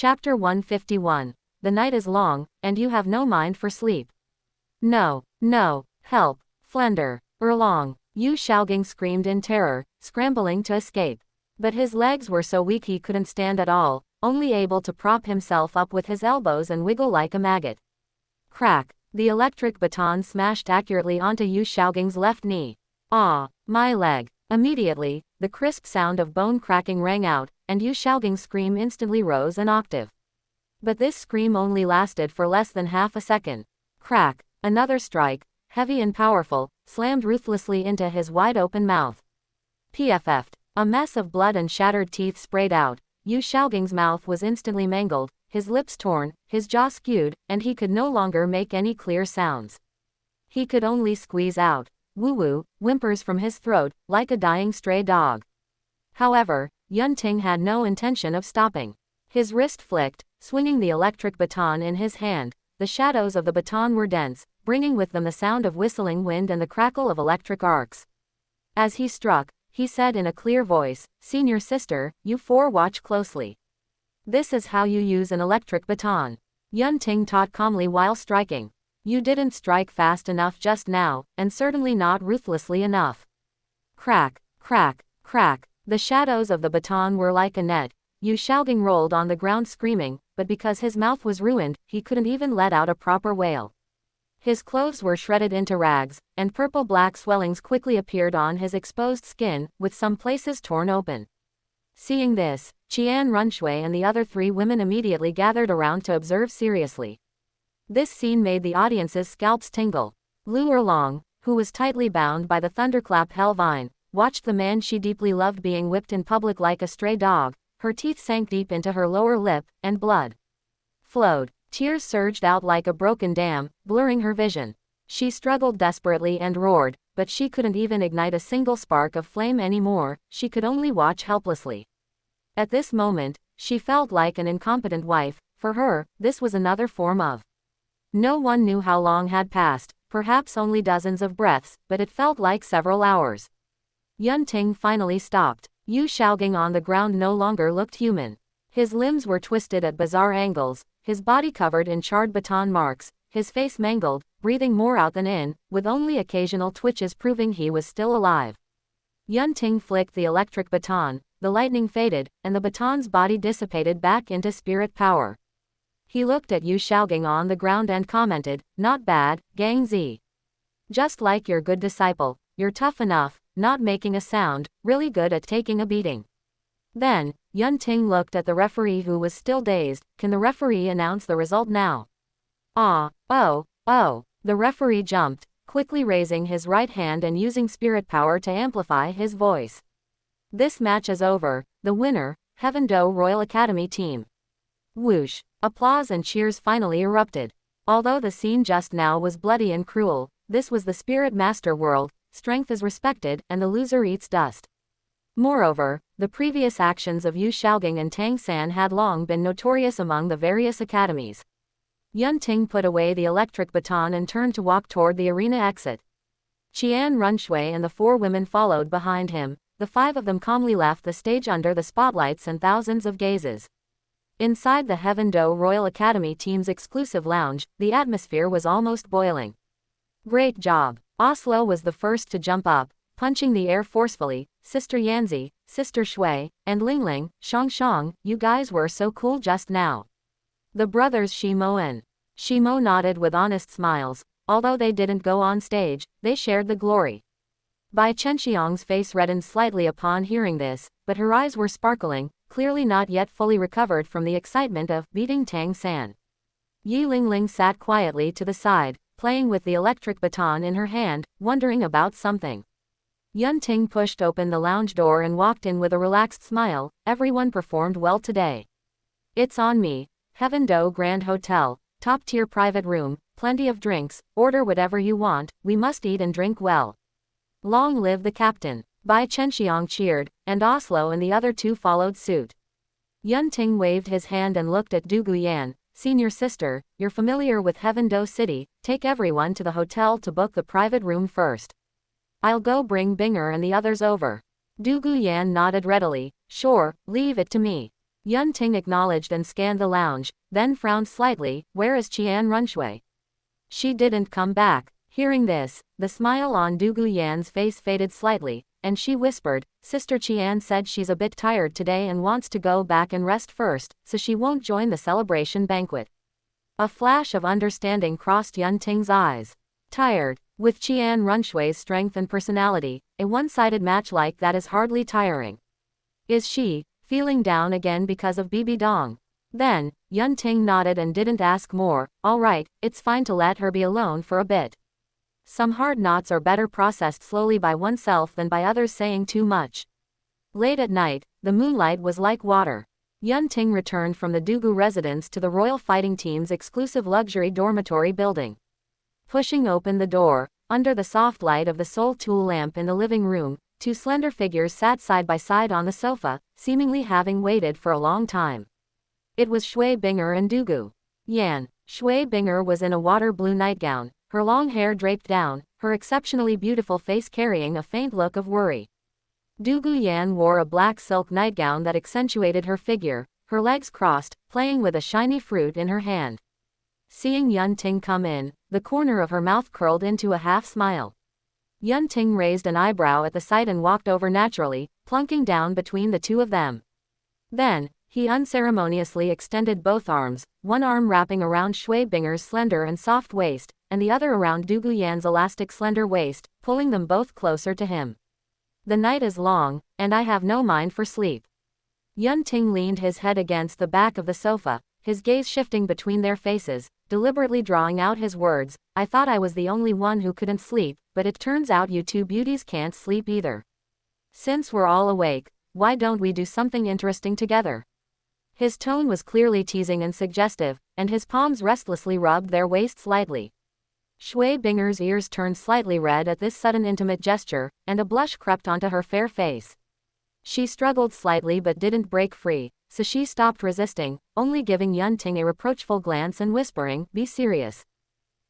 Chapter 151. The night is long, and you have no mind for sleep. No, no, help, Flender, Erlong, Yu Shaogang screamed in terror, scrambling to escape. But his legs were so weak he couldn't stand at all, only able to prop himself up with his elbows and wiggle like a maggot. Crack, the electric baton smashed accurately onto Yu Shaogang's left knee. Ah, my leg. Immediately, the crisp sound of bone cracking rang out, and Yu Shaogang's scream instantly rose an octave. But this scream only lasted for less than half a second. Crack, another strike, heavy and powerful, slammed ruthlessly into his wide-open mouth. PFF'd. A mess of blood and shattered teeth sprayed out. Yu Shaogang's mouth was instantly mangled, his lips torn, his jaw skewed, and he could no longer make any clear sounds. He could only squeeze out woo-woo whimpers from his throat, like a dying stray dog. However, Yunting had no intention of stopping. His wrist flicked, swinging the electric baton in his hand. The shadows of the baton were dense, bringing with them the sound of whistling wind and the crackle of electric arcs. As he struck, he said in a clear voice, "Senior sister, you four watch closely. This is how you use an electric baton." Yunting taught calmly while striking. "You didn't strike fast enough just now, and certainly not ruthlessly enough." Crack, crack, crack. The shadows of the baton were like a net. Yu Shaogang rolled on the ground screaming, but because his mouth was ruined, he couldn't even let out a proper wail. His clothes were shredded into rags, and purple-black swellings quickly appeared on his exposed skin, with some places torn open. Seeing this, Qian Runshui and the other three women immediately gathered around to observe seriously. This scene made the audience's scalps tingle. Lu Erlong, who was tightly bound by the thunderclap Hellvine, watched the man she deeply loved being whipped in public like a stray dog. Her teeth sank deep into her lower lip, and blood flowed. Tears surged out like a broken dam, blurring her vision. She struggled desperately and roared, but she couldn't even ignite a single spark of flame anymore, she could only watch helplessly. At this moment, she felt like an incompetent wife. For her, this was another form of. No one knew how long had passed, perhaps only dozens of breaths, but it felt like several hours. Yunting finally stopped. Yu Shaogang on the ground no longer looked human. His limbs were twisted at bizarre angles, his body covered in charred baton marks, his face mangled, breathing more out than in, with only occasional twitches proving he was still alive. Yunting flicked the electric baton, the lightning faded, and the baton's body dissipated back into spirit power. He looked at Yu Shaogang on the ground and commented, "Not bad, Gang Zi. Just like your good disciple, you're tough enough, not making a sound, really good at taking a beating." Then, Yunting looked at the referee who was still dazed. "Can the referee announce the result now?" "Ah, oh. The referee jumped, quickly raising his right hand and using spirit power to amplify his voice. "This match is over. The winner, Heaven Do Royal Academy team." Whoosh. Applause and cheers finally erupted. Although the scene just now was bloody and cruel, this was the Spirit Master world. Strength is respected, and the loser eats dust. Moreover, the previous actions of Yu Shaogang and Tang San had long been notorious among the various academies. Yunting put away the electric baton and turned to walk toward the arena exit. Qian Runshui and the four women followed behind him. The five of them calmly left the stage under the spotlights and thousands of gazes. Inside the Heaven Do Royal Academy team's exclusive lounge, the atmosphere was almost boiling. "Great job." Oslo was the first to jump up, punching the air forcefully. "Sister Yanzi, Sister Shui, and Lingling, Shang, you guys were so cool just now." The brothers Shimo and Shimo nodded with honest smiles. Although they didn't go on stage, they shared the glory. Bai Chenxiang's face reddened slightly upon hearing this, but her eyes were sparkling, clearly not yet fully recovered from the excitement of beating Tang San. Yi Lingling sat quietly to the side, playing with the electric baton in her hand, wondering about something. Yunting pushed open the lounge door and walked in with a relaxed smile. "Everyone performed well today. It's on me. Heaven Do Grand Hotel, top-tier private room, plenty of drinks, order whatever you want, we must eat and drink well. Long live the captain." Bai Chenxiang cheered, and Oslo and the other two followed suit. Yunting waved his hand and looked at Du Guyan. "Senior sister, you're familiar with Heaven Do City, take everyone to the hotel to book the private room first. I'll go bring Binger and the others over." Du Guyan nodded readily. "Sure, leave it to me." Yun Ting acknowledged and scanned the lounge, then frowned slightly. Where is Qian Runshui? She didn't come back. Hearing this, the smile on Du Guyan's face faded slightly, and she whispered, Sister Qian said she's a bit tired today and wants to go back and rest first, so she won't join the celebration banquet. A flash of understanding crossed Yun Ting's eyes. Tired? With Qian Runshui's strength and personality, a one-sided match like that is hardly tiring. Is she feeling down again because of Bibi Dong? Then, Yun Ting nodded and didn't ask more. All right, it's fine to let her be alone for a bit. Some hard knots are better processed slowly by oneself than by others saying too much. Late at night, the moonlight was like water. Yun Ting returned from the Dugu residence to the Royal Fighting Team's exclusive luxury dormitory building. Pushing open the door, under the soft light of the Soul Tool lamp in the living room, two slender figures sat side by side on the sofa, seemingly having waited for a long time. It was Shui Binger and Dugu Yan. Shui Binger was in a water blue nightgown, her long hair draped down, her exceptionally beautiful face carrying a faint look of worry. Dugu Yan wore a black silk nightgown that accentuated her figure, her legs crossed, playing with a shiny fruit in her hand. Seeing Yun Ting come in, the corner of her mouth curled into a half smile. Yun Ting raised an eyebrow at the sight and walked over naturally, plunking down between the two of them. Then, he unceremoniously extended both arms, one arm wrapping around Shui Binger's slender and soft waist, and the other around Dugu Yan's elastic slender waist, pulling them both closer to him. The night is long, and I have no mind for sleep. Yun Ting leaned his head against the back of the sofa, his gaze shifting between their faces, deliberately drawing out his words. I thought I was the only one who couldn't sleep, but it turns out you two beauties can't sleep either. Since we're all awake, why don't we do something interesting together? His tone was clearly teasing and suggestive, and his palms restlessly rubbed their waists lightly. Shui Binger's ears turned slightly red at this sudden intimate gesture, and a blush crept onto her fair face. She struggled slightly but didn't break free, so she stopped resisting, only giving Yun Ting a reproachful glance and whispering, "Be serious."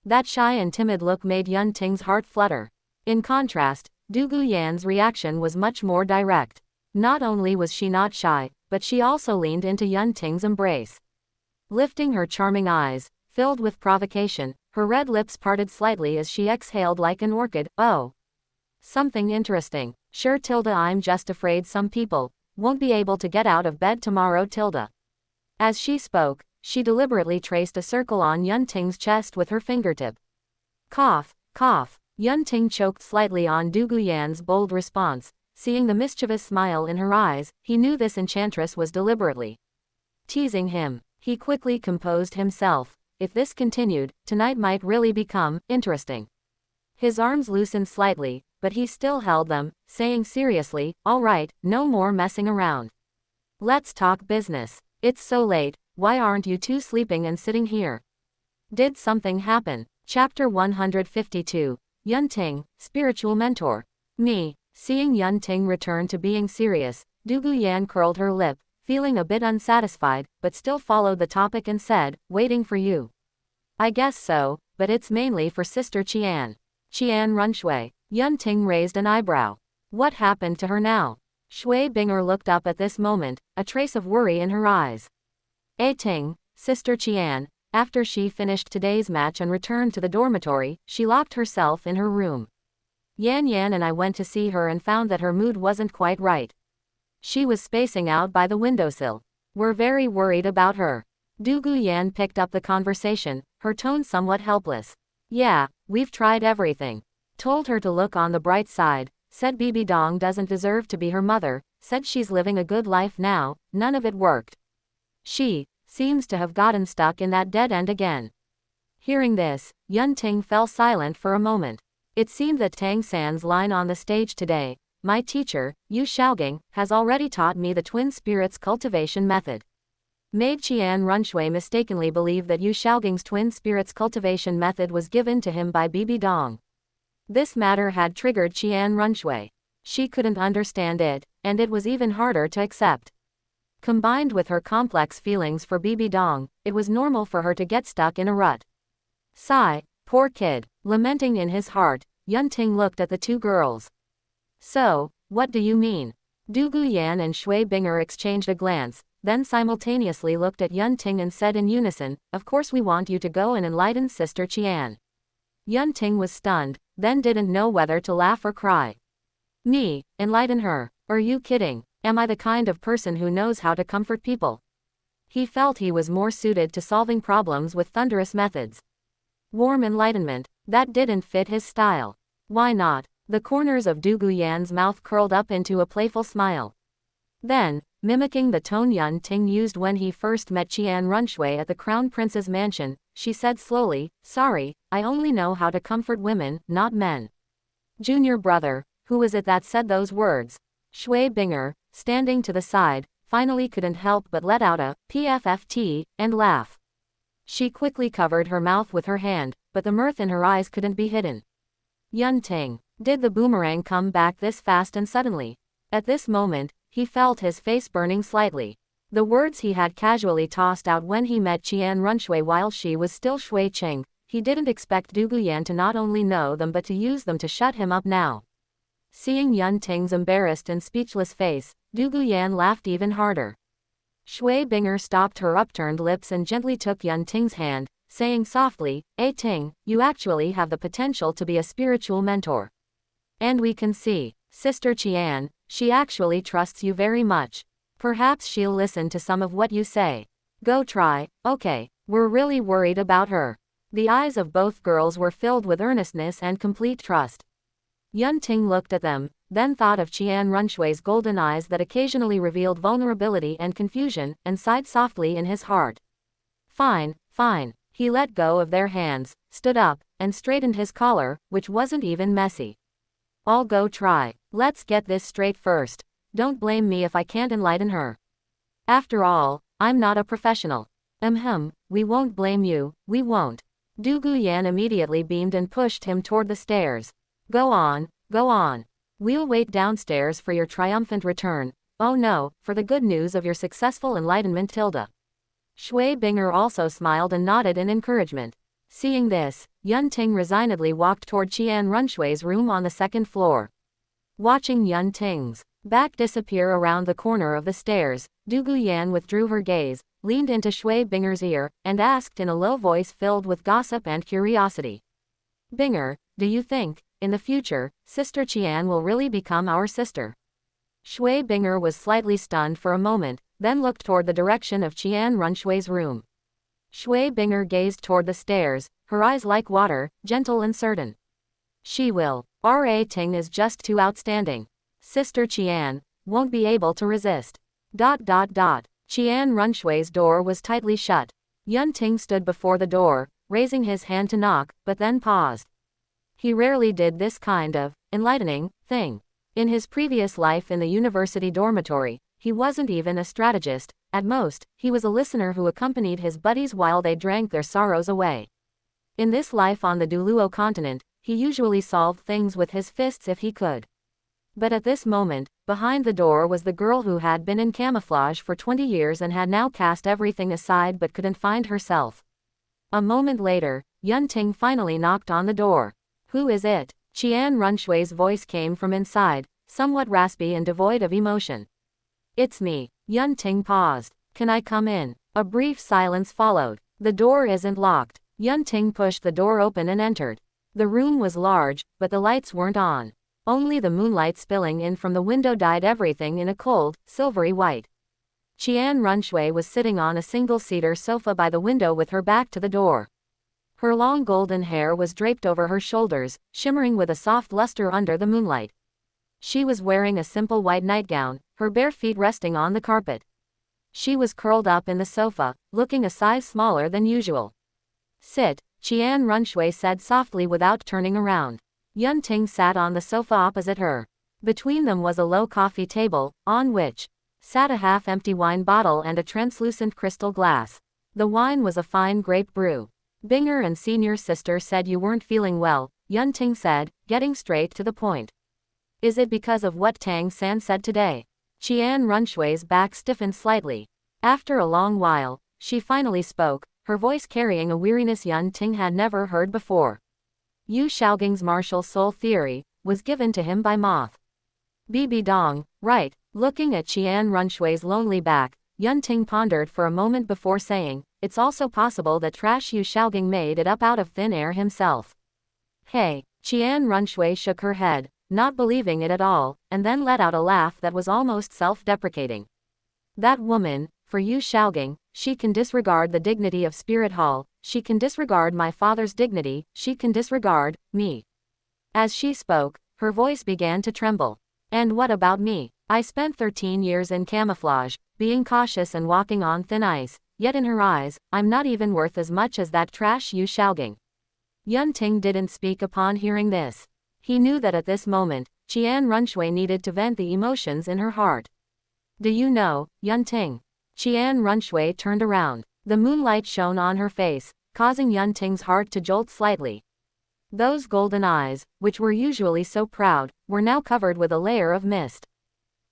That shy and timid look made Yun Ting's heart flutter. In contrast, Dugu Yan's reaction was much more direct. Not only was she not shy, but she also leaned into Yun Ting's embrace. Lifting her charming eyes, filled with provocation, her red lips parted slightly as she exhaled like an orchid. Oh. Something interesting. Sure Tilda, I'm just afraid some people won't be able to get out of bed tomorrow, Tilda. As she spoke, she deliberately traced a circle on Yun Ting's chest with her fingertip. Cough, cough. Yun Ting choked slightly on Dugu Yan's bold response. Seeing the mischievous smile in her eyes, he knew this enchantress was deliberately teasing him. He quickly composed himself. If this continued, tonight might really become interesting. His arms loosened slightly, but he still held them, saying seriously, all right, no more messing around. Let's talk business. It's so late, why aren't you two sleeping and sitting here? Did something happen? Chapter 152. Yun Ting, Spiritual Mentor. Me. Seeing Yun Ting return to being serious, Dugu Yan curled her lip, feeling a bit unsatisfied, but still followed the topic and said, waiting for you. I guess so, but it's mainly for Sister Qian. Qian Runshui. Yun Ting raised an eyebrow. What happened to her now? Shui Binger looked up at this moment, a trace of worry in her eyes. Ting, Sister Qian. After she finished today's match and returned to the dormitory, she locked herself in her room. Yan Yan and I went to see her and found that her mood wasn't quite right. She was spacing out by the windowsill. We're very worried about her. Dugu Yan picked up the conversation, her tone somewhat helpless. Yeah, we've tried everything. Told her to look on the bright side, said Bibi Dong doesn't deserve to be her mother, said she's living a good life now, none of it worked. She seems to have gotten stuck in that dead end again. Hearing this, Yun Ting fell silent for a moment. It seemed that Tang San's line on the stage today, my teacher, Yu Xiaoging, has already taught me the twin spirits cultivation method. Made Qian Runshui mistakenly believe that Yu Xiaoging's twin spirits cultivation method was given to him by Bibi Dong. This matter had triggered Qian Runshui. She couldn't understand it, and it was even harder to accept. Combined with her complex feelings for Bibi Dong, it was normal for her to get stuck in a rut. Sigh, poor kid. Lamenting in his heart, Yun Ting looked at the two girls. So, what do you mean? Dugu Yan and Shui Binger exchanged a glance, then simultaneously looked at Yun Ting and said in unison, "Of course we want you to go and enlighten Sister Qian." Yun Ting was stunned, then didn't know whether to laugh or cry. "Me, enlighten her? Are you kidding? Am I the kind of person who knows how to comfort people?" He felt he was more suited to solving problems with thunderous methods. Warm enlightenment, that didn't fit his style. Why not? The corners of Du Guyan's mouth curled up into a playful smile. Then, mimicking the tone Yun Ting used when he first met Qian Runshui at the Crown Prince's mansion, she said slowly, "Sorry, I only know how to comfort women, not men." "Junior brother, who is it that said those words?" Shui Binger, standing to the side, finally couldn't help but let out a pfft and laugh. She quickly covered her mouth with her hand, but the mirth in her eyes couldn't be hidden. Yun Ting, did the boomerang come back this fast and suddenly? At this moment, he felt his face burning slightly. The words he had casually tossed out when he met Qian Runshui while she was still Shui Qing, he didn't expect Du Guyan to not only know them but to use them to shut him up now. Seeing Yun Ting's embarrassed and speechless face, Du Guyan laughed even harder. Shui Binger stopped her upturned lips and gently took Yun Ting's hand, saying softly, Ting, you actually have the potential to be a spiritual mentor. And we can see, Sister Qian, she actually trusts you very much. Perhaps she'll listen to some of what you say. Go try, okay, we're really worried about her." The eyes of both girls were filled with earnestness and complete trust. Yun Ting looked at them, then thought of Qian Runshui's golden eyes that occasionally revealed vulnerability and confusion, and sighed softly in his heart. Fine, fine. He let go of their hands, stood up, and straightened his collar, which wasn't even messy. "I'll go try. Let's get this straight first. Don't blame me if I can't enlighten her. After all, I'm not a professional." We won't blame you, we won't." Du Guyan immediately beamed and pushed him toward the stairs. Go on, go on. We'll wait downstairs for your triumphant return. Oh no, for the good news of your successful enlightenment, Tilda." Shui Binger also smiled and nodded in encouragement. Seeing this, Yun Ting resignedly walked toward Qian Runshui's room on the second floor. Watching Yun Ting's back disappear around the corner of the stairs, Du Guyan withdrew her gaze, leaned into Shui Binger's ear, and asked in a low voice filled with gossip and curiosity. "Binger, do you think, in the future, Sister Qian will really become our sister?" Shui Binger was slightly stunned for a moment, then looked toward the direction of Qian Runshui's room. Shui Binger gazed toward the stairs, her eyes like water, gentle and certain. "She will. Ting is just too outstanding. Sister Qian won't be able to resist." Qian Runshui's door was tightly shut. Yun Ting stood before the door, raising his hand to knock, but then paused. He rarely did this kind of enlightening thing. In his previous life in the university dormitory, he wasn't even a strategist. At most, he was a listener who accompanied his buddies while they drank their sorrows away. In this life on the Douluo continent, he usually solved things with his fists if he could. But at this moment, behind the door was the girl who had been in camouflage for 20 years and had now cast everything aside but couldn't find herself. A moment later, Yun Ting finally knocked on the door. "Who is it?" Qian Runshui's voice came from inside, somewhat raspy and devoid of emotion. "It's me." Yun Ting paused. "Can I come in?" A brief silence followed. "The door isn't locked." Yun Ting pushed the door open and entered. The room was large, but the lights weren't on. Only the moonlight spilling in from the window dyed everything in a cold, silvery white. Qian Runshui was sitting on a single-seater sofa by the window with her back to the door. Her long golden hair was draped over her shoulders, shimmering with a soft luster under the moonlight. She was wearing a simple white nightgown, her bare feet resting on the carpet. She was curled up in the sofa, looking a size smaller than usual. "Sit," Qian Runshui said softly without turning around. Yun Ting sat on the sofa opposite her. Between them was a low coffee table, on which sat a half-empty wine bottle and a translucent crystal glass. The wine was a fine grape brew. "Binger and senior sister said you weren't feeling well," Yun Ting said, getting straight to the point. "Is it because of what Tang San said today?" Qian Runshui's back stiffened slightly. After a long while, she finally spoke, her voice carrying a weariness Yun Ting had never heard before. "Yu Shaoging's martial soul theory was given to him by Moth. Bibi Dong, right?" Looking at Qian Runshui's lonely back, Yun Ting pondered for a moment before saying, it's also possible that Trash Yu Xiaoging made it up out of thin air himself. Hey, Qian Runshui shook her head, not believing it at all, and then let out a laugh that was almost self-deprecating. That woman, for Yu Xiaoging, she can disregard the dignity of Spirit Hall, she can disregard my father's dignity, she can disregard me. As she spoke, her voice began to tremble. And what about me? I spent 13 years in camouflage, being cautious and walking on thin ice, yet in her eyes, I'm not even worth as much as that Trash Yu Xiaoging. Yun Ting didn't speak upon hearing this. He knew that at this moment, Qian Runshui needed to vent the emotions in her heart. Do you know, Yun Ting? Qian Runshui turned around. The moonlight shone on her face, causing Yun Ting's heart to jolt slightly. Those golden eyes, which were usually so proud, were now covered with a layer of mist.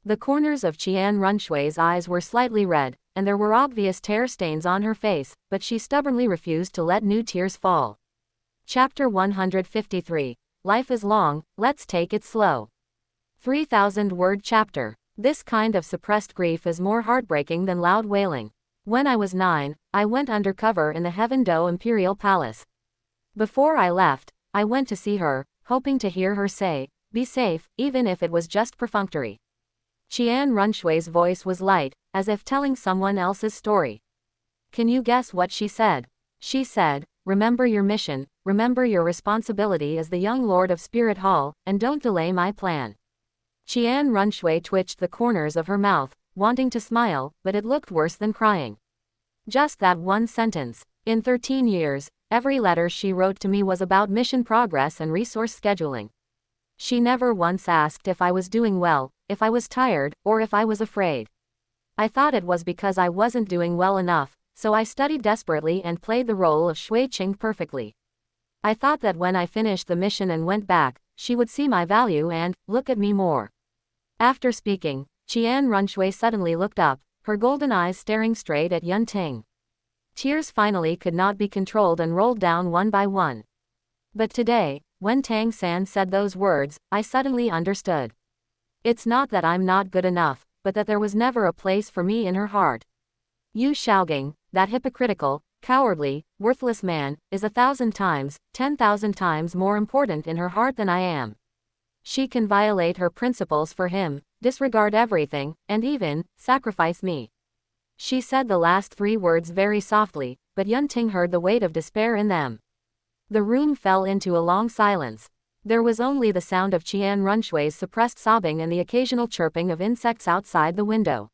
The corners of Qian Runshui's eyes were slightly red, and there were obvious tear stains on her face, but she stubbornly refused to let new tears fall. Chapter 153. Life is long, let's take it slow. 3,000-word chapter. This kind of suppressed grief is more heartbreaking than loud wailing. When I was 9, I went undercover in the Heaven Do Imperial Palace. Before I left, I went to see her, hoping to hear her say, be safe, even if it was just perfunctory. Qian Runshui's voice was light, as if telling someone else's story. Can you guess what she said? She said, remember your mission, remember your responsibility as the young lord of Spirit Hall, and don't delay my plan. Qian Runshui twitched the corners of her mouth, wanting to smile, but it looked worse than crying. Just that one sentence. In 13 years, every letter she wrote to me was about mission progress and resource scheduling. She never once asked if I was doing well, if I was tired, or if I was afraid. I thought it was because I wasn't doing well enough, so I studied desperately and played the role of Shui Qing perfectly. I thought that when I finished the mission and went back, she would see my value and look at me more. After speaking, Qian Runshui suddenly looked up, her golden eyes staring straight at Yun Ting. Tears finally could not be controlled and rolled down one by one. But today, when Tang San said those words, I suddenly understood. It's not that I'm not good enough, but that there was never a place for me in her heart. Yu Xiaoging, that hypocritical, cowardly, worthless man, is 1,000 times, 10,000 times more important in her heart than I am. She can violate her principles for him, disregard everything, and even sacrifice me. She said the last 3 words very softly, but Yun Ting heard the weight of despair in them. The room fell into a long silence. There was only the sound of Qian Runshui's suppressed sobbing and the occasional chirping of insects outside the window.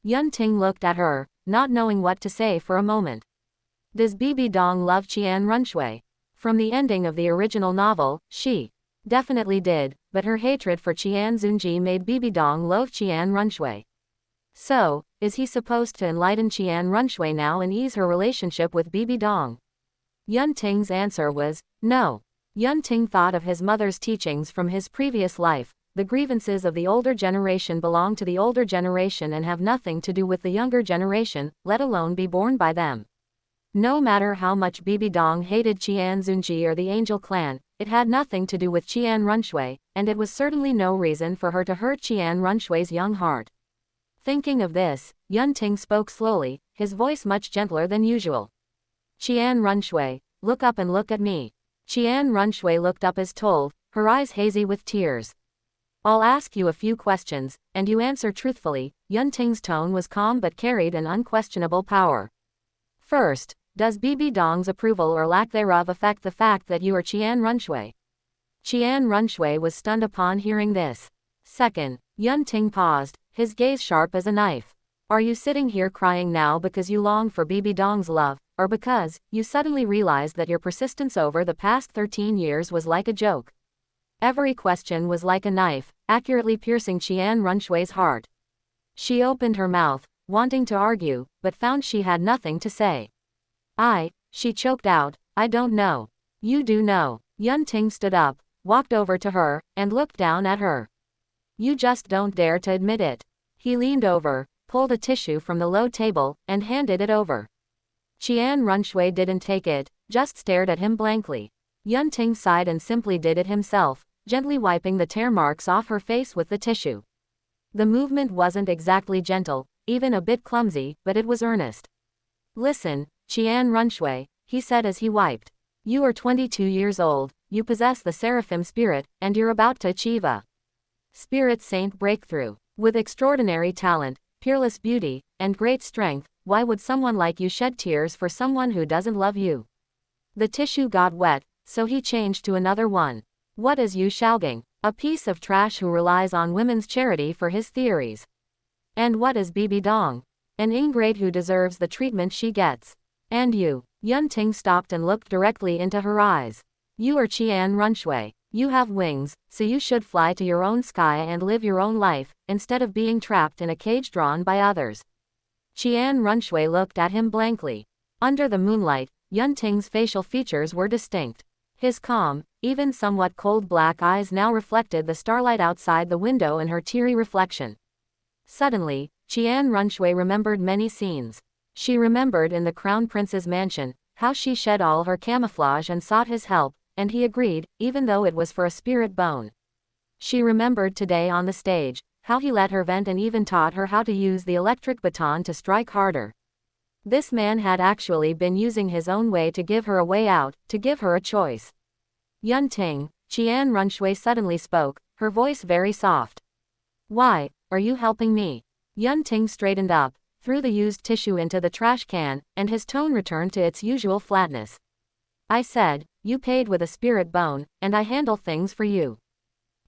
Yun Ting looked at her, not knowing what to say for a moment. Does Bibi Dong love Qian Runshui? From the ending of the original novel, she definitely did, but her hatred for Qian Zunji made Bibi Dong loathe Qian Runshui. So, is he supposed to enlighten Qian Runshui now and ease her relationship with Bibi Dong? Yun Ting's answer was, no. Yun Ting thought of his mother's teachings from his previous life. The grievances of the older generation belong to the older generation and have nothing to do with the younger generation, let alone be borne by them. No matter how much Bibi Dong hated Qian Zunji or the Angel Clan, it had nothing to do with Qian Runshui, and it was certainly no reason for her to hurt Qian Runshui's young heart. Thinking of this, Yun Ting spoke slowly, his voice much gentler than usual. Qian Runshui, look up and look at me. Qian Runshui looked up as told, her eyes hazy with tears. I'll ask you a few questions, and you answer truthfully. Yun Ting's tone was calm but carried an unquestionable power. First, does Bibi Dong's approval or lack thereof affect the fact that you are Qian Runshui? Qian Runshui was stunned upon hearing this. Second, Yun Ting paused, his gaze sharp as a knife. Are you sitting here crying now because you long for Bibi Dong's love, or because you suddenly realized that your persistence over the past 13 years was like a joke? Every question was like a knife, accurately piercing Qian Runshui's heart. She opened her mouth, wanting to argue, but found she had nothing to say. She choked out, I don't know. You do know. Yun Ting stood up, walked over to her, and looked down at her. You just don't dare to admit it. He leaned over, pulled a tissue from the low table, and handed it over. Qian Runshui didn't take it, just stared at him blankly. Yun Ting sighed and simply did it himself, gently wiping the tear marks off her face with the tissue. The movement wasn't exactly gentle, even a bit clumsy, but it was earnest. Listen, Qian Runshui, he said as he wiped. You are 22 years old, you possess the seraphim spirit, and you're about to achieve a spirit saint breakthrough. With extraordinary talent, peerless beauty, and great strength, why would someone like you shed tears for someone who doesn't love you? The tissue got wet, so he changed to another one. What is Yu Shaogang? A piece of trash who relies on women's charity for his theories. And what is Bibi Dong? An ingrate who deserves the treatment she gets. And you? Yun Ting stopped and looked directly into her eyes. You are Qian Runshui. You have wings, so you should fly to your own sky and live your own life, instead of being trapped in a cage drawn by others. Qian Runshui looked at him blankly. Under the moonlight, Yun Ting's facial features were distinct. His calm, even somewhat cold black eyes now reflected the starlight outside the window in her teary reflection. Suddenly, Qian Runshui remembered many scenes. She remembered in the Crown Prince's mansion, how she shed all her camouflage and sought his help, and he agreed, even though it was for a spirit bone. She remembered today on the stage, how he let her vent and even taught her how to use the electric baton to strike harder. This man had actually been using his own way to give her a way out, to give her a choice. Yun Ting, Qian Runshui suddenly spoke, her voice very soft. Why, are you helping me? Yun Ting straightened up, threw the used tissue into the trash can, and his tone returned to its usual flatness. I said, you paid with a spirit bone, and I handle things for you.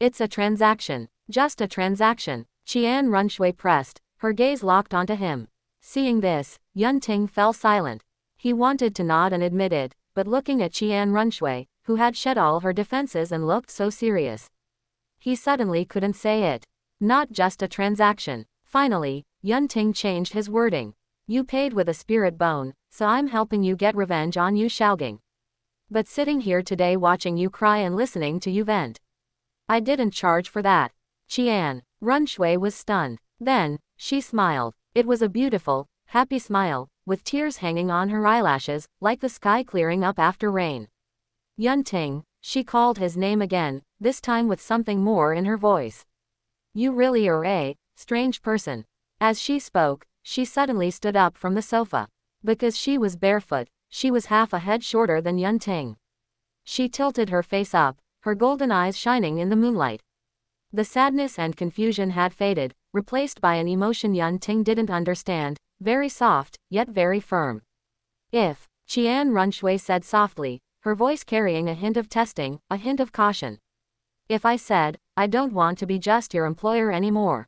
It's a transaction. Just a transaction. Qian Runshui pressed, her gaze locked onto him. Seeing this, Yun Ting fell silent. He wanted to nod and admit it, but looking at Qian Runshui, who had shed all her defenses and looked so serious, he suddenly couldn't say it. Not just a transaction. Finally, Yun Ting changed his wording. You paid with a spirit bone, so I'm helping you get revenge on Yu Shaogang. But sitting here today watching you cry and listening to you vent, I didn't charge for that. Qian Runshui was stunned. Then, she smiled. It was a beautiful, happy smile, with tears hanging on her eyelashes, like the sky clearing up after rain. Yun Ting, she called his name again, this time with something more in her voice. You really are a strange person. As she spoke, she suddenly stood up from the sofa. Because she was barefoot, she was half a head shorter than Yun Ting. She tilted her face up, her golden eyes shining in the moonlight. The sadness and confusion had faded, replaced by an emotion Yun Ting didn't understand, very soft, yet very firm. If, Qian Runshui said softly, her voice carrying a hint of testing, a hint of caution. If I said, I don't want to be just your employer anymore.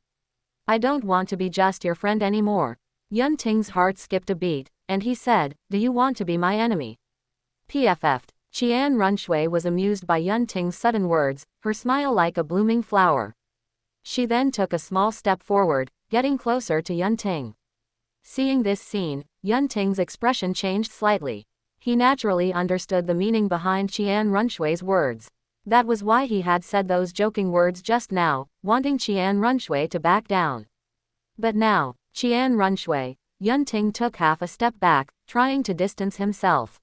I don't want to be just your friend anymore. Yun Ting's heart skipped a beat, and he said, do you want to be my enemy? PFF'd. Qian Runshui was amused by Yun Ting's sudden words, her smile like a blooming flower. She then took a small step forward, getting closer to Yun Ting. Seeing this scene, Yun Ting's expression changed slightly. He naturally understood the meaning behind Qian Runshui's words. That was why he had said those joking words just now, wanting Qian Runshui to back down. But now, Qian Runshui, Yun Ting took half a step back, trying to distance himself.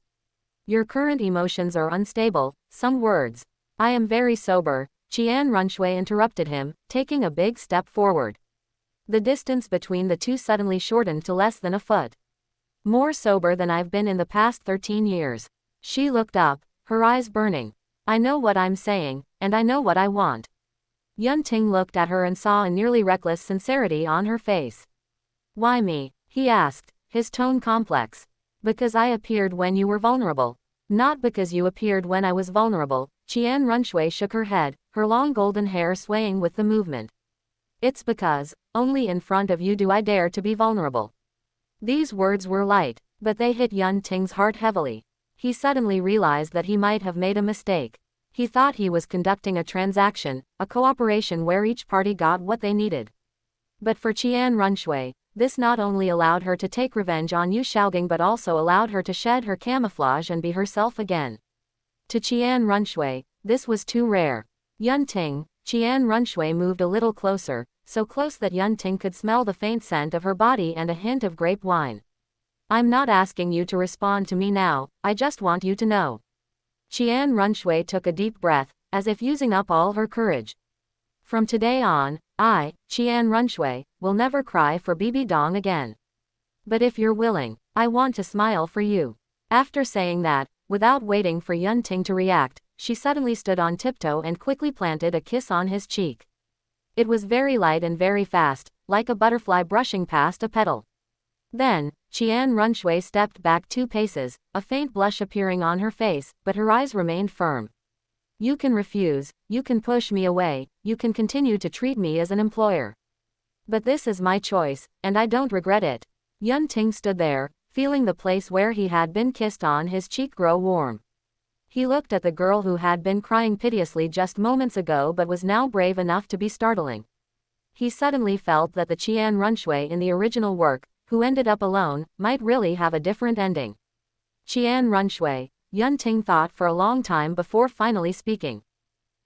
Your current emotions are unstable, some words. I am very sober, Qian Runshui interrupted him, taking a big step forward. The distance between the two suddenly shortened to less than a foot. More sober than I've been in the past 13 years. She looked up, her eyes burning. I know what I'm saying, and I know what I want. Yun Ting looked at her and saw a nearly reckless sincerity on her face. Why me? He asked, his tone complex. Because I appeared when you were vulnerable. Not because you appeared when I was vulnerable. Qian Runshui shook her head, her long golden hair swaying with the movement. It's because, only in front of you do I dare to be vulnerable. These words were light, but they hit Yun Ting's heart heavily. He suddenly realized that he might have made a mistake. He thought he was conducting a transaction, a cooperation where each party got what they needed. But for Qian Runshui, this not only allowed her to take revenge on Yu Shaogang but also allowed her to shed her camouflage and be herself again. To Qian Runshui, this was too rare. Yun Ting, Qian Runshui moved a little closer, so close that Yun Ting could smell the faint scent of her body and a hint of grape wine. I'm not asking you to respond to me now, I just want you to know. Qian Runshui took a deep breath, as if using up all her courage. From today on, I, Qian Runshui, will never cry for Bibi Dong again. But if you're willing, I want to smile for you. After saying that, without waiting for Yun Ting to react, she suddenly stood on tiptoe and quickly planted a kiss on his cheek. It was very light and very fast, like a butterfly brushing past a petal. Then, Qian Runshui stepped back 2 paces, a faint blush appearing on her face, but her eyes remained firm. You can refuse, you can push me away, you can continue to treat me as an employer. But this is my choice, and I don't regret it. Yun Ting stood there, feeling the place where he had been kissed on his cheek grow warm. He looked at the girl who had been crying piteously just moments ago but was now brave enough to be startling. He suddenly felt that the Qian Runshui in the original work, who ended up alone, might really have a different ending. Qian Runshui, Yun Ting thought for a long time before finally speaking.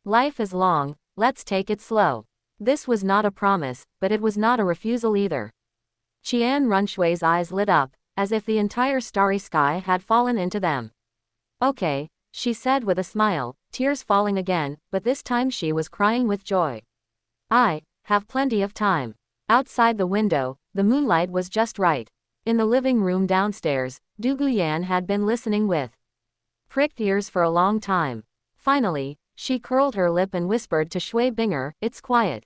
Life is long, let's take it slow. This was not a promise, but it was not a refusal either. Qian Runshui's eyes lit up, as if the entire starry sky had fallen into them. Okay, she said with a smile, tears falling again, but this time she was crying with joy. I have plenty of time. Outside the window, the moonlight was just right. In the living room downstairs, Du Guyan had been listening with pricked ears for a long time. Finally, she curled her lip and whispered to Shui Binger, "It's quiet."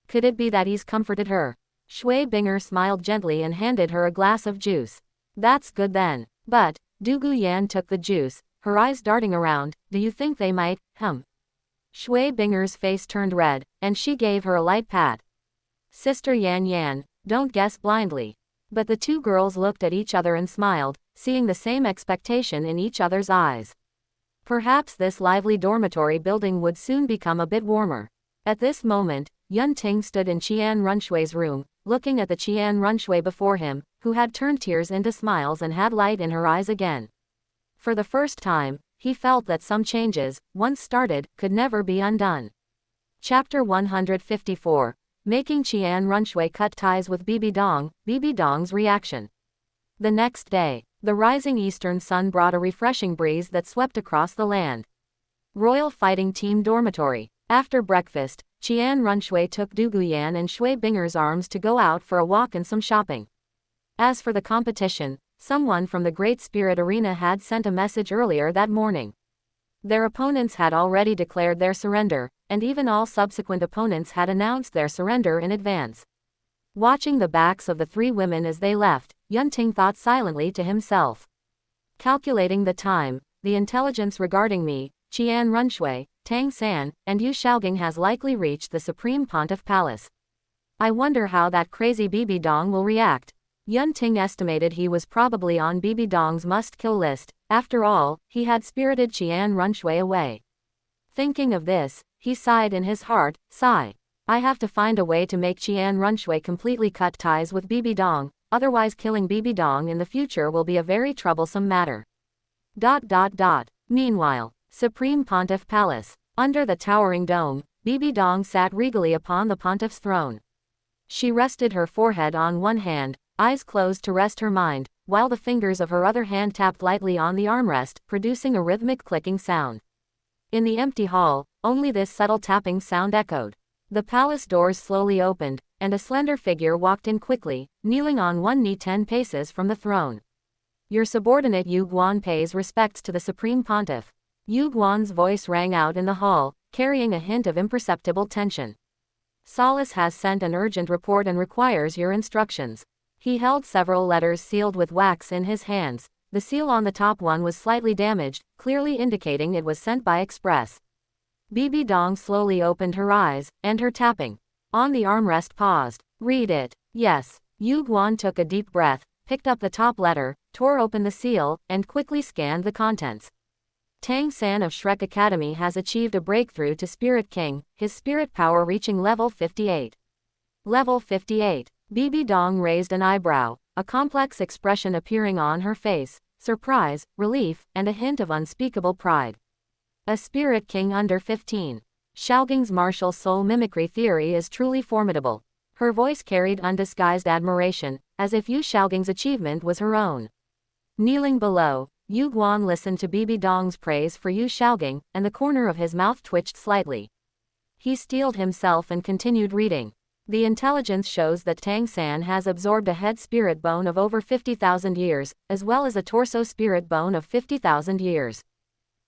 Could it be that he's comforted her? Shui Binger smiled gently and handed her a glass of juice. That's good then. But, Du Guyan took the juice, her eyes darting around, do you think they might, Shui Binger's face turned red, and she gave her a light pat. Sister Yan Yan, don't guess blindly. But the 2 girls looked at each other and smiled, seeing the same expectation in each other's eyes. Perhaps this lively dormitory building would soon become a bit warmer. At this moment, Yun Ting stood in Qian Runshui's room, looking at the Qian Runshui before him, who had turned tears into smiles and had light in her eyes again. For the first time, he felt that some changes, once started, could never be undone. Chapter 154. Making Qian Runshui cut ties with Bibi Dong's reaction. The next day, the rising eastern sun brought a refreshing breeze that swept across the land. Royal Fighting Team Dormitory. After breakfast, Qian Runshui took Du Guyan and Shui Binger's arms to go out for a walk and some shopping. As for the competition, someone from the Great Spirit Arena had sent a message earlier that morning. Their opponents had already declared their surrender, and even all subsequent opponents had announced their surrender in advance. Watching the backs of the 3 women as they left, Yun Ting thought silently to himself. Calculating the time, the intelligence regarding me, Qian Runshui, Tang San, and Yu Shaogang has likely reached the Supreme Pontiff Palace. I wonder how that crazy Bibi Dong will react. Yun Ting estimated he was probably on Bibi Dong's must-kill list. After all, he had spirited Qian Runshui away. Thinking of this, he sighed in his heart, I have to find a way to make Qian Runshui completely cut ties with Bibi Dong, otherwise killing Bibi Dong in the future will be a very troublesome matter. Meanwhile, Supreme Pontiff Palace. Under the towering dome, Bibi Dong sat regally upon the pontiff's throne. She rested her forehead on one hand, eyes closed to rest her mind, while the fingers of her other hand tapped lightly on the armrest, producing a rhythmic clicking sound. In the empty hall, only this subtle tapping sound echoed. The palace doors slowly opened, and a slender figure walked in quickly, kneeling on one knee 10 paces from the throne. Your subordinate Yu Guan pays respects to the Supreme Pontiff. Yu Guan's voice rang out in the hall, carrying a hint of imperceptible tension. Solace has sent an urgent report and requires your instructions. He held several letters sealed with wax in his hands. The seal on the top one was slightly damaged, clearly indicating it was sent by express. Bibi Dong slowly opened her eyes, and her tapping on the armrest paused. Read it. Yes. Yu Guan took a deep breath, picked up the top letter, tore open the seal, and quickly scanned the contents. Tang San of Shrek Academy has achieved a breakthrough to Spirit King, his spirit power reaching level 58. Level 58. Bibi Dong raised an eyebrow, a complex expression appearing on her face, surprise, relief, and a hint of unspeakable pride. A Spirit King under 15. Shaogang's martial soul mimicry theory is truly formidable. Her voice carried undisguised admiration, as if Yu Shaogang's achievement was her own. Kneeling below, Yu Guan listened to Bibi Dong's praise for Yu Shaogang, and the corner of his mouth twitched slightly. He steeled himself and continued reading. The intelligence shows that Tang San has absorbed a head spirit bone of over 50,000 years, as well as a torso spirit bone of 50,000 years.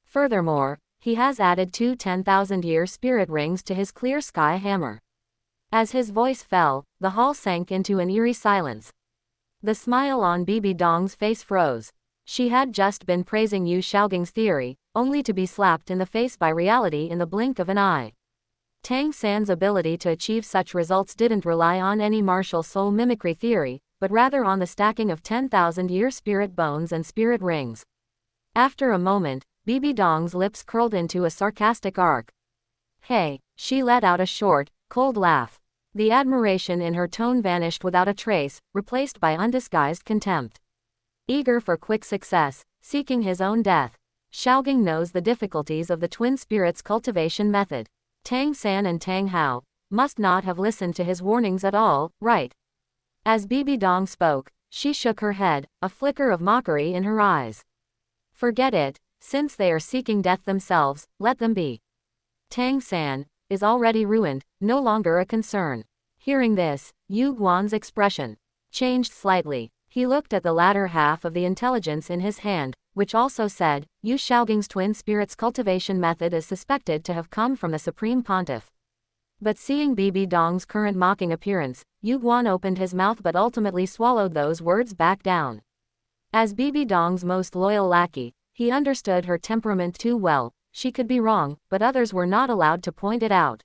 Furthermore, he has added 2 10,000-year spirit rings to his clear sky hammer. As his voice fell, the hall sank into an eerie silence. The smile on Bibi Dong's face froze. She had just been praising Yu Xiaoging's theory, only to be slapped in the face by reality in the blink of an eye. Tang San's ability to achieve such results didn't rely on any martial soul mimicry theory, but rather on the stacking of 10,000-year spirit bones and spirit rings. After a moment, Bibi Dong's lips curled into a sarcastic arc. Hey, she let out a short, cold laugh. The admiration in her tone vanished without a trace, replaced by undisguised contempt. Eager for quick success, seeking his own death, Xiaoging knows the difficulties of the twin spirits cultivation method. Tang San and Tang Hao must not have listened to his warnings at all, right? As Bibi Dong spoke, she shook her head, a flicker of mockery in her eyes. Forget it, since they are seeking death themselves, let them be. Tang San is already ruined, no longer a concern. Hearing this, Yu Guan's expression changed slightly. He looked at the latter half of the intelligence in his hand, which also said, Yu Xiaoging's twin spirits cultivation method is suspected to have come from the Supreme Pontiff. But seeing Bibi Dong's current mocking appearance, Yu Guan opened his mouth but ultimately swallowed those words back down. As Bibi Dong's most loyal lackey, he understood her temperament too well. She could be wrong, but others were not allowed to point it out.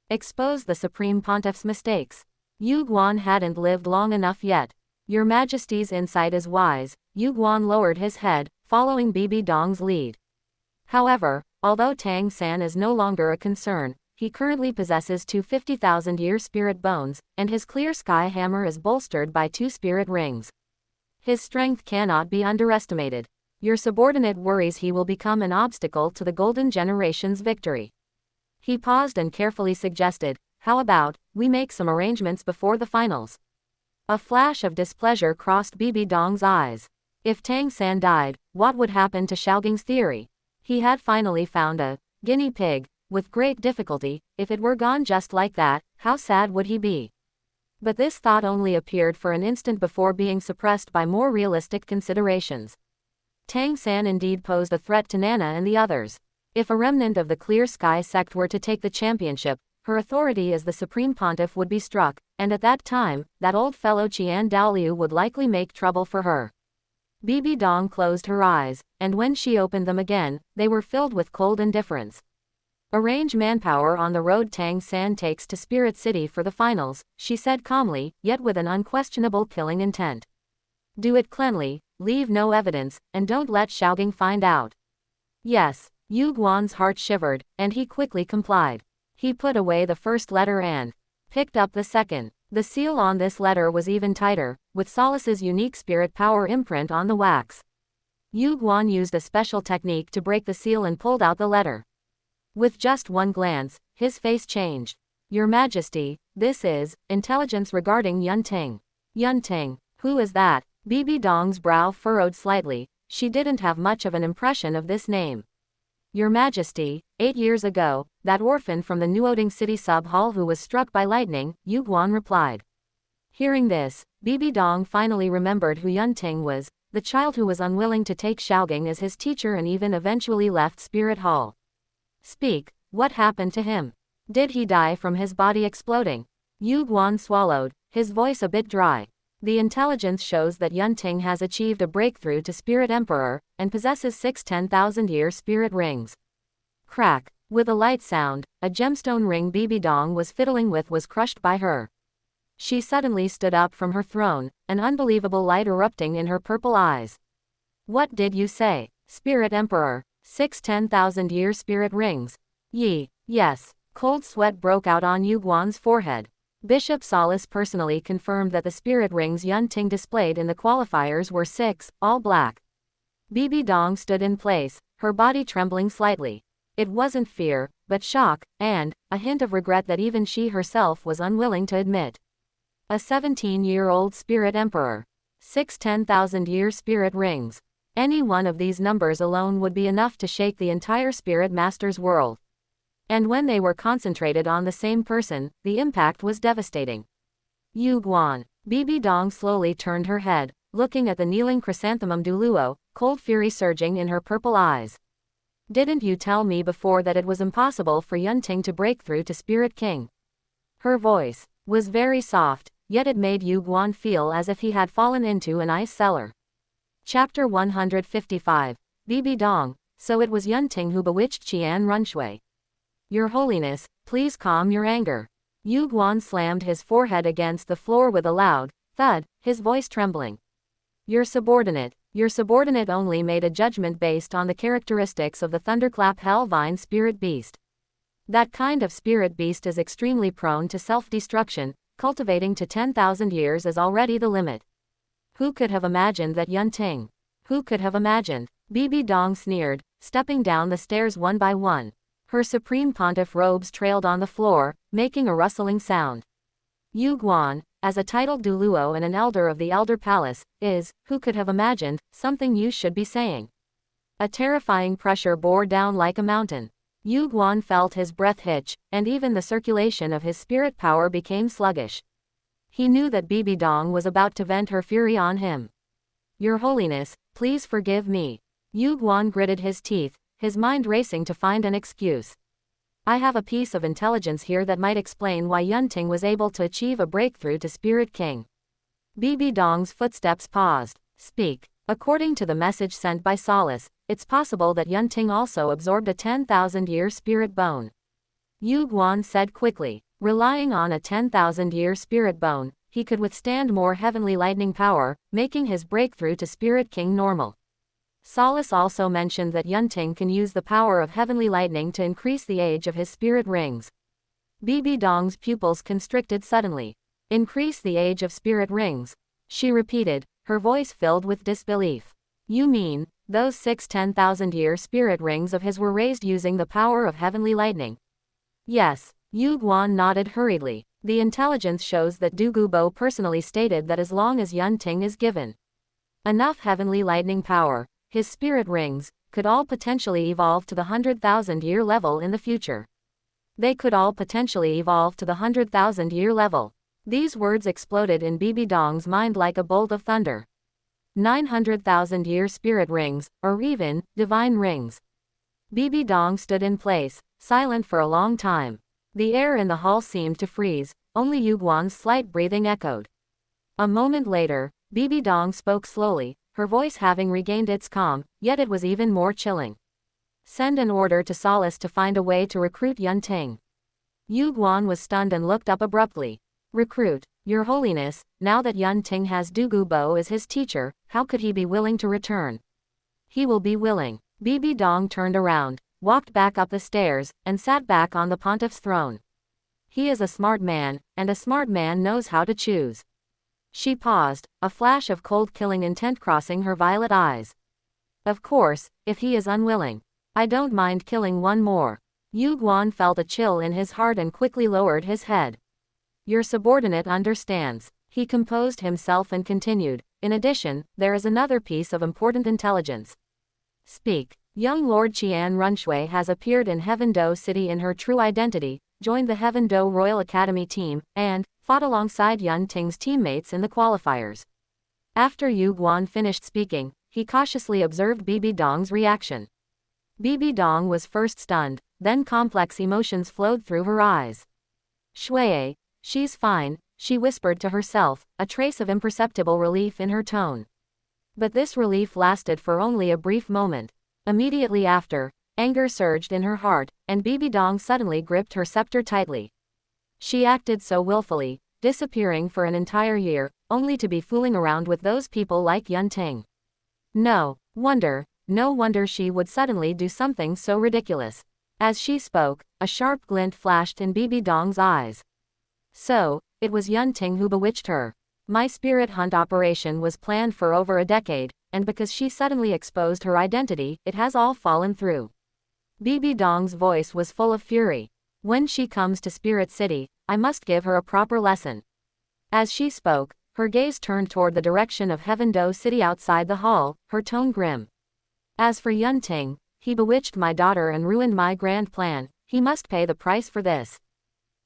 Expose the Supreme Pontiff's mistakes. Yu Guan hadn't lived long enough yet. Your Majesty's insight is wise. Yu Guan lowered his head, following Bibi Dong's lead. However, although Tang San is no longer a concern, he currently possesses 2 50,000-year spirit bones, and his clear sky hammer is bolstered by 2 spirit rings. His strength cannot be underestimated. Your subordinate worries he will become an obstacle to the Golden Generation's victory. He paused and carefully suggested, how about, we make some arrangements before the finals? A flash of displeasure crossed Bibi Dong's eyes. If Tang San died, what would happen to Xiaoging's theory? He had finally found a guinea pig, with great difficulty. If it were gone just like that, how sad would he be? But this thought only appeared for an instant before being suppressed by more realistic considerations. Tang San indeed posed a threat to Nana and the others. If a remnant of the Clear Sky sect were to take the championship, her authority as the Supreme Pontiff would be struck, and at that time, that old fellow Qian Dalu would likely make trouble for her. Bibi Dong closed her eyes, and when she opened them again, they were filled with cold indifference. Arrange manpower on the road Tang San takes to Spirit City for the finals, she said calmly, yet with an unquestionable killing intent. Do it cleanly, leave no evidence, and don't let Xiaoging find out. Yes, Yu Guan's heart shivered, and he quickly complied. He put away the first letter and picked up the second. The seal on this letter was even tighter, with Solace's unique spirit power imprint on the wax. Yu Guan used a special technique to break the seal and pulled out the letter. With just one glance, his face changed. Your Majesty, this is intelligence regarding Yun Ting. Yun Ting, who is that? Bibi Dong's brow furrowed slightly. She didn't have much of an impression of this name. Your Majesty, 8 years ago, that orphan from the Nuoding City sub-hall who was struck by lightning, Yu Guan replied. Hearing this, Bibi Dong finally remembered who Yun Ting was, the child who was unwilling to take Xiaoging as his teacher and even eventually left Spirit Hall. Speak, what happened to him? Did he die from his body exploding? Yu Guan swallowed, his voice a bit dry. The intelligence shows that Yun Ting has achieved a breakthrough to Spirit Emperor, and possesses 6 10,000-year spirit rings. Crack. With a light sound, a gemstone ring Bibi Dong was fiddling with was crushed by her. She suddenly stood up from her throne, an unbelievable light erupting in her purple eyes. What did you say? Spirit Emperor. 6 10,000-year spirit rings. Yes. Cold sweat broke out on Yu Guan's forehead. Bishop Solace personally confirmed that the spirit rings Yun Ting displayed in the qualifiers were 6, all black. Bibi Dong stood in place, her body trembling slightly. It wasn't fear, but shock, and a hint of regret that even she herself was unwilling to admit. A 17-year-old spirit emperor. 6 10,000-year spirit rings. Any one of these numbers alone would be enough to shake the entire spirit master's world. And when they were concentrated on the same person, the impact was devastating. Yu Guan. Bibi Dong slowly turned her head, looking at the kneeling chrysanthemum Douluo, cold fury surging in her purple eyes. Didn't you tell me before that it was impossible for Yunting to break through to Spirit King? Her voice was very soft, yet it made Yu Guan feel as if he had fallen into an ice cellar. Chapter 155. Bibi Dong. So it was Yunting who bewitched Qian Runshui. Your Holiness, please calm your anger. Yu Guan slammed his forehead against the floor with a loud thud, his voice trembling. Your subordinate only made a judgment based on the characteristics of the thunderclap hellvine spirit beast. That kind of spirit beast is extremely prone to self-destruction, cultivating to 10,000 years is already the limit. Who could have imagined that Yunting? Who could have imagined? Bibi Dong sneered, stepping down the stairs one by one. Her supreme pontiff robes trailed on the floor, making a rustling sound. Yu Guan, as a titled Douluo and an elder of the Elder Palace, is, who could have imagined, something you should be saying. A terrifying pressure bore down like a mountain. Yu Guan felt his breath hitch, and even the circulation of his spirit power became sluggish. He knew that Bibi Dong was about to vent her fury on him. Your Holiness, please forgive me. Yu Guan gritted his teeth, his mind racing to find an excuse. I have a piece of intelligence here that might explain why Yunting was able to achieve a breakthrough to Spirit King. Bibi Dong's footsteps paused. Speak. According to the message sent by Solace, it's possible that Yunting also absorbed a 10,000-year spirit bone. Yu Guan said quickly. Relying on a 10,000-year spirit bone, he could withstand more heavenly lightning power, making his breakthrough to Spirit King normal. Solace also mentioned that Yunting can use the power of heavenly lightning to increase the age of his spirit rings. Bibi Dong's pupils constricted suddenly. Increase the age of spirit rings? She repeated, her voice filled with disbelief. You mean, those 6 10,000-year spirit rings of his were raised using the power of heavenly lightning? Yes. Yu Guan nodded hurriedly. The intelligence shows that Du Gubo personally stated that as long as Yunting is given enough heavenly lightning power, his spirit rings could all potentially evolve to the 100,000-year level in the future. They could all potentially evolve to the 100,000-year level. These words exploded in Bibi Dong's mind like a bolt of thunder. 900,000-year spirit rings, or even divine rings. Bibi Dong stood in place, silent for a long time. The air in the hall seemed to freeze, only Yu Guan's slight breathing echoed. A moment later, Bibi Dong spoke slowly, her voice having regained its calm, yet it was even more chilling. Send an order to Solace to find a way to recruit Yunting. Yu Guan was stunned and looked up abruptly. Recruit? Your Holiness, now that Yunting has Du Gubo as his teacher, how could he be willing to return? He will be willing. Bibi Dong turned around, walked back up the stairs, and sat back on the pontiff's throne. He is a smart man, and a smart man knows how to choose. She paused, a flash of cold killing intent crossing her violet eyes. Of course, if he is unwilling. I don't mind killing one more. Yu Guan felt a chill in his heart and quickly lowered his head. Your subordinate understands. He composed himself and continued. In addition, there is another piece of important intelligence. Speak. Young Lord Qian Runshui has appeared in Heaven Do City in her true identity, joined the Heaven Do Royal Academy team, and fought alongside Yunting's teammates in the qualifiers. After Yu Guan finished speaking, he cautiously observed Bibi Dong's reaction. Bibi Dong was first stunned, then complex emotions flowed through her eyes. Shui, she's fine, she whispered to herself, a trace of imperceptible relief in her tone. But this relief lasted for only a brief moment. Immediately after, anger surged in her heart, and Bibi Dong suddenly gripped her scepter tightly. She acted so willfully, disappearing for an entire year, only to be fooling around with those people like Yunting. No wonder she would suddenly do something so ridiculous. As she spoke, a sharp glint flashed in Bibi Dong's eyes. So, it was Yunting who bewitched her. My spirit hunt operation was planned for over a decade, and because she suddenly exposed her identity, it has all fallen through. Bibi Dong's voice was full of fury. When she comes to Spirit City, I must give her a proper lesson. As she spoke, her gaze turned toward the direction of Heaven Do City outside the hall, her tone grim. As for Yunting, he bewitched my daughter and ruined my grand plan. he must pay the price for this.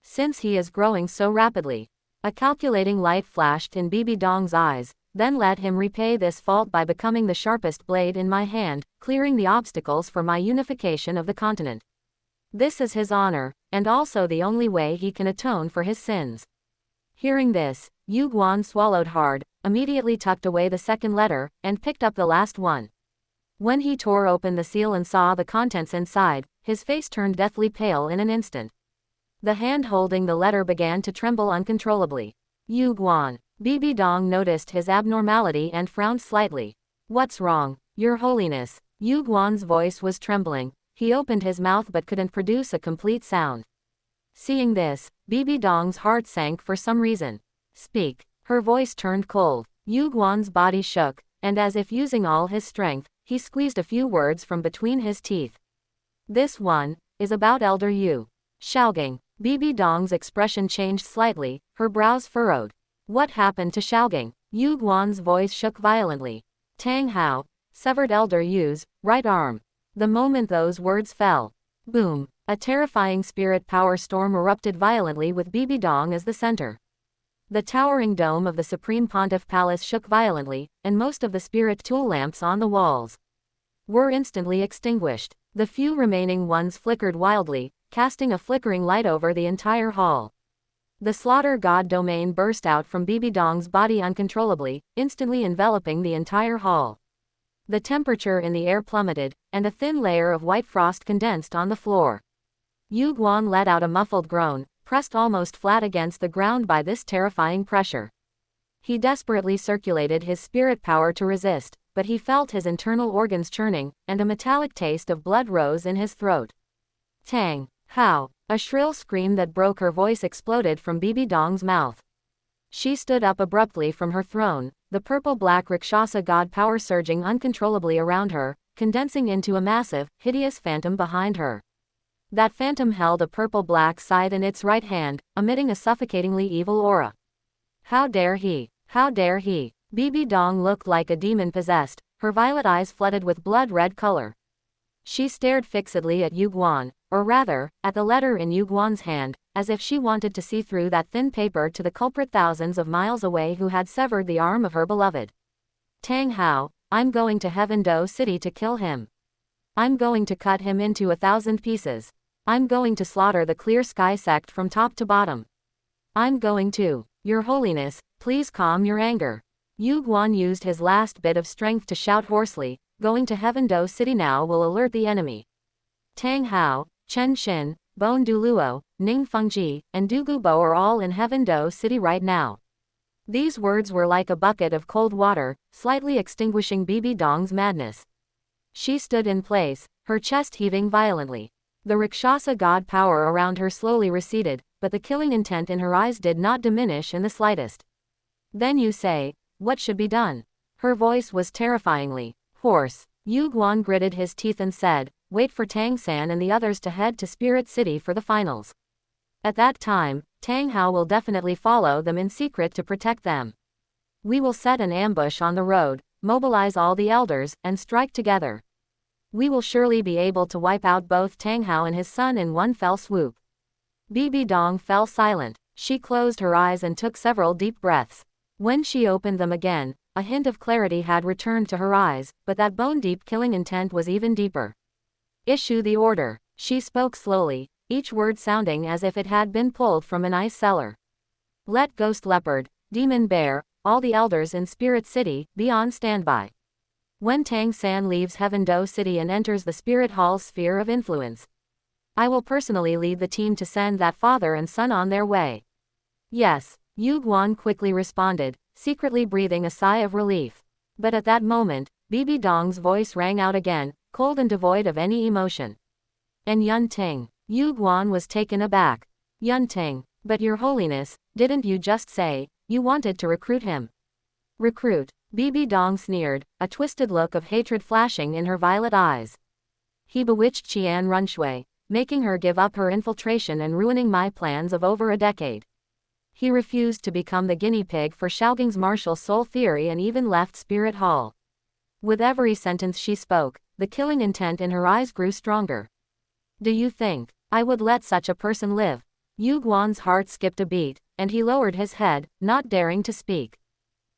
Since he is growing so rapidly. A calculating light flashed in Bibi Dong's eyes, then let him repay this fault by becoming the sharpest blade in my hand, clearing the obstacles for my unification of the continent. This is his honor, and also the only way he can atone for his sins. Hearing this, Yu Guan swallowed hard, immediately tucked away the second letter, and picked up the last one. When he tore open the seal and saw the contents inside, his face turned deathly pale in an instant. The hand holding the letter began to tremble uncontrollably. Yu Guan. Bibi Dong noticed his abnormality and frowned slightly. What's wrong, Your Holiness? Yu Guan's voice was trembling. He opened his mouth but couldn't produce a complete sound. Seeing this, Bibi Dong's heart sank for some reason. Speak. Her voice turned cold. Yu Guan's body shook, and as if using all his strength, he squeezed a few words from between his teeth. This one is about Elder Yu Shaogang. Bibi Dong's expression changed slightly, her brows furrowed. What happened to Shaogang? Yu Guan's voice shook violently. Tang Hao severed Elder Yu's right arm. The moment those words fell, boom, a terrifying spirit power storm erupted violently with Bibi Dong as the center. The towering dome of the Supreme Pontiff Palace shook violently, and most of the spirit tool lamps on the walls were instantly extinguished. The few remaining ones flickered wildly, casting a flickering light over the entire hall. The slaughter god domain burst out from Bibi Dong's body uncontrollably, instantly enveloping the entire hall. The temperature in the air plummeted, and a thin layer of white frost condensed on the floor. Yu Guan let out a muffled groan, pressed almost flat against the ground by this terrifying pressure. He desperately circulated his spirit power to resist, but he felt his internal organs churning, and a metallic taste of blood rose in his throat. Tang Hao! A shrill scream that broke her voice exploded from Bibi Dong's mouth. She stood up abruptly from her throne, the purple-black Rakshasa god power surging uncontrollably around her, condensing into a massive, hideous phantom behind her. That phantom held a purple-black scythe in its right hand, emitting a suffocatingly evil aura. How dare he! How dare he! Bibi Dong looked like a demon possessed, her violet eyes flooded with blood-red color. She stared fixedly at Yu Guan, or rather, at the letter in Yu Guan's hand, as if she wanted to see through that thin paper to the culprit thousands of miles away who had severed the arm of her beloved. Tang Hao, I'm going to Heaven Do City to kill him. I'm going to cut him into 1,000 pieces. I'm going to slaughter the Clear Sky sect from top to bottom. I'm going to. Your Holiness, please calm your anger. Yu Guan used his last bit of strength to shout hoarsely, going to Heaven Do City now will alert the enemy. Tang Hao, Chen Xin, Bone Douluo, Ning Fengji, and Du Gubo are all in Heaven Do City right now. These words were like a bucket of cold water, slightly extinguishing Bibi Dong's madness. She stood in place, her chest heaving violently. The Rakshasa god power around her slowly receded, but the killing intent in her eyes did not diminish in the slightest. Then you say, what should be done? Her voice was terrifyingly hoarse. Yu Guan gritted his teeth and said, wait for Tang San and the others to head to Spirit City for the finals. At that time, Tang Hao will definitely follow them in secret to protect them. We will set an ambush on the road, mobilize all the elders, and strike together. We will surely be able to wipe out both Tang Hao and his son in one fell swoop. Bibi Dong fell silent. She closed her eyes and took several deep breaths. When she opened them again, a hint of clarity had returned to her eyes, but that bone-deep killing intent was even deeper. Issue the order. She spoke slowly, each word sounding as if it had been pulled from an ice cellar. Let Ghost Leopard, Demon Bear, all the elders in Spirit City, be on standby. When Tang San leaves Heaven Do City and enters the Spirit Hall's sphere of influence, I will personally lead the team to send that father and son on their way. Yes, Yu Guan quickly responded, secretly breathing a sigh of relief. But at that moment, Bibi Dong's voice rang out again, cold and devoid of any emotion. And Yun Ting. Yu Guan was taken aback. Yun Ting, but Your Holiness, didn't you just say you wanted to recruit him? Recruit? Bibi Dong sneered, a twisted look of hatred flashing in her violet eyes. He bewitched Qian Runshui, making her give up her infiltration and ruining my plans of over a decade. He refused to become the guinea pig for Shaogang's martial soul theory and even left Spirit Hall. With every sentence she spoke, the killing intent in her eyes grew stronger. Do you think I would let such a person live. Yu Guan's heart skipped a beat, and he lowered his head, not daring to speak.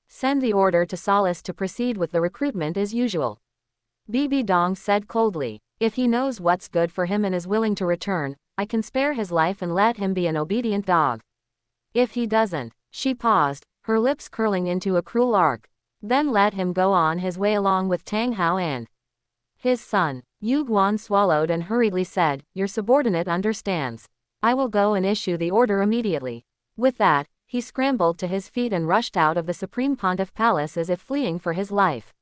Send the order to Solace to proceed with the recruitment as usual. Bibi Dong said coldly. If he knows what's good for him and is willing to return, I can spare his life and let him be an obedient dog. If he doesn't, she paused, her lips curling into a cruel arc. Then let him go on his way along with Tang Hao and his son. Yu Guan swallowed and hurriedly said, your subordinate understands. I will go and issue the order immediately. With that, he scrambled to his feet and rushed out of the Supreme Pontiff Palace as if fleeing for his life.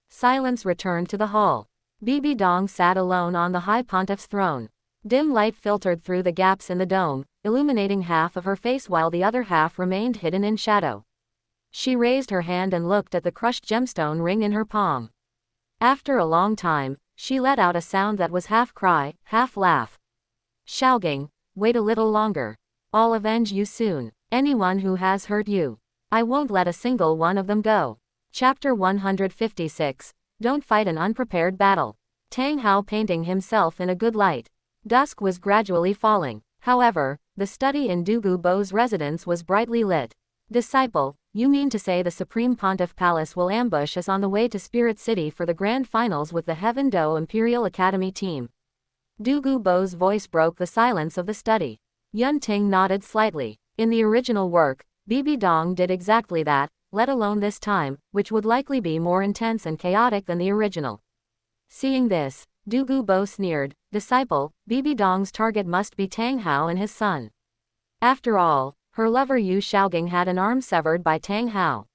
Silence returned to the hall. Bibi Dong sat alone on the High Pontiff's throne. Dim light filtered through the gaps in the dome, illuminating half of her face while the other half remained hidden in shadow. She raised her hand and looked at the crushed gemstone ring in her palm. After a long time, she let out a sound that was half cry, half laugh. Xiaoging, wait a little longer. I'll avenge you soon. Anyone who has hurt you, I won't let a single one of them go. Chapter 156. Don't fight an unprepared battle. Tang Hao painting himself in a good light. Dusk was gradually falling. However, the study in Douluo Bo's residence was brightly lit. Disciple, you mean to say the Supreme Pontiff Palace will ambush us on the way to Spirit City for the grand finals with the Heaven Do Imperial Academy team? Douluo Bo's voice broke the silence of the study. Yun Ting nodded slightly. In the original work, Bibi Dong did exactly that, let alone this time, which would likely be more intense and chaotic than the original. Seeing this, Douluo Bo sneered, disciple, Bibi Dong's target must be Tang Hao and his son. After all, her lover Yu Xiaoging had an arm severed by Tang Hao.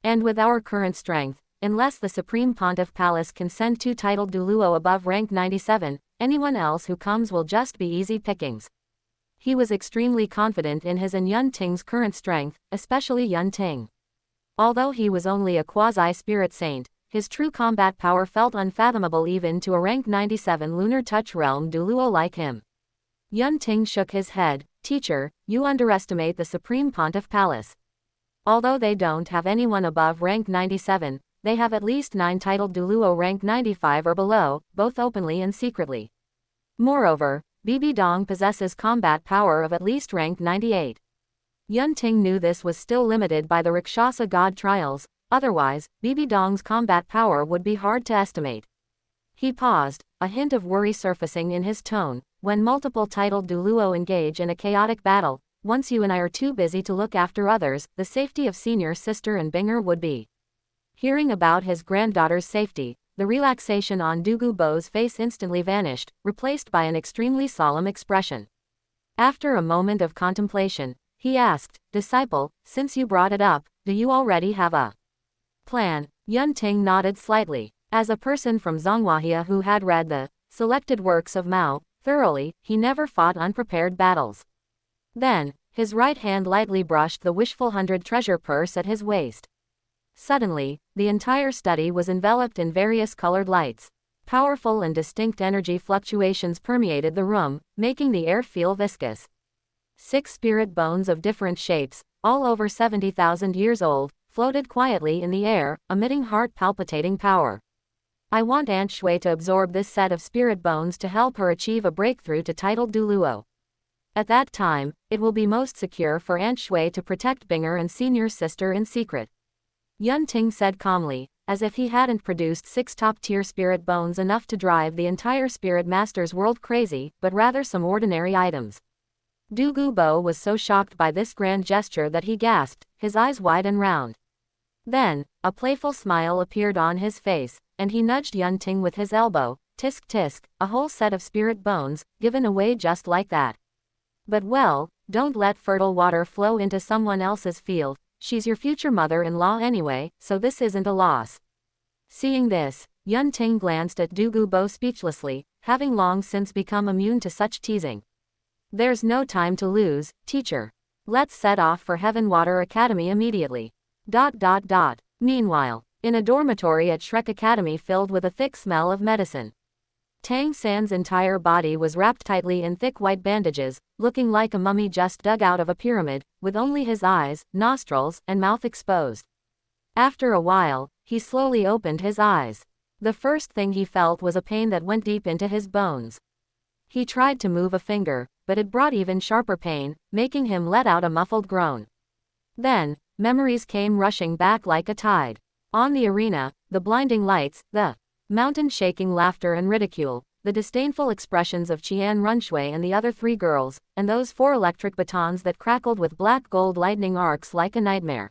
And with our current strength, unless the Supreme Pontiff Palace can send 2 titled Douluo above rank 97, anyone else who comes will just be easy pickings. He was extremely confident in his and Yun Ting's current strength, especially Yun Ting. Although he was only a quasi-spirit saint, his true combat power felt unfathomable even to a rank 97 lunar touch realm Douluo like him. Yun Ting shook his head. Teacher, you underestimate the Supreme Pontiff Palace. Although they don't have anyone above rank 97, they have at least 9 titled Douluo rank 95 or below, both openly and secretly. Moreover, Bibi Dong possesses combat power of at least rank 98. Yun Ting knew this was still limited by the Rakshasa God trials, otherwise, Bibi Dong's combat power would be hard to estimate. He paused, a hint of worry surfacing in his tone. When multiple titled Douluo engage in a chaotic battle, once you and I are too busy to look after others, the safety of senior sister and Binger would be. Hearing about his granddaughter's safety, the relaxation on Douluo Bo's face instantly vanished, replaced by an extremely solemn expression. After a moment of contemplation, he asked, disciple, since you brought it up, do you already have a plan? Yun Ting nodded slightly. As a person from Zhonghua who had read the selected works of Mao thoroughly, he never fought unprepared battles. Then, his right hand lightly brushed the wishful 100 treasure purse at his waist. Suddenly, the entire study was enveloped in various colored lights. Powerful and distinct energy fluctuations permeated the room, making the air feel viscous. 6 spirit bones of different shapes, all over 70,000 years old, floated quietly in the air, emitting heart-palpitating power. I want Aunt Shui to absorb this set of spirit bones to help her achieve a breakthrough to titled Douluo. At that time, it will be most secure for Aunt Shui to protect Binger and senior sister in secret. Yun Ting said calmly, as if he hadn't produced 6 top-tier spirit bones enough to drive the entire spirit master's world crazy, but rather some ordinary items. Douluo Bo was so shocked by this grand gesture that he gasped, his eyes wide and round. Then, a playful smile appeared on his face, and he nudged Yun Ting with his elbow. Tisk tisk, a whole set of spirit bones, given away just like that. But well, don't let fertile water flow into someone else's field. She's your future mother-in-law anyway, so this isn't a loss. Seeing this, Yun Ting glanced at Douluo Bo speechlessly, having long since become immune to such teasing. There's no time to lose, teacher. Let's set off for Heaven Water Academy immediately. ... Meanwhile, in a dormitory at Shrek Academy filled with a thick smell of medicine. Tang San's entire body was wrapped tightly in thick white bandages, looking like a mummy just dug out of a pyramid, with only his eyes, nostrils, and mouth exposed. After a while, he slowly opened his eyes. The first thing he felt was a pain that went deep into his bones. He tried to move a finger, but it brought even sharper pain, making him let out a muffled groan. Then, memories came rushing back like a tide. On the arena, the blinding lights, the mountain-shaking laughter and ridicule, the disdainful expressions of Qian Runshui and the other 3 girls, and those 4 electric batons that crackled with black gold lightning arcs like a nightmare.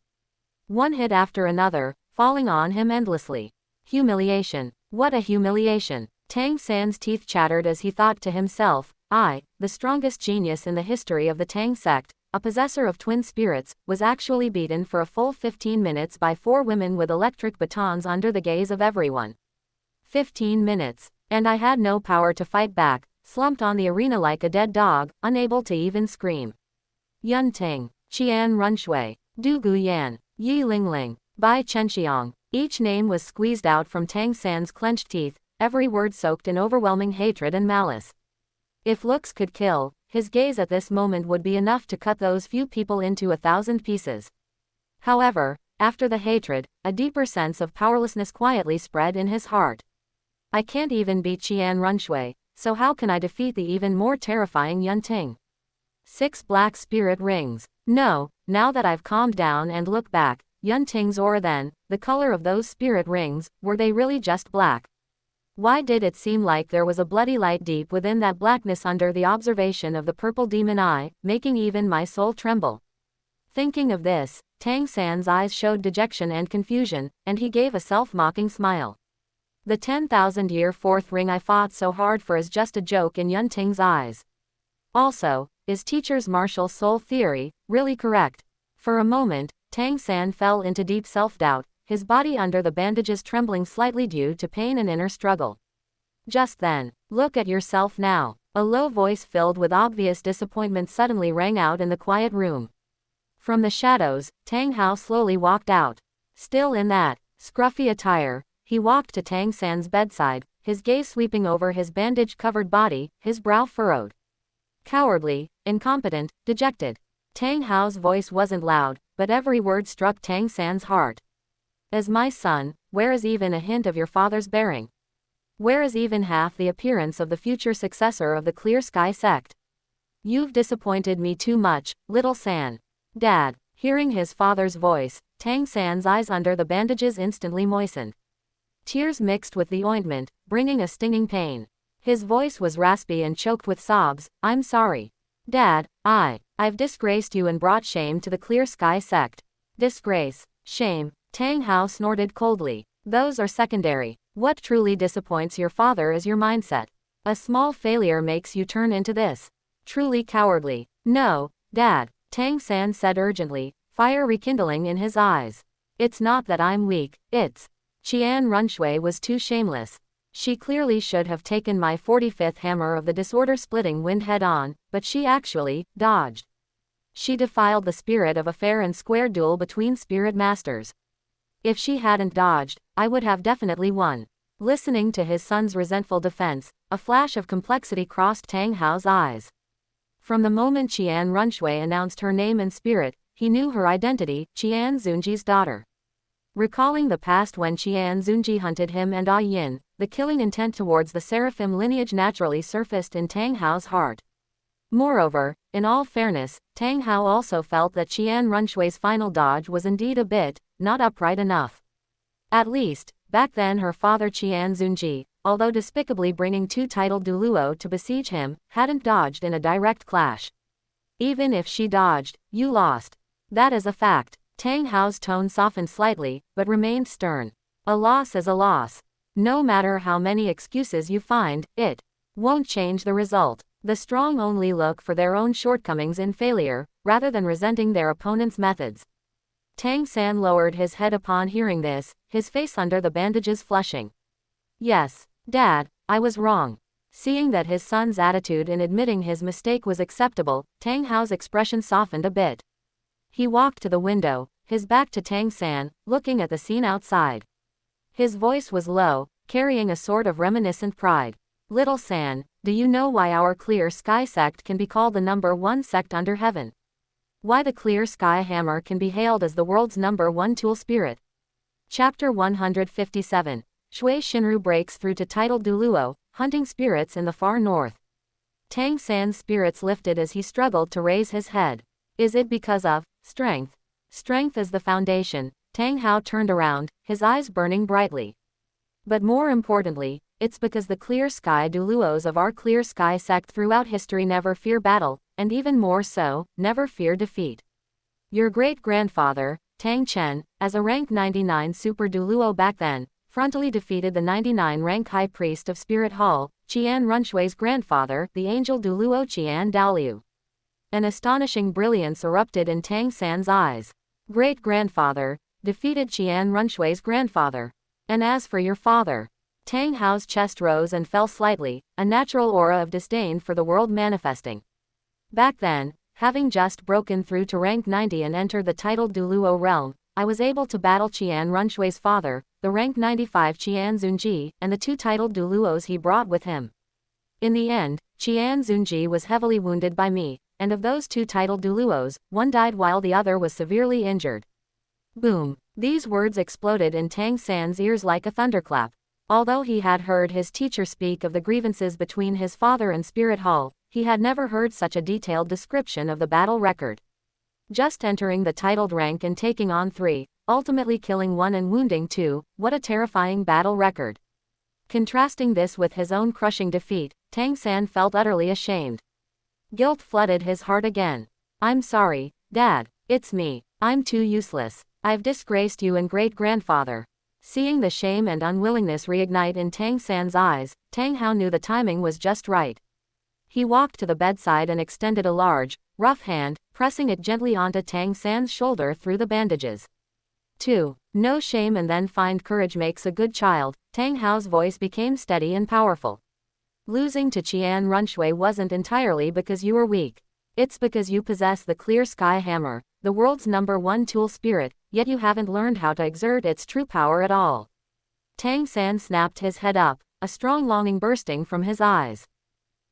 One hit after another, falling on him endlessly. Humiliation. What a humiliation. Tang San's teeth chattered as he thought to himself, I, the strongest genius in the history of the Tang sect, a possessor of twin spirits, was actually beaten for a full 15 minutes by 4 women with electric batons under the gaze of everyone. 15 minutes. And I had no power to fight back, slumped on the arena like a dead dog, unable to even scream. Yun Ting, Qian Runshui, Du Guyan, Yi Lingling, Bai Chenxiang. Each name was squeezed out from Tang San's clenched teeth, every word soaked in overwhelming hatred and malice. If looks could kill, his gaze at this moment would be enough to cut those few people into 1,000 pieces. However, after the hatred, a deeper sense of powerlessness quietly spread in his heart. I can't even beat Qian Runshui, so how can I defeat the even more terrifying Yun Ting? 6 black spirit rings. No, now that I've calmed down and look back, Yun Ting's aura then, the color of those spirit rings, were they really just black? Why did it seem like there was a bloody light deep within that blackness under the observation of the purple demon eye, making even my soul tremble? Thinking of this, Tang San's eyes showed dejection and confusion, and he gave a self-mocking smile. The 10,000-year 4th ring I fought so hard for is just a joke in Yun Ting's eyes. Also, is teacher's martial soul theory really correct? For a moment, Tang San fell into deep self-doubt, his body under the bandages trembling slightly due to pain and inner struggle. Just then, look at yourself now. A low voice filled with obvious disappointment suddenly rang out in the quiet room. From the shadows, Tang Hao slowly walked out. Still in that scruffy attire, he walked to Tang San's bedside, his gaze sweeping over his bandage-covered body, his brow furrowed. Cowardly, incompetent, dejected. Tang Hao's voice wasn't loud, but every word struck Tang San's heart. As my son, where is even a hint of your father's bearing? Where is even half the appearance of the future successor of the Clear Sky sect? You've disappointed me too much, little San. Dad. Hearing his father's voice, Tang San's eyes under the bandages instantly moistened. Tears mixed with the ointment, bringing a stinging pain. His voice was raspy and choked with sobs. I'm sorry. Dad, I've disgraced you and brought shame to the Clear Sky sect. Disgrace. Shame. Tang Hao snorted coldly. Those are secondary. What truly disappoints your father is your mindset. A small failure makes you turn into this. Truly cowardly. No, Dad, Tang San said urgently, fire rekindling in his eyes. It's not that I'm weak, it's Qian Runshui was too shameless. She clearly should have taken my 45th hammer of the disorder-splitting wind head-on, but she actually dodged. She defiled the spirit of a fair and square duel between spirit masters. If she hadn't dodged, I would have definitely won. Listening to his son's resentful defense, a flash of complexity crossed Tang Hao's eyes. From the moment Qian Runshui announced her name and spirit, he knew her identity, Qian Zunji's daughter. Recalling the past when Qian Zunji hunted him and Ah Yin, the killing intent towards the Seraphim lineage naturally surfaced in Tang Hao's heart. Moreover, in all fairness, Tang Hao also felt that Qian Runshui's final dodge was indeed a bit, not upright enough. At least, back then her father Qian Zunji, although despicably bringing 2 titled Douluo to besiege him, hadn't dodged in a direct clash. Even if she dodged, you lost. That is a fact. Tang Hao's tone softened slightly, but remained stern. A loss is a loss. No matter how many excuses you find, it won't change the result. The strong only look for their own shortcomings in failure, rather than resenting their opponent's methods. Tang San lowered his head upon hearing this, his face under the bandages flushing. Yes, Dad, I was wrong. Seeing that his son's attitude in admitting his mistake was acceptable, Tang Hao's expression softened a bit. He walked to the window, his back to Tang San, looking at the scene outside. His voice was low, carrying a sort of reminiscent pride. Little San, do you know why our Clear Sky sect can be called the #1 sect under heaven? Why the Clear Sky Hammer can be hailed as the world's #1 tool spirit? Chapter 157. Shui Shinru breaks through to titled Douluo, hunting spirits in the far north. Tang San's spirits lifted as he struggled to raise his head. Is it because of strength? Strength is the foundation. Tang Hao turned around, his eyes burning brightly. But more importantly, it's because the clear sky Douluos of our clear sky sect throughout history never fear battle, and even more so, never fear defeat. Your great-grandfather, Tang Chen, as a rank 99 super Douluo back then, frontally defeated the 99 rank high priest of Spirit Hall, Qian Runshui's grandfather, the angel Douluo Qian Dalu. An astonishing brilliance erupted in Tang San's eyes. Great-grandfather, defeated Qian Runshui's grandfather. And as for your father, Tang Hao's chest rose and fell slightly, a natural aura of disdain for the world manifesting. Back then, having just broken through to rank 90 and entered the titled Douluo realm, I was able to battle Qian Runshui's father, the rank 95 Qian Zunji, and the 2 titled Douluos he brought with him. In the end, Qian Zunji was heavily wounded by me, and of those 2 titled Douluos, one died while the other was severely injured. Boom! These words exploded in Tang San's ears like a thunderclap. Although he had heard his teacher speak of the grievances between his father and Spirit Hall, he had never heard such a detailed description of the battle record. Just entering the titled rank and taking on 3, ultimately killing 1 and wounding 2, what a terrifying battle record. Contrasting this with his own crushing defeat, Tang San felt utterly ashamed. Guilt flooded his heart again. I'm sorry, Dad, it's me, I'm too useless. I've disgraced you and great-grandfather. Seeing the shame and unwillingness reignite in Tang San's eyes, Tang Hao knew the timing was just right. He walked to the bedside and extended a large, rough hand, pressing it gently onto Tang San's shoulder through the bandages. 2. No shame and then find courage makes a good child. Tang Hao's voice became steady and powerful. Losing to Qian Runshui wasn't entirely because you were weak. It's because you possess the clear sky hammer, the world's #1 tool spirit, yet you haven't learned how to exert its true power at all. Tang San snapped his head up, a strong longing bursting from his eyes.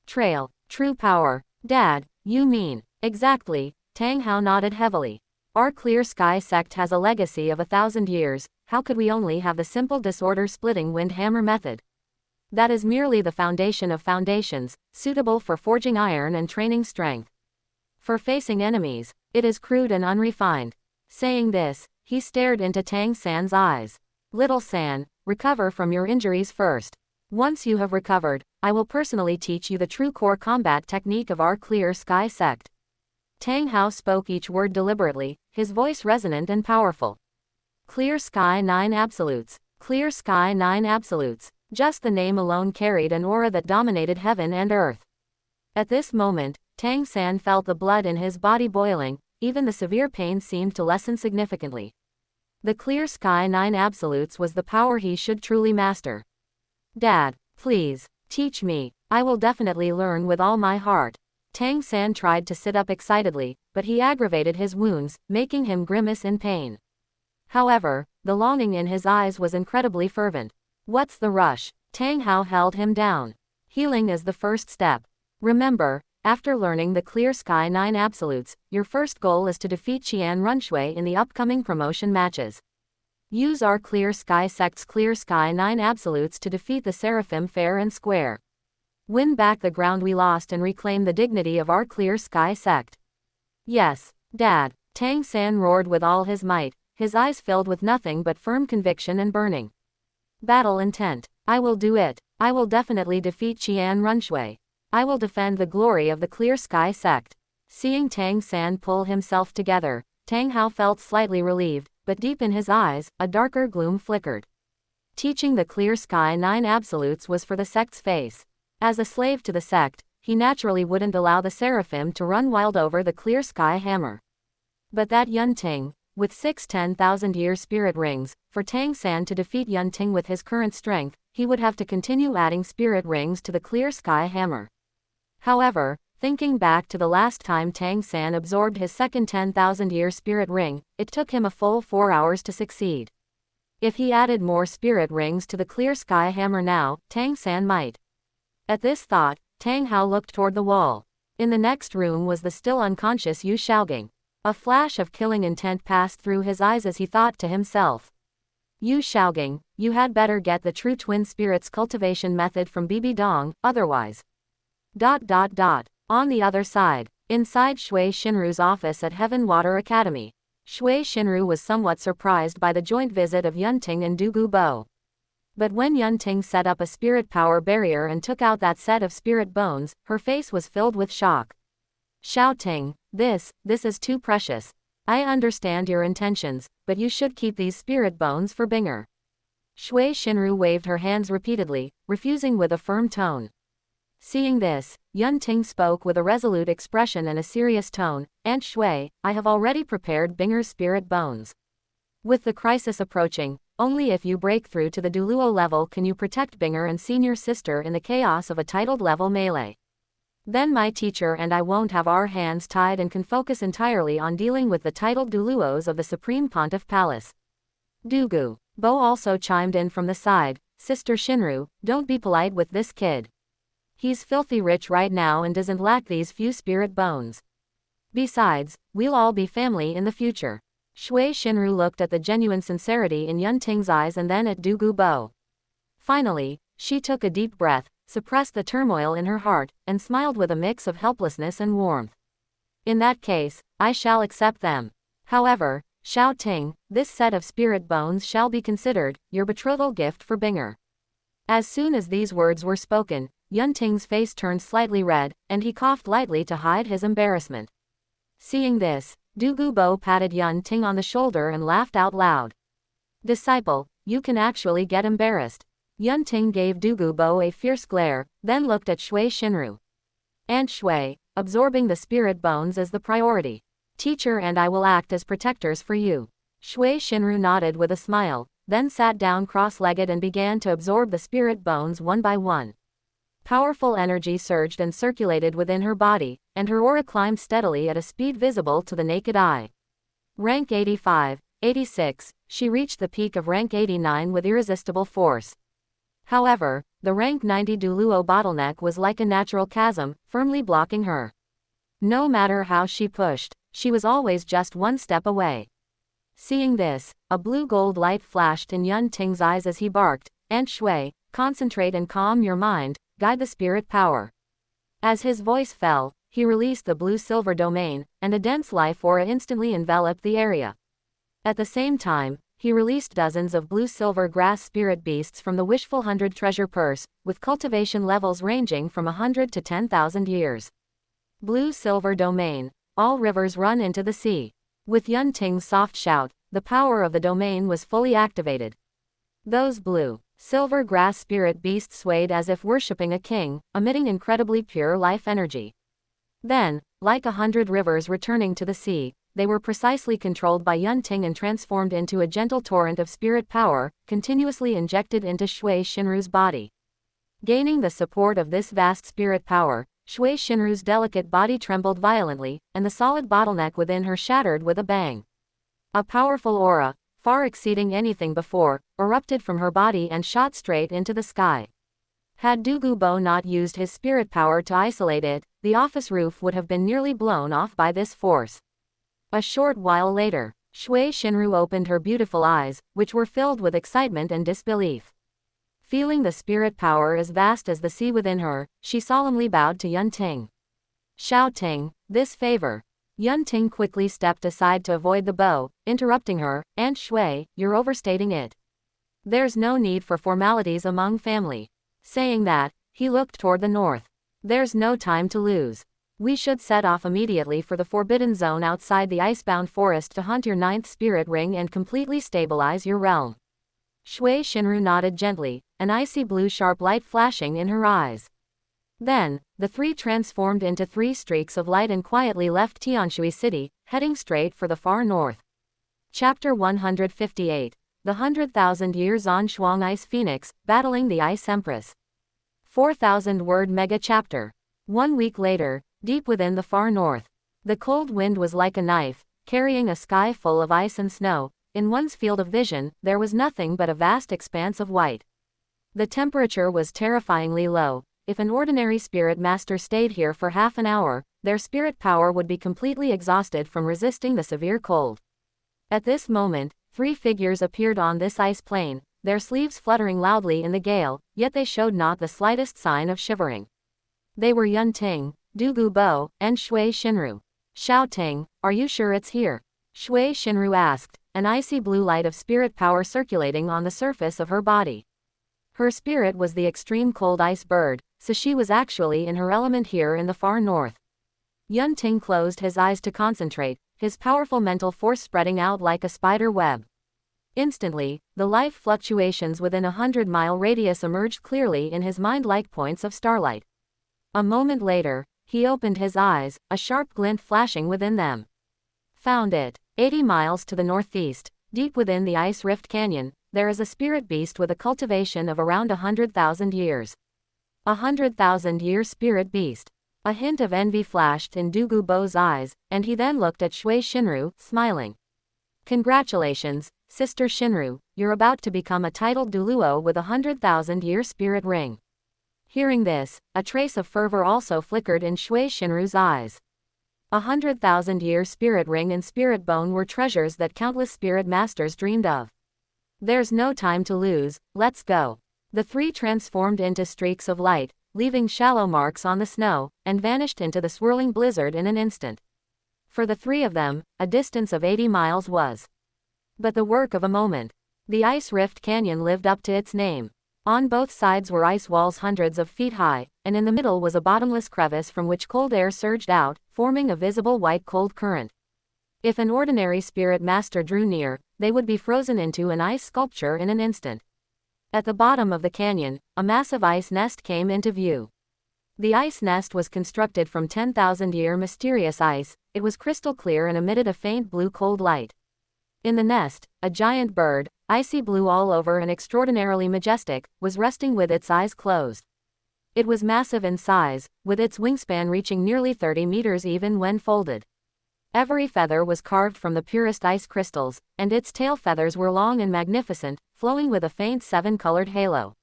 Trail, true power. Dad, you mean? Exactly, Tang Hao nodded heavily. Our clear sky sect has a legacy of 1,000 years, how could we only have the simple disorder-splitting wind hammer method? That is merely the foundation of foundations, suitable for forging iron and training strength. For facing enemies, it is crude and unrefined. Saying this, he stared into Tang San's eyes. Little San, recover from your injuries first. Once you have recovered, I will personally teach you the true core combat technique of our clear sky sect. Tang Hao spoke each word deliberately, his voice resonant and powerful. Clear Sky 9 Absolutes. Clear Sky 9 Absolutes. Just the name alone carried an aura that dominated heaven and earth. At this moment, Tang San felt the blood in his body boiling, even the severe pain seemed to lessen significantly. The Clear Sky 9 Absolutes was the power he should truly master. Dad, please, teach me, I will definitely learn with all my heart. Tang San tried to sit up excitedly, but he aggravated his wounds, making him grimace in pain. However, the longing in his eyes was incredibly fervent. What's the rush? Tang Hao held him down. Healing is the first step. Remember, after learning the Clear Sky 9 Absolutes, your first goal is to defeat Qian Runshui in the upcoming promotion matches. Use our Clear Sky sect's Clear Sky 9 Absolutes to defeat the Seraphim fair and square. Win back the ground we lost and reclaim the dignity of our Clear Sky sect. Yes, Dad, Tang San roared with all his might, his eyes filled with nothing but firm conviction and burning battle intent. I will do it. I will definitely defeat Qian Runshui. I will defend the glory of the Clear Sky sect. Seeing Tang San pull himself together, Tang Hao felt slightly relieved, but deep in his eyes, a darker gloom flickered. Teaching the Clear Sky 9 Absolutes was for the sect's face. As a slave to the sect, he naturally wouldn't allow the Seraphim to run wild over the Clear Sky hammer. But that Yun Ting, with 6 10,000-year spirit rings, for Tang San to defeat Yun Ting with his current strength, he would have to continue adding spirit rings to the Clear Sky hammer. However, thinking back to the last time Tang San absorbed his second 10,000-year spirit ring, it took him a full 4 hours to succeed. If he added more spirit rings to the Clear Sky hammer now, Tang San might. At this thought, Tang Hao looked toward the wall. In the next room was the still unconscious Yu Shaogang. A flash of killing intent passed through his eyes as he thought to himself. Yu Shaogang, you had better get the true twin spirits cultivation method from Bibi Dong, otherwise. On the other side, inside Shui Shinru's office at Heaven Water Academy, Shui Shinru was somewhat surprised by the joint visit of Yunting and Douluo. But when Yunting set up a spirit power barrier and took out that set of spirit bones, her face was filled with shock. Shouting, this is too precious. I understand your intentions, but you should keep these spirit bones for Binger. Shui Shinru waved her hands repeatedly, refusing with a firm tone. Seeing this, Yunting spoke with a resolute expression and a serious tone, Aunt Shui, I have already prepared Binger's spirit bones. With the crisis approaching, only if you break through to the Douluo level can you protect Binger and senior sister in the chaos of a titled level melee. Then my teacher and I won't have our hands tied and can focus entirely on dealing with the titled Douluos of the Supreme Pontiff Palace. Douluo Bo also chimed in from the side, Sister Shinru, don't be polite with this kid. He's filthy rich right now and doesn't lack these few spirit bones. Besides, we'll all be family in the future. Shui Shinru looked at the genuine sincerity in Yunting's eyes and then at Douluo. Finally, she took a deep breath, suppressed the turmoil in her heart, and smiled with a mix of helplessness and warmth. In that case, I shall accept them. However, Xiao Ting, this set of spirit bones shall be considered your betrothal gift for Binger. As soon as these words were spoken, Yunting's face turned slightly red, and he coughed lightly to hide his embarrassment. Seeing this, Douluo patted Yunting on the shoulder and laughed out loud. Disciple, you can actually get embarrassed. Yunting gave Douluo a fierce glare, then looked at Shui Shinru. Aunt Shui, absorbing the spirit bones is the priority. Teacher and I will act as protectors for you. Shui Shinru nodded with a smile, then sat down cross-legged and began to absorb the spirit bones one by one. Powerful energy surged and circulated within her body, and her aura climbed steadily at a speed visible to the naked eye. Rank 85, 86, she reached the peak of rank 89 with irresistible force. However, the rank 90 Douluo bottleneck was like a natural chasm, firmly blocking her. No matter how she pushed, she was always just one step away. Seeing this, a blue-gold light flashed in Yunting's eyes as he barked, Aunt Shui, concentrate and calm your mind, guide the spirit power. As his voice fell, he released the blue-silver domain, and a dense life aura instantly enveloped the area. At the same time, he released dozens of blue-silver grass spirit beasts from the Wishful 100 treasure purse, with cultivation levels ranging from 100 to 10,000 years. Blue-silver domain. All rivers run into the sea. With Yunting's soft shout, the power of the domain was fully activated. Those blue-silver grass spirit beasts swayed as if worshipping a king, emitting incredibly pure life energy. Then, like 100 rivers returning to the sea, they were precisely controlled by Yunting and transformed into a gentle torrent of spirit power, continuously injected into Shui Shinru's body. Gaining the support of this vast spirit power, Shui Shinru's delicate body trembled violently, and the solid bottleneck within her shattered with a bang. A powerful aura, far exceeding anything before, erupted from her body and shot straight into the sky. Had Douluo not used his spirit power to isolate it, the office roof would have been nearly blown off by this force. A short while later, Shui Shinru opened her beautiful eyes, which were filled with excitement and disbelief. Feeling the spirit power as vast as the sea within her, she solemnly bowed to Yunting. Shouting, this favor. Yunting quickly stepped aside to avoid the bow, interrupting her, Aunt Shui, you're overstating it. There's no need for formalities among family. Saying that, he looked toward the north. There's no time to lose. We should set off immediately for the forbidden zone outside the icebound forest to hunt your 9th spirit ring and completely stabilize your realm. Shui Shinru nodded gently, an icy blue sharp light flashing in her eyes. Then, the three transformed into 3 streaks of light and quietly left Tianshui City, heading straight for the far north. Chapter 158. The 100,000 Years on Shuang Ice Phoenix, Battling the Ice Empress. 4,000-word mega chapter. 1 week later, deep within the far north. The cold wind was like a knife, carrying a sky full of ice and snow. In one's field of vision, there was nothing but a vast expanse of white. The temperature was terrifyingly low. If an ordinary spirit master stayed here for half an hour, their spirit power would be completely exhausted from resisting the severe cold. At this moment, 3 figures appeared on this ice plain, their sleeves fluttering loudly in the gale, yet they showed not the slightest sign of shivering. They were Yun Ting, Douluo, and Shui Shinru. Xiao Ting, are you sure it's here? Shui Shinru asked, an icy blue light of spirit power circulating on the surface of her body. Her spirit was the extreme cold ice bird, so she was actually in her element here in the far north. Yun Ting closed his eyes to concentrate, his powerful mental force spreading out like a spider web. Instantly, the life fluctuations within a 100-mile radius emerged clearly in his mind like points of starlight. A moment later, he opened his eyes, a sharp glint flashing within them. Found it. 80 miles to the northeast, deep within the Ice Rift Canyon, there is a spirit beast with a cultivation of around 100,000 years. 100,000-year spirit beast. A hint of envy flashed in Douluo's eyes, and he then looked at Shui Shinru, smiling. Congratulations, Sister Shinru, you're about to become a titled Douluo with a 100,000-year spirit ring. Hearing this, a trace of fervor also flickered in Shui Shinru's eyes. 100,000-year spirit ring and spirit bone were treasures that countless spirit masters dreamed of. There's no time to lose, let's go. The three transformed into streaks of light, leaving shallow marks on the snow, and vanished into the swirling blizzard in an instant. For the three of them, a distance of 80 miles was but the work of a moment. The Ice Rift Canyon lived up to its name. On both sides were ice walls hundreds of feet high, and in the middle was a bottomless crevice from which cold air surged out, forming a visible white cold current. If an ordinary spirit master drew near, they would be frozen into an ice sculpture in an instant. At the bottom of the canyon, a massive ice nest came into view. The ice nest was constructed from 10,000-year mysterious ice, it was crystal clear and emitted a faint blue cold light. In the nest, a giant bird, icy blue all over and extraordinarily majestic, was resting with its eyes closed. It was massive in size, with its wingspan reaching nearly 30 meters even when folded. Every feather was carved from the purest ice crystals, and its tail feathers were long and magnificent, flowing with a faint 7-colored halo.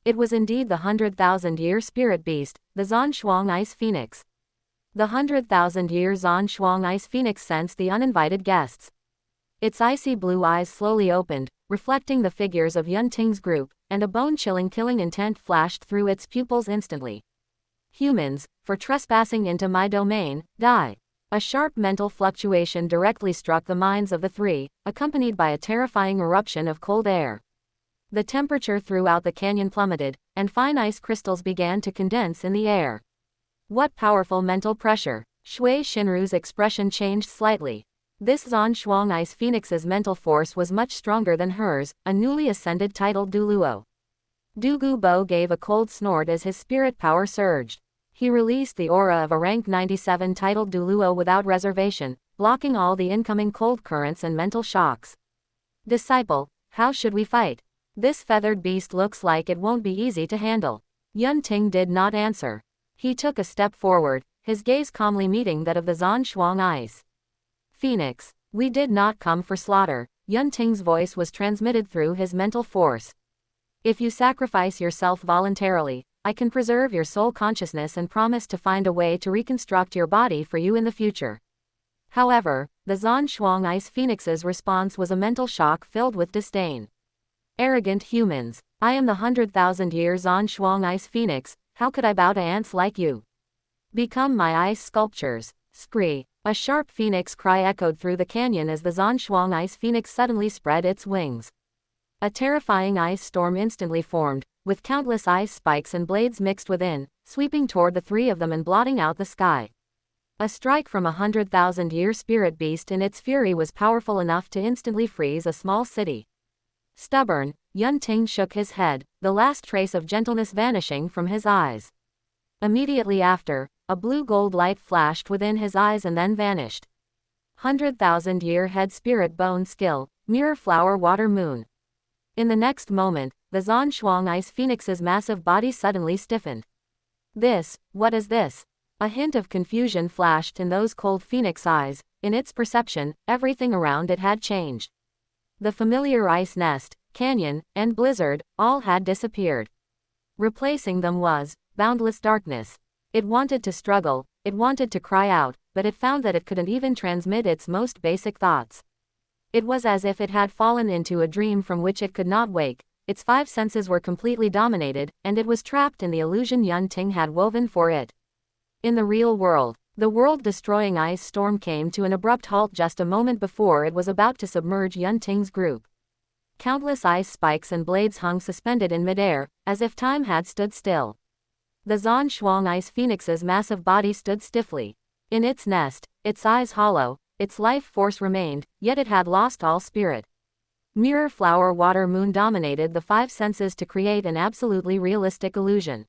It was indeed the 100,000-year spirit beast, the Zhanshuang Ice Phoenix. The 100,000-year Zhanshuang Ice Phoenix sensed the uninvited guests. Its icy blue eyes slowly opened, reflecting the figures of Yun Ting's group, and a bone-chilling killing intent flashed through its pupils instantly. Humans, for trespassing into my domain, die. A sharp mental fluctuation directly struck the minds of the three, accompanied by a terrifying eruption of cold air. The temperature throughout the canyon plummeted, and fine ice crystals began to condense in the air. What powerful mental pressure! Shui Shinru's expression changed slightly. This Zhanshuang Ice Phoenix's mental force was much stronger than hers, a newly ascended titled Douluo. Douluo gave a cold snort as his spirit power surged. He released the aura of a rank 97 titled Douluo without reservation, blocking all the incoming cold currents and mental shocks. Disciple, how should we fight? This feathered beast looks like it won't be easy to handle. Yun Ting did not answer. He took a step forward, his gaze calmly meeting that of the Zhanshuang Ice Phoenix. We did not come for slaughter, Yun Ting's voice was transmitted through his mental force. If you sacrifice yourself voluntarily, I can preserve your soul consciousness and promise to find a way to reconstruct your body for you in the future. However, the Zhanshuang Ice Phoenix's response was a mental shock filled with disdain. Arrogant humans, I am the 100,000-year Zhanshuang Ice Phoenix, how could I bow to ants like you? Become my ice sculptures. Scree. A sharp phoenix cry echoed through the canyon as the Zhanshuang Ice Phoenix suddenly spread its wings. A terrifying ice storm instantly formed, with countless ice spikes and blades mixed within, sweeping toward the three of them and blotting out the sky. A strike from a 100,000-year spirit beast in its fury was powerful enough to instantly freeze a small city. Stubborn, Yun Ting shook his head, the last trace of gentleness vanishing from his eyes. Immediately after, a blue-gold light flashed within his eyes and then vanished. 100,000-year head spirit bone skill, mirror flower water moon. In the next moment, the Zhanshuang Ice Phoenix's massive body suddenly stiffened. What is this? A hint of confusion flashed in those cold phoenix eyes. In its perception, everything around it had changed. The familiar ice nest, canyon, and blizzard, all had disappeared. Replacing them was boundless darkness. It wanted to struggle, it wanted to cry out, but it found that it couldn't even transmit its most basic thoughts. It was as if it had fallen into a dream from which it could not wake, its five senses were completely dominated, and it was trapped in the illusion Yun Ting had woven for it. In the real world, the world-destroying ice storm came to an abrupt halt just a moment before it was about to submerge Yun Ting's group. Countless ice spikes and blades hung suspended in midair, as if time had stood still. The Zan Shuang ice phoenix's massive body stood stiffly. In its nest, its eyes hollow, its life force remained, yet it had lost all spirit. Mirror flower water moon dominated the five senses to create an absolutely realistic illusion.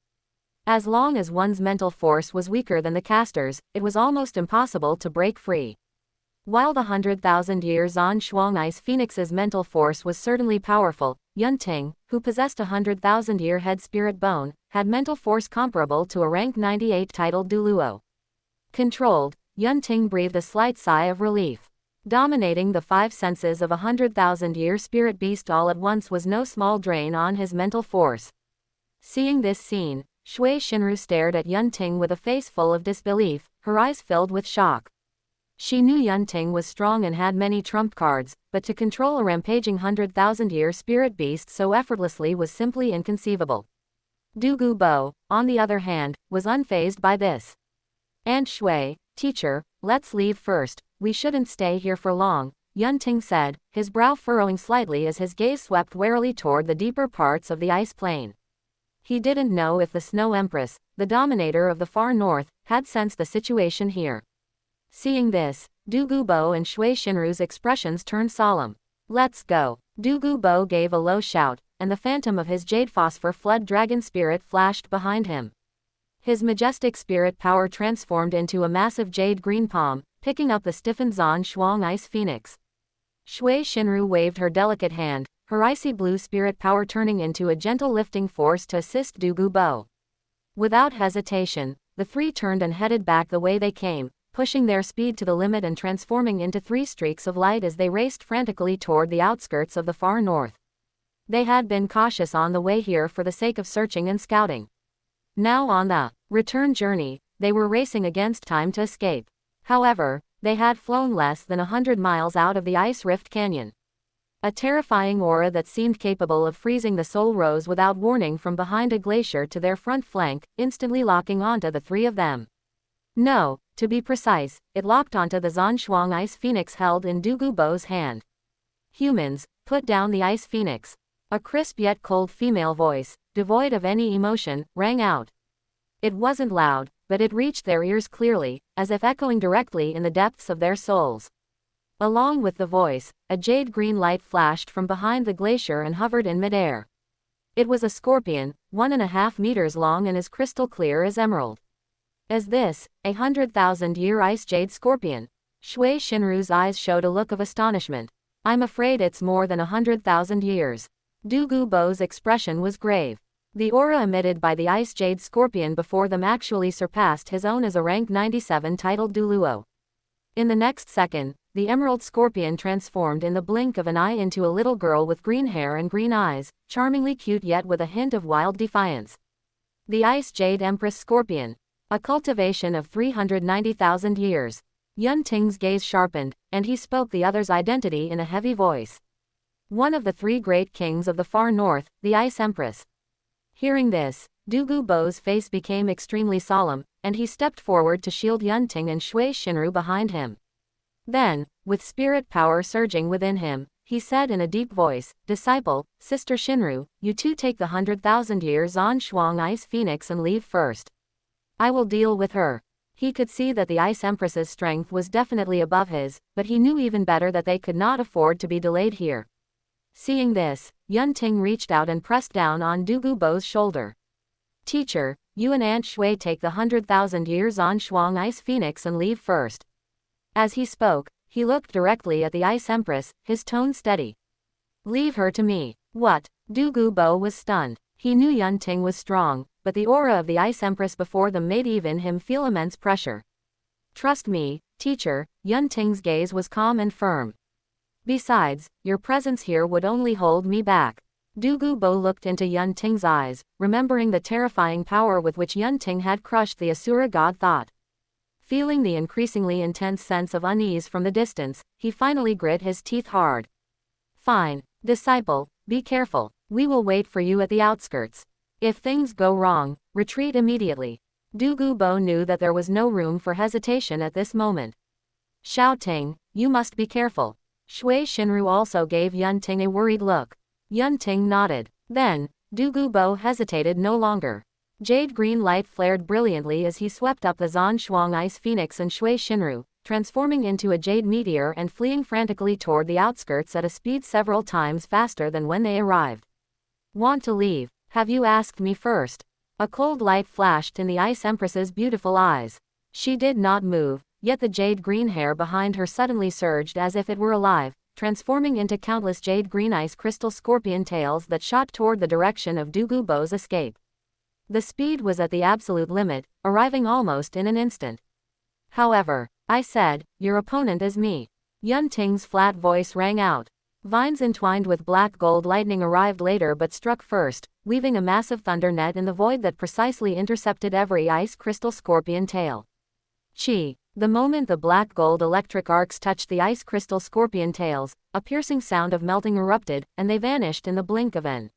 As long as one's mental force was weaker than the caster's, it was almost impossible to break free. While the 100,000-year Zan Shuang ice phoenix's mental force was certainly powerful, Yun Ting, who possessed a 100,000-year head spirit bone, had mental force comparable to a rank 98 titled Douluo. Controlled, Yun Ting breathed a slight sigh of relief. Dominating the five senses of a 100,000-year spirit beast all at once was no small drain on his mental force. Seeing this scene, Shui Shinru stared at Yun Ting with a face full of disbelief, her eyes filled with shock. She knew Yun Ting was strong and had many trump cards, but to control a rampaging 100,000-year spirit beast so effortlessly was simply inconceivable. Du Bo, on the other hand, was unfazed by this. "Aunt Shui, teacher, let's leave first, we shouldn't stay here for long," Yun Ting said, his brow furrowing slightly as his gaze swept warily toward the deeper parts of the ice plain. He didn't know if the Snow Empress, the dominator of the far north, had sensed the situation here. Seeing this, Du Bo and Shui Shinru's expressions turned solemn. "Let's go." Du Bo gave a low shout, and the phantom of his jade phosphor flood dragon spirit flashed behind him. His majestic spirit power transformed into a massive jade green palm, picking up the stiffened Zan Shuang ice phoenix. Shui Shinru waved her delicate hand, her icy blue spirit power turning into a gentle lifting force to assist Du Bo. Without hesitation, the three turned and headed back the way they came, pushing their speed to the limit and transforming into three streaks of light as they raced frantically toward the outskirts of the far north. They had been cautious on the way here for the sake of searching and scouting. Now on the return journey, they were racing against time to escape. However, they had flown less than 100 miles out of the ice rift canyon. A terrifying aura that seemed capable of freezing the soul rose without warning from behind a glacier to their front flank, instantly locking onto the three of them. No, to be precise, it locked onto the Zan Shuang ice phoenix held in Du Bo's hand. "Humans, put down the ice phoenix." A crisp yet cold female voice, devoid of any emotion, rang out. It wasn't loud, but it reached their ears clearly, as if echoing directly in the depths of their souls. Along with the voice, a jade green light flashed from behind the glacier and hovered in midair. It was a scorpion, 1.5 meters long and as crystal clear as emerald. "Is this, 100,000-year ice jade scorpion?" Shui Shinru's eyes showed a look of astonishment. "I'm afraid it's more than 100,000 years." Du Bo's expression was grave. The aura emitted by the ice jade scorpion before them actually surpassed his own as a rank 97 titled Douluo. In the next second, the emerald scorpion transformed in the blink of an eye into a little girl with green hair and green eyes, charmingly cute yet with a hint of wild defiance. The ice jade empress scorpion. A cultivation of 390,000 years. Yun Ting's gaze sharpened, and he spoke the other's identity in a heavy voice. "One of the three great kings of the far north, the Ice Empress." Hearing this, Du Bo's face became extremely solemn, and he stepped forward to shield Yun Ting and Shui Shinru behind him. Then, with spirit power surging within him, he said in a deep voice, "Disciple, Sister Shinru, you two take the 100,000-year Zan Shuang ice phoenix and leave first. I will deal with her." He could see that the Ice Empress's strength was definitely above his, but he knew even better that they could not afford to be delayed here. Seeing this, Yun Ting reached out and pressed down on Du Bo's shoulder. "Teacher, you and Aunt Shui take the 100,000-year Zan Shuang ice phoenix and leave first." As he spoke, he looked directly at the Ice Empress, his tone steady. "Leave her to me." "What?" Du Bo was stunned. He knew Yun Ting was strong, but the aura of the Ice Empress before them made even him feel immense pressure. "Trust me, teacher," Yun Ting's gaze was calm and firm. "Besides, your presence here would only hold me back." Du Bo looked into Yun Ting's eyes, remembering the terrifying power with which Yun Ting had crushed the Asura god thought. Feeling the increasingly intense sense of unease from the distance, he finally grit his teeth hard. "Fine, disciple, be careful." We will wait for you at the outskirts. If things go wrong, retreat immediately. Douluo knew that there was no room for hesitation at this moment. Shouting, you must be careful. Shui Shinru also gave Yunting a worried look. Yunting nodded. Then, Douluo hesitated no longer. Jade green light flared brilliantly as he swept up the Zan Shuang Ice Phoenix and Shui Shinru, transforming into a jade meteor and fleeing frantically toward the outskirts at a speed several times faster than when they arrived. Want to leave? Have you asked me first? A cold light flashed in the Ice Empress's beautiful eyes. She did not move, yet the jade green hair behind her suddenly surged as if it were alive, transforming into countless jade green ice crystal scorpion tails that shot toward the direction of Douluo's escape. The speed was at the absolute limit, arriving almost in an instant. However, I said, your opponent is me. Yunting's flat voice rang out. Vines entwined with black gold lightning arrived later but struck first, weaving a massive thunder net in the void that precisely intercepted every ice crystal scorpion tail. Chi. The moment the black gold electric arcs touched the ice crystal scorpion tails, a piercing sound of melting erupted, and they vanished in the blink of an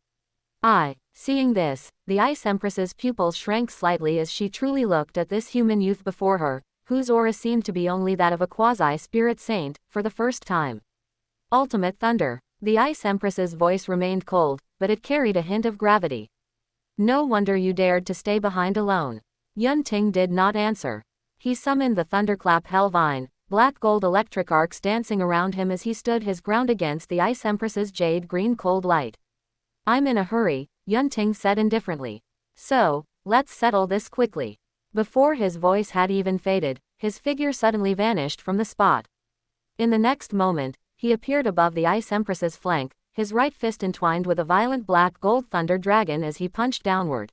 eye. Seeing this, the Ice Empress's pupils shrank slightly as she truly looked at this human youth before her, whose aura seemed to be only that of a quasi-spirit saint, for the first time. Ultimate thunder. The Ice Empress's voice remained cold, but it carried a hint of gravity. No wonder you dared to stay behind alone. Yunting did not answer. He summoned the thunderclap Hellvine, black gold electric arcs dancing around him as he stood his ground against the Ice Empress's jade green cold light. I'm in a hurry, Yunting said indifferently. So, let's settle this quickly. Before his voice had even faded, his figure suddenly vanished from the spot. In the next moment, he appeared above the Ice Empress's flank, his right fist entwined with a violent black gold thunder dragon as he punched downward.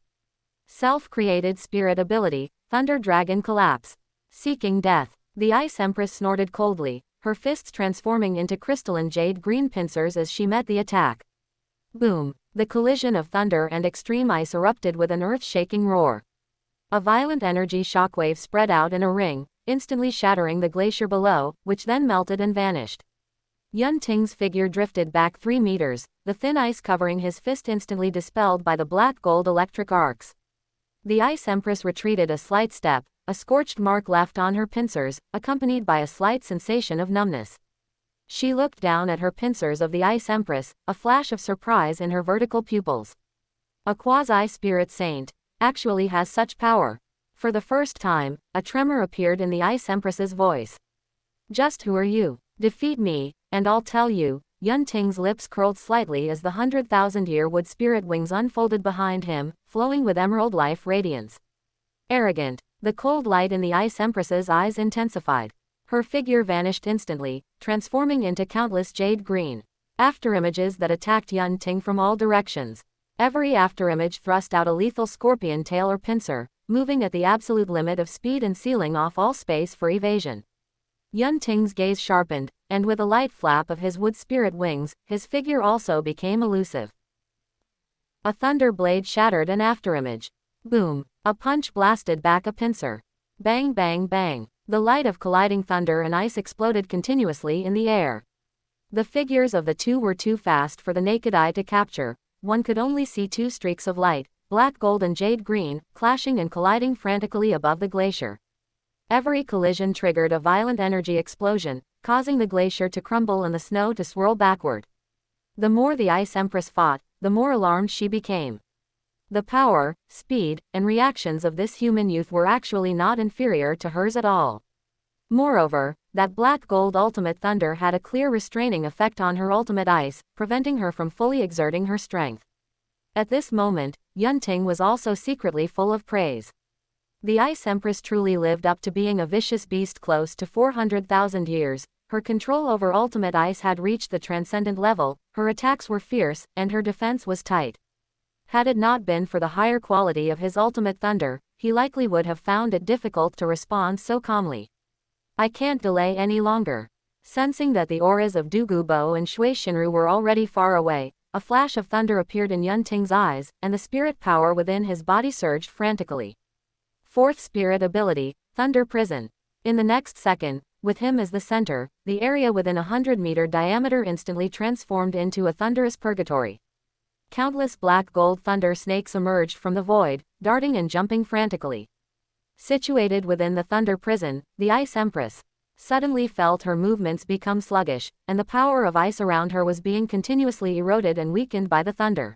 Self-created spirit ability, Thunder Dragon Collapse. Seeking death. The Ice Empress snorted coldly, her fists transforming into crystalline jade green pincers as she met the attack. Boom. The collision of thunder and extreme ice erupted with an earth-shaking roar. A violent energy shockwave spread out in a ring, instantly shattering the glacier below, which then melted and vanished. Yunting's figure drifted back 3 meters, the thin ice covering his fist instantly dispelled by the black gold electric arcs. The Ice Empress retreated a slight step, a scorched mark left on her pincers, accompanied by a slight sensation of numbness. She looked down at her pincers of the Ice Empress, a flash of surprise in her vertical pupils. A quasi-spirit saint actually has such power. For the first time, a tremor appeared in the Ice Empress's voice. Just who are you? Defeat me, and I'll tell you. Yunting's lips curled slightly as the 100,000-year wood spirit wings unfolded behind him, flowing with emerald life radiance. Arrogant. The cold light in the Ice Empress's eyes intensified. Her figure vanished instantly, transforming into countless jade green afterimages that attacked Yunting from all directions. Every afterimage thrust out a lethal scorpion tail or pincer, moving at the absolute limit of speed and sealing off all space for evasion. Yunting's gaze sharpened, and with a light flap of his wood spirit wings, his figure also became elusive. A thunder blade shattered an afterimage. Boom! A punch blasted back a pincer. Bang bang bang! The light of colliding thunder and ice exploded continuously in the air. The figures of the two were too fast for the naked eye to capture. One could only see 2 streaks of light, black gold and jade green, clashing and colliding frantically above the glacier. Every collision triggered a violent energy explosion, causing the glacier to crumble and the snow to swirl backward. The more the Ice Empress fought, the more alarmed she became. The power, speed, and reactions of this human youth were actually not inferior to hers at all. Moreover, that black gold ultimate thunder had a clear restraining effect on her ultimate ice, preventing her from fully exerting her strength. At this moment, Yunting was also secretly full of praise. The Ice Empress truly lived up to being a vicious beast close to 400,000 years, her control over ultimate ice had reached the transcendent level, her attacks were fierce, and her defense was tight. Had it not been for the higher quality of his ultimate thunder, he likely would have found it difficult to respond so calmly. I can't delay any longer. Sensing that the auras of Douluo and Shui Shinru were already far away, a flash of thunder appeared in Yunting's eyes, and the spirit power within his body surged frantically. 4th spirit ability, Thunder Prison. In the next second, with him as the center, the area within a 100-meter diameter instantly transformed into a thunderous purgatory. Countless black gold thunder snakes emerged from the void, darting and jumping frantically. Situated within the thunder prison, the Ice Empress suddenly felt her movements become sluggish, and the power of ice around her was being continuously eroded and weakened by the thunder.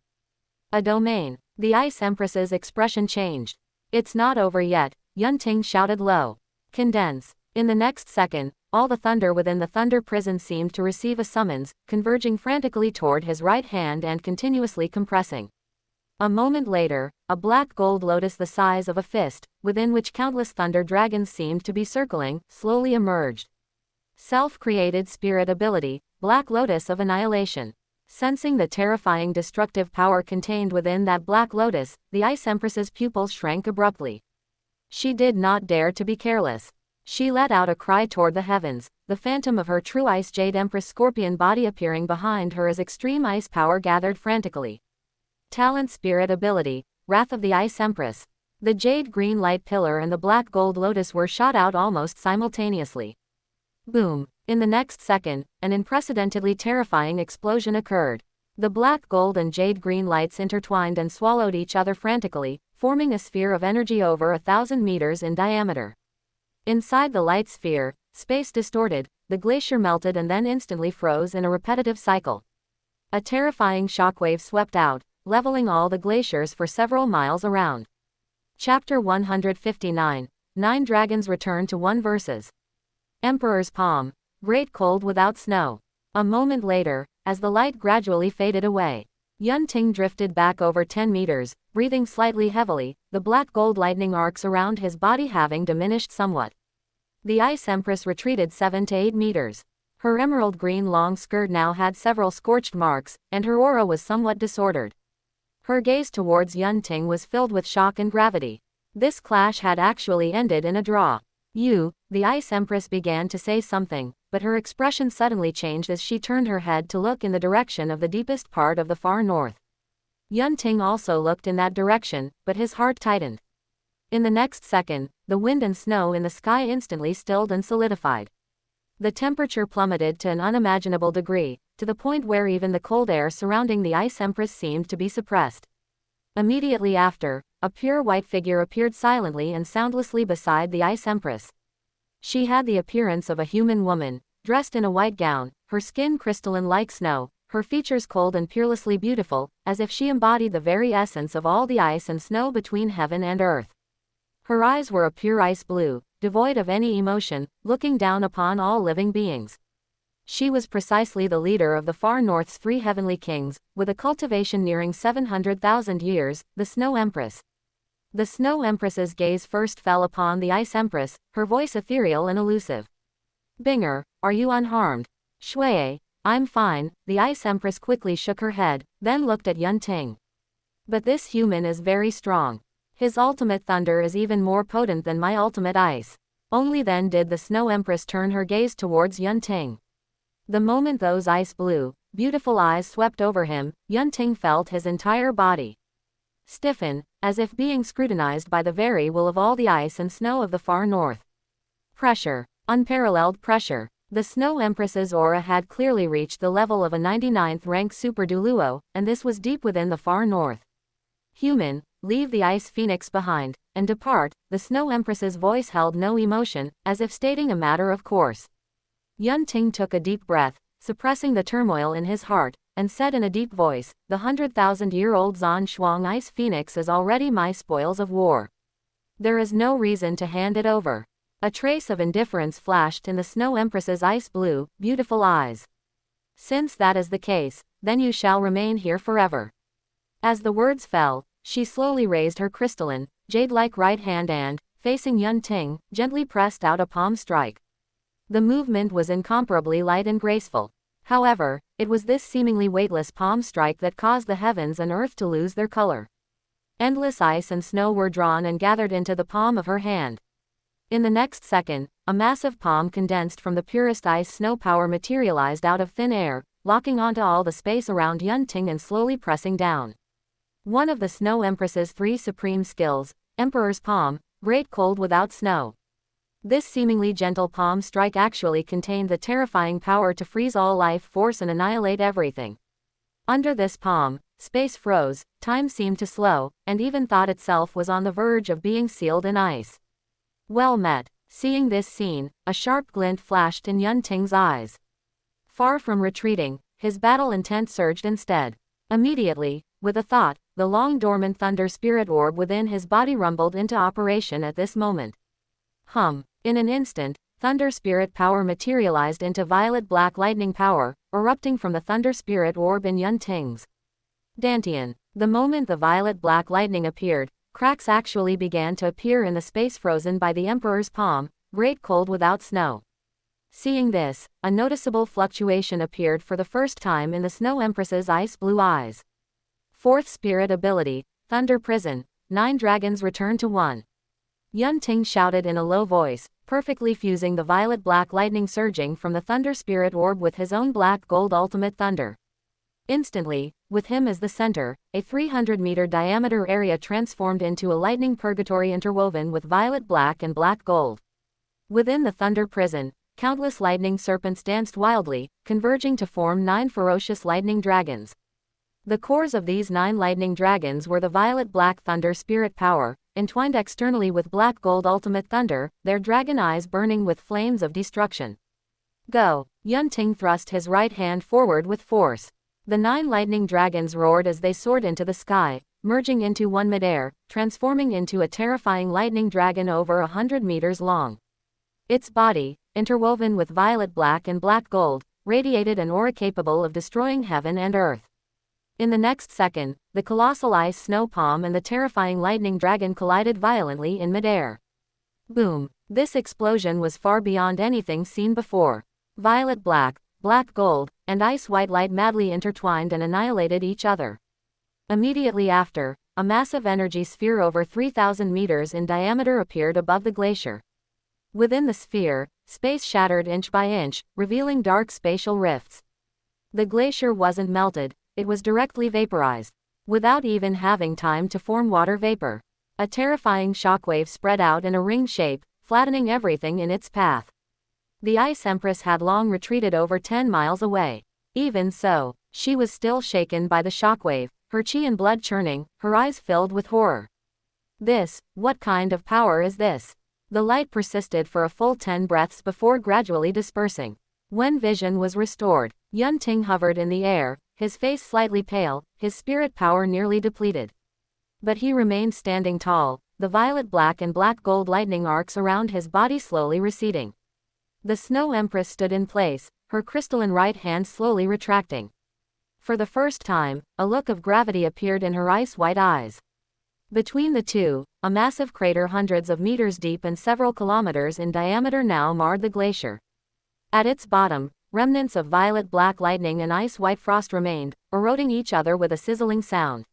A domain. The Ice Empress's expression changed. It's not over yet, Yunting shouted low. Condense. In the next second, all the thunder within the thunder prison seemed to receive a summons, converging frantically toward his right hand and continuously compressing. A moment later, a black gold lotus the size of a fist, within which countless thunder dragons seemed to be circling, slowly emerged. Self-created spirit ability, Black Lotus of Annihilation. Sensing the terrifying destructive power contained within that Black Lotus, the Ice Empress's pupils shrank abruptly. She did not dare to be careless. She let out a cry toward the heavens, the phantom of her true Ice Jade Empress Scorpion body appearing behind her as extreme ice power gathered frantically. Talent Spirit Ability, Wrath of the Ice Empress. The Jade Green Light Pillar and the Black Gold Lotus were shot out almost simultaneously. Boom! In the next second, an unprecedentedly terrifying explosion occurred. The black gold and jade green lights intertwined and swallowed each other frantically, forming a sphere of energy over 1,000 meters in diameter. Inside the light sphere, space distorted, the glacier melted and then instantly froze in a repetitive cycle. A terrifying shockwave swept out, leveling all the glaciers for several miles around. Chapter 159. 9 Dragons Return to 1 Verses. Emperor's Palm. Great Cold Without Snow. A moment later, as the light gradually faded away, Yunting drifted back over 10 meters, breathing slightly heavily, the black gold lightning arcs around his body having diminished somewhat. The Ice Empress retreated 7 to 8 meters. Her emerald green long skirt now had several scorched marks, and her aura was somewhat disordered. Her gaze towards Yunting was filled with shock and gravity. This clash had actually ended in a draw. The Ice Empress began to say something, but her expression suddenly changed as she turned her head to look in the direction of the deepest part of the far north. Yunting also looked in that direction, but his heart tightened. In the next second, the wind and snow in the sky instantly stilled and solidified. The temperature plummeted to an unimaginable degree, to the point where even the cold air surrounding the Ice Empress seemed to be suppressed. Immediately after, a pure white figure appeared silently and soundlessly beside the Ice Empress. She had the appearance of a human woman, dressed in a white gown, her skin crystalline like snow, her features cold and peerlessly beautiful, as if she embodied the very essence of all the ice and snow between heaven and earth. Her eyes were a pure ice blue, devoid of any emotion, looking down upon all living beings. She was precisely the leader of the far north's 3 heavenly kings, with a cultivation nearing 700,000 years, the Snow Empress. The Snow Empress's gaze first fell upon the Ice Empress, her voice ethereal and elusive. Binger, are you unharmed? Shui, I'm fine. The Ice Empress quickly shook her head, then looked at Yunting. But this human is very strong. His ultimate thunder is even more potent than my ultimate ice. Only then did the Snow Empress turn her gaze towards Yunting. The moment those ice blue, beautiful eyes swept over him, Yunting felt his entire body stiffen, as if being scrutinized by the very will of all the ice and snow of the far north. Pressure. Unparalleled pressure. The Snow Empress's aura had clearly reached the level of a 99th rank Super Douluo, and this was deep within the far north. Human, leave the Ice Phoenix behind, and depart. The Snow Empress's voice held no emotion, as if stating a matter of course. Yunting took a deep breath, suppressing the turmoil in his heart, and said in a deep voice, the 100,000-year-old Zan Shuang Ice Phoenix is already my spoils of war. There is no reason to hand it over. A trace of indifference flashed in the Snow Empress's ice blue, beautiful eyes. Since that is the case, then you shall remain here forever. As the words fell, she slowly raised her crystalline, jade-like right hand and, facing Yunting, gently pressed out a palm strike. The movement was incomparably light and graceful. However, it was this seemingly weightless palm strike that caused the heavens and earth to lose their color. Endless ice and snow were drawn and gathered into the palm of her hand. In the next second, a massive palm condensed from the purest ice snow power materialized out of thin air, locking onto all the space around Yunting and slowly pressing down. One of the Snow Empress's 3 supreme skills, Emperor's Palm, Great Cold Without Snow. This seemingly gentle palm strike actually contained the terrifying power to freeze all life force and annihilate everything. Under this palm, space froze, time seemed to slow, and even thought itself was on the verge of being sealed in ice. Well met. Seeing this scene, a sharp glint flashed in Yunting's eyes. Far from retreating, his battle intent surged instead. Immediately, with a thought, the long-dormant thunder spirit orb within his body rumbled into operation at this moment. In an instant, thunder spirit power materialized into violet-black lightning power, erupting from the thunder spirit orb in Yunting's dantian. The moment the violet-black lightning appeared, cracks actually began to appear in the space frozen by the Emperor's palm, great cold without snow. Seeing this, a noticeable fluctuation appeared for the first time in the Snow Empress's ice-blue eyes. Fourth spirit ability, Thunder Prison, 9 dragons return to 1. Yunting shouted in a low voice, perfectly fusing the violet-black lightning surging from the thunder spirit orb with his own black-gold ultimate thunder. Instantly, with him as the center, a 300-meter diameter area transformed into a lightning purgatory interwoven with violet-black and black-gold. Within the thunder prison, countless lightning serpents danced wildly, converging to form 9 ferocious lightning dragons. The cores of these 9 lightning dragons were the violet-black thunder spirit power, entwined externally with black-gold ultimate thunder, their dragon eyes burning with flames of destruction. Go! Yunting thrust his right hand forward with force. The 9 lightning dragons roared as they soared into the sky, merging into one midair, transforming into a terrifying lightning dragon over 100 meters long. Its body, interwoven with violet-black and black-gold, radiated an aura capable of destroying heaven and earth. In the next second, the colossal ice snow palm and the terrifying lightning dragon collided violently in midair. Boom! This explosion was far beyond anything seen before. Violet-black, black-gold, and ice-white light madly intertwined and annihilated each other. Immediately after, a massive energy sphere over 3,000 meters in diameter appeared above the glacier. Within the sphere, space shattered inch by inch, revealing dark spatial rifts. The glacier wasn't melted, it was directly vaporized. Without even having time to form water vapor. A terrifying shockwave spread out in a ring shape, flattening everything in its path. The Ice Empress had long retreated over 10 miles away. Even so, she was still shaken by the shockwave, her chi and blood churning, her eyes filled with horror. What kind of power is this? The light persisted for a full 10 breaths before gradually dispersing. When vision was restored, Yunting hovered in the air, his face slightly pale, his spirit power nearly depleted. But he remained standing tall, the violet-black and black-gold lightning arcs around his body slowly receding. The Snow Empress stood in place, her crystalline right hand slowly retracting. For the first time, a look of gravity appeared in her ice-white eyes. Between the two, a massive crater hundreds of meters deep and several kilometers in diameter now marred the glacier. At its bottom, remnants of violet-black lightning and ice-white frost remained, eroding each other with a sizzling sound.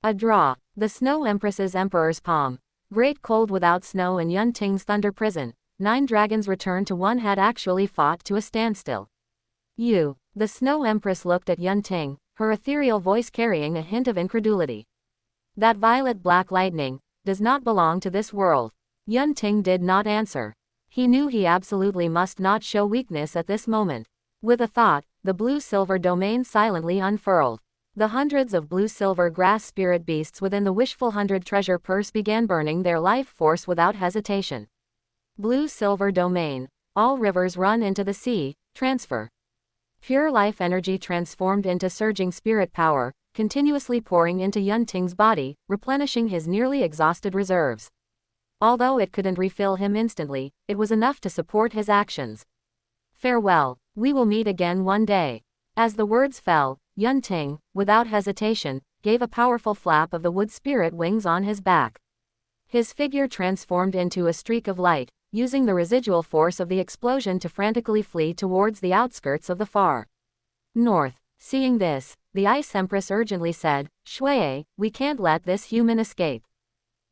A draw. The Snow Empress's Emperor's palm. Great cold without snow and Yunting's thunder prison. 9 dragons returned to 1 had actually fought to a standstill. You. The Snow Empress looked at Yunting, her ethereal voice carrying a hint of incredulity. That violet-black lightning does not belong to this world. Yunting did not answer. He knew he absolutely must not show weakness at this moment. With a thought, the blue-silver domain silently unfurled. The hundreds of blue-silver grass spirit beasts within the wishful 100 treasure purse began burning their life force without hesitation. Blue-silver domain. All rivers run into the sea, transfer. Pure life energy transformed into surging spirit power, continuously pouring into Yunting's body, replenishing his nearly exhausted reserves. Although it couldn't refill him instantly, it was enough to support his actions. Farewell, we will meet again one day. As the words fell, Yunting, without hesitation, gave a powerful flap of the wood spirit wings on his back. His figure transformed into a streak of light, using the residual force of the explosion to frantically flee towards the outskirts of the far north. Seeing this, the Ice Empress urgently said, "Shui, we can't let this human escape."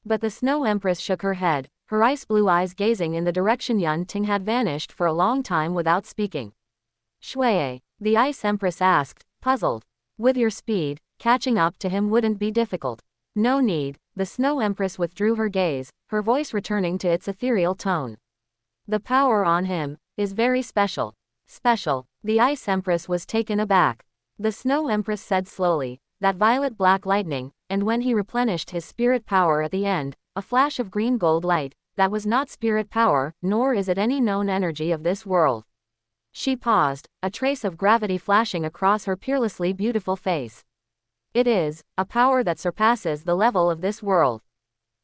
But the Snow Empress shook her head, her ice-blue eyes gazing in the direction Yunting had vanished for a long time without speaking. "Shui," the Ice Empress asked, puzzled. "With your speed, catching up to him wouldn't be difficult." "No need." The Snow Empress withdrew her gaze, her voice returning to its ethereal tone. "The power on him is very special." "Special?" The Ice Empress was taken aback. The Snow Empress said slowly, that violet-black lightning, and when he replenished his spirit power at the end, a flash of green-gold light, that was not spirit power, nor is it any known energy of this world. She paused, a trace of gravity flashing across her peerlessly beautiful face. It is a power that surpasses the level of this world.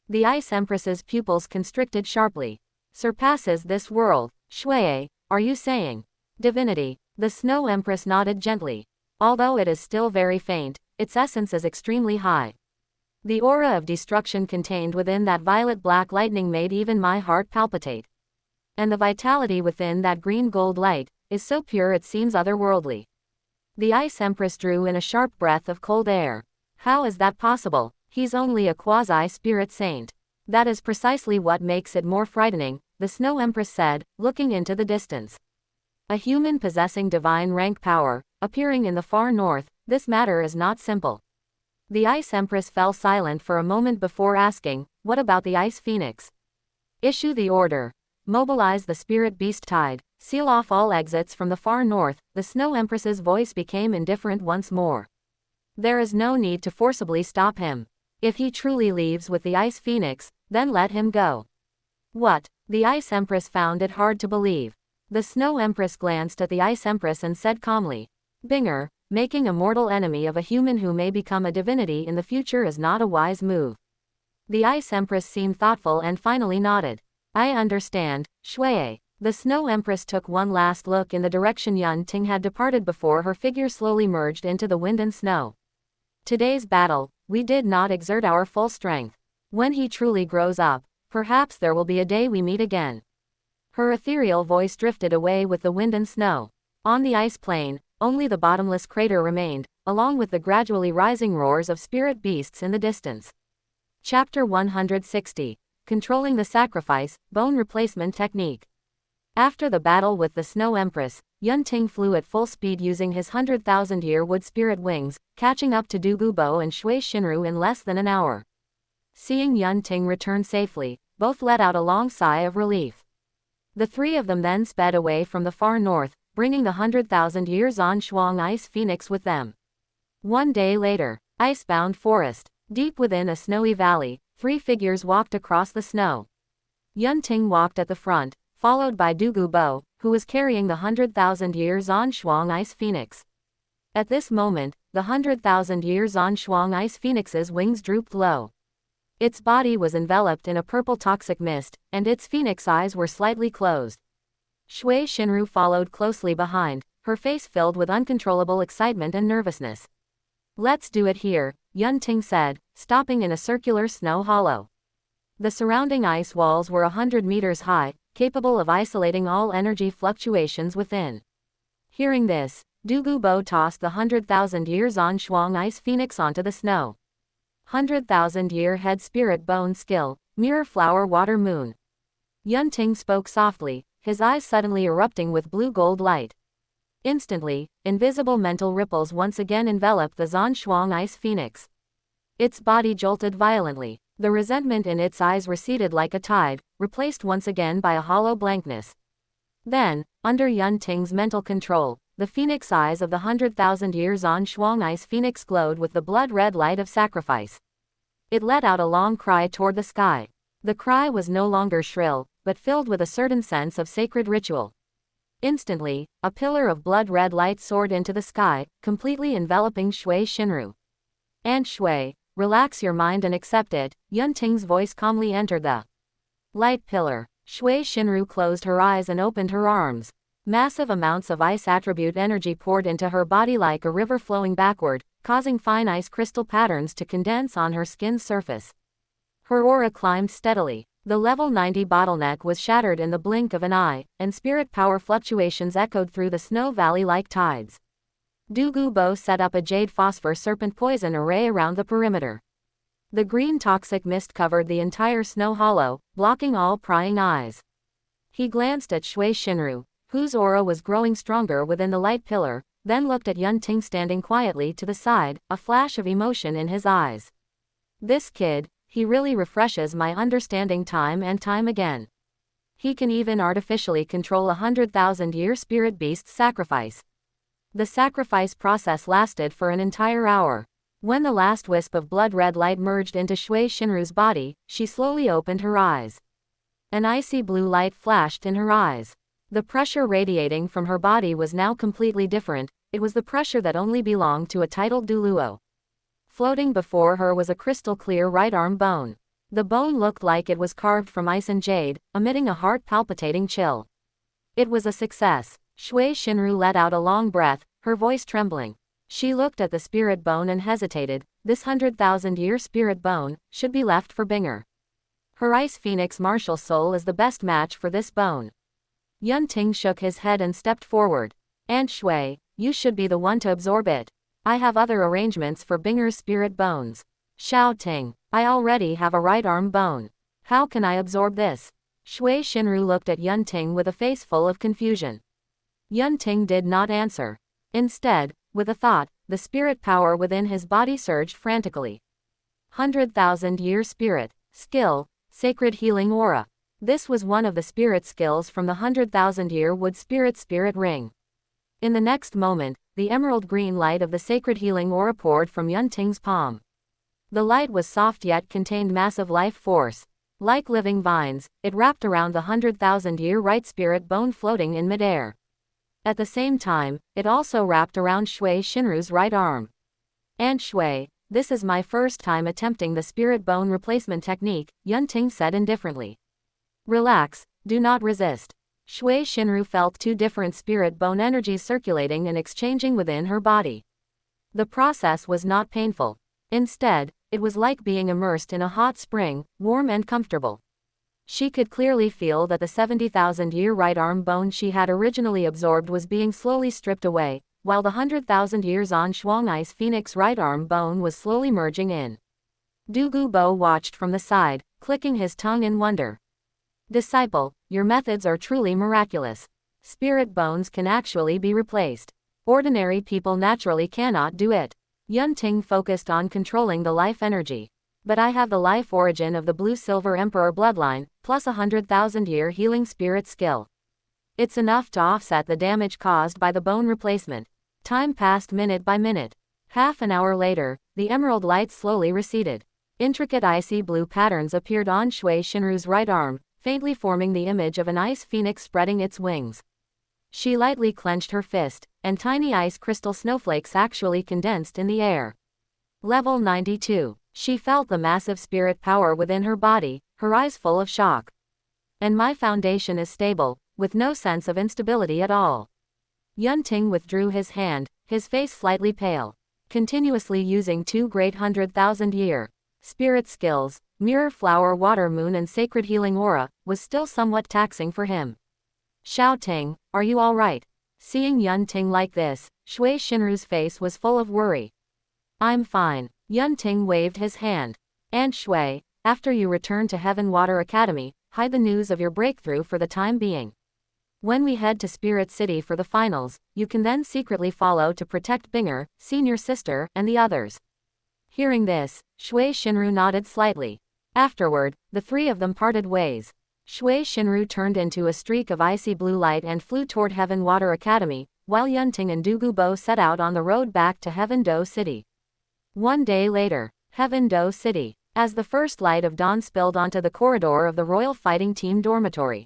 The Ice Empress's pupils constricted sharply. Surpasses this world. Shui, are you saying? Divinity. The Snow Empress nodded gently. Although it is still very faint, its essence is extremely high. The aura of destruction contained within that violet-black lightning made even my heart palpitate. And the vitality within that green-gold light is so pure it seems otherworldly. The Ice Empress drew in a sharp breath of cold air. How is that possible? He's only a quasi-spirit saint. That is precisely what makes it more frightening, the Snow Empress said, looking into the distance. A human possessing divine rank power, appearing in the far north, this matter is not simple. The Ice Empress fell silent for a moment before asking, what about the Ice Phoenix? Issue the order. Mobilize the spirit beast tide, seal off all exits from the far north. The Snow Empress's voice became indifferent once more. There is no need to forcibly stop him. If he truly leaves with the Ice Phoenix, then let him go. What? The Ice Empress found it hard to believe. The Snow Empress glanced at the Ice Empress and said calmly, Binger, making a mortal enemy of a human who may become a divinity in the future is not a wise move. The Ice Empress seemed thoughtful and finally nodded. I understand, Shui. The Snow Empress took one last look in the direction Yun Ting had departed before her figure slowly merged into the wind and snow. Today's battle, we did not exert our full strength. When he truly grows up, perhaps there will be a day we meet again. Her ethereal voice drifted away with the wind and snow. On the ice plain, only the bottomless crater remained, along with the gradually rising roars of spirit beasts in the distance. Chapter 160. Controlling the Sacrifice, Bone Replacement Technique. After the battle with the Snow Empress, Yun Ting flew at full speed using his 100,000-year wood spirit wings, catching up to Douluo and Shui Shinru in less than an hour. Seeing Yun Ting return safely, both let out a long sigh of relief. The three of them then sped away from the far north, bringing the 100,000-year Zan Shuang Ice Phoenix with them. One day later, icebound forest. Deep within a snowy valley, three figures walked across the snow. Yun Ting walked at the front, followed by Douluo, who was carrying the 100,000-year Zan Shuang Ice Phoenix. At this moment, the 100,000-year Zan Shuang Ice Phoenix's wings drooped low. Its body was enveloped in a purple toxic mist, and its phoenix eyes were slightly closed. Shui Shinru followed closely behind, her face filled with uncontrollable excitement and nervousness. Let's do it here, Yun Ting said, stopping in a circular snow hollow. The surrounding ice walls were 100 meters high, capable of isolating all energy fluctuations within. Hearing this, Douluo tossed the 100,000-year Zan Shuang Ice Phoenix onto the snow. 100,000-year head spirit bone skill, mirror flower water moon. Yun Ting spoke softly, his eyes suddenly erupting with blue-gold light. Instantly, invisible mental ripples once again enveloped the Zan Shuang Ice Phoenix. Its body jolted violently. The resentment in its eyes receded like a tide, replaced once again by a hollow blankness. Then, under Yun Ting's mental control, the phoenix eyes of the 100,000-year Zan Shuang Ice Phoenix glowed with the blood-red light of sacrifice. It let out a long cry toward the sky. The cry was no longer shrill, but filled with a certain sense of sacred ritual. Instantly, a pillar of blood-red light soared into the sky, completely enveloping Shui Shinru. And Shui, relax your mind and accept it, Yun Ting's voice calmly entered the light pillar. Shui Shinru closed her eyes and opened her arms. Massive amounts of ice attribute energy poured into her body like a river flowing backward, causing fine ice crystal patterns to condense on her skin's surface. Her aura climbed steadily. The level 90 bottleneck was shattered in the blink of an eye, and spirit power fluctuations echoed through the snow valley like tides. Douluo set up a jade phosphor serpent poison array around the perimeter. The green toxic mist covered the entire snow hollow, blocking all prying eyes. He glanced at Shui Shinru, whose aura was growing stronger within the light pillar, then looked at Yun Ting standing quietly to the side, a flash of emotion in his eyes. This kid, he really refreshes my understanding time and time again. He can even artificially control 100,000-year spirit beast's sacrifice. The sacrifice process lasted for an entire hour. When the last wisp of blood-red light merged into Shui Shinru's body, she slowly opened her eyes. An icy blue light flashed in her eyes. The pressure radiating from her body was now completely different. It was the pressure that only belonged to a titled Douluo. Floating before her was a crystal-clear right arm bone. The bone looked like it was carved from ice and jade, emitting a heart-palpitating chill. It was a success. Shui Shinru let out a long breath, her voice trembling. She looked at the spirit bone and hesitated. This 100,000-year spirit bone should be left for Binger. Her ice phoenix martial soul is the best match for this bone. Yunting shook his head and stepped forward. Aunt Shui, you should be the one to absorb it. I have other arrangements for Binger's spirit bones. Xiao Ting, I already have a right arm bone. How can I absorb this? Shui Shinru looked at Yunting with a face full of confusion. Yunting did not answer. Instead, with a thought, the spirit power within his body surged frantically. 100,000-year spirit, skill, sacred healing aura. This was one of the spirit skills from the 100,000-year wood spirit ring. In the next moment, the emerald green light of the sacred healing aura poured from Yunting's palm. The light was soft yet contained massive life force. Like living vines, it wrapped around the 100,000-year right spirit bone floating in midair. At the same time, it also wrapped around Shui Shinru's right arm. Aunt Shui, this is my first time attempting the spirit bone replacement technique, Yunting said indifferently. Relax, do not resist. Shui Shinru felt two different spirit bone energies circulating and exchanging within her body. The process was not painful. Instead, it was like being immersed in a hot spring, warm and comfortable. She could clearly feel that the 70,000-year right arm bone she had originally absorbed was being slowly stripped away, while the 100,000 years on Shuang Ice Phoenix right arm bone was slowly merging in. Douluo Bo watched from the side, clicking his tongue in wonder. Disciple, your methods are truly miraculous. Spirit bones can actually be replaced. Ordinary people naturally cannot do it. Yunting focused on controlling the life energy. But I have the life origin of the Blue-Silver Emperor bloodline, plus 100,000-year healing spirit skill. It's enough to offset the damage caused by the bone replacement. Time passed minute by minute. Half an hour later, the emerald light slowly receded. Intricate icy blue patterns appeared on Shui Shinru's right arm, faintly forming the image of an ice phoenix spreading its wings. She lightly clenched her fist, and tiny ice crystal snowflakes actually condensed in the air. Level 92. She felt the massive spirit power within her body, her eyes full of shock. And my foundation is stable, with no sense of instability at all. Yunting withdrew his hand, his face slightly pale. Continuously using two great 100,000-year spirit skills, Mirror Flower Water Moon and Sacred Healing Aura, was still somewhat taxing for him. Xiao Ting, are you all right? Seeing Yunting like this, Shui Shinru's face was full of worry. I'm fine. Yunting waved his hand. Aunt Shui, after you return to Heaven Water Academy, hide the news of your breakthrough for the time being. When we head to Spirit City for the finals, you can then secretly follow to protect Binger, senior sister, and the others. Hearing this, Shui Shinru nodded slightly. Afterward, the three of them parted ways. Shui Shinru turned into a streak of icy blue light and flew toward Heaven Water Academy, while Yunting and Douluo Bo set out on the road back to Heaven Do City. One day later, Heaven Do City, as the first light of dawn spilled onto the corridor of the Royal Fighting Team dormitory.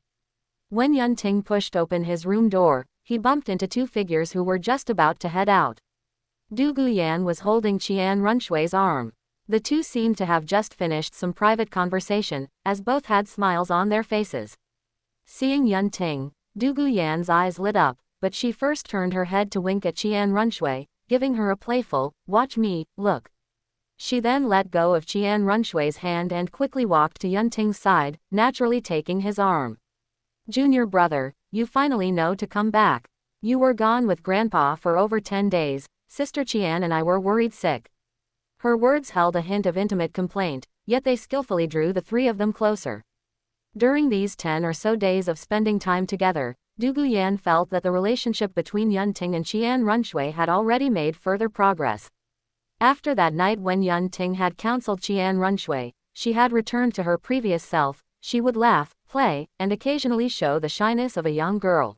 When Yunting pushed open his room door, he bumped into two figures who were just about to head out. Du Guyan was holding Qian Runshui's arm. The two seemed to have just finished some private conversation, as both had smiles on their faces. Seeing Yunting, Du Guyan's eyes lit up, but she first turned her head to wink at Qian Runshui, giving her a playful, "Watch me, look." She then let go of Qian Runshui's hand and quickly walked to Yunting's side, naturally taking his arm. "Junior brother, you finally know to come back. You were gone with Grandpa for over 10 days, Sister Qian and I were worried sick." Her words held a hint of intimate complaint, yet they skillfully drew the three of them closer. During these 10 or so days of spending time together, Du Guyan felt that the relationship between Yunting and Qian Runshui had already made further progress. After that night when Yunting had counseled Qian Runshui, she had returned to her previous self. She would laugh, play, and occasionally show the shyness of a young girl.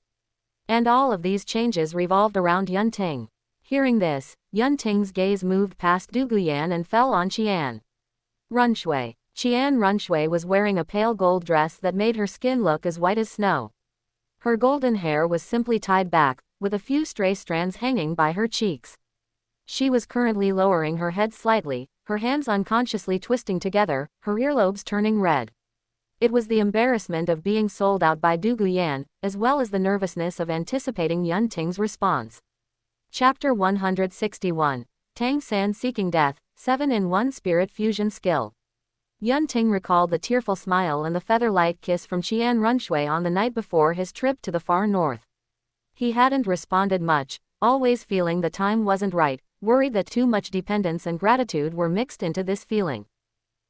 And all of these changes revolved around Yunting. Hearing this, Yun Ting's gaze moved past Du Guyan and fell on Qian Runshui. Qian Runshui was wearing a pale gold dress that made her skin look as white as snow. Her golden hair was simply tied back, with a few stray strands hanging by her cheeks. She was currently lowering her head slightly, her hands unconsciously twisting together, her earlobes turning red. It was the embarrassment of being sold out by Du Guyan, as well as the nervousness of anticipating Yun Ting's response. Chapter 161. Tang San Seeking Death, 7-in-1 Spirit Fusion Skill. Yun Ting recalled the tearful smile and the feather-light kiss from Qian Runshui on the night before his trip to the far north. He hadn't responded much, always feeling the time wasn't right, worried that too much dependence and gratitude were mixed into this feeling.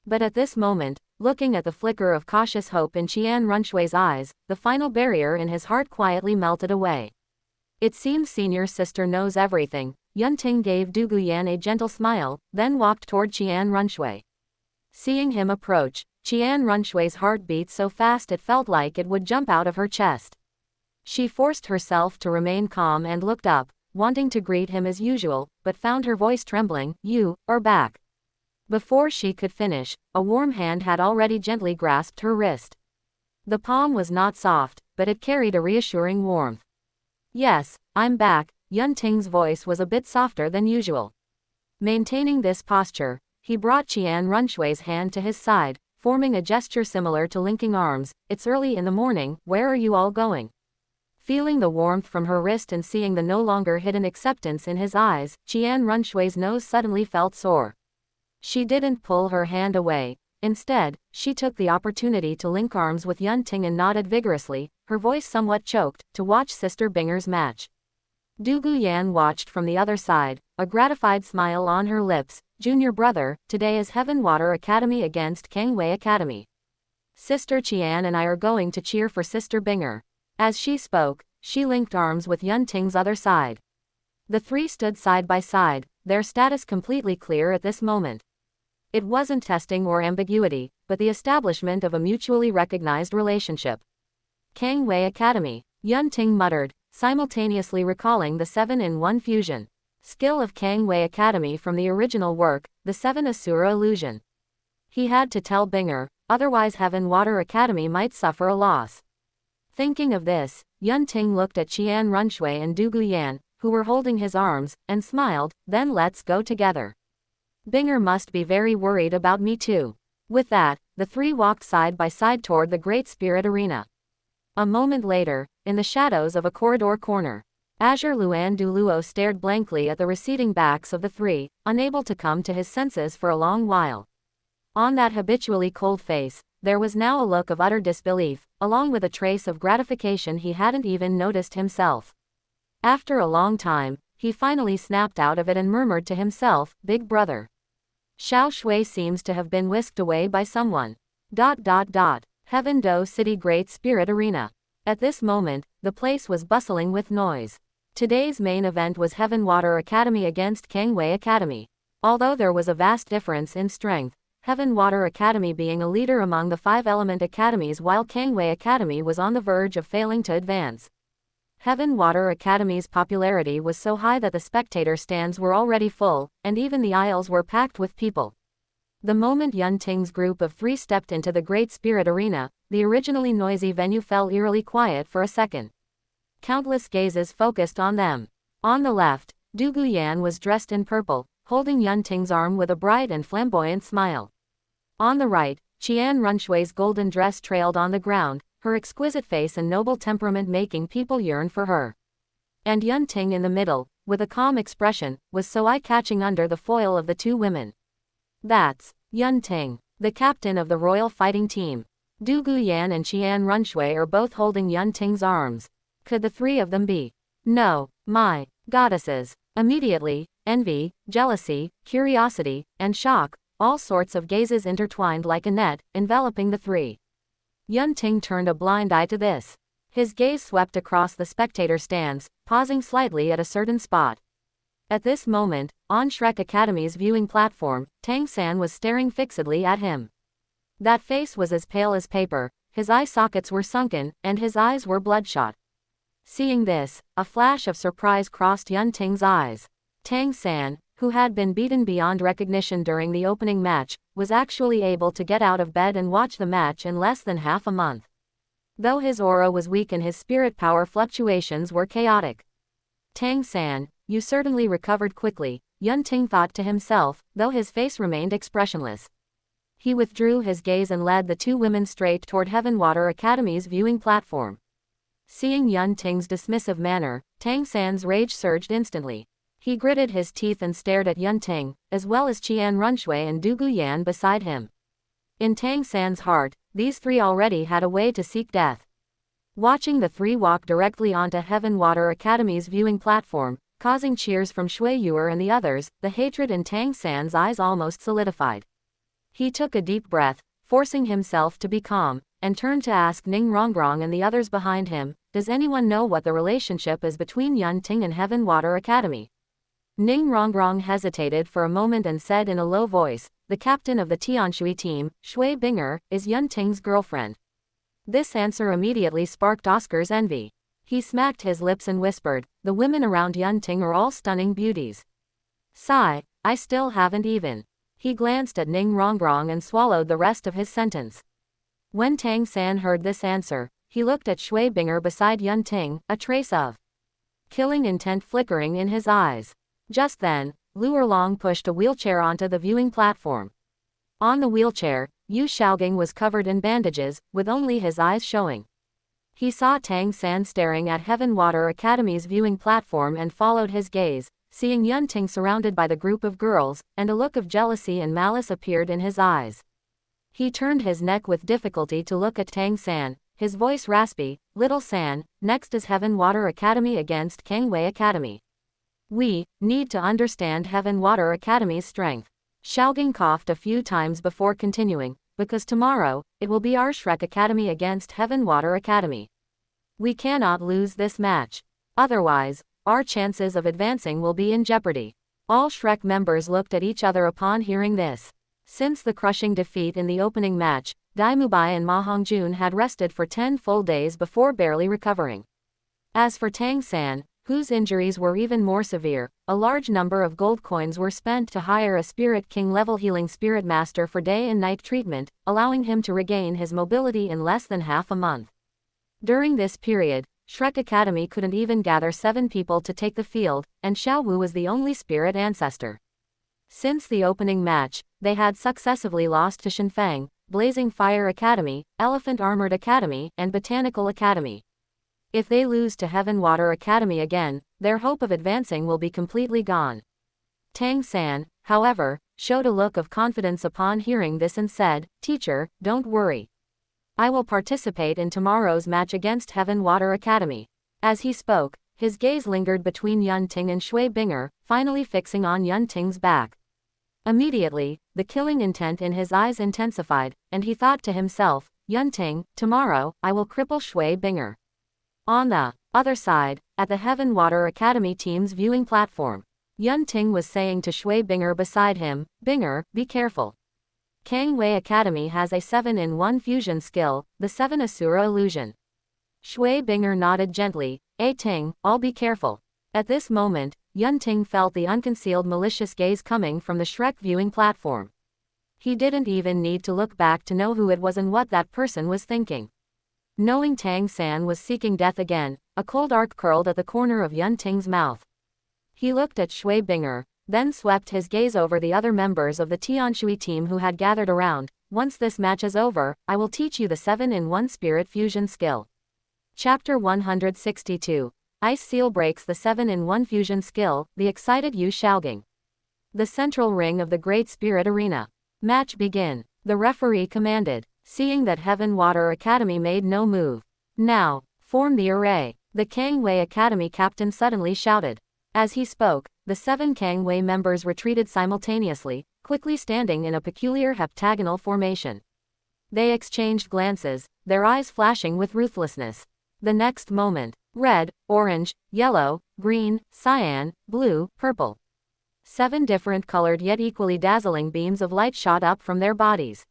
But at this moment, looking at the flicker of cautious hope in Qian Runshui's eyes, the final barrier in his heart quietly melted away. It seems senior sister knows everything. Yun Ting gave Du Guyan a gentle smile, then walked toward Qian Runshui. Seeing him approach, Qian Runshui's heart beat so fast it felt like it would jump out of her chest. She forced herself to remain calm and looked up, wanting to greet him as usual, but found her voice trembling. "You are back." Before she could finish, a warm hand had already gently grasped her wrist. The palm was not soft, but it carried a reassuring warmth. "Yes, I'm back." Yun Ting's voice was a bit softer than usual. Maintaining this posture, he brought Qian Runshui's hand to his side, forming a gesture similar to linking arms. "It's early in the morning, where are you all going?" Feeling the warmth from her wrist and seeing the no longer hidden acceptance in his eyes, Qian Runshui's nose suddenly felt sore. She didn't pull her hand away. Instead, she took the opportunity to link arms with Yun Ting and nodded vigorously, her voice somewhat choked, to watch Sister Binger's match. Du Guyan watched from the other side, a gratified smile on her lips. "Junior brother, today is Heaven Water Academy against Kangwei Academy. Sister Qian and I are going to cheer for Sister Binger." As she spoke, she linked arms with Yun Ting's other side. The three stood side by side, their status completely clear at this moment. It wasn't testing or ambiguity, but the establishment of a mutually recognized relationship. Kangwei Academy, Yun Ting muttered, simultaneously recalling the 7-in-1 fusion skill of Kangwei Academy from the original work, the 7 Asura Illusion. He had to tell Binger, otherwise Heaven Water Academy might suffer a loss. Thinking of this, Yun Ting looked at Qian Runshui and Du Guyan, who were holding his arms, and smiled. "Then let's go together. Binger must be very worried about me too." With that, the three walked side by side toward the Great Spirit Arena. A moment later, in the shadows of a corridor corner, Azure Luan Douluo stared blankly at the receding backs of the three, unable to come to his senses for a long while. On that habitually cold face, there was now a look of utter disbelief, along with a trace of gratification he hadn't even noticed himself. After a long time, he finally snapped out of it and murmured to himself, "Big brother. Xiao Shui seems to have been whisked away by someone. Heaven Do City Great Spirit Arena." At this moment, the place was bustling with noise. Today's main event was Heaven Water Academy against Kangwei Academy. Although there was a vast difference in strength, Heaven Water Academy being a leader among the 5 element academies while Kangwei Academy was on the verge of failing to advance. Heaven Water Academy's popularity was so high that the spectator stands were already full, and even the aisles were packed with people. The moment Yun Ting's group of 3 stepped into the Great Spirit Arena, the originally noisy venue fell eerily quiet for a second. Countless gazes focused on them. On the left, Du Guyan was dressed in purple, holding Yun Ting's arm with a bright and flamboyant smile. On the right, Qian Runshui's golden dress trailed on the ground, her exquisite face and noble temperament making people yearn for her. And Yun Ting in the middle, with a calm expression, was so eye-catching under the foil of the 2 women. "That's Yun Ting, the captain of the royal fighting team." Du Guyan and Qian Runshui are both holding Yun Ting's arms. Could the 3 of them be? No, my goddesses. Immediately, envy, jealousy, curiosity, and shock, all sorts of gazes intertwined like a net, enveloping the 3. Yun Ting turned a blind eye to this. His gaze swept across the spectator stands, pausing slightly at a certain spot. At this moment, on Shrek Academy's viewing platform, Tang San was staring fixedly at him. That face was as pale as paper, his eye sockets were sunken, and his eyes were bloodshot. Seeing this, a flash of surprise crossed Yun Ting's eyes. Tang San, who had been beaten beyond recognition during the opening match, was actually able to get out of bed and watch the match in less than half a month. Though his aura was weak and his spirit power fluctuations were chaotic. Tang San, you certainly recovered quickly, Yun Ting thought to himself, though his face remained expressionless. He withdrew his gaze and led the two women straight toward Heaven Water Academy's viewing platform. Seeing Yun Ting's dismissive manner, Tang San's rage surged instantly. He gritted his teeth and stared at Yun Ting, as well as Qian Runshui and Du Guyan beside him. In Tang San's heart, these three already had a way to seek death. Watching the three walk directly onto Heaven Water Academy's viewing platform, causing cheers from Shui Yuer and the others, the hatred in Tang San's eyes almost solidified. He took a deep breath, forcing himself to be calm, and turned to ask Ning Rongrong and the others behind him, does anyone know what the relationship is between Yun Ting and Heaven Water Academy? Ning Rongrong hesitated for a moment and said in a low voice, the captain of the Tianshui team, Shui Binger, is Yun Ting's girlfriend. This answer immediately sparked Oscar's envy. He smacked his lips and whispered, the women around Yun Ting are all stunning beauties. Sigh, I still haven't even. He glanced at Ning Rongrong and swallowed the rest of his sentence. When Tang San heard this answer, he looked at Shui Binger beside Yun Ting, a trace of killing intent flickering in his eyes. Just then, Lu Erlong pushed a wheelchair onto the viewing platform. On the wheelchair, Yu Xiaogang was covered in bandages, with only his eyes showing. He saw Tang San staring at Heaven Water Academy's viewing platform and followed his gaze, seeing Yun Ting surrounded by the group of girls, and a look of jealousy and malice appeared in his eyes. He turned his neck with difficulty to look at Tang San, his voice raspy, Little San, next is Heaven Water Academy against Kangwei Academy. We need to understand Heaven Water Academy's strength. Xiaogang coughed a few times before continuing, because tomorrow, it will be our Shrek Academy against Heaven Water Academy. We cannot lose this match. Otherwise, our chances of advancing will be in jeopardy. All Shrek members looked at each other upon hearing this. Since the crushing defeat in the opening match, Dai Mubai and Ma Hongjun had rested for 10 full days before barely recovering. As for Tang San, whose injuries were even more severe, a large number of gold coins were spent to hire a Spirit King level healing spirit master for day and night treatment, allowing him to regain his mobility in less than half a month. During this period, Shrek Academy couldn't even gather 7 people to take the field, and Xiao Wu was the only spirit ancestor. Since the opening match, they had successively lost to Shenfang, Blazing Fire Academy, Elephant Armored Academy, and Botanical Academy. If they lose to Heaven Water Academy again, their hope of advancing will be completely gone. Tang San, however, showed a look of confidence upon hearing this and said, Teacher, don't worry. I will participate in tomorrow's match against Heaven Water Academy. As he spoke, his gaze lingered between Yun Ting and Shui Binger, finally fixing on Yun Ting's back. Immediately, the killing intent in his eyes intensified, and he thought to himself, Yun Ting, tomorrow, I will cripple Shui Binger. On the other side, at the Heaven Water Academy team's viewing platform, Yun Ting was saying to Shui Binger beside him, Binger, be careful. Kangwei Academy has a 7-in-1 fusion skill, the 7 Asura Illusion. Shui Binger nodded gently, Ting, I'll be careful. At this moment, Yun Ting felt the unconcealed malicious gaze coming from the Shrek viewing platform. He didn't even need to look back to know who it was and what that person was thinking. Knowing Tang San was seeking death again, a cold arc curled at the corner of Yun Ting's mouth. He looked at Shui Binger, then swept his gaze over the other members of the Tianshui team who had gathered around. Once this match is over, I will teach you the 7-in-1 spirit fusion skill. Chapter 162. Ice Seal breaks the 7-in-1 fusion skill, the excited Yu Xiaogang. The central ring of the Great Spirit Arena. Match begin. The referee commanded. Seeing that Heaven Water Academy made no move. Now, form the array. The Kangwei Academy captain suddenly shouted. As he spoke, the 7 Kangwei members retreated simultaneously, quickly standing in a peculiar heptagonal formation. They exchanged glances, their eyes flashing with ruthlessness. The next moment, red, orange, yellow, green, cyan, blue, purple. 7 different colored yet equally dazzling beams of light shot up from their bodies.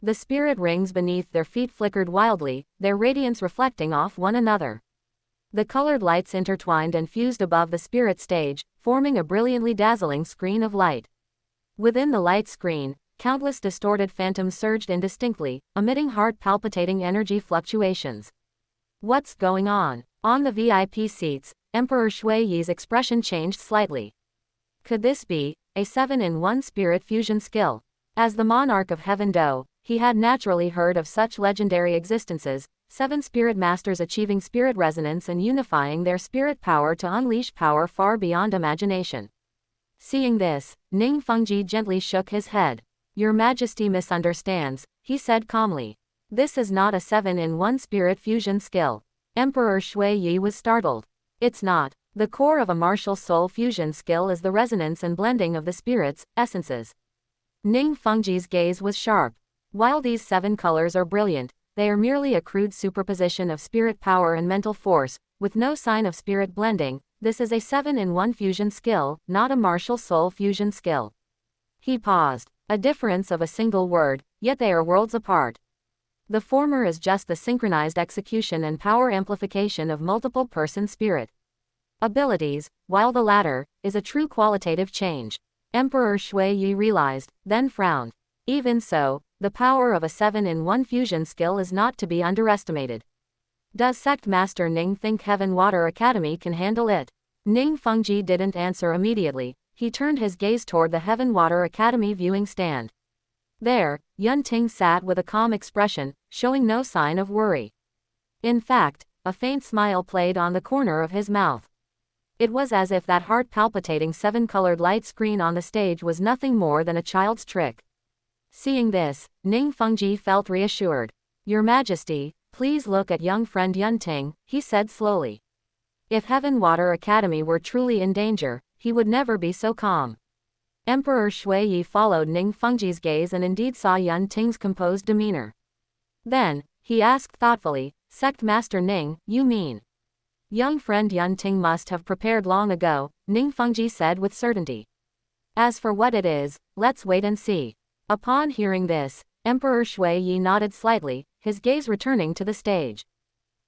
The spirit rings beneath their feet flickered wildly, their radiance reflecting off one another. The colored lights intertwined and fused above the spirit stage, forming a brilliantly dazzling screen of light. Within the light screen, countless distorted phantoms surged indistinctly, emitting heart-palpitating energy fluctuations. What's going on? On the VIP seats, Emperor Shuiyi's expression changed slightly. Could this be a 7-in-1 spirit fusion skill? As the monarch of Heaven Do, he had naturally heard of such legendary existences, 7 spirit masters achieving spirit resonance and unifying their spirit power to unleash power far beyond imagination. Seeing this, Ning Fengji gently shook his head. Your Majesty misunderstands, he said calmly. This is not a 7-in-1 spirit fusion skill. Emperor Shuiyi was startled. It's not. The core of a martial soul fusion skill is the resonance and blending of the spirit's essences. Ning Fengji's gaze was sharp. While these 7 colors are brilliant, they are merely a crude superposition of spirit power and mental force, with no sign of spirit blending. This is a 7-in-1 fusion skill, not a martial soul fusion skill. He paused. A difference of a single word, yet they are worlds apart. The former is just the synchronized execution and power amplification of multiple person spirit abilities, while the latter is a true qualitative change. Emperor Shuiyi realized, then frowned. Even so, the power of a 7-in-1 fusion skill is not to be underestimated. Does Sect Master Ning think Heaven Water Academy can handle it? Ning Fengji didn't answer immediately. He turned his gaze toward the Heaven Water Academy viewing stand. There, Yun Ting sat with a calm expression, showing no sign of worry. In fact, a faint smile played on the corner of his mouth. It was as if that heart-palpitating 7-colored light screen on the stage was nothing more than a child's trick. Seeing this, Ning Fengji felt reassured. Your Majesty, please look at young friend Yun Ting, he said slowly. If Heaven Water Academy were truly in danger, he would never be so calm. Emperor Shuiyi followed Ning Fengji's gaze and indeed saw Yun Ting's composed demeanor. Then, he asked thoughtfully, Sect Master Ning, you mean? Young friend Yun Ting must have prepared long ago, Ning Fengji said with certainty. As for what it is, let's wait and see. Upon hearing this, Emperor Shuiyi nodded slightly, his gaze returning to the stage.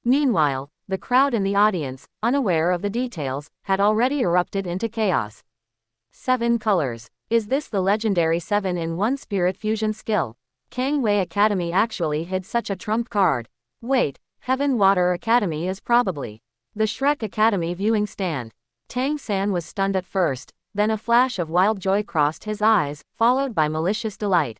Meanwhile, the crowd in the audience, unaware of the details, had already erupted into chaos. 7 colors. Is this the legendary 7-in-1 spirit fusion skill? Kang Wei Academy actually hid such a trump card. Wait, Heaven Water Academy is probably the Shrek Academy viewing stand. Tang San was stunned at first, then a flash of wild joy crossed his eyes, followed by malicious delight.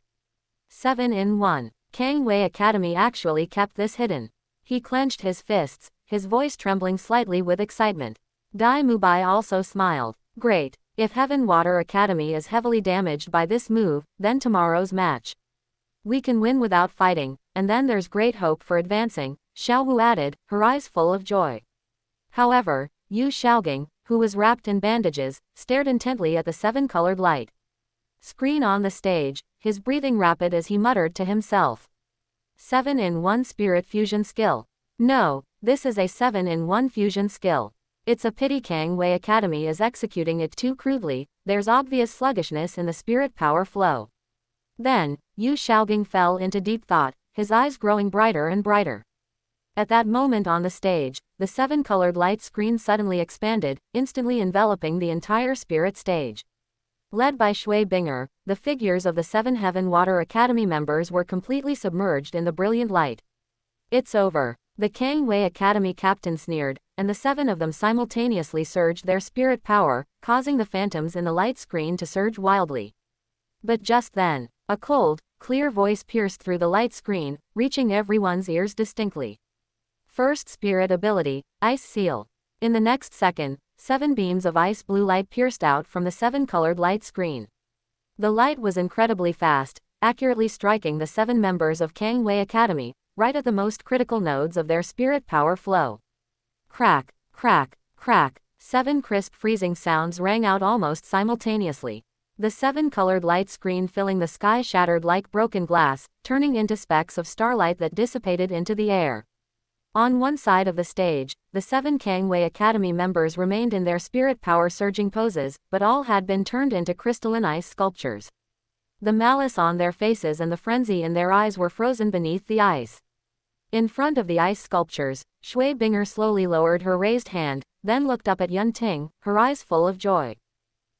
7-in-1. Kang Wei Academy actually kept this hidden. He clenched his fists, his voice trembling slightly with excitement. Dai Mubai also smiled. Great. If Heaven Water Academy is heavily damaged by this move, then tomorrow's match we can win without fighting, and then there's great hope for advancing, Xiao Wu added, her eyes full of joy. However, Yu Xiaogang, who was wrapped in bandages, stared intently at the 7-colored light screen on the stage, his breathing rapid as he muttered to himself. 7-in-1 spirit fusion skill. No, this is a 7-in-1 fusion skill. It's a pity Kang Wei Academy is executing it too crudely, there's obvious sluggishness in the spirit power flow. Then, Yu Xiaogang fell into deep thought, his eyes growing brighter and brighter. At that moment on the stage, the 7-colored light screen suddenly expanded, instantly enveloping the entire spirit stage. Led by Shui Binger, the figures of the 7 Heaven Water Academy members were completely submerged in the brilliant light. It's over. The Kang Wei Academy captain sneered, and the 7 of them simultaneously surged their spirit power, causing the phantoms in the light screen to surge wildly. But just then, a cold, clear voice pierced through the light screen, reaching everyone's ears distinctly. First spirit ability, Ice Seal. In the next second, 7 beams of ice blue light pierced out from the 7-colored light screen. The light was incredibly fast, accurately striking the 7 members of Kang Wei Academy, right at the most critical nodes of their spirit power flow. Crack, crack, crack, 7 crisp freezing sounds rang out almost simultaneously. The 7-colored light screen filling the sky shattered like broken glass, turning into specks of starlight that dissipated into the air. On one side of the stage, the 7 Kang Wei Academy members remained in their spirit power surging poses, but all had been turned into crystalline ice sculptures. The malice on their faces and the frenzy in their eyes were frozen beneath the ice. In front of the ice sculptures, Shui Binger slowly lowered her raised hand, then looked up at Yun Ting, her eyes full of joy.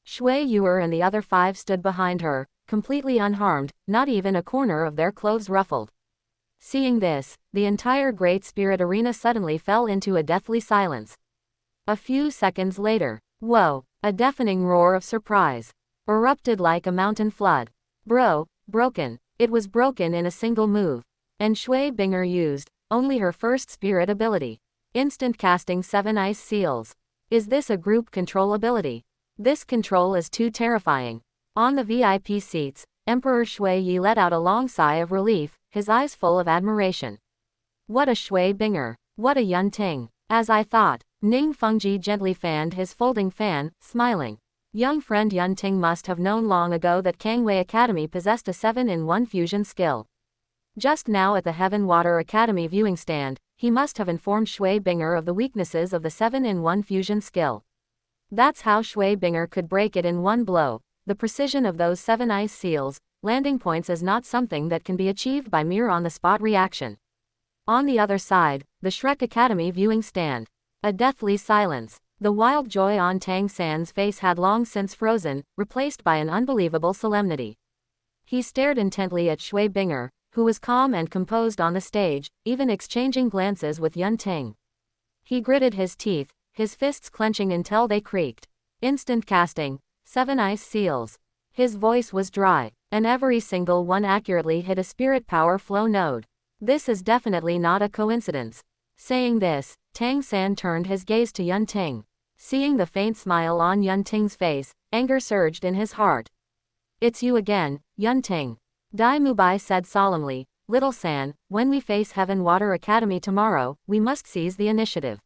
Shui Yuer and the other 5 stood behind her, completely unharmed, not even a corner of their clothes ruffled. Seeing this, the entire Great Spirit Arena suddenly fell into a deathly silence. A few seconds later, whoa, a deafening roar of surprise erupted like a mountain flood. Broken. It was broken in a single move. And Shui Binger used only her first spirit ability. Instant casting 7 ice seals. Is this a group control ability? This control is too terrifying. On the VIP seats, Emperor Shui Yi let out a long sigh of relief, his eyes full of admiration. What a Shui Binger. What a Yun Ting. As I thought. Ning Fengji gently fanned his folding fan, smiling. Young friend Yun Ting must have known long ago that Kangwei Academy possessed a 7-in-1 fusion skill. Just now at the Heaven Water Academy viewing stand, he must have informed Shui Binger of the weaknesses of the 7-in-1 fusion skill. That's how Shui Binger could break it in one blow. The precision of those 7 ice seals, landing points is not something that can be achieved by mere on-the-spot reaction. On the other side, the Shrek Academy viewing stand. A deathly silence. The wild joy on Tang San's face had long since frozen, replaced by an unbelievable solemnity. He stared intently at Shui Binger, who was calm and composed on the stage, even exchanging glances with Yun Ting. He gritted his teeth, his fists clenching until they creaked. Instant casting. 7 ice seals. His voice was dry, and every single one accurately hit a spirit power flow node. This is definitely not a coincidence. Saying this, Tang San turned his gaze to Yun Ting. Seeing the faint smile on Yun Ting's face, anger surged in his heart. It's you again, Yun Ting. Dai Mubai said solemnly, Little San, when we face Heaven Water Academy tomorrow, we must seize the initiative.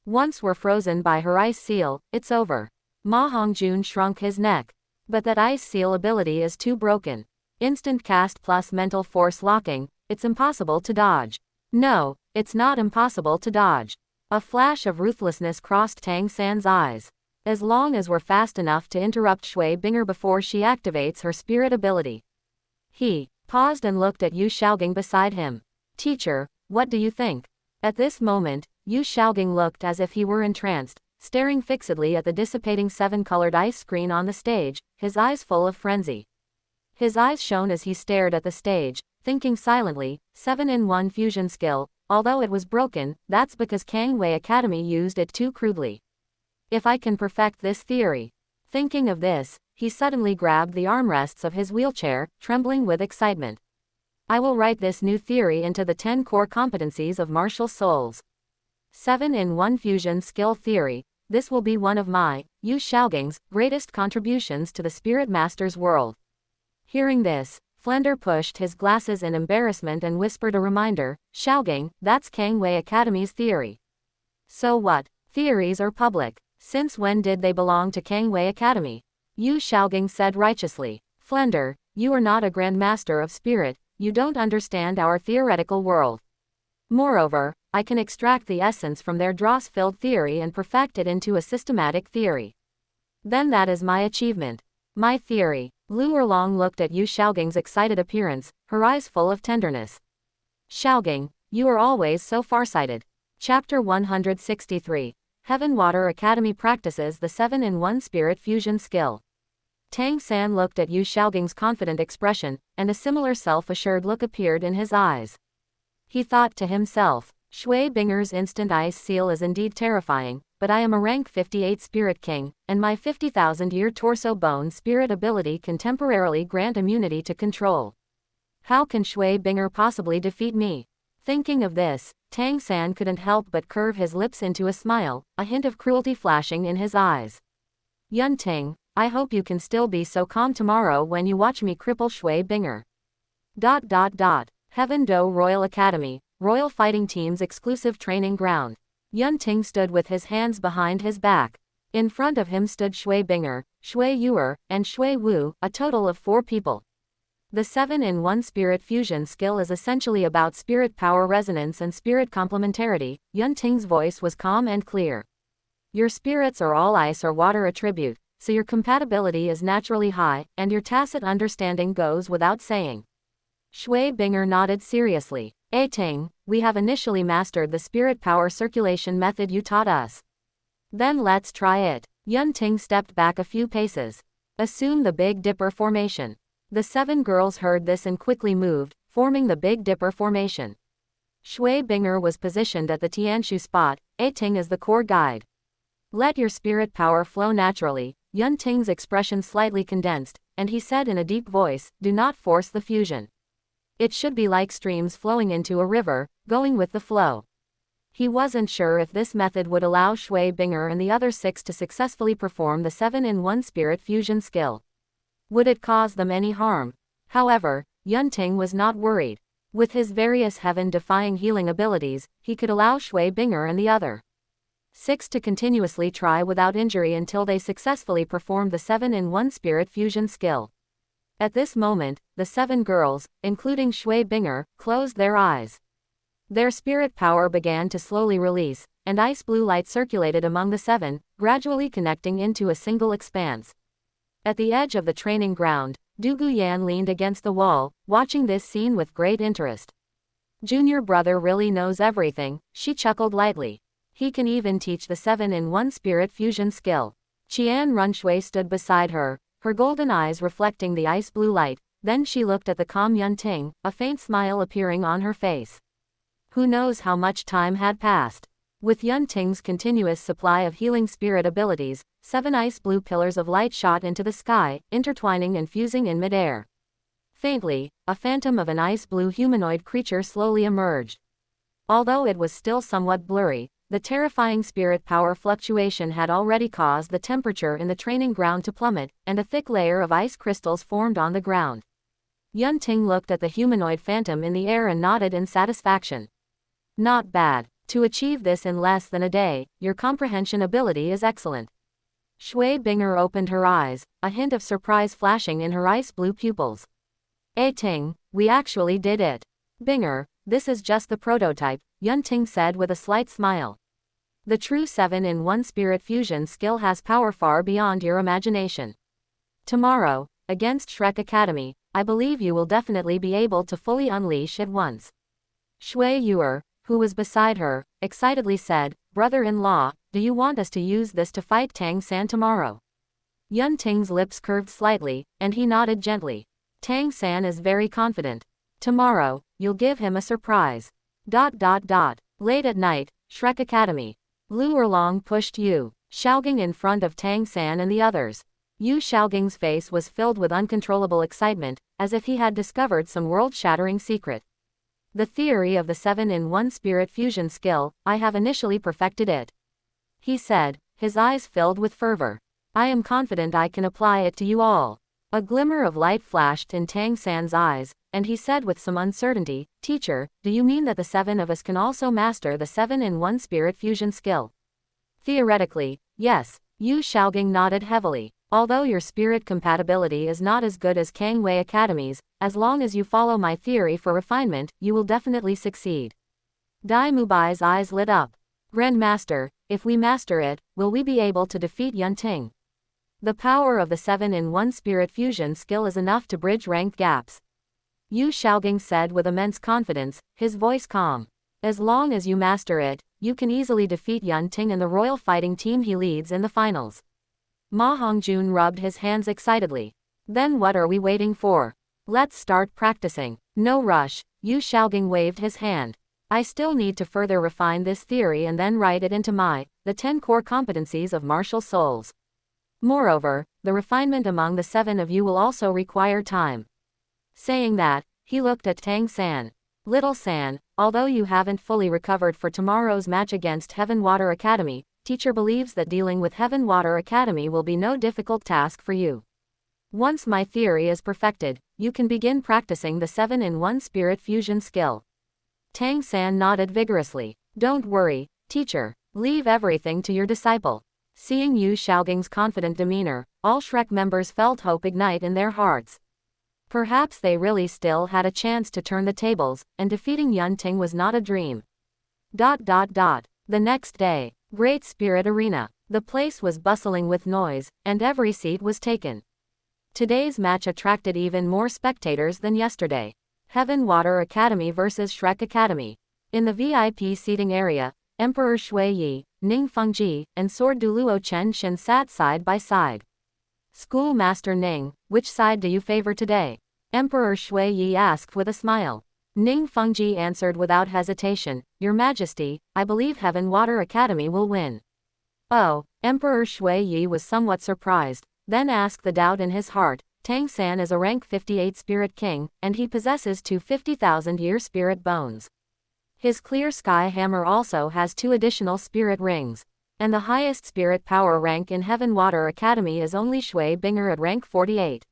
Once we're frozen by her ice seal, it's over. Ma Hongjun shrunk his neck. But that ice seal ability is too broken. Instant cast plus mental force locking, it's impossible to dodge. No, it's not impossible to dodge. A flash of ruthlessness crossed Tang San's eyes. As long as we're fast enough to interrupt Shui Binger before she activates her spirit ability. He paused and looked at Yu Xiaoging beside him. Teacher, what do you think? At this moment, Yu Xiaoging looked as if he were entranced, staring fixedly at the dissipating 7-colored ice screen on the stage, his eyes full of frenzy. His eyes shone as he stared at the stage, thinking silently, 7-in-1 fusion skill, although it was broken, that's because Kangwei Academy used it too crudely. If I can perfect this theory. Thinking of this, he suddenly grabbed the armrests of his wheelchair, trembling with excitement. I will write this new theory into the 10 core competencies of martial souls. 7-in-1 fusion skill theory. This will be one of my, Yu Xiaoging's, greatest contributions to the Spirit Master's world. Hearing this, Flender pushed his glasses in embarrassment and whispered a reminder, Xiaoging, that's Kangwei Academy's theory. So what? Theories are public. Since when did they belong to Kangwei Academy? Yu Xiaoging said righteously. Flender, you are not a Grand Master of Spirit, you don't understand our theoretical world. Moreover, I can extract the essence from their dross-filled theory and perfect it into a systematic theory. Then that is my achievement. My theory. Lu Erlong looked at Yu Xiaoging's excited appearance, her eyes full of tenderness. Xiaoging, you are always so farsighted. Chapter 163. Heaven Water Academy practices the 7-in-1 spirit fusion skill. Tang San looked at Yu Xiaoging's confident expression, and a similar self-assured look appeared in his eyes. He thought to himself, Shui Binger's instant ice seal is indeed terrifying, but I am a rank 58 Spirit King, and my 50,000-year torso bone spirit ability can temporarily grant immunity to control. How can Shui Binger possibly defeat me? Thinking of this, Tang San couldn't help but curve his lips into a smile, a hint of cruelty flashing in his eyes. Yun Ting, I hope you can still be so calm tomorrow when you watch me cripple Shui Binger. Heaven Do Royal Academy, Royal Fighting Team's exclusive training ground. Yun Ting stood with his hands behind his back. In front of him stood Shui Binger, Shui Yuer, and Shui Wu, a total of 4 people. The 7-in-1 spirit fusion skill is essentially about spirit power resonance and spirit complementarity. Yun Ting's voice was calm and clear. Your spirits are all ice or water attribute, so your compatibility is naturally high, and your tacit understanding goes without saying. Shui Binger nodded seriously. Ting, we have initially mastered the spirit power circulation method you taught us. Then let's try it. Yunting stepped back a few paces. Assume the Big Dipper formation. The 7 girls heard this and quickly moved, forming the Big Dipper formation. Shui Binger was positioned at the Tianshu spot, Ting as the core guide. Let your spirit power flow naturally. Yunting's expression slightly condensed, and he said in a deep voice, do not force the fusion. It should be like streams flowing into a river, going with the flow. He wasn't sure if this method would allow Shui Binger and the other 6 to successfully perform the 7-in-1 spirit fusion skill. Would it cause them any harm? However, Yunting was not worried. With his various heaven-defying healing abilities, he could allow Shui Binger and the other 6 to continuously try without injury until they successfully performed the 7-in-1 spirit fusion skill. At this moment, the 7 girls, including Shui Binger, closed their eyes. Their spirit power began to slowly release, and ice blue light circulated among the 7, gradually connecting into a single expanse. At the edge of the training ground, Du Guyan leaned against the wall, watching this scene with great interest. Junior brother really knows everything, she chuckled lightly. He can even teach the 7-in-1 spirit fusion skill. Qian Runshui stood beside her, her golden eyes reflecting the ice blue light, then she looked at the calm Yunting, a faint smile appearing on her face. Who knows how much time had passed? With Yunting's continuous supply of healing spirit abilities, 7 ice blue pillars of light shot into the sky, intertwining and fusing in midair. Faintly, a phantom of an ice blue humanoid creature slowly emerged. Although it was still somewhat blurry, the terrifying spirit power fluctuation had already caused the temperature in the training ground to plummet, and a thick layer of ice crystals formed on the ground. Yunting looked at the humanoid phantom in the air and nodded in satisfaction. Not bad. To achieve this in less than a day, your comprehension ability is excellent. Shui Binger opened her eyes, a hint of surprise flashing in her ice blue pupils. Ting, we actually did it. Binger, this is just the prototype, Yunting said with a slight smile. The true 7-in-1 spirit fusion skill has power far beyond your imagination. Tomorrow, against Shrek Academy, I believe you will definitely be able to fully unleash it once. Shui Yuer, who was beside her, excitedly said, brother-in-law, do you want us to use this to fight Tang San tomorrow? Yunting's lips curved slightly, and he nodded gently. Tang San is very confident. Tomorrow, you'll give him a surprise. Late at night, Shrek Academy. Lu Erlong pushed Yu Xiaoging in front of Tang San and the others. Yu Xiaoging's face was filled with uncontrollable excitement, as if he had discovered some world-shattering secret. The theory of the 7-in-1 spirit fusion skill, I have initially perfected it. He said, his eyes filled with fervor. I am confident I can apply it to you all. A glimmer of light flashed in Tang San's eyes, and he said with some uncertainty, Teacher, do you mean that the 7 of us can also master the 7-in-1 spirit fusion skill? Theoretically, yes. Yu Xiaoging nodded heavily. Although your spirit compatibility is not as good as Kangwei Academy's, as long as you follow my theory for refinement, you will definitely succeed. Dai Mubai's eyes lit up. Grandmaster, if we master it, will we be able to defeat Yunting? The power of the 7-in-1 spirit fusion skill is enough to bridge rank gaps. Yu Xiaoging said with immense confidence, his voice calm. As long as you master it, you can easily defeat Yunting and the royal fighting team he leads in the finals. Ma Hongjun rubbed his hands excitedly. Then what are we waiting for? Let's start practicing. No rush, Yu Xiaoging waved his hand. I still need to further refine this theory and then write it into the 10 core competencies of martial souls. Moreover, the refinement among the 7 of you will also require time. Saying that, he looked at Tang San. Little San, although you haven't fully recovered for tomorrow's match against Heaven Water Academy, teacher believes that dealing with Heaven Water Academy will be no difficult task for you. Once my theory is perfected, you can begin practicing the 7-in-1 spirit fusion skill. Tang San nodded vigorously. Don't worry, teacher. Leave everything to your disciple. Seeing Yu Xiaoging's confident demeanor, all Shrek members felt hope ignite in their hearts. Perhaps they really still had a chance to turn the tables, and defeating Yunting was not a dream. The next day. Great Spirit Arena. The place was bustling with noise, and every seat was taken. Today's match attracted even more spectators than yesterday. Heaven Water Academy vs Shrek Academy. In the VIP seating area, Emperor Shui Yi, Ning Fengji, and Sword Douluo Chen Xin sat side by side. Schoolmaster Ning, which side do you favor today? Emperor Shui Yi asked with a smile. Ning Fengji answered without hesitation, Your Majesty, I believe Heaven Water Academy will win. Oh, Emperor Shui Yi was somewhat surprised, then asked the doubt in his heart, Tang San is a rank 58 spirit king, and he possesses two 50,000-year spirit bones. His clear sky hammer also has 2 additional spirit rings. And the highest spirit power rank in Heaven Water Academy is only Shui Binger at rank 48.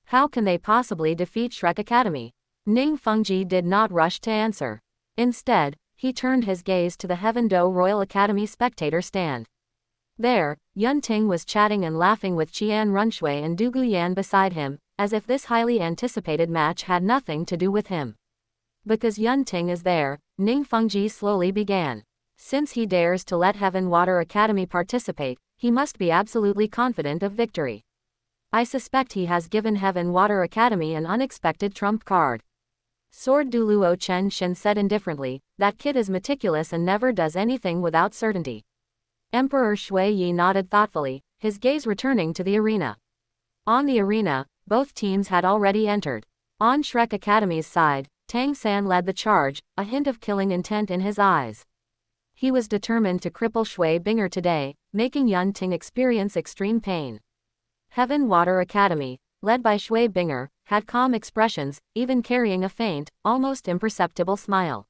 How can they possibly defeat Shrek Academy? Ning Fengji did not rush to answer. Instead, he turned his gaze to the Heaven Do Royal Academy spectator stand. There, Yun Ting was chatting and laughing with Qian Runshui and Du Guyan beside him, as if this highly anticipated match had nothing to do with him. Because Yun Ting is there, Ning Fengji slowly began. Since he dares to let Heaven Water Academy participate, he must be absolutely confident of victory. I suspect he has given Heaven Water Academy an unexpected trump card. Sword Douluo Chen Xin said indifferently, that kid is meticulous and never does anything without certainty. Emperor Shui Yi nodded thoughtfully, his gaze returning to the arena. On the arena, both teams had already entered. On Shrek Academy's side, Tang San led the charge, a hint of killing intent in his eyes. He was determined to cripple Shui Binger today, making Yun Ting experience extreme pain. Heaven Water Academy, led by Shui Binger, had calm expressions, even carrying a faint, almost imperceptible smile.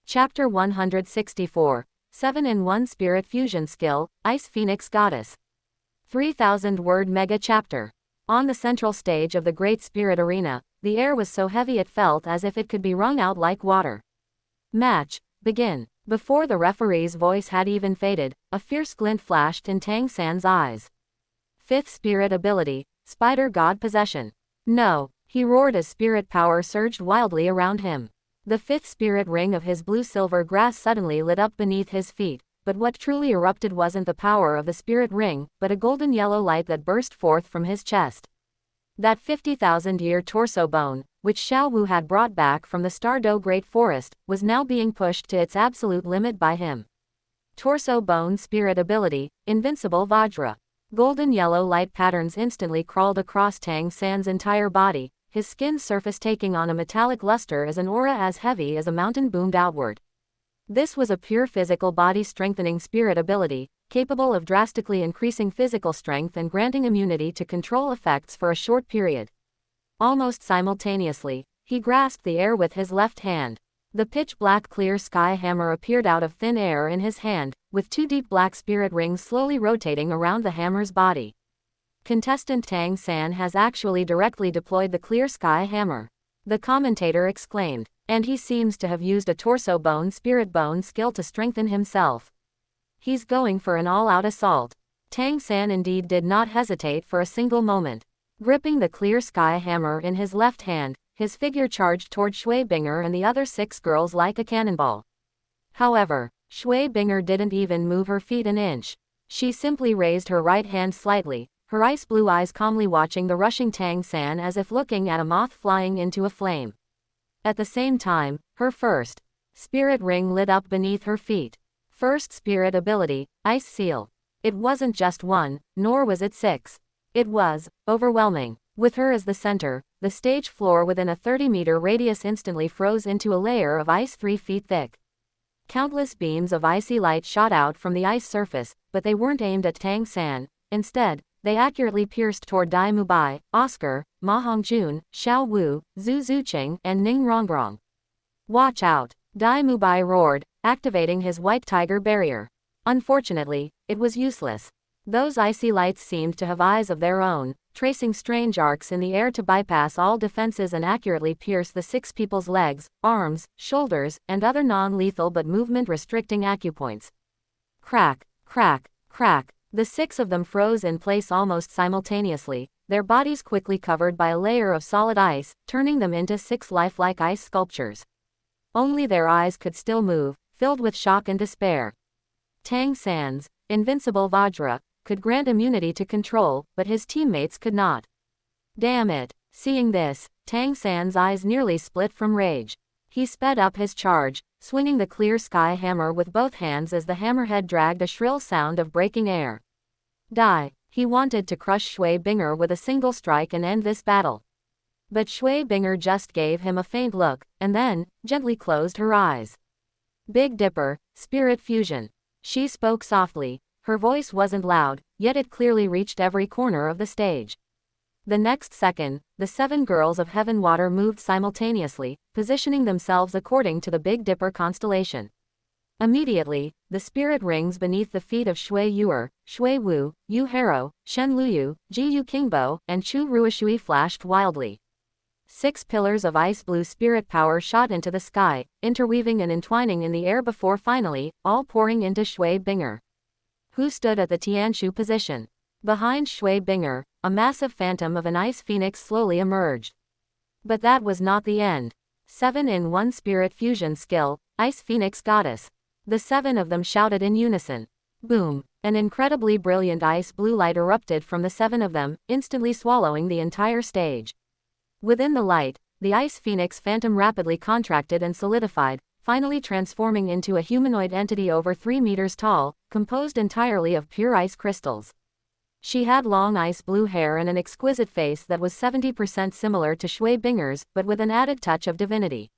Chapter 164, 7-in-1 Spirit Fusion Skill, Ice Phoenix Goddess. 3,000-word mega chapter. On the central stage of the Great Spirit Arena, the air was so heavy it felt as if it could be wrung out like water. Match, begin. Before the referee's voice had even faded, a fierce glint flashed in Tang San's eyes. 5th Spirit Ability, Spider God Possession. No, he roared as spirit power surged wildly around him. The 5th spirit ring of his blue-silver grass suddenly lit up beneath his feet, but what truly erupted wasn't the power of the spirit ring, but a golden yellow light that burst forth from his chest. That 50,000-year torso bone, which Xiao Wu had brought back from the Stardo Great Forest, was now being pushed to its absolute limit by him. Torso Bone Spirit Ability, Invincible Vajra. Golden yellow light patterns instantly crawled across Tang San's entire body, his skin's surface taking on a metallic luster as an aura as heavy as a mountain boomed outward. This was a pure physical body-strengthening spirit ability, capable of drastically increasing physical strength and granting immunity to control effects for a short period. Almost simultaneously, he grasped the air with his left hand. The pitch-black clear sky hammer appeared out of thin air in his hand, with 2 deep black spirit rings slowly rotating around the hammer's body. Contestant Tang San has actually directly deployed the clear sky hammer. The commentator exclaimed, and he seems to have used a torso bone spirit bone skill to strengthen himself. He's going for an all-out assault. Tang San indeed did not hesitate for a single moment. Gripping the clear sky hammer in his left hand, his figure charged toward Shui Binger and the other 6 girls like a cannonball. However, Shui Binger didn't even move her feet an inch. She simply raised her right hand slightly, her ice blue eyes calmly watching the rushing Tang San as if looking at a moth flying into a flame. At the same time, her first spirit ring lit up beneath her feet. First spirit ability, Ice Seal. It wasn't just 1, nor was it 6. It was overwhelming. With her as the center, the stage floor within a 30-meter radius instantly froze into a layer of ice 3 feet thick. Countless beams of icy light shot out from the ice surface, but they weren't aimed at Tang San. Instead, they accurately pierced toward Dai Mubai, Oscar, Ma Hongjun, Xiao Wu, Zhu Zuqing, and Ning Rongrong. Watch out! Dai Mubai roared, activating his white tiger barrier. Unfortunately, it was useless. Those icy lights seemed to have eyes of their own, tracing strange arcs in the air to bypass all defenses and accurately pierce the 6 people's legs, arms, shoulders, and other non-lethal but movement-restricting acupoints. Crack, crack, crack. The 6 of them froze in place almost simultaneously, their bodies quickly covered by a layer of solid ice, turning them into 6 lifelike ice sculptures. Only their eyes could still move, filled with shock and despair. Tang San's Invincible Vajra could grant immunity to control, but his teammates could not. Damn it! Seeing this, Tang San's eyes nearly split from rage. He sped up his charge, swinging the clear sky hammer with both hands as the hammerhead dragged a shrill sound of breaking air. Die. He wanted to crush Shui Binger with a single strike and end this battle. But Shui Binger just gave him a faint look, and then, gently closed her eyes. Big Dipper, spirit fusion. She spoke softly. Her voice wasn't loud, yet it clearly reached every corner of the stage. The next second, the 7 girls of Heaven Water moved simultaneously, positioning themselves according to the Big Dipper constellation. Immediately, the spirit rings beneath the feet of Shui Yuer, Shui Wu, Yu Haro, Shen Luyu, Ji Yu Kingbo, and Chu Ruishui flashed wildly. 6 pillars of ice blue spirit power shot into the sky, interweaving and entwining in the air before finally, all pouring into Shui Binger, who stood at the Tianshu position. Behind Shui Binger, a massive phantom of an ice phoenix slowly emerged. But that was not the end. 7-in-1 spirit fusion skill, Ice Phoenix Goddess. The 7 of them shouted in unison. Boom! An incredibly brilliant ice blue light erupted from the 7 of them, instantly swallowing the entire stage. Within the light, the Ice Phoenix phantom rapidly contracted and solidified, finally transforming into a humanoid entity over 3 meters tall, composed entirely of pure ice crystals. She had long ice blue hair and an exquisite face that was 70% similar to Shui Binger's, but with an added touch of divinity.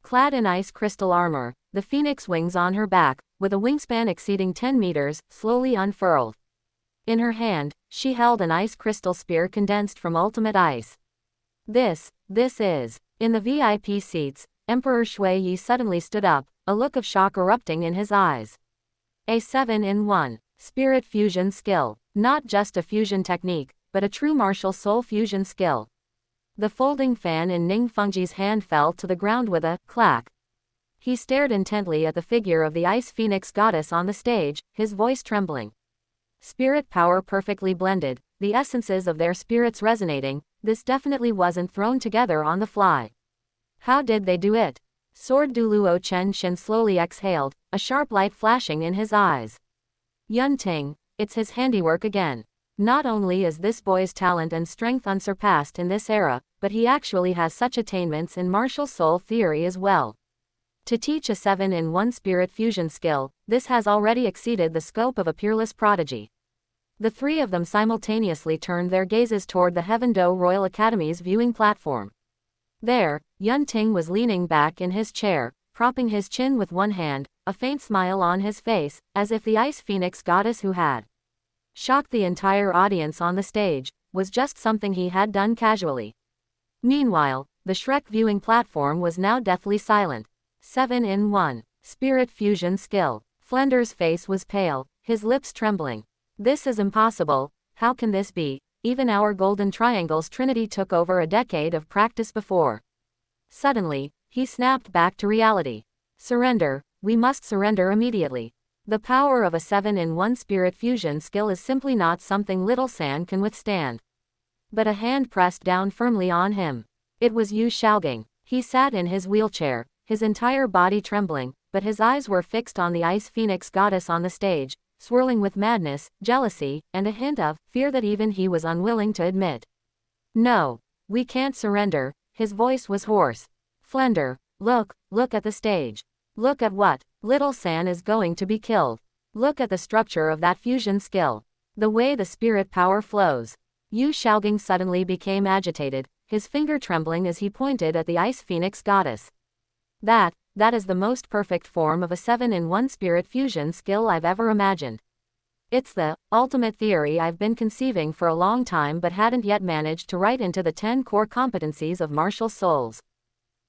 Clad in ice crystal armor, the phoenix wings on her back, with a wingspan exceeding 10 meters, slowly unfurled. In her hand, she held an ice crystal spear condensed from ultimate ice. This is. In the VIP seats, Emperor Shui Yi suddenly stood up, a look of shock erupting in his eyes. A 7-in-1 spirit fusion skill. Not just a fusion technique, but a true martial soul fusion skill. The folding fan in Ning Fengji's hand fell to the ground with a clack. He stared intently at the figure of the Ice Phoenix Goddess on the stage, his voice trembling. Spirit power perfectly blended, the essences of their spirits resonating. This definitely wasn't thrown together on the fly. How did they do it? Sword Douluo Chen Shin slowly exhaled, a sharp light flashing in his eyes. Yun Ting, it's his handiwork again. Not only is this boy's talent and strength unsurpassed in this era, but he actually has such attainments in martial soul theory as well. To teach a 7-in-1 spirit fusion skill, this has already exceeded the scope of a peerless prodigy. The 3 of them simultaneously turned their gazes toward the Heaven Do Royal Academy's viewing platform. There, Yun Ting was leaning back in his chair, propping his chin with one hand, a faint smile on his face, as if the Ice Phoenix Goddess who had shocked the entire audience on the stage, was just something he had done casually. Meanwhile, the Shrek viewing platform was now deathly silent. 7-in-1 spirit fusion skill. Flender's face was pale, his lips trembling. This is impossible. How can this be? Even our Golden Triangle's Trinity took over a decade of practice before. Suddenly, he snapped back to reality. Surrender. We must surrender immediately. The power of a 7-in-1 spirit fusion skill is simply not something Little San can withstand. But a hand pressed down firmly on him. It was Yu Shaogang. He sat in his wheelchair, his entire body trembling, but his eyes were fixed on the Ice Phoenix Goddess on the stage, swirling with madness, jealousy, and a hint of fear that even he was unwilling to admit. No, we can't surrender. His voice was hoarse. Flender, look at the stage. Look at what? Little San is going to be killed. Look at the structure of that fusion skill. The way the spirit power flows. Yu Shaogang suddenly became agitated, his finger trembling as he pointed at the Ice Phoenix Goddess. That is the most perfect form of a 7-in-1 spirit fusion skill I've ever imagined. It's the ultimate theory I've been conceiving for a long time but hadn't yet managed to write into the 10 core competencies of martial souls.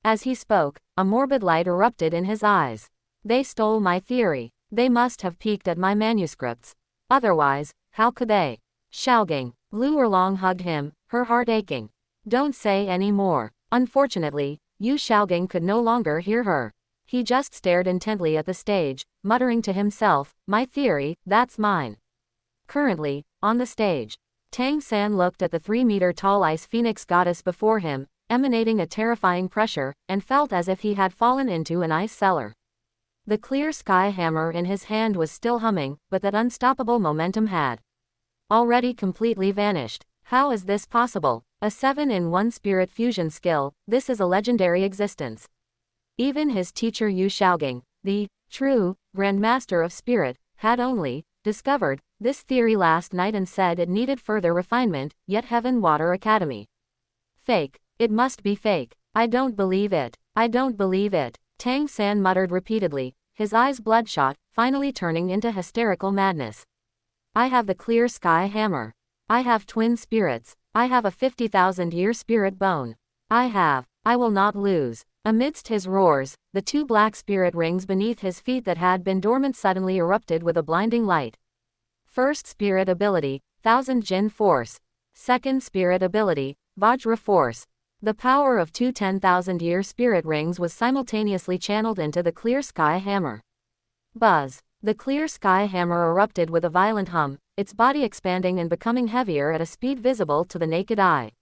As he spoke, a morbid light erupted in his eyes. They stole my theory. They must have peeked at my manuscripts. Otherwise, how could they? Shaogang. Lu Erlong hugged him, her heart aching. Don't say any more. Unfortunately, Yu Shaogang could no longer hear her. He just stared intently at the stage, muttering to himself, my theory, that's mine. Currently, on the stage, Tang San looked at the 3-meter-tall Ice Phoenix Goddess before him, emanating a terrifying pressure, and felt as if he had fallen into an ice cellar. The clear sky hammer in his hand was still humming, but that unstoppable momentum had already completely vanished. How is this possible? A 7-in-1 spirit fusion skill, this is a legendary existence. Even his teacher Yu Shaogang, the true Grand Master of Spirit, had only discovered this theory last night and said it needed further refinement, yet Heaven Water Academy. Fake. It must be fake. I don't believe it. I don't believe it. Tang San muttered repeatedly, his eyes bloodshot, finally turning into hysterical madness. I have the clear sky hammer. I have twin spirits. I have a 50,000-year spirit bone. I will not lose. Amidst his roars, the two black spirit rings beneath his feet that had been dormant suddenly erupted with a blinding light. First spirit ability, Thousand Jin Force. Second spirit ability, Vajra Force. The power of two 10,000-year spirit rings was simultaneously channeled into the clear sky hammer. Buzz. The clear sky hammer erupted with a violent hum, its body expanding and becoming heavier at a speed visible to the naked eye.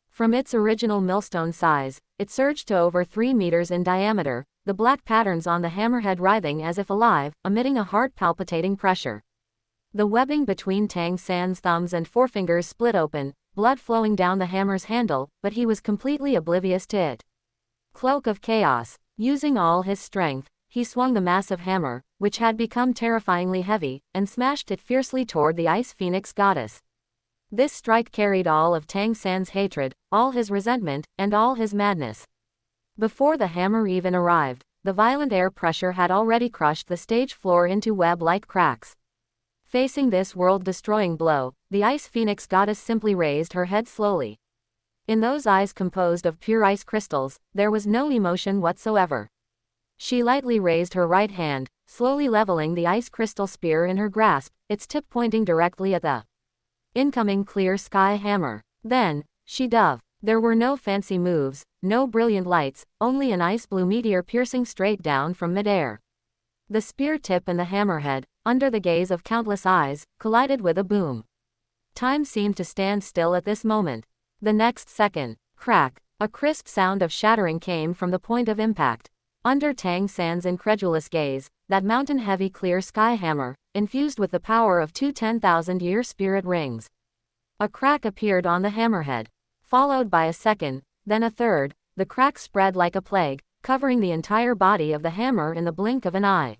From its original millstone size, it surged to over 3 meters in diameter, the black patterns on the hammerhead writhing as if alive, emitting a heart-palpitating pressure. The webbing between Tang San's thumbs and forefingers split open, blood flowing down the hammer's handle, but he was completely oblivious to it. Cloak of Chaos. Using all his strength, he swung the massive hammer, which had become terrifyingly heavy, and smashed it fiercely toward the Ice Phoenix goddess. This strike carried all of Tang San's hatred, all his resentment, and all his madness. Before the hammer even arrived, the violent air pressure had already crushed the stage floor into web-like cracks. Facing this world-destroying blow, the Ice Phoenix goddess simply raised her head slowly. In those eyes composed of pure ice crystals, there was no emotion whatsoever. She lightly raised her right hand, slowly leveling the ice crystal spear in her grasp, its tip pointing directly at the incoming clear sky hammer. Then, she dove. There were no fancy moves, no brilliant lights, only an ice blue meteor piercing straight down from midair. The spear tip and the hammerhead, under the gaze of countless eyes, collided with a boom. Time seemed to stand still at this moment. The next second, crack, a crisp sound of shattering came from the point of impact. Under Tang San's incredulous gaze, that mountain-heavy clear sky hammer, infused with the power of two 10,000-year spirit rings. A crack appeared on the hammerhead. Followed by a second, then a third, the crack spread like a plague, covering the entire body of the hammer in the blink of an eye.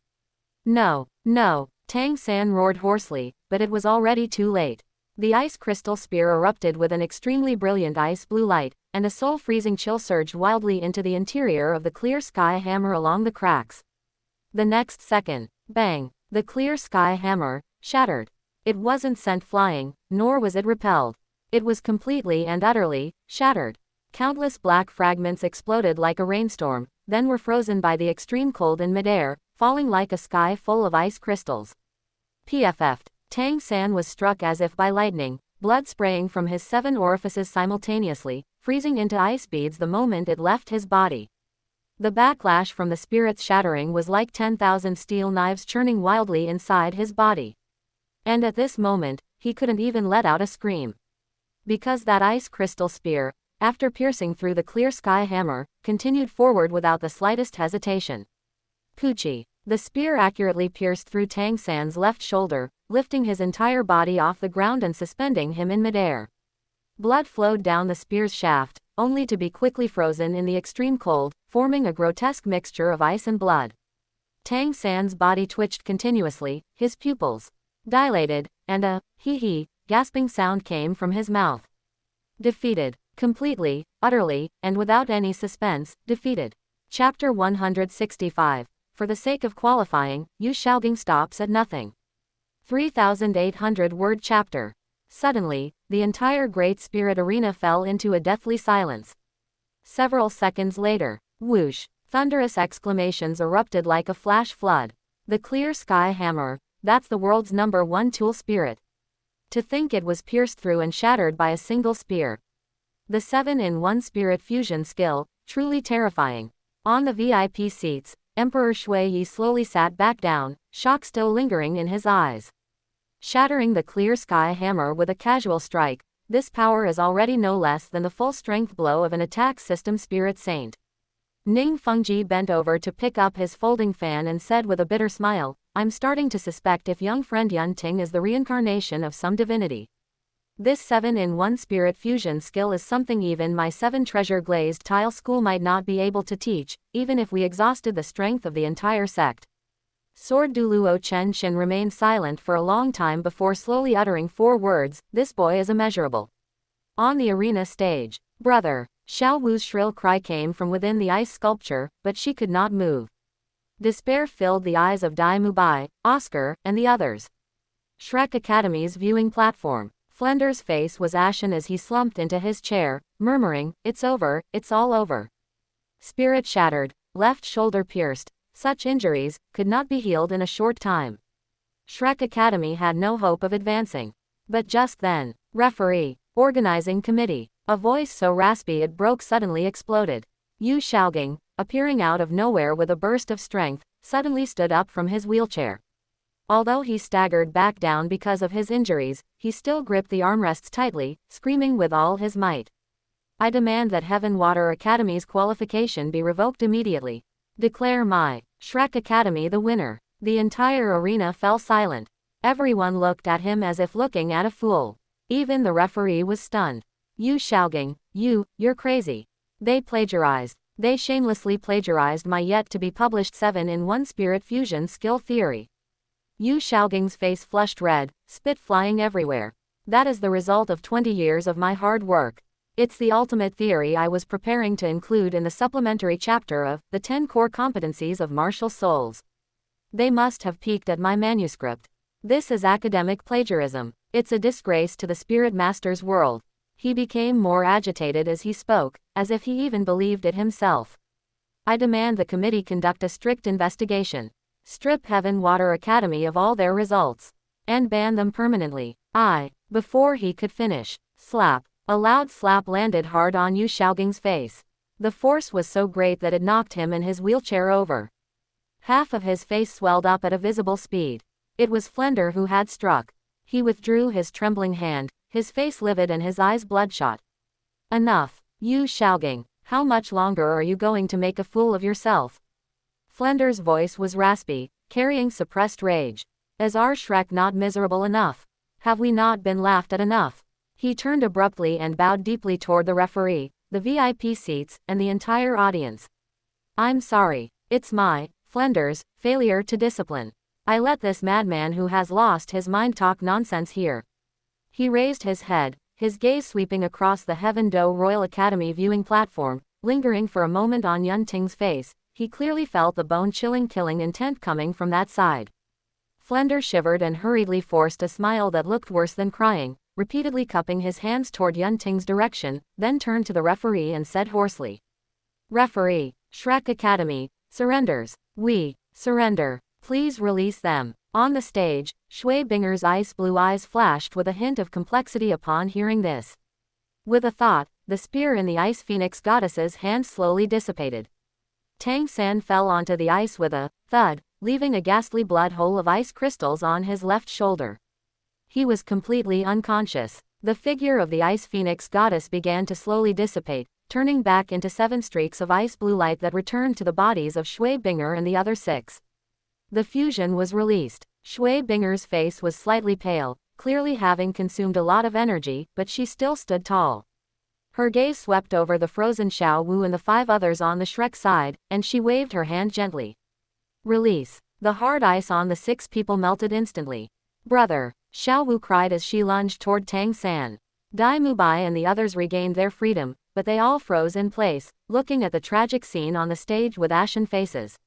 No, no, Tang San roared hoarsely, but it was already too late. The ice crystal spear erupted with an extremely brilliant ice blue light, and a soul-freezing chill surged wildly into the interior of the clear sky hammer along the cracks. The next second, bang, the clear sky hammer shattered. It wasn't sent flying, nor was it repelled. It was completely and utterly shattered. Countless black fragments exploded like a rainstorm, then were frozen by the extreme cold in midair, falling like a sky full of ice crystals. PFF'd. Tang San was struck as if by lightning, blood spraying from his 7 orifices simultaneously, freezing into ice beads the moment it left his body. The backlash from the spirit's shattering was like 10,000 steel knives churning wildly inside his body. And at this moment, he couldn't even let out a scream. Because that ice crystal spear, after piercing through the clear sky hammer, continued forward without the slightest hesitation. Poochie. The spear accurately pierced through Tang San's left shoulder, lifting his entire body off the ground and suspending him in midair. Blood flowed down the spear's shaft, only to be quickly frozen in the extreme cold, forming a grotesque mixture of ice and blood. Tang San's body twitched continuously, his pupils dilated, and a hee-hee, gasping sound came from his mouth. Defeated. Completely, utterly, and without any suspense, defeated. Chapter 165. For the sake of qualifying, Yu Shaogang stops at nothing. 3,800-word chapter. Suddenly, the entire Great Spirit Arena fell into a deathly silence. Several seconds later, whoosh, thunderous exclamations erupted like a flash flood. The clear sky hammer, that's the world's #1 tool spirit. To think it was pierced through and shattered by a single spear. The 7-in-1 spirit fusion skill, truly terrifying. On the VIP seats, Emperor Shui Yi slowly sat back down, shock still lingering in his eyes. Shattering the clear sky hammer with a casual strike, this power is already no less than the full-strength blow of an attack system spirit saint. Ning Fengji bent over to pick up his folding fan and said with a bitter smile, I'm starting to suspect if young friend Yun Ting is the reincarnation of some divinity. This 7-in-1 spirit fusion skill is something even my 7 treasure glazed tile school might not be able to teach, even if we exhausted the strength of the entire sect. Sword Douluo Chen Shin remained silent for a long time before slowly uttering 4 words, "This boy is immeasurable." On the arena stage, "Brother!" Xiao Wu's shrill cry came from within the ice sculpture, but she could not move. Despair filled the eyes of Dai Mubai, Oscar, and the others. Shrek Academy's viewing platform. Flender's face was ashen as he slumped into his chair, murmuring, "It's over, it's all over." Spirit shattered, left shoulder pierced, such injuries could not be healed in a short time. Shrek Academy had no hope of advancing. But just then, referee, organizing committee, a voice so raspy it broke suddenly exploded. Yu Xiaoging, appearing out of nowhere with a burst of strength, suddenly stood up from his wheelchair. Although he staggered back down because of his injuries, he still gripped the armrests tightly, screaming with all his might. "I demand that Heaven Water Academy's qualification be revoked immediately. Declare my Shrek Academy the winner." The entire arena fell silent. Everyone looked at him as if looking at a fool. Even the referee was stunned. "Yu Xiaoging, you're crazy. They plagiarized. They shamelessly plagiarized my yet-to-be-published 7-in-1 spirit fusion skill theory." Yu Xiaoging's face flushed red, spit flying everywhere. "That is the result of 20 years of my hard work. It's the ultimate theory I was preparing to include in the supplementary chapter of The 10 Core Competencies of Martial Souls. They must have peeked at my manuscript. This is academic plagiarism. It's a disgrace to the Spirit Master's world." He became more agitated as he spoke, as if he even believed it himself. "I demand the committee conduct a strict investigation. Strip Heaven Water Academy of all their results. And ban them permanently." Before he could finish, slap. A loud slap landed hard on Yu Xiaoging's face. The force was so great that it knocked him and his wheelchair over. Half of his face swelled up at a visible speed. It was Flender who had struck. He withdrew his trembling hand, his face livid and his eyes bloodshot. "Enough, Yu Xiaoging. How much longer are you going to make a fool of yourself?" Flender's voice was raspy, carrying suppressed rage. "Is our Shrek not miserable enough? Have we not been laughed at enough?" He turned abruptly and bowed deeply toward the referee, the VIP seats, and the entire audience. "I'm sorry. It's my, Flender's, failure to discipline. I let this madman who has lost his mind talk nonsense here." He raised his head, his gaze sweeping across the Heaven Do Royal Academy viewing platform, lingering for a moment on Yun Ting's face. He clearly felt the bone-chilling killing intent coming from that side. Flender shivered and hurriedly forced a smile that looked worse than crying, repeatedly cupping his hands toward Yun Ting's direction, then turned to the referee and said hoarsely, "Referee, Shrek Academy, surrenders. We surrender. Please release them." On the stage, Shui Binger's ice blue eyes flashed with a hint of complexity upon hearing this. With a thought, the spear in the Ice Phoenix goddess's hand slowly dissipated. Tang San fell onto the ice with a thud, leaving a ghastly blood hole of ice crystals on his left shoulder. He was completely unconscious. The figure of the Ice Phoenix goddess began to slowly dissipate, turning back into 7 streaks of ice blue light that returned to the bodies of Shui Binger and the other 6. The fusion was released. Shui Binger's face was slightly pale, clearly having consumed a lot of energy, but she still stood tall. Her gaze swept over the frozen Xiao Wu and the 5 others on the Shrek side, and she waved her hand gently. Release. The hard ice on the 6 people melted instantly. "Brother," Xiao Wu cried as she lunged toward Tang San. Dai Mubai and the others regained their freedom, but they all froze in place, looking at the tragic scene on the stage with ashen faces.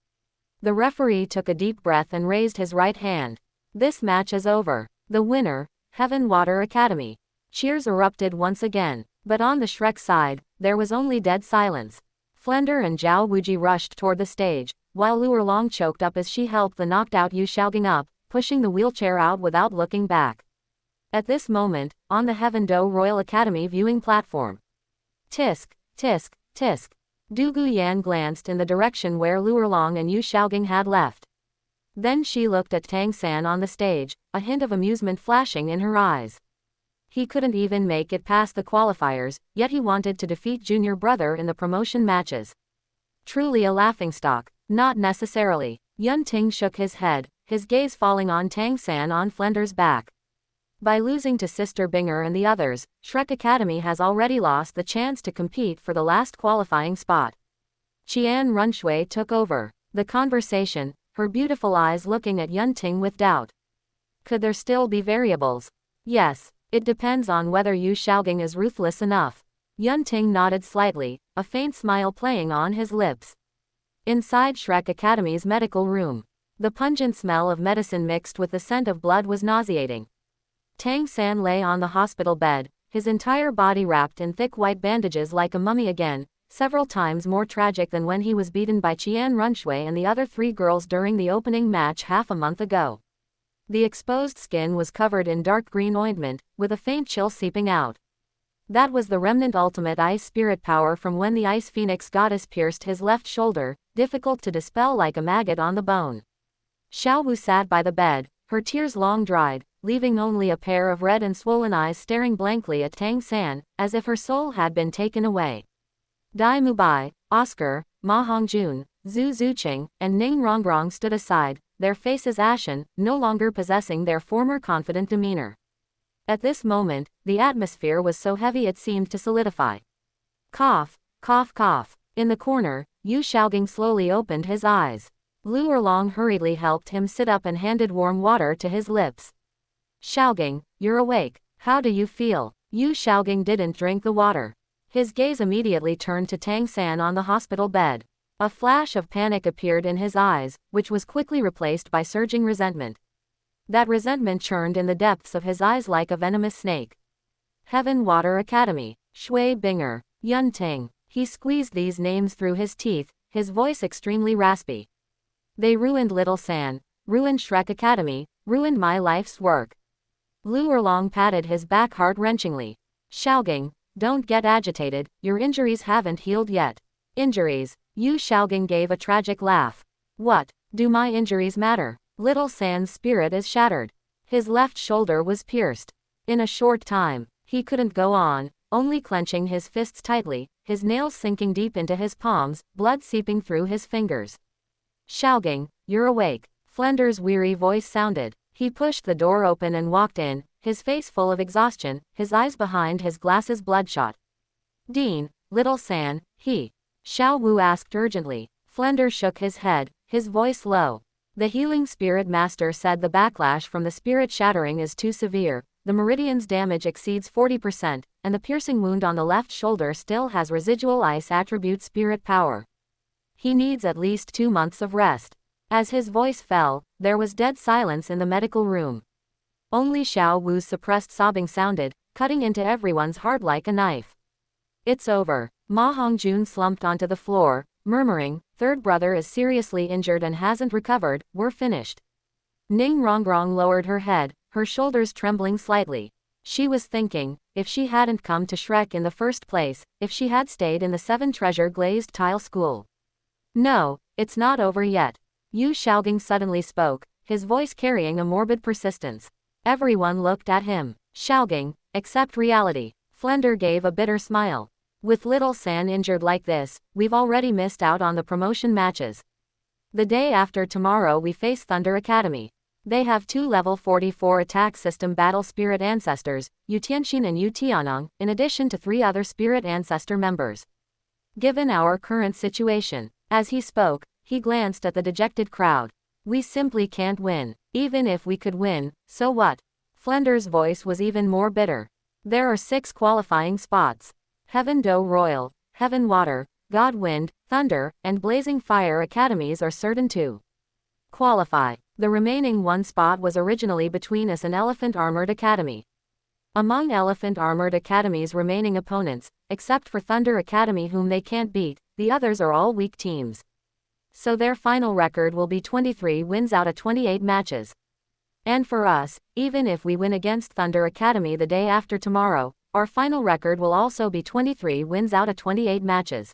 The referee took a deep breath and raised his right hand. "This match is over. The winner, Heaven Water Academy." Cheers erupted once again, but on the Shrek side, there was only dead silence. Flender and Zhao Wuji rushed toward the stage, while Luerlong choked up as she helped the knocked-out Yu Xiaoging up, pushing the wheelchair out without looking back. At this moment, on the Heaven Do Royal Academy viewing platform. Tisk, tisk, tisk. Du Guyan glanced in the direction where Luerlong and Yu Xiaoging had left. Then she looked at Tang San on the stage, a hint of amusement flashing in her eyes. He couldn't even make it past the qualifiers, yet he wanted to defeat junior brother in the promotion matches. Truly a laughingstock. Not necessarily. Yun Ting shook his head, his gaze falling on Tang San on Flender's back. By losing to Sister Binger and the others, Shrek Academy has already lost the chance to compete for the last qualifying spot. Qian Runshui took over the conversation, her beautiful eyes looking at Yunting with doubt. Could there still be variables? Yes, it depends on whether Yu Xiaogang is ruthless enough. Yunting nodded slightly, a faint smile playing on his lips. Inside Shrek Academy's medical room, the pungent smell of medicine mixed with the scent of blood was nauseating. Tang San lay on the hospital bed, his entire body wrapped in thick white bandages like a mummy again, several times more tragic than when he was beaten by Qian Runshui and the other 3 girls during the opening match half a month ago. The exposed skin was covered in dark green ointment, with a faint chill seeping out. That was the remnant ultimate ice spirit power from when the ice phoenix goddess pierced his left shoulder, difficult to dispel like a maggot on the bone. Xiao Wu sat by the bed, her tears long dried, leaving only a pair of red and swollen eyes staring blankly at Tang San, as if her soul had been taken away. Dai Mubai, Oscar, Ma Hongjun, Zhu Zuqing, and Ning Rongrong stood aside, their faces ashen, no longer possessing their former confident demeanor. At this moment, the atmosphere was so heavy it seemed to solidify. Cough, cough, cough. In the corner, Yu Xiaogang slowly opened his eyes. Lu Erlong hurriedly helped him sit up and handed warm water to his lips. Xiaogang, you're awake. How do you feel? Yu Xiaogang didn't drink the water. His gaze immediately turned to Tang San on the hospital bed. A flash of panic appeared in his eyes, which was quickly replaced by surging resentment. That resentment churned in the depths of his eyes like a venomous snake. Heaven Water Academy, Shui Binger, Yunting. He squeezed these names through his teeth, his voice extremely raspy. They ruined Little San, ruined Shrek Academy, ruined my life's work. Lu Erlong patted his back heart-wrenchingly. Xiaogang, don't get agitated, your injuries haven't healed yet. Injuries? Yu Xiaogang gave a tragic laugh. What? Do my injuries matter? Little San's spirit is shattered. His left shoulder was pierced. In a short time, he couldn't go on, only clenching his fists tightly, his nails sinking deep into his palms, blood seeping through his fingers. Xiaogang, you're awake. Flender's weary voice sounded. He pushed the door open and walked in, his face full of exhaustion, his eyes behind his glasses bloodshot. Dean, Little San, he. Xiao Wu asked urgently. Flender shook his head, his voice low. The healing spirit master said the backlash from the spirit shattering is too severe, the meridian's damage exceeds 40%, and the piercing wound on the left shoulder still has residual ice attribute spirit power. He needs at least 2 months of rest. As his voice fell, there was dead silence in the medical room. Only Xiao Wu's suppressed sobbing sounded, cutting into everyone's heart like a knife. It's over. Ma Hongjun slumped onto the floor, murmuring, third brother is seriously injured and hasn't recovered, we're finished. Ning Rongrong lowered her head, her shoulders trembling slightly. She was thinking, if she hadn't come to Shrek in the first place, if she had stayed in the 7 treasure glazed tile school. No, it's not over yet. Yu Xiaogang suddenly spoke, his voice carrying a morbid persistence. Everyone looked at him. Xiaogang, accept reality. Flender gave a bitter smile. With Little San injured like this, we've already missed out on the promotion matches. The day after tomorrow we face Thunder Academy. They have 2 level 44 attack system battle spirit ancestors, Yu Tianxin and Yu Tianong, in addition to 3 other spirit ancestor members. Given our current situation, as he spoke, he glanced at the dejected crowd. We simply can't win. Even if we could win, so what? Flender's voice was even more bitter. There are 6 qualifying spots. Heaven Do Royal, Heaven Water, God Wind, Thunder, and Blazing Fire academies are certain to qualify. The remaining 1 spot was originally between us and Elephant Armored Academy. Among Elephant Armored Academy's remaining opponents, except for Thunder Academy whom they can't beat, the others are all weak teams. So their final record will be 23 wins out of 28 matches. And for us, even if we win against Thunder Academy the day after tomorrow, our final record will also be 23 wins out of 28 matches.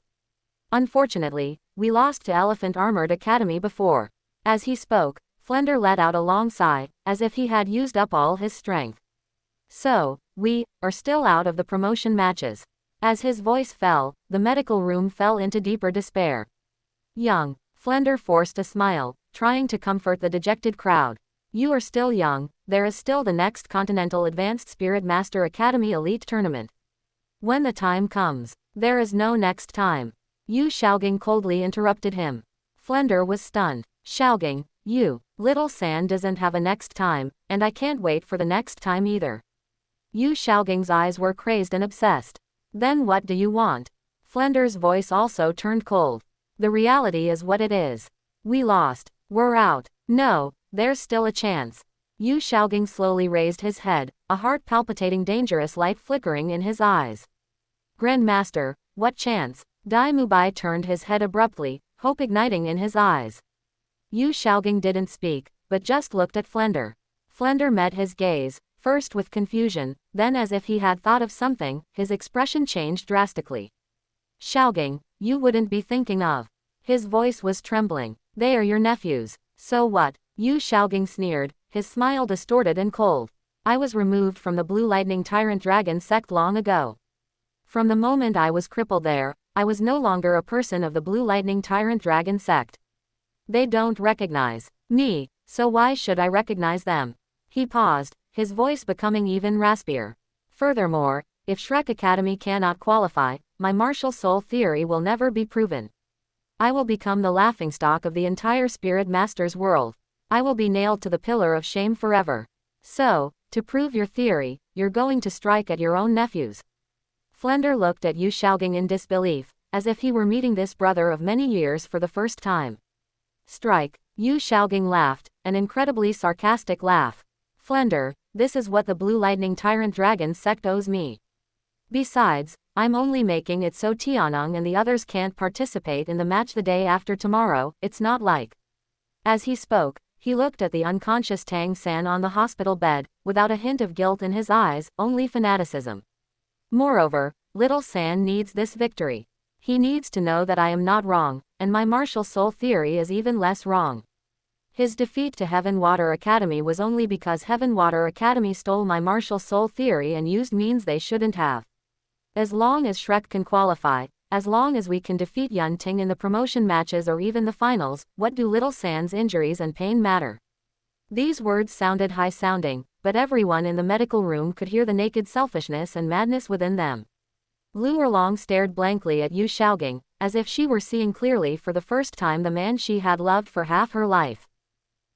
Unfortunately, we lost to Elephant Armored Academy before. As he spoke, Flender let out a long sigh, as if he had used up all his strength. So, we are still out of the promotion matches. As his voice fell, the medical room fell into deeper despair. Young, Flender forced a smile, trying to comfort the dejected crowd. You are still young, there is still the next Continental Advanced Spirit Master Academy Elite Tournament. When the time comes, there is no next time. Yu Xiaogang coldly interrupted him. Flender was stunned. Xiaogang, you, little San doesn't have a next time, and I can't wait for the next time either. Yu Xiaogang's eyes were crazed and obsessed. Then what do you want? Flender's voice also turned cold. The reality is what it is. We lost. We're out. No, there's still a chance. Yu Xiaogang slowly raised his head, a heart-palpitating dangerous light flickering in his eyes. Grandmaster, what chance? Dai Mubai turned his head abruptly, hope igniting in his eyes. Yu Xiaogang didn't speak, but just looked at Flender. Flender met his gaze, first with confusion, then as if he had thought of something, his expression changed drastically. Xiaogang, you wouldn't be thinking of. His voice was trembling. They are your nephews. So what? Yu Xiaogang sneered, his smile distorted and cold. I was removed from the Blue Lightning Tyrant Dragon sect long ago. From the moment I was crippled there, I was no longer a person of the Blue Lightning Tyrant Dragon sect. They don't recognize me, so why should I recognize them? He paused, his voice becoming even raspier. Furthermore, if Shrek Academy cannot qualify, my martial soul theory will never be proven. I will become the laughingstock of the entire Spirit Master's world. I will be nailed to the pillar of shame forever. So, to prove your theory, you're going to strike at your own nephews. Flender looked at Yu Xiaogang in disbelief, as if he were meeting this brother of many years for the first time. Strike, Yu Xiaogang laughed, an incredibly sarcastic laugh. Flender, this is what the Blue Lightning Tyrant Dragon sect owes me. Besides, I'm only making it so Tianong and the others can't participate in the match the day after tomorrow, it's not like. As he spoke, he looked at the unconscious Tang San on the hospital bed, without a hint of guilt in his eyes, only fanaticism. Moreover, little San needs this victory. He needs to know that I am not wrong, and my martial soul theory is even less wrong. His defeat to Heaven Water Academy was only because Heaven Water Academy stole my martial soul theory and used means they shouldn't have. As long as Shrek can qualify, as long as we can defeat Yun Ting in the promotion matches or even the finals, what do little San's injuries and pain matter? These words sounded high-sounding, but everyone in the medical room could hear the naked selfishness and madness within them. Lu Erlong stared blankly at Yu Xiaogang, as if she were seeing clearly for the first time the man she had loved for half her life.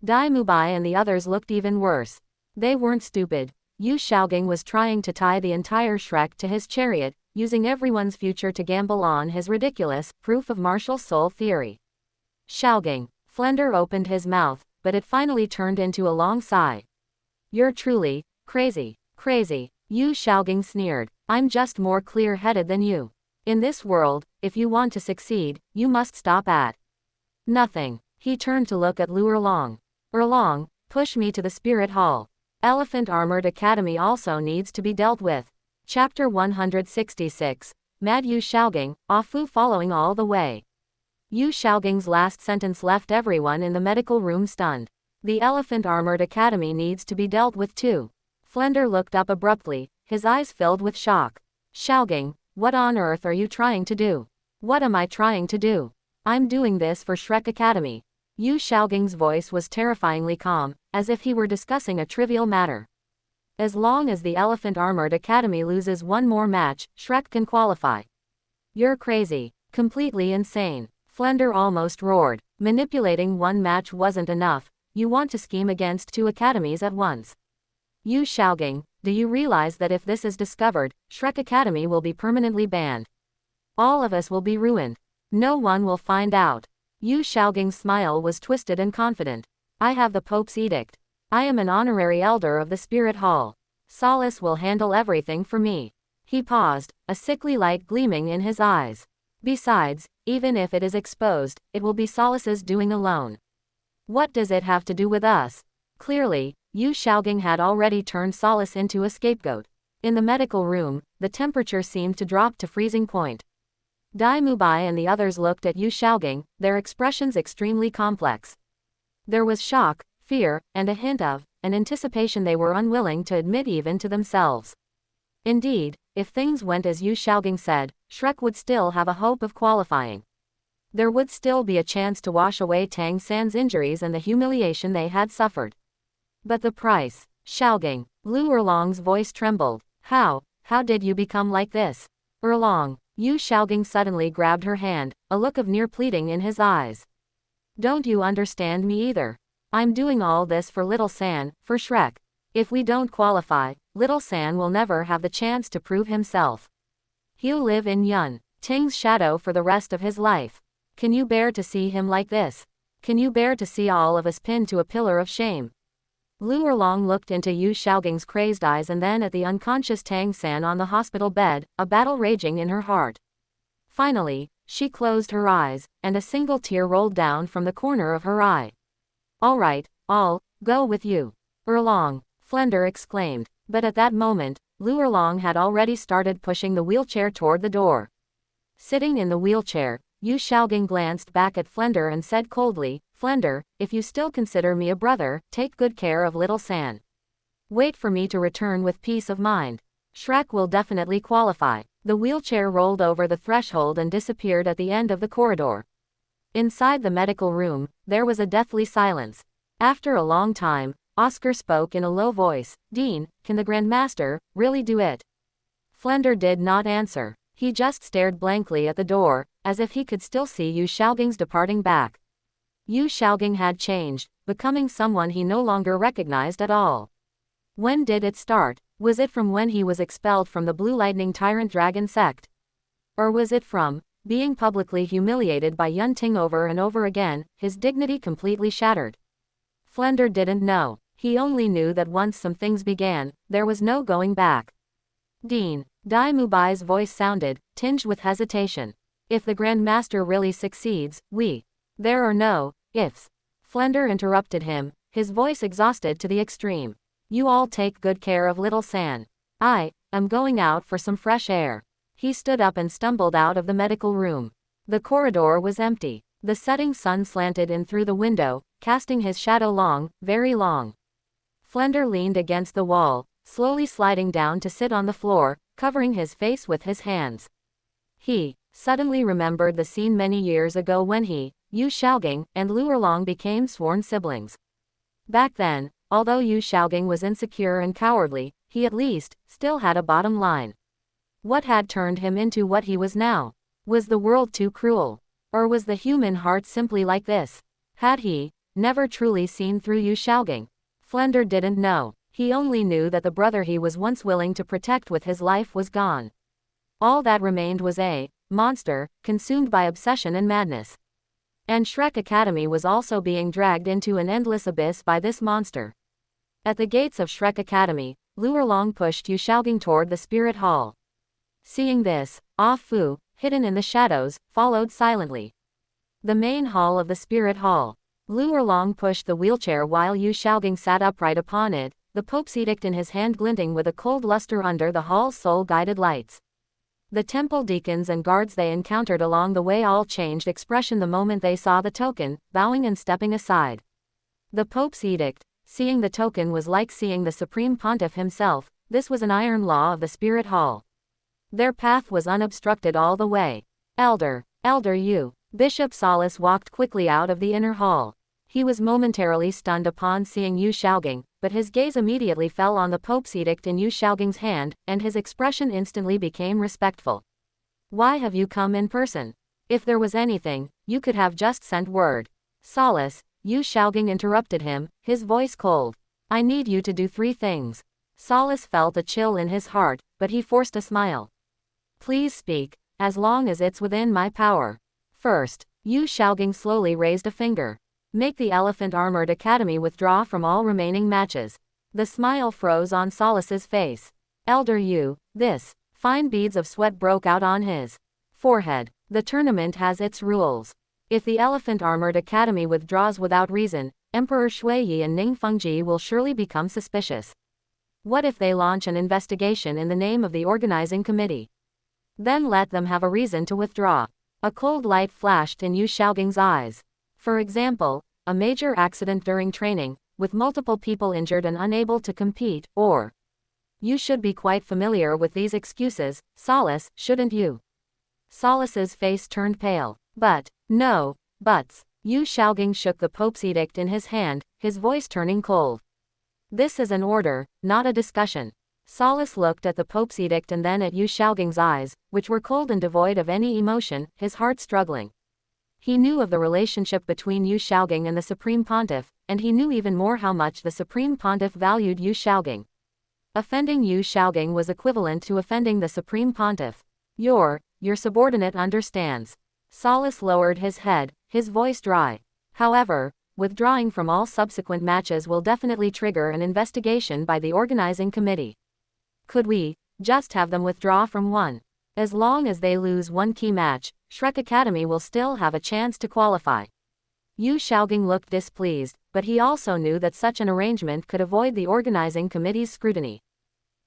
Dai Mubai and the others looked even worse. They weren't stupid. Yu Xiaogang was trying to tie the entire Shrek to his chariot, using everyone's future to gamble on his ridiculous proof of martial soul theory. Xiaogang. Flender opened his mouth, but it finally turned into a long sigh. You're truly crazy. Crazy. Yu Xiaogang sneered. I'm just more clear-headed than you. In this world, if you want to succeed, you must stop at nothing. He turned to look at Lu Erlong. Erlong, push me to the Spirit Hall. Elephant Armored Academy also needs to be dealt with. Chapter 166. Mad Yu Xiaogang, Afu following all the way. Yu Xiaogang's last sentence left everyone in the medical room stunned. The Elephant Armored Academy needs to be dealt with too. Flender looked up abruptly, his eyes filled with shock. Xiaogang, what on earth are you trying to do? What am I trying to do? I'm doing this for Shrek Academy. Yu Xiaogang's voice was terrifyingly calm, as if he were discussing a trivial matter. As long as the Elephant Armored Academy loses one more match, Shrek can qualify. You're crazy. Completely insane. Flender almost roared. Manipulating one match wasn't enough, you want to scheme against two academies at once. Yu Xiaogang, do you realize that if this is discovered, Shrek Academy will be permanently banned? All of us will be ruined. No one will find out. Yu Xiaogang's smile was twisted and confident. I have the Pope's edict. I am an honorary elder of the Spirit Hall. Solace will handle everything for me. He paused, a sickly light gleaming in his eyes. Besides, even if it is exposed, it will be Solace's doing alone. What does it have to do with us? Clearly, Yu Xiaogang had already turned Solace into a scapegoat. In the medical room, the temperature seemed to drop to freezing point. Dai Mubai and the others looked at Yu Xiaogang, their expressions extremely complex. There was shock, fear, and a hint of an anticipation they were unwilling to admit even to themselves. Indeed, if things went as Yu Xiaogang said, Shrek would still have a hope of qualifying. There would still be a chance to wash away Tang San's injuries and the humiliation they had suffered. But the price, Xiaogang. Lu Erlong's voice trembled. How did you become like this? Erlong. Yu Xiaogang suddenly grabbed her hand, a look of near pleading in his eyes. Don't you understand me either? I'm doing all this for Little San, for Shrek. If we don't qualify, Little San will never have the chance to prove himself. He'll live in Yun Ting's shadow for the rest of his life. Can you bear to see him like this? Can you bear to see all of us pinned to a pillar of shame? Lu Erlong looked into Yu Xiaogang's crazed eyes and then at the unconscious Tang San on the hospital bed, a battle raging in her heart. Finally, she closed her eyes, and a single tear rolled down from the corner of her eye. All right, I'll go with you. Erlong, Flender exclaimed, but at that moment, Lu Erlong had already started pushing the wheelchair toward the door. Sitting in the wheelchair, Yu Xiaogang glanced back at Flender and said coldly, Flender, if you still consider me a brother, take good care of Little San. Wait for me to return with peace of mind. Shrek will definitely qualify. The wheelchair rolled over the threshold and disappeared at the end of the corridor. Inside the medical room, there was a deathly silence. After a long time, Oscar spoke in a low voice, Dean, can the Grand Master really do it? Flender did not answer. He just stared blankly at the door, as if he could still see Yu Xiaogang's departing back. Yu Xiaogang had changed, becoming someone he no longer recognized at all. When did it start? Was it from when he was expelled from the Blue Lightning Tyrant Dragon sect? Or was it from being publicly humiliated by Yun Ting over and over again, his dignity completely shattered? Flender didn't know. He only knew that once some things began, there was no going back. Dean, Dai Mubai's voice sounded, tinged with hesitation. If the Grand Master really succeeds, there are no ifs. Flender interrupted him, his voice exhausted to the extreme. You all take good care of Little San. I am going out for some fresh air. He stood up and stumbled out of the medical room. The corridor was empty. The setting sun slanted in through the window, casting his shadow long, very long. Flender leaned against the wall, slowly sliding down to sit on the floor, covering his face with his hands. He suddenly remembered the scene many years ago when he, Yu Xiaogang, and Lu Erlong became sworn siblings. Back then, although Yu Xiaogang was insecure and cowardly, he at least still had a bottom line. What had turned him into what he was now? Was the world too cruel? Or was the human heart simply like this? Had he never truly seen through Yu Xiaogang? Flender didn't know. He only knew that the brother he was once willing to protect with his life was gone. All that remained was a monster, consumed by obsession and madness. And Shrek Academy was also being dragged into an endless abyss by this monster. At the gates of Shrek Academy, Lu Erlong pushed Yu Xiaogang toward the spirit hall. Seeing this, Ah Fu, hidden in the shadows, followed silently. The main hall of the spirit hall. Lu Erlong pushed the wheelchair while Yu Xiaogang sat upright upon it, the Pope's edict in his hand glinting with a cold luster under the hall's soul-guided lights. The temple deacons and guards they encountered along the way all changed expression the moment they saw the token, bowing and stepping aside. The Pope's edict, seeing the token was like seeing the Supreme Pontiff himself. This was an iron law of the spirit hall. Their path was unobstructed all the way. Elder Yu. Bishop Solace walked quickly out of the inner hall. He was momentarily stunned upon seeing Yu Xiaogang, but his gaze immediately fell on the Pope's edict in Yu Xiaogang's hand, and his expression instantly became respectful. Why have you come in person? If there was anything, you could have just sent word. Solace, Yu Xiaogang interrupted him, his voice cold. I need you to do 3 things. Solace felt a chill in his heart, but he forced a smile. Please speak, as long as it's within my power. First, Yu Xiaogang slowly raised a finger. Make the Elephant Armored Academy withdraw from all remaining matches. The smile froze on Solace's face. Elder Yu, this. Fine beads of sweat broke out on his forehead. The tournament has its rules. If the Elephant Armored Academy withdraws without reason, Emperor Shuiyi and Ning Fengji will surely become suspicious. What if they launch an investigation in the name of the organizing committee? Then let them have a reason to withdraw. A cold light flashed in Yu Xiaogang's eyes. For example, a major accident during training, with multiple people injured and unable to compete, or... You should be quite familiar with these excuses, Solace, shouldn't you? Solace's face turned pale. But, no, buts. Yu Xiaogang shook the Pope's edict in his hand, his voice turning cold. This is an order, not a discussion. Solace looked at the Pope's edict and then at Yu Xiaoging's eyes, which were cold and devoid of any emotion, his heart struggling. He knew of the relationship between Yu Xiaoging and the Supreme Pontiff, and he knew even more how much the Supreme Pontiff valued Yu Xiaoging. Offending Yu Xiaoging was equivalent to offending the Supreme Pontiff. Your subordinate understands. Solace lowered his head, his voice dry. However, withdrawing from all subsequent matches will definitely trigger an investigation by the organizing committee. Could we just have them withdraw from one? As long as they lose one key match, Shrek Academy will still have a chance to qualify. Yu Xiaoging looked displeased, but he also knew that such an arrangement could avoid the organizing committee's scrutiny.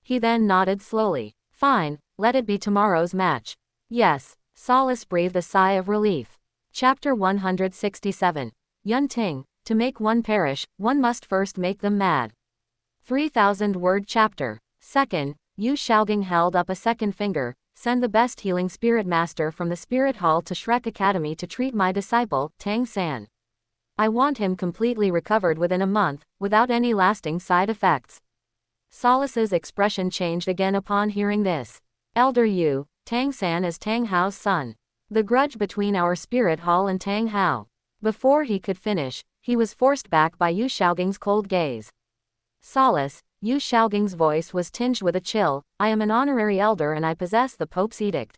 He then nodded slowly. Fine, let it be tomorrow's match. Yes, Solace breathed a sigh of relief. Chapter 167. Yun Ting, to make one perish, one must first make them mad. 3,000-word chapter. Second, Yu Xiaoging held up a second finger. Send the best healing spirit master from the spirit hall to Shrek Academy to treat my disciple, Tang San. I want him completely recovered within a month, without any lasting side effects. Solace's expression changed again upon hearing this. Elder Yu, Tang San is Tang Hao's son. The grudge between our spirit hall and Tang Hao. Before he could finish, he was forced back by Yu Xiaoging's cold gaze. Solace, Yu Xiaoging's voice was tinged with a chill. I am an honorary elder and I possess the Pope's edict.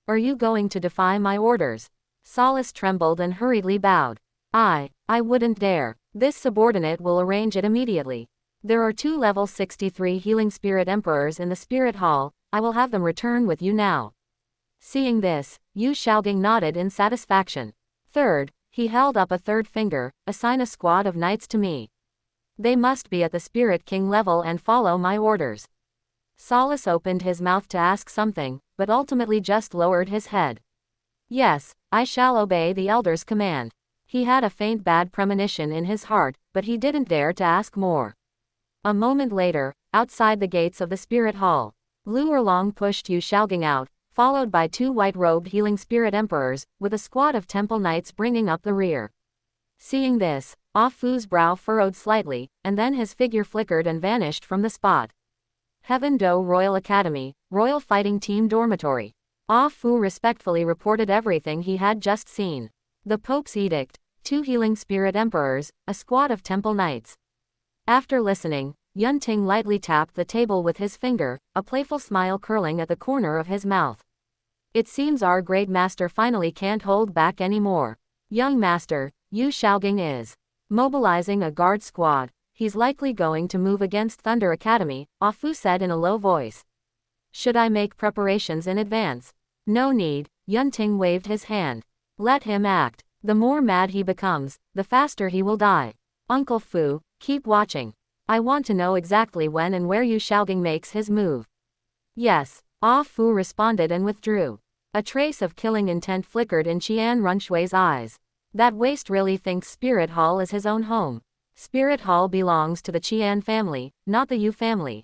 Are you going to defy my orders? Solace trembled and hurriedly bowed. I wouldn't dare. This subordinate will arrange it immediately. There are 2 level 63 healing spirit emperors in the spirit hall. I will have them return with you now. Seeing this, Yu Xiaoging nodded in satisfaction. Third, he held up a third finger. Assign a squad of knights to me. They must be at the Spirit King level and follow my orders. Solace opened his mouth to ask something, but ultimately just lowered his head. Yes, I shall obey the elder's command. He had a faint bad premonition in his heart, but he didn't dare to ask more. A moment later, outside the gates of the Spirit Hall, Lu Erlong pushed Yu Xiaoging out, followed by 2 white-robed healing spirit emperors, with a squad of temple knights bringing up the rear. Seeing this, Ah Fu's brow furrowed slightly, and then his figure flickered and vanished from the spot. Heaven Do Royal Academy, Royal Fighting Team Dormitory. Ah Fu respectfully reported everything he had just seen. The Pope's edict, 2 healing spirit emperors, a squad of temple knights. After listening, Yun Ting lightly tapped the table with his finger, a playful smile curling at the corner of his mouth. It seems our great master finally can't hold back anymore. Young master, Yu Xiaoging is mobilizing a guard squad. He's likely going to move against Thunder Academy, Ah Fu said in a low voice. Should I make preparations in advance? No need, Yun Ting waved his hand. Let him act. The more mad he becomes, the faster he will die. Uncle Fu, keep watching. I want to know exactly when and where Yu Xiaoging makes his move. Yes, Ah Fu responded and withdrew. A trace of killing intent flickered in Qian Runshui's eyes. That waste really thinks Spirit Hall is his own home. Spirit Hall belongs to the Qian family, not the Yu family.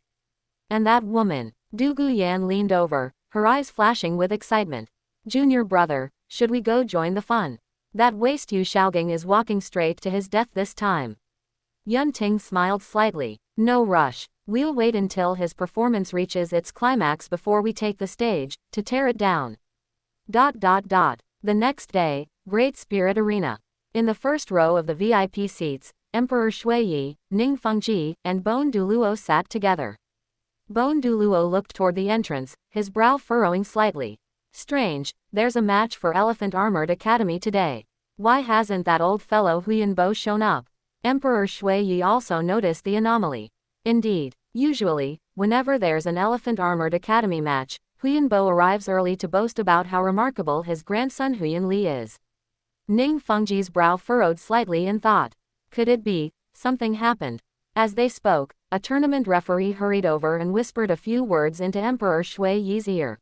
And that woman, Du Guyan leaned over, her eyes flashing with excitement. Junior brother, should we go join the fun? That waste Yu Xiaoging is walking straight to his death this time. Yun Ting smiled slightly. No rush. We'll wait until his performance reaches its climax before we take the stage, to tear it down. ... The next day, Great Spirit Arena. In the first row of the VIP seats, Emperor Shuiyi, Ning Fengji, and Bone Douluo sat together. Bone Douluo looked toward the entrance, his brow furrowing slightly. Strange, there's a match for Elephant Armored Academy today. Why hasn't that old fellow Huyanbo shown up? Emperor Shuiyi also noticed the anomaly. Indeed, usually, whenever there's an Elephant Armored Academy match, Huyanbo arrives early to boast about how remarkable his grandson Huyan Li is. Ning Fengji's brow furrowed slightly in thought. Could it be, something happened? As they spoke, a tournament referee hurried over and whispered a few words into Emperor Shuiyi's ear.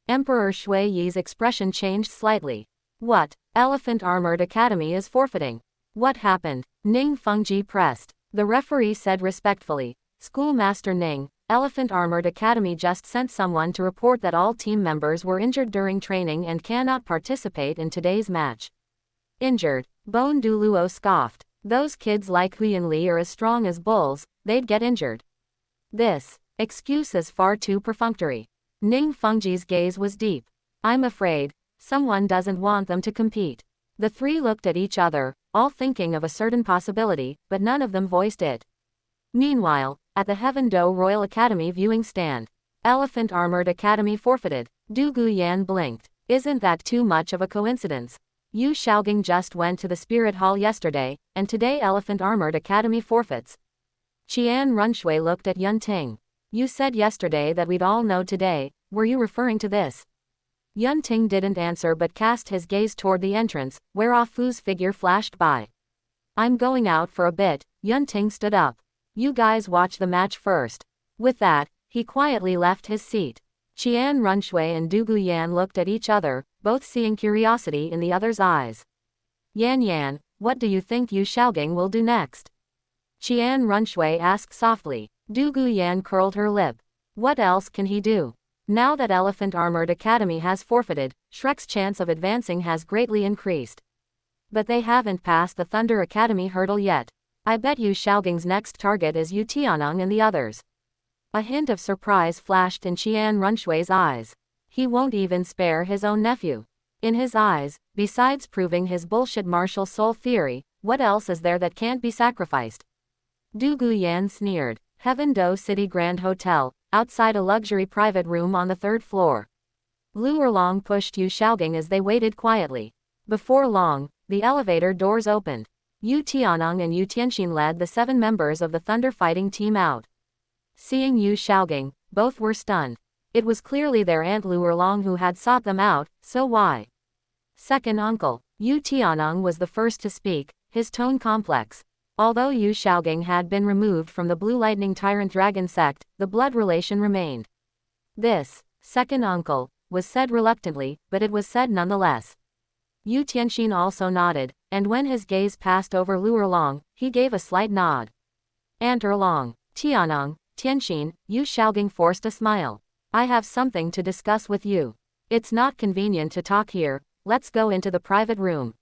Emperor Shuiyi's expression changed slightly. What? Elephant Armored Academy is forfeiting. What happened? Ning Fengji pressed. The referee said respectfully, Schoolmaster Ning, Elephant Armored Academy just sent someone to report that all team members were injured during training and cannot participate in today's match. Injured? Bone Douluo scoffed. Those kids like Huyanli are as strong as bulls, they'd get injured. This excuse is far too perfunctory. Ning Fengji's gaze was deep. I'm afraid someone doesn't want them to compete. The three looked at each other, all thinking of a certain possibility, but none of them voiced it. Meanwhile, at the Heaven Do Royal Academy viewing stand, Elephant Armored Academy forfeited. Du Guyan blinked. Isn't that too much of a coincidence? Yu Xiaogang just went to the Spirit Hall yesterday, and today Elephant Armored Academy forfeits. Qian Runshui looked at Yun Ting. You said yesterday that we'd all know today, were you referring to this? Yun Ting didn't answer but cast his gaze toward the entrance, where Ah Fu's figure flashed by. I'm going out for a bit. Yun Ting stood up. You guys watch the match first. With that, he quietly left his seat. Qian Runshui and Du Guyan looked at each other, both seeing curiosity in the other's eyes. Yan Yan, what do you think Yu Xiaogang will do next? Qian Runshui asked softly. Du Guyan curled her lip. What else can he do? Now that Elephant Armored Academy has forfeited, Shrek's chance of advancing has greatly increased. But they haven't passed the Thunder Academy hurdle yet. I bet Yu Xiaogang's next target is Yu Tianeng and the others. A hint of surprise flashed in Qian Runshui's eyes. He won't even spare his own nephew. In his eyes, besides proving his bullshit martial soul theory, what else is there that can't be sacrificed? Du Guyan sneered. Heaven Do City Grand Hotel, outside a luxury private room on the 3rd floor. Lu Erlong pushed Yu Xiaogang as they waited quietly. Before long, the elevator doors opened. Yu Tianeng and Yu Tianxin led the 7 members of the Thunder fighting team out. Seeing Yu Xiaogang, both were stunned. It was clearly their aunt Lu Erlong who had sought them out, so why? Second uncle. Yu Tianeng was the first to speak, his tone complex. Although Yu Xiaogang had been removed from the Blue Lightning Tyrant Dragon sect, the blood relation remained. This, second uncle, was said reluctantly, but it was said nonetheless. Yu Tianxin also nodded, and when his gaze passed over Lu Erlong, he gave a slight nod. Aunt Erlong, Tianeng, Tianxin, Yu Xiaogang forced a smile. I have something to discuss with you. It's not convenient to talk here, let's go into the private room.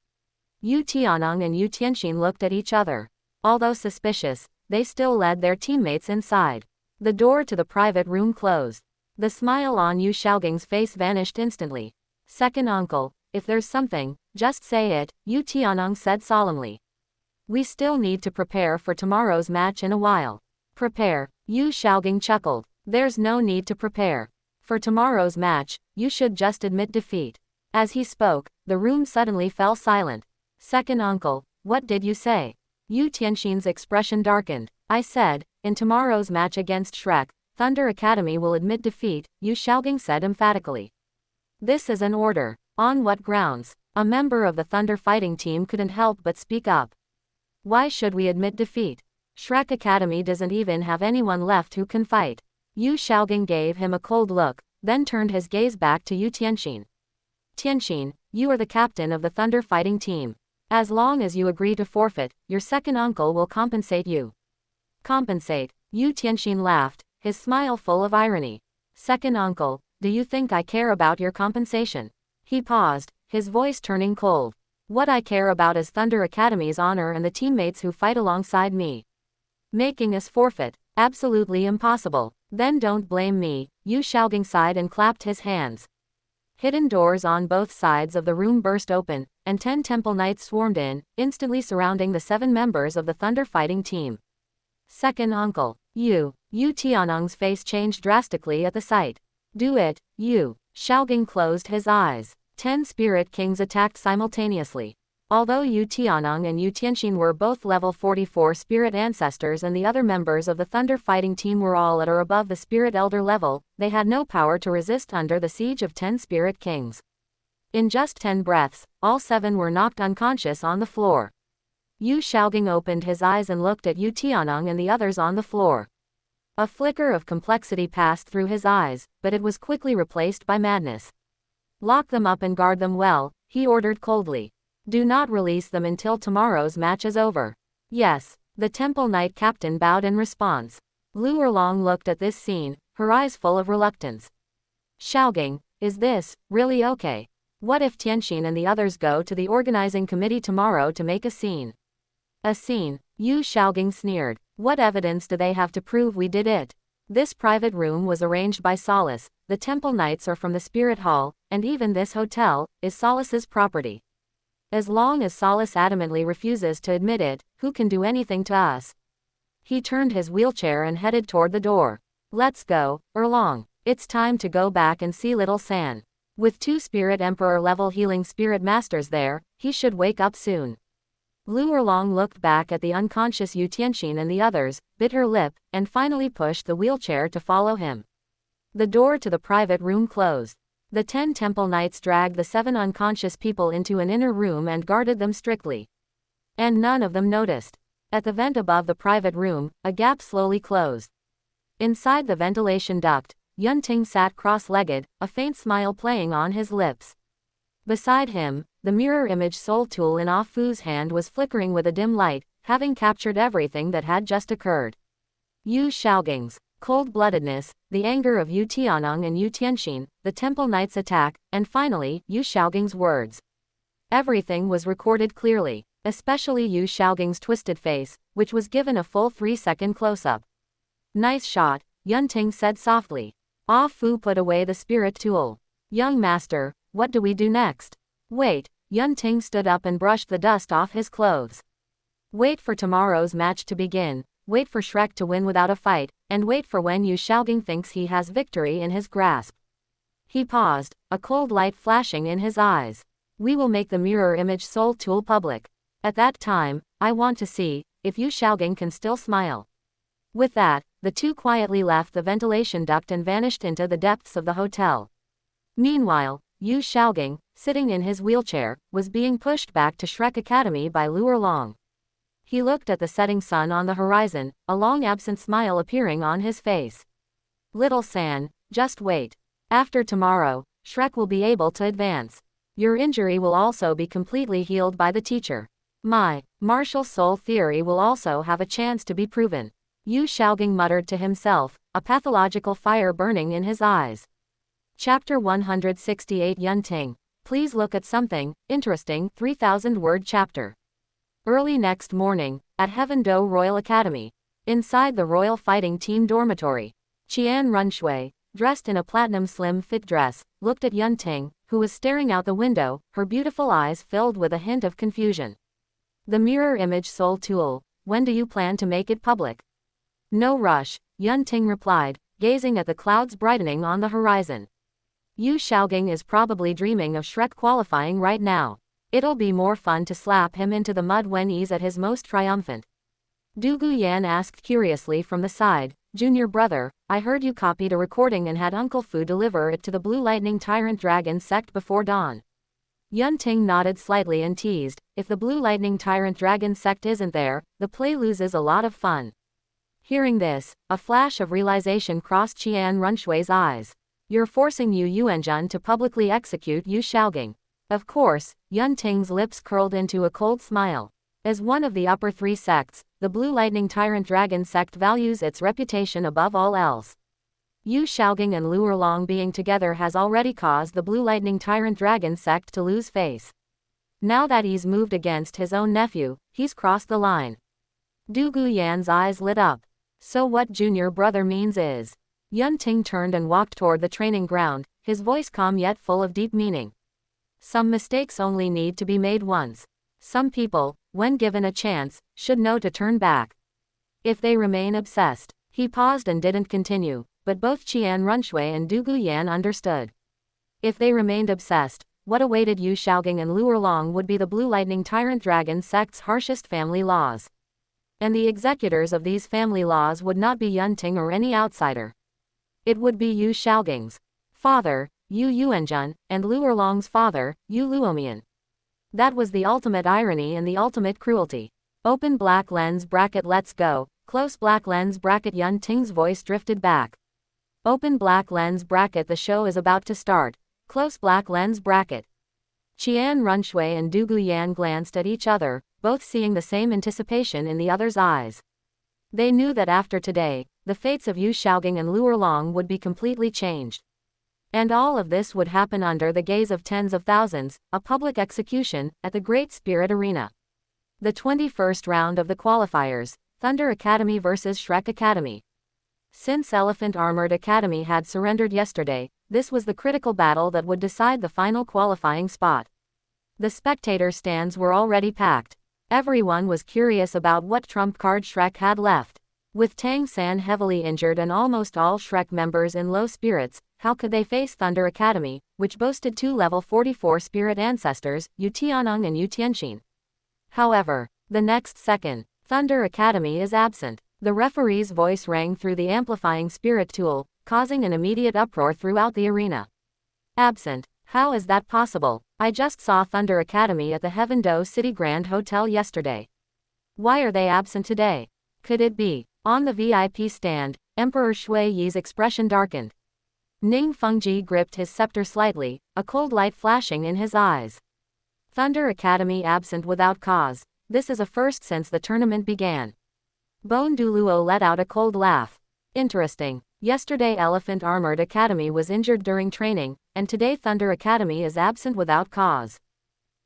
Yu Tianeng and Yu Tianxin looked at each other. Although suspicious, they still led their teammates inside. The door to the private room closed. The smile on Yu Xiaogang's face vanished instantly. Second uncle, if there's something, just say it, Yu Tianeng said solemnly. We still need to prepare for tomorrow's match in a while. Prepare, Yu Xiaogang chuckled. There's no need to prepare. For tomorrow's match, you should just admit defeat. As he spoke, the room suddenly fell silent. Second uncle, what did you say? Yu Tianxin's expression darkened. I said, in tomorrow's match against Shrek, Thunder Academy will admit defeat, Yu Xiaogang said emphatically. This is an order. On what grounds? A member of the Thunder fighting team couldn't help but speak up. Why should we admit defeat? Shrek Academy doesn't even have anyone left who can fight. Yu Xiaogang gave him a cold look, then turned his gaze back to Yu Tianxin. Tianxin, you are the captain of the Thunder fighting team. As long as you agree to forfeit, your second uncle will compensate you. Compensate? Yu Tianxin laughed, his smile full of irony. Second uncle, do you think I care about your compensation? He paused, his voice turning cold. What I care about is Thunder Academy's honor and the teammates who fight alongside me. Making us forfeit? Absolutely impossible. Then don't blame me. Yu Xiaogang sighed and clapped his hands. Hidden doors on both sides of the room burst open, and 10 temple knights swarmed in, instantly surrounding the 7 members of the Thunder fighting team. Second uncle, Yu Tianeng's face changed drastically at the sight. Do it, Yu. Xiaogang closed his eyes. 10 spirit kings attacked simultaneously. Although Yu Tianeng and Yu Tianxin were both level 44 spirit ancestors and the other members of the Thunder fighting team were all at or above the spirit elder level, they had no power to resist under the siege of 10 spirit kings. In just 10 breaths, all 7 were knocked unconscious on the floor. Yu Xiaogang opened his eyes and looked at Yu Tianeng and the others on the floor. A flicker of complexity passed through his eyes, but it was quickly replaced by madness. Lock them up and guard them well, he ordered coldly. Do not release them until tomorrow's match is over. Yes, the Temple Knight captain bowed in response. Lu Erlong looked at this scene, her eyes full of reluctance. Xiaogang, is this really okay? What if Tianxin and the others go to the organizing committee tomorrow to make a scene? A scene, Yu Xiaogang sneered. What evidence do they have to prove we did it? This private room was arranged by Solace, the temple knights are from the spirit hall, and even this hotel is Solace's property. As long as Solace adamantly refuses to admit it, who can do anything to us? He turned his wheelchair and headed toward the door. Let's go, Erlong. It's time to go back and see Little San. With 2 Spirit Emperor level healing spirit masters there, he should wake up soon. Lu Erlong looked back at the unconscious Yu Tianxin and the others, bit her lip, and finally pushed the wheelchair to follow him. The door to the private room closed. The 10 temple knights dragged the 7 unconscious people into an inner room and guarded them strictly. And none of them noticed. At the vent above the private room, a gap slowly closed. Inside the ventilation duct, Yunting sat cross-legged, a faint smile playing on his lips. Beside him, the mirror image soul tool in Ah Fu's hand was flickering with a dim light, having captured everything that had just occurred. Yu Xiaogang's cold-bloodedness, the anger of Yu Tianeng and Yu Tianxin, the temple knight's attack, and finally, Yu Xiaogang's words. Everything was recorded clearly, especially Yu Xiaogang's twisted face, which was given a full 3-second close-up. Nice shot, Yunting said softly. Ah Fu put away the spirit tool. Young master, what do we do next? Wait, Yunting stood up and brushed the dust off his clothes. Wait for tomorrow's match to begin, wait for Shrek to win without a fight, and wait for when Yu Xiaogang thinks he has victory in his grasp. He paused, a cold light flashing in his eyes. We will make the mirror image soul tool public. At that time, I want to see if Yu Xiaogang can still smile. With that, the 2 quietly left the ventilation duct and vanished into the depths of the hotel. Meanwhile, Yu Xiaogang, sitting in his wheelchair, was being pushed back to Shrek Academy by Lu Erlong. He looked at the setting sun on the horizon, a long absent smile appearing on his face. Little San, just wait. After tomorrow, Shrek will be able to advance. Your injury will also be completely healed by the teacher. My martial soul theory will also have a chance to be proven. Yu Xiaogang muttered to himself, a pathological fire burning in his eyes. Chapter 168 Yunting. Please look at something interesting 3,000-word chapter. Early next morning, at Heaven Do Royal Academy. Inside the Royal Fighting Team dormitory. Qian Runshui, dressed in a platinum slim fit dress, looked at Yunting, who was staring out the window, her beautiful eyes filled with a hint of confusion. The mirror image soul tool, when do you plan to make it public? No rush, Yunting replied, gazing at the clouds brightening on the horizon. Yu Xiaogang is probably dreaming of Shrek qualifying right now. It'll be more fun to slap him into the mud when he's at his most triumphant. Du Guyan asked curiously from the side, Junior brother, I heard you copied a recording and had Uncle Fu deliver it to the Blue Lightning Tyrant Dragon sect before dawn. Yunting nodded slightly and teased, if the Blue Lightning Tyrant Dragon sect isn't there, the play loses a lot of fun. Hearing this, a flash of realization crossed Qian Runshui's eyes. You're forcing Yu Yuanjun to publicly execute Yu Xiaogang. Of course, Yunting's lips curled into a cold smile. As one of the upper 3 sects, the Blue Lightning Tyrant Dragon sect values its reputation above all else. Yu Xiaogang and Lu Erlong being together has already caused the Blue Lightning Tyrant Dragon sect to lose face. Now that he's moved against his own nephew, he's crossed the line. Du Guyan's eyes lit up. So what junior brother means is. Yunting turned and walked toward the training ground, his voice calm yet full of deep meaning. Some mistakes only need to be made once. Some people, when given a chance, should know to turn back. If they remain obsessed. He paused and didn't continue, but both Qian Runshui and Du Guyan understood. If they remained obsessed, what awaited Yu Xiaogang and Lu Erlong would be the Blue Lightning Tyrant Dragon sect's harshest family laws. And the executors of these family laws would not be Yunting or any outsider. It would be Yu Xiaogang's father, Yu Yuanjun, and Lu Erlong's father, Yu Luomian. That was the ultimate irony and the ultimate cruelty. Open black lens bracket let's go, close black lens bracket Yunting's voice drifted back. Open black lens bracket the show is about to start, close black lens bracket. Qian Runshui and Du Guyan glanced at each other, both seeing the same anticipation in the other's eyes. They knew that after today, the fates of Yu Xiaogang and Lu Erlong would be completely changed. And all of this would happen under the gaze of tens of thousands, a public execution, at the Great Spirit Arena. The 21st round of the qualifiers, Thunder Academy vs Shrek Academy. Since Elephant Armored Academy had surrendered yesterday, this was the critical battle that would decide the final qualifying spot. The spectator stands were already packed. Everyone was curious about what trump card Shrek had left. With Tang San heavily injured and almost all Shrek members in low spirits, how could they face Thunder Academy, which boasted two level 44 spirit ancestors, Yu Tianeng and Yu Tianxin? However, the next second, Thunder Academy is absent. The referee's voice rang through the amplifying spirit tool, causing an immediate uproar throughout the arena. Absent? How is that possible? I just saw Thunder Academy at the Heaven-Do City Grand Hotel yesterday. Why are they absent today? Could it be? On the VIP stand, Emperor Shui Yi's expression darkened. Ning Fengji gripped his scepter slightly, a cold light flashing in his eyes. Thunder Academy absent without cause. This is a first since the tournament began. Douluo let out a cold laugh. Interesting. Yesterday Elephant Armored Academy was injured during training, and today Thunder Academy is absent without cause.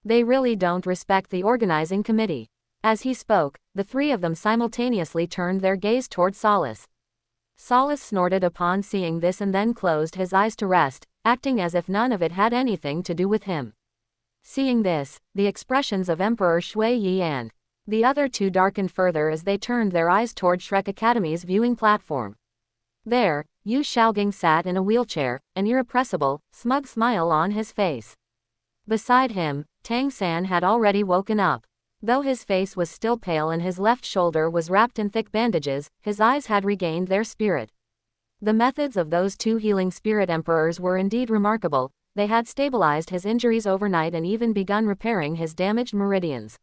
They really don't respect the organizing committee. As he spoke, the three of them simultaneously turned their gaze toward Solace. Solace snorted upon seeing this and then closed his eyes to rest, acting as if none of it had anything to do with him. Seeing this, the expressions of Emperor Shui Yi and the other two darkened further as they turned their eyes toward Shrek Academy's viewing platform. There, Yu Xiaogang sat in a wheelchair, an irrepressible, smug smile on his face. Beside him, Tang San had already woken up. Though his face was still pale and his left shoulder was wrapped in thick bandages, his eyes had regained their spirit. The methods of those two healing spirit emperors were indeed remarkable. They had stabilized his injuries overnight and even begun repairing his damaged meridians.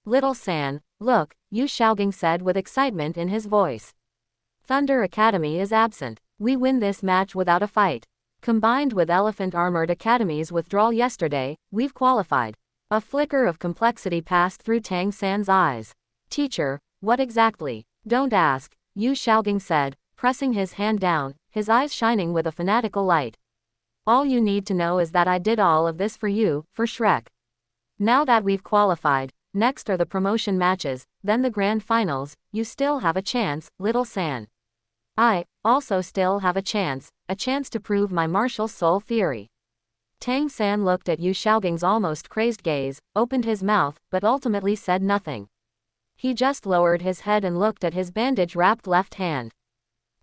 Little San, look, Yu Xiaogang said with excitement in his voice. Thunder Academy is absent. We win this match without a fight. Combined with Elephant Armored Academy's withdrawal yesterday, we've qualified. A flicker of complexity passed through Tang San's eyes. Teacher, what exactly? Don't ask, Yu Xiaogang said, pressing his hand down, his eyes shining with a fanatical light. All you need to know is that I did all of this for you, for Shrek. Now that we've qualified, next are the promotion matches, then the grand finals. You still have a chance, Little San. I also still have a chance to prove my martial soul theory. Tang San looked at Yu Xiaogang's almost crazed gaze, opened his mouth, but ultimately said nothing. He just lowered his head and looked at his bandage-wrapped left hand.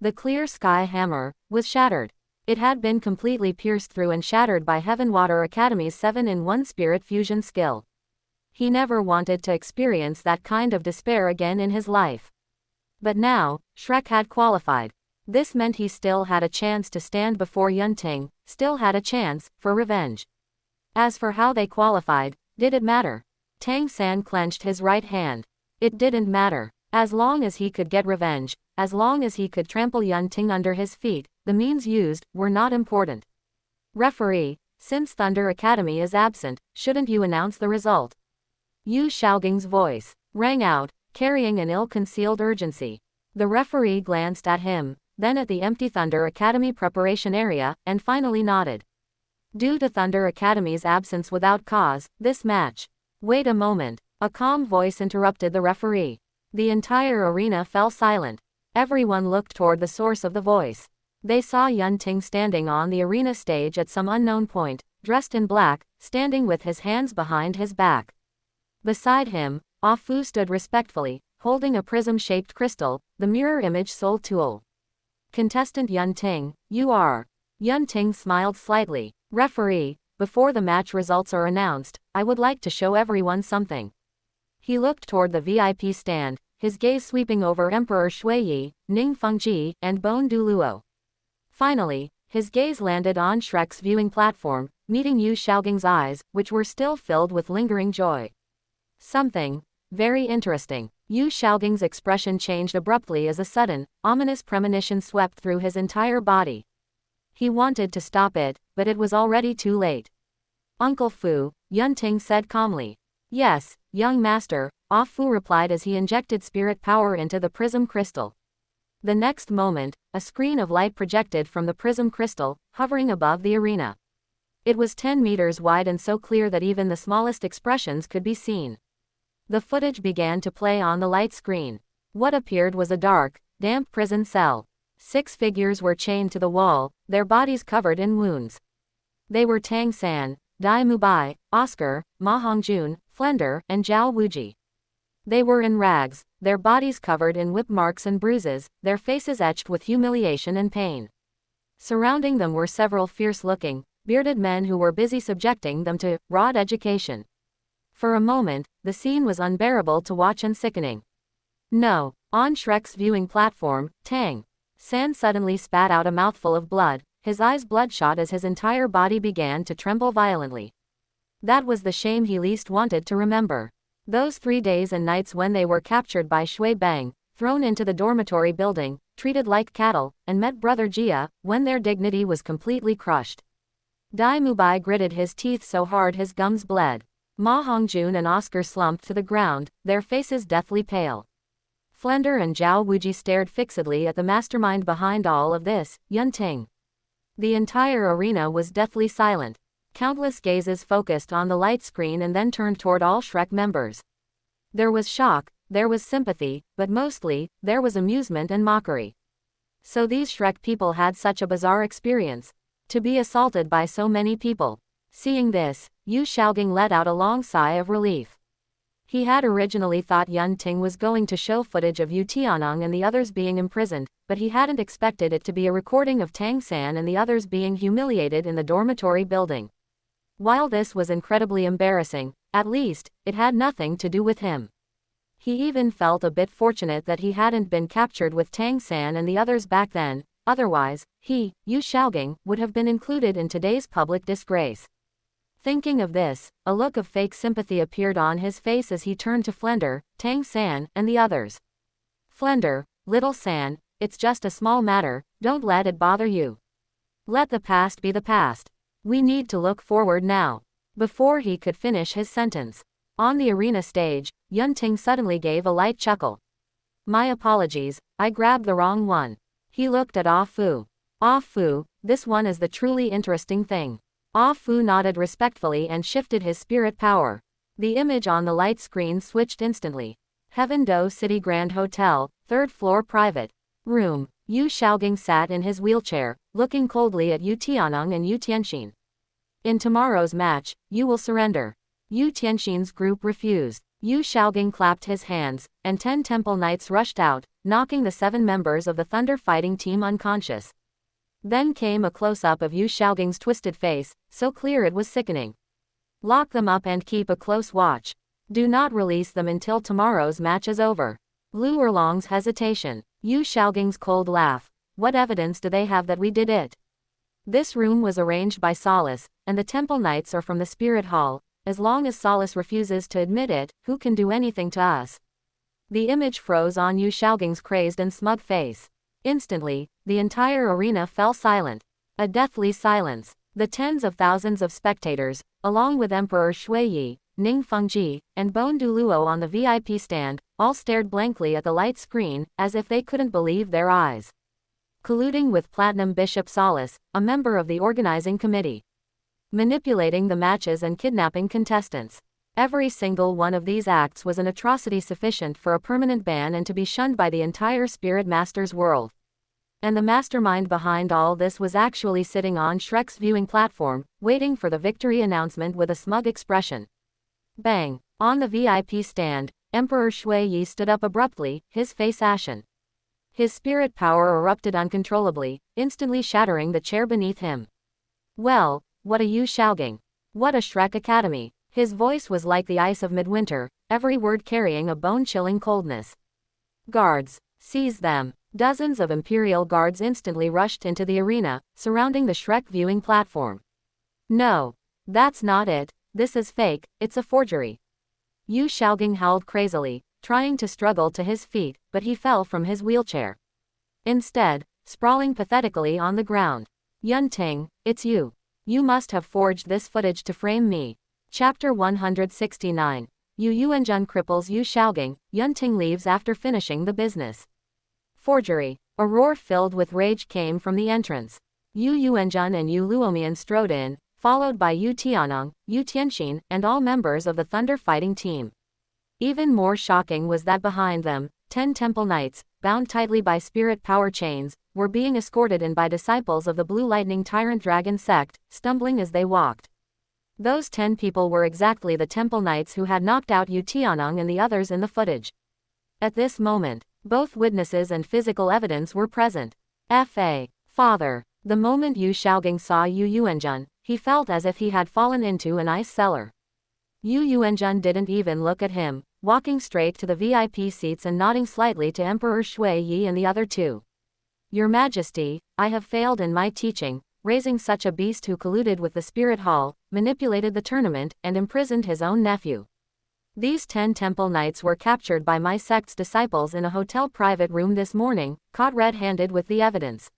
The clear sky hammer was shattered. It had been completely pierced through and shattered by Heaven Water Academy's 7-in-1 spirit fusion skill. He never wanted to experience that kind of despair again in his life. But now, Shrek had qualified. This meant he still had a chance to stand before Yunting, still had a chance for revenge. As for how they qualified, did it matter? Tang San clenched his right hand. It didn't matter. As long as he could get revenge, as long as he could trample Yunting under his feet, the means used were not important. Referee, since Thunder Academy is absent, shouldn't you announce the result? Yu Xiaogang's voice rang out, carrying an ill-concealed urgency. The referee glanced at him, then at the empty Thunder Academy preparation area, and finally nodded. Due to Thunder Academy's absence without cause, this match. Wait a moment. A calm voice interrupted the referee. The entire arena fell silent. Everyone looked toward the source of the voice. They saw Yunting standing on the arena stage at some unknown point, dressed in black, standing with his hands behind his back. Beside him, Ah Fu stood respectfully, holding a prism-shaped crystal, the mirror image soul tool. Contestant Yunting, you are. Yunting smiled slightly. Referee, before the match results are announced, I would like to show everyone something. He looked toward the VIP stand, his gaze sweeping over Emperor Shui Yi, Ning Fengji, and Douluo. Finally, his gaze landed on Shrek's viewing platform, meeting Yu Xiaogang's eyes, which were still filled with lingering joy. Something very interesting. Yu Xiaogang's expression changed abruptly as a sudden, ominous premonition swept through his entire body. He wanted to stop it, but it was already too late. Uncle Fu, Yunting said calmly. Yes, young master, Ah Fu replied as he injected spirit power into the prism crystal. The next moment, a screen of light projected from the prism crystal, hovering above the arena. It was 10 meters wide and so clear that even the smallest expressions could be seen. The footage began to play on the light screen. What appeared was a dark, damp prison cell. 6 figures were chained to the wall, their bodies covered in wounds. They were Tang San, Dai Mubai, Oscar, Ma Hongjun, Flender, and Zhao Wuji. They were in rags, their bodies covered in whip marks and bruises, their faces etched with humiliation and pain. Surrounding them were several fierce-looking, bearded men who were busy subjecting them to raw education. For a moment, the scene was unbearable to watch and sickening. No. On Shrek's viewing platform, Tang San suddenly spat out a mouthful of blood, his eyes bloodshot as his entire body began to tremble violently. That was the shame he least wanted to remember. Those 3 days and nights when they were captured by Shui Bang, thrown into the dormitory building, treated like cattle, and met Brother Jia, when their dignity was completely crushed. Dai Mubai gritted his teeth so hard his gums bled. Ma Hongjun and Oscar slumped to the ground, their faces deathly pale. Flender and Zhao Wuji stared fixedly at the mastermind behind all of this, Yun Ting. The entire arena was deathly silent. Countless gazes focused on the light screen and then turned toward all Shrek members. There was shock, there was sympathy, but mostly, there was amusement and mockery. So these Shrek people had such a bizarre experience. To be assaulted by so many people. Seeing this, Yu Xiaogang let out a long sigh of relief. He had originally thought Yun Ting was going to show footage of Yu Tianong and the others being imprisoned, but he hadn't expected it to be a recording of Tang San and the others being humiliated in the dormitory building. While this was incredibly embarrassing, at least, it had nothing to do with him. He even felt a bit fortunate that he hadn't been captured with Tang San and the others back then, otherwise, he, Yu Xiaogang, would have been included in today's public disgrace. Thinking of this, a look of fake sympathy appeared on his face as he turned to Flender, Tang San, and the others. Flender, little San, it's just a small matter, don't let it bother you. Let the past be the past. We need to look forward now. Before he could finish his sentence. On the arena stage, Yun Ting suddenly gave a light chuckle. My apologies, I grabbed the wrong one. He looked at Ah Fu. Ah Fu, this one is the truly interesting thing. Ah Fu nodded respectfully and shifted his spirit power. The image on the light screen switched instantly. Heaven Do City Grand Hotel, 3rd floor private room. Yu Xiaogang sat in his wheelchair, looking coldly at Yu Tianong and Yu Tianxin. In tomorrow's match, you will surrender. Yu Tianxin's group refused. Yu Xiaogang clapped his hands, and 10 temple knights rushed out, knocking the 7 members of the Thunder fighting team unconscious. Then came a close-up of Yu Xiaogang's twisted face, so clear it was sickening. Lock them up and keep a close watch. Do not release them until tomorrow's match is over. Lu Erlong's hesitation. Yu Xiaogang's cold laugh. What evidence do they have that we did it? This room was arranged by Solace, and the temple knights are from the spirit hall. As long as Solace refuses to admit it, who can do anything to us? The image froze on Yu Xiaogang's crazed and smug face. Instantly, the entire arena fell silent. A deathly silence. The tens of thousands of spectators, along with Emperor Shuiyi, Ning Fengji, and Bone Douluo on the VIP stand, all stared blankly at the light screen, as if they couldn't believe their eyes. Colluding with Platinum Bishop Solace, a member of the organizing committee. Manipulating the matches and kidnapping contestants. Every single one of these acts was an atrocity sufficient for a permanent ban and to be shunned by the entire Spirit Masters world. And the mastermind behind all this was actually sitting on Shrek's viewing platform, waiting for the victory announcement with a smug expression. Bang! On the VIP stand, Emperor Shuiyi stood up abruptly, his face ashen. His spirit power erupted uncontrollably, instantly shattering the chair beneath him. Well, what a Yu Xiaogang! What a Shrek Academy! His voice was like the ice of midwinter, every word carrying a bone-chilling coldness. Guards, seize them! Dozens of Imperial guards instantly rushed into the arena, surrounding the Shrek viewing platform. No, that's not it, this is fake, it's a forgery. Yu Xiaogang howled crazily, trying to struggle to his feet, but he fell from his wheelchair. Instead, sprawling pathetically on the ground. Yun Ting, it's you. You must have forged this footage to frame me. Chapter 169. Yu Yuanjun cripples Yu Xiaogang, Yun Ting leaves after finishing the business. Forgery. A roar filled with rage came from the entrance. Yu Yuanjun and Yu Luomian strode in, followed by Yu Tianong, Yu Tianxin, and all members of the Thunder fighting team. Even more shocking was that behind them, 10 temple knights, bound tightly by spirit power chains, were being escorted in by disciples of the Blue Lightning Tyrant Dragon sect, stumbling as they walked. Those 10 people were exactly the temple knights who had knocked out Yu Tianeng and the others in the footage. At this moment, both witnesses and physical evidence were present. Fa. Father. The moment Yu Xiaoging saw Yu Yuanjun, he felt as if he had fallen into an ice cellar. Yu Yuanjun didn't even look at him, walking straight to the VIP seats and nodding slightly to Emperor Shui Yi and the other two. Your Majesty, I have failed in my teaching, raising such a beast who colluded with the Spirit Hall, manipulated the tournament, and imprisoned his own nephew. These 10 temple knights were captured by my sect's disciples in a hotel private room this morning, caught red-handed with the evidence.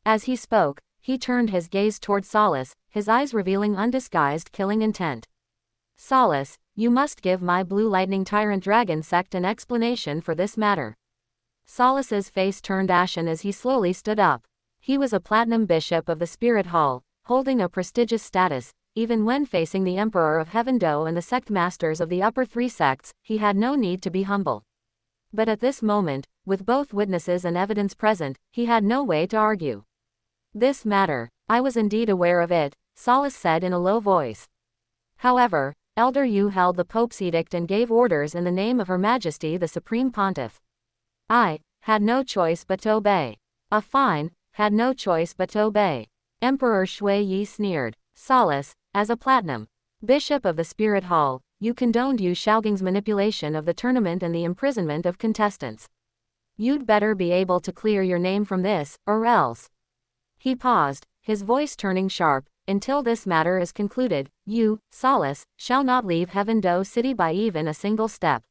As he spoke, he turned his gaze toward Solace, his eyes revealing undisguised killing intent. Solace, you must give my Blue Lightning Tyrant Dragon sect an explanation for this matter. Solace's face turned ashen as he slowly stood up. He was a platinum bishop of the Spirit Hall, holding a prestigious status. Even when facing the Emperor of Heaven Do and the sect masters of the upper 3 sects, he had no need to be humble. But at this moment, with both witnesses and evidence present, he had no way to argue. This matter, I was indeed aware of it, Solace said in a low voice. However, Elder Yu held the Pope's edict and gave orders in the name of Her Majesty the Supreme Pontiff. I had no choice but to obey. Fine, had no choice but to obey. Emperor Shui Yi sneered. Solace, as a platinum bishop of the Spirit Hall, you condoned Yu Xiaoging's manipulation of the tournament and the imprisonment of contestants. You'd better be able to clear your name from this, or else. He paused, his voice turning sharp. Until this matter is concluded, you, Solace, shall not leave Heaven Do City by even a single step.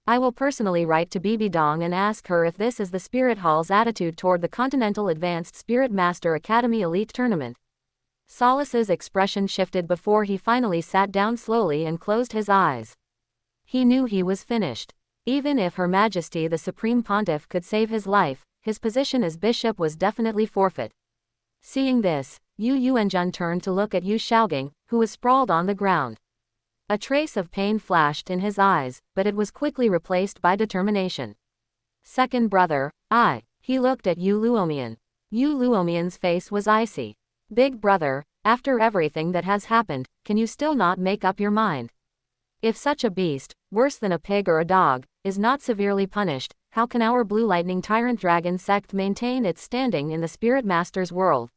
I will personally write to Bibi Dong and ask her if this is the Spirit Hall's attitude toward the Continental Advanced Spirit Master Academy Elite Tournament. Solace's expression shifted before he finally sat down slowly and closed his eyes. He knew he was finished. Even if Her Majesty the Supreme Pontiff could save his life, his position as bishop was definitely forfeit. Seeing this, Yu Yuanjun turned to look at Yu Xiaoging, who was sprawled on the ground. A trace of pain flashed in his eyes, but it was quickly replaced by determination. Second brother, he looked at Yu Luomian. Yu Luomian's face was icy. Big brother, after everything that has happened, can you still not make up your mind? If such a beast, worse than a pig or a dog, is not severely punished, how can our Blue Lightning Tyrant Dragon sect maintain its standing in the Spirit Master's world?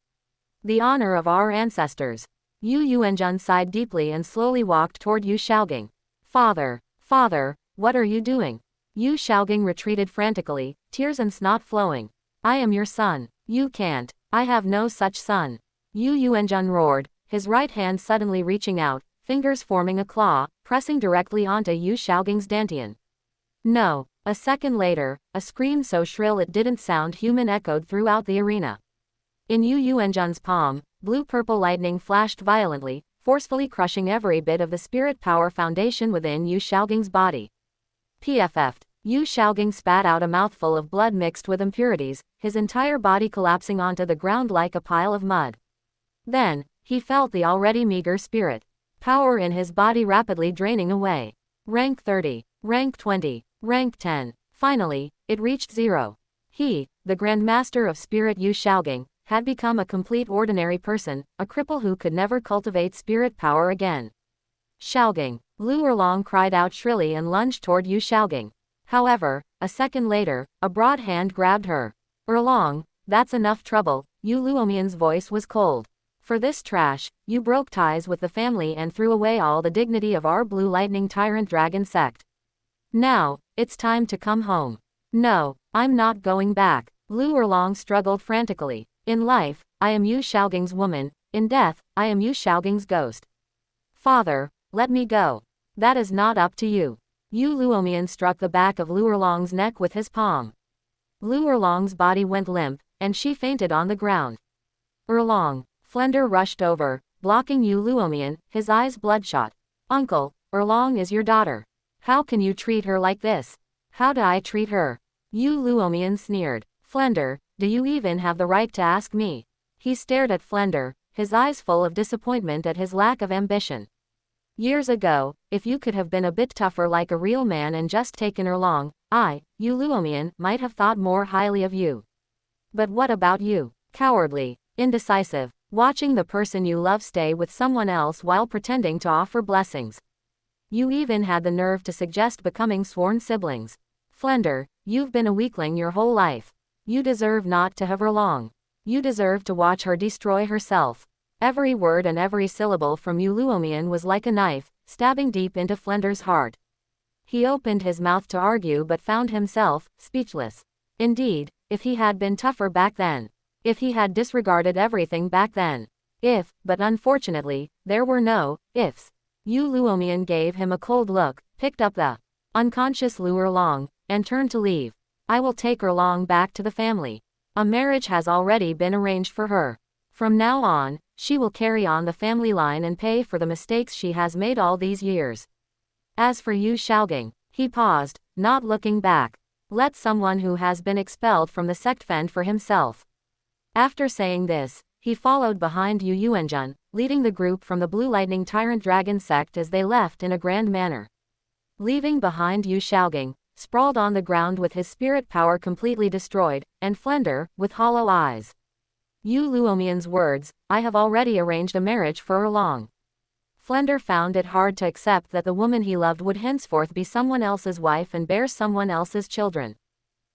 The honor of our ancestors. Yu Yuanjun sighed deeply and slowly walked toward Yu Xiaoging. Father, what are you doing? Yu Xiaoging retreated frantically, tears and snot flowing. I am your son. You can't. I have no such son. Yu Yuanjun roared, his right hand suddenly reaching out, fingers forming a claw, pressing directly onto Yu Xiaoging's dantian. No. A second later, a scream so shrill it didn't sound human echoed throughout the arena. In Yu Yuanjun's palm, blue-purple lightning flashed violently, forcefully crushing every bit of the spirit power foundation within Yu Xiaoging's body. PFF'd. Yu Xiaoging spat out a mouthful of blood mixed with impurities, his entire body collapsing onto the ground like a pile of mud. Then, he felt the already meager spirit power in his body rapidly draining away. Rank 30, rank 20, rank 10. Finally, it reached 0. He, the Grand Master of Spirit Yu Xiaoging, had become a complete ordinary person, a cripple who could never cultivate spirit power again. Xiaoging, Lu Erlong cried out shrilly and lunged toward Yu Xiaoging. However, a second later, a broad hand grabbed her. Erlong, that's enough trouble. Yu Luomian's voice was cold. For this trash, you broke ties with the family and threw away all the dignity of our Blue Lightning Tyrant Dragon sect. Now, it's time to come home. No, I'm not going back. Lu Erlong struggled frantically. In life, I am Yu Xiaoging's woman. In death, I am Yu Xiaoging's ghost. Father, let me go. That is not up to you. Yu Luomian struck the back of Lu Erlong's neck with his palm. Lu Erlong's body went limp, and she fainted on the ground. Erlong. Flender rushed over, blocking Yu Luomian, his eyes bloodshot. Uncle, Erlong is your daughter. How can you treat her like this? How do I treat her? Yu Luomian sneered. Flender, do you even have the right to ask me? He stared at Flender, his eyes full of disappointment at his lack of ambition. Years ago, if you could have been a bit tougher like a real man and just taken her along, you Luomian, might have thought more highly of you. But what about you? Cowardly, indecisive, watching the person you love stay with someone else while pretending to offer blessings. You even had the nerve to suggest becoming sworn siblings. Flender, you've been a weakling your whole life. You deserve not to have her long. You deserve to watch her destroy herself. Every word and every syllable from you Luomian was like a knife, stabbing deep into Flender's heart. He opened his mouth to argue but found himself speechless. Indeed, if he had been tougher back then. If he had disregarded everything back then. But unfortunately, there were no ifs. Yu Luomian gave him a cold look, picked up the unconscious Lu Erlong, and turned to leave. I will take Erlong back to the family. A marriage has already been arranged for her. From now on, she will carry on the family line and pay for the mistakes she has made all these years. As for Yu Shaogang, he paused, not looking back. Let someone who has been expelled from the sect fend for himself. After saying this, he followed behind Yu Yuanjun, leading the group from the Blue Lightning Tyrant Dragon sect as they left in a grand manner. Leaving behind Yu Shaogang, sprawled on the ground with his spirit power completely destroyed, and Flender, with hollow eyes. Yu Luomian's words, I have already arranged a marriage for Erlong. Flender found it hard to accept that the woman he loved would henceforth be someone else's wife and bear someone else's children.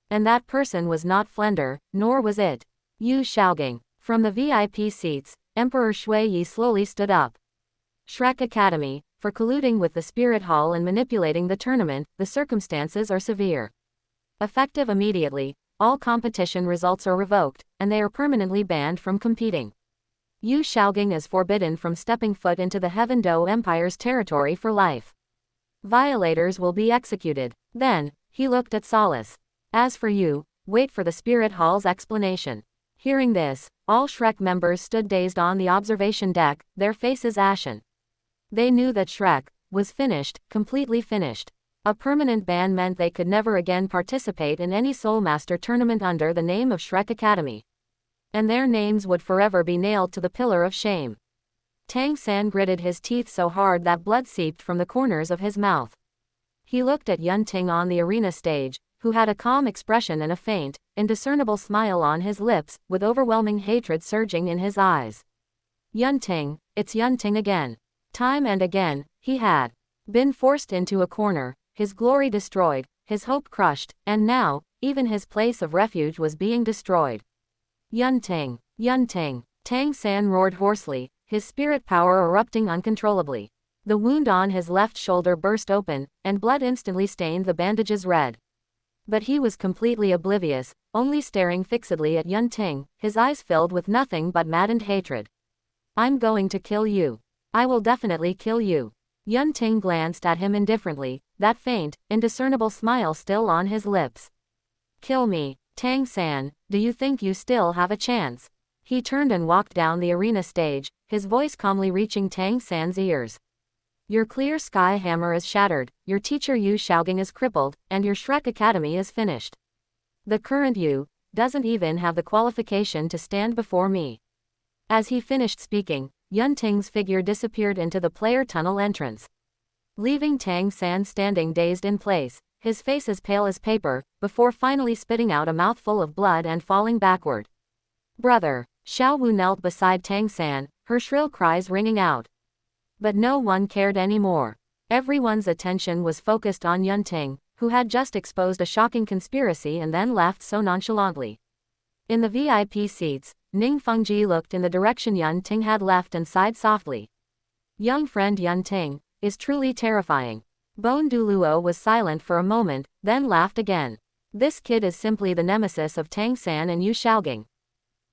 And that person was not Flender, nor was it Yu Shaogang. From the VIP seats, Emperor Shui Yi slowly stood up. Shrek Academy, for colluding with the Spirit Hall and manipulating the tournament, the circumstances are severe. Effective immediately, all competition results are revoked, and they are permanently banned from competing. Yu Shaogang is forbidden from stepping foot into the Heaven Do Empire's territory for life. Violators will be executed. Then, he looked at Solace. As for you, wait for the Spirit Hall's explanation. Hearing this, all Shrek members stood dazed on the observation deck, their faces ashen. They knew that Shrek was finished, completely finished. A permanent ban meant they could never again participate in any Soul Master tournament under the name of Shrek Academy. And their names would forever be nailed to the pillar of shame. Tang San gritted his teeth so hard that blood seeped from the corners of his mouth. He looked at Yun Ting on the arena stage, who had a calm expression and a faint, indiscernible smile on his lips, with overwhelming hatred surging in his eyes. Yun Ting, it's Yun Ting again. Time and again, he had been forced into a corner, his glory destroyed, his hope crushed, and now, even his place of refuge was being destroyed. Yun Ting, Yun Ting, Tang San roared hoarsely, his spirit power erupting uncontrollably. The wound on his left shoulder burst open, and blood instantly stained the bandages red. But he was completely oblivious, only staring fixedly at Yun Ting, his eyes filled with nothing but maddened hatred. I'm going to kill you. I will definitely kill you. Yun Ting glanced at him indifferently, that faint, indiscernible smile still on his lips. Kill me, Tang San, do you think you still have a chance? He turned and walked down the arena stage, his voice calmly reaching Tang San's ears. Your clear sky hammer is shattered, your teacher Yu Shaogang is crippled, and your Shrek Academy is finished. The current Yu doesn't even have the qualification to stand before me. As he finished speaking, Yun Ting's figure disappeared into the player tunnel entrance, leaving Tang San standing dazed in place, his face as pale as paper, before finally spitting out a mouthful of blood and falling backward. Brother! Xiao Wu knelt beside Tang San, her shrill cries ringing out. But no one cared anymore. Everyone's attention was focused on Yun Ting, who had just exposed a shocking conspiracy and then left so nonchalantly. In the VIP seats, Ning Fengji looked in the direction Yun Ting had left and sighed softly. Young friend Yun Ting is truly terrifying. Bone Douluo was silent for a moment, then laughed again. This kid is simply the nemesis of Tang San and Yu Shaogang.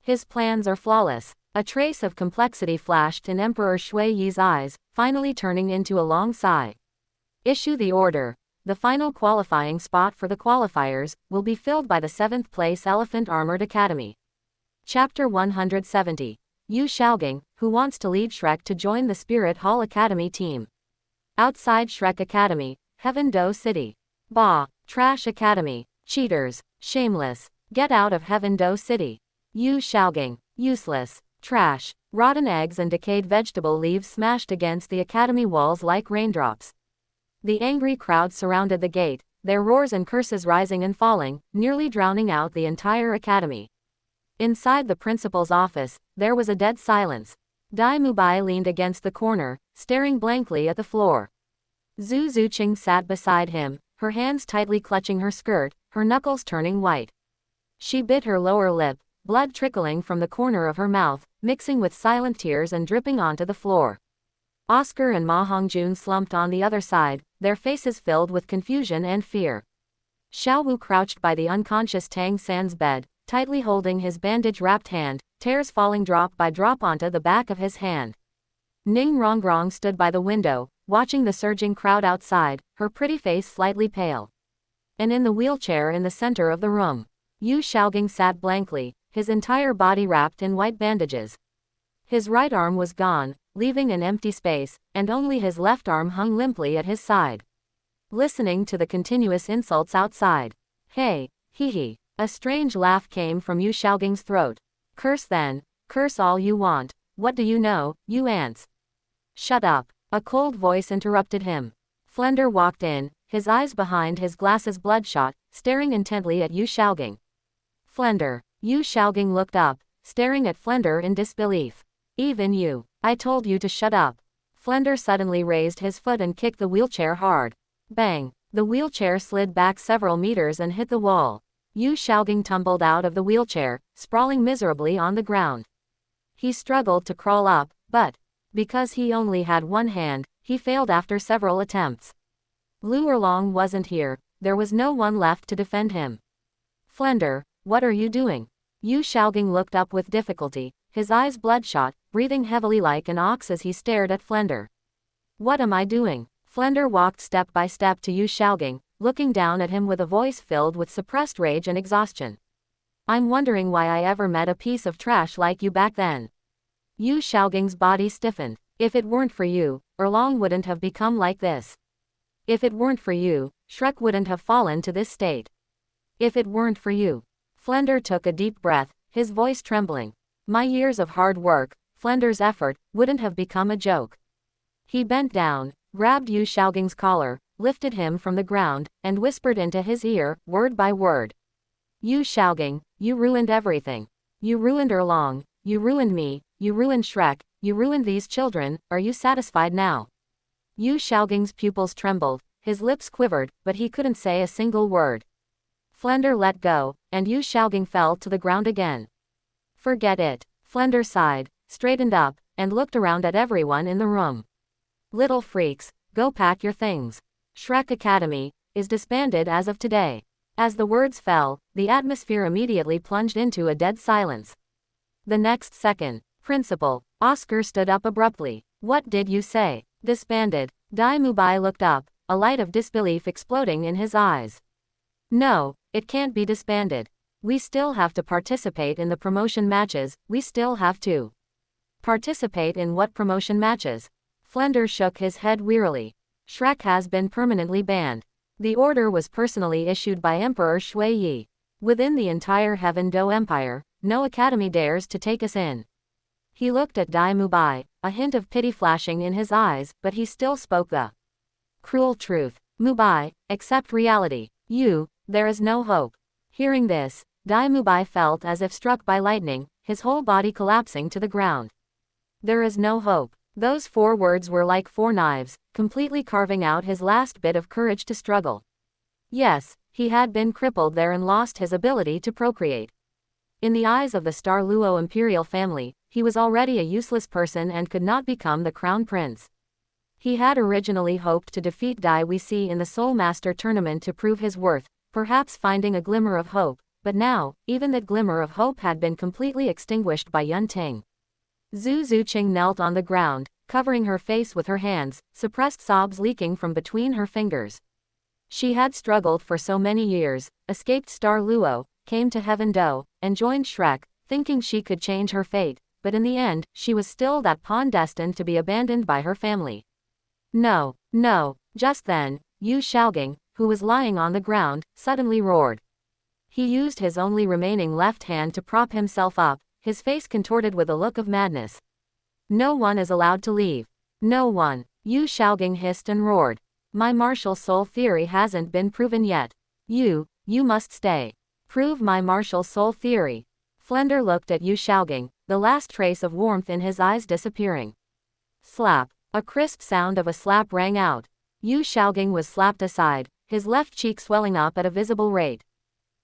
His plans are flawless. A trace of complexity flashed in Emperor Shui Yi's eyes, finally turning into a long sigh. Issue the order. The final qualifying spot for the qualifiers will be filled by the 7th place Elephant Armored Academy. Chapter 170. Yu Shaogang, who wants to lead Shrek to join the Spirit Hall Academy team. Outside Shrek Academy, Heaven Do City. Bah! Trash Academy. Cheaters. Shameless. Get out of Heaven Do City. Yu Shaogang. Useless. Trash. Rotten eggs and decayed vegetable leaves smashed against the academy walls like raindrops. The angry crowd surrounded the gate, their roars and curses rising and falling, nearly drowning out the entire academy. Inside the principal's office, there was a dead silence. Dai Mubai leaned against the corner, staring blankly at the floor. Zhu Zuqing sat beside him, her hands tightly clutching her skirt, her knuckles turning white. She bit her lower lip, blood trickling from the corner of her mouth, mixing with silent tears and dripping onto the floor. Oscar and Ma Hongjun slumped on the other side, their faces filled with confusion and fear. Xiaowu crouched by the unconscious Tang San's bed, tightly holding his bandage-wrapped hand, tears falling drop by drop onto the back of his hand. Ning Rongrong stood by the window, watching the surging crowd outside, her pretty face slightly pale. And in the wheelchair in the center of the room, Yu Xiaogang sat blankly, his entire body wrapped in white bandages. His right arm was gone, leaving an empty space, and only his left arm hung limply at his side. Listening to the continuous insults outside. Hey, hee hee. A strange laugh came from Yu Xiaogang's throat. Curse then, curse all you want, what do you know, you ants? Shut up, a cold voice interrupted him. Flender walked in, his eyes behind his glasses bloodshot, staring intently at Yu Xiaogang. Flender. Yu Xiaogang looked up, staring at Flender in disbelief. Even you. I told you to shut up. Flender suddenly raised his foot and kicked the wheelchair hard. Bang. The wheelchair slid back several meters and hit the wall. Yu Xiaogang tumbled out of the wheelchair, sprawling miserably on the ground. He struggled to crawl up, but, because he only had one hand, he failed after several attempts. Lu Erlong wasn't here, there was no one left to defend him. Flender, what are you doing? Yu Xiaogang looked up with difficulty, his eyes bloodshot, breathing heavily like an ox as he stared at Flender. What am I doing? Flender walked step by step to Yu Xiaogang, looking down at him with a voice filled with suppressed rage and exhaustion. I'm wondering why I ever met a piece of trash like you back then. Yu Xiaogang's body stiffened. If it weren't for you, Erlong wouldn't have become like this. If it weren't for you, Shrek wouldn't have fallen to this state. If it weren't for you. Flender took a deep breath, his voice trembling. My years of hard work, Flender's effort, wouldn't have become a joke. He bent down, grabbed Yu Xiaogang's collar, lifted him from the ground, and whispered into his ear, word by word. Yu Xiaogang, you ruined everything. You ruined Erlong, you ruined me, you ruined Shrek, you ruined these children, are you satisfied now? Yu Xiaogang's pupils trembled, his lips quivered, but he couldn't say a single word. Flender let go, and Yu Xiaogang fell to the ground again. Forget it. Flender sighed, straightened up, and looked around at everyone in the room. Little freaks, go pack your things. Shrek Academy is disbanded as of today. As the words fell, the atmosphere immediately plunged into a dead silence. The next second, Principal Oscar stood up abruptly. What did you say? Disbanded. Dai Mubai looked up, a light of disbelief exploding in his eyes. No, it can't be disbanded. We still have to participate in the promotion matches, we still have to. Participate in what promotion matches? Flender shook his head wearily. Shrek has been permanently banned. The order was personally issued by Emperor Shui Yi. Within the entire Heaven Do Empire, no academy dares to take us in. He looked at Dai Mubai, a hint of pity flashing in his eyes, but he still spoke the cruel truth. Mubai, accept reality. There is no hope. Hearing this, Dai Mubai felt as if struck by lightning, his whole body collapsing to the ground. There is no hope. Those 4 words were like 4 knives, completely carving out his last bit of courage to struggle. Yes, he had been crippled there and lost his ability to procreate. In the eyes of the Douluo imperial family, he was already a useless person and could not become the crown prince. He had originally hoped to defeat Dai Wuxi in the Soul Master tournament to prove his worth, perhaps finding a glimmer of hope, but now, even that glimmer of hope had been completely extinguished by Yun Ting. Zhu Zuqing knelt on the ground, covering her face with her hands, suppressed sobs leaking from between her fingers. She had struggled for so many years, escaped Douluo, came to Heaven Do, and joined Shrek, thinking she could change her fate, but in the end, she was still that pawn destined to be abandoned by her family. No. Just then, Yu Xiaogang, who was lying on the ground, suddenly roared. He used his only remaining left hand to prop himself up, his face contorted with a look of madness. No one is allowed to leave. No one. Yu Xiaogang hissed and roared. My martial soul theory hasn't been proven yet. You must stay. Prove my martial soul theory. Flender looked at Yu Xiaogang, the last trace of warmth in his eyes disappearing. Slap. A crisp sound of a slap rang out. Yu Xiaogang was slapped aside, his left cheek swelling up at a visible rate.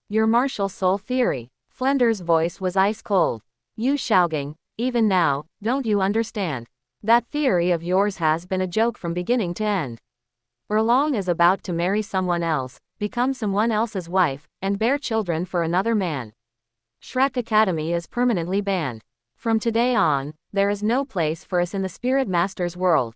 Your martial soul theory. Flender's voice was ice cold. Yu Xiaogang, even now, don't you understand? That theory of yours has been a joke from beginning to end. Erlong is about to marry someone else, become someone else's wife, and bear children for another man. Shrek Academy is permanently banned. From today on, there is no place for us in the Spirit Master's world.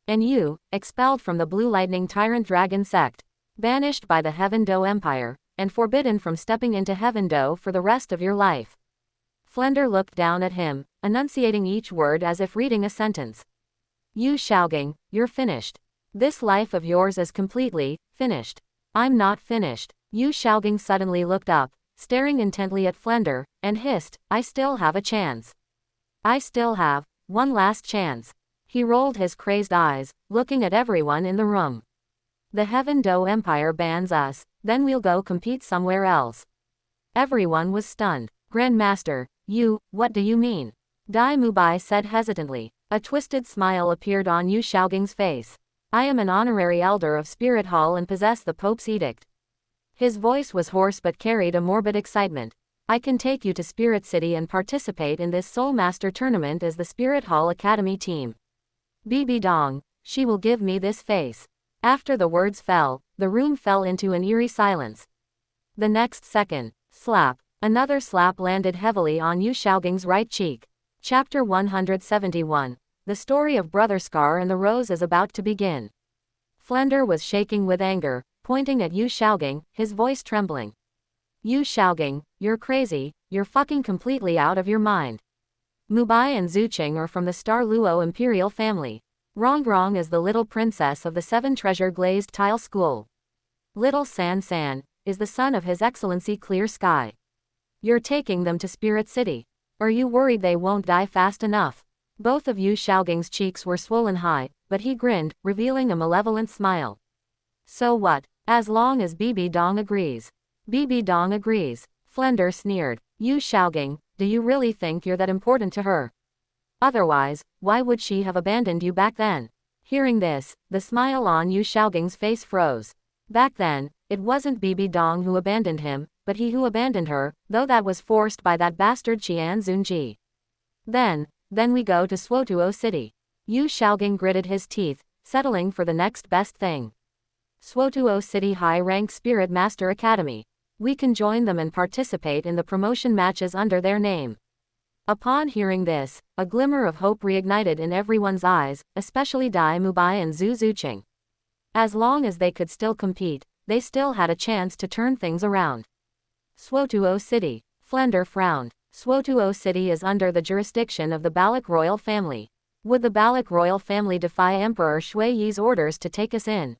And you, expelled from the Blue Lightning Tyrant Dragon sect, banished by the Heaven Do Empire, and forbidden from stepping into Heaven Do for the rest of your life. Flender looked down at him, enunciating each word as if reading a sentence. Yu Xiaogang, you're finished. This life of yours is completely finished. I'm not finished. Yu Xiaogang suddenly looked up, staring intently at Flender, and hissed, I still have a chance. I still have one last chance. He rolled his crazed eyes, looking at everyone in the room. The Heaven Do Empire bans us, then we'll go compete somewhere else. Everyone was stunned. Grandmaster, what do you mean? Dai Mubai said hesitantly. A twisted smile appeared on Yu Xiaogang's face. I am an honorary elder of Spirit Hall and possess the Pope's edict. His voice was hoarse but carried a morbid excitement. I can take you to Spirit City and participate in this Soul Master tournament as the Spirit Hall Academy team. Bibi Dong, she will give me this face. After the words fell, the room fell into an eerie silence. The next second, slap. Another slap landed heavily on Yu Xiaogang's right cheek. Chapter 171. The story of Brother Scar and the Rose is about to begin. Flender was shaking with anger, pointing at Yu Xiaogang, his voice trembling. Yu Xiaogang, you're crazy, you're fucking completely out of your mind. Mubai and Zucheng are from the Star Luo imperial family. Rongrong is the little princess of the Seven Treasure Glazed Tile School. Little San San is the son of His Excellency Clear Sky. You're taking them to Spirit City. Are you worried they won't die fast enough? Both of Yu Xiaogang's cheeks were swollen high, but he grinned, revealing a malevolent smile. So what, as long as Bibi Dong agrees. Bibi Dong agrees. Flender sneered. Yu Xiaogang, do you really think you're that important to her? Otherwise, why would she have abandoned you back then? Hearing this, the smile on Yu Xiaogang's face froze. Back then, it wasn't Bibi Dong who abandoned him, but he who abandoned her, though that was forced by that bastard Qian Zunji. Then we go to Swotuo City. Yu Xiaogang gritted his teeth, settling for the next best thing. Swotuo City high-rank Spirit Master Academy. We can join them and participate in the promotion matches under their name. Upon hearing this, a glimmer of hope reignited in everyone's eyes, especially Dai Mubai and Zhu Zucheng. As long as they could still compete, they still had a chance to turn things around. Swotuo City. Flender frowned. Swotuo City is under the jurisdiction of the Balak royal family. Would the Balak royal family defy Emperor Shui Yi's orders to take us in?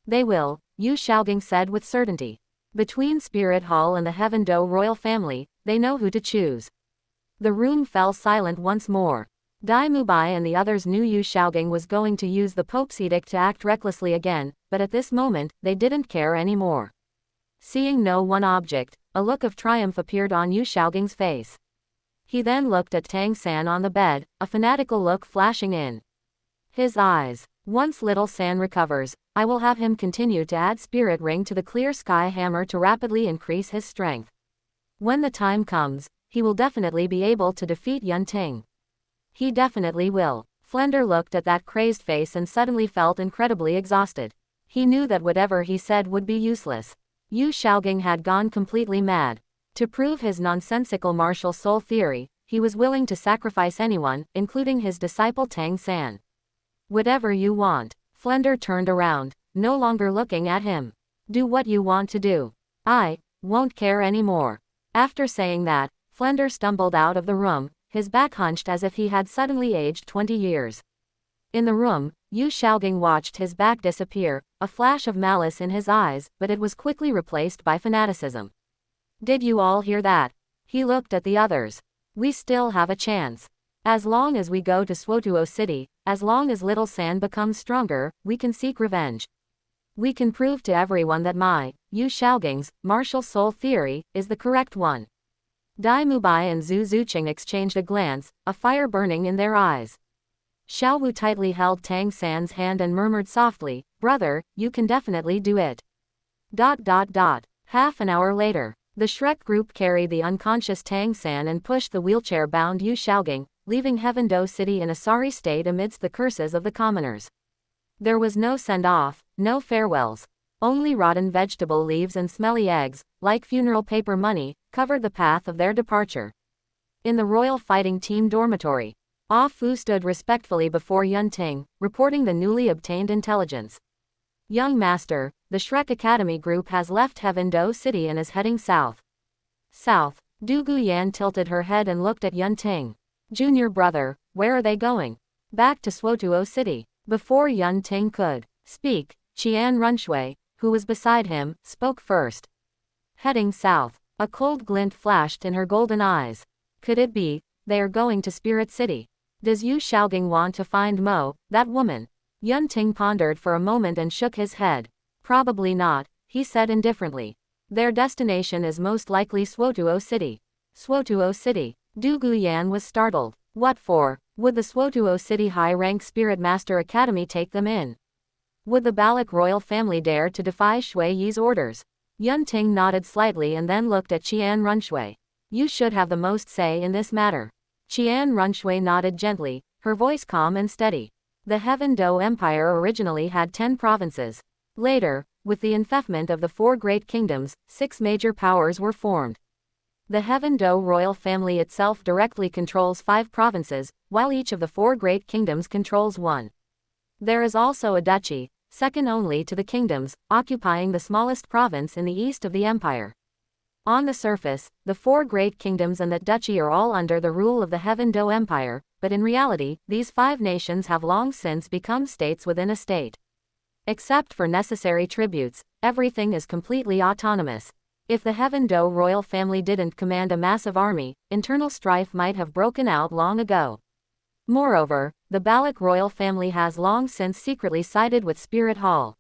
They will, Yu Xiaogang said with certainty. Between Spirit Hall and the Heaven Do royal family, they know who to choose. The room fell silent once more. Dai Mubai and the others knew Yu Xiaogang was going to use the Pope's edict to act recklessly again, but at this moment, they didn't care anymore. Seeing no one object, a look of triumph appeared on Yu Xiaogang's face. He then looked at Tang San on the bed, a fanatical look flashing in his eyes. Once little San recovers, I will have him continue to add Spirit Ring to the Clear Sky Hammer to rapidly increase his strength. When the time comes, he will definitely be able to defeat Yun Ting. He definitely will. Flender looked at that crazed face and suddenly felt incredibly exhausted. He knew that whatever he said would be useless. Yu Xiaogang had gone completely mad. To prove his nonsensical martial soul theory, he was willing to sacrifice anyone, including his disciple Tang San. Whatever you want. Flender turned around, no longer looking at him. Do what you want to do. I won't care anymore. After saying that, Flender stumbled out of the room, his back hunched as if he had suddenly aged 20 years. In the room, Yu Xiaogang watched his back disappear, a flash of malice in his eyes, but it was quickly replaced by fanaticism. Did you all hear that? He looked at the others. We still have a chance. As long as we go to Swotuo City, as long as Little San becomes stronger, we can seek revenge. We can prove to everyone that my, Yu Xiaoging's, martial soul theory, is the correct one. Dai Mubai and Zhu Zuqing exchanged a glance, a fire burning in their eyes. Xiaowu tightly held Tang San's hand and murmured softly, "Brother, you can definitely do it." Half an hour later, the Shrek group carried the unconscious Tang San and pushed the wheelchair-bound Yu Xiaoging, leaving Heaven-Do City in a sorry state amidst the curses of the commoners. There was no send-off, no farewells. Only rotten vegetable leaves and smelly eggs, like funeral paper money, covered the path of their departure. In the Royal Fighting Team dormitory, Ah Fu stood respectfully before Yun Ting, reporting the newly obtained intelligence. "Young Master, the Shrek Academy group has left Heaven-Do City and is heading south." South. Du Guyan tilted her head and looked at Yun Ting. "Junior brother, where are they going?" "Back to Swotuo City." Before Yun Ting could speak, Qian Runshui, who was beside him, spoke first. "Heading south." A cold glint flashed in her golden eyes. Could it be, they are going to Spirit City? Does Yu Xiaoging want to find Mo, that woman? Yun Ting pondered for a moment and shook his head. "Probably not," he said indifferently. "Their destination is most likely Swotuo City." Swotuo City. Du Guyan was startled. What for? Would the Swotuo City high-rank Spirit Master Academy take them in? Would the Balak royal family dare to defy Shui Yi's orders? Yun Ting nodded slightly and then looked at Qian Runshui. "You should have the most say in this matter." Qian Runshui nodded gently, her voice calm and steady. The Heaven-Do Empire originally had 10 provinces. Later, with the enfeoffment of the 4 great kingdoms, 6 major powers were formed. The Heaven-Do royal family itself directly controls 5 provinces, while each of the 4 great kingdoms controls 1. There is also a duchy, second only to the kingdoms, occupying the smallest province in the east of the empire. On the surface, the 4 great kingdoms and that duchy are all under the rule of the Heaven-Do Empire, but in reality, these 5 nations have long since become states within a state. Except for necessary tributes, everything is completely autonomous. If the Heaven-Do royal family didn't command a massive army, internal strife might have broken out long ago. Moreover, the Balak royal family has long since secretly sided with Spirit Hall.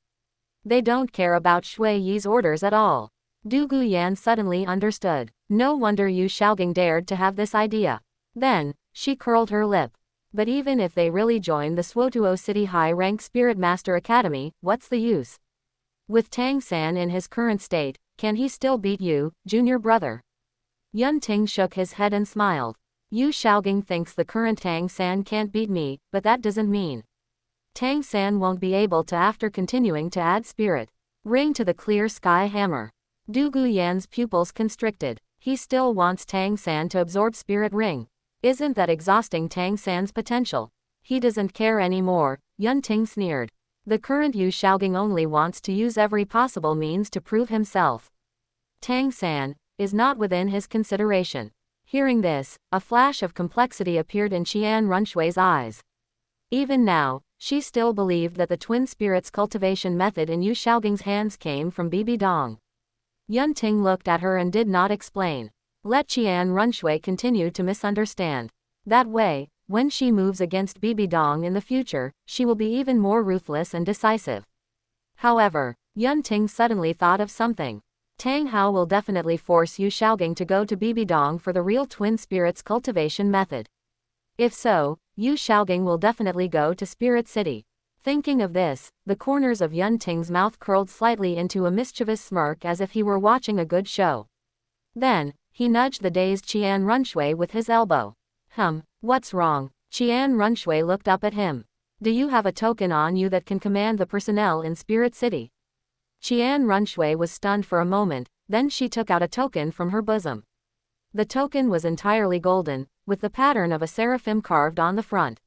They don't care about Shui Yi's orders at all. Du Guyan suddenly understood. No wonder Yu Xiaoging dared to have this idea. Then, she curled her lip. But even if they really join the Swotuo City high-rank Spirit Master Academy, what's the use? With Tang San in his current state, can he still beat you, junior brother? Yun Ting shook his head and smiled. Yu Xiaoging thinks the current Tang San can't beat me, but that doesn't mean Tang San won't be able to after continuing to add spirit. Ring to the clear sky hammer. Du Guyan's pupils constricted. He still wants Tang San to absorb spirit ring. Isn't that exhausting Tang San's potential? He doesn't care anymore, Yun Ting sneered. The current Yu Xiaoging only wants to use every possible means to prove himself. Tang San is not within his consideration. Hearing this, a flash of complexity appeared in Qian Runshui's eyes. Even now, she still believed that the twin spirits cultivation method in Yu Xiaoging's hands came from Bibi Dong. Yun Ting looked at her and did not explain. Let Qian Runshui continue to misunderstand. That way, when she moves against Bibi Dong in the future, she will be even more ruthless and decisive. However, Yun Ting suddenly thought of something. Tang Hao will definitely force Yu Xiaoging to go to Bibi Dong for the real twin spirits cultivation method. If so, Yu Xiaoging will definitely go to Spirit City. Thinking of this, the corners of Yun Ting's mouth curled slightly into a mischievous smirk as if he were watching a good show. Then, he nudged the dazed Qian Runshui with his elbow. What's wrong? Qian Runshui looked up at him. Do you have a token on you that can command the personnel in Spirit City? Qian Runshui was stunned for a moment, then she took out a token from her bosom. The token was entirely golden, with the pattern of a seraphim carved on the front.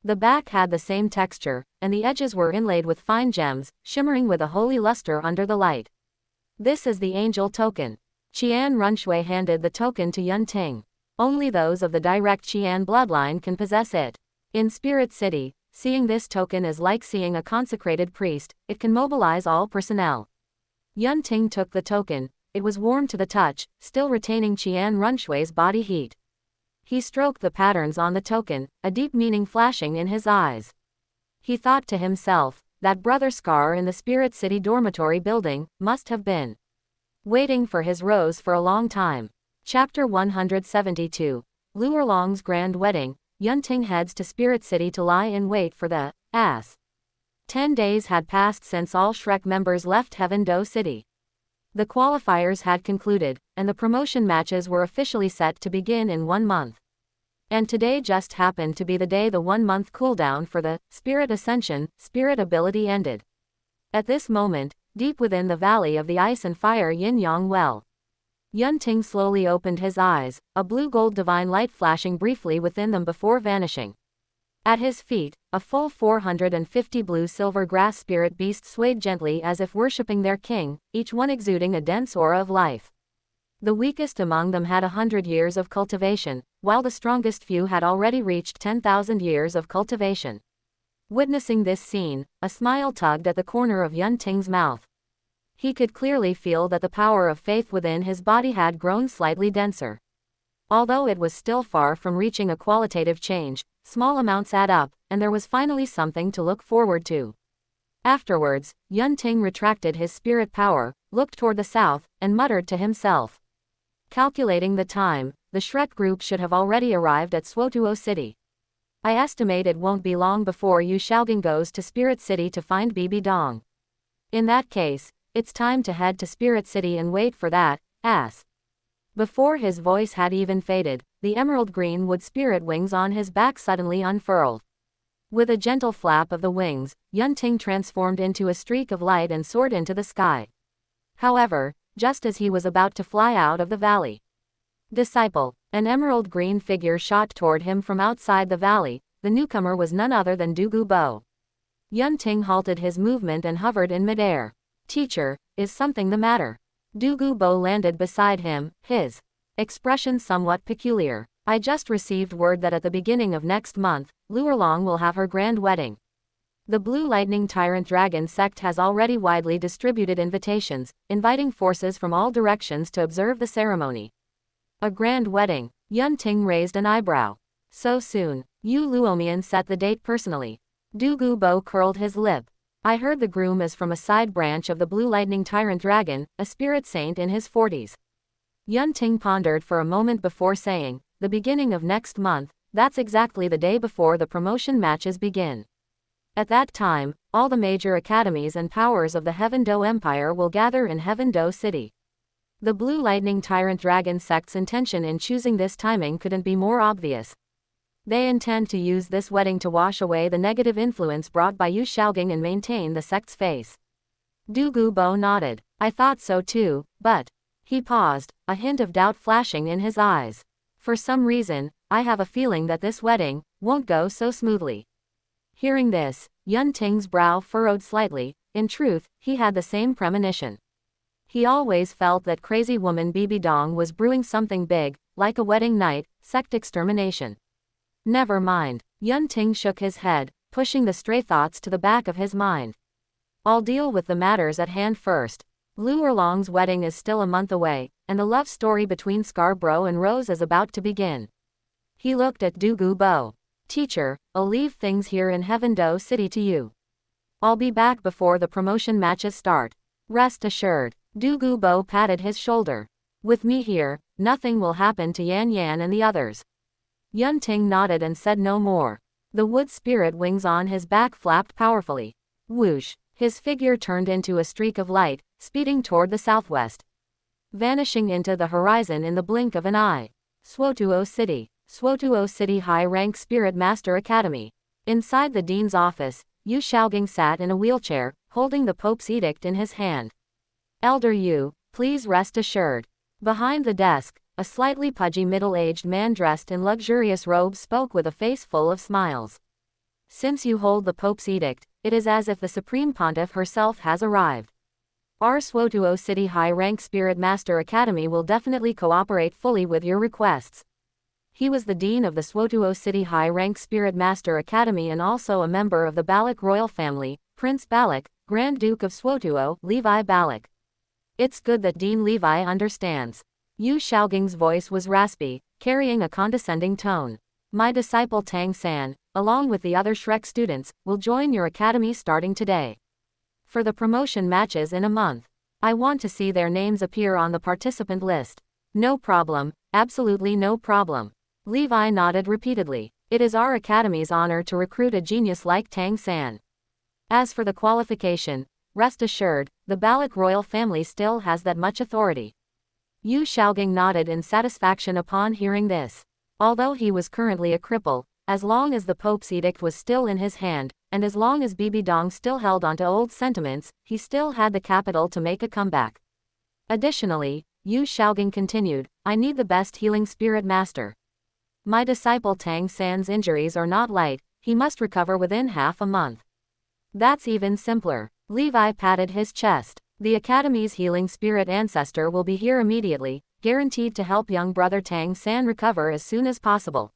The back had the same texture, and the edges were inlaid with fine gems, shimmering with a holy luster under the light. This is the angel token. Qian Runshui handed the token to Yun Ting. Only those of the direct Qian bloodline can possess it. In Spirit City, seeing this token is like seeing a consecrated priest, it can mobilize all personnel. Yun Ting took the token, it was warm to the touch, still retaining Qian Runshui's body heat. He stroked the patterns on the token, a deep meaning flashing in his eyes. He thought to himself, that Brother Scar in the Spirit City dormitory building must have been waiting for his rose for a long time. Chapter 172. Luerlong's Grand Wedding. Yunting heads to Spirit City to lie in wait for the ass. 10 days had passed since all Shrek members left Heaven Do City. The qualifiers had concluded, and the promotion matches were officially set to begin in 1 month. And today just happened to be the day the 1-month cooldown for the Spirit Ascension Spirit ability ended. At this moment, deep within the Valley of the Ice and Fire Yin-Yang Well, Yunting slowly opened his eyes, a blue-gold divine light flashing briefly within them before vanishing. At his feet, a full 450 blue-silver grass spirit beasts swayed gently as if worshipping their king, each one exuding a dense aura of life. The weakest among them had 100 years of cultivation, while the strongest few had already reached 10,000 years of cultivation. Witnessing this scene, a smile tugged at the corner of Yunting's mouth. He could clearly feel that the power of faith within his body had grown slightly denser. Although it was still far from reaching a qualitative change, small amounts add up, and there was finally something to look forward to. Afterwards, Yunting retracted his spirit power, looked toward the south, and muttered to himself. Calculating the time, the Shrek group should have already arrived at Suotuo City. I estimate it won't be long before Yu Xiaoging goes to Spirit City to find Bibi Dong. In that case, it's time to head to Spirit City and wait for that ass. Before his voice had even faded, the emerald green wood spirit wings on his back suddenly unfurled. With a gentle flap of the wings, Yunting transformed into a streak of light and soared into the sky. However, just as he was about to fly out of the valley, Disciple, an emerald green figure shot toward him from outside the valley. The newcomer was none other than Douluo Bo. Yunting halted his movement and hovered in midair. Teacher, is something the matter? Douluo Bo landed beside him, his expression somewhat peculiar. I just received word that at the beginning of next month, Luerlong will have her grand wedding. The Blue Lightning Tyrant Dragon sect has already widely distributed invitations, inviting forces from all directions to observe the ceremony. A grand wedding. Yunting raised an eyebrow. So soon? Yu Luomian set the date personally. Douluo Bo curled his lip. I heard the groom is from a side branch of the Blue Lightning Tyrant Dragon, a spirit saint in his 40s. Yunting pondered for a moment before saying, the beginning of next month, that's exactly the day before the promotion matches begin. At that time, all the major academies and powers of the Heaven Do Empire will gather in Heaven Do City. The Blue Lightning Tyrant Dragon sect's intention in choosing this timing couldn't be more obvious. They intend to use this wedding to wash away the negative influence brought by Yu Xiaoging and maintain the sect's face. Douluo Bo nodded. I thought so too, but... He paused, a hint of doubt flashing in his eyes. For some reason, I have a feeling that this wedding won't go so smoothly. Hearing this, Yunting's brow furrowed slightly. In truth, he had the same premonition. He always felt that crazy woman Bibi Dong was brewing something big, like a wedding night, sect extermination. Never mind. Yunting shook his head, pushing the stray thoughts to the back of his mind. I'll deal with the matters at hand first. Luerlong's wedding is still a month away, and the love story between Scarborough and Rose is about to begin. He looked at Douluo Bo. Teacher, I'll leave things here in Heaven Do City to you. I'll be back before the promotion matches start. Rest assured. Douluo Bo patted his shoulder. With me here, nothing will happen to Yan Yan and the others. Yunting nodded and said no more. The wood spirit wings on his back flapped powerfully. Whoosh! His figure turned into a streak of light, speeding toward the southwest, vanishing into the horizon in the blink of an eye. Suotuo City. Suotuo City High-Rank Spirit Master Academy. Inside the dean's office, Yu Xiaoging sat in a wheelchair, holding the Pope's edict in his hand. Elder Yu, please rest assured. Behind the desk, a slightly pudgy middle-aged man dressed in luxurious robes spoke with a face full of smiles. Since you hold the Pope's edict, it is as if the Supreme Pontiff herself has arrived. Our Suotuo City High-Rank Spirit Master Academy will definitely cooperate fully with your requests. He was the dean of the Suotuo City High-Rank Spirit Master Academy and also a member of the Balak royal family, Prince Balak, Grand Duke of Suotuo, Levi Balak. It's good that Dean Levi understands. Yu Xiaoging's voice was raspy, carrying a condescending tone. My disciple Tang-san, along with the other Shrek students, will join your academy starting today. For the promotion matches in a month. I want to see their names appear on the participant list. No problem, absolutely no problem. Levi nodded repeatedly. It is our academy's honor to recruit a genius like Tang-san. As for the qualification, rest assured, the Balak royal family still has that much authority. Yu Xiaogang nodded in satisfaction upon hearing this. Although he was currently a cripple, as long as the Pope's edict was still in his hand, and as long as Bibi Dong still held onto old sentiments, he still had the capital to make a comeback. Additionally, Yu Xiaogang continued, I need the best healing spirit master. My disciple Tang-san's injuries are not light, he must recover within half a month. That's even simpler. Levi patted his chest. The Academy's healing spirit ancestor will be here immediately, guaranteed to help young brother Tang-san recover as soon as possible.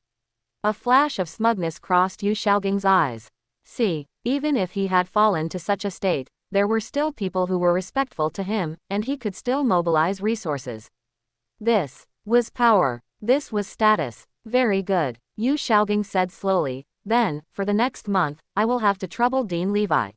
A flash of smugness crossed Yu Xiaogang's eyes. See, even if he had fallen to such a state, there were still people who were respectful to him, and he could still mobilize resources. This was power. This was status. Very good, Yu Xiaogang said slowly. Then, for the next month, I will have to trouble Dean Levi.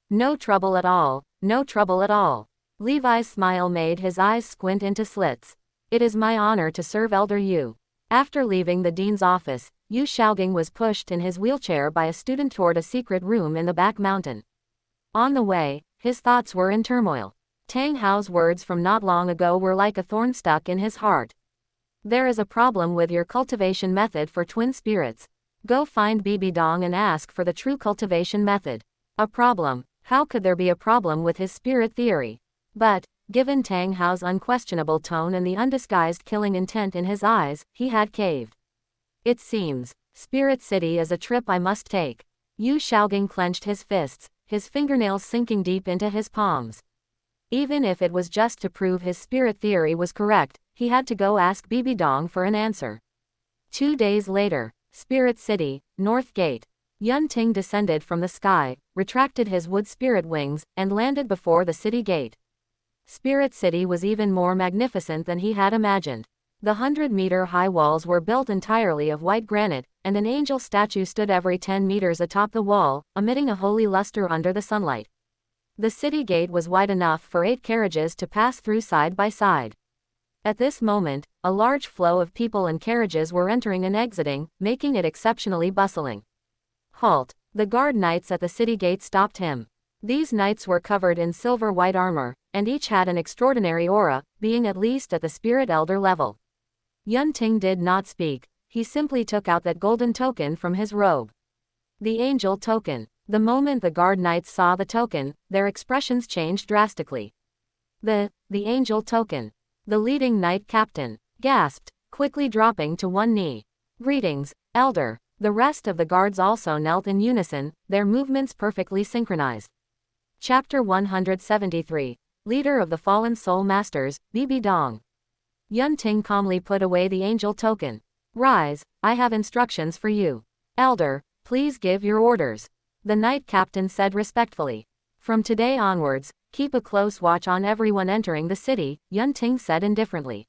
No trouble at all, no trouble at all. Levi's smile made his eyes squint into slits. It is my honor to serve Elder Yu. After leaving the dean's office, Yu Xiaogang was pushed in his wheelchair by a student toward a secret room in the back mountain. On the way, his thoughts were in turmoil. Tang Hao's words from not long ago were like a thorn stuck in his heart. There is a problem with your cultivation method for twin spirits. Go find Bibi Dong and ask for the true cultivation method. A problem? How could there be a problem with his spirit theory? But, given Tang Hao's unquestionable tone and the undisguised killing intent in his eyes, he had caved. It seems, Spirit City is a trip I must take. Yu Xiaogang clenched his fists, his fingernails sinking deep into his palms. Even if it was just to prove his spirit theory was correct, he had to go ask Bibi Dong for an answer. 2 days later, Spirit City, North Gate. Yun Ting descended from the sky, retracted his wood spirit wings, and landed before the city gate. Spirit City was even more magnificent than he had imagined. The 100-meter-high walls were built entirely of white granite, and an angel statue stood every 10 meters atop the wall, emitting a holy luster under the sunlight. The city gate was wide enough for 8 carriages to pass through side by side. At this moment, a large flow of people and carriages were entering and exiting, making it exceptionally bustling. Halt! The guard knights at the city gate stopped him. These knights were covered in silver-white armor, and each had an extraordinary aura, being at least at the spirit elder level. Yun Ting did not speak, he simply took out that golden token from his robe. The angel token. The moment the guard knights saw the token, their expressions changed drastically. The angel token. The leading knight captain gasped, quickly dropping to one knee. Greetings, elder. The rest of the guards also knelt in unison, their movements perfectly synchronized. Chapter 173. Leader of the Fallen Soul Masters, Bibi Dong. Yun Ting calmly put away the angel token. Rise, I have instructions for you. Elder, please give your orders. The knight captain said respectfully. From today onwards, keep a close watch on everyone entering the city, Yun Ting said indifferently.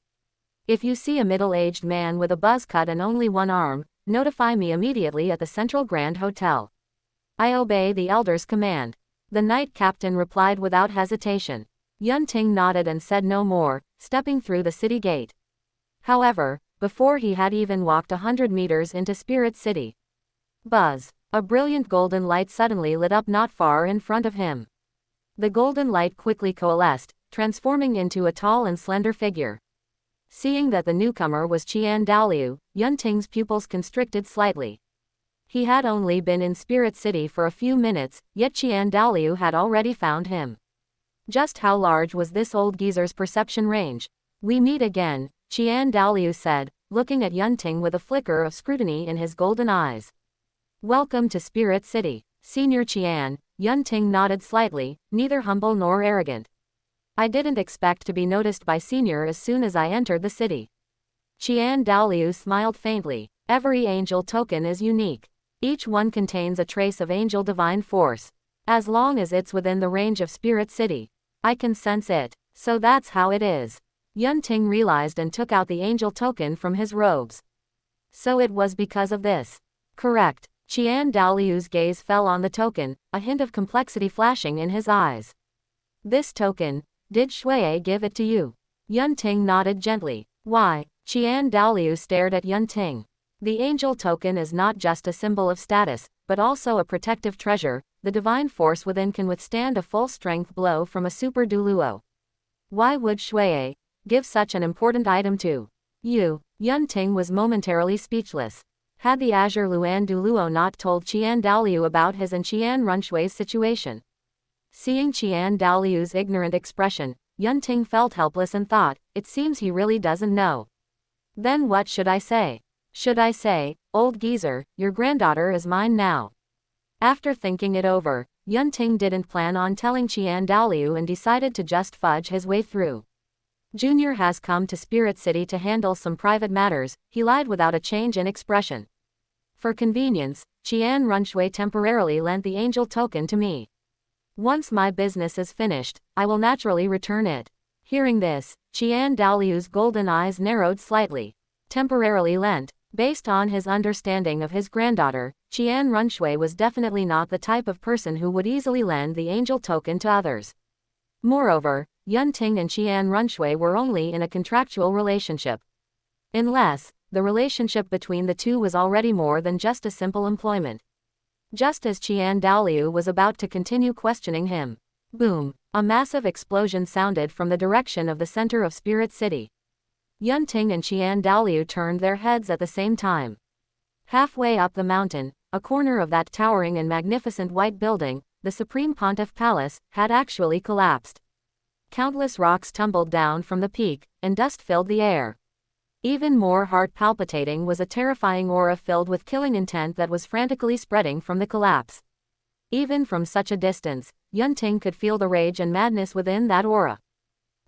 If you see a middle-aged man with a buzz cut and only one arm, notify me immediately at the Central Grand Hotel. I obey the elder's command. The knight captain replied without hesitation. Yun Ting nodded and said no more, stepping through the city gate. However, before he had even walked 100 meters into Spirit City. Buzz! A brilliant golden light suddenly lit up not far in front of him. The golden light quickly coalesced, transforming into a tall and slender figure. Seeing that the newcomer was Qian Dalu, Yun Ting's pupils constricted slightly. He had only been in Spirit City for a few minutes, yet Qian Dalu had already found him. Just how large was this old geezer's perception range? We meet again, Qian Dalu said, looking at Yun Ting with a flicker of scrutiny in his golden eyes. Welcome to Spirit City, Senior Qian. Yun Ting nodded slightly, neither humble nor arrogant. I didn't expect to be noticed by Senior as soon as I entered the city. Qian Dalu smiled faintly. Every angel token is unique. Each one contains a trace of angel divine force. As long as it's within the range of Spirit City, I can sense it. So that's how it is. Yun Ting realized and took out the angel token from his robes. So it was because of this. Correct. Qian Daoliu's gaze fell on the token, a hint of complexity flashing in his eyes. This token, did Shui give it to you? Yun Ting nodded gently. Why? Qian Daoliu stared at Yun Ting. The angel token is not just a symbol of status, but also a protective treasure. The divine force within can withstand a full-strength blow from a super Douluo. Why would Shui give such an important item to you? Yun Ting was momentarily speechless. Had the Azure Luan Douluo not told Qian Daoliu about his and Qian Runshui's situation? Seeing Qian Daoliu's ignorant expression, Yun Ting felt helpless and thought, it seems he really doesn't know. Then what should I say? Should I say, old geezer, your granddaughter is mine now? After thinking it over, Yun Ting didn't plan on telling Qian Daoliu and decided to just fudge his way through. Junior has come to Spirit City to handle some private matters, he lied without a change in expression. For convenience, Qian Runshui temporarily lent the angel token to me. Once my business is finished, I will naturally return it. Hearing this, Qian Daoliu's golden eyes narrowed slightly. Temporarily lent. Based on his understanding of his granddaughter, Qian Runshui was definitely not the type of person who would easily lend the angel token to others. Moreover, Yun Ting and Qian Runshui were only in a contractual relationship. Unless, the relationship between the two was already more than just a simple employment. Just as Qian Daoliu was about to continue questioning him, boom, a massive explosion sounded from the direction of the center of Spirit City. Yun Ting and Qian Daoliu turned their heads at the same time. Halfway up the mountain, a corner of that towering and magnificent white building, the Supreme Pontiff Palace, had actually collapsed. Countless rocks tumbled down from the peak, and dust filled the air. Even more heart-palpitating was a terrifying aura filled with killing intent that was frantically spreading from the collapse. Even from such a distance, Yun Ting could feel the rage and madness within that aura.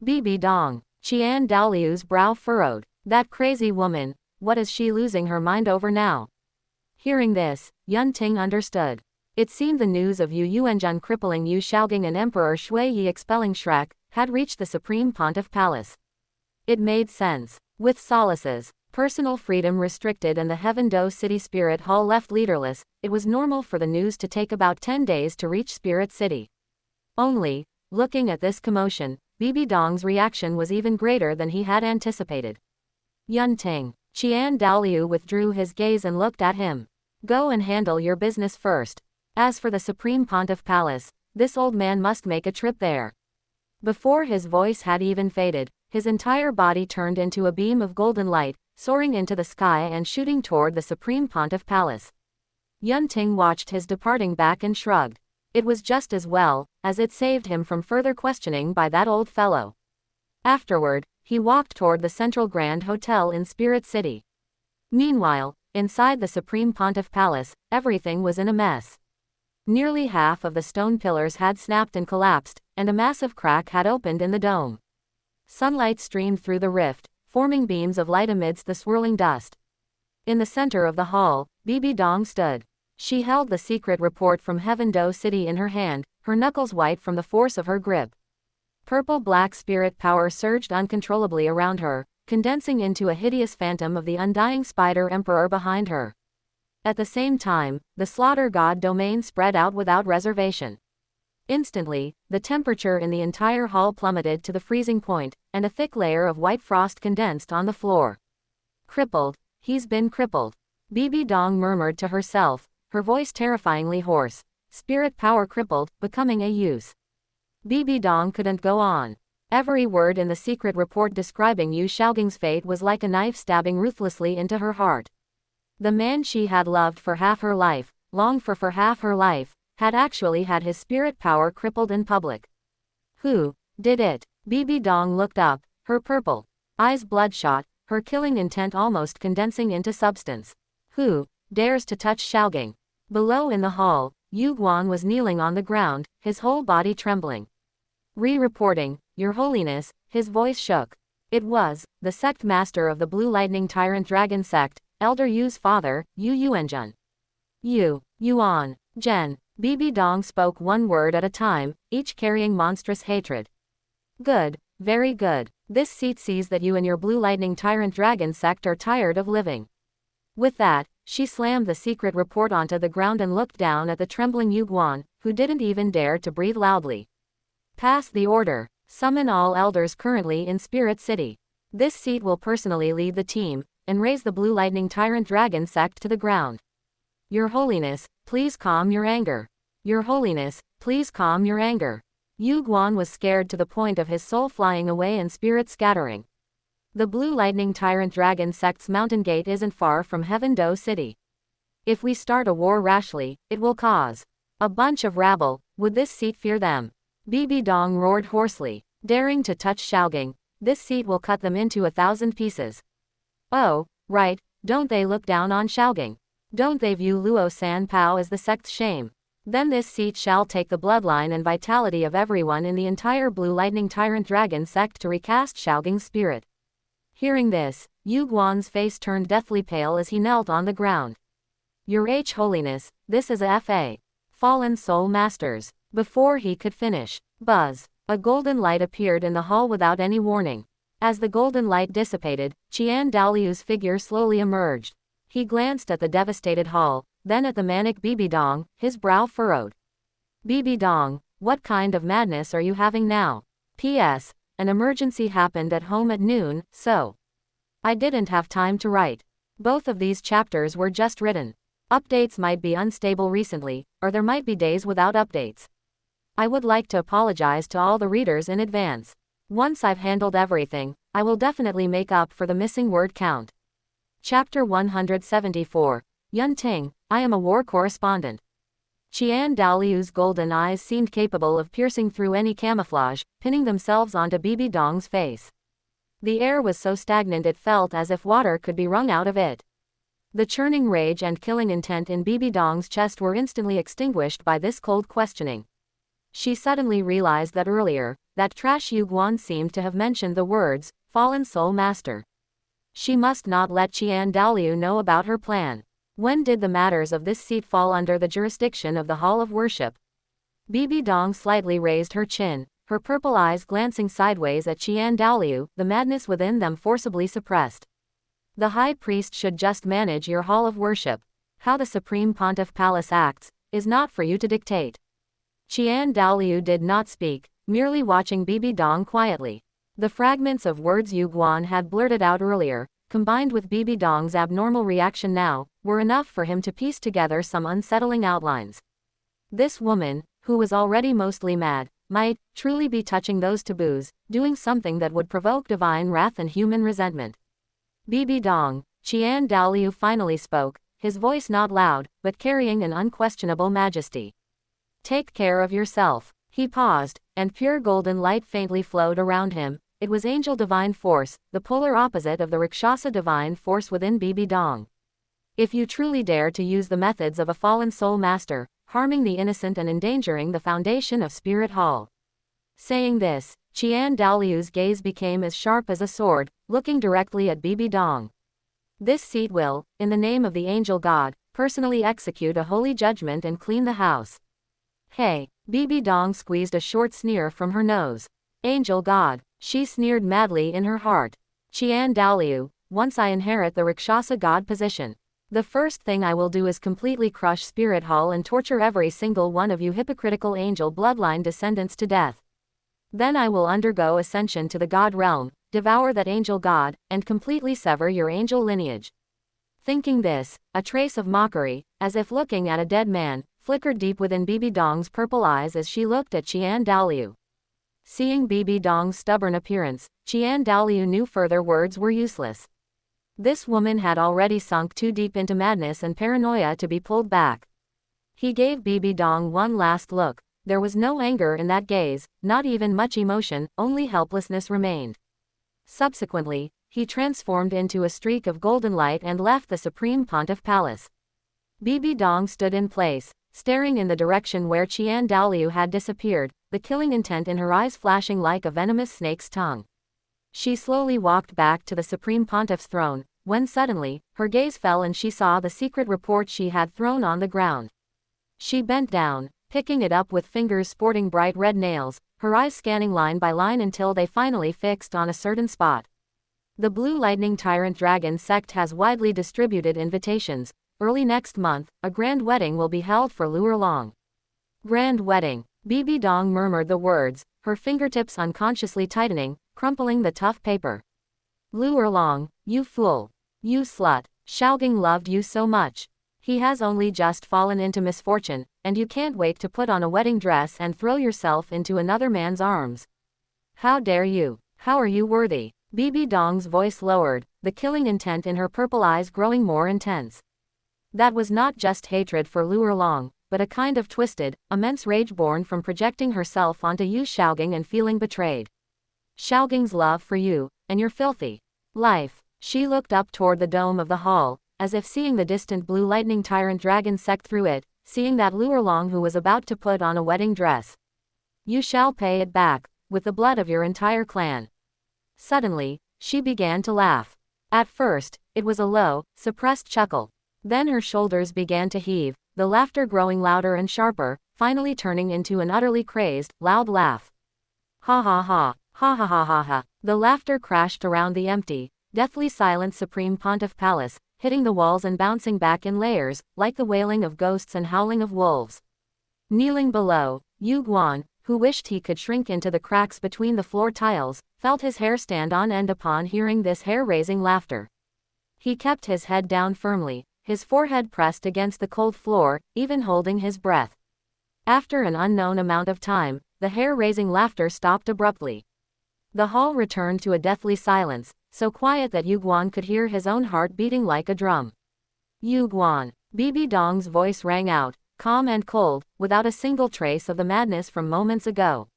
Bibi Dong. Qian Daoliu's brow furrowed. That crazy woman, what is she losing her mind over now? Hearing this, Yun Ting understood. It seemed the news of Yu Yuanjun crippling Yu Shaogang and Emperor Shui Yi expelling Shrek had reached the Supreme Pontiff Palace. It made sense. With solaces, personal freedom restricted and the Heaven Do City Spirit Hall left leaderless, it was normal for the news to take about 10 days to reach Spirit City. Only, looking at this commotion, Bibi Dong's reaction was even greater than he had anticipated. Yun Ting. Qian Daoliu withdrew his gaze and looked at him. Go and handle your business first. As for the Supreme Pontiff Palace, this old man must make a trip there. Before his voice had even faded, his entire body turned into a beam of golden light, soaring into the sky and shooting toward the Supreme Pontiff Palace. Yun Ting watched his departing back and shrugged. It was just as well, as it saved him from further questioning by that old fellow. Afterward, he walked toward the Central Grand Hotel in Spirit City. Meanwhile, inside the Supreme Pontiff Palace, everything was in a mess. Nearly half of the stone pillars had snapped and collapsed, and a massive crack had opened in the dome. Sunlight streamed through the rift, forming beams of light amidst the swirling dust. In the center of the hall, Bibi Dong stood. She held the secret report from Heaven Do City in her hand, her knuckles white from the force of her grip. Purple-black spirit power surged uncontrollably around her, condensing into a hideous phantom of the undying spider emperor behind her. At the same time, the slaughter god domain spread out without reservation. Instantly, the temperature in the entire hall plummeted to the freezing point, and a thick layer of white frost condensed on the floor. Crippled. He's been crippled. Bibi Dong murmured to herself, her voice terrifyingly hoarse. Spirit power crippled, becoming a use. Bibi Dong couldn't go on. Every word in the secret report describing Yu Shaogang's fate was like a knife stabbing ruthlessly into her heart. The man she had loved for half her life, longed for half her life, had actually had his spirit power crippled in public. Who did it? Bibi Dong looked up, her purple eyes bloodshot, her killing intent almost condensing into substance. Who dares to touch Shaogang? Below in the hall, Yu Guan was kneeling on the ground, his whole body trembling. Re-reporting, Your Holiness, his voice shook. It was the sect master of the Blue Lightning Tyrant Dragon sect, Elder Yu's father, Yu Yuanjun. Yuan, Zhen. Bibi Dong spoke one word at a time, each carrying monstrous hatred. Good, very good. This seat sees that you and your Blue Lightning Tyrant Dragon sect are tired of living. With that, she slammed the secret report onto the ground and looked down at the trembling Yu Guan, who didn't even dare to breathe loudly. Pass the order. Summon all elders currently in Spirit City. This seat will personally lead the team, and raise the Blue Lightning Tyrant Dragon sect to the ground. Your Holiness, please calm your anger. Your Holiness, please calm your anger. Yu Guan was scared to the point of his soul flying away and spirit scattering. The Blue Lightning Tyrant Dragon sect's mountain gate isn't far from Heaven Do City. If we start a war rashly, it will cause a bunch of rabble. Would this seat fear them? Bibi Dong roared hoarsely, daring to touch Xiaogang. This seat will cut them into 1,000 pieces. Oh, right, don't they look down on Xiaogang? Don't they view Luo San Pao as the sect's shame? Then this seat shall take the bloodline and vitality of everyone in the entire Blue Lightning Tyrant Dragon sect to recast Xiaogang's spirit. Hearing this, Yu Guan's face turned deathly pale as he knelt on the ground. Your Holiness, this is a Fa. Fallen Soul Masters. Before he could finish, buzz, a golden light appeared in the hall without any warning. As the golden light dissipated, Qian Daoliu's figure slowly emerged. He glanced at the devastated hall, then at the manic Bibi Dong, his brow furrowed. Bibi Dong, what kind of madness are you having now? P.S. An emergency happened at home at noon, so I didn't have time to write. Both of these chapters were just written. Updates might be unstable recently, or there might be days without updates. I would like to apologize to all the readers in advance. Once I've handled everything, I will definitely make up for the missing word count. Chapter 174. Yun Ting, I am a war correspondent. Qian Daoliu's golden eyes seemed capable of piercing through any camouflage, pinning themselves onto Bibi Dong's face. The air was so stagnant it felt as if water could be wrung out of it. The churning rage and killing intent in Bibi Dong's chest were instantly extinguished by this cold questioning. She suddenly realized that earlier, that trash Yu Guan seemed to have mentioned the words, Fallen Soul Master. She must not let Qian Daoliu know about her plan. When did the matters of this seat fall under the jurisdiction of the Hall of Worship? Bibi Dong slightly raised her chin, her purple eyes glancing sideways at Qian Daoliu, the madness within them forcibly suppressed. The High Priest should just manage your Hall of Worship. How the Supreme Pontiff Palace acts, is not for you to dictate. Qian Daoliu did not speak, merely watching Bibi Dong quietly. The fragments of words Yu Guan had blurted out earlier, combined with Bibi Dong's abnormal reaction now, were enough for him to piece together some unsettling outlines. This woman, who was already mostly mad, might truly be touching those taboos, doing something that would provoke divine wrath and human resentment. Bibi Dong, Qian Daoliu finally spoke, his voice not loud, but carrying an unquestionable majesty. Take care of yourself. He paused, and pure golden light faintly flowed around him. It was angel divine force, the polar opposite of the Rakshasa divine force within Bibi Dong. If you truly dare to use the methods of a fallen soul master, harming the innocent and endangering the foundation of Spirit Hall. Saying this, Qian Daoliu's gaze became as sharp as a sword, looking directly at Bibi Dong. This seat will, in the name of the angel god, personally execute a holy judgment and clean the house. Hey, Bibi Dong squeezed a short sneer from her nose. Angel god, she sneered madly in her heart. Qian Daoliu, once I inherit the Rakshasa god position, the first thing I will do is completely crush Spirit Hall and torture every single one of you hypocritical angel bloodline descendants to death. Then I will undergo ascension to the god realm, devour that angel god, and completely sever your angel lineage. Thinking this, a trace of mockery, as if looking at a dead man, flickered deep within Bibi Dong's purple eyes as she looked at Qian Daoliu. Seeing Bibi Dong's stubborn appearance, Qian Daoliu knew further words were useless. This woman had already sunk too deep into madness and paranoia to be pulled back. He gave Bibi Dong one last look. There was no anger in that gaze, not even much emotion, only helplessness remained. Subsequently, he transformed into a streak of golden light and left the Supreme Pontiff Palace. Bibi Dong stood in place, staring in the direction where Qian Daoliu had disappeared, the killing intent in her eyes flashing like a venomous snake's tongue. She slowly walked back to the Supreme Pontiff's throne, when suddenly, her gaze fell and she saw the secret report she had thrown on the ground. She bent down, picking it up with fingers sporting bright red nails, her eyes scanning line by line until they finally fixed on a certain spot. The Blue Lightning Tyrant Dragon sect has widely distributed invitations. Early next month, a grand wedding will be held for Luo Long. Grand wedding. Bibi Dong murmured the words, her fingertips unconsciously tightening, crumpling the tough paper. Luo Long, you fool. You slut. Xiaogang loved you so much. He has only just fallen into misfortune, and you can't wait to put on a wedding dress and throw yourself into another man's arms. How dare you? How are you worthy? Bibi Dong's voice lowered, the killing intent in her purple eyes growing more intense. That was not just hatred for Luo Long, but a kind of twisted, immense rage born from projecting herself onto you Xiaogang and feeling betrayed. Xiaogang's love for you, and your filthy life. She looked up toward the dome of the hall, as if seeing the distant Blue Lightning Tyrant Dragon sect through it, seeing that Luo Long who was about to put on a wedding dress. You shall pay it back, with the blood of your entire clan. Suddenly, she began to laugh. At first, it was a low, suppressed chuckle. Then her shoulders began to heave, the laughter growing louder and sharper, finally turning into an utterly crazed, loud laugh. Ha ha ha, ha ha ha ha ha. The laughter crashed around the empty, deathly silent Supreme Pontiff Palace, hitting the walls and bouncing back in layers, like the wailing of ghosts and howling of wolves. Kneeling below, Yu Guan, who wished he could shrink into the cracks between the floor tiles, felt his hair stand on end upon hearing this hair-raising laughter. He kept his head down firmly, his forehead pressed against the cold floor, even holding his breath. After an unknown amount of time, the hair-raising laughter stopped abruptly. The hall returned to a deathly silence, so quiet that Yu Guan could hear his own heart beating like a drum. Yu Guan. Bibi Dong's voice rang out, calm and cold, without a single trace of the madness from moments ago.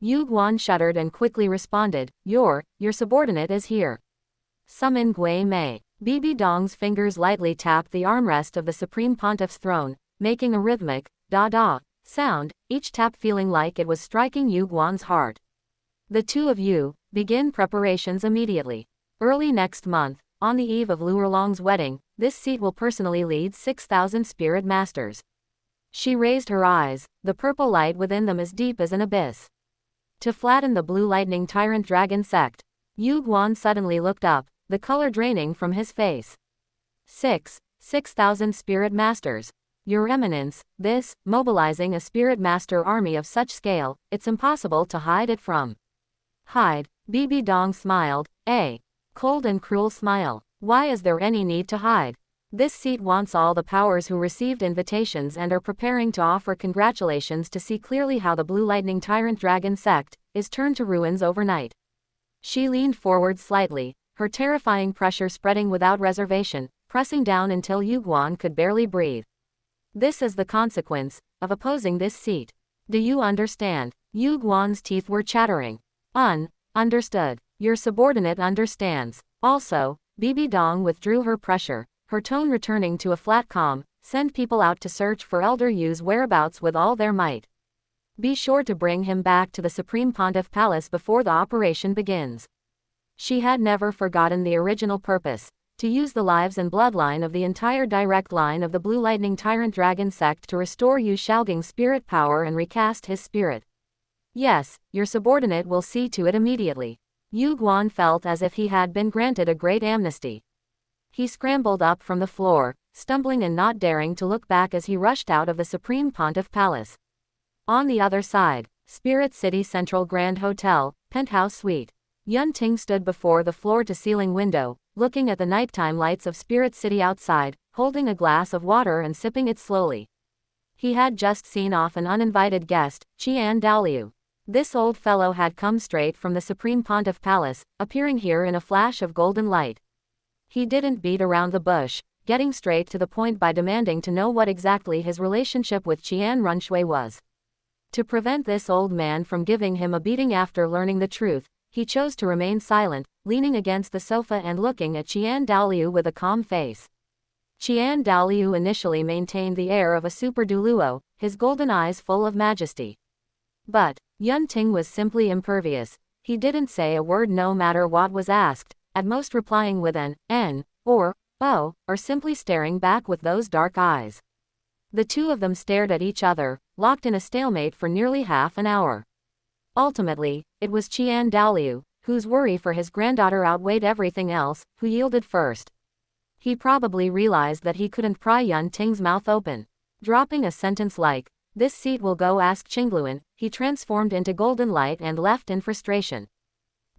Yu Guan shuddered and quickly responded, your subordinate is here. Summon Gui Mei. Bibi Dong's fingers lightly tapped the armrest of the Supreme Pontiff's throne, making a rhythmic, da-da, sound, each tap feeling like it was striking Yu Guan's heart. The two of you, begin preparations immediately. Early next month, on the eve of Luo Long's wedding, this seat will personally lead 6,000 spirit masters. She raised her eyes, the purple light within them as deep as an abyss. To flatten the Blue Lightning Tyrant Dragon sect. Yu Guan suddenly looked up, the color draining from his face. 6,000 spirit masters. Your Eminence, this, mobilizing a spirit master army of such scale, it's impossible to hide it from. Hide, Bibi Dong smiled, a cold and cruel smile. Why is there any need to hide? This seat wants all the powers who received invitations and are preparing to offer congratulations to see clearly how the Blue Lightning Tyrant Dragon sect is turned to ruins overnight. She leaned forward slightly, her terrifying pressure spreading without reservation, pressing down until Yu Guan could barely breathe. This is the consequence of opposing this seat. Do you understand? Yu Guan's teeth were chattering. Understood. Your subordinate understands. Also, Bibi Dong withdrew her pressure, her tone returning to a flat calm. Send people out to search for Elder Yu's whereabouts with all their might. Be sure to bring him back to the Supreme Pontiff Palace before the operation begins. She had never forgotten the original purpose, to use the lives and bloodline of the entire direct line of the Blue Lightning Tyrant Dragon sect to restore Yu Xiaogang's spirit power and recast his spirit. Yes, your subordinate will see to it immediately. Yu Guan felt as if he had been granted a great amnesty. He scrambled up from the floor, stumbling and not daring to look back as he rushed out of the Supreme Pontiff Palace. On the other side, Spirit City Central Grand Hotel, Penthouse Suite. Yun Ting stood before the floor-to-ceiling window, looking at the nighttime lights of Spirit City outside, holding a glass of water and sipping it slowly. He had just seen off an uninvited guest, Dalu. This old fellow had come straight from the Supreme Pontiff Palace, appearing here in a flash of golden light. He didn't beat around the bush, getting straight to the point by demanding to know what exactly his relationship with Qian Runshui was. To prevent this old man from giving him a beating after learning the truth, he chose to remain silent, leaning against the sofa and looking at Dalu with a calm face. Dalu initially maintained the air of a super Douluo, his golden eyes full of majesty. But Yun Ting was simply impervious. He didn't say a word no matter what was asked, at most replying with an N, or O, or simply staring back with those dark eyes. The two of them stared at each other, locked in a stalemate for nearly half an hour. Ultimately, it was Dalu, whose worry for his granddaughter outweighed everything else, who yielded first. He probably realized that he couldn't pry Yun Ting's mouth open. Dropping a sentence like, "This seat will go, ask Qingluan," he transformed into golden light and left in frustration.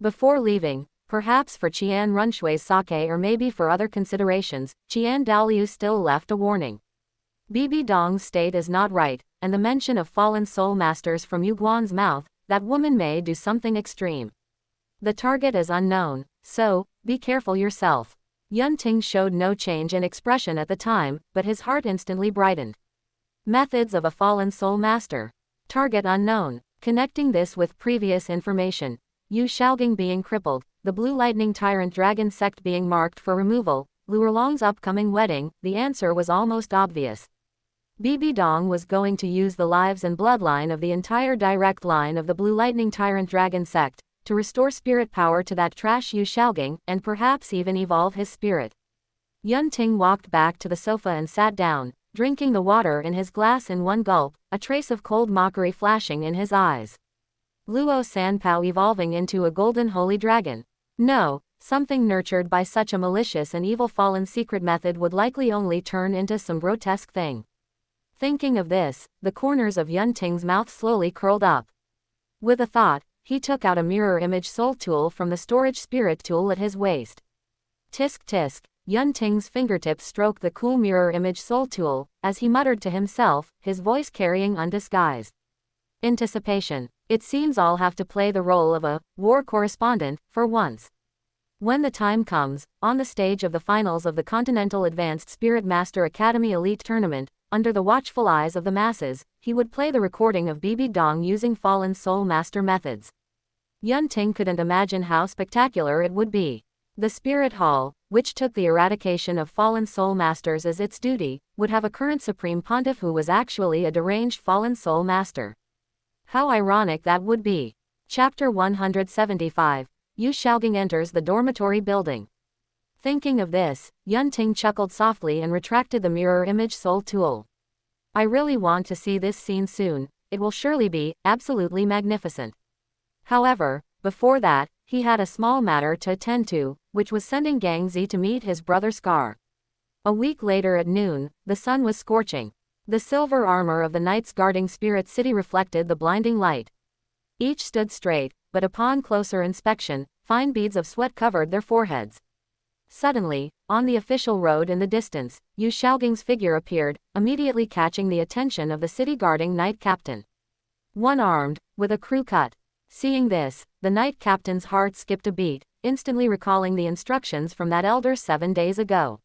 Before leaving, perhaps for Qian Runshui's sake or maybe for other considerations, Dalu still left a warning. Bibi Dong's state is not right, and the mention of fallen soul masters from Yu Guan's mouth, that woman may do something extreme. The target is unknown, so, be careful yourself. Yun Ting showed no change in expression at the time, but his heart instantly brightened. Methods of a fallen soul master. Target unknown. Connecting this with previous information. Yu Shaogang being crippled, the Blue Lightning Tyrant Dragon sect being marked for removal, Lu Erlong's upcoming wedding, the answer was almost obvious. Bibi Dong was going to use the lives and bloodline of the entire direct line of the Blue Lightning Tyrant Dragon sect, to restore spirit power to that trash Yu Shaogang, and perhaps even evolve his spirit. Yun Ting walked back to the sofa and sat down, drinking the water in his glass in one gulp, a trace of cold mockery flashing in his eyes. Luo Sanpao evolving into a golden holy dragon. No, something nurtured by such a malicious and evil fallen secret method would likely only turn into some grotesque thing. Thinking of this, the corners of Yun Ting's mouth slowly curled up. With a thought, he took out a mirror image soul tool from the storage spirit tool at his waist. Tisk tisk, Yun Ting's fingertips stroked the cool mirror image soul tool, as he muttered to himself, his voice carrying undisguised anticipation. It seems I'll have to play the role of a war correspondent, for once. When the time comes, on the stage of the finals of the Continental Advanced Spirit Master Academy Elite Tournament, under the watchful eyes of the masses, he would play the recording of Bibi Dong using fallen soul master methods. Yun Ting couldn't imagine how spectacular it would be. The Spirit Hall, which took the eradication of fallen soul masters as its duty, would have a current supreme pontiff who was actually a deranged fallen soul master. How ironic that would be. Chapter 175. Yu Shaogang enters the dormitory building. Thinking of this, Yun Ting chuckled softly and retracted the mirror image soul tool. I really want to see this scene soon, it will surely be absolutely magnificent. However, before that, he had a small matter to attend to, which was sending Gang Zi to meet his brother Scar. A week later at noon, the sun was scorching. The silver armor of the knights guarding Spirit City reflected the blinding light. Each stood straight, but upon closer inspection, fine beads of sweat covered their foreheads. Suddenly, on the official road in the distance, Yu Shaogang's figure appeared, immediately catching the attention of the city guarding knight captain. One-armed, with a crew cut. Seeing this, the knight captain's heart skipped a beat, instantly recalling the instructions from that elder 7 days ago.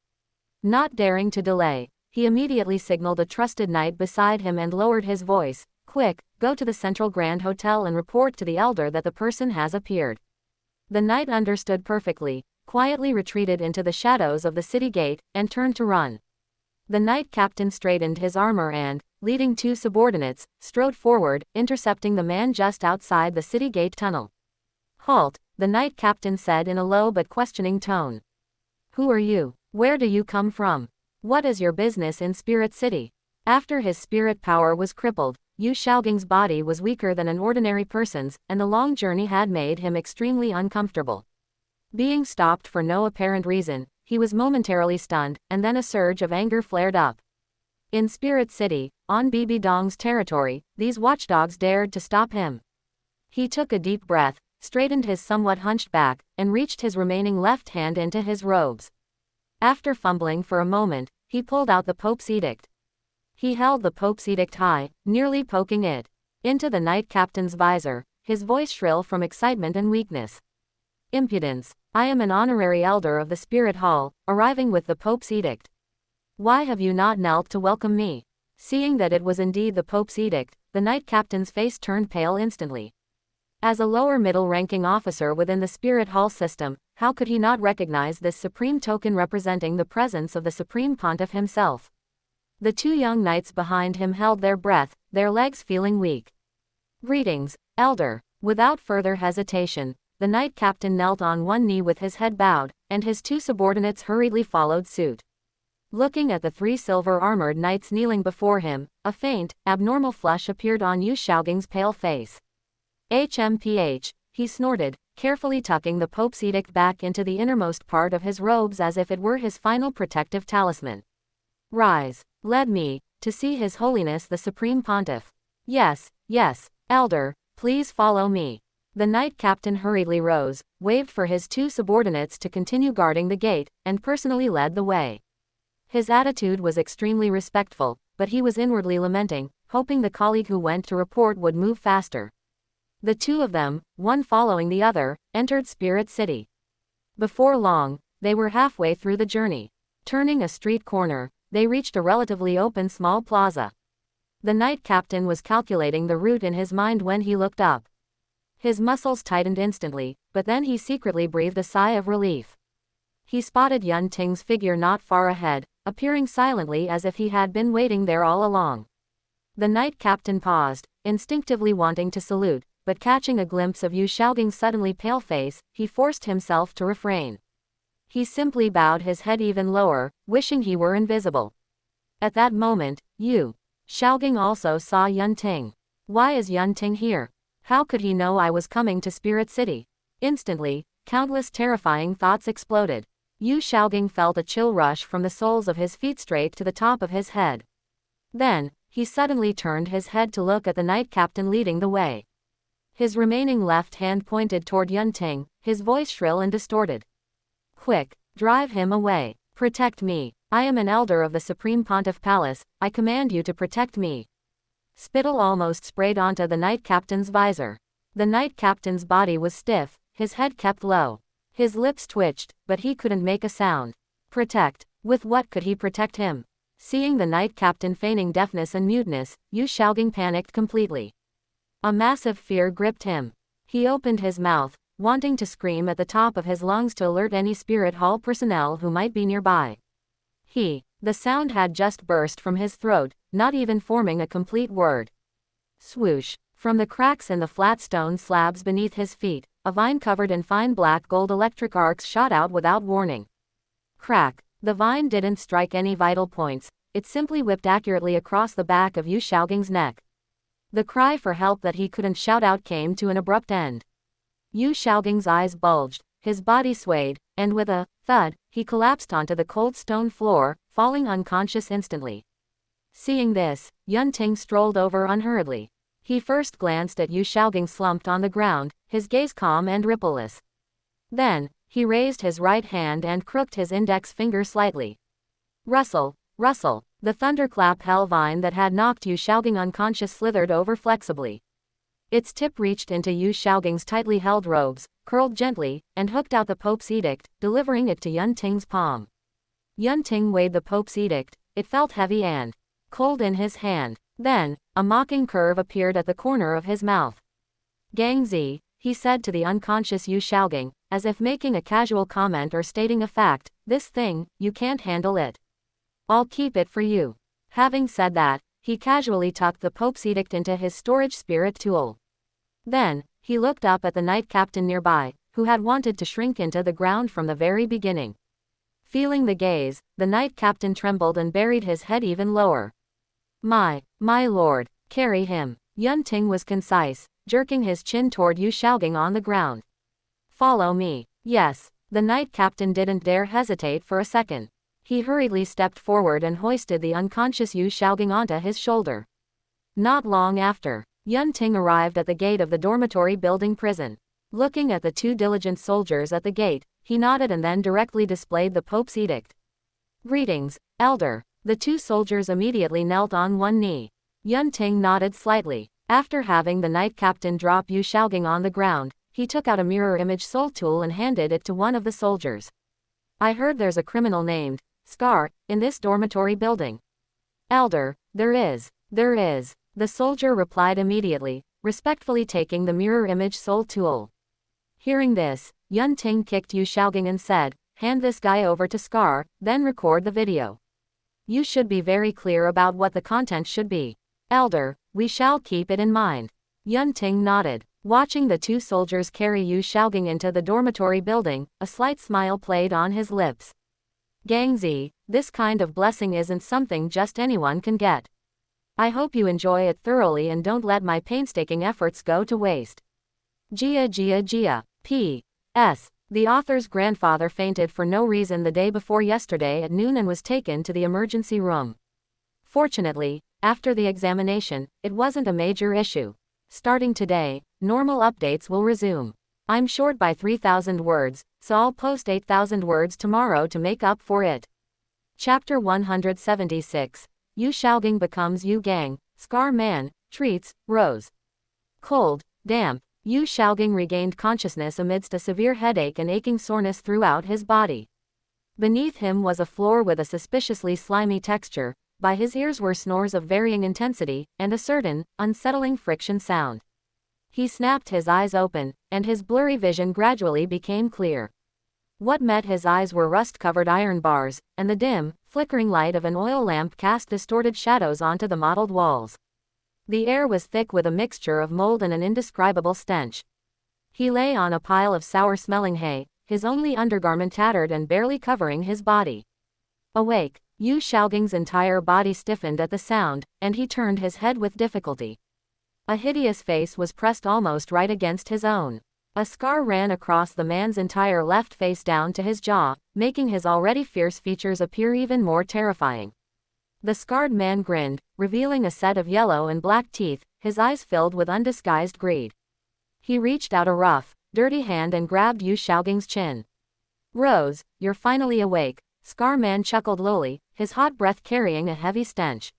Not daring to delay, he immediately signaled a trusted knight beside him and lowered his voice, "Quick, go to the Central Grand Hotel and report to the elder that the person has appeared." The knight understood perfectly, quietly retreated into the shadows of the city gate, and turned to run. The knight captain straightened his armor and, leading 2 subordinates, strode forward, intercepting the man just outside the city gate tunnel. "Halt," the knight captain said in a low but questioning tone. "Who are you? Where do you come from? What is your business in Spirit City?" After his spirit power was crippled, Yu Shaogang's body was weaker than an ordinary person's, and the long journey had made him extremely uncomfortable. Being stopped for no apparent reason, he was momentarily stunned, and then a surge of anger flared up. In Spirit City, on Bibi Dong's territory, these watchdogs dared to stop him. He took a deep breath, straightened his somewhat hunched back, and reached his remaining left hand into his robes. After fumbling for a moment, he pulled out the Pope's edict. He held the Pope's edict high, nearly poking it into the knight captain's visor, his voice shrill from excitement and weakness. "Impudence! I am an honorary elder of the Spirit Hall, arriving with the Pope's edict. Why have you not knelt to welcome me?" Seeing that it was indeed the Pope's edict, the knight captain's face turned pale instantly. As a lower middle-ranking officer within the Spirit Hall system, how could he not recognize this supreme token representing the presence of the Supreme Pontiff himself? The 2 young knights behind him held their breath, their legs feeling weak. "Greetings, elder." Without further hesitation, the knight captain knelt on one knee with his head bowed, and his 2 subordinates hurriedly followed suit. Looking at the 3 silver-armored knights kneeling before him, a faint, abnormal flush appeared on Yu Xiaoging's pale face. HMPH, he snorted, carefully tucking the Pope's edict back into the innermost part of his robes as if it were his final protective talisman. Rise. Led me, to see His Holiness the Supreme Pontiff. Yes, yes, Elder, please follow me. The knight captain hurriedly rose, waved for his 2 subordinates to continue guarding the gate, and personally led the way. His attitude was extremely respectful, but he was inwardly lamenting, hoping the colleague who went to report would move faster. The 2 of them, one following the other, entered Spirit City. Before long, they were halfway through the journey. Turning a street corner, they reached a relatively open small plaza. The knight captain was calculating the route in his mind when he looked up. His muscles tightened instantly, but then he secretly breathed a sigh of relief. He spotted Yun Ting's figure not far ahead, appearing silently as if he had been waiting there all along. The knight captain paused, instinctively wanting to salute, but catching a glimpse of Yu Xiaoging's suddenly pale face, he forced himself to refrain. He simply bowed his head even lower, wishing he were invisible. At that moment, Yu Xiaoging also saw Yun Ting. Why is Yun Ting here? How could he know I was coming to Spirit City? Instantly, countless terrifying thoughts exploded. Yu Xiaoging felt a chill rush from the soles of his feet straight to the top of his head. Then, he suddenly turned his head to look at the knight captain leading the way. His remaining left hand pointed toward Yun Ting, his voice shrill and distorted. Quick, drive him away. Protect me. I am an elder of the Supreme Pontiff Palace, I command you to protect me. Spittle almost sprayed onto the knight captain's visor. The knight captain's body was stiff, his head kept low. His lips twitched, but he couldn't make a sound. Protect. With what could he protect him? Seeing the knight captain feigning deafness and muteness, Yu Xiaoging panicked completely. A massive fear gripped him. He opened his mouth, wanting to scream at the top of his lungs to alert any spirit hall personnel who might be nearby. The sound had just burst from his throat, not even forming a complete word. Swoosh. From the cracks in the flat stone slabs beneath his feet, a vine covered in fine black gold electric arcs shot out without warning. Crack. The vine didn't strike any vital points, it simply whipped accurately across the back of Yu Xiaoging's neck. The cry for help that he couldn't shout out came to an abrupt end. Yu Xiaoging's eyes bulged, his body swayed, and with a thud, he collapsed onto the cold stone floor, falling unconscious instantly. Seeing this, Yun Ting strolled over unhurriedly. He first glanced at Yu Xiaoging slumped on the ground, his gaze calm and rippleless. Then, he raised his right hand and crooked his index finger slightly. Rustle, rustle, the thunderclap hell vine that had knocked Yu Xiaoging unconscious slithered over flexibly. Its tip reached into Yu Xiaoging's tightly held robes, curled gently, and hooked out the Pope's edict, delivering it to Yun Ting's palm. Yun Ting weighed the Pope's edict, it felt heavy and cold in his hand. Then, a mocking curve appeared at the corner of his mouth. Gangzi, he said to the unconscious Yu Xiaoging, as if making a casual comment or stating a fact, this thing, you can't handle it. I'll keep it for you. Having said that, he casually tucked the Pope's edict into his storage spirit tool. Then, he looked up at the knight captain nearby, who had wanted to shrink into the ground from the very beginning. Feeling the gaze, the knight captain trembled and buried his head even lower. My lord, carry him. Yun Ting was concise, jerking his chin toward Yu Xiaoging on the ground. Follow me. Yes. The knight captain didn't dare hesitate for a second. He hurriedly stepped forward and hoisted the unconscious Yu Xiaoging onto his shoulder. Not long after, Yun Ting arrived at the gate of the dormitory building prison. Looking at the 2 diligent soldiers at the gate, he nodded and then directly displayed the Pope's edict. Greetings, Elder. The 2 soldiers immediately knelt on one knee. Yun Ting nodded slightly. After having the knight captain drop Yu Xiaoging on the ground, he took out a mirror image soul tool and handed it to one of the soldiers. I heard there's a criminal named Scar in this dormitory building. Elder, there is. The soldier replied immediately, respectfully taking the mirror image soul tool. Hearing this, Yun Ting kicked Yu Xiaoging and said, hand this guy over to Scar, then record the video. You should be very clear about what the content should be. Elder, we shall keep it in mind. Yun Ting nodded. Watching the 2 soldiers carry Yu Xiaoging into the dormitory building, a slight smile played on his lips. Gangzi, This kind of blessing isn't something just anyone can get. I hope you enjoy it thoroughly and don't let my painstaking efforts go to waste. Gia. P.S. The author's grandfather fainted for no reason the day before yesterday at noon and was taken to the emergency room. Fortunately, after the examination, it wasn't a major issue. Starting today, normal updates will resume. I'm short by 3,000 words, so I'll post 8,000 words tomorrow to make up for it. Chapter 176. Yu Xiaogang becomes Yu Gang, Scar Man, treats, Rose. Cold, damp, Yu Xiaogang regained consciousness amidst a severe headache and aching soreness throughout his body. Beneath him was a floor with a suspiciously slimy texture, by his ears were snores of varying intensity, and a certain, unsettling friction sound. He snapped his eyes open, and his blurry vision gradually became clear. What met his eyes were rust-covered iron bars, and the dim, flickering light of an oil lamp cast distorted shadows onto the mottled walls. The air was thick with a mixture of mold and an indescribable stench. He lay on a pile of sour-smelling hay, his only undergarment tattered and barely covering his body. Awake, Yu Xiaogang's entire body stiffened at the sound, and he turned his head with difficulty. A hideous face was pressed almost right against his own. A scar ran across the man's entire left face down to his jaw, making his already fierce features appear even more terrifying. The scarred man grinned, revealing a set of yellow and black teeth, his eyes filled with undisguised greed. He reached out a rough, dirty hand and grabbed Yu Xiaogang's chin. "Rose, you're finally awake," Scar Man chuckled lowly, his hot breath carrying a heavy stench.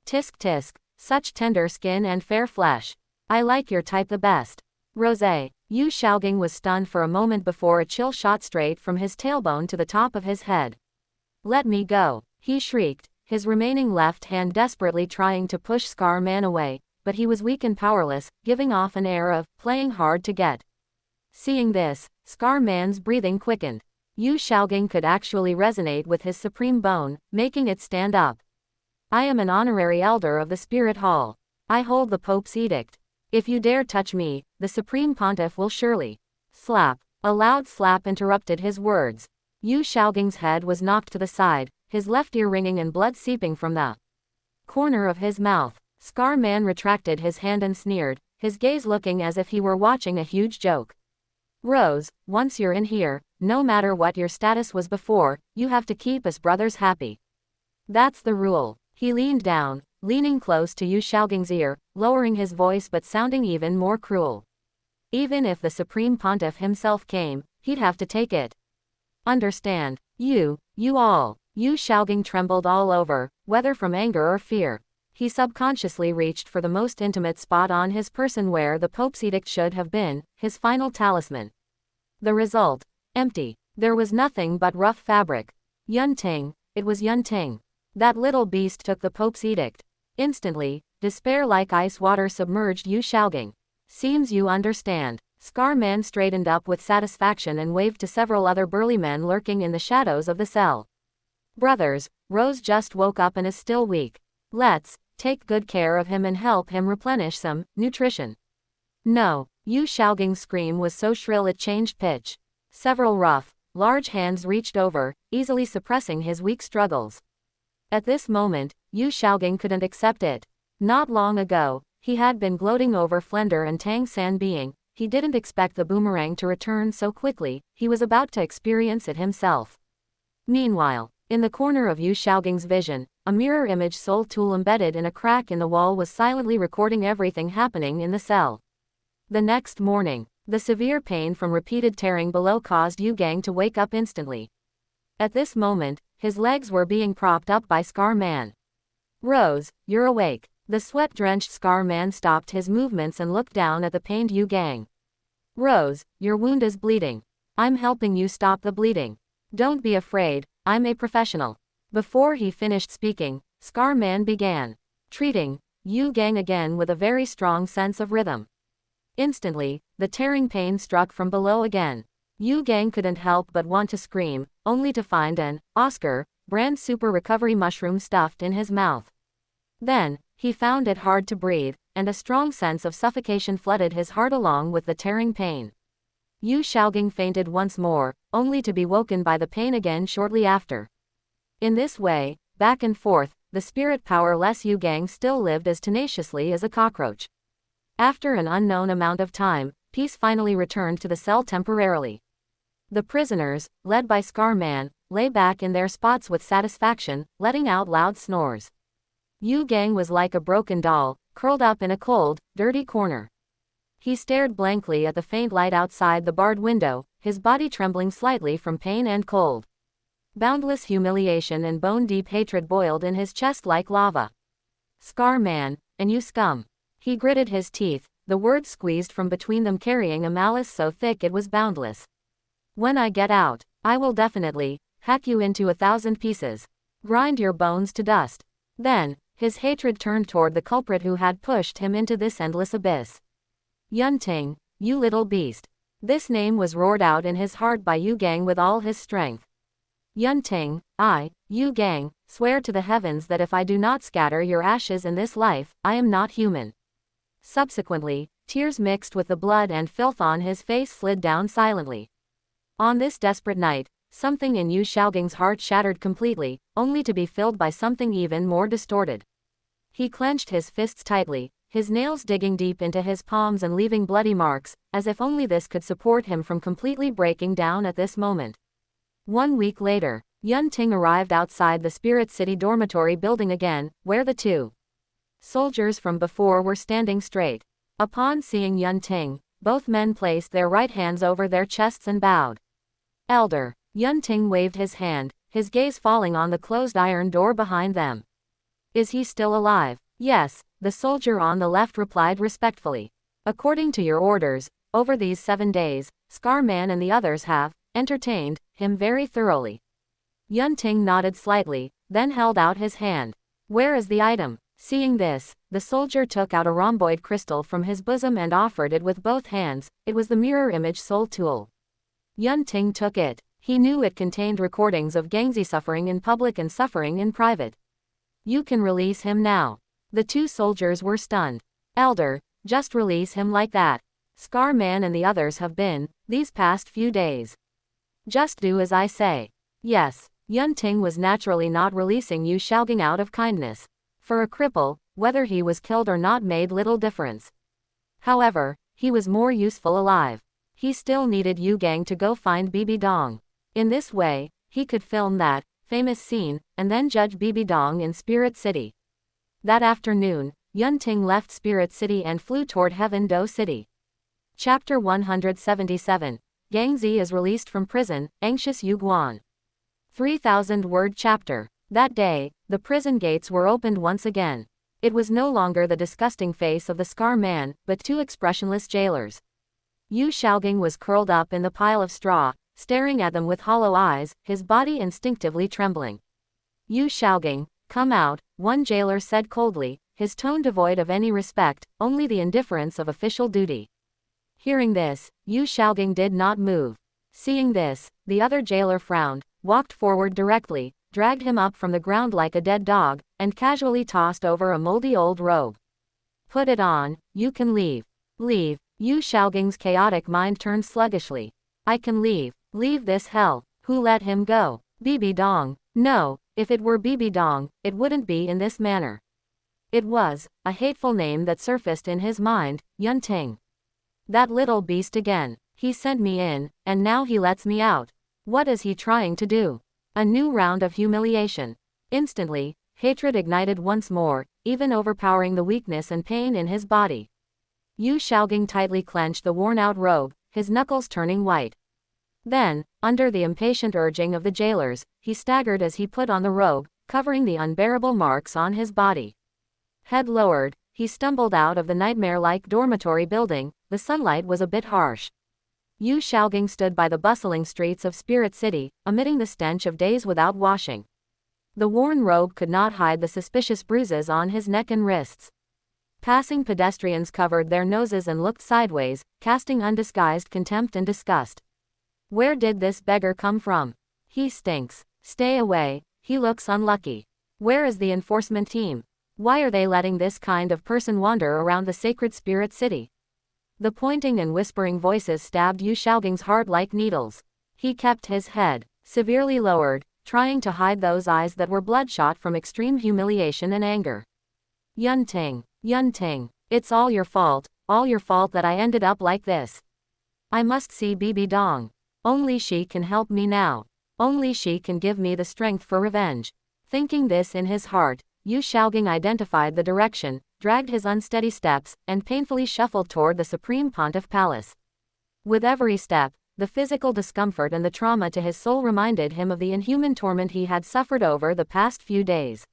"Tisk tisk, such tender skin and fair flesh. I like your type the best." "Rosé." Yu Xiaogang was stunned for a moment before a chill shot straight from his tailbone to the top of his head. "Let me go," he shrieked, his remaining left hand desperately trying to push Scar Man away, but he was weak and powerless, giving off an air of playing hard to get. Seeing this, Scar Man's breathing quickened. Yu Xiaogang could actually resonate with his supreme bone, making it stand up. "I am an honorary elder of the Spirit Hall. I hold the Pope's edict. If you dare touch me, the Supreme Pontiff will surely..." Slap. A loud slap interrupted his words. Yu Xiaogang's head was knocked to the side, his left ear ringing and blood seeping from the corner of his mouth. Scar Man retracted his hand and sneered, his gaze looking as if he were watching a huge joke. "Rose, once you're in here, no matter what your status was before, you have to keep us brothers happy. That's the rule." He leaned down, leaning close to Yu Xiaogang's ear, lowering his voice but sounding even more cruel. "Even if the Supreme Pontiff himself came, he'd have to take it. Understand? You all." Yu Xiaogang trembled all over, whether from anger or fear. He subconsciously reached for the most intimate spot on his person where the Pope's edict should have been, his final talisman. The result? Empty. There was nothing but rough fabric. Yun Ting. It was Yun Ting. That little beast took the Pope's edict. Instantly, despair like ice water submerged Yu Xiaogang. "Seems you understand." Scar Man straightened up with satisfaction and waved to several other burly men lurking in the shadows of the cell. "Brothers, Rose just woke up and is still weak. Let's take good care of him and help him replenish some nutrition." "No." Yu Xiaogang's scream was so shrill it changed pitch. Several rough, large hands reached over, easily suppressing his weak struggles. At this moment, Yu Xiaogang couldn't accept it. Not long ago, he had been gloating over Flender and Tang San being. He didn't expect the boomerang to return so quickly, he was about to experience it himself. Meanwhile, in the corner of Yu Xiaogang's vision, a mirror image soul tool embedded in a crack in the wall was silently recording everything happening in the cell. The next morning, the severe pain from repeated tearing below caused Yu Gang to wake up instantly. At this moment, his legs were being propped up by Scar Man. "Rose, you're awake." The sweat-drenched Scar Man stopped his movements and looked down at the pained Yu Gang. "Rose, your wound is bleeding. I'm helping you stop the bleeding. Don't be afraid, I'm a professional." Before he finished speaking, Scar Man began treating Yu Gang again with a very strong sense of rhythm. Instantly, the tearing pain struck from below again. Yu Gang couldn't help but want to scream, only to find an Oscar brand super recovery mushroom stuffed in his mouth. Then, he found it hard to breathe, and a strong sense of suffocation flooded his heart along with the tearing pain. Yu Xiaogang fainted once more, only to be woken by the pain again shortly after. In this way, back and forth, the spirit powerless Yu Gang still lived as tenaciously as a cockroach. After an unknown amount of time, peace finally returned to the cell temporarily. The prisoners, led by Scar Man, lay back in their spots with satisfaction, letting out loud snores. Yu Gang was like a broken doll, curled up in a cold, dirty corner. He stared blankly at the faint light outside the barred window, his body trembling slightly from pain and cold. Boundless humiliation and bone-deep hatred boiled in his chest like lava. Scar Man, and you scum. He gritted his teeth, the words squeezed from between them carrying a malice so thick it was boundless. When I get out, I will definitely hack you into 1,000 pieces. Grind your bones to dust. Then, his hatred turned toward the culprit who had pushed him into this endless abyss. Yunting, you little beast. This name was roared out in his heart by Yu Gang with all his strength. Yunting, I, Yu Gang, swear to the heavens that if I do not scatter your ashes in this life, I am not human. Subsequently, tears mixed with the blood and filth on his face slid down silently. On this desperate night, something in Yu Xiaoging's heart shattered completely, only to be filled by something even more distorted. He clenched his fists tightly, his nails digging deep into his palms and leaving bloody marks, as if only this could support him from completely breaking down at this moment. 1 week later, Yunting arrived outside the Spirit City dormitory building again, where the two soldiers from before were standing straight. Upon seeing Yunting, both men placed their right hands over their chests and bowed. Elder, Yunting waved his hand, his gaze falling on the closed iron door behind them. Is he still alive? Yes, the soldier on the left replied respectfully. According to your orders, over these 7 days, Scar Man and the others have entertained him very thoroughly. Yunting nodded slightly, then held out his hand. Where is the item? Seeing this, the soldier took out a rhomboid crystal from his bosom and offered it with both hands. It was the mirror image soul tool. Yunting took it. He knew it contained recordings of Gangzi suffering in public and suffering in private. You can release him now. The two soldiers were stunned. Elder, just release him like that. Scar Man and the others have been, these past few days. Just do as I say. Yes, Yunting was naturally not releasing Yu Xiaoging out of kindness. For a cripple, whether he was killed or not made little difference. However, he was more useful alive. He still needed Yu Gang to go find Bibi Dong. In this way, he could film that famous scene, and then judge Bibi Dong in Spirit City. That afternoon, Yunting left Spirit City and flew toward Heaven Do City. Chapter 177. Gangzi is released from prison, anxious Yu Guan. 3,000-word chapter. That day, the prison gates were opened once again. It was no longer the disgusting face of the Scar Man, but two expressionless jailers. Yu Xiaoging was curled up in the pile of straw, staring at them with hollow eyes, his body instinctively trembling. Yu Xiaoging, come out, one jailer said coldly, his tone devoid of any respect, only the indifference of official duty. Hearing this, Yu Xiaoging did not move. Seeing this, the other jailer frowned, walked forward directly, dragged him up from the ground like a dead dog, and casually tossed over a moldy old robe. Put it on, you can leave. Leave. Yu Xiaoging's chaotic mind turned sluggishly. I can leave. Leave this hell. Who let him go? Bibi Dong. No, if it were Bibi Dong, it wouldn't be in this manner. It was a hateful name that surfaced in his mind, Yunting. That little beast again. He sent me in, and now he lets me out. What is he trying to do? A new round of humiliation. Instantly, hatred ignited once more, even overpowering the weakness and pain in his body. Yu Xiaoging tightly clenched the worn-out robe, his knuckles turning white. Then, under the impatient urging of the jailers, he staggered as he put on the robe, covering the unbearable marks on his body. Head lowered, he stumbled out of the nightmare-like dormitory building. The sunlight was a bit harsh. Yu Xiaoging stood by the bustling streets of Spirit City, emitting the stench of days without washing. The worn robe could not hide the suspicious bruises on his neck and wrists. Passing pedestrians covered their noses and looked sideways, casting undisguised contempt and disgust. Where did this beggar come from? He stinks. Stay away, he looks unlucky. Where is the enforcement team? Why are they letting this kind of person wander around the sacred Spirit City? The pointing and whispering voices stabbed Yu Xiaoging's heart like needles. He kept his head severely lowered, trying to hide those eyes that were bloodshot from extreme humiliation and anger. Yunting, Yunting, it's all your fault that I ended up like this. I must see Bibi Dong. Only she can help me now. Only she can give me the strength for revenge. Thinking this in his heart, Yu Xiaogang identified the direction, dragged his unsteady steps, and painfully shuffled toward the Supreme Pontiff Palace. With every step, the physical discomfort and the trauma to his soul reminded him of the inhuman torment he had suffered over the past few days.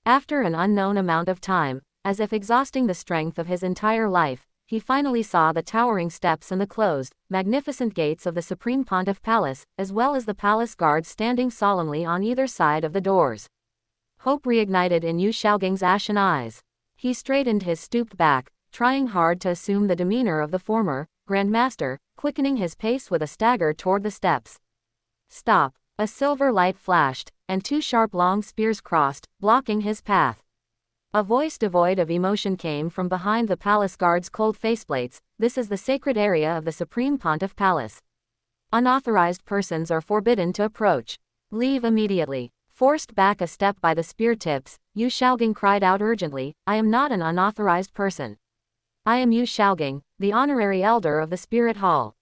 After an unknown amount of time, as if exhausting the strength of his entire life, he finally saw the towering steps and the closed, magnificent gates of the Supreme Pontiff Palace, as well as the palace guards standing solemnly on either side of the doors. Hope reignited in Yu Xiaogang's ashen eyes. He straightened his stooped back, trying hard to assume the demeanor of the former Grand Master, quickening his pace with a stagger toward the steps. Stop! A silver light flashed, and two sharp long spears crossed, blocking his path. A voice devoid of emotion came from behind the palace guard's cold faceplates. This is the sacred area of the Supreme Pontiff Palace. Unauthorized persons are forbidden to approach. Leave immediately. Forced back a step by the spear tips, Yu Xiaogang cried out urgently, I am not an unauthorized person. I am Yu Xiaogang, the honorary elder of the Spirit Hall.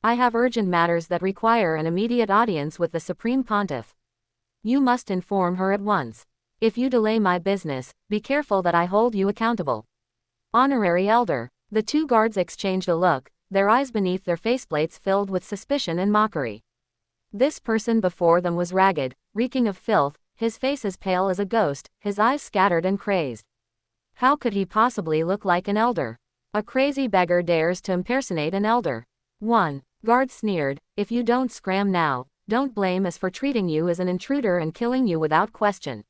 I have urgent matters that require an immediate audience with the Supreme Pontiff. You must inform her at once. If you delay my business, be careful that I hold you accountable. Honorary elder. The two guards exchanged a look, their eyes beneath their faceplates filled with suspicion and mockery. This person before them was ragged, reeking of filth, his face as pale as a ghost, his eyes scattered and crazed. How could he possibly look like an elder? A crazy beggar dares to impersonate an elder. 1. Guard sneered, if you don't scram now, don't blame us for treating you as an intruder and killing you without question.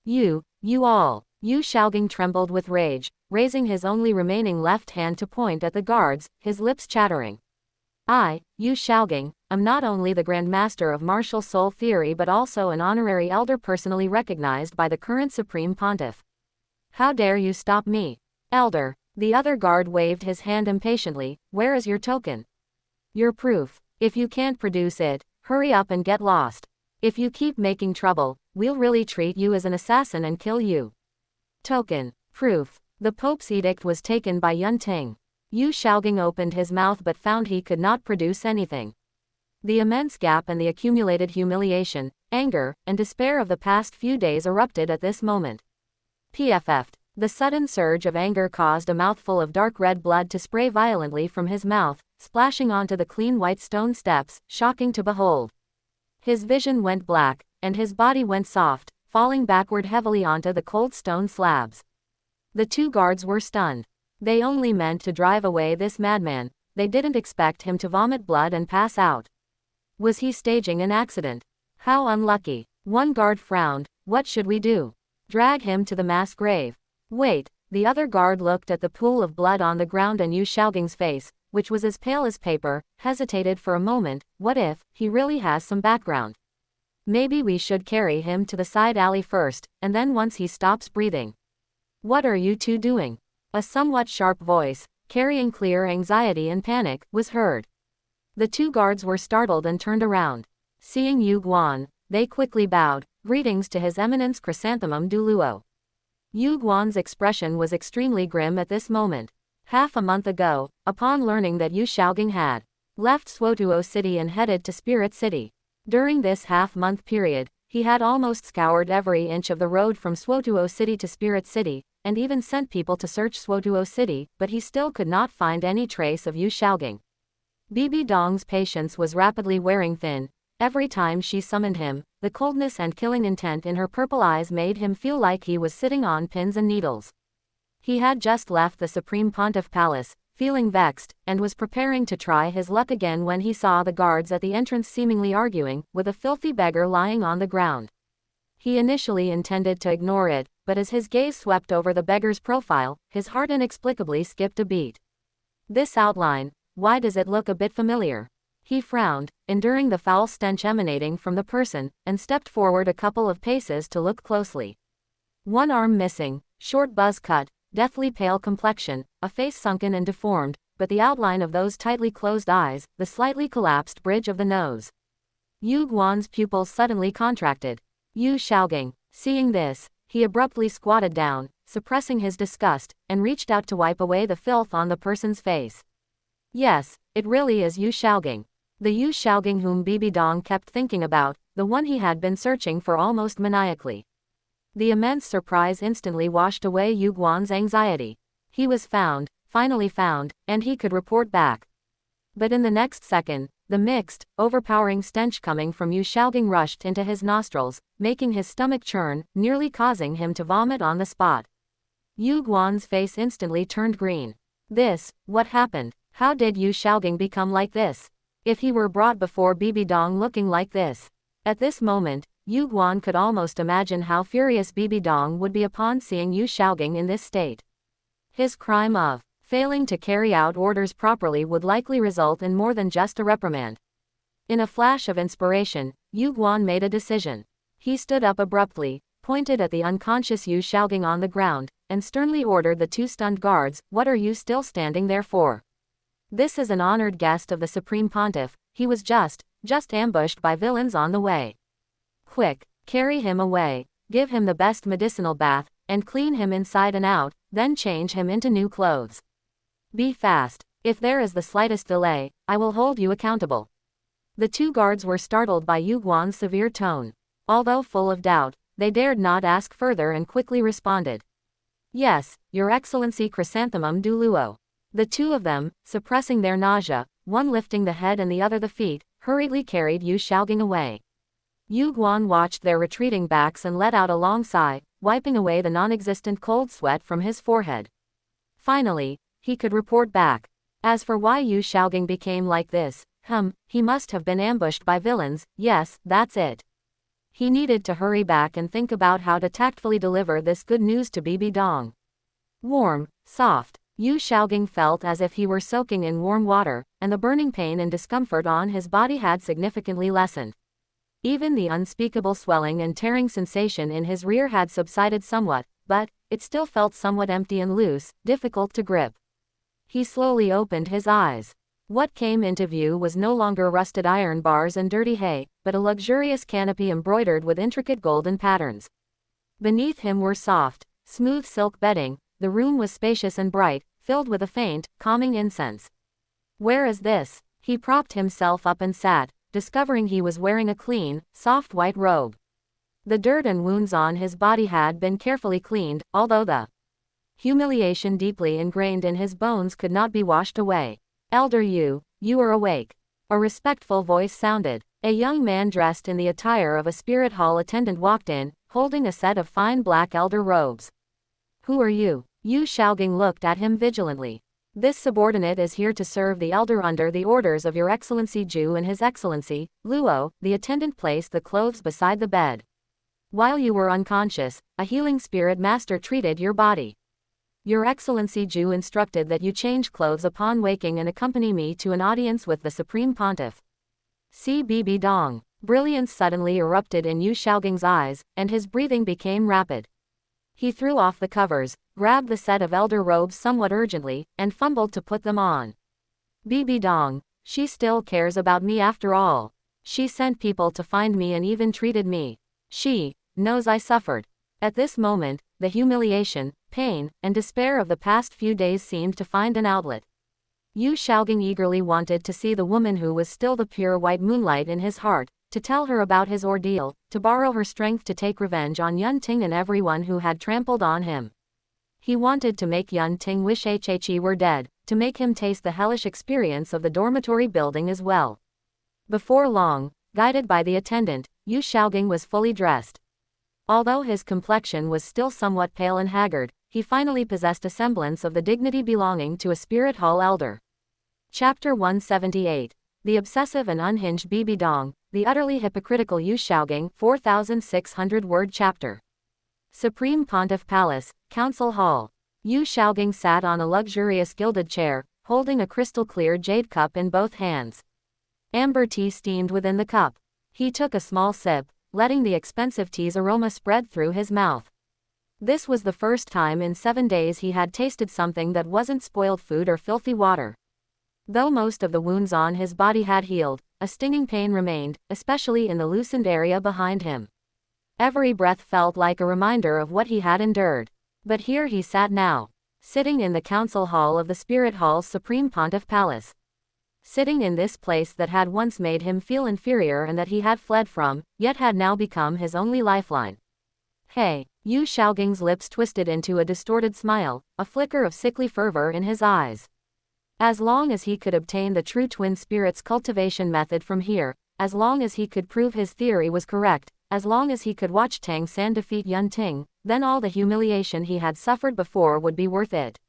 You all. Yu Xiaogang trembled with rage, raising his only remaining left hand to point at the guards, his lips chattering. I, Yu Xiaogang, am not only the Grand Master of martial soul theory but also an honorary elder personally recognized by the current Supreme Pontiff. How dare you stop me? Elder. The other guard waved his hand impatiently, where is your token? Your proof. If you can't produce it, hurry up and get lost. If you keep making trouble, we'll really treat you as an assassin and kill you. Token. Proof. The Pope's edict was taken by Yunting. Yu Xiaogang opened his mouth but found he could not produce anything. The immense gap and the accumulated humiliation, anger, and despair of the past few days erupted at this moment. PFF'd. The sudden surge of anger caused a mouthful of dark red blood to spray violently from his mouth, splashing onto the clean white stone steps, shocking to behold. His vision went black, and his body went soft, falling backward heavily onto the cold stone slabs. The two guards were stunned. They only meant to drive away this madman, they didn't expect him to vomit blood and pass out. Was he staging an accident? How unlucky. One guard frowned, what should we do? Drag him to the mass grave. Wait, the other guard looked at the pool of blood on the ground and Yu Xiaogang's face, which was as pale as paper, hesitated for a moment. What if he really has some background? Maybe we should carry him to the side alley first, and then once he stops breathing. What are you two doing? A somewhat sharp voice, carrying clear anxiety and panic, was heard. The two guards were startled and turned around. Seeing Yu Guan, they quickly bowed, greetings to His Eminence Chrysanthemum Douluo. Yu Guan's expression was extremely grim at this moment. Half a month ago, upon learning that Yu Xiaogang had left Suotuo City and headed to Spirit City. During this half-month period, he had almost scoured every inch of the road from Suotuo City to Spirit City, and even sent people to search Suotuo City, but he still could not find any trace of Yu Xiaogang. Bibi Dong's patience was rapidly wearing thin. Every time she summoned him, the coldness and killing intent in her purple eyes made him feel like he was sitting on pins and needles. He had just left the Supreme Pontiff Palace, feeling vexed, and was preparing to try his luck again when he saw the guards at the entrance seemingly arguing with a filthy beggar lying on the ground. He initially intended to ignore it, but as his gaze swept over the beggar's profile, his heart inexplicably skipped a beat. This outline, why does it look a bit familiar? He frowned, enduring the foul stench emanating from the person, and stepped forward a couple of paces to look closely. One arm missing, short buzz cut, deathly pale complexion, a face sunken and deformed, but the outline of those tightly closed eyes, the slightly collapsed bridge of the nose. Yu Guan's pupils suddenly contracted. Yu Shaogang, seeing this, he abruptly squatted down, suppressing his disgust, and reached out to wipe away the filth on the person's face. Yes, it really is Yu Shaogang. The Yu Shaogang whom Bibi Dong kept thinking about, the one he had been searching for almost maniacally. The immense surprise instantly washed away Yu Guan's anxiety. He was found, finally found, and he could report back. But in the next second, the mixed, overpowering stench coming from Yu Shaogang rushed into his nostrils, making his stomach churn, nearly causing him to vomit on the spot. Yu Guan's face instantly turned green. What happened? How did Yu Shaogang become like this? If he were brought before Bibi Dong looking like this. At this moment, Yu Guan could almost imagine how furious Bibi Dong would be upon seeing Yu Shaogang in this state. His crime of failing to carry out orders properly would likely result in more than just a reprimand. In a flash of inspiration, Yu Guan made a decision. He stood up abruptly, pointed at the unconscious Yu Shaogang on the ground, and sternly ordered the two stunned guards, "What are you still standing there for? This is an honored guest of the Supreme Pontiff. He was just ambushed by villains on the way. Quick, carry him away, give him the best medicinal bath, and clean him inside and out, then change him into new clothes. Be fast. If there is the slightest delay, I will hold you accountable." The two guards were startled by Yu Guan's severe tone. Although full of doubt, they dared not ask further and quickly responded. "Yes, Your Excellency Chrysanthemum Douluo." The two of them, suppressing their nausea, one lifting the head and the other the feet, hurriedly carried Yu Shaogang away. Yu Guan watched their retreating backs and let out a long sigh, wiping away the non-existent cold sweat from his forehead. Finally, he could report back. As for why Yu Shaogang became like this, he must have been ambushed by villains. Yes, that's it. He needed to hurry back and think about how to tactfully deliver this good news to Bibi Dong. Warm, soft, Yu Shaogang felt as if he were soaking in warm water, and the burning pain and discomfort on his body had significantly lessened. Even the unspeakable swelling and tearing sensation in his rear had subsided somewhat, but it still felt somewhat empty and loose, difficult to grip. He slowly opened his eyes. What came into view was no longer rusted iron bars and dirty hay, but a luxurious canopy embroidered with intricate golden patterns. Beneath him were soft, smooth silk bedding. The room was spacious and bright, filled with a faint, calming incense. Where is this? He propped himself up and sat, discovering he was wearing a clean, soft white robe. The dirt and wounds on his body had been carefully cleaned, although the humiliation deeply ingrained in his bones could not be washed away. "Elder Yu, you are awake." A respectful voice sounded. A young man dressed in the attire of a spirit hall attendant walked in, holding a set of fine black elder robes. "Who are you?" Yu Shaogang looked at him vigilantly. "This subordinate is here to serve the elder under the orders of Your Excellency Ju and His Excellency, Luo." The attendant placed the clothes beside the bed. "While you were unconscious, a healing spirit master treated your body. Your Excellency Ju instructed that you change clothes upon waking and accompany me to an audience with the Supreme Pontiff." See Bibi Dong. Brilliance suddenly erupted in Yu Shaogang's eyes, and his breathing became rapid. He threw off the covers, grabbed the set of elder robes somewhat urgently, and fumbled to put them on. "Bibi Dong, she still cares about me after all. She sent people to find me and even treated me. She knows I suffered." At this moment, the humiliation, pain, and despair of the past few days seemed to find an outlet. Yu Shaogang eagerly wanted to see the woman who was still the pure white moonlight in his heart, to tell her about his ordeal, to borrow her strength to take revenge on Yun Ting and everyone who had trampled on him. He wanted to make Yun Ting wish he were dead, to make him taste the hellish experience of the dormitory building as well. Before long, guided by the attendant, Yu Shaogang was fully dressed. Although his complexion was still somewhat pale and haggard, he finally possessed a semblance of the dignity belonging to a spirit hall elder. Chapter 178. The obsessive and unhinged Bibi Dong, the utterly hypocritical Yu Shaogang, 4,600-word chapter. Supreme Pontiff Palace, Council Hall. Yu Shaogang sat on a luxurious gilded chair, holding a crystal-clear jade cup in both hands. Amber tea steamed within the cup. He took a small sip, letting the expensive tea's aroma spread through his mouth. This was the first time in 7 days he had tasted something that wasn't spoiled food or filthy water. Though most of the wounds on his body had healed, a stinging pain remained, especially in the loosened area behind him. Every breath felt like a reminder of what he had endured. But here he sat now, sitting in the council hall of the Spirit Hall's Supreme Pontiff Palace. Sitting in this place that had once made him feel inferior and that he had fled from, yet had now become his only lifeline. Hey, Yu Xiaoging's lips twisted into a distorted smile, a flicker of sickly fervor in his eyes. As long as he could obtain the true twin spirit's cultivation method from here, as long as he could prove his theory was correct, as long as he could watch Tang San defeat Yun Ting, then all the humiliation he had suffered before would be worth it.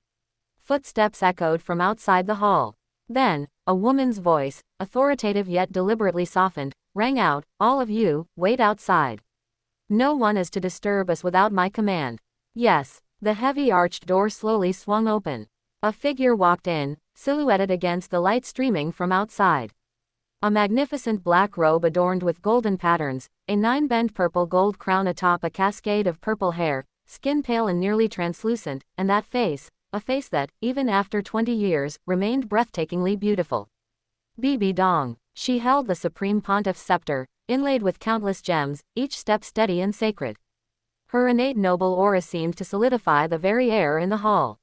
Footsteps echoed from outside the hall. Then, a woman's voice, authoritative yet deliberately softened, rang out, "All of you, wait outside. No one is to disturb us without my command." Yes, the heavy arched door slowly swung open. A figure walked in, silhouetted against the light streaming from outside. A magnificent black robe adorned with golden patterns, a 9-bend purple gold crown atop a cascade of purple hair, skin pale and nearly translucent, and that face, a face that, even after 20 years, remained breathtakingly beautiful. Bibi Dong. She held the Supreme Pontiff's scepter, inlaid with countless gems, each step steady and sacred. Her innate noble aura seemed to solidify the very air in the hall.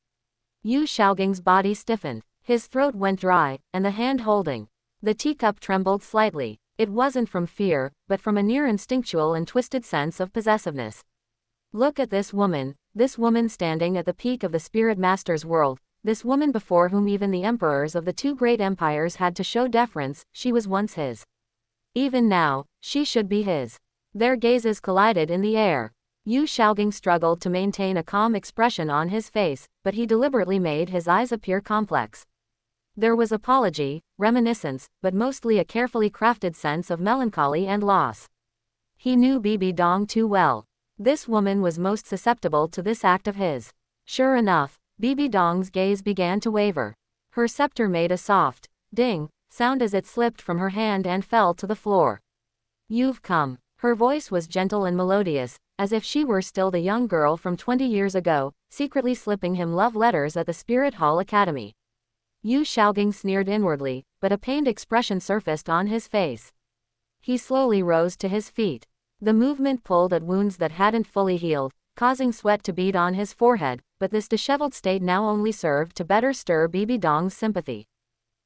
Yu Xiaoging's body stiffened, his throat went dry, and the hand holding the teacup trembled slightly. It wasn't from fear, but from a near instinctual and twisted sense of possessiveness. Look at this woman standing at the peak of the Spirit Master's world, this woman before whom even the emperors of the two great empires had to show deference. She was once his. Even now, she should be his. Their gazes collided in the air. Yu Xiaoging struggled to maintain a calm expression on his face, but he deliberately made his eyes appear complex. There was apology, reminiscence, but mostly a carefully crafted sense of melancholy and loss. He knew Bibi Dong too well. This woman was most susceptible to this act of his. Sure enough, Bibi Dong's gaze began to waver. Her scepter made a soft, ding, sound as it slipped from her hand and fell to the floor. "You've come." Her voice was gentle and melodious, as if she were still the young girl from 20 years ago, secretly slipping him love letters at the Spirit Hall Academy. Yu Xiaoging sneered inwardly, but a pained expression surfaced on his face. He slowly rose to his feet. The movement pulled at wounds that hadn't fully healed, causing sweat to bead on his forehead, but this disheveled state now only served to better stir Bibi Dong's sympathy.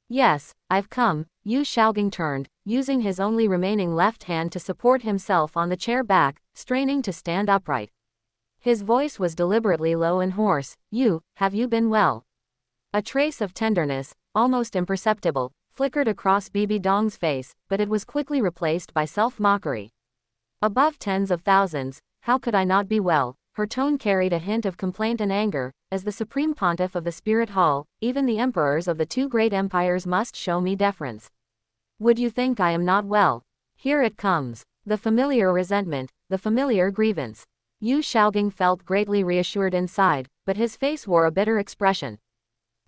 "Yes, I've come." Yu Xiaoging turned, using his only remaining left hand to support himself on the chair back, straining to stand upright. His voice was deliberately low and hoarse. Have you been well?" A trace of tenderness, almost imperceptible, flickered across Bibi Dong's face, but it was quickly replaced by self-mockery. "Above tens of thousands, how could I not be well?" Her tone carried a hint of complaint and anger. "As the Supreme Pontiff of the Spirit Hall, even the emperors of the two great empires must show me deference. Would you think I am not well? Here it comes. The familiar resentment, the familiar grievance." Yu Xiaoging felt greatly reassured inside, but his face wore a bitter expression.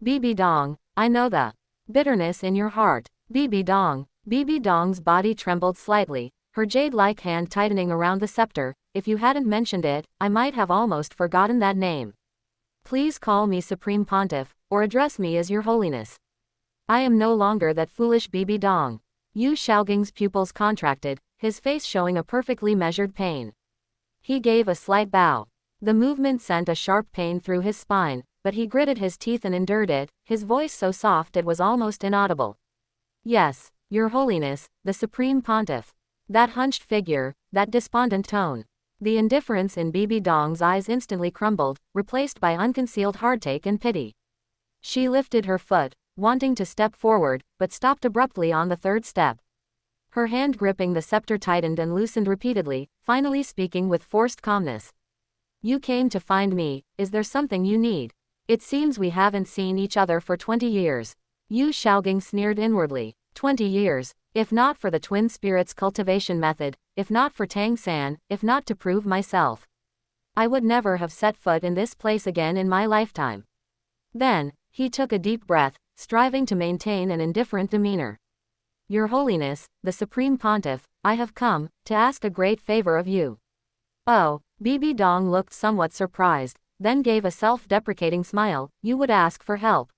"Bibi Dong, I know the bitterness in your heart." Bibi Dong. Bibi Dong's body trembled slightly, her jade-like hand tightening around the scepter. "If you hadn't mentioned it, I might have almost forgotten that name. Please call me Supreme Pontiff, or address me as Your Holiness. I am no longer that foolish Bibi Dong." Yu Xiaoging's pupils contracted, his face showing a perfectly measured pain. He gave a slight bow. The movement sent a sharp pain through his spine, but he gritted his teeth and endured it, his voice so soft it was almost inaudible. "Yes, Your Holiness, the Supreme Pontiff." That hunched figure, that despondent tone. The indifference in Bibi Dong's eyes instantly crumbled, replaced by unconcealed heartache and pity. She lifted her foot, wanting to step forward, but stopped abruptly on the third step. Her hand gripping the scepter tightened and loosened repeatedly, finally speaking with forced calmness. "You came to find me. Is there something you need? It seems we haven't seen each other for 20 years. Yu Xiaoging sneered inwardly. 20 years. If not for the twin spirits cultivation method, if not for Tang San, if not to prove myself, I would never have set foot in this place again in my lifetime." Then, he took a deep breath, striving to maintain an indifferent demeanor. "Your Holiness, the Supreme Pontiff, I have come to ask a great favor of you." "Oh." Bibi Dong looked somewhat surprised, then gave a self-deprecating smile. "You would ask for help.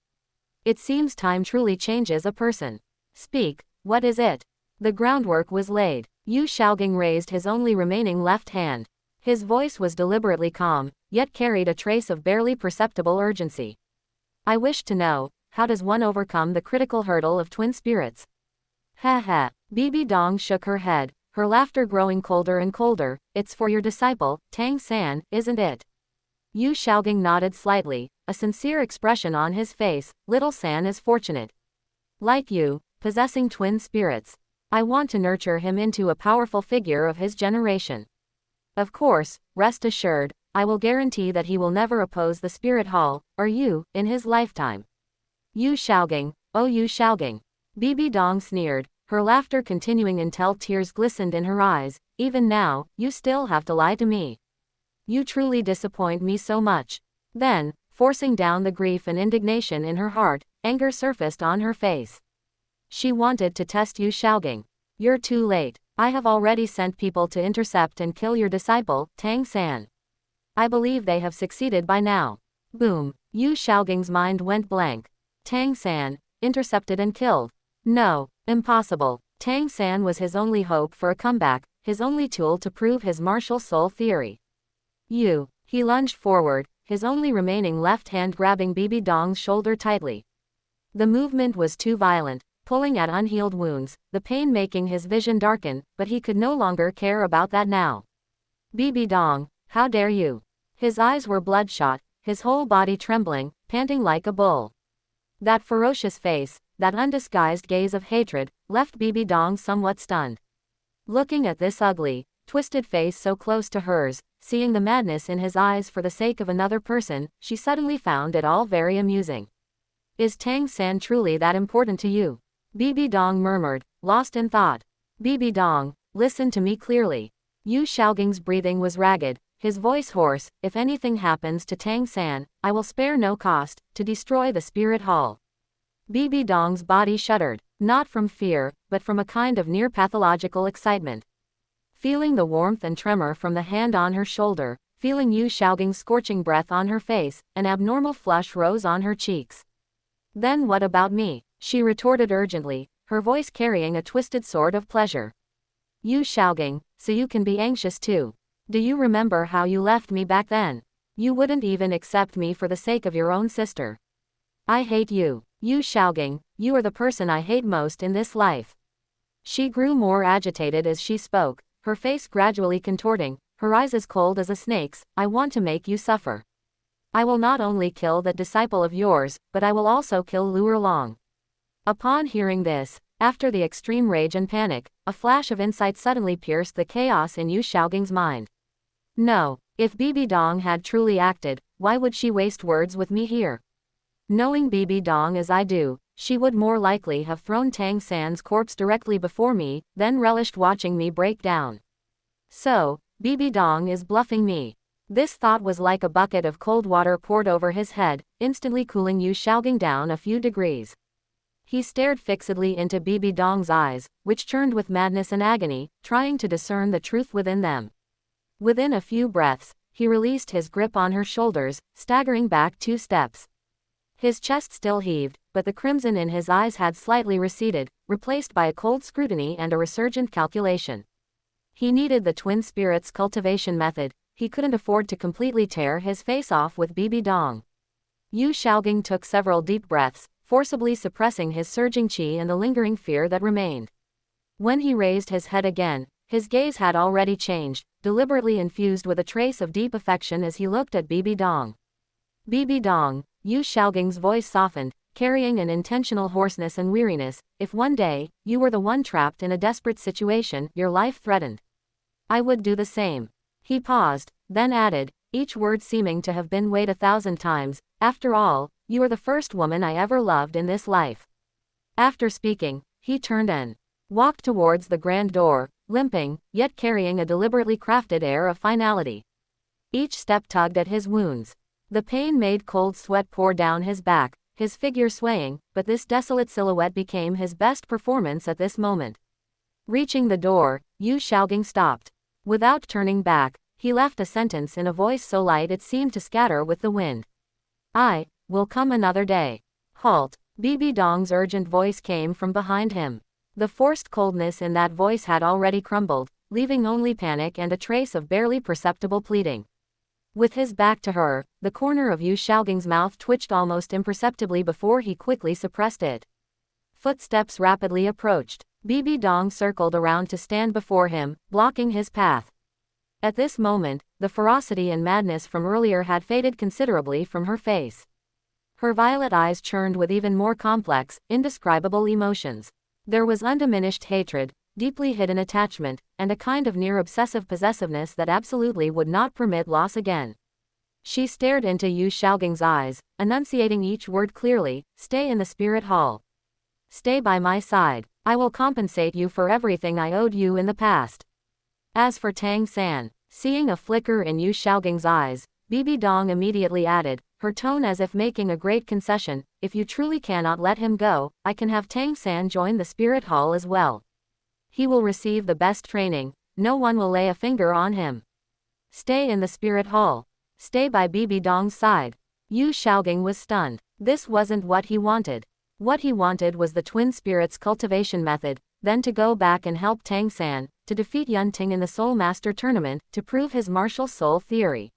It seems time truly changes a person. Speak, what is it?" The groundwork was laid. Yu Xiaogang raised his only remaining left hand. His voice was deliberately calm, yet carried a trace of barely perceptible urgency. I wish to know, how does one overcome the critical hurdle of twin spirits? Ha ha. Bibi Dong shook her head, her laughter growing colder and colder. It's for your disciple, Tang San, isn't it? Yu Xiaogang nodded slightly, a sincere expression on his face. Little San is fortunate. Like you, possessing twin spirits. I want to nurture him into a powerful figure of his generation. Of course, rest assured, I will guarantee that he will never oppose the Spirit Hall, or you, in his lifetime. Yu Xiaogang, oh Yu Xiaogang. Bibi Dong sneered, her laughter continuing until tears glistened in her eyes. Even now, you still have to lie to me. You truly disappoint me so much. Then, forcing down the grief and indignation in her heart, anger surfaced on her face. She wanted to test Yu Xiaogang. You're too late. I have already sent people to intercept and kill your disciple, Tang San. I believe they have succeeded by now. Boom. Yu Xiaogang's mind went blank. Tang San, intercepted and killed. No, impossible. Tang San was his only hope for a comeback, his only tool to prove his martial soul theory. He lunged forward, his only remaining left hand grabbing Bibi Dong's shoulder tightly. The movement was too violent, pulling at unhealed wounds, the pain making his vision darken, but he could no longer care about that now. Bibi Dong, how dare you? His eyes were bloodshot, his whole body trembling, panting like a bull. That ferocious face, that undisguised gaze of hatred, left Bibi Dong somewhat stunned. Looking at this ugly, twisted face so close to hers, seeing the madness in his eyes for the sake of another person, she suddenly found it all very amusing. Is Tang San truly that important to you? Bibi Dong murmured, lost in thought. Bibi Dong, listen to me clearly. Yu Xiaogang's breathing was ragged, his voice hoarse. If anything happens to Tang San, I will spare no cost, to destroy the Spirit Hall. Bibi Dong's body shuddered, not from fear, but from a kind of near-pathological excitement. Feeling the warmth and tremor from the hand on her shoulder, feeling Yu Xiaogang's scorching breath on her face, an abnormal flush rose on her cheeks. Then what about me? She retorted urgently, her voice carrying a twisted sort of pleasure. Yu Xiaogang, so you can be anxious too. Do you remember how you left me back then? You wouldn't even accept me for the sake of your own sister. I hate you. Yu Xiaogang, you are the person I hate most in this life. She grew more agitated as she spoke, her face gradually contorting, her eyes as cold as a snake's. I want to make you suffer. I will not only kill that disciple of yours, but I will also kill Lu Erlong. Upon hearing this, after the extreme rage and panic, a flash of insight suddenly pierced the chaos in Yu Xiaogang's mind. No, if Bibi Dong had truly acted, why would she waste words with me here? Knowing Bibi Dong as I do, she would more likely have thrown Tang San's corpse directly before me, then relished watching me break down. So, Bibi Dong is bluffing me. This thought was like a bucket of cold water poured over his head, instantly cooling Yu Xiaogang down a few degrees. He stared fixedly into Bibi Dong's eyes, which churned with madness and agony, trying to discern the truth within them. Within a few breaths, he released his grip on her shoulders, staggering back 2 steps. His chest still heaved, but the crimson in his eyes had slightly receded, replaced by a cold scrutiny and a resurgent calculation. He needed the twin spirits cultivation method. He couldn't afford to completely tear his face off with Bibi Dong. Yu Xiaogang took several deep breaths, forcibly suppressing his surging qi and the lingering fear that remained. When he raised his head again, his gaze had already changed, deliberately infused with a trace of deep affection as he looked at Bibi Dong. Bibi Dong, Yu Xiaogang's voice softened, carrying an intentional hoarseness and weariness. If one day, you were the one trapped in a desperate situation, your life threatened, I would do the same. He paused, then added, each word seeming to have been weighed 1,000 times, after all, you are the first woman I ever loved in this life. After speaking, he turned and walked towards the grand door, limping, yet carrying a deliberately crafted air of finality. Each step tugged at his wounds. The pain made cold sweat pour down his back, his figure swaying, but this desolate silhouette became his best performance at this moment. Reaching the door, Yu Xiaogang stopped. Without turning back, he left a sentence in a voice so light it seemed to scatter with the wind. I will come another day. Halt. Bibi Dong's urgent voice came from behind him. The forced coldness in that voice had already crumbled, leaving only panic and a trace of barely perceptible pleading. With his back to her, the corner of Yu Xiaoging's mouth twitched almost imperceptibly before he quickly suppressed it. Footsteps rapidly approached. Bibi Dong circled around to stand before him, blocking his path. At this moment, the ferocity and madness from earlier had faded considerably from her face. Her violet eyes churned with even more complex, indescribable emotions. There was undiminished hatred, deeply hidden attachment, and a kind of near-obsessive possessiveness that absolutely would not permit loss again. She stared into Yu Xiaoging's eyes, enunciating each word clearly, "Stay in the spirit hall. Stay by my side. I will compensate you for everything I owed you in the past." As for Tang San, seeing a flicker in Yu Xiaoging's eyes, Bibi Dong immediately added, her tone as if making a great concession, "If you truly cannot let him go, I can have Tang San join the spirit hall as well. He will receive the best training, no one will lay a finger on him." Stay in the spirit hall. Stay by Bibi Dong's side. Yu Xiaoging was stunned. This wasn't what he wanted. What he wanted was the twin spirits cultivation method, then to go back and help Tang San, to defeat Yun Ting in the Soul Master tournament, to prove his martial soul theory.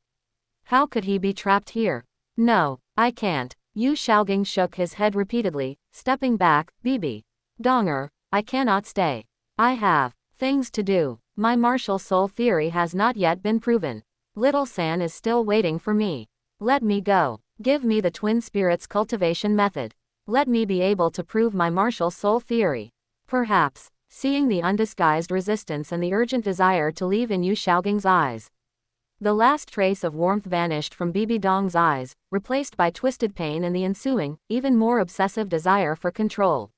How could he be trapped here? No, I can't. Yu Xiaoging shook his head repeatedly, stepping back. Bibi Donger, I cannot stay. I have things to do. My martial soul theory has not yet been proven. Little San is still waiting for me. Let me go. Give me the twin spirits cultivation method. Let me be able to prove my martial soul theory. Perhaps, seeing the undisguised resistance and the urgent desire to leave in Yu Xiaoging's eyes. The last trace of warmth vanished from Bibi Dong's eyes, replaced by twisted pain and the ensuing, even more obsessive desire for control.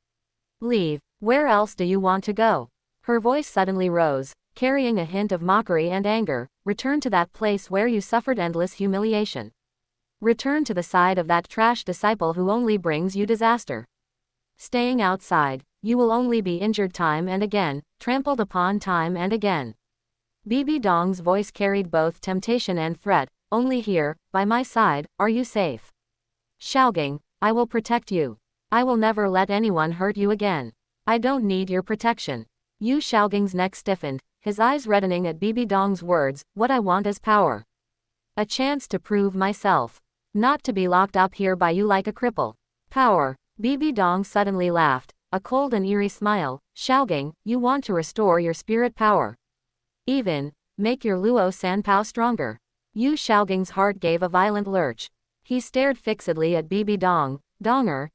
Leave. Where else do you want to go? Her voice suddenly rose, carrying a hint of mockery and anger. Return to that place where you suffered endless humiliation. Return to the side of that trash disciple who only brings you disaster. Staying outside, you will only be injured time and again, trampled upon time and again. Bibi Dong's voice carried both temptation and threat. Only here, by my side, are you safe. Xiaoging, I will protect you. I will never let anyone hurt you again. I don't need your protection. Yu Xiaoging's neck stiffened, his eyes reddening at Bibi Dong's words. What I want is power. A chance to prove myself. Not to be locked up here by you like a cripple. Power. Bibi Dong suddenly laughed, a cold and eerie smile. Xiaoging, you want to restore your spirit power. Even, make your Luo Sanpao stronger. Yu Xiaoging's heart gave a violent lurch. He stared fixedly at Bibi Dong. Donger,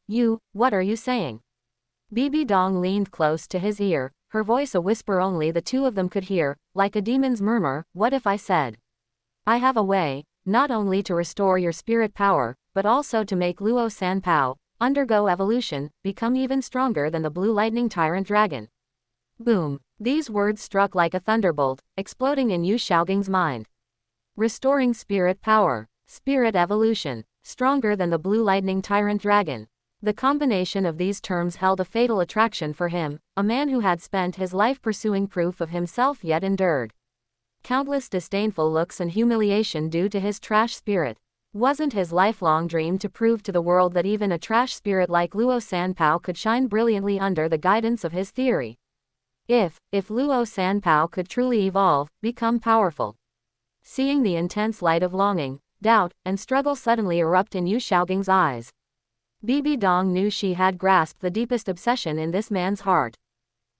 what are you saying? Bibi Dong leaned close to his ear, her voice a whisper only the two of them could hear, like a demon's murmur. What if I said, I have a way, not only to restore your spirit power, but also to make Luo Sanpao undergo evolution, become even stronger than the blue lightning tyrant dragon. Boom. These words struck like a thunderbolt, exploding in Yu Xiaoging's mind. Restoring spirit power, spirit evolution, stronger than the blue lightning tyrant dragon. The combination of these terms held a fatal attraction for him, a man who had spent his life pursuing proof of himself yet endured countless disdainful looks and humiliation due to his trash spirit. Wasn't his lifelong dream to prove to the world that even a trash spirit like Luo Sanpao could shine brilliantly under the guidance of his theory? If Luo Sanpao could truly evolve, become powerful. Seeing the intense light of longing, doubt, and struggle suddenly erupt in Yu Xiaoging's eyes, Bibi Dong knew she had grasped the deepest obsession in this man's heart.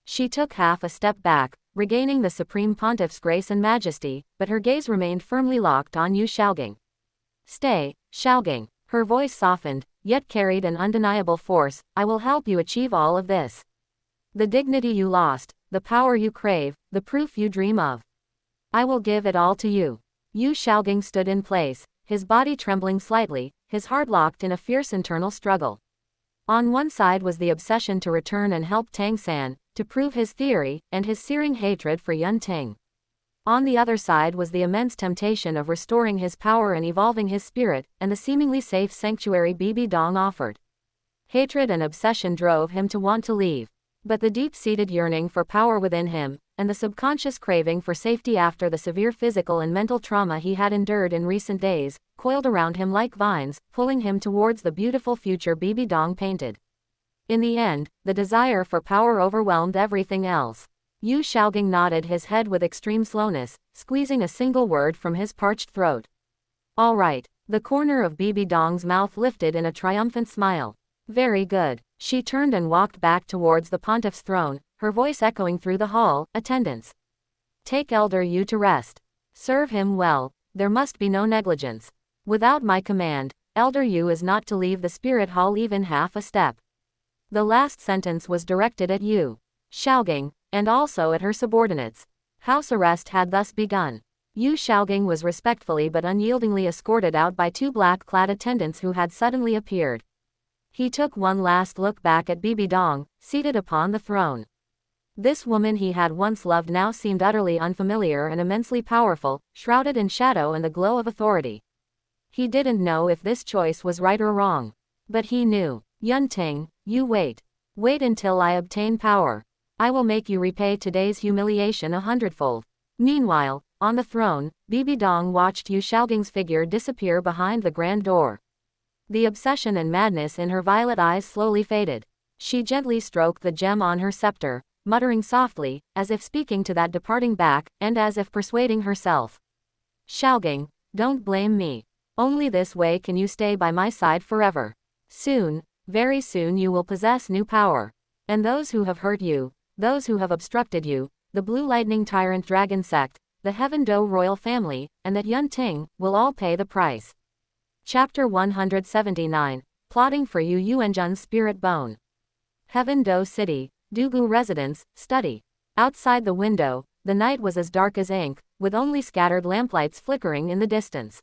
She took half a step back, regaining the supreme pontiff's grace and majesty, but her gaze remained firmly locked on Yu Xiaoging. Stay, Xiaoging. Her voice softened, yet carried an undeniable force. I will help you achieve all of this. The dignity you lost, the power you crave, the proof you dream of. I will give it all to you. Yu Xiaoging stood in place, his body trembling slightly, his heart locked in a fierce internal struggle. On one side was the obsession to return and help Tang San, to prove his theory, and his searing hatred for Yun Ting. On the other side was the immense temptation of restoring his power and evolving his spirit, and the seemingly safe sanctuary Bibi Dong offered. Hatred and obsession drove him to want to leave. But the deep-seated yearning for power within him, and the subconscious craving for safety after the severe physical and mental trauma he had endured in recent days, coiled around him like vines, pulling him towards the beautiful future Bibi Dong painted. In the end, the desire for power overwhelmed everything else. Yu Shaogang nodded his head with extreme slowness, squeezing a single word from his parched throat. All right. The corner of Bibi Dong's mouth lifted in a triumphant smile. Very good. She turned and walked back towards the pontiff's throne, her voice echoing through the hall. Attendants, take Elder Yu to rest. Serve him well. There must be no negligence. Without my command, Elder Yu is not to leave the spirit hall even half a step. The last sentence was directed at Yu Shaogang, and also at her subordinates. House arrest had thus begun. Yu Shaogang was respectfully but unyieldingly escorted out by two black-clad attendants who had suddenly appeared. He took one last look back at Bibi Dong, seated upon the throne. This woman he had once loved now seemed utterly unfamiliar and immensely powerful, shrouded in shadow and the glow of authority. He didn't know if this choice was right or wrong. But he knew. Yunting, you wait. Wait until I obtain power. I will make you repay today's humiliation 100-fold. Meanwhile, on the throne, Bibi Dong watched Yu Shaogang's figure disappear behind the grand door. The obsession and madness in her violet eyes slowly faded. She gently stroked the gem on her scepter, muttering softly, as if speaking to that departing back, and as if persuading herself. Shaogang, don't blame me. Only this way can you stay by my side forever. Soon, very soon you will possess new power. And those who have hurt you, those who have obstructed you, the Blue Lightning Tyrant Dragon Sect, the Heaven Do royal family, and that Yunting, will all pay the price. Chapter 179, Plotting for Yu Yuanjun's Spirit Bone. Heaven Do City, Douluo Residence, Study. Outside the window, the night was as dark as ink, with only scattered lamplights flickering in the distance.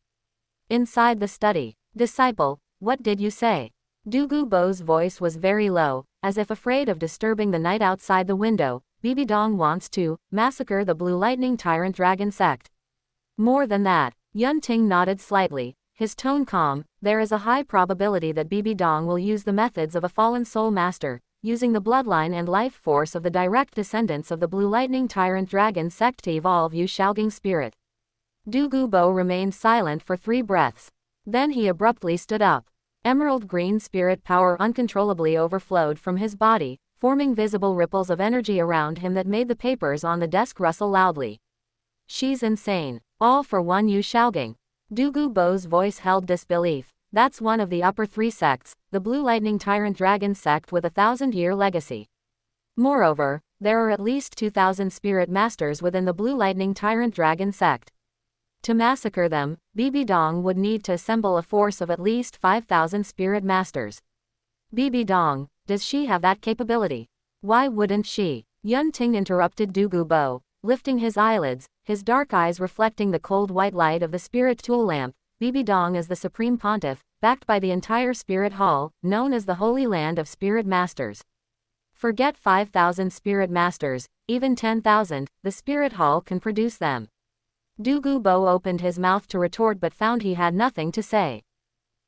Inside the study, disciple, what did you say? Douluo Bo's voice was very low, as if afraid of disturbing the night outside the window. Bibi Dong wants to massacre the Blue Lightning Tyrant Dragon Sect. More than that, Yunting nodded slightly, his tone calm. There is a high probability that Bibi Dong will use the methods of a fallen soul master, using the bloodline and life force of the direct descendants of the Blue Lightning Tyrant Dragon Sect to evolve Yu Shaogang's spirit. Douluo Bo remained silent for 3 breaths. Then he abruptly stood up. Emerald green spirit power uncontrollably overflowed from his body, forming visible ripples of energy around him that made the papers on the desk rustle loudly. She's insane. All for one Yu Shaogang. Douluo Bo's voice held disbelief. That's one of the upper 3 sects, the Blue Lightning Tyrant Dragon Sect with a 1,000-year legacy. Moreover, there are at least 2,000 spirit masters within the Blue Lightning Tyrant Dragon Sect. To massacre them, Bibi Dong would need to assemble a force of at least 5,000 spirit masters. Bibi Dong, does she have that capability? Why wouldn't she? Yunting interrupted Douluo Bo, lifting his eyelids, his dark eyes reflecting the cold white light of the spirit tool lamp. Bibi Dong is the supreme pontiff, backed by the entire spirit hall, known as the Holy Land of Spirit Masters. Forget 5,000 spirit masters, even 10,000, the spirit hall can produce them. Douluo Bo opened his mouth to retort but found he had nothing to say.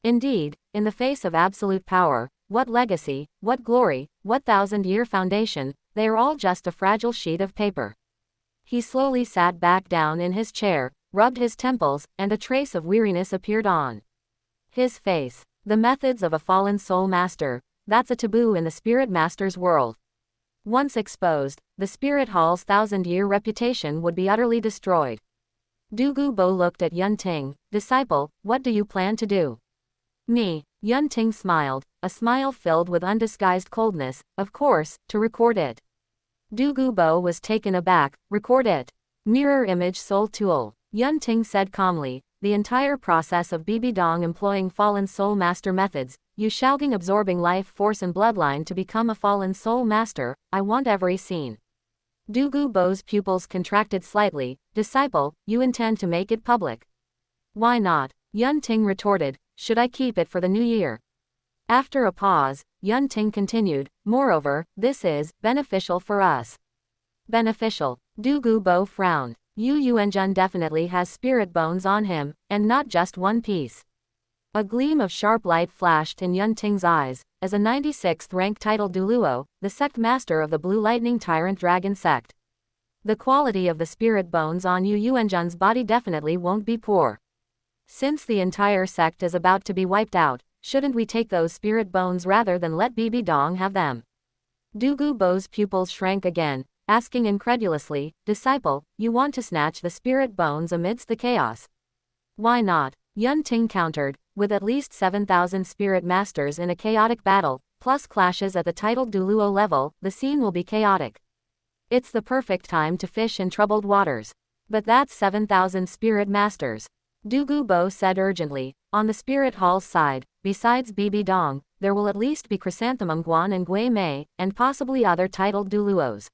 Indeed, in the face of absolute power, what legacy, what glory, what 1,000-year foundation, they are all just a fragile sheet of paper. He slowly sat back down in his chair, rubbed his temples, and a trace of weariness appeared on his face. The methods of a fallen soul master, that's a taboo in the spirit master's world. Once exposed, the spirit hall's 1,000-year reputation would be utterly destroyed. Douluo Bo looked at Yunting. Disciple, what do you plan to do? Me. Yunting smiled, a smile filled with undisguised coldness. Of course, to record it. Douluo Bo was taken aback. Record it. Mirror image soul tool. Yunting said calmly. The entire process of Bibi Dong employing fallen soul master methods, Yu Shaogang absorbing life force and bloodline to become a fallen soul master, I want every scene. Douluo Bo's pupils contracted slightly. Disciple, you intend to make it public? Why not? Yunting retorted. Should I keep it for the new year? After a pause, Yunting continued. Moreover, this is beneficial for us. Beneficial. Douluo Bo frowned. Yu Yuanjun definitely has spirit bones on him, and not just one piece. A gleam of sharp light flashed in Yunting's eyes, as a 96th rank titled Douluo, the sect master of the Blue Lightning Tyrant Dragon Sect. The quality of the spirit bones on Yu Yuanjun's body definitely won't be poor. Since the entire sect is about to be wiped out, shouldn't we take those spirit bones rather than let Bibi Dong have them? Douluo's pupils shrank again, asking incredulously, "Disciple, you want to snatch the spirit bones amidst the chaos?" "Why not?" Yun Ting countered, "with at least 7,000 spirit masters in a chaotic battle, plus clashes at the titled Douluo level, the scene will be chaotic. It's the perfect time to fish in troubled waters." "But that's 7,000 spirit masters," Douluo said urgently. "On the spirit hall's side, besides Bibi Dong, there will at least be Chrysanthemum Guan and Gui Mei, and possibly other titled Douluos.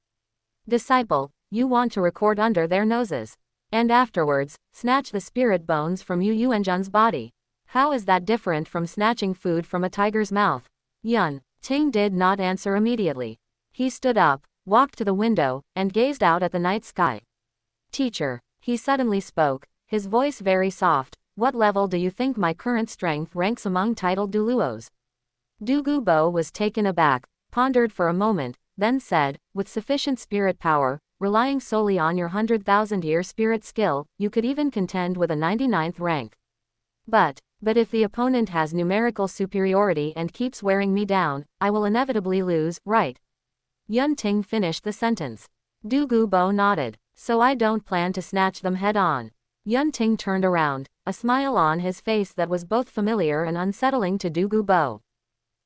Disciple, you want to record under their noses. And afterwards, snatch the spirit bones from Yu Yuanjun's body. How is that different from snatching food from a tiger's mouth?" Yun Ting did not answer immediately. He stood up, walked to the window, and gazed out at the night sky. "Teacher," he suddenly spoke, his voice very soft, "what level do you think my current strength ranks among titled Douluos?" Douluo was taken aback, pondered for a moment, then said, "With sufficient spirit power, relying solely on your 100,000-year spirit skill, you could even contend with a 99th rank. But if the opponent has numerical superiority and keeps wearing me down, I will inevitably lose, right?" Yun Ting finished the sentence. Douluo nodded. "So I don't plan to snatch them head-on." Yun Ting turned around, a smile on his face that was both familiar and unsettling to Douluo.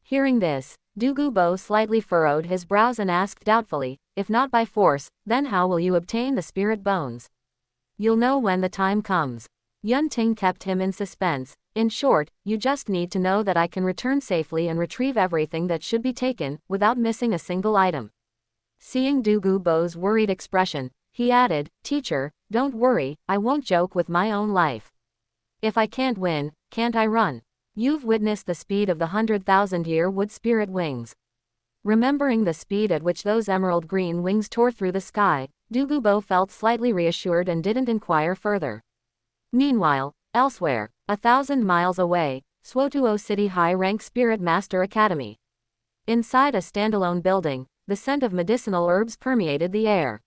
Hearing this, Douluo slightly furrowed his brows and asked doubtfully, "If not by force, then how will you obtain the spirit bones?" "You'll know when the time comes." Yun Ting kept him in suspense. "In short, you just need to know that I can return safely and retrieve everything that should be taken, without missing a single item." Seeing Douluo's worried expression, he added, "Teacher, don't worry, I won't joke with my own life. If I can't win, can't I run? You've witnessed the speed of the 100,000-year wood spirit wings." Remembering the speed at which those emerald green wings tore through the sky, Douluo felt slightly reassured and didn't inquire further. Meanwhile, elsewhere, 1,000 miles away, Swotuo City High-Rank Spirit Master Academy. Inside a standalone building, the scent of medicinal herbs permeated the air.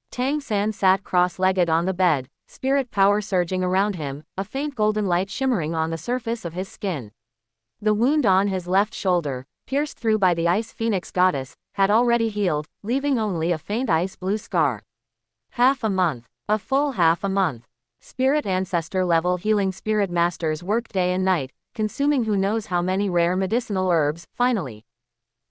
Tang San sat cross-legged on the bed, spirit power surging around him, a faint golden light shimmering on the surface of his skin. The wound on his left shoulder, pierced through by the ice phoenix goddess, had already healed, leaving only a faint ice-blue scar. Half a month. A full half a month. Spirit ancestor level healing spirit masters worked day and night, consuming who knows how many rare medicinal herbs, finally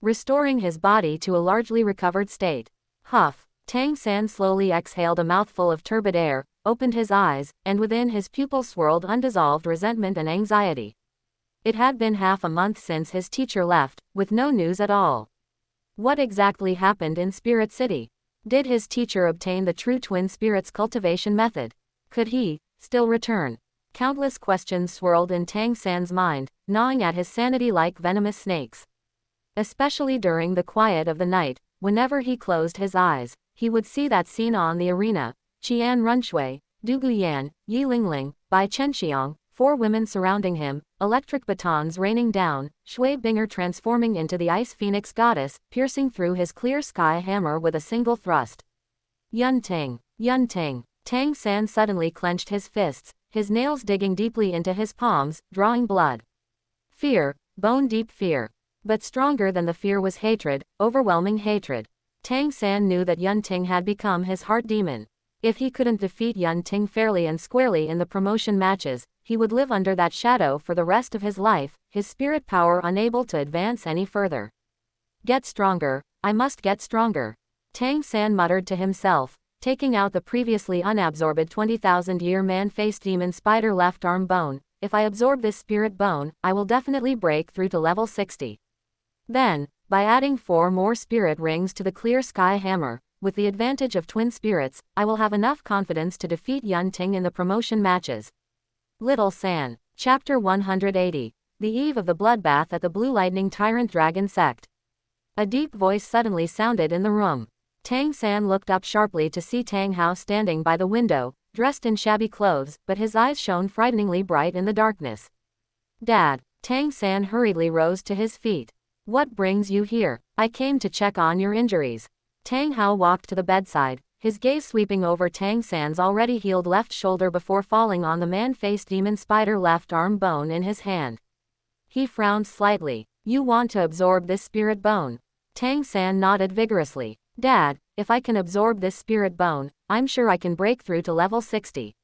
restoring his body to a largely recovered state. Huff. Tang San slowly exhaled a mouthful of turbid air, opened his eyes, and within his pupils swirled undissolved resentment and anxiety. It had been half a month since his teacher left, with no news at all. What exactly happened in Spirit City? Did his teacher obtain the true twin spirits cultivation method? Could he still return? Countless questions swirled in Tang San's mind, gnawing at his sanity like venomous snakes. Especially during the quiet of the night, whenever he closed his eyes, he would see that scene on the arena: Qian Runshui, Du Guyan, Yi Lingling, Bai Chenxiang, 4 women surrounding him, electric batons raining down, Shui Binger transforming into the ice phoenix goddess, piercing through his clear sky hammer with a single thrust. Yun Ting. Yun Ting. Tang San suddenly clenched his fists, his nails digging deeply into his palms, drawing blood. Fear, bone-deep fear. But stronger than the fear was hatred, overwhelming hatred. Tang San knew that Yun Ting had become his heart demon. If he couldn't defeat Yun Ting fairly and squarely in the promotion matches, he would live under that shadow for the rest of his life, his spirit power unable to advance any further. Get stronger, I must get stronger. Tang San muttered to himself, taking out the previously unabsorbed 20,000-year man-faced demon spider left arm bone. If I absorb this spirit bone, I will definitely break through to level 60. Then, by adding 4 more spirit rings to the clear sky hammer, with the advantage of twin spirits, I will have enough confidence to defeat Yun Ting in the promotion matches. Little San. Chapter 180. The eve of the bloodbath at the Blue Lightning Tyrant Dragon Sect. A deep voice suddenly sounded in the room. Tang San looked up sharply to see Tang Hao standing by the window, dressed in shabby clothes, but his eyes shone frighteningly bright in the darkness. Dad. Tang San hurriedly rose to his feet. What brings you here? I came to check on your injuries. Tang Hao walked to the bedside, his gaze sweeping over Tang San's already healed left shoulder before falling on the man-faced demon spider left arm bone in his hand. He frowned slightly. You want to absorb this spirit bone? Tang San nodded vigorously. Dad, if I can absorb this spirit bone, I'm sure I can break through to level 60.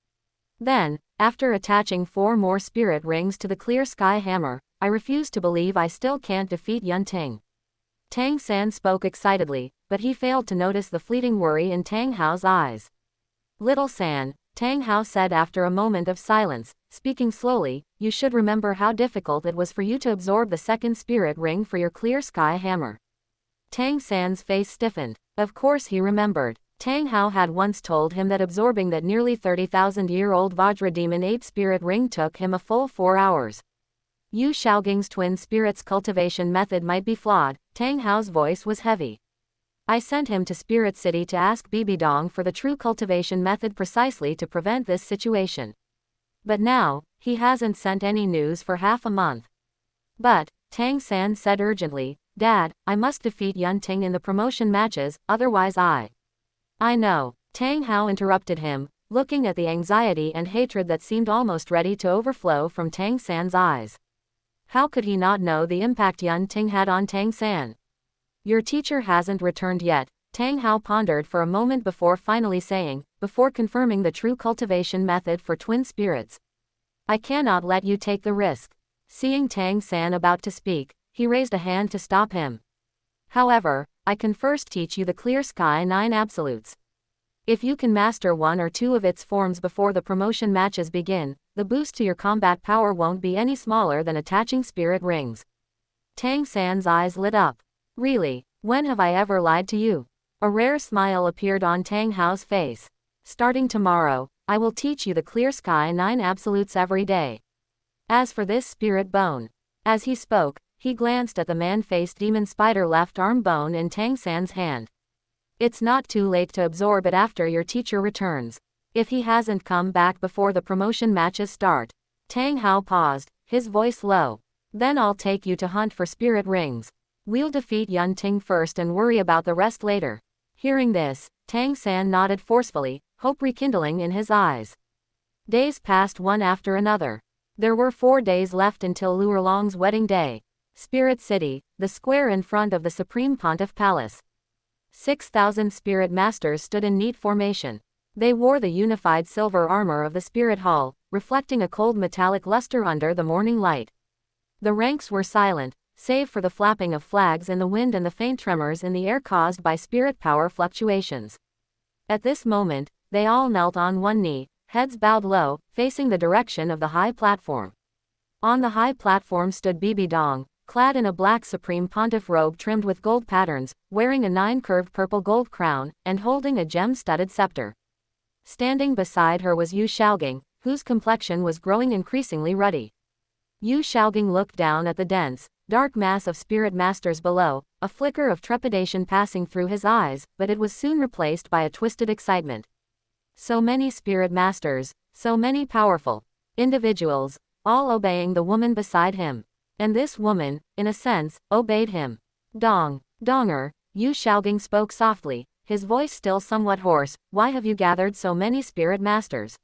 Then, after attaching 4 more spirit rings to the clear sky hammer, I refuse to believe I still can't defeat Yunting. Tang San spoke excitedly, but he failed to notice the fleeting worry in Tang Hao's eyes. Little San, Tang Hao said after a moment of silence, speaking slowly, you should remember how difficult it was for you to absorb the second spirit ring for your clear sky hammer. Tang San's face stiffened. Of course he remembered. Tang Hao had once told him that absorbing that nearly 30,000-year-old Vajra Demon 8 spirit ring took him a full 4 hours. Yu Xiaoging's twin spirits cultivation method might be flawed. Tang Hao's voice was heavy. I sent him to Spirit City to ask Bibi Dong for the true cultivation method precisely to prevent this situation. But now, he hasn't sent any news for half a month. But, Tang San said urgently, Dad, I must defeat Yunting in the promotion matches, otherwise I know. Tang Hao interrupted him, looking at the anxiety and hatred that seemed almost ready to overflow from Tang San's eyes. How could he not know the impact Yunting had on Tang San? Your teacher hasn't returned yet, Tang Hao pondered for a moment before finally saying, before confirming the true cultivation method for twin spirits. I cannot let you take the risk. Seeing Tang San about to speak, he raised a hand to stop him. However, I can first teach you the Clear Sky 9 Absolutes. If you can master 1 or 2 of its forms before the promotion matches begin, the boost to your combat power won't be any smaller than attaching spirit rings. Tang San's eyes lit up. Really, when have I ever lied to you? A rare smile appeared on Tang Hao's face. Starting tomorrow, I will teach you the Clear Sky 9 Absolutes every day. As for this spirit bone. As he spoke, he glanced at the man-faced demon spider left arm bone in Tang San's hand. It's not too late to absorb it after your teacher returns. If he hasn't come back before the promotion matches start. Tang Hao paused, his voice low. Then I'll take you to hunt for spirit rings. We'll defeat Yunting first and worry about the rest later. Hearing this, Tang San nodded forcefully, hope rekindling in his eyes. Days passed one after another. There were 4 days left until Luerlong's wedding day. Spirit City, the square in front of the Supreme Pontiff Palace. 6,000 spirit masters stood in neat formation. They wore the unified silver armor of the Spirit Hall, reflecting a cold metallic luster under the morning light. The ranks were silent, save for the flapping of flags in the wind and the faint tremors in the air caused by spirit power fluctuations. At this moment, they all knelt on one knee, heads bowed low, facing the direction of the high platform. On the high platform stood Bibi Dong, clad in a black Supreme Pontiff robe trimmed with gold patterns, wearing a 9-curved purple gold crown, and holding a gem-studded scepter. Standing beside her was Yu Xiaoging, whose complexion was growing increasingly ruddy. Yu Xiaoging looked down at the dense, dark mass of spirit masters below, a flicker of trepidation passing through his eyes, but it was soon replaced by a twisted excitement. So many spirit masters, so many powerful individuals, all obeying the woman beside him. And this woman, in a sense, obeyed him. Donger, Yu Xiaoging spoke softly, his voice still somewhat hoarse, why have you gathered so many spirit masters?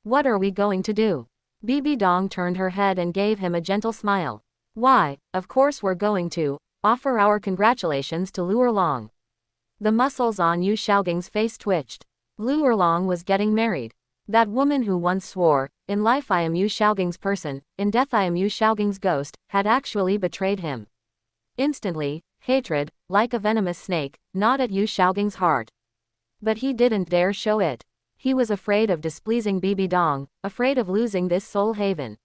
What are we going to do? Bibi Dong turned her head and gave him a gentle smile. Why, of course we're going to offer our congratulations to Luerlong. The muscles on Yu Xiaoging's face twitched. Luerlong was getting married. That woman who once swore, in life I am Yu Xiaoging's person, in death I am Yu Xiaoging's ghost, had actually betrayed him. Instantly, hatred, like a venomous snake, gnawed at Yu Xiaoging's heart. But he didn't dare show it. He was afraid of displeasing Bibi Dong, afraid of losing this soul haven.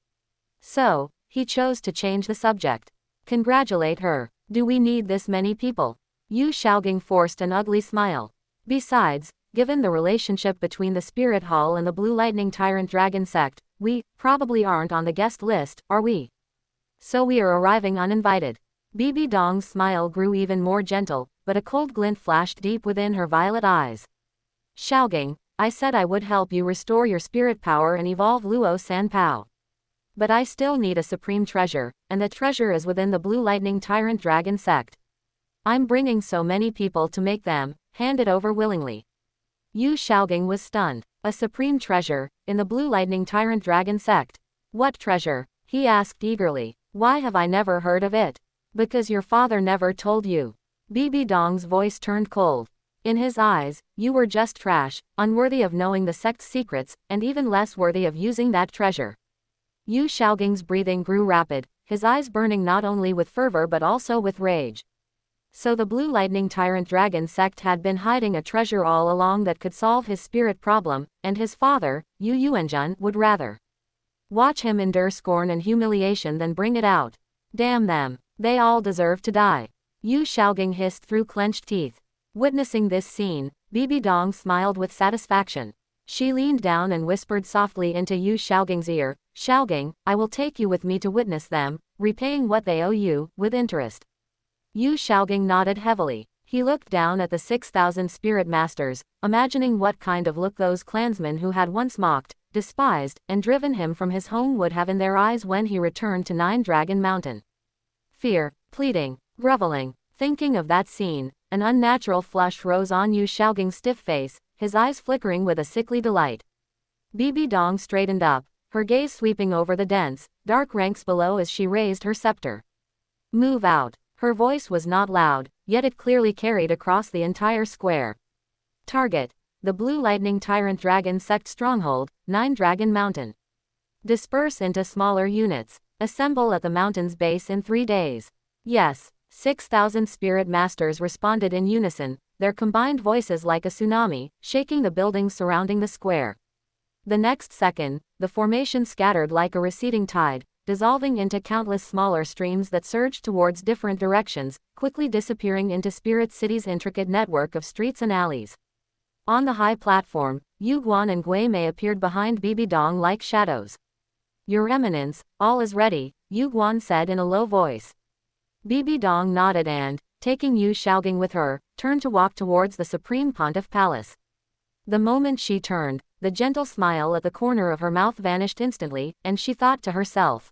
So, he chose to change the subject. Congratulate her. Do we need this many people? Yu Xiaoging forced an ugly smile. Besides, given the relationship between the Spirit Hall and the Blue Lightning Tyrant Dragon sect, we probably aren't on the guest list, are we? So we are arriving uninvited. Bibi Dong's smile grew even more gentle, but a cold glint flashed deep within her violet eyes. Xiaoging, I said I would help you restore your spirit power and evolve Luo Sanpao. But I still need a supreme treasure, and the treasure is within the Blue Lightning Tyrant Dragon sect. I'm bringing so many people to make them hand it over willingly. Yu Xiaoging was stunned. A supreme treasure, in the Blue Lightning Tyrant Dragon sect. What treasure? He asked eagerly. Why have I never heard of it? Because your father never told you. Bibi Dong's voice turned cold. In his eyes, you were just trash, unworthy of knowing the sect's secrets, and even less worthy of using that treasure. Yu Xiaoging's breathing grew rapid, his eyes burning not only with fervor but also with rage. So the Blue Lightning Tyrant Dragon sect had been hiding a treasure all along that could solve his spirit problem, and his father, Yu Yuanjun, would rather watch him endure scorn and humiliation than bring it out. Damn them. They all deserve to die. Yu Xiaoging hissed through clenched teeth. Witnessing this scene, Bibi Dong smiled with satisfaction. She leaned down and whispered softly into Yu Xiaoging's ear, "Xiaoging, I will take you with me to witness them, repaying what they owe you, with interest." Yu Xiaoging nodded heavily. He looked down at the 6,000 spirit masters, imagining what kind of look those clansmen who had once mocked, despised, and driven him from his home would have in their eyes when he returned to Nine Dragon Mountain. Fear, pleading, groveling. Thinking of that scene, an unnatural flush rose on Yu Xiaoging's stiff face, his eyes flickering with a sickly delight. Bibi Dong straightened up, her gaze sweeping over the dense, dark ranks below as she raised her scepter. "Move out." Her voice was not loud, yet it clearly carried across the entire square. Target: the Blue Lightning Tyrant Dragon Sect Stronghold, Nine Dragon Mountain. Disperse into smaller units. Assemble at the mountain's base in 3 days. Yes. 6,000 spirit masters responded in unison, their combined voices like a tsunami, shaking the buildings surrounding the square. The next second, the formation scattered like a receding tide, dissolving into countless smaller streams that surged towards different directions, quickly disappearing into Spirit City's intricate network of streets and alleys. On the high platform, Yu Guan and Gui Mei appeared behind Bibi Dong like shadows. "Your Eminence, all is ready," Yu Guan said in a low voice. Bibi Dong nodded and, taking Yu Xiaoging with her, turned to walk towards the Supreme Pontiff Palace. The moment she turned, the gentle smile at the corner of her mouth vanished instantly, and she thought to herself,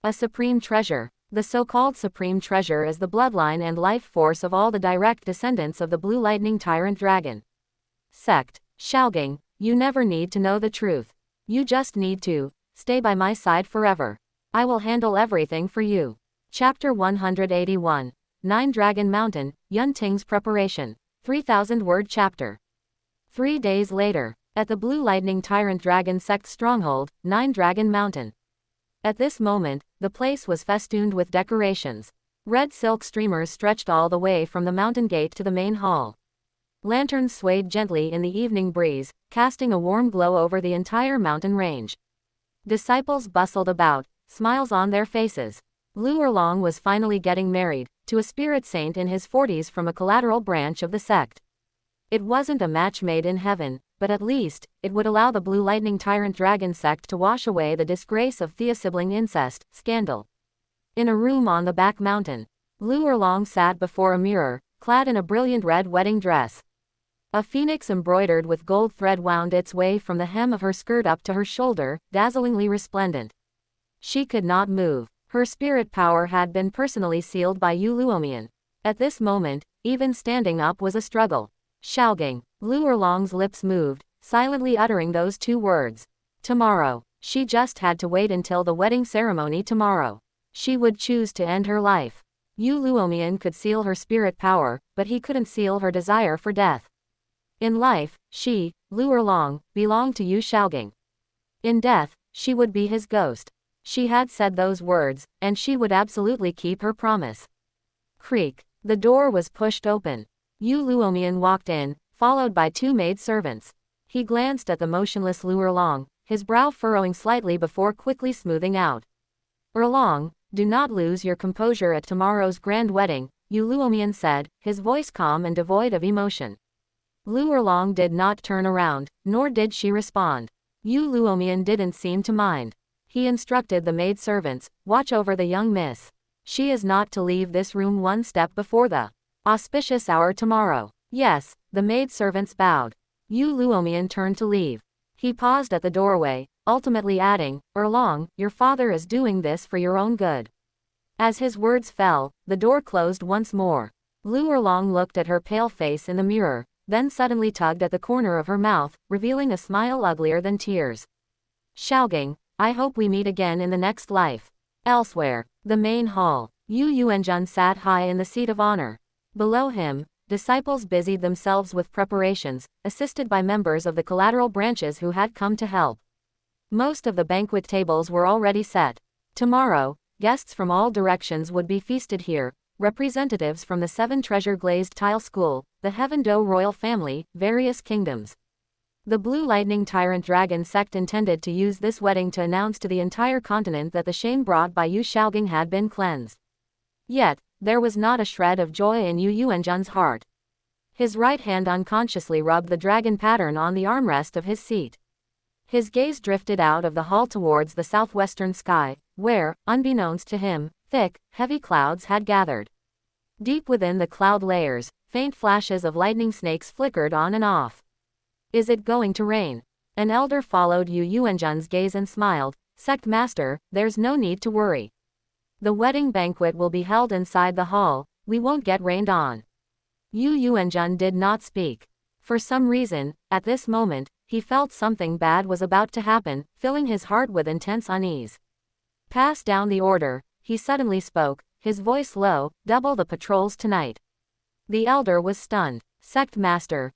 "A supreme treasure." The so-called supreme treasure is the bloodline and life force of all the direct descendants of the Blue Lightning Tyrant Dragon Sect. Xiaoging, you never need to know the truth. You just need to stay by my side forever. I will handle everything for you. Chapter 181. Nine Dragon Mountain, Yunting's Preparation. 3,000-word chapter. 3 days later, at the Blue Lightning Tyrant Dragon Sect Stronghold, Nine Dragon Mountain. At this moment, the place was festooned with decorations. Red silk streamers stretched all the way from the mountain gate to the main hall. Lanterns swayed gently in the evening breeze, casting a warm glow over the entire mountain range. Disciples bustled about, smiles on their faces. Lu Erlong was finally getting married, to a spirit saint in his 40s from a collateral branch of the sect. It wasn't a match made in heaven, but at least, it would allow the Blue Lightning Tyrant Dragon sect to wash away the disgrace of Thea-sibling incest scandal. In a room on the back mountain, Lu Erlong sat before a mirror, clad in a brilliant red wedding dress. A phoenix embroidered with gold thread wound its way from the hem of her skirt up to her shoulder, dazzlingly resplendent. She could not move. Her spirit power had been personally sealed by Yu Luomian. At this moment, even standing up was a struggle. Xiaoging. Lu Erlong's lips moved, silently uttering those 2 words. Tomorrow. She just had to wait until the wedding ceremony tomorrow. She would choose to end her life. Yu Luomian could seal her spirit power, but he couldn't seal her desire for death. In life, she, Lu Erlong, belonged to Yu Xiaoging. In death, she would be his ghost. She had said those words, and she would absolutely keep her promise. Creak. The door was pushed open. Yu Luomian walked in, followed by 2 maid-servants. He glanced at the motionless Lu Erlong, his brow furrowing slightly before quickly smoothing out. "Erlong, do not lose your composure at tomorrow's grand wedding," Yu Luomian said, his voice calm and devoid of emotion. Lu Erlong did not turn around, nor did she respond. Yu Luomian didn't seem to mind. He instructed the maid-servants, "Watch over the young miss. She is not to leave this room 1 step before the auspicious hour tomorrow." "Yes," the maid-servants bowed. Yu Luomian turned to leave. He paused at the doorway, ultimately adding, "Erlong, your father is doing this for your own good." As his words fell, the door closed once more. Lu Erlong looked at her pale face in the mirror, then suddenly tugged at the corner of her mouth, revealing a smile uglier than tears. "Xiaoging, I hope we meet again in the next life." Elsewhere, the main hall, Yu Yuanjun sat high in the seat of honor. Below him, disciples busied themselves with preparations, assisted by members of the collateral branches who had come to help. Most of the banquet tables were already set. Tomorrow, guests from all directions would be feasted here, representatives from the 7 treasure glazed tile school, the Heaven Do royal family, various kingdoms. The Blue Lightning Tyrant Dragon sect intended to use this wedding to announce to the entire continent that the shame brought by Yu Shaogang had been cleansed. Yet, there was not a shred of joy in Yu Yuanjun's heart. His right hand unconsciously rubbed the dragon pattern on the armrest of his seat. His gaze drifted out of the hall towards the southwestern sky, where, unbeknownst to him, thick, heavy clouds had gathered. Deep within the cloud layers, faint flashes of lightning snakes flickered on and off. Is it going to rain? An elder followed Yu Yuanjun's gaze and smiled. Sect Master, there's no need to worry. The wedding banquet will be held inside the hall, we won't get rained on. Yu Yuanjun did not speak. For some reason, at this moment, he felt something bad was about to happen, filling his heart with intense unease. Pass down the order, he suddenly spoke, his voice low, double the patrols tonight. The elder was stunned. Sect Master,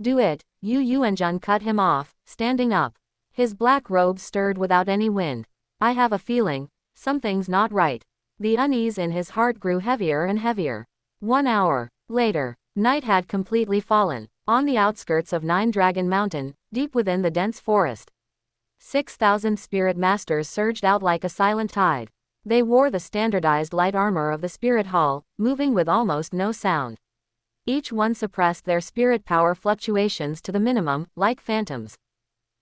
do it, Yu Yuanjun cut him off, standing up. His black robe stirred without any wind. I have a feeling, something's not right. The unease in his heart grew heavier and heavier. 1 hour later, night had completely fallen. On the outskirts of 9 Dragon Mountain, deep within the dense forest, 6,000 spirit masters surged out like a silent tide. They wore the standardized light armor of the spirit hall, moving with almost no sound. Each one suppressed their spirit power fluctuations to the minimum, like phantoms.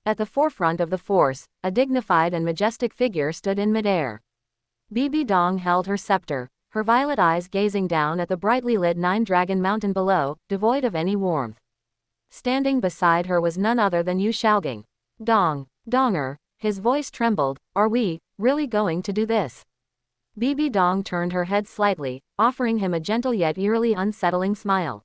At the forefront of the force, a dignified and majestic figure stood in midair. Bibi Dong held her scepter, her violet eyes gazing down at the brightly lit 9 Dragon Mountain below, devoid of any warmth. Standing beside her was none other than Yu Shaogang. Donger, his voice trembled, are we really going to do this? Bibi Dong turned her head slightly, offering him a gentle yet eerily unsettling smile.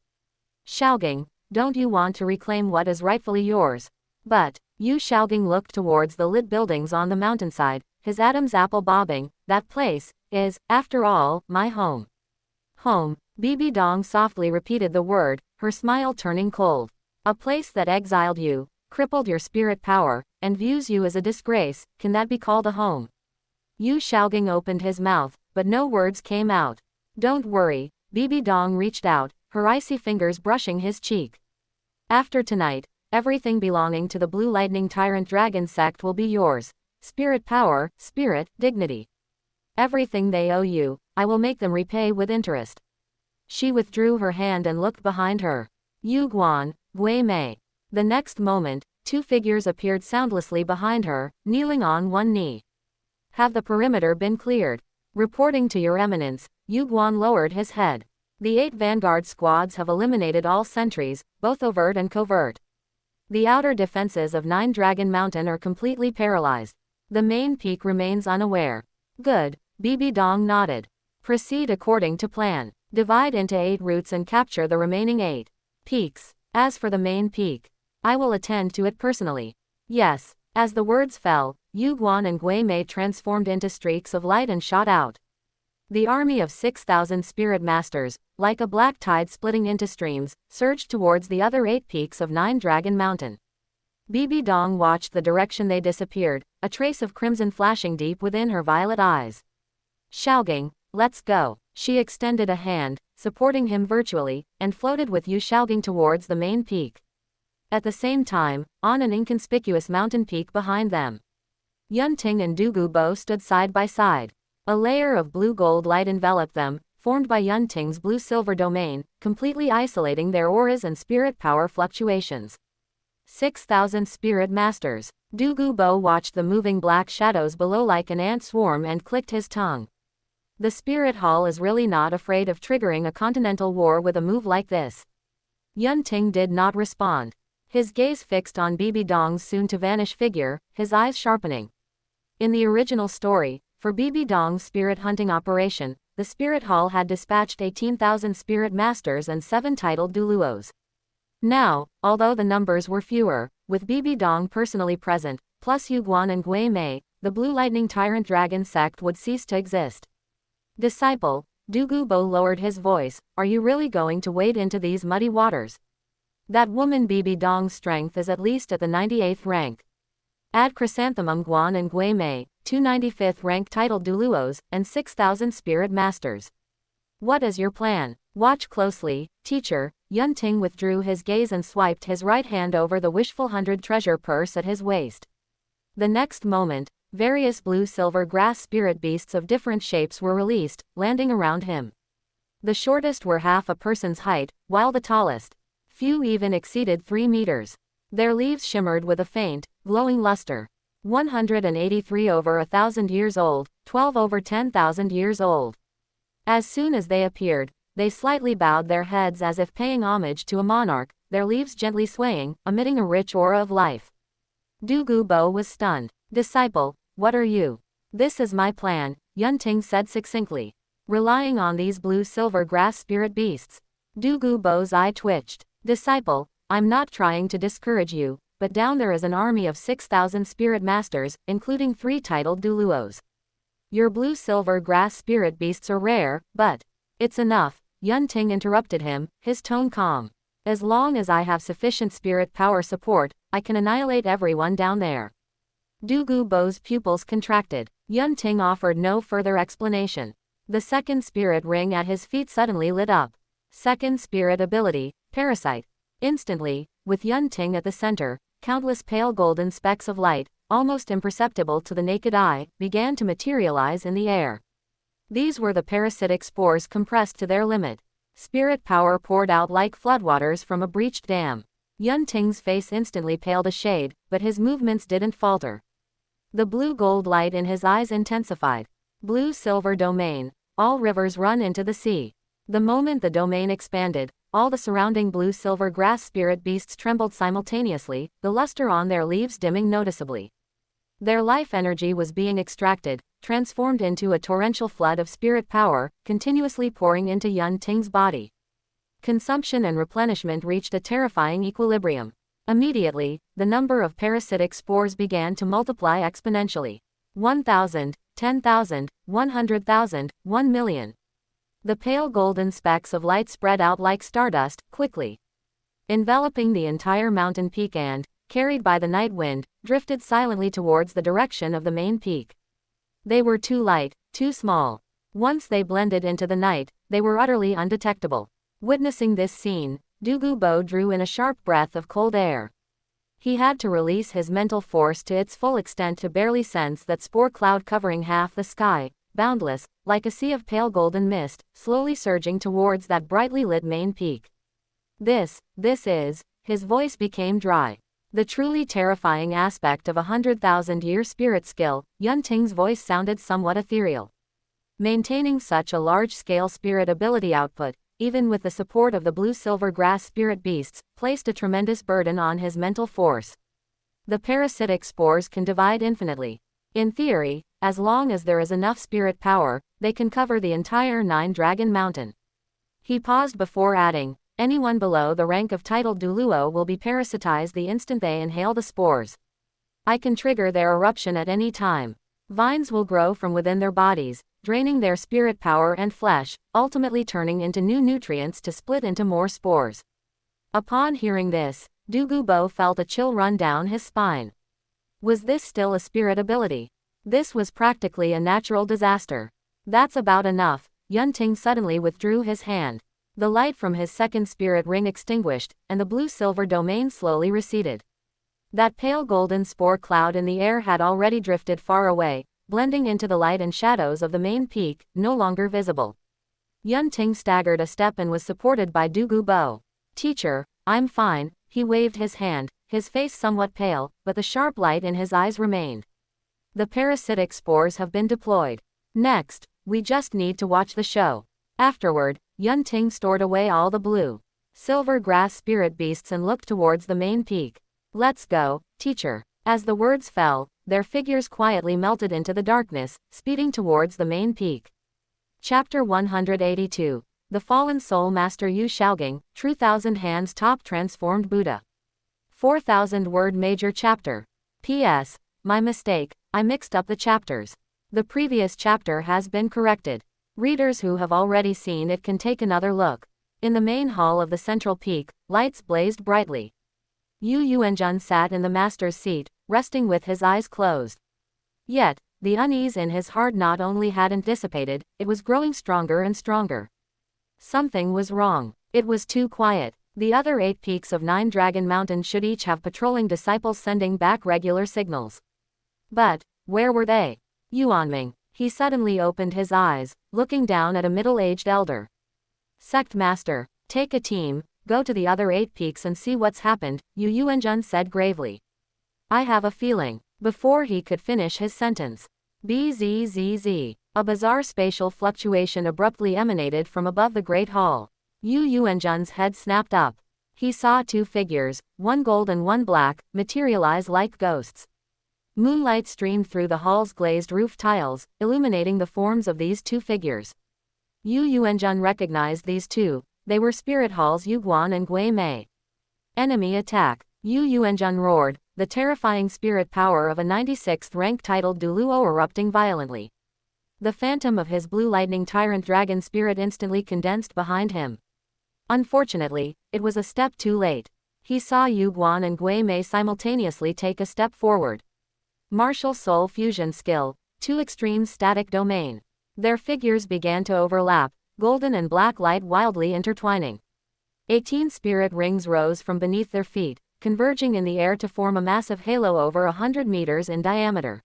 Shaogang, don't you want to reclaim what is rightfully yours? But, Yu Shaogang looked towards the lit buildings on the mountainside, his Adam's apple bobbing. That place is, after all, my home. Home, Bibi Dong softly repeated the word, her smile turning cold. A place that exiled you, crippled your spirit power, and views you as a disgrace, can that be called a home? Yu Shaogang opened his mouth, but no words came out. Don't worry, Bibi Dong reached out, her icy fingers brushing his cheek. After tonight, everything belonging to the Blue Lightning Tyrant Dragon sect will be yours. Spirit power, spirit, dignity. Everything they owe you, I will make them repay with interest. She withdrew her hand and looked behind her. Yu Guan, Gui Mei. The next moment, 2 figures appeared soundlessly behind her, kneeling on one knee. Have the perimeter been cleared? Reporting to your eminence, Yu Guan lowered his head. The 8 vanguard squads have eliminated all sentries, both overt and covert. The outer defenses of 9 Dragon Mountain are completely paralyzed. The main peak remains unaware. Good, Bibi Dong nodded. Proceed according to plan. Divide into 8 routes and capture the remaining 8 peaks. As for the main peak, I will attend to it personally. Yes. As the words fell, Yu Guan and Gui Mei transformed into streaks of light and shot out. The army of 6,000 spirit masters, like a black tide splitting into streams, surged towards the other 8 peaks of 9 Dragon Mountain. Bibi Dong watched the direction they disappeared, a trace of crimson flashing deep within her violet eyes. Shaogang, let's go. She extended a hand, supporting him virtually, and floated with Yu Shaogang towards the main peak. At the same time, on an inconspicuous mountain peak behind them, Yunting and Douluo stood side by side. A layer of blue-gold light enveloped them, formed by Yunting's blue-silver domain, completely isolating their auras and spirit power fluctuations. 6,000 spirit masters. Douluo watched the moving black shadows below like an ant swarm and clicked his tongue. The spirit hall is really not afraid of triggering a continental war with a move like this. Yunting did not respond. His gaze fixed on Bibi Dong's soon-to-vanish figure, his eyes sharpening. In the original story, for Bibi Dong's spirit hunting operation, the Spirit Hall had dispatched 18,000 spirit masters and 7 titled Douluos. Now, although the numbers were fewer, with Bibi Dong personally present, plus Yu Guan and Gui Mei, the Blue Lightning Tyrant Dragon sect would cease to exist. Disciple, Douluo lowered his voice, are you really going to wade into these muddy waters? That woman Bibi Dong's strength is at least at the 98th rank. Add Chrysanthemum Guan and Gui Mei, 295th rank titled Douluos, and 6,000 spirit masters. What is your plan? Watch closely, teacher. Yunting withdrew his gaze and swiped his right hand over the wishful 100 treasure purse at his waist. The next moment, various blue-silver grass spirit beasts of different shapes were released, landing around him. The shortest were half a person's height, while the tallest, few even exceeded 3 meters. Their leaves shimmered with a faint, glowing luster. 183 over 1,000 years old, 12 over 10,000 years old. As soon as they appeared, they slightly bowed their heads as if paying homage to a monarch, their leaves gently swaying, emitting a rich aura of life. Douluo was stunned. Disciple, what are you? This is my plan, Yunting said succinctly. Relying on these blue-silver grass spirit beasts. Douluo's eye twitched. Disciple, I'm not trying to discourage you, but down there is an army of 6,000 spirit masters, including 3 titled Douluos. Your blue-silver grass spirit beasts are rare, but it's enough, Yunting interrupted him, his tone calm. As long as I have sufficient spirit power support, I can annihilate everyone down there. Douluo's pupils contracted. Yunting offered no further explanation. The second spirit ring at his feet suddenly lit up. Second spirit ability, Parasite. Instantly, with Yunting at the center, countless pale golden specks of light, almost imperceptible to the naked eye, began to materialize in the air. These were the parasitic spores compressed to their limit. Spirit power poured out like floodwaters from a breached dam. Yunting's face instantly paled a shade, but his movements didn't falter. The blue-gold light in his eyes intensified. Blue-silver domain. All rivers run into the sea. The moment the domain expanded, all the surrounding blue-silver grass spirit beasts trembled simultaneously, the luster on their leaves dimming noticeably. Their life energy was being extracted, transformed into a torrential flood of spirit power, continuously pouring into Yunting's body. Consumption and replenishment reached a terrifying equilibrium. Immediately, the number of parasitic spores began to multiply exponentially. 1,000, 10,000, 100,000, 1,000,000. The pale golden specks of light spread out like stardust, quickly enveloping the entire mountain peak and, carried by the night wind, drifted silently towards the direction of the main peak. They were too light, too small. Once they blended into the night, they were utterly undetectable. Witnessing this scene, Douluo drew in a sharp breath of cold air. He had to release his mental force to its full extent to barely sense that spore cloud covering half the sky, boundless, like a sea of pale golden mist, slowly surging towards that brightly lit main peak. This is, his voice became dry. The truly terrifying aspect of 100,000-year spirit skill. Yunting's voice sounded somewhat ethereal. Maintaining such a large-scale spirit ability output, even with the support of the blue-silver grass spirit beasts, placed a tremendous burden on his mental force. The parasitic spores can divide infinitely. In theory, as long as there is enough spirit power, they can cover the entire 9-Dragon Mountain. He paused before adding, anyone below the rank of titled Douluo will be parasitized the instant they inhale the spores. I can trigger their eruption at any time. Vines will grow from within their bodies, draining their spirit power and flesh, ultimately turning into new nutrients to split into more spores. Upon hearing this, Douluo felt a chill run down his spine. Was this still a spirit ability? This was practically a natural disaster. That's about enough. Yunting suddenly withdrew his hand. The light from his second spirit ring extinguished, and the blue-silver domain slowly receded. That pale golden spore cloud in the air had already drifted far away, blending into the light and shadows of the main peak, no longer visible. Yunting staggered a step and was supported by Douluo. Teacher, I'm fine, he waved his hand, his face somewhat pale, but the sharp light in his eyes remained. The parasitic spores have been deployed. Next, we just need to watch the show. Afterward, Yunting stored away all the blue, silver grass spirit beasts and looked towards the main peak. Let's go, teacher. As the words fell, their figures quietly melted into the darkness, speeding towards the main peak. Chapter 182. The Fallen Soul Master Yu Shaogang, True Thousand Hands Top Transformed Buddha. 4,000 word major chapter. P.S. my mistake, I mixed up the chapters. The previous chapter has been corrected. Readers who have already seen it can take another look. In the main hall of the central peak, lights blazed brightly. Yu Yuanjun sat in the master's seat, resting with his eyes closed. Yet, the unease in his heart not only hadn't dissipated, it was growing stronger and stronger. Something was wrong. It was too quiet. The other 8 peaks of 9 Dragon Mountain should each have patrolling disciples sending back regular signals. But, where were they? Yuanming. He suddenly opened his eyes, looking down at a middle-aged elder. Sect Master, take a team, go to the other 8 peaks and see what's happened, Yu Yuanjun said gravely. I have a feeling. Before he could finish his sentence. Bzzz. A bizarre spatial fluctuation abruptly emanated from above the Great Hall. Yu Yuanjun's head snapped up. He saw 2 figures, one gold and one black, materialize like ghosts. Moonlight streamed through the hall's glazed roof tiles, illuminating the forms of these 2 figures. Yu Yuanjun recognized these 2. They were Spirit Halls Yu Guan and Gui Mei. Enemy attack. Yu Yuanjun roared, the terrifying spirit power of a 96th rank titled Douluo erupting violently. The phantom of his blue lightning tyrant dragon spirit instantly condensed behind him. Unfortunately, it was a step too late. He saw Yu Guan and Gui Mei simultaneously take a step forward. Martial soul fusion skill, 2 extremes static domain. Their figures began to overlap, golden and black light wildly intertwining. 18 spirit rings rose from beneath their feet, converging in the air to form a massive halo over 100 meters in diameter.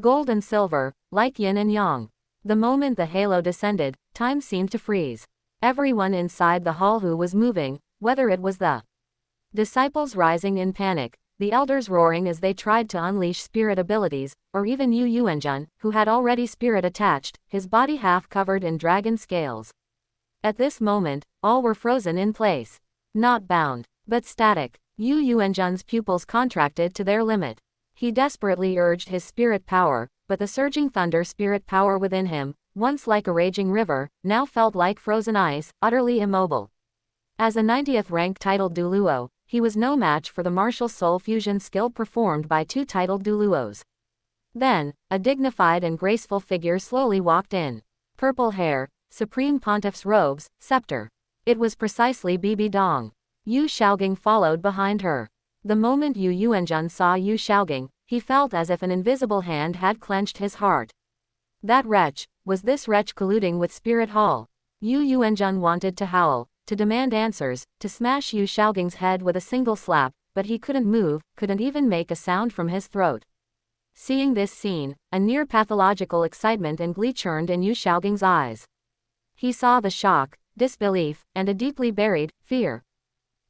Gold and silver, like yin and yang. The moment the halo descended, time seemed to freeze. Everyone inside the hall who was moving, whether it was the disciples rising in panic, the elders roaring as they tried to unleash spirit abilities, or even Yu Yuanjun, who had already spirit attached, his body half covered in dragon scales. At this moment, all were frozen in place. Not bound, but static. Yu Yuanjun's pupils contracted to their limit. He desperately urged his spirit power, but the surging thunder spirit power within him, once like a raging river, now felt like frozen ice, utterly immobile. As a 90th rank titled Douluo, he was no match for the martial soul fusion skill performed by 2 titled Douluos. Then, a dignified and graceful figure slowly walked in. Purple hair, Supreme Pontiff's robes, scepter. It was precisely Bibi Dong. Yu Shaogang followed behind her. The moment Yu Yuanjun saw Yu Shaogang, he felt as if an invisible hand had clenched his heart. That wretch, was this wretch colluding with Spirit Hall? Yu Yuanjun wanted to howl, to demand answers, to smash Yu Shaogang's head with a single slap, but he couldn't move, couldn't even make a sound from his throat. Seeing this scene, a near pathological excitement and glee churned in Yu Shaogang's eyes. He saw the shock, disbelief, and a deeply buried fear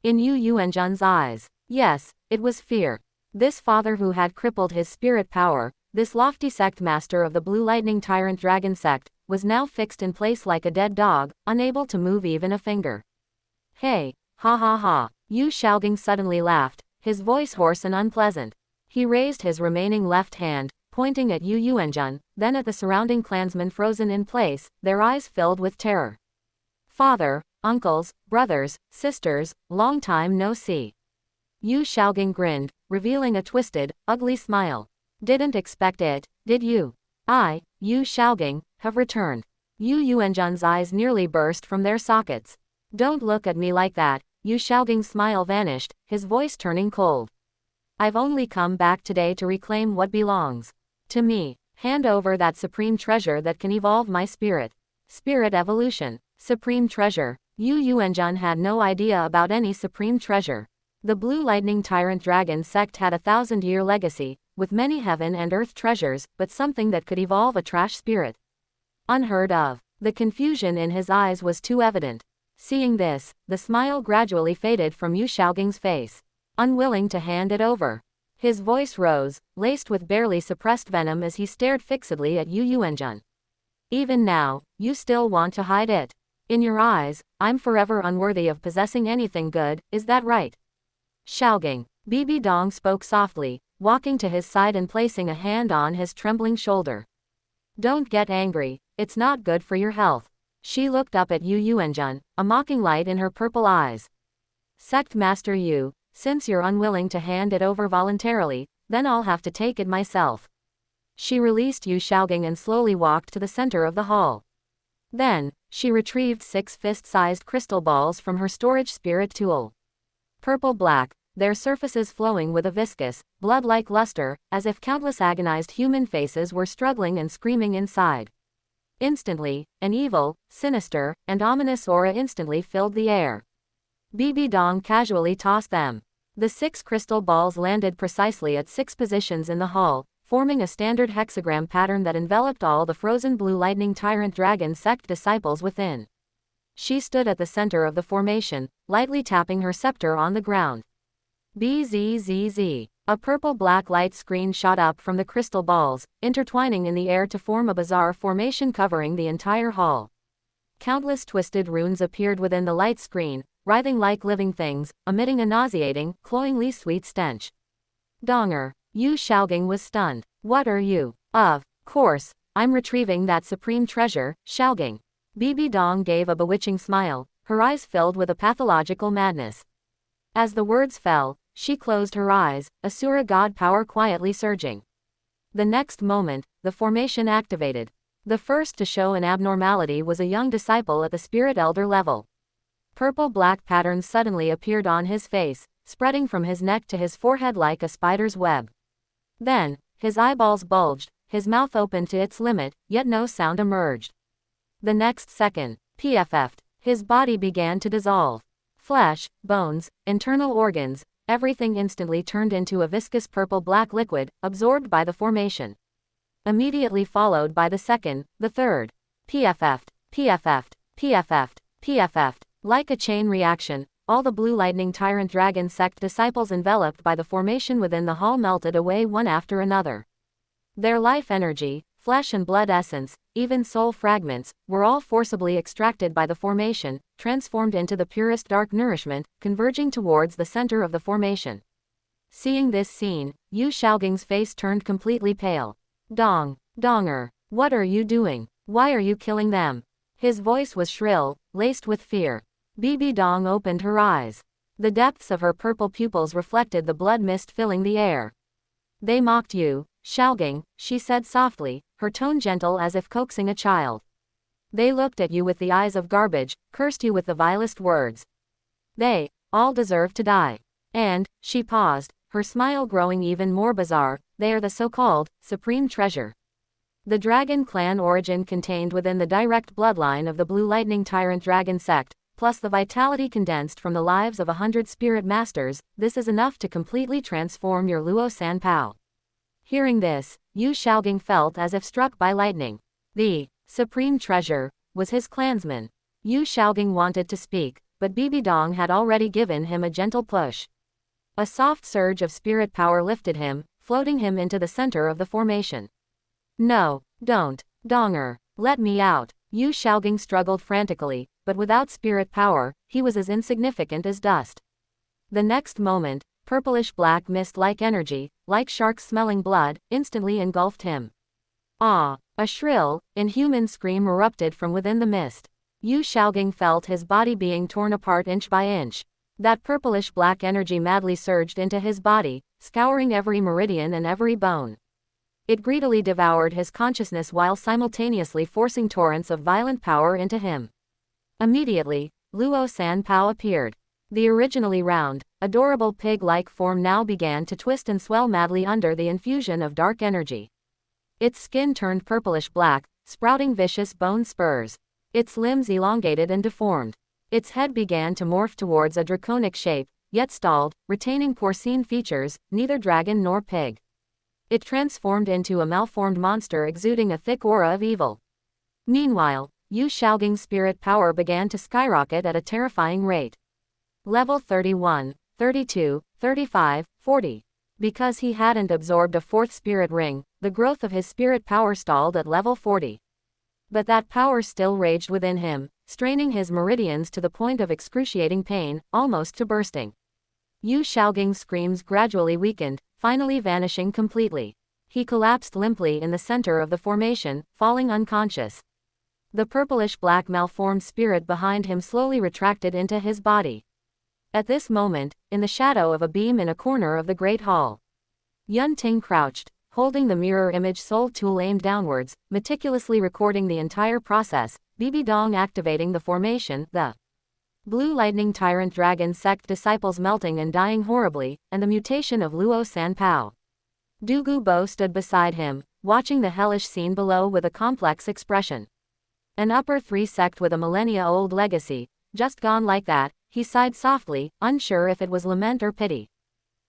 in Yu Yuanjun's eyes. Yes, it was fear. This father who had crippled his spirit power, this lofty sect master of the Blue Lightning Tyrant Dragon sect, was now fixed in place like a dead dog, unable to move even a finger. Hey, ha ha ha. Yu Shaogang suddenly laughed, his voice hoarse and unpleasant. He raised his remaining left hand, pointing at Yu Yuanjun, then at the surrounding clansmen frozen in place, their eyes filled with terror. Father, uncles, brothers, sisters, long time no see. Yu Shaogang grinned, revealing a twisted, ugly smile. Didn't expect it, did you? I, Yu Shaogang, have returned. Yu Yuanjun's eyes nearly burst from their sockets. Don't look at me like that. Yu Shaogang's smile vanished, his voice turning cold. I've only come back today to reclaim what belongs to me. Hand over that supreme treasure that can evolve my spirit. Spirit evolution. Supreme treasure. Yu Yuanjun had no idea about any supreme treasure. The Blue Lightning Tyrant Dragon sect had a 1,000-year legacy, with many heaven and earth treasures, but something that could evolve a trash spirit. Unheard of. The confusion in his eyes was too evident. Seeing this, the smile gradually faded from Yu Shaogang's face. Unwilling to hand it over. His voice rose, laced with barely suppressed venom as he stared fixedly at Yu Yuanjun. Even now, you still want to hide it. In your eyes, I'm forever unworthy of possessing anything good, is that right? Shaogang. Bibi Dong spoke softly, walking to his side and placing a hand on his trembling shoulder. Don't get angry, it's not good for your health. She looked up at Yu Yuanjun, a mocking light in her purple eyes. Sect Master Yu, since you're unwilling to hand it over voluntarily, then I'll have to take it myself. She released Yu Shaogang and slowly walked to the center of the hall. Then, she retrieved 6 fist-sized crystal balls from her storage spirit tool. Purple-black, their surfaces flowing with a viscous, blood-like luster, as if countless agonized human faces were struggling and screaming inside. Instantly, an evil, sinister, and ominous aura instantly filled the air. Bibi Dong casually tossed them. The 6 crystal balls landed precisely at 6 positions in the hall, forming a standard hexagram pattern that enveloped all the frozen blue lightning tyrant dragon sect disciples within. She stood at the center of the formation, lightly tapping her scepter on the ground. Bzzz. A purple-black light screen shot up from the crystal balls, intertwining in the air to form a bizarre formation covering the entire hall. Countless twisted runes appeared within the light screen, writhing like living things, emitting a nauseating, cloyingly sweet stench. Donger. Yu Shaogang was stunned. What are you? Of course, I'm retrieving that supreme treasure, Shaogang. Bibi Dong gave a bewitching smile, her eyes filled with a pathological madness. As the words fell, she closed her eyes, Asura god power quietly surging. The next moment, the formation activated. The first to show an abnormality was a young disciple at the spirit elder level. Purple-black patterns suddenly appeared on his face, spreading from his neck to his forehead like a spider's web. Then, his eyeballs bulged, his mouth opened to its limit, yet no sound emerged. The next second, PFF'd, his body began to dissolve. Flesh, bones, internal organs, everything instantly turned into a viscous purple-black liquid, absorbed by the formation. Immediately followed by the second, the third. PFF'd, PFF'd, PFF'd, PFF'd. Like a chain reaction, all the blue lightning tyrant dragon sect disciples enveloped by the formation within the hall melted away one after another. Their life energy, flesh and blood essence, even soul fragments, were all forcibly extracted by the formation, transformed into the purest dark nourishment, converging towards the center of the formation. Seeing this scene, Yu Shaogang's face turned completely pale. Donger, what are you doing? Why are you killing them? His voice was shrill, laced with fear. Bibi Dong opened her eyes. The depths of her purple pupils reflected the blood mist filling the air. They mocked you, Shaogang, she said softly, her tone gentle as if coaxing a child. They looked at you with the eyes of garbage, cursed you with the vilest words. They all deserve to die. And, she paused, her smile growing even more bizarre, they are the so-called supreme treasure. The dragon clan origin contained within the direct bloodline of the blue lightning tyrant dragon sect, plus the vitality condensed from the lives of 100 spirit masters, this is enough to completely transform your Luo Sanpao. Hearing this, Yu Shaogang felt as if struck by lightning. The supreme treasure was his clansman. Yu Shaogang wanted to speak, but Bibi Dong had already given him a gentle push. A soft surge of spirit power lifted him, floating him into the center of the formation. No, don't, Donger, let me out. Yu Shaogang struggled frantically, but without spirit power, he was as insignificant as dust. The next moment, purplish-black mist-like energy, like sharks smelling blood, instantly engulfed him. Ah! A shrill, inhuman scream erupted from within the mist. Yu Shaogang felt his body being torn apart inch by inch. That purplish-black energy madly surged into his body, scouring every meridian and every bone. It greedily devoured his consciousness while simultaneously forcing torrents of violent power into him. Immediately, Luo Sanpao appeared. The originally round, adorable pig-like form now began to twist and swell madly under the infusion of dark energy. Its skin turned purplish-black, sprouting vicious bone spurs. Its limbs elongated and deformed. Its head began to morph towards a draconic shape, yet stalled, retaining porcine features, neither dragon nor pig. It transformed into a malformed monster exuding a thick aura of evil. Meanwhile, Yu Shaogang's spirit power began to skyrocket at a terrifying rate. Level 31, 32, 35, 40. Because he hadn't absorbed a fourth spirit ring, the growth of his spirit power stalled at level 40. But that power still raged within him, straining his meridians to the point of excruciating pain, almost to bursting. Yu Shaogang's screams gradually weakened, finally vanishing completely. He collapsed limply in the center of the formation, falling unconscious. The purplish-black malformed spirit behind him slowly retracted into his body. At this moment, in the shadow of a beam in a corner of the great hall, Yun Ting crouched, holding the mirror image soul tool aimed downwards, meticulously recording the entire process, Bibi Dong activating the formation, the Blue Lightning Tyrant Dragon Sect disciples melting and dying horribly, and the mutation of Luo San Pao. Du Gubo stood beside him, watching the hellish scene below with a complex expression. An upper 3 sect with a millennia-old legacy, just gone like that, he sighed softly, unsure if it was lament or pity.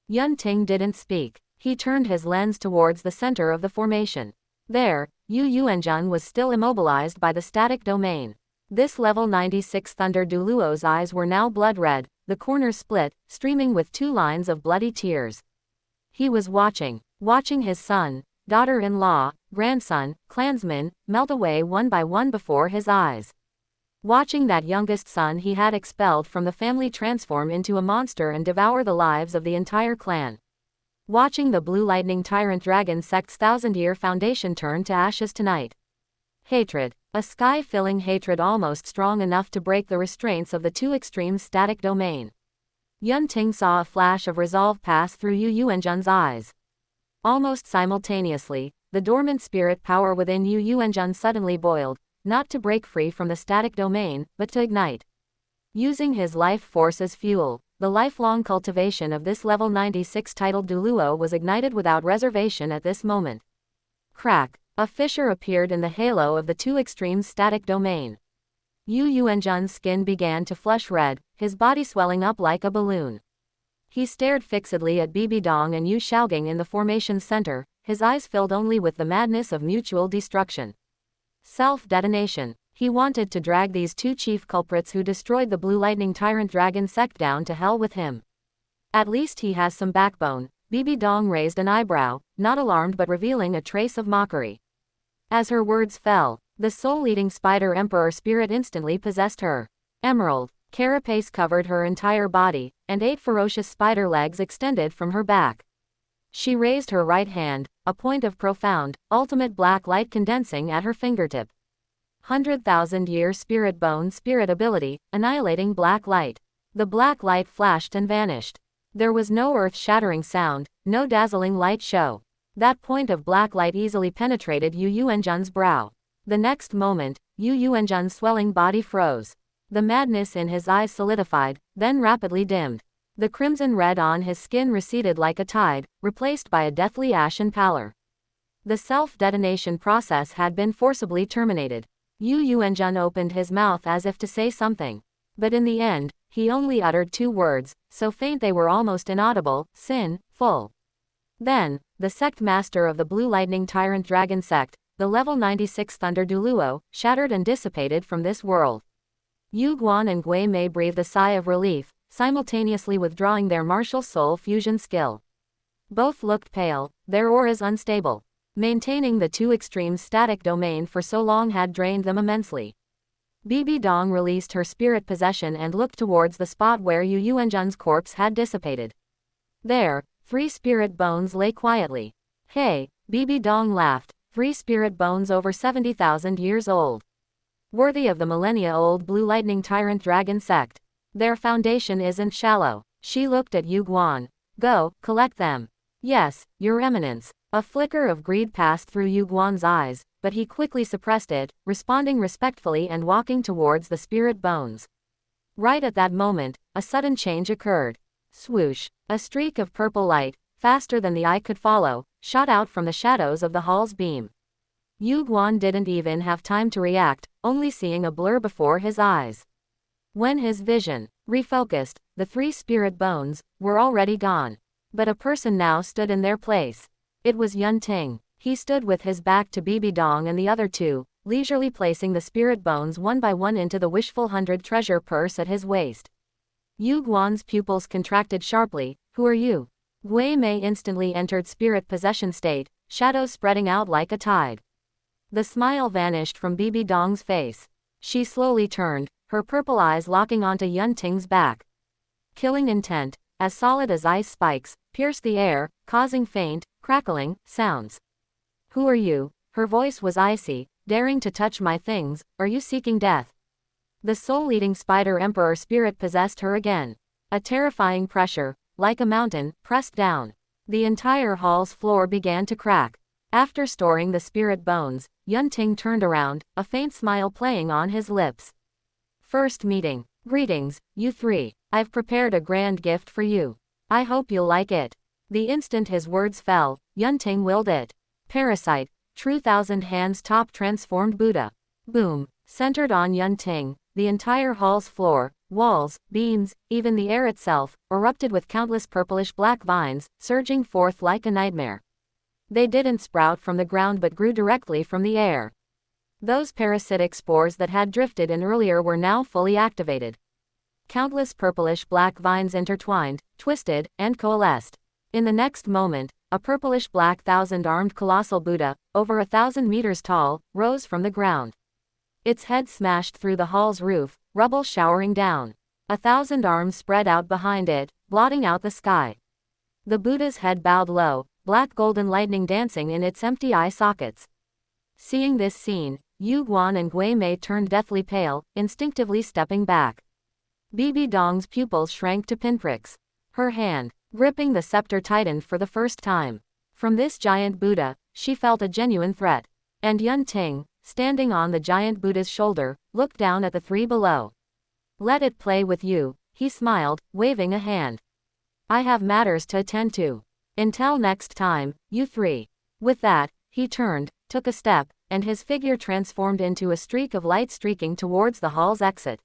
Yun Ting didn't speak. He turned his lens towards the center of the formation. There, Yu Yuanjun was still immobilized by the static domain. This level 96 Thunder Douluo's eyes were now blood red, the corners split, streaming with 2 lines of bloody tears. He was watching his son, daughter-in-law, grandson, clansmen, melt away one by one before his eyes. Watching that youngest son he had expelled from the family transform into a monster and devour the lives of the entire clan. Watching the Blue Lightning Tyrant Dragon Sect's 1000-year foundation turn to ashes tonight. Hatred. A sky-filling hatred almost strong enough to break the restraints of the 2 extremes static domain. Yun Ting saw a flash of resolve pass through Yu Yuanjun's eyes. Almost simultaneously, the dormant spirit power within Yu Yuanjun suddenly boiled, not to break free from the static domain, but to ignite. Using his life force as fuel, the lifelong cultivation of this level 96 titled Douluo was ignited without reservation at this moment. Crack. A fissure appeared in the halo of the 2 extremes static domain. Yu Yuanjun's skin began to flush red, his body swelling up like a balloon. He stared fixedly at Bibi Dong and Yu Shaogang in the formation's center, his eyes filled only with the madness of mutual destruction. Self-detonation. He wanted to drag these 2 chief culprits who destroyed the Blue Lightning Tyrant Dragon Sect down to hell with him. At least he has some backbone. Bibi Dong raised an eyebrow, not alarmed but revealing a trace of mockery. As her words fell, the soul-eating spider emperor spirit instantly possessed her. Emerald carapace covered her entire body, and 8 ferocious spider legs extended from her back. She raised her right hand, a point of profound, ultimate black light condensing at her fingertip. 100,000-year spirit bone spirit ability, annihilating black light. The black light flashed and vanished. There was no earth-shattering sound, no dazzling light show. That point of black light easily penetrated Yu Yuanjun's brow. The next moment, Yu Yuanjun's swelling body froze. The madness in his eyes solidified, then rapidly dimmed. The crimson red on his skin receded like a tide, replaced by a deathly ashen pallor. The self-detonation process had been forcibly terminated. Yu Yuanjun opened his mouth as if to say something. But in the end, he only uttered 2 words, so faint they were almost inaudible: sin, full. Then, the sect master of the Blue Lightning Tyrant Dragon Sect, the level 96 Thunder Douluo, shattered and dissipated from this world. Yu Guan and Gui Mei breathed a sigh of relief, simultaneously withdrawing their martial soul fusion skill. Both looked pale, their auras unstable. Maintaining the 2 extremes static domain for so long had drained them immensely. Bibi Dong released her spirit possession and looked towards the spot where Yu Yuanjun's corpse had dissipated. There, 3 spirit bones lay quietly. Hey, Bibi Dong laughed, 3 spirit bones over 70,000 years old. Worthy of the millennia-old Blue Lightning Tyrant Dragon Sect. Their foundation isn't shallow. She looked at Yu Guan. Go, collect them. Yes, Your Eminence. A flicker of greed passed through Yu Guan's eyes, but he quickly suppressed it, responding respectfully and walking towards the spirit bones. Right at that moment, a sudden change occurred. Swoosh! A streak of purple light, faster than the eye could follow, shot out from the shadows of the hall's beam. Yu Guan didn't even have time to react, only seeing a blur before his eyes. When his vision refocused, the 3 spirit bones were already gone. But a person now stood in their place. It was Yun Ting. He stood with his back to Bibi Dong and the other 2, leisurely placing the spirit bones one by one into the wishful 100 treasure purse at his waist. Yu Guan's pupils contracted sharply. Who are you? Gui Mei instantly entered spirit possession state, shadows spreading out like a tide. The smile vanished from Bibi Dong's face. She slowly turned, her purple eyes locking onto Yun Ting's back. Killing intent, as solid as ice spikes, pierced the air, causing faint, crackling sounds. Who are you? Her voice was icy. Daring to touch my things, are you seeking death? The soul-eating spider emperor spirit possessed her again. A terrifying pressure, like a mountain, pressed down. The entire hall's floor began to crack. After storing the spirit bones, Yunting turned around, a faint smile playing on his lips. First meeting. Greetings, you three. I've prepared a grand gift for you. I hope you'll like it. The instant his words fell, Yunting willed it. Parasite, true thousand hands top transformed Buddha. Boom. Centered on Yunting, the entire hall's floor, walls, beams, even the air itself, erupted with countless purplish-black vines, surging forth like a nightmare. They didn't sprout from the ground but grew directly from the air. Those parasitic spores that had drifted in earlier were now fully activated. Countless purplish-black vines intertwined, twisted, and coalesced. In the next moment, a purplish-black thousand-armed colossal Buddha, over 1,000 meters tall, rose from the ground. Its head smashed through the hall's roof, rubble showering down. 1,000 arms spread out behind it, blotting out the sky. The Buddha's head bowed low, black golden lightning dancing in its empty eye sockets. Seeing this scene, Yu Guan and Gui Mei turned deathly pale, instinctively stepping back. Bibi Dong's pupils shrank to pinpricks. Her hand, gripping the scepter, tightened for the first time. From this giant Buddha, she felt a genuine threat. And Yunting, standing on the giant Buddha's shoulder, looked down at the three below. Let it play with you, he smiled, waving a hand. I have matters to attend to. Until next time, you three. With that, he turned, took a step, and his figure transformed into a streak of light streaking towards the hall's exit.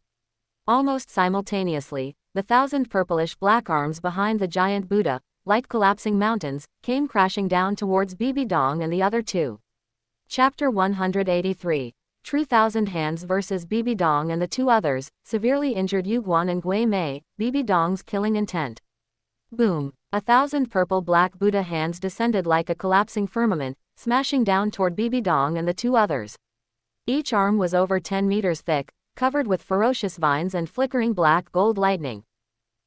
Almost simultaneously, the 1,000 purplish-black arms behind the giant Buddha, like collapsing mountains, came crashing down towards Bibi Dong and the other two. Chapter 183. True Thousand Hands vs. Bibi Dong and the two others, severely injured Yu Guan and Gui Mei, Bibi Dong's killing intent. Boom. 1,000 purple-black Buddha hands descended like a collapsing firmament, smashing down toward Bibi Dong and the two others. Each arm was over 10 meters thick, covered with ferocious vines and flickering black-gold lightning.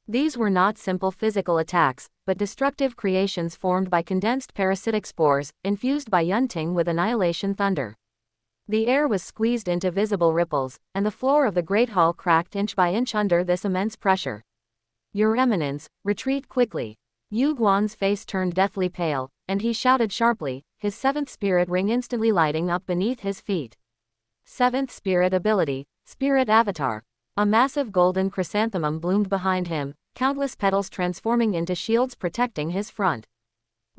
These were not simple physical attacks, but destructive creations formed by condensed parasitic spores, infused by Yunting with annihilation thunder. The air was squeezed into visible ripples, and the floor of the great hall cracked inch by inch under this immense pressure. Your Eminence, retreat quickly. Yu Guan's face turned deathly pale, and he shouted sharply, his seventh spirit ring instantly lighting up beneath his feet. Seventh spirit ability, Spirit Avatar. A massive golden chrysanthemum bloomed behind him, countless petals transforming into shields protecting his front.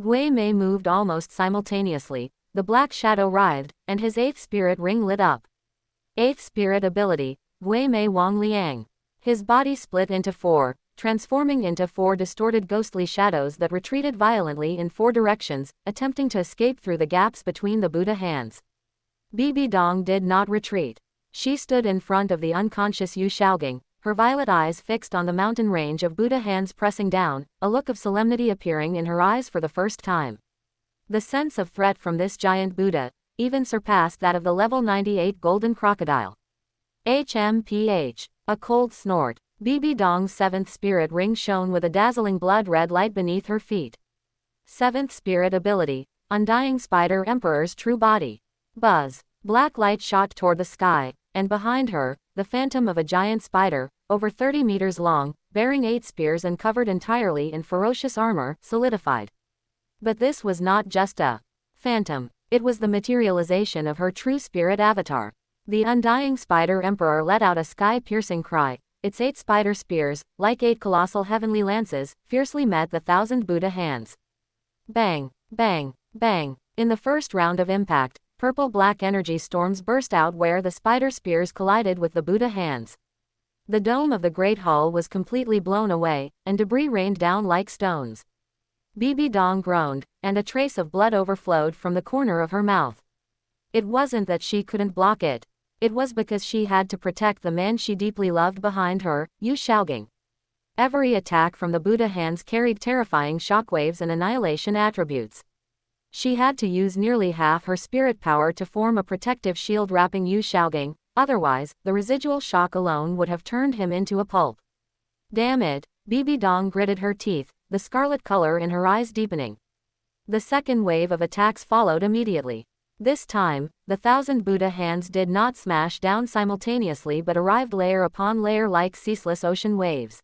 Gui Mei moved almost simultaneously, the black shadow writhed, and his eighth spirit ring lit up. Eighth spirit ability, Gui Mei Wang Liang. His body split into four, transforming into four distorted ghostly shadows that retreated violently in four directions, attempting to escape through the gaps between the Buddha hands. Bibi Dong did not retreat. She stood in front of the unconscious Yu Shaogang, her violet eyes fixed on the mountain range of Buddha hands pressing down, a look of solemnity appearing in her eyes for the first time. The sense of threat from this giant Buddha even surpassed that of the level 98 golden crocodile. HMPH. A cold snort. Bibi Dong's seventh spirit ring shone with a dazzling blood-red light beneath her feet. Seventh spirit ability, Undying Spider Emperor's true body. Buzz. Black light shot toward the sky, and behind her, the phantom of a giant spider, over 30 meters long, bearing 8 spears and covered entirely in ferocious armor, solidified. But this was not just a phantom, it was the materialization of her true spirit avatar. The Undying Spider Emperor let out a sky-piercing cry. Its 8 spider spears, like 8 colossal heavenly lances, fiercely met the 1,000 Buddha hands. Bang, bang, bang. In the first round of impact, purple-black energy storms burst out where the spider spears collided with the Buddha hands. The dome of the Great Hall was completely blown away, and debris rained down like stones. Bibi Dong groaned, and a trace of blood overflowed from the corner of her mouth. It wasn't that she couldn't block it. It was because she had to protect the man she deeply loved behind her, Yu Shaogang. Every attack from the Buddha hands carried terrifying shockwaves and annihilation attributes. She had to use nearly half her spirit power to form a protective shield wrapping Yu Shaogang, otherwise, the residual shock alone would have turned him into a pulp. Damn it, Bibi Dong gritted her teeth, the scarlet color in her eyes deepening. The second wave of attacks followed immediately. This time, the 1,000 Buddha hands did not smash down simultaneously but arrived layer upon layer like ceaseless ocean waves.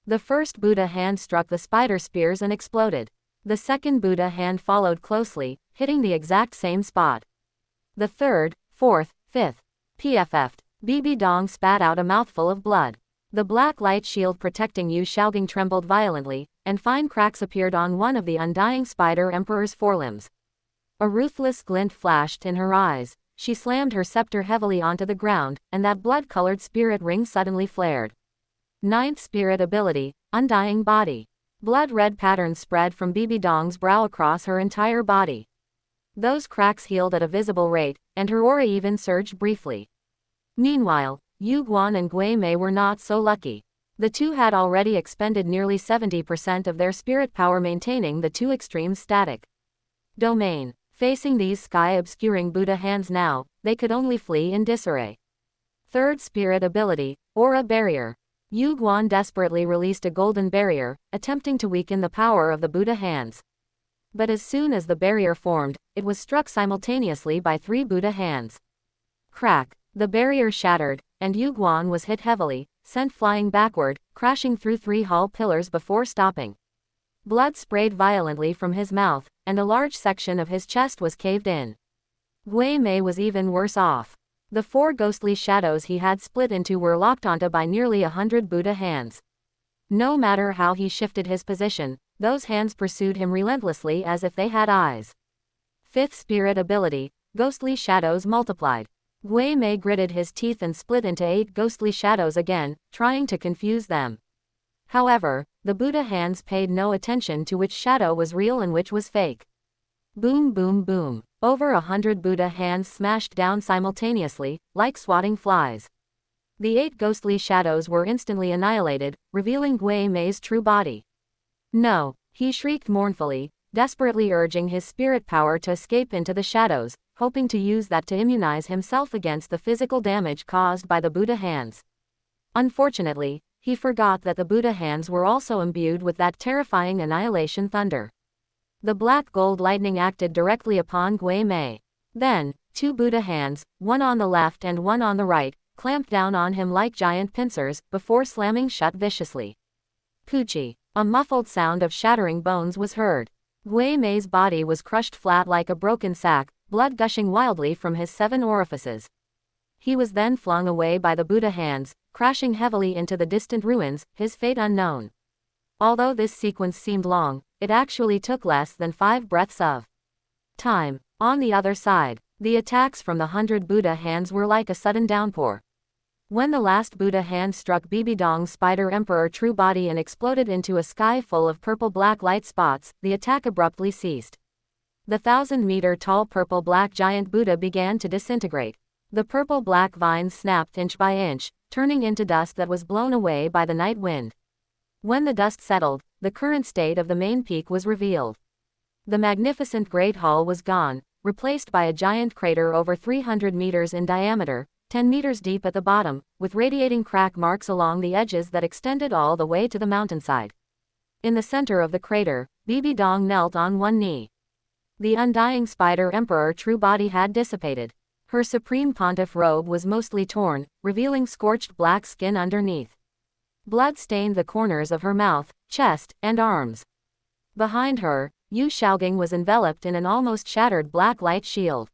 The first Buddha hand struck the spider spears and exploded. The second Buddha hand followed closely, hitting the exact same spot. The third, fourth, fifth. PFF'd. Bibi Dong spat out a mouthful of blood. The black light shield protecting Yu Shaogang trembled violently, and fine cracks appeared on one of the undying Spider Emperor's forelimbs. A ruthless glint flashed in her eyes. She slammed her scepter heavily onto the ground, and that blood-colored spirit ring suddenly flared. Ninth spirit ability, Undying Body. Blood-red patterns spread from Bibi Dong's brow across her entire body. Those cracks healed at a visible rate, and her aura even surged briefly. Meanwhile, Yu Guan and Gui Mei were not so lucky. The two had already expended nearly 70% of their spirit power maintaining the two extremes static domain. Facing these sky-obscuring Buddha hands now, they could only flee in disarray. Third spirit ability, Aura Barrier. Yu Guan desperately released a golden barrier, attempting to weaken the power of the Buddha hands. But as soon as the barrier formed, it was struck simultaneously by 3 Buddha hands. Crack. The barrier shattered, and Yu Guan was hit heavily, sent flying backward, crashing through 3 hall pillars before stopping. Blood sprayed violently from his mouth, and a large section of his chest was caved in. Gui Mei was even worse off. The 4 ghostly shadows he had split into were locked onto by nearly 100 Buddha hands. No matter how he shifted his position, those hands pursued him relentlessly as if they had eyes. Fifth spirit ability, Ghostly Shadows Multiplied. Gui Mei gritted his teeth and split into 8 ghostly shadows again, trying to confuse them. However, the Buddha hands paid no attention to which shadow was real and which was fake. Boom boom boom. Over 100 Buddha hands smashed down simultaneously, like swatting flies. The 8 ghostly shadows were instantly annihilated, revealing Gui Mei's true body. No, he shrieked mournfully, desperately urging his spirit power to escape into the shadows, hoping to use that to immunize himself against the physical damage caused by the Buddha hands. Unfortunately, he forgot that the Buddha hands were also imbued with that terrifying annihilation thunder. The black gold lightning acted directly upon Gui Mei. Then, 2 Buddha hands, one on the left and one on the right, clamped down on him like giant pincers, before slamming shut viciously. Poochie. A muffled sound of shattering bones was heard. Gui Mei's body was crushed flat like a broken sack, blood gushing wildly from his 7 orifices. He was then flung away by the Buddha hands, crashing heavily into the distant ruins, his fate unknown. Although this sequence seemed long, it actually took less than 5 breaths of time. On the other side, the attacks from the 100 Buddha hands were like a sudden downpour. When the last Buddha hand struck Bibi Dong's Spider Emperor true body and exploded into a sky full of purple-black light spots, the attack abruptly ceased. The 1,000-meter-tall purple-black giant Buddha began to disintegrate. The purple-black vines snapped inch by inch, turning into dust that was blown away by the night wind. When the dust settled, the current state of the main peak was revealed. The magnificent Great Hall was gone, replaced by a giant crater over 300 meters in diameter, 10 meters deep at the bottom, with radiating crack marks along the edges that extended all the way to the mountainside. In the center of the crater, Bibi Dong knelt on one knee. The undying Spider Emperor true body had dissipated. Her Supreme Pontiff robe was mostly torn, revealing scorched black skin underneath. Blood stained the corners of her mouth, chest, and arms. Behind her, Yu Shaogang was enveloped in an almost shattered black light shield.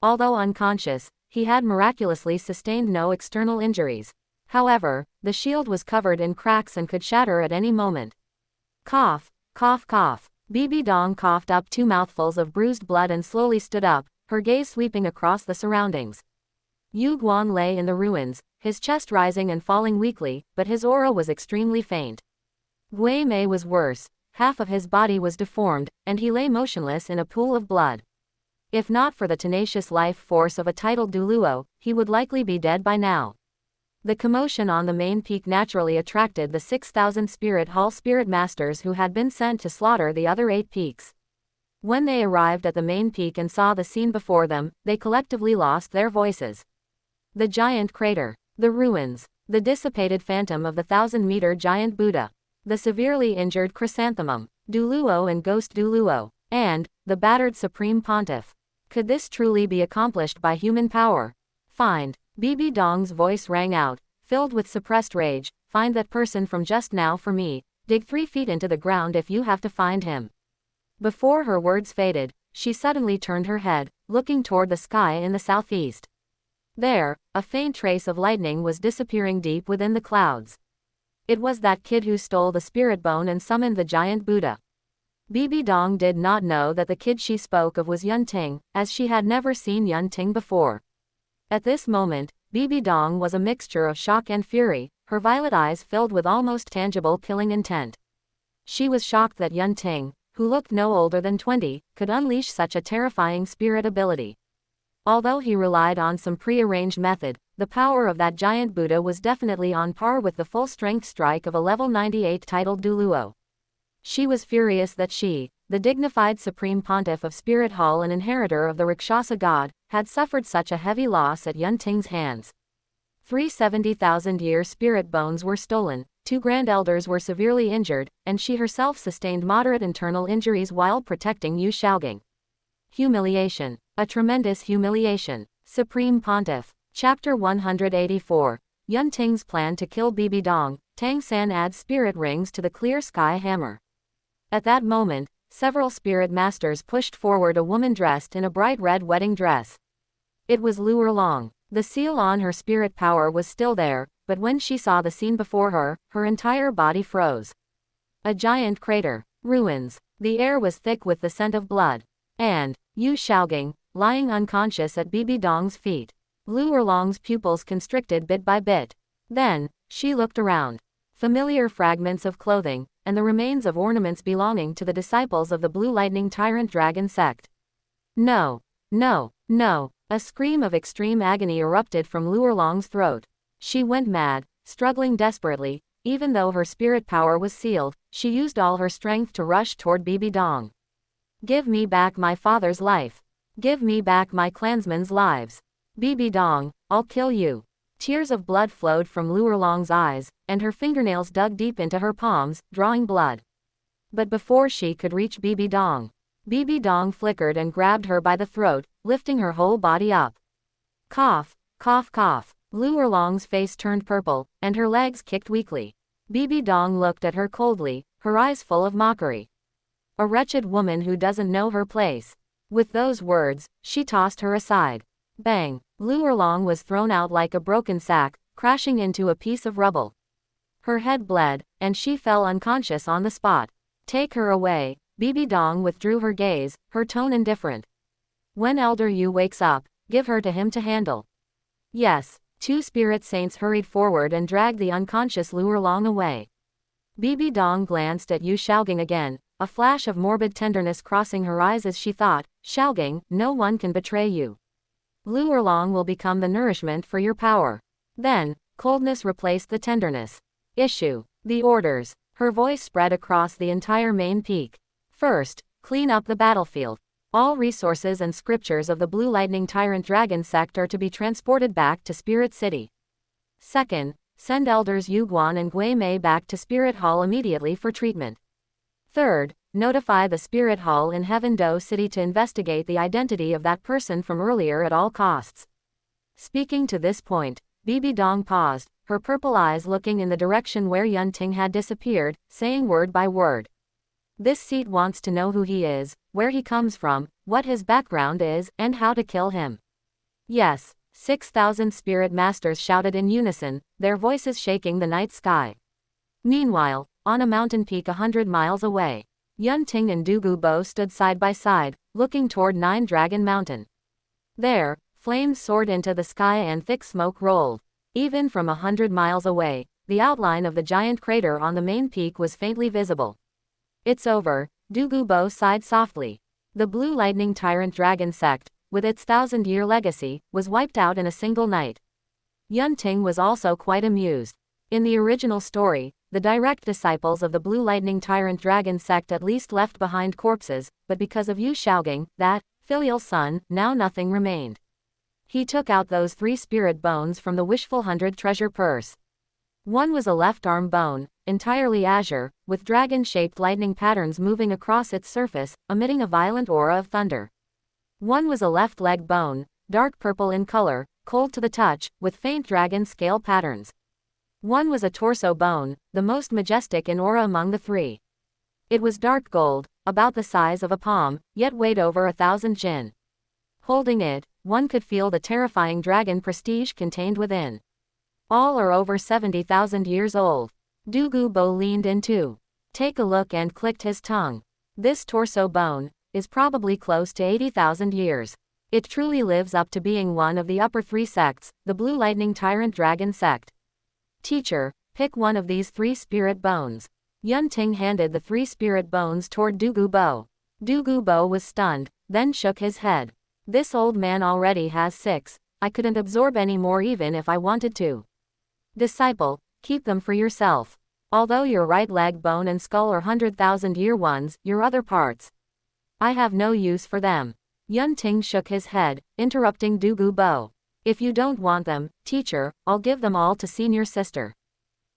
Although unconscious, he had miraculously sustained no external injuries. However, the shield was covered in cracks and could shatter at any moment. Cough, cough, cough. Bibi Dong coughed up 2 mouthfuls of bruised blood and slowly stood up, her gaze sweeping across the surroundings. Yu Guan lay in the ruins, his chest rising and falling weakly, but his aura was extremely faint. Gui Mei was worse, half of his body was deformed, and he lay motionless in a pool of blood. If not for the tenacious life force of a titled Douluo, he would likely be dead by now. The commotion on the main peak naturally attracted the 6,000 Spirit Hall Spirit Masters who had been sent to slaughter the other 8 peaks. When they arrived at the main peak and saw the scene before them, they collectively lost their voices. The giant crater, the ruins, the dissipated phantom of the 1,000-meter giant Buddha, the severely injured chrysanthemum, Douluo and Ghost Douluo, and the battered Supreme Pontiff. Could this truly be accomplished by human power? Find. Bibi Dong's voice rang out, filled with suppressed rage. Find that person from just now for me. Dig 3 feet into the ground if you have to find him. Before her words faded, she suddenly turned her head, looking toward the sky in the southeast. There, a faint trace of lightning was disappearing deep within the clouds. It was that kid who stole the spirit bone and summoned the giant Buddha. Bibi Dong did not know that the kid she spoke of was Yunting, as she had never seen Yunting before. At this moment, Bibi Dong was a mixture of shock and fury, her violet eyes filled with almost tangible killing intent. She was shocked that Yunting, who looked no older than 20, could unleash such a terrifying spirit ability. Although he relied on some pre-arranged method, the power of that giant Buddha was definitely on par with the full-strength strike of a level 98 titled Douluo. She was furious that she, the dignified supreme pontiff of Spirit Hall and inheritor of the Rakshasa god, had suffered such a heavy loss at Yunting's hands. 370,000-year spirit bones were stolen, 2 grand elders were severely injured, and she herself sustained moderate internal injuries while protecting Yu Shaogang. Humiliation. A tremendous humiliation. Supreme Pontiff. Chapter 184. Yunting's plan to kill Bibi Dong. Tang San adds spirit rings to the clear sky hammer. At that moment, several spirit masters pushed forward a woman dressed in a bright red wedding dress. It was Lu Erlong. The seal on her spirit power was still there, but when she saw the scene before her, her entire body froze. A giant crater. Ruins. The air was thick with the scent of blood. And Yu Shaogang, lying unconscious at Bibi Dong's feet. Lu Erlong's pupils constricted bit by bit. Then, she looked around. Familiar fragments of clothing, and the remains of ornaments belonging to the disciples of the Blue Lightning Tyrant Dragon sect. No, no, no. A scream of extreme agony erupted from Lu Erlong's throat. She went mad, struggling desperately. Even though her spirit power was sealed, she used all her strength to rush toward Bibi Dong. Give me back my father's life. Give me back my clansmen's lives. Bibi Dong, I'll kill you. Tears of blood flowed from Lu Erlong's eyes, and her fingernails dug deep into her palms, drawing blood. But before she could reach Bibi Dong flickered and grabbed her by the throat, lifting her whole body up. Cough, cough, cough. Lu Erlong's face turned purple, and her legs kicked weakly. Bibi Dong looked at her coldly, her eyes full of mockery. A wretched woman who doesn't know her place. With those words, she tossed her aside. Bang! Lu Erlong was thrown out like a broken sack, crashing into a piece of rubble. Her head bled, and she fell unconscious on the spot. Take her away. Bibi Dong withdrew her gaze, her tone indifferent. When Elder Yu wakes up, give her to him to handle. Yes. 2 spirit saints hurried forward and dragged the unconscious Lu Erlong away. Bibi Dong glanced at Yu Shaogang again, a flash of morbid tenderness crossing her eyes as she thought, Shaogang, no one can betray you. Lu Erlong will become the nourishment for your power. Then, coldness replaced the tenderness. Issue the orders. Her voice spread across the entire main peak. First, clean up the battlefield. All resources and scriptures of the Blue Lightning Tyrant Dragon sect are to be transported back to Spirit City. Second, send elders Yu Guan and Gui Mei back to Spirit Hall immediately for treatment. Third, notify the Spirit Hall in Heaven Do City to investigate the identity of that person from earlier at all costs. Speaking to this point, Bibi Dong paused, her purple eyes looking in the direction where Yunting had disappeared, saying word by word. This seat wants to know who he is, where he comes from, what his background is, and how to kill him. Yes, 6,000 spirit masters shouted in unison, their voices shaking the night sky. Meanwhile, on a mountain peak 100 miles away, Yunting and Douluo Bo stood side by side, looking toward Nine Dragon Mountain. There, flames soared into the sky and thick smoke rolled. Even from 100 miles away, the outline of the giant crater on the main peak was faintly visible. It's over, Douluo Bo sighed softly. The Blue Lightning Tyrant Dragon sect, with its 1,000-year legacy, was wiped out in a single night. Yunting was also quite amused. In the original story, the direct disciples of the Blue Lightning Tyrant Dragon sect at least left behind corpses, but because of Yu Shaogang, that filial son, now nothing remained. He took out those 3 spirit bones from the wishful 100 treasure purse. One was a left arm bone, entirely azure, with dragon-shaped lightning patterns moving across its surface, emitting a violent aura of thunder. One was a left leg bone, dark purple in color, cold to the touch, with faint dragon scale patterns. One was a torso bone, the most majestic in aura among the 3. It was dark gold, about the size of a palm, yet weighed over 1,000 jin. Holding it, one could feel the terrifying dragon prestige contained within. All are over 70,000 years old. Douluo leaned in too. Take a look and clicked his tongue. This torso bone is probably close to 80,000 years. It truly lives up to being one of the upper three sects, the Blue Lightning Tyrant Dragon sect. Teacher, pick one of these 3 spirit bones. Yunting handed the 3 spirit bones toward Douluo. Douluo was stunned, then shook his head. This old man already has 6. I couldn't absorb any more even if I wanted to. Disciple, keep them for yourself. Although your right leg bone and skull are 100,000-year ones, your other parts, I have no use for them. Yunting shook his head, interrupting Douluo. If you don't want them, teacher, I'll give them all to senior sister.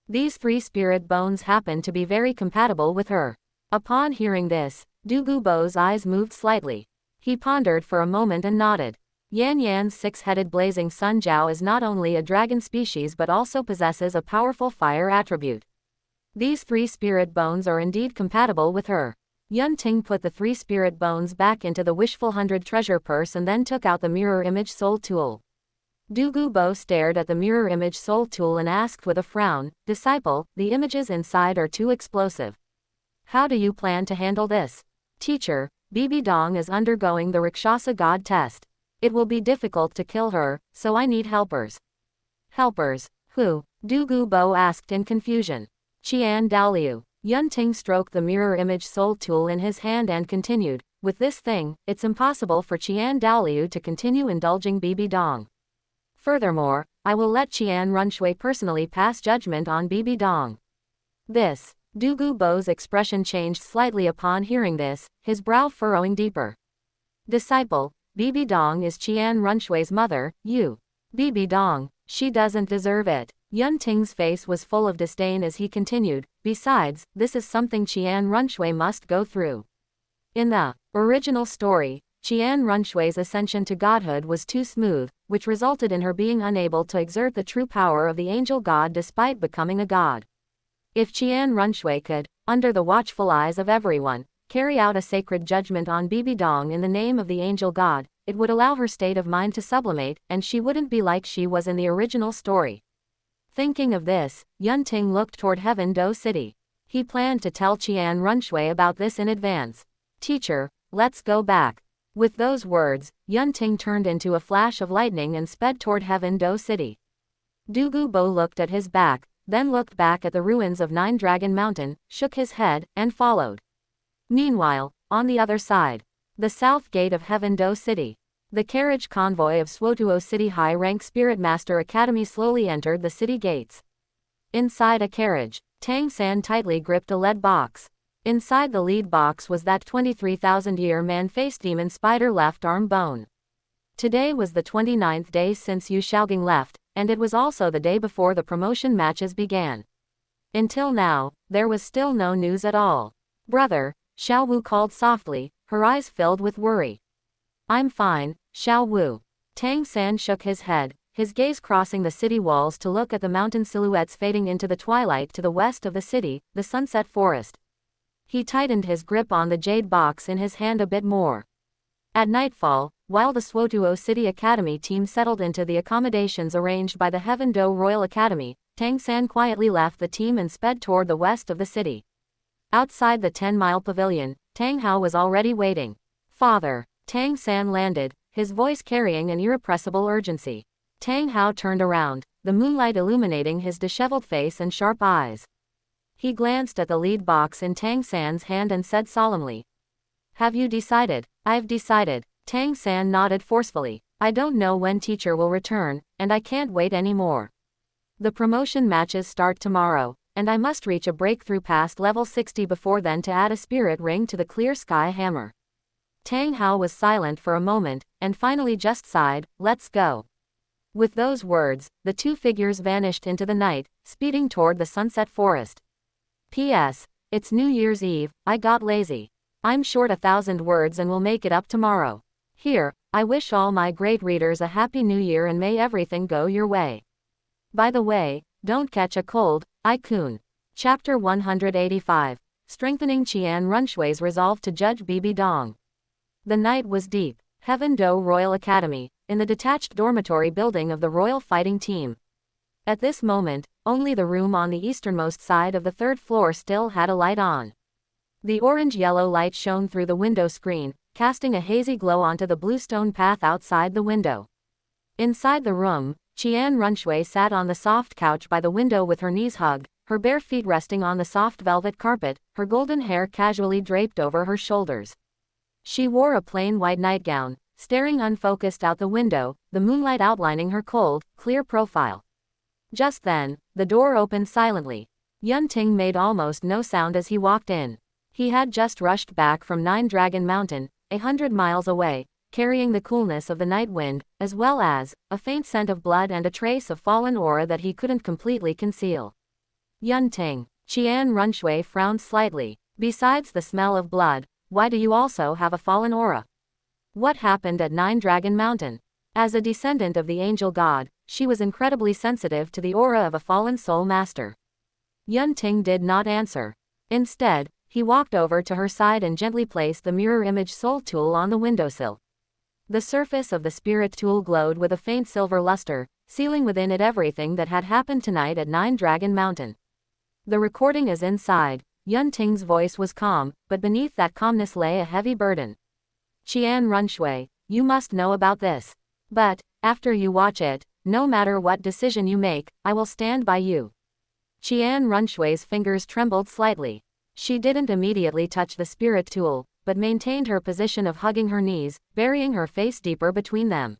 These 3 spirit bones happen to be very compatible with her. Upon hearing this, Douluo's eyes moved slightly. He pondered for a moment and nodded. Yan Yan's 6-headed blazing sun jiao is not only a dragon species but also possesses a powerful fire attribute. These 3 spirit bones are indeed compatible with her. Yunting put the 3 spirit bones back into the wishful 100 treasure purse and then took out the mirror image soul tool. Douluo stared at the mirror image soul tool and asked with a frown, Disciple, the images inside are too explosive. How do you plan to handle this? Teacher, Bibi Dong is undergoing the Rakshasa god test. It will be difficult to kill her, so I need helpers. Helpers? Who? Douluo asked in confusion. Qian Dalu. Yunting stroked the mirror image soul tool in his hand and continued, with this thing, it's impossible for Qian Dalu to continue indulging Bibi Dong. Furthermore, I will let Qian Runshui personally pass judgment on Bibi Dong. This. Douluo's expression changed slightly upon hearing this, his brow furrowing deeper. Disciple, Bibi Dong is Qian Runshui's mother, you. Bibi Dong, she doesn't deserve it. Yunting's face was full of disdain as he continued, besides, this is something Qian Runshui must go through. In the original story, Qian Runshui's ascension to godhood was too smooth, which resulted in her being unable to exert the true power of the angel god despite becoming a god. If Qian Runshui could, under the watchful eyes of everyone, carry out a sacred judgment on Bibi Dong in the name of the angel god, it would allow her state of mind to sublimate, and she wouldn't be like she was in the original story. Thinking of this, Yunting looked toward Heaven Do City. He planned to tell Qian Runshui about this in advance. Teacher, let's go back. With those words, Yunting turned into a flash of lightning and sped toward Heaven Do City. Douluo looked at his back, then looked back at the ruins of Nine Dragon Mountain, shook his head, and followed. Meanwhile, on the other side, the south gate of Heaven Do City, the carriage convoy of Suotuo City high-rank Spirit Master Academy slowly entered the city gates. Inside a carriage, Tang San tightly gripped a lead box. Inside the lead box was that 23,000-year man-faced demon spider left arm bone. Today was the 29th day since Yu Xiaogang left, and it was also the day before the promotion matches began. Until now, there was still no news at all. Brother, Xiao Wu called softly, her eyes filled with worry. I'm fine, Xiao Wu. Tang San shook his head, his gaze crossing the city walls to look at the mountain silhouettes fading into the twilight to the west of the city, the sunset forest. He tightened his grip on the jade box in his hand a bit more. At nightfall, while the Suotuo City Academy team settled into the accommodations arranged by the Heaven Do Royal Academy, Tang San quietly left the team and sped toward the west of the city. Outside the 10-mile pavilion, Tang Hao was already waiting. Father. Tang San landed, his voice carrying an irrepressible urgency. Tang Hao turned around, the moonlight illuminating his disheveled face and sharp eyes. He glanced at the lead box in Tang San's hand and said solemnly, Have you decided? I've decided. Tang San nodded forcefully. I don't know when teacher will return, and I can't wait anymore. The promotion matches start tomorrow, and I must reach a breakthrough past level 60 before then to add a spirit ring to the clear sky hammer. Tang Hao was silent for a moment, and finally just sighed, let's go. With those words, the two figures vanished into the night, speeding toward the sunset forest. P.S. It's New Year's Eve, I got lazy. I'm short 1,000 words and will make it up tomorrow. Here, I wish all my great readers a happy new year and may everything go your way. By the way, don't catch a cold, I-kun. Chapter 185. strengthening Qian Runshui's resolve to judge Bibi Dong. The night was deep. Heaven Do Royal Academy, in the detached dormitory building of the Royal Fighting Team. At this moment, only the room on the easternmost side of the third floor still had a light on. The orange-yellow light shone through the window screen, casting a hazy glow onto the bluestone path outside the window. Inside the room, Qian Runshui sat on the soft couch by the window with her knees hugged, her bare feet resting on the soft velvet carpet, her golden hair casually draped over her shoulders. She wore a plain white nightgown, staring unfocused out the window, the moonlight outlining her cold, clear profile. Just then, the door opened silently. Yun Ting made almost no sound as he walked in. He had just rushed back from Nine Dragon Mountain, 100 miles away, carrying the coolness of the night wind, as well as a faint scent of blood and a trace of fallen aura that he couldn't completely conceal. Yun Ting. Qian Runshui frowned slightly. Besides the smell of blood, why do you also have a fallen aura? What happened at Nine Dragon Mountain? As a descendant of the angel god, she was incredibly sensitive to the aura of a fallen soul master. Yun Ting did not answer. Instead, he walked over to her side and gently placed the mirror image soul tool on the windowsill. The surface of the spirit tool glowed with a faint silver luster, sealing within it everything that had happened tonight at Nine Dragon Mountain. The recording is inside. Yun Ting's voice was calm, but beneath that calmness lay a heavy burden. Qian Runshui, you must know about this. But, after you watch it, no matter what decision you make, I will stand by you. Qian Runshui's fingers trembled slightly. She didn't immediately touch the spirit tool, but maintained her position of hugging her knees, burying her face deeper between them.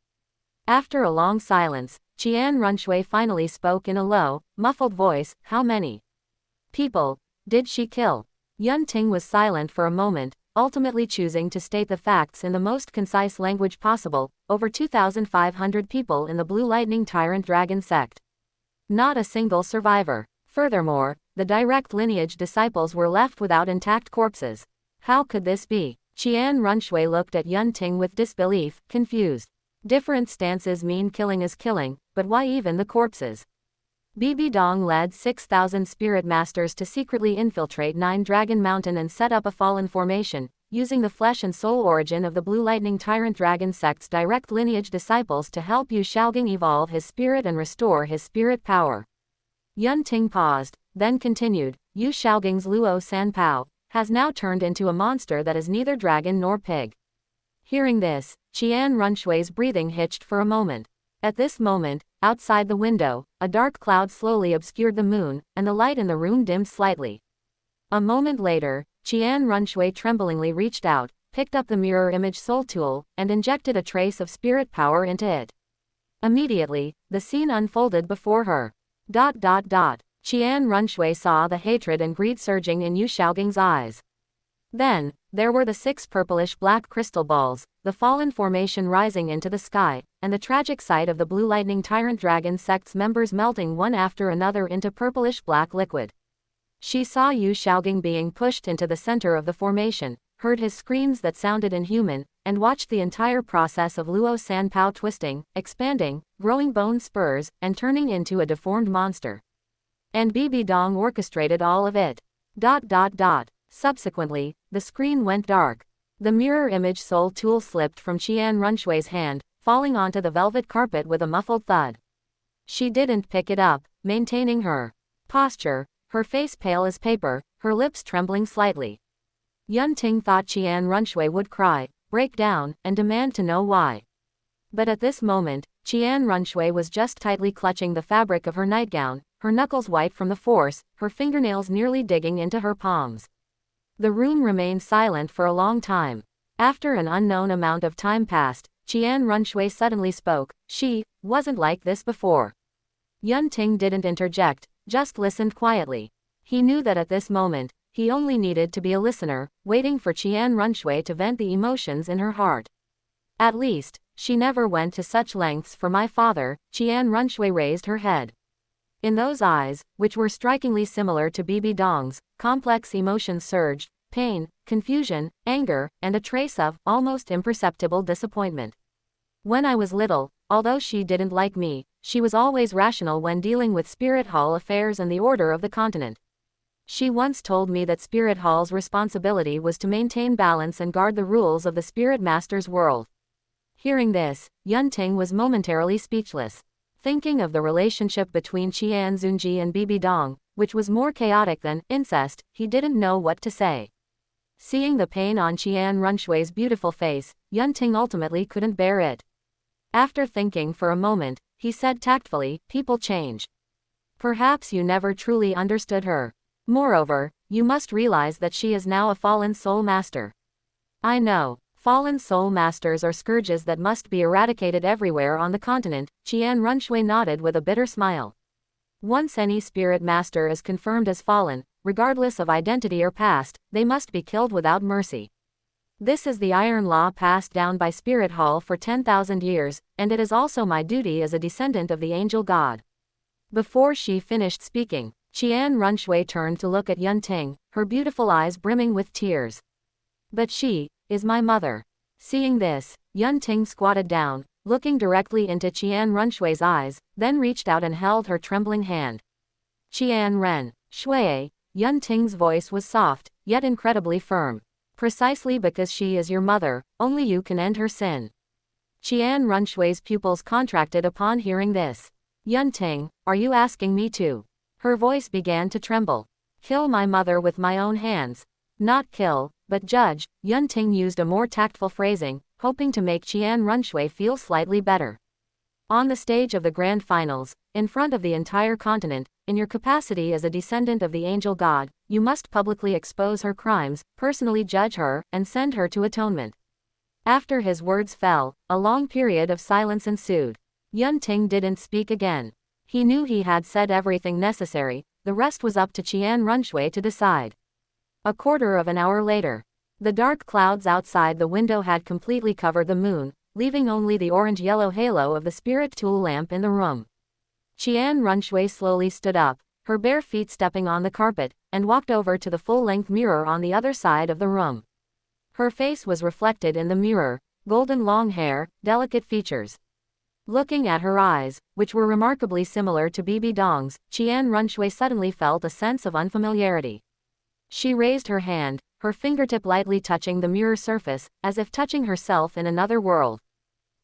After a long silence, Qian Runshui finally spoke in a low, muffled voice, how many people did she kill? Yun Ting was silent for a moment, ultimately choosing to state the facts in the most concise language possible, over 2,500 people in the Blue Lightning Tyrant Dragon sect. Not a single survivor. Furthermore, the direct lineage disciples were left without intact corpses. How could this be? Qian Runshui looked at Yun Ting with disbelief, confused. Different stances mean killing is killing, but why even the corpses? Bibi Dong led 6,000 spirit masters to secretly infiltrate Nine Dragon Mountain and set up a fallen formation, using the flesh and soul origin of the Blue Lightning Tyrant Dragon sect's direct lineage disciples to help Yu Xiaogang evolve his spirit and restore his spirit power. Yun Ting paused, then continued, Yu Xiaogang's Luo Sanpao has now turned into a monster that is neither dragon nor pig. Hearing this, Qian Runshui's breathing hitched for a moment. At this moment, outside the window, a dark cloud slowly obscured the moon, and the light in the room dimmed slightly. A moment later, Qian Runshui tremblingly reached out, picked up the mirror image soul tool, and injected a trace of spirit power into it. Immediately, the scene unfolded before her. Qian Runshui saw the hatred and greed surging in Yu Xiaogang's eyes. Then, there were the 6 purplish-black crystal balls, the fallen formation rising into the sky, and the tragic sight of the Blue Lightning Tyrant Dragon sect's members melting one after another into purplish-black liquid. She saw Yu Xiaogang being pushed into the center of the formation, heard his screams that sounded inhuman, and watched the entire process of Luo Sanpao twisting, expanding, growing bone spurs, and turning into a deformed monster. And Bibi Dong orchestrated all of it. Subsequently, the screen went dark. The mirror image soul tool slipped from Qian Runshui's hand, falling onto the velvet carpet with a muffled thud. She didn't pick it up, maintaining her posture, her face pale as paper, her lips trembling slightly. Yun Ting thought Qian Runshui would cry, break down, and demand to know why. But at this moment, Qian Runshui was just tightly clutching the fabric of her nightgown, her knuckles white from the force, her fingernails nearly digging into her palms. The room remained silent for a long time. After an unknown amount of time passed, Qian Runshui suddenly spoke. She wasn't like this before. Yun Ting didn't interject, just listened quietly. He knew that at this moment, he only needed to be a listener, waiting for Qian Runshui to vent the emotions in her heart. At least, she never went to such lengths for my father. Qian Runshui raised her head. In those eyes, which were strikingly similar to Bibi Dong's, complex emotions surged, pain, confusion, anger, and a trace of, almost imperceptible disappointment. When I was little, although she didn't like me, she was always rational when dealing with spirit hall affairs and the order of the continent. She once told me that Spirit Hall's responsibility was to maintain balance and guard the rules of the Spirit Master's world. Hearing this, Yunting was momentarily speechless. Thinking of the relationship between Qian Zunji and Bibi Dong, which was more chaotic than incest, he didn't know what to say. Seeing the pain on Qian Runshui's beautiful face, Yunting ultimately couldn't bear it. After thinking for a moment, he said tactfully, "People change. Perhaps you never truly understood her. Moreover, you must realize that she is now a fallen soul master." "I know. Fallen soul masters are scourges that must be eradicated everywhere on the continent," Qian Runshui nodded with a bitter smile. "Once any spirit master is confirmed as fallen, regardless of identity or past, they must be killed without mercy. This is the iron law passed down by Spirit Hall for 10,000 years, and it is also my duty as a descendant of the angel god." Before she finished speaking, Qian Runshui turned to look at Yunting, her beautiful eyes brimming with tears. "But she is my mother." Seeing this, Yunting squatted down, looking directly into Qian Runshui's eyes, then reached out and held her trembling hand. "Qian Ren, Shui," Yunting's voice was soft, yet incredibly firm. "Precisely because she is your mother, only you can end her sin." Qian Runshui's pupils contracted upon hearing this. "Yunting, are you asking me to?" Her voice began to tremble. "Kill my mother with my own hands." "Not kill, but judge," Yunting used a more tactful phrasing, hoping to make Qian Runshui feel slightly better. "On the stage of the grand finals, in front of the entire continent, in your capacity as a descendant of the angel god, you must publicly expose her crimes, personally judge her, and send her to atonement." After his words fell, a long period of silence ensued. Yunting didn't speak again. He knew he had said everything necessary, the rest was up to Qian Runshui to decide. A quarter of an hour later, the dark clouds outside the window had completely covered the moon, leaving only the orange-yellow halo of the spirit tool lamp in the room. Qian Runshui slowly stood up, her bare feet stepping on the carpet, and walked over to the full-length mirror on the other side of the room. Her face was reflected in the mirror, golden long hair, delicate features. Looking at her eyes, which were remarkably similar to Bibi Dong's, Qian Runshui suddenly felt a sense of unfamiliarity. She raised her hand, her fingertip lightly touching the mirror surface, as if touching herself in another world.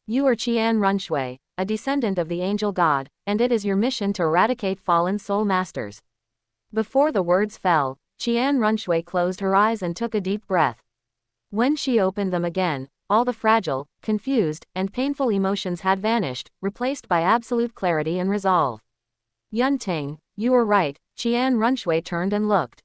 "You are Qian Runshui, a descendant of the angel god, and it is your mission to eradicate fallen soul masters." Before the words fell, Qian Runshui closed her eyes and took a deep breath. When she opened them again, all the fragile, confused, and painful emotions had vanished, replaced by absolute clarity and resolve. "Yunting, you were right," Qian Runshui turned and looked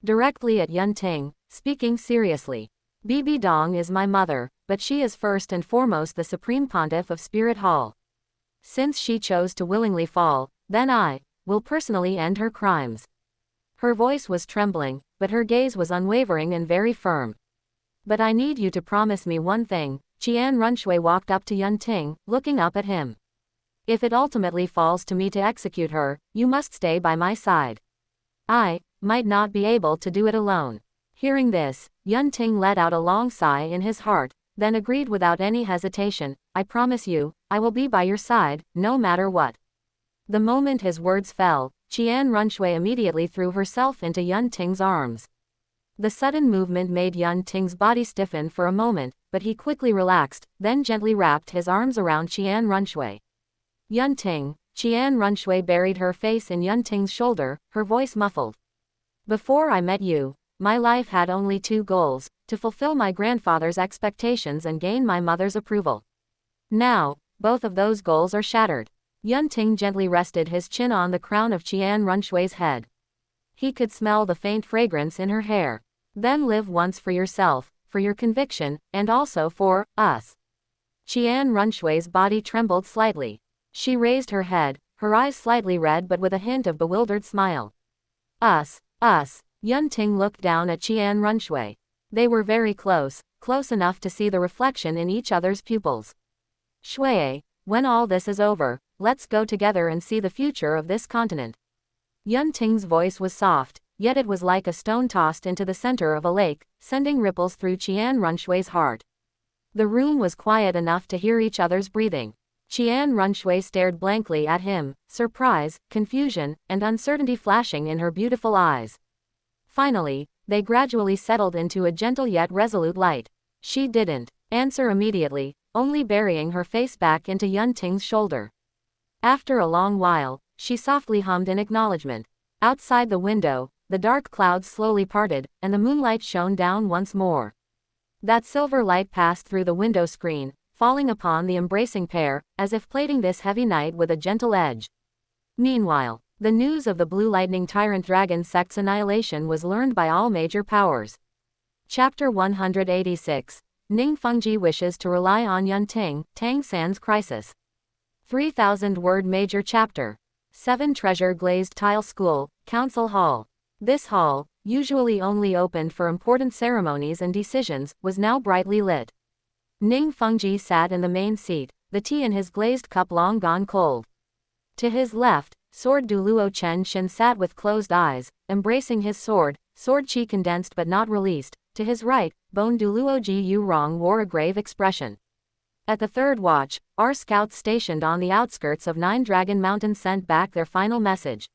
directly at Yunting, speaking seriously. "Bibi Dong is my mother, but she is first and foremost the supreme pontiff of Spirit Hall. Since she chose to willingly fall, then I will personally end her crimes." Her voice was trembling, but her gaze was unwavering and very firm. "But I need you to promise me one thing." Qian Runshui walked up to Yunting, looking up at him. "If it ultimately falls to me to execute her, you must stay by my side. I might not be able to do it alone." Hearing this, Yunting let out a long sigh in his heart, then agreed without any hesitation, "I promise you, I will be by your side, no matter what." The moment his words fell, Qian Runshui immediately threw herself into Yunting's arms. The sudden movement made Yunting's body stiffen for a moment, but he quickly relaxed, then gently wrapped his arms around Qian Runshui. "Yunting." Qian Runshui buried her face in Yunting's shoulder, her voice muffled. "Before I met you, my life had only two goals, to fulfill my grandfather's expectations and gain my mother's approval. Now, both of those goals are shattered." Yunting gently rested his chin on the crown of Qian Runshui's head. He could smell the faint fragrance in her hair. "Then live once for yourself, for your conviction, and also for us." Qian Runshui's body trembled slightly. She raised her head, her eyes slightly red but with a hint of bewildered smile. Us. Yunting looked down at Qian Runshui. They were very close, close enough to see the reflection in each other's pupils. "Shui, when all this is over, let's go together and see the future of this continent." Yunting's voice was soft, yet it was like a stone tossed into the center of a lake, sending ripples through Qian Runshui's heart. The room was quiet enough to hear each other's breathing. Qian Runshui stared blankly at him, surprise, confusion, and uncertainty flashing in her beautiful eyes. Finally, they gradually settled into a gentle yet resolute light. She didn't answer immediately, only burying her face back into Yun Ting's shoulder. After a long while, she softly hummed in acknowledgement. Outside the window, the dark clouds slowly parted, and the moonlight shone down once more. That silver light passed through the window screen, falling upon the embracing pair, as if plating this heavy night with a gentle edge. Meanwhile, the news of the Blue Lightning Tyrant Dragon sect's annihilation was learned by all major powers. Chapter 186. Ning Fengji wishes to rely on Yun Ting, Tang San's crisis. 3,000-word major chapter. 7 Treasure Glazed Tile School, Council Hall. This hall, usually only opened for important ceremonies and decisions, was now brightly lit. Ning Fengji sat in the main seat, the tea in his glazed cup long gone cold. To his left, Sword Douluo Chen Shin sat with closed eyes, embracing his sword, sword chi condensed but not released. To his right, Bone Douluo Ji Yu Rong wore a grave expression. At the third watch, our scouts stationed on the outskirts of Nine Dragon Mountain sent back their final message.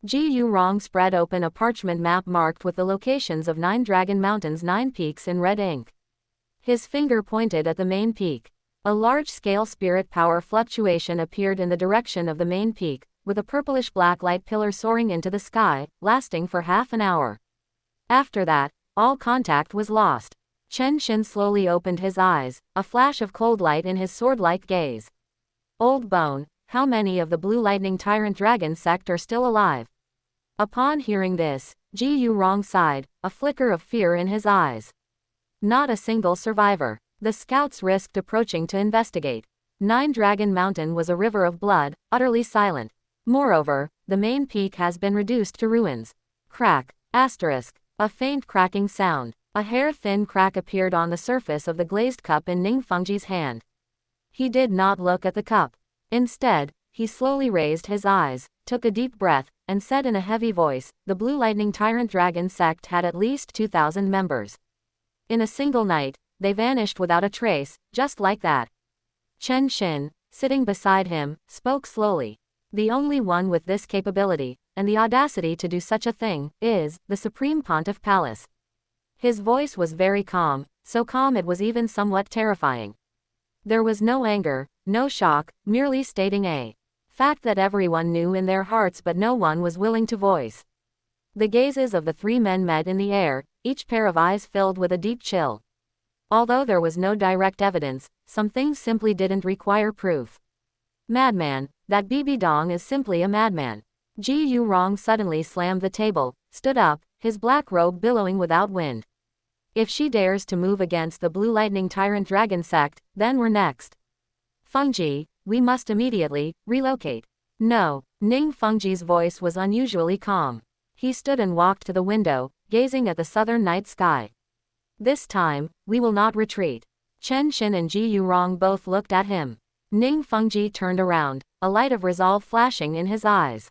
Ji Yu Rong spread open a parchment map marked with the locations of 9 Dragon Mountain's 9 peaks in red ink. His finger pointed at the main peak. A large-scale spirit power fluctuation appeared in the direction of the main peak, with a purplish-black light pillar soaring into the sky, lasting for half an hour. After that, all contact was lost. Chen Shin slowly opened his eyes, a flash of cold light in his sword-like gaze. Old Bone, how many of the Blue Lightning Tyrant Dragon sect are still alive? Upon hearing this, Ji Yu Rong sighed, a flicker of fear in his eyes. Not a single survivor. The scouts risked approaching to investigate. 9 Dragon Mountain was a river of blood, utterly silent. Moreover, the main peak has been reduced to ruins. Crack, asterisk, a faint cracking sound. A hair-thin crack appeared on the surface of the glazed cup in Ning Fengji's hand. He did not look at the cup. Instead, he slowly raised his eyes, took a deep breath, and said in a heavy voice, the Blue Lightning Tyrant Dragon sect had at least 2,000 members. In a single night, they vanished without a trace, just like that. Chen Shin, sitting beside him, spoke slowly. The only one with this capability, and the audacity to do such a thing, is the Supreme Pontiff Palace. His voice was very calm, so calm it was even somewhat terrifying. There was no anger, no shock, merely stating a fact that everyone knew in their hearts but no one was willing to voice. The gazes of the 3 men met in the air, each pair of eyes filled with a deep chill. Although there was no direct evidence, some things simply didn't require proof. Madman, that Bibi Dong is simply a madman. Ji Yu Rong suddenly slammed the table, stood up, his black robe billowing without wind. If she dares to move against the Blue Lightning Tyrant Dragon sect, then we're next. Fengji, we must immediately relocate. No. Ning Fengji's voice was unusually calm. He stood and walked to the window, gazing at the southern night sky. This time, we will not retreat. Chen Shin and Ji Yu Rong both looked at him. Ning Fengji turned around, a light of resolve flashing in his eyes.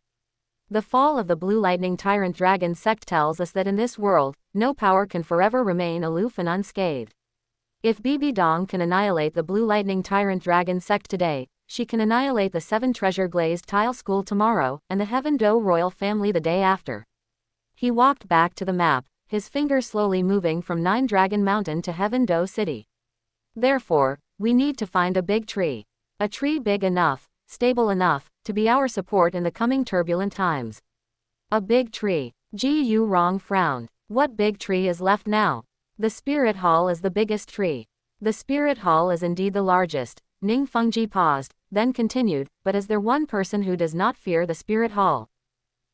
The fall of the Blue Lightning Tyrant Dragon sect tells us that in this world, no power can forever remain aloof and unscathed. If Bibi Dong can annihilate the Blue Lightning Tyrant Dragon sect today, she can annihilate the 7 Treasure Glazed Tile School tomorrow, and the Heaven Do royal family the day after. He walked back to the map, his finger slowly moving from 9 Dragon Mountain to Heaven Do City. Therefore, we need to find a big tree. A tree big enough, stable enough, to be our support in the coming turbulent times. A big tree. Ji Yu Rong frowned. What big tree is left now? The Spirit Hall is the biggest tree. The Spirit Hall is indeed the largest. Ning Fengji paused, then continued, but is there one person who does not fear the Spirit Hall?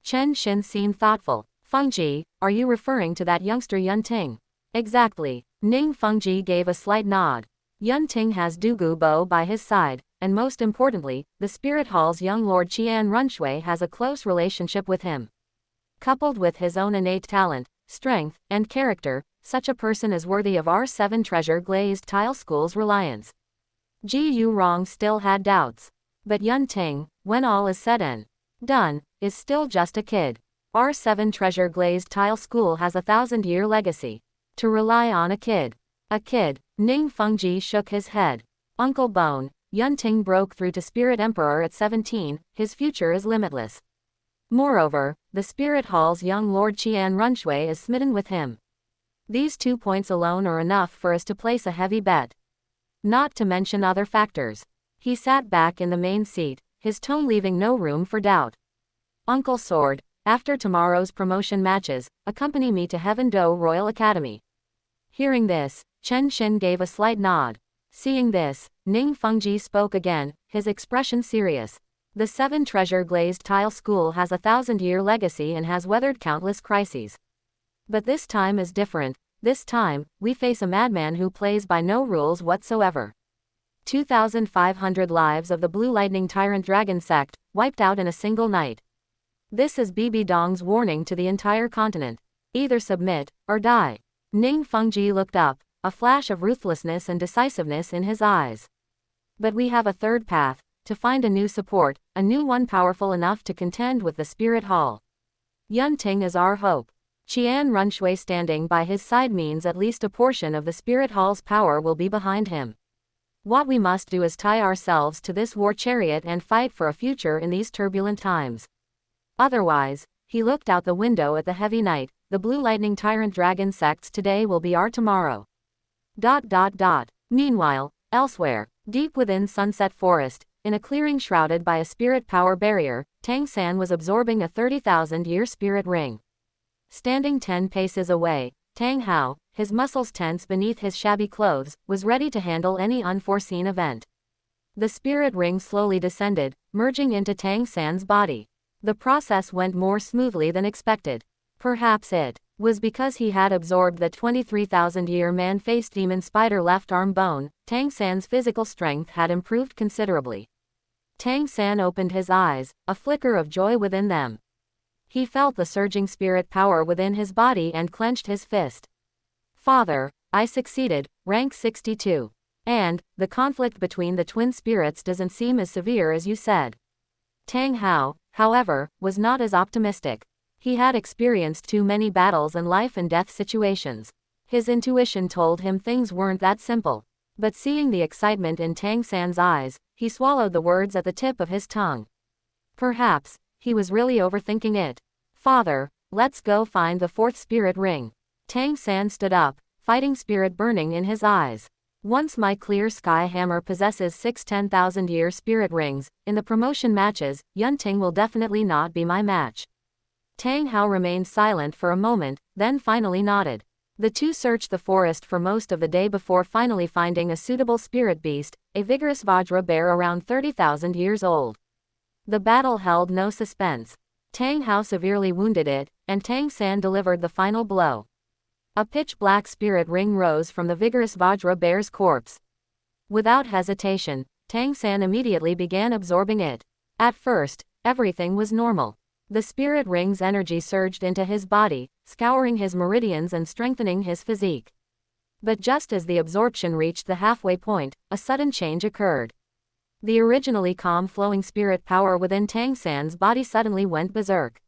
Chen Shin seemed thoughtful. Fengji, are you referring to that youngster Yun Ting? Exactly. Ning Fengji gave a slight nod. Yun Ting has Dugu Bo by his side, and most importantly, the Spirit Hall's young Lord Qian Runshui has a close relationship with him. Coupled with his own innate talent, strength, and character, such a person is worthy of our 7 Treasure Glazed Tile School's reliance. Ji Yu Rong still had doubts. But Yun Ting, when all is said and done, is still just a kid. Our 7 Treasure Glazed Tile School has a 1,000-year legacy. To rely on a kid. A kid. Ning Fengji shook his head. Uncle Bone, Yun Ting broke through to Spirit Emperor at 17, his future is limitless. Moreover, the Spirit Hall's young Lord Qian Runshui is smitten with him. These 2 points alone are enough for us to place a heavy bet. Not to mention other factors. He sat back in the main seat, his tone leaving no room for doubt. Uncle Sword, after tomorrow's promotion matches, accompany me to Heaven Do Royal Academy. Hearing this, Chen Xin gave a slight nod. Seeing this, Ning Fengji spoke again, his expression serious. The 7 Treasure Glazed Tile School has a 1,000-year legacy and has weathered countless crises. But this time is different. This time, we face a madman who plays by no rules whatsoever. 2,500 lives of the Blue Lightning Tyrant Dragon sect, wiped out in a single night. This is Bibi Dong's warning to the entire continent. Either submit, or die. Ning Fengji looked up, a flash of ruthlessness and decisiveness in his eyes. But we have a third path, to find a new support, a new one powerful enough to contend with the Spirit Hall. Yun Ting is our hope. Qian Runshui standing by his side means at least a portion of the Spirit Hall's power will be behind him. What we must do is tie ourselves to this war chariot and fight for a future in these turbulent times. Otherwise, he looked out the window at the heavy night, the Blue Lightning Tyrant Dragon sects today will be our tomorrow. ... Meanwhile, elsewhere, deep within Sunset Forest, in a clearing shrouded by a spirit power barrier, Tang San was absorbing a 30,000-year spirit ring. Standing 10 paces away, Tang Hao, his muscles tense beneath his shabby clothes, was ready to handle any unforeseen event. The spirit ring slowly descended, merging into Tang San's body. The process went more smoothly than expected. Perhaps it was because he had absorbed the 23,000-year man-faced demon spider left arm bone. Tang San's physical strength had improved considerably. Tang San opened his eyes, a flicker of joy within them. He felt the surging spirit power within his body and clenched his fist. Father, I succeeded, rank 62. And, the conflict between the twin spirits doesn't seem as severe as you said. Tang Hao, however, was not as optimistic. He had experienced too many battles and life and death situations. His intuition told him things weren't that simple. But seeing the excitement in Tang San's eyes, he swallowed the words at the tip of his tongue. Perhaps, he was really overthinking it. Father, let's go find the 4th spirit ring. Tang San stood up, fighting spirit burning in his eyes. Once my clear sky hammer possesses 6 10,000-year spirit rings, in the promotion matches, Yun Ting will definitely not be my match. Tang Hao remained silent for a moment, then finally nodded. The two searched the forest for most of the day before finally finding a suitable spirit beast, a vigorous Vajra bear around 30,000 years old. The battle held no suspense. Tang Hao severely wounded it, and Tang San delivered the final blow. A pitch-black spirit ring rose from the vigorous Vajra bear's corpse. Without hesitation, Tang San immediately began absorbing it. At first, everything was normal. The spirit ring's energy surged into his body, scouring his meridians and strengthening his physique. But just as the absorption reached the halfway point, a sudden change occurred. The originally calm flowing spirit power within Tang San's body suddenly went berserk.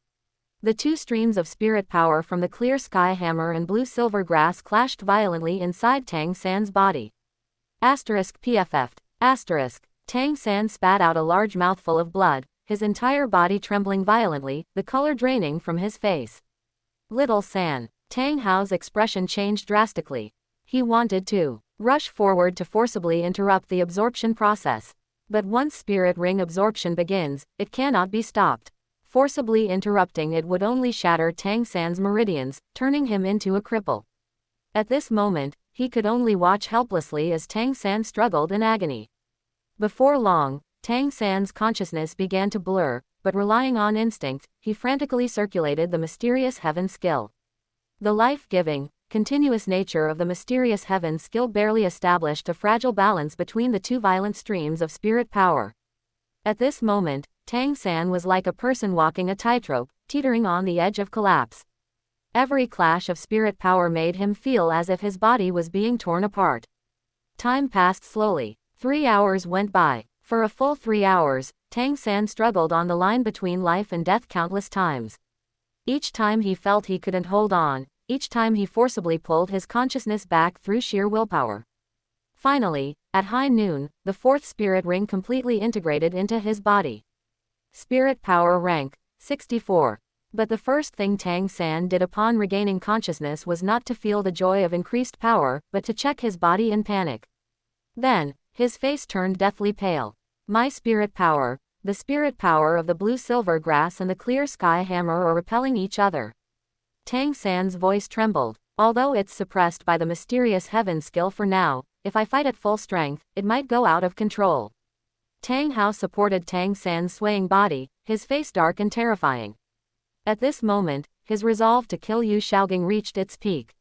The two streams of spirit power from the clear sky hammer and blue silver grass clashed violently inside Tang San's body. PFF. Tang San spat out a large mouthful of blood, his entire body trembling violently, the color draining from his face. Little San. Tang Hao's expression changed drastically. He wanted to rush forward to forcibly interrupt the absorption process. But once spirit ring absorption begins, it cannot be stopped. Forcibly interrupting it would only shatter Tang San's meridians, turning him into a cripple. At this moment, he could only watch helplessly as Tang San struggled in agony. Before long, Tang San's consciousness began to blur, but relying on instinct, he frantically circulated the mysterious heaven skill. The life-giving, continuous nature of the mysterious heaven skill barely established a fragile balance between the two violent streams of spirit power. At this moment, Tang San was like a person walking a tightrope, teetering on the edge of collapse. Every clash of spirit power made him feel as if his body was being torn apart. Time passed slowly. 3 hours went by. For a full 3 hours, Tang San struggled on the line between life and death countless times. Each time he felt he couldn't hold on, each time he forcibly pulled his consciousness back through sheer willpower. Finally, at high noon, the 4th spirit ring completely integrated into his body. Spirit power rank 64. But the first thing Tang San did upon regaining consciousness was not to feel the joy of increased power, but to check his body in panic. Then, his face turned deathly pale. My spirit power, the spirit power of the blue-silver grass and the clear sky hammer are repelling each other. Tang San's voice trembled. Although it's suppressed by the mysterious heaven skill for now, if I fight at full strength, it might go out of control. Tang Hao supported Tang San's swaying body, his face dark and terrifying. At this moment, his resolve to kill Yu Shaogang reached its peak.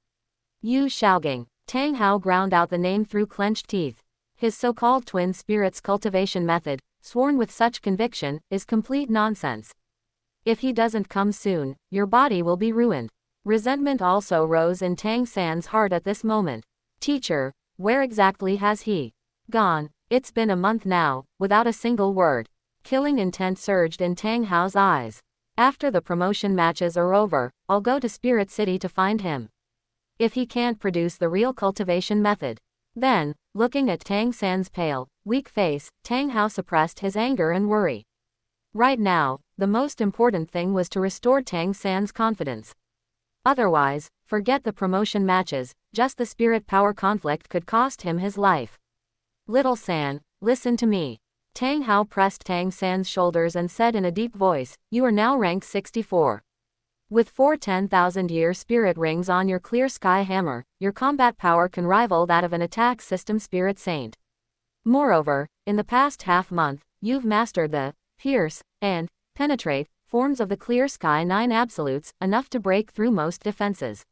Yu Shaogang. Tang Hao ground out the name through clenched teeth. His so-called twin spirits cultivation method, sworn with such conviction, is complete nonsense. If he doesn't come soon, your body will be ruined. Resentment also rose in Tang San's heart at this moment. Teacher, where exactly has he gone? It's been a month now, without a single word. Killing intent surged in Tang Hao's eyes. After the promotion matches are over, I'll go to Spirit City to find him. If he can't produce the real cultivation method. Then, looking at Tang San's pale, weak face, Tang Hao suppressed his anger and worry. Right now, the most important thing was to restore Tang San's confidence. Otherwise, forget the promotion matches, just the spirit power conflict could cost him his life. Little San, listen to me. Tang Hao pressed Tang San's shoulders and said in a deep voice, you are now rank 64. With 4 10,000-year spirit rings on your clear sky hammer, your combat power can rival that of an attack system spirit saint. Moreover, in the past half-month, you've mastered the pierce and penetrate forms of the clear sky 9 absolutes, enough to break through most defenses.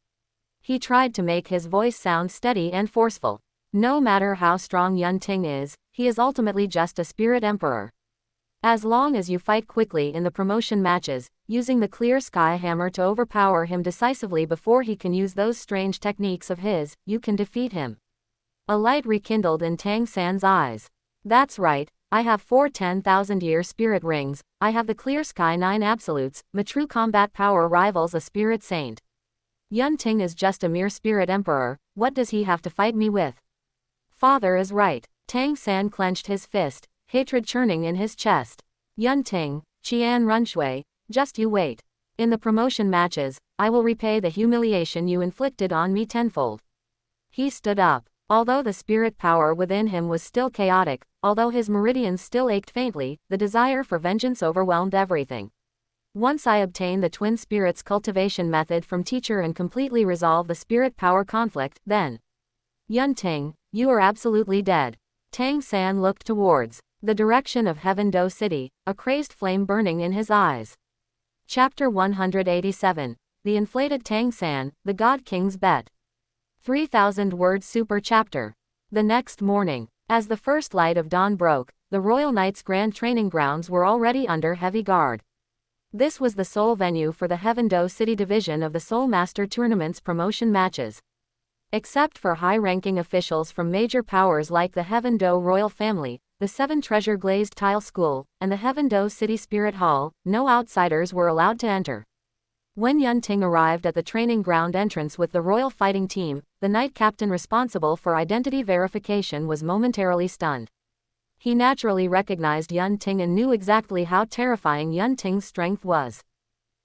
He tried to make his voice sound steady and forceful. No matter how strong Yun Ting is, he is ultimately just a spirit emperor. As long as you fight quickly in the promotion matches, using the clear sky hammer to overpower him decisively before he can use those strange techniques of his, you can defeat him. A light rekindled in Tang San's eyes. That's right, I have 4 10,000-year spirit rings, I have the clear sky 9 absolutes, my true combat power rivals a spirit saint. Yun Ting is just a mere spirit emperor, what does he have to fight me with? Father is right. Tang San clenched his fist, hatred churning in his chest. Yun Ting, Qian Runshui, just you wait. In the promotion matches, I will repay the humiliation you inflicted on me tenfold. He stood up. Although the spirit power within him was still chaotic, although his meridians still ached faintly, the desire for vengeance overwhelmed everything. Once I obtain the twin spirits cultivation method from teacher and completely resolve the spirit power conflict, then. Yun Ting, you are absolutely dead. Tang San looked towards the direction of Heaven Do City, a crazed flame burning in his eyes. Chapter 187. The Inflated Tang San, the God King's Bet. 3,000-word super chapter. The next morning, as the first light of dawn broke, the Royal Knights' grand training grounds were already under heavy guard. This was the sole venue for the Heaven Do City division of the Soul Master Tournament's promotion matches. Except for high-ranking officials from major powers like the Heaven Do Royal Family, the 7 Treasure Glazed Tile School, and the Heaven Do City Spirit Hall, no outsiders were allowed to enter. When Yun Ting arrived at the training ground entrance with the Royal Fighting Team, the Knight Captain responsible for identity verification was momentarily stunned. He naturally recognized Yun Ting and knew exactly how terrifying Yun Ting's strength was.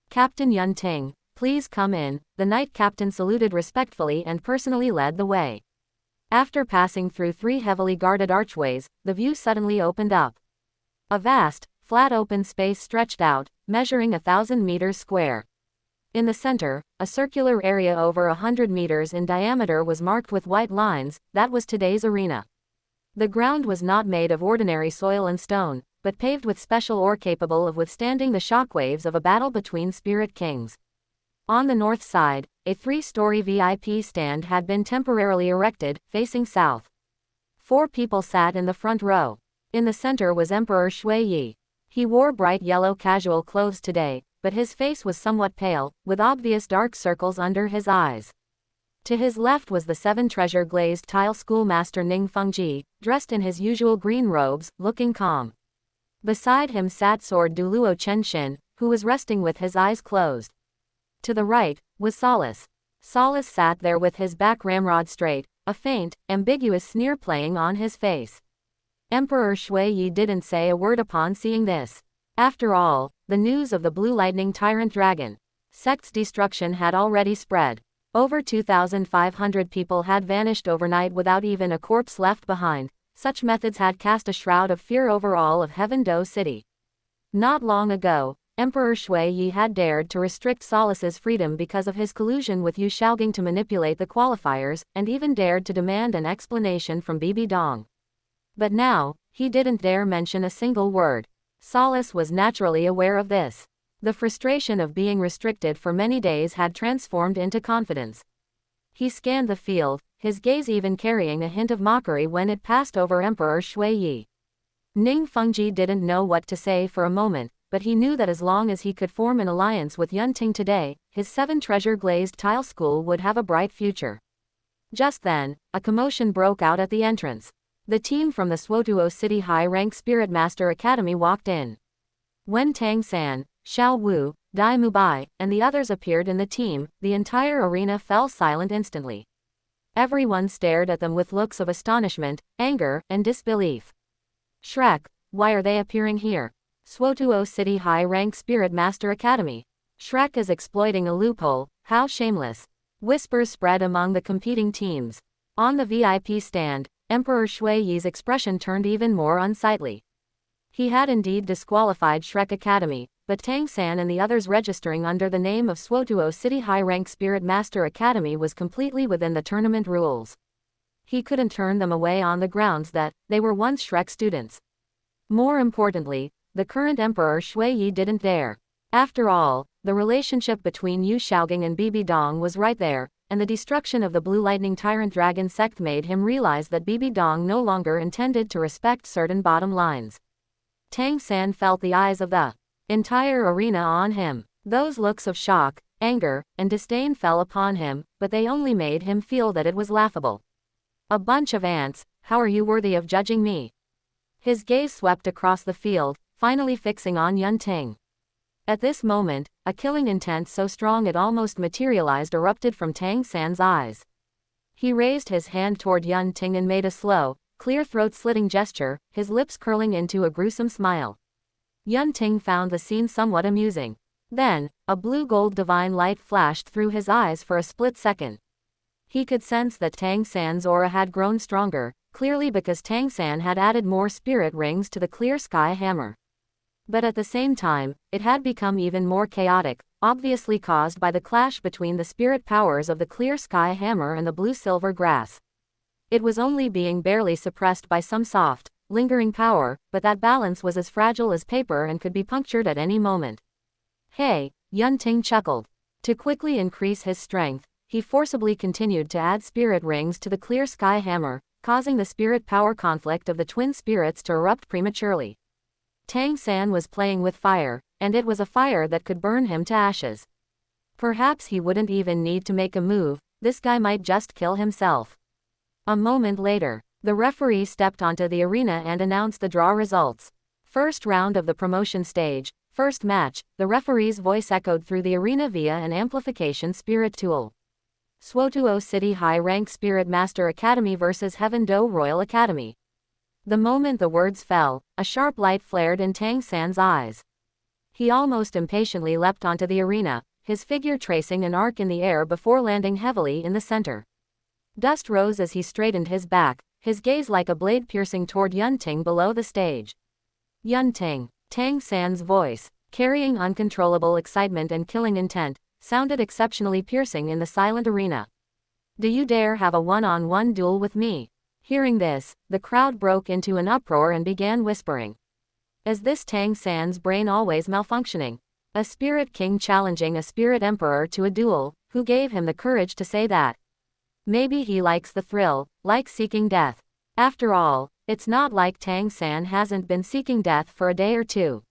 Captain Yun Ting, please come in, the Knight Captain saluted respectfully and personally led the way. After passing through 3 heavily guarded archways, the view suddenly opened up. A vast, flat open space stretched out, measuring 1,000 meters square. In the center, a circular area over 100 meters in diameter was marked with white lines. That was today's arena. The ground was not made of ordinary soil and stone, but paved with special ore capable of withstanding the shockwaves of a battle between spirit kings. On the north side, a 3-story VIP stand had been temporarily erected, facing south. 4 people sat in the front row. In the center was Emperor Shui Yi. He wore bright yellow casual clothes today, but his face was somewhat pale, with obvious dark circles under his eyes. To his left was the 7 Treasure Glazed Tile Schoolmaster Ning Fengji, dressed in his usual green robes, looking calm. Beside him sat Sword Douluo Chen Xin, who was resting with his eyes closed. To the right was Solace. Solace sat there with his back ramrod straight, a faint, ambiguous sneer playing on his face. Emperor Shui Yi didn't say a word upon seeing this. After all, the news of the Blue Lightning Tyrant Dragon, Sect's destruction had already spread. Over 2,500 people had vanished overnight without even a corpse left behind. Such methods had cast a shroud of fear over all of Heaven Do City. Not long ago, Emperor Shui Yi had dared to restrict Solace's freedom because of his collusion with Yu Xiaogang to manipulate the qualifiers, and even dared to demand an explanation from Bibi Dong. But now, he didn't dare mention a single word. Solace was naturally aware of this. The frustration of being restricted for many days had transformed into confidence. He scanned the field, his gaze even carrying a hint of mockery when it passed over Emperor Shui Yi. Ning Fengji didn't know what to say for a moment, but he knew that as long as he could form an alliance with Yunting today, his 7 treasure-glazed tile school would have a bright future. Just then, a commotion broke out at the entrance. The team from the Suotuo City High-Rank Spirit Master Academy walked in. When Tang San, Xiao Wu, Dai Mubai, and the others appeared in the team, the entire arena fell silent instantly. Everyone stared at them with looks of astonishment, anger, and disbelief. Shrek, why are they appearing here? Suotuo City High-Rank Spirit Master Academy. Shrek is exploiting a loophole, how shameless. Whispers spread among the competing teams. On the VIP stand, Emperor Shui Yi's expression turned even more unsightly. He had indeed disqualified Shrek Academy, but Tang San and the others registering under the name of Suotuo City High-Rank Spirit Master Academy was completely within the tournament rules. He couldn't turn them away on the grounds that they were once Shrek students. More importantly, the current Emperor Shui Yi didn't dare. After all, the relationship between Yu Xiaogang and Bibi Dong was right there, and the destruction of the Blue Lightning Tyrant Dragon sect made him realize that Bibi Dong no longer intended to respect certain bottom lines. Tang San felt the eyes of the entire arena on him. Those looks of shock, anger, and disdain fell upon him, but they only made him feel that it was laughable. A bunch of ants, how are you worthy of judging me? His gaze swept across the field, finally fixing on Yunting. At this moment, a killing intent so strong it almost materialized erupted from Tang San's eyes. He raised his hand toward Yunting and made a slow, clear throat-slitting gesture, his lips curling into a gruesome smile. Yunting found the scene somewhat amusing. Then, a blue-gold divine light flashed through his eyes for a split second. He could sense that Tang San's aura had grown stronger, clearly because Tang San had added more spirit rings to the clear sky hammer. But at the same time, it had become even more chaotic, obviously caused by the clash between the spirit powers of the clear sky hammer and the blue-silver grass. It was only being barely suppressed by some soft, lingering power, but that balance was as fragile as paper and could be punctured at any moment. Hey, Yunting chuckled. To quickly increase his strength, he forcibly continued to add spirit rings to the clear sky hammer, causing the spirit power conflict of the twin spirits to erupt prematurely. Tang San was playing with fire, and it was a fire that could burn him to ashes. Perhaps he wouldn't even need to make a move, this guy might just kill himself. A moment later, the referee stepped onto the arena and announced the draw results. First round of the promotion stage, first match, the referee's voice echoed through the arena via an amplification spirit tool. Suotuo City High-Rank Spirit Master Academy vs Heaven Do Royal Academy. The moment the words fell, a sharp light flared in Tang San's eyes. He almost impatiently leapt onto the arena, his figure tracing an arc in the air before landing heavily in the center. Dust rose as he straightened his back, his gaze like a blade piercing toward Yunting below the stage. Yunting, Tang San's voice, carrying uncontrollable excitement and killing intent, sounded exceptionally piercing in the silent arena. Do you dare have a one-on-one duel with me? Hearing this, the crowd broke into an uproar and began whispering. Is this Tang San's brain always malfunctioning? A spirit king challenging a spirit emperor to a duel, who gave him the courage to say that? Maybe he likes the thrill, like seeking death. After all, it's not like Tang San hasn't been seeking death for a day or two.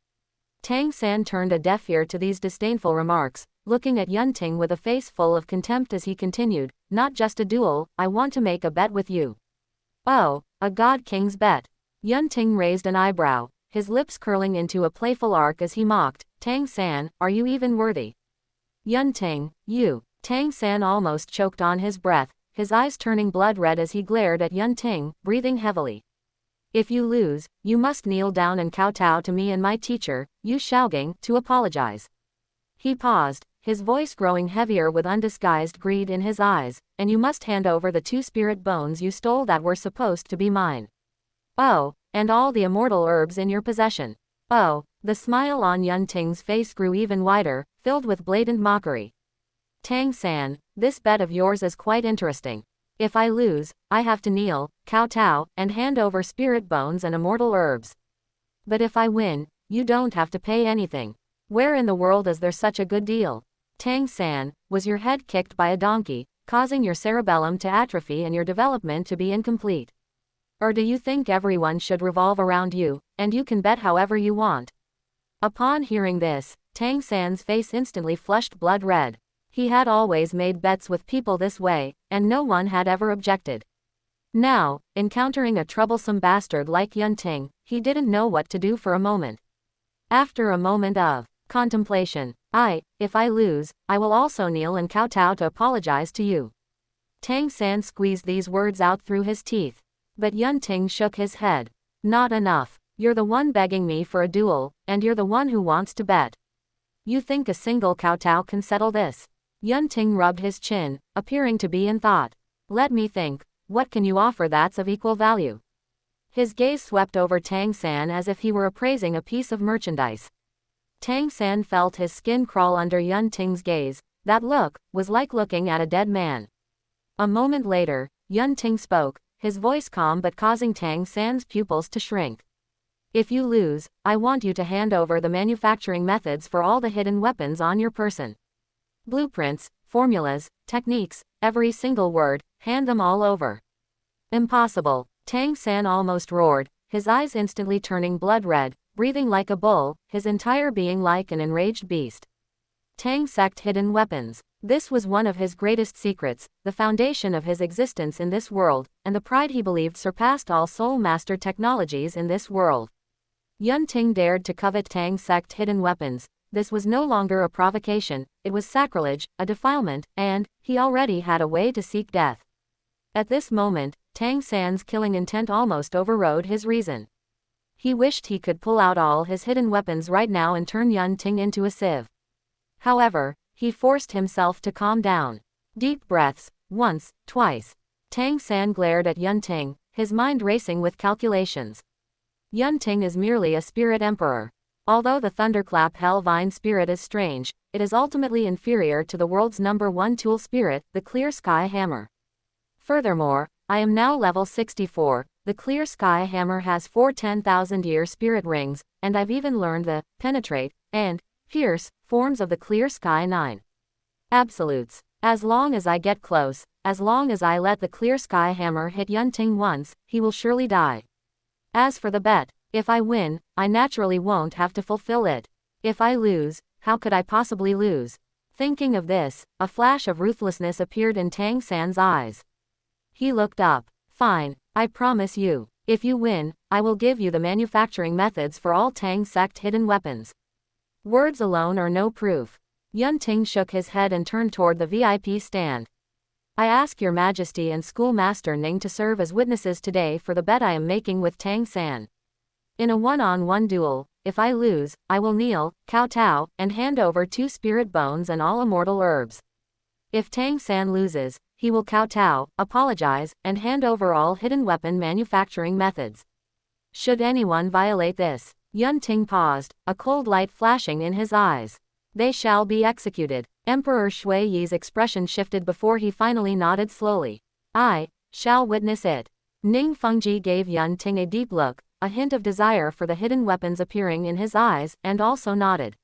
Tang San turned a deaf ear to these disdainful remarks, looking at Yunting with a face full of contempt as he continued, not just a duel, I want to make a bet with you. Oh, a God King's bet. Yunting raised an eyebrow, his lips curling into a playful arc as he mocked, Tang San, are you even worthy? Yunting, you. Tang San almost choked on his breath, his eyes turning blood red as he glared at Yunting, breathing heavily. If you lose, you must kneel down and kowtow to me and my teacher, Yu Xiaogang, to apologize. He paused, his voice growing heavier with undisguised greed in his eyes, and you must hand over the 2 spirit bones you stole that were supposed to be mine. Oh, and all the immortal herbs in your possession. Oh, the smile on Yun Ting's face grew even wider, filled with blatant mockery. Tang-san, this bet of yours is quite interesting. If I lose, I have to kneel, kowtow, and hand over spirit bones and immortal herbs. But if I win, you don't have to pay anything. Where in the world is there such a good deal? Tang-san, was your head kicked by a donkey, causing your cerebellum to atrophy and your development to be incomplete? Or do you think everyone should revolve around you, and you can bet however you want? Upon hearing this, Tang-san's face instantly flushed blood red. He had always made bets with people this way, and no one had ever objected. Now, encountering a troublesome bastard like Yun Ting, he didn't know what to do for a moment. After a moment of contemplation, if I lose, I will also kneel and kowtow to apologize to you. Tang-san squeezed these words out through his teeth. But Yun Ting shook his head. Not enough. You're the one begging me for a duel, and you're the one who wants to bet. You think a single kowtow can settle this? Yun Ting rubbed his chin, appearing to be in thought. Let me think, what can you offer that's of equal value? His gaze swept over Tang-san as if he were appraising a piece of merchandise. Tang-san felt his skin crawl under Yun Ting's gaze. That look was like looking at a dead man. A moment later, Yun Ting spoke, his voice calm but causing Tang-san's pupils to shrink. If you lose, I want you to hand over the manufacturing methods for all the hidden weapons on your person. Blueprints, formulas, techniques, every single word, hand them all over. Impossible, Tang-san almost roared, his eyes instantly turning blood red, breathing like a bull, his entire being like an enraged beast. Tang sect hidden weapons. This was one of his greatest secrets, the foundation of his existence in this world, and the pride he believed surpassed all soul master technologies in this world. Yun Ting dared to covet Tang sect hidden weapons. This was no longer a provocation, it was sacrilege, a defilement, and he already had a way to seek death. At this moment, Tang San's killing intent almost overrode his reason. He wished he could pull out all his hidden weapons right now and turn Yun Ting into a sieve. However, he forced himself to calm down. Deep breaths, once, twice. Tang San glared at Yun Ting, his mind racing with calculations. Yun Ting is merely a spirit emperor. Although the thunderclap hell-vine spirit is strange, it is ultimately inferior to the world's #1 tool spirit, the clear sky hammer. Furthermore, I am now level 64, the clear sky hammer has 4 10,000-year spirit rings, and I've even learned the penetrate and pierce forms of the clear sky 9. Absolutes. As long as I get close, as long as I let the clear sky hammer hit Yun Ting once, he will surely die. As for the bet, if I win, I naturally won't have to fulfill it. If I lose, how could I possibly lose? Thinking of this, a flash of ruthlessness appeared in Tang San's eyes. He looked up. Fine, I promise you. If you win, I will give you the manufacturing methods for all Tang sect hidden weapons. Words alone are no proof. Yun Ting shook his head and turned toward the VIP stand. I ask your majesty and schoolmaster Ning to serve as witnesses today for the bet I am making with Tang San. In a one-on-one duel, if I lose, I will kneel, kowtow, and hand over 2 spirit bones and all immortal herbs. If Tang San loses, he will kowtow, apologize, and hand over all hidden weapon manufacturing methods. Should anyone violate this, Yun Ting paused, a cold light flashing in his eyes. They shall be executed. Emperor Shui Yi's expression shifted before he finally nodded slowly. I shall witness it. Ning Fengji gave Yun Ting a deep look, a hint of desire for the hidden weapons appearing in his eyes, and also nodded.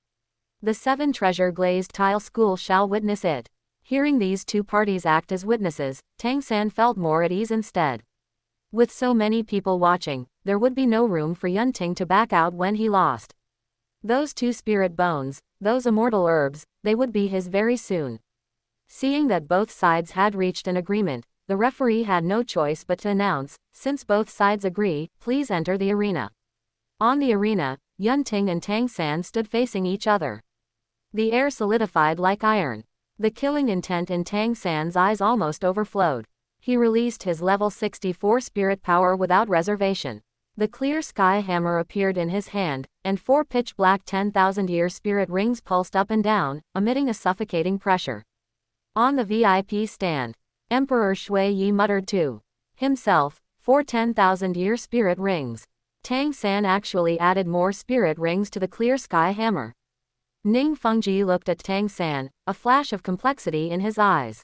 The 7 treasure glazed tile school shall witness it. Hearing these 2 parties act as witnesses, Tang San felt more at ease instead. With so many people watching, there would be no room for Yun Ting to back out when he lost. Those 2 spirit bones, those immortal herbs, they would be his very soon. Seeing that both sides had reached an agreement, the referee had no choice but to announce, since both sides agree, please enter the arena. On the arena, Yun Ting and Tang San stood facing each other. The air solidified like iron. The killing intent in Tang San's eyes almost overflowed. He released his level 64 spirit power without reservation. The clear sky hammer appeared in his hand, and 4 pitch-black 10,000-year spirit rings pulsed up and down, emitting a suffocating pressure. On the VIP stand, Emperor Shui Yi muttered to himself, 4 10,000-year spirit rings. Tang San actually added more spirit rings to the clear sky hammer. Ning Fengji looked at Tang San, a flash of complexity in his eyes.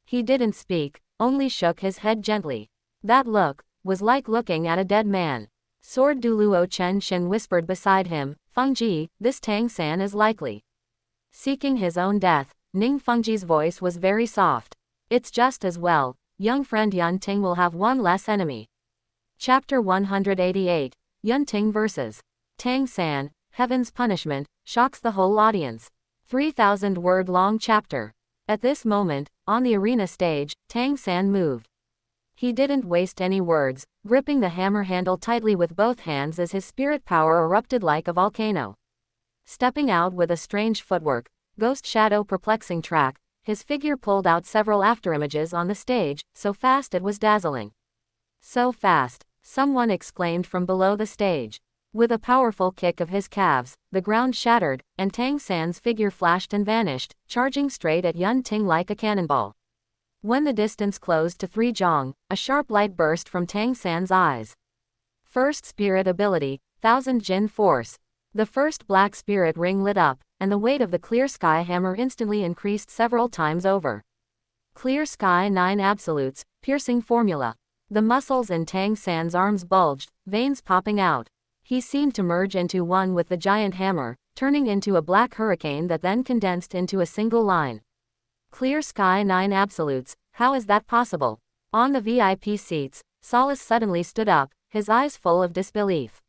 He didn't speak, only shook his head gently. That look was like looking at a dead man. Sword Douluo Chen Shin whispered beside him, Fengji, this Tang San is likely seeking his own death. Ning Fengji's voice was very soft. It's just as well, young friend Yun Ting will have one less enemy. Chapter 188, Yun Ting vs. Tang San, Heaven's Punishment, shocks the whole audience. 3,000-word-long chapter. At this moment, on the arena stage, Tang San moved. He didn't waste any words, gripping the hammer handle tightly with both hands as his spirit power erupted like a volcano. Stepping out with a strange footwork, ghost shadow perplexing track, his figure pulled out several afterimages on the stage, so fast it was dazzling. So fast, someone exclaimed from below the stage. With a powerful kick of his calves, the ground shattered, and Tang San's figure flashed and vanished, charging straight at Yun Ting like a cannonball. When the distance closed to 3 zhong, a sharp light burst from Tang San's eyes. First spirit ability, 1000 Jin Force. The first black spirit ring lit up, and the weight of the clear sky hammer instantly increased several times over. Clear sky 9 absolutes, piercing formula. The muscles in Tang San's arms bulged, veins popping out. He seemed to merge into one with the giant hammer, turning into a black hurricane that then condensed into a single line. Clear sky 9 absolutes, how is that possible? On the VIP seats, Solace suddenly stood up, his eyes full of disbelief.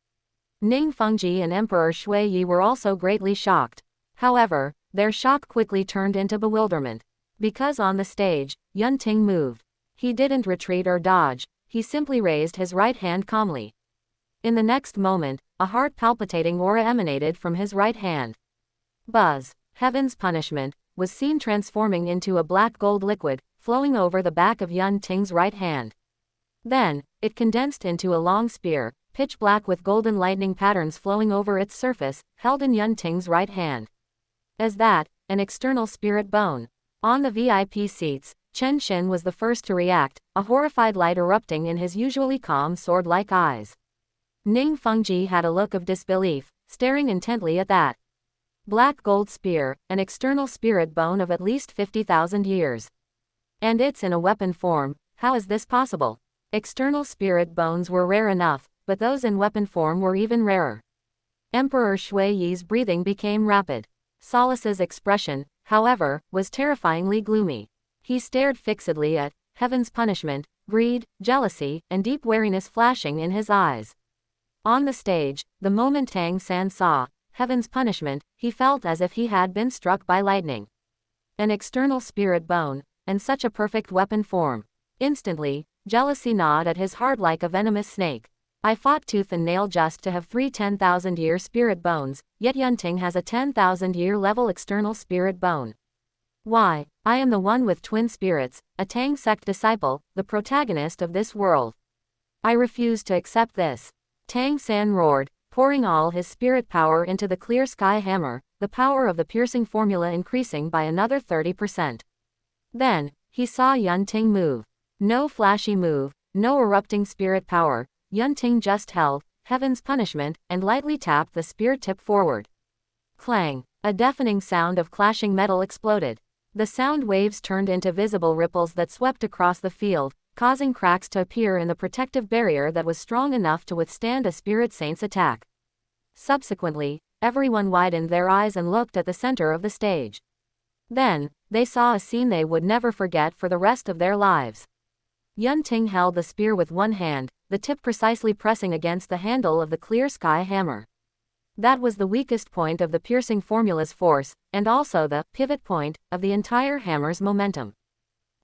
Ning Fengji and Emperor Shui Yi were also greatly shocked. However, their shock quickly turned into bewilderment. Because on the stage, Yun Ting moved. He didn't retreat or dodge, he simply raised his right hand calmly. In the next moment, a heart-palpitating aura emanated from his right hand. Buzz, Heaven's Punishment, was seen transforming into a black gold liquid, flowing over the back of Yun Ting's right hand. Then, it condensed into a long spear, pitch black with golden lightning patterns flowing over its surface, held in Yun Ting's right hand. As that, an external spirit bone. On the VIP seats, Chen Xin was the first to react, a horrified light erupting in his usually calm sword-like eyes. Ning Fengji had a look of disbelief, staring intently at that black gold spear, an external spirit bone of at least 50,000 years. And it's in a weapon form, how is this possible? External spirit bones were rare enough, but those in weapon form were even rarer. Emperor Shui Yi's breathing became rapid. Solace's expression, however, was terrifyingly gloomy. He stared fixedly at Heaven's Punishment, greed, jealousy, and deep wariness flashing in his eyes. On the stage, the moment Tang San saw Heaven's Punishment, he felt as if he had been struck by lightning. An external spirit bone, and such a perfect weapon form. Instantly, jealousy gnawed at his heart like a venomous snake. I fought tooth and nail just to have 3 10,000-year spirit bones, yet Yun Ting has a 10,000-year level external spirit bone. Why, I am the one with twin spirits, a Tang sect disciple, the protagonist of this world. I refuse to accept this. Tang San roared, pouring all his spirit power into the clear sky hammer, the power of the piercing formula increasing by another 30%. Then, he saw Yun Ting move. No flashy move, no erupting spirit power, Yun Ting just held Heaven's Punishment and lightly tapped the spear tip forward. Clang, a deafening sound of clashing metal exploded. The sound waves turned into visible ripples that swept across the field, causing cracks to appear in the protective barrier that was strong enough to withstand a spirit saint's attack. Subsequently, everyone widened their eyes and looked at the center of the stage. Then, they saw a scene they would never forget for the rest of their lives. Yun Ting held the spear with one hand, the tip precisely pressing against the handle of the clear sky hammer. That was the weakest point of the piercing formula's force, and also the pivot point of the entire hammer's momentum.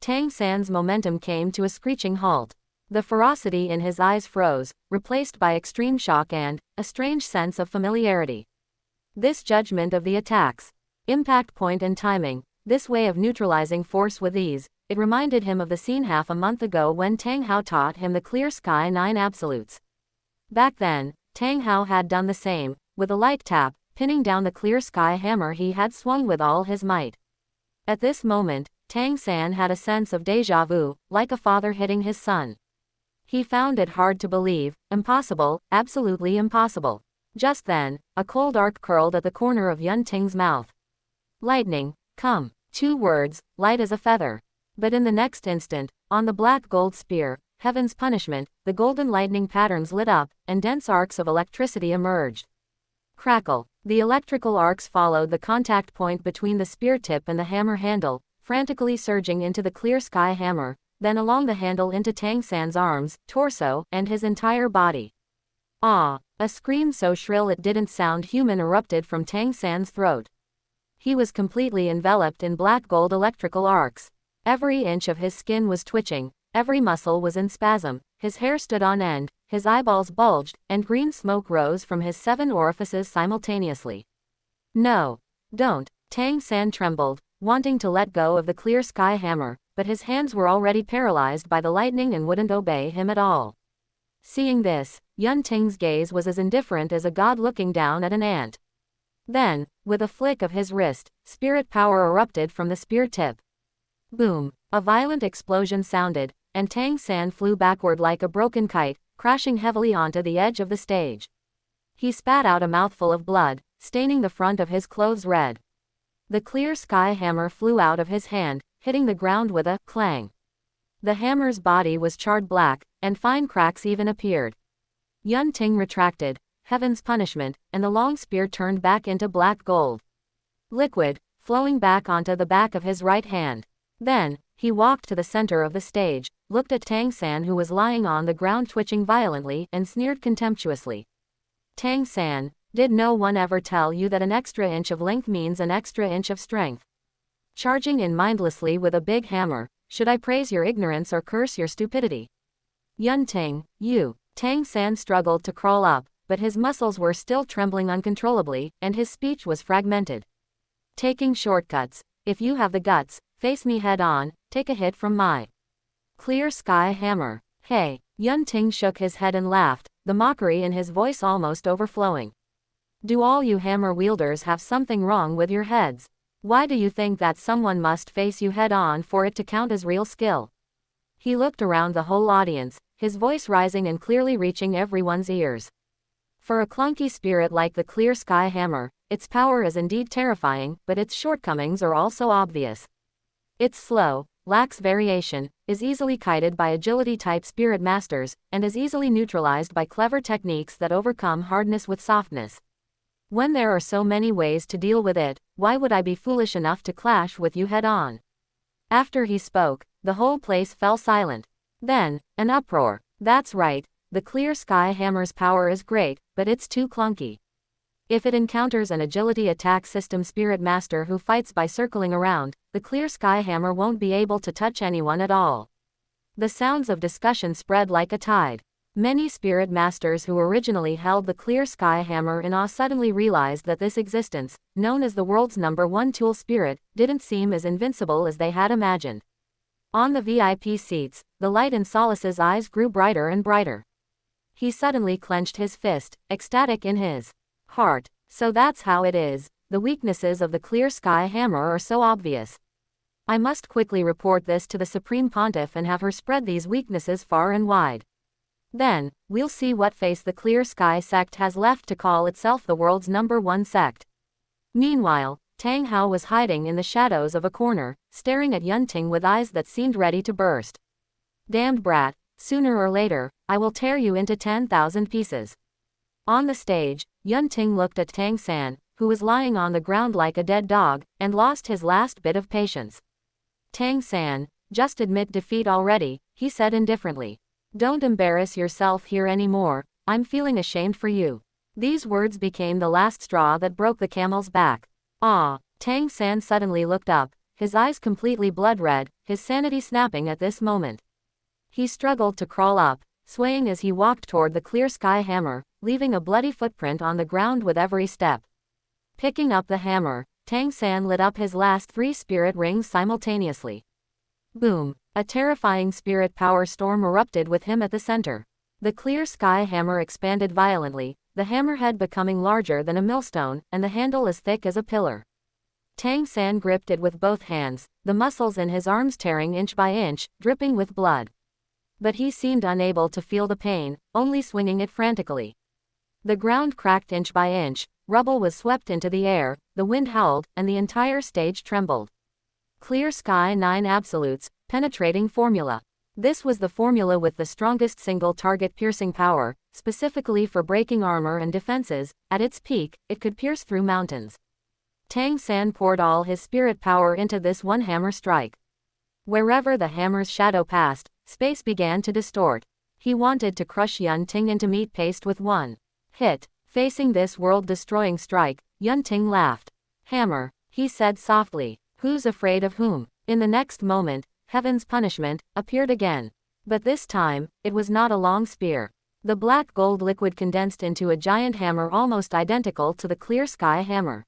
Tang San's momentum came to a screeching halt. The ferocity in his eyes froze, replaced by extreme shock and a strange sense of familiarity. This judgment of the attack's impact point and timing, this way of neutralizing force with ease, it reminded him of the scene half a month ago when Tang Hao taught him the clear sky 9 absolutes. Back then, Tang Hao had done the same, with a light tap, pinning down the clear sky hammer he had swung with all his might. At this moment, Tang San had a sense of déjà vu, like a father hitting his son. He found it hard to believe, impossible, absolutely impossible. Just then, a cold arc curled at the corner of Yun Ting's mouth. Lightning, come. 2 words, light as a feather. But in the next instant, on the black gold spear, heaven's punishment, the golden lightning patterns lit up, and dense arcs of electricity emerged. Crackle. The electrical arcs followed the contact point between the spear tip and the hammer handle, frantically surging into the clear sky hammer, then along the handle into Tang San's arms, torso, and his entire body. Ah! A scream so shrill it didn't sound human erupted from Tang San's throat. He was completely enveloped in black gold electrical arcs. Every inch of his skin was twitching, every muscle was in spasm, his hair stood on end, his eyeballs bulged, and green smoke rose from his 7 orifices simultaneously. No! Don't! Tang San trembled, wanting to let go of the clear sky hammer, but his hands were already paralyzed by the lightning and wouldn't obey him at all. Seeing this, Yun Ting's gaze was as indifferent as a god looking down at an ant. Then, with a flick of his wrist, spirit power erupted from the spear tip. Boom! A violent explosion sounded, and Tang San flew backward like a broken kite, crashing heavily onto the edge of the stage. He spat out a mouthful of blood, staining the front of his clothes red. The clear sky hammer flew out of his hand, hitting the ground with a clang. The hammer's body was charred black, and fine cracks even appeared. Yun Ting retracted, heaven's punishment, and the long spear turned back into black gold. Liquid, flowing back onto the back of his right hand. Then, he walked to the center of the stage, looked at Tang San who was lying on the ground twitching violently, and sneered contemptuously. Tang San, did no one ever tell you that an extra inch of length means an extra inch of strength? Charging in mindlessly with a big hammer, should I praise your ignorance or curse your stupidity? Yun Ting, you. Tang San struggled to crawl up, but his muscles were still trembling uncontrollably, and his speech was fragmented. Taking shortcuts. If you have the guts, face me head on, take a hit from my clear sky hammer. Hey! Yun Ting shook his head and laughed, the mockery in his voice almost overflowing. Do all you hammer wielders have something wrong with your heads? Why do you think that someone must face you head on for it to count as real skill? He looked around the whole audience, his voice rising and clearly reaching everyone's ears. For a clunky spirit like the clear sky hammer, its power is indeed terrifying, but its shortcomings are also obvious. It's slow, lacks variation, is easily kited by agility-type spirit masters, and is easily neutralized by clever techniques that overcome hardness with softness. When there are so many ways to deal with it, why would I be foolish enough to clash with you head-on? After he spoke, the whole place fell silent. Then, an uproar. That's right, the clear sky hammer's power is great, but it's too clunky. If it encounters an agility attack system spirit master who fights by circling around, the clear sky hammer won't be able to touch anyone at all. The sounds of discussion spread like a tide. Many spirit masters who originally held the clear sky hammer in awe suddenly realized that this existence, known as the world's #1 tool spirit, didn't seem as invincible as they had imagined. On the VIP seats, the light in Solace's eyes grew brighter and brighter. He suddenly clenched his fist, ecstatic in his heart. So that's how it is, the weaknesses of the clear sky hammer are so obvious. I must quickly report this to the Supreme Pontiff and have her spread these weaknesses far and wide. Then, we'll see what face the clear sky sect has left to call itself the world's #1 sect. Meanwhile, Tang Hao was hiding in the shadows of a corner, staring at Yun Ting with eyes that seemed ready to burst. Damned brat, sooner or later, I will tear you into 10,000 pieces. On the stage, Yun Ting looked at Tang San, who was lying on the ground like a dead dog, and lost his last bit of patience. Tang San, just admit defeat already, he said indifferently. Don't embarrass yourself here anymore, I'm feeling ashamed for you. These words became the last straw that broke the camel's back. Ah! Tang San suddenly looked up, his eyes completely blood red, his sanity snapping at this moment. He struggled to crawl up, swaying as he walked toward the clear sky hammer, leaving a bloody footprint on the ground with every step. Picking up the hammer, Tang San lit up his last 3 spirit rings simultaneously. Boom! A terrifying spirit power storm erupted with him at the center. The clear sky hammer expanded violently, the hammerhead becoming larger than a millstone, and the handle as thick as a pillar. Tang San gripped it with both hands, the muscles in his arms tearing inch by inch, dripping with blood. But he seemed unable to feel the pain, only swinging it frantically. The ground cracked inch by inch, rubble was swept into the air, the wind howled, and the entire stage trembled. Clear Sky 9 Absolutes, Penetrating Formula. This was the formula with the strongest single target piercing power, specifically for breaking armor and defenses. At its peak, it could pierce through mountains. Tang San poured all his spirit power into this one hammer strike. Wherever the hammer's shadow passed, space began to distort. He wanted to crush Yun Ting into meat paste with one hit. Facing this world-destroying strike, Yun Ting laughed. Hammer, he said softly. Who's afraid of whom? In the next moment, Heaven's punishment appeared again. But this time, it was not a long spear. The black gold liquid condensed into a giant hammer almost identical to the clear sky hammer.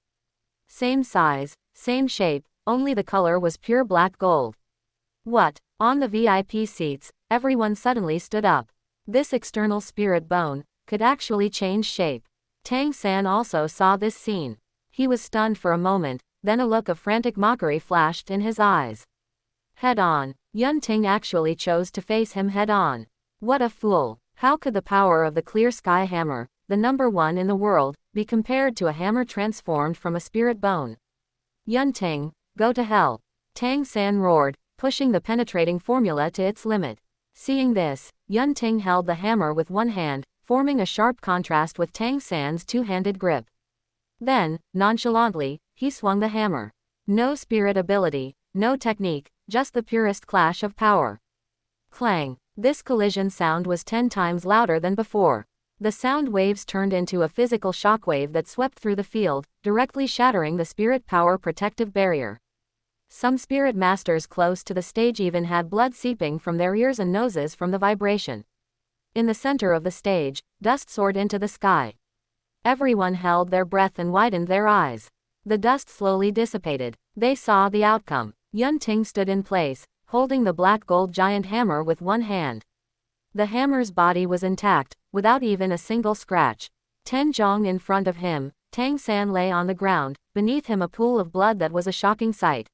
Same size, same shape, only the color was pure black gold. What? On the VIP seats, everyone suddenly stood up. This external spirit bone could actually change shape. Tang San also saw this scene. He was stunned for a moment, then a look of frantic mockery flashed in his eyes. Head on. Yun Ting actually chose to face him head on. What a fool. How could the power of the clear sky hammer, the #1 in the world, be compared to a hammer transformed from a spirit bone? Yun Ting, go to hell. Tang San roared, pushing the penetrating formula to its limit. Seeing this, Yun Ting held the hammer with one hand, forming a sharp contrast with Tang San's two-handed grip. Then, nonchalantly, he swung the hammer. No spirit ability, no technique, just the purest clash of power. Clang. This collision sound was 10 times louder than before. The sound waves turned into a physical shockwave that swept through the field, directly shattering the spirit power protective barrier. Some spirit masters close to the stage even had blood seeping from their ears and noses from the vibration. In the center of the stage, dust soared into the sky. Everyone held their breath and widened their eyes. The dust slowly dissipated. They saw the outcome. Yun Ting stood in place, holding the black gold giant hammer with one hand. The hammer's body was intact, without even a single scratch. Ten Zhong in front of him, Tang San lay on the ground, beneath him a pool of blood that was a shocking sight.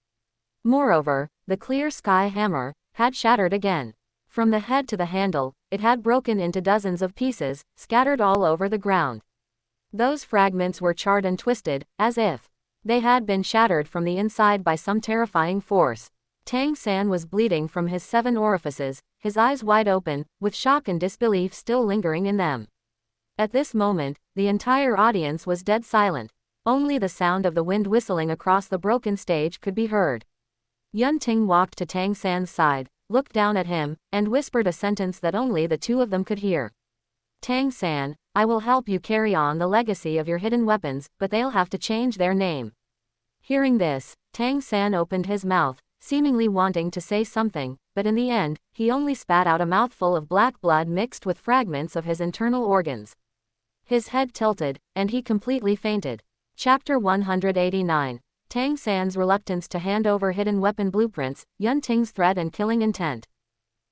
Moreover, the clear sky hammer had shattered again. From the head to the handle, it had broken into dozens of pieces, scattered all over the ground. Those fragments were charred and twisted, as if they had been shattered from the inside by some terrifying force. Tang San was bleeding from his 7 orifices, his eyes wide open, with shock and disbelief still lingering in them. At this moment, the entire audience was dead silent. Only the sound of the wind whistling across the broken stage could be heard. Yun Ting walked to Tang San's side, looked down at him, and whispered a sentence that only the two of them could hear. Tang San, I will help you carry on the legacy of your hidden weapons, but they'll have to change their name. Hearing this, Tang San opened his mouth, seemingly wanting to say something, but in the end, he only spat out a mouthful of black blood mixed with fragments of his internal organs. His head tilted, and he completely fainted. Chapter 189. Tang San's reluctance to hand over hidden weapon blueprints, Yun Ting's threat and killing intent.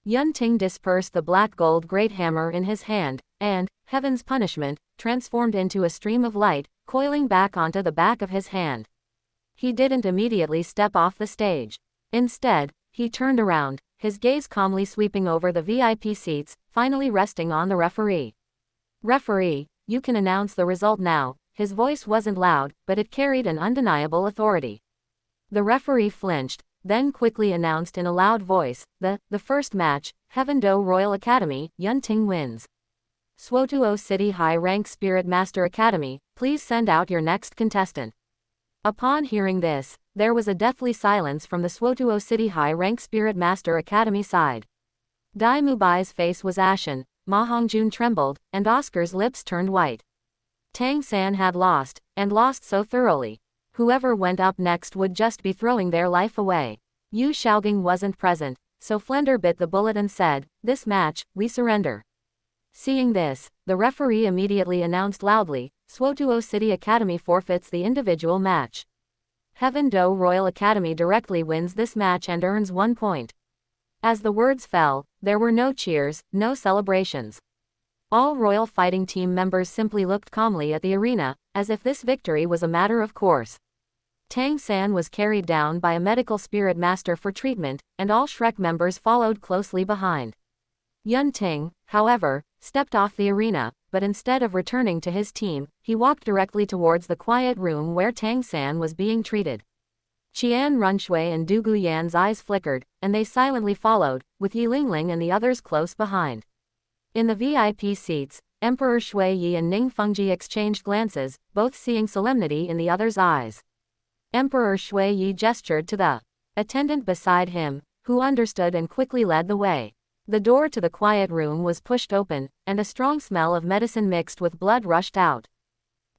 Yun Ting dispersed the black gold great hammer in his hand, and, heaven's punishment, transformed into a stream of light, coiling back onto the back of his hand. He didn't immediately step off the stage. Instead, he turned around, his gaze calmly sweeping over the VIP seats, finally resting on the referee. Referee, you can announce the result now. His voice wasn't loud, but it carried an undeniable authority. The referee flinched, then quickly announced in a loud voice, the first match, Heaven-Do Royal Academy, Yun Ting wins. Swotuo City High Rank Spirit Master Academy, please send out your next contestant. Upon hearing this, there was a deathly silence from the Swotuo City High Rank Spirit Master Academy side. Dai Mubai's face was ashen, Ma Hongjun trembled, and Oscar's lips turned white. Tang San had lost, and lost so thoroughly. Whoever went up next would just be throwing their life away. Yu Xiaogang wasn't present, so Flender bit the bullet and said, this match, we surrender. Seeing this, the referee immediately announced loudly, Swotuo City Academy forfeits the individual match. Heaven-Do Royal Academy directly wins this match and earns 1 point. As the words fell, there were no cheers, no celebrations. All royal fighting team members simply looked calmly at the arena, as if this victory was a matter of course. Tang San was carried down by a medical spirit master for treatment, and all Shrek members followed closely behind. Yun Ting, however, stepped off the arena, but instead of returning to his team, he walked directly towards the quiet room where Tang San was being treated. Qian Runshui and Du Guyan's eyes flickered, and they silently followed, with Yi Lingling and the others close behind. In the VIP seats, Emperor Shui Yi and Ning Fengji exchanged glances, both seeing solemnity in the other's eyes. Emperor Shui Yi gestured to the attendant beside him, who understood and quickly led the way. The door to the quiet room was pushed open, and a strong smell of medicine mixed with blood rushed out.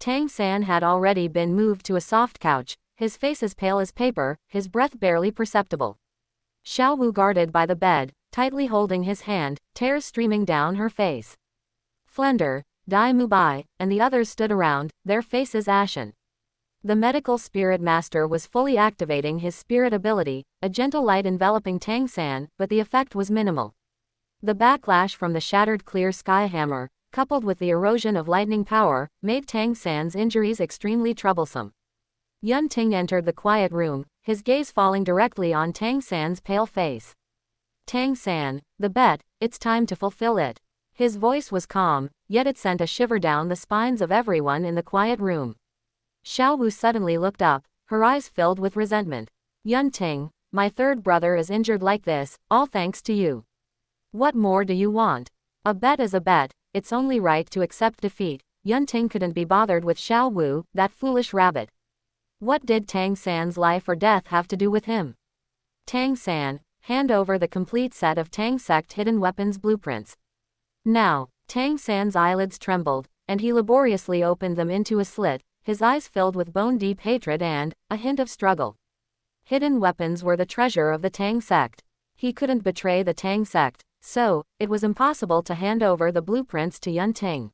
Tang San had already been moved to a soft couch, his face as pale as paper, his breath barely perceptible. Xiao Wu guarded by the bed, tightly holding his hand, tears streaming down her face. Flender, Dai Mubai, and the others stood around, their faces ashen. The medical spirit master was fully activating his spirit ability, a gentle light enveloping Tang San, but the effect was minimal. The backlash from the shattered clear sky hammer, coupled with the erosion of lightning power, made Tang San's injuries extremely troublesome. Yun Ting entered the quiet room, his gaze falling directly on Tang San's pale face. Tang San, the bet, it's time to fulfill it. His voice was calm, yet it sent a shiver down the spines of everyone in the quiet room. Xiao Wu suddenly looked up, her eyes filled with resentment. Yun Ting, my third brother is injured like this, all thanks to you. What more do you want? A bet is a bet, it's only right to accept defeat. Yun Ting couldn't be bothered with Xiao Wu, that foolish rabbit. What did Tang San's life or death have to do with him? Tang San, hand over the complete set of Tang Sect hidden weapons blueprints. Now, Tang San's eyelids trembled, and he laboriously opened them into a slit, his eyes filled with bone-deep hatred and a hint of struggle. Hidden weapons were the treasure of the Tang Sect. He couldn't betray the Tang Sect, so it was impossible to hand over the blueprints to Yun Ting.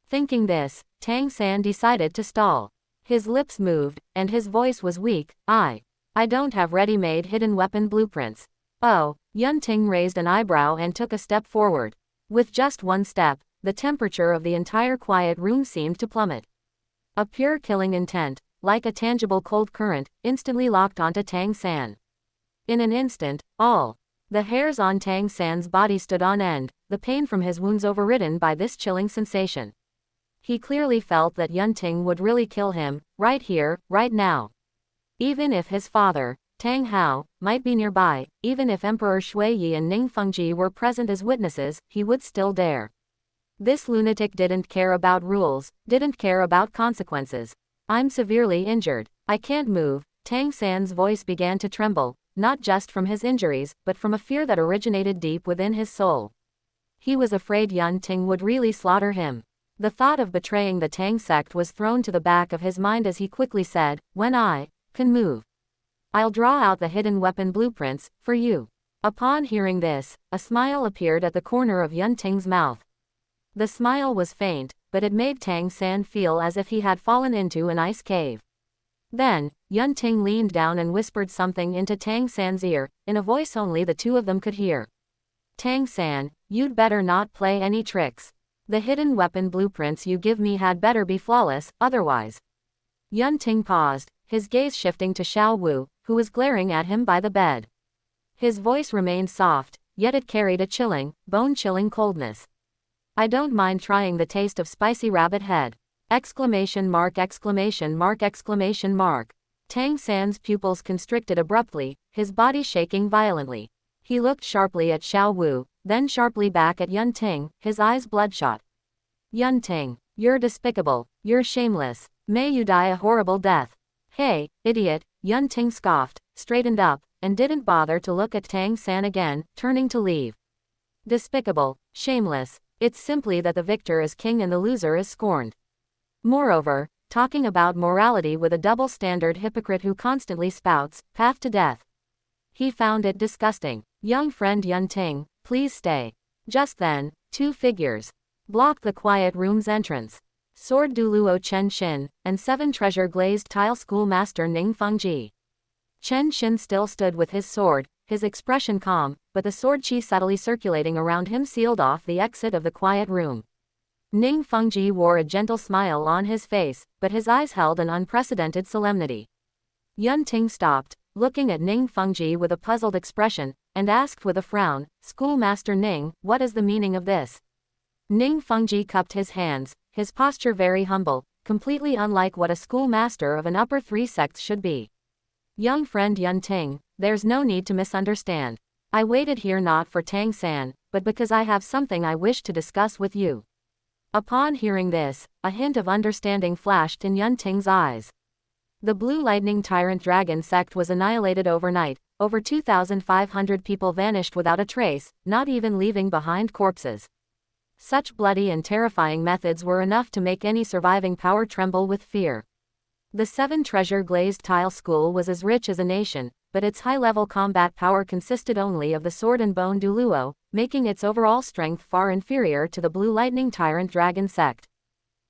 Thinking this, Tang San decided to stall. His lips moved, and his voice was weak. I don't have ready-made hidden weapon blueprints. Oh, Yun Ting raised an eyebrow and took a step forward. With just one step, the temperature of the entire quiet room seemed to plummet. A pure killing intent, like a tangible cold current, instantly locked onto Tang San. In an instant, all the hairs on Tang San's body stood on end, the pain from his wounds overridden by this chilling sensation. He clearly felt that Yun Ting would really kill him, right here, right now. Even if his father, Tang Hao, might be nearby, even if Emperor Shui Yi and Ning Fengji were present as witnesses, he would still dare. This lunatic didn't care about rules, didn't care about consequences. I'm severely injured. I can't move. Tang San's voice began to tremble, not just from his injuries, but from a fear that originated deep within his soul. He was afraid Yun Ting would really slaughter him. The thought of betraying the Tang Sect was thrown to the back of his mind as he quickly said, when I can move, I'll draw out the hidden weapon blueprints, for you. Upon hearing this, a smile appeared at the corner of Yun Ting's mouth. The smile was faint, but it made Tang San feel as if he had fallen into an ice cave. Then, Yun Ting leaned down and whispered something into Tang San's ear, in a voice only the two of them could hear. Tang San, you'd better not play any tricks. The hidden weapon blueprints you give me had better be flawless, otherwise. Yun Ting paused, his gaze shifting to Xiao Wu, who was glaring at him by the bed. His voice remained soft, yet it carried a chilling, bone-chilling coldness. I don't mind trying the taste of spicy rabbit head. Exclamation mark exclamation mark exclamation mark. Tang San's pupils constricted abruptly, his body shaking violently. He looked sharply at Xiao Wu, then sharply back at Yun Ting, his eyes bloodshot. Yun Ting, you're despicable, you're shameless, may you die a horrible death. Hey, idiot, Yun Ting scoffed, straightened up, and didn't bother to look at Tang San again, turning to leave. Despicable, shameless, it's simply that the victor is king and the loser is scorned. Moreover, talking about morality with a double-standard hypocrite who constantly spouts, path to death. He found it disgusting. Young friend Yun Ting, please stay. Just then, two figures blocked the quiet room's entrance. Sword Douluo Chen Xin, and 7 treasure glazed tile schoolmaster Ning Fengji. Chen Xin still stood with his sword, his expression calm, but the sword chi subtly circulating around him sealed off the exit of the quiet room. Ning Fengji wore a gentle smile on his face, but his eyes held an unprecedented solemnity. Yun Ting stopped, looking at Ning Fengji with a puzzled expression, and asked with a frown, "Schoolmaster Ning, what is the meaning of this?" Ning Fengji cupped his hands, his posture very humble, completely unlike what a schoolmaster of an upper three sects should be. "Young friend Yun Ting, there's no need to misunderstand. I waited here not for Tang San, but because I have something I wish to discuss with you." Upon hearing this, a hint of understanding flashed in Yun Ting's eyes. The Blue Lightning Tyrant Dragon sect was annihilated overnight. Over 2,500 people vanished without a trace, not even leaving behind corpses. Such bloody and terrifying methods were enough to make any surviving power tremble with fear. The 7-treasure glazed tile school was as rich as a nation, but its high-level combat power consisted only of the sword and bone Douluo, making its overall strength far inferior to the Blue Lightning Tyrant Dragon sect.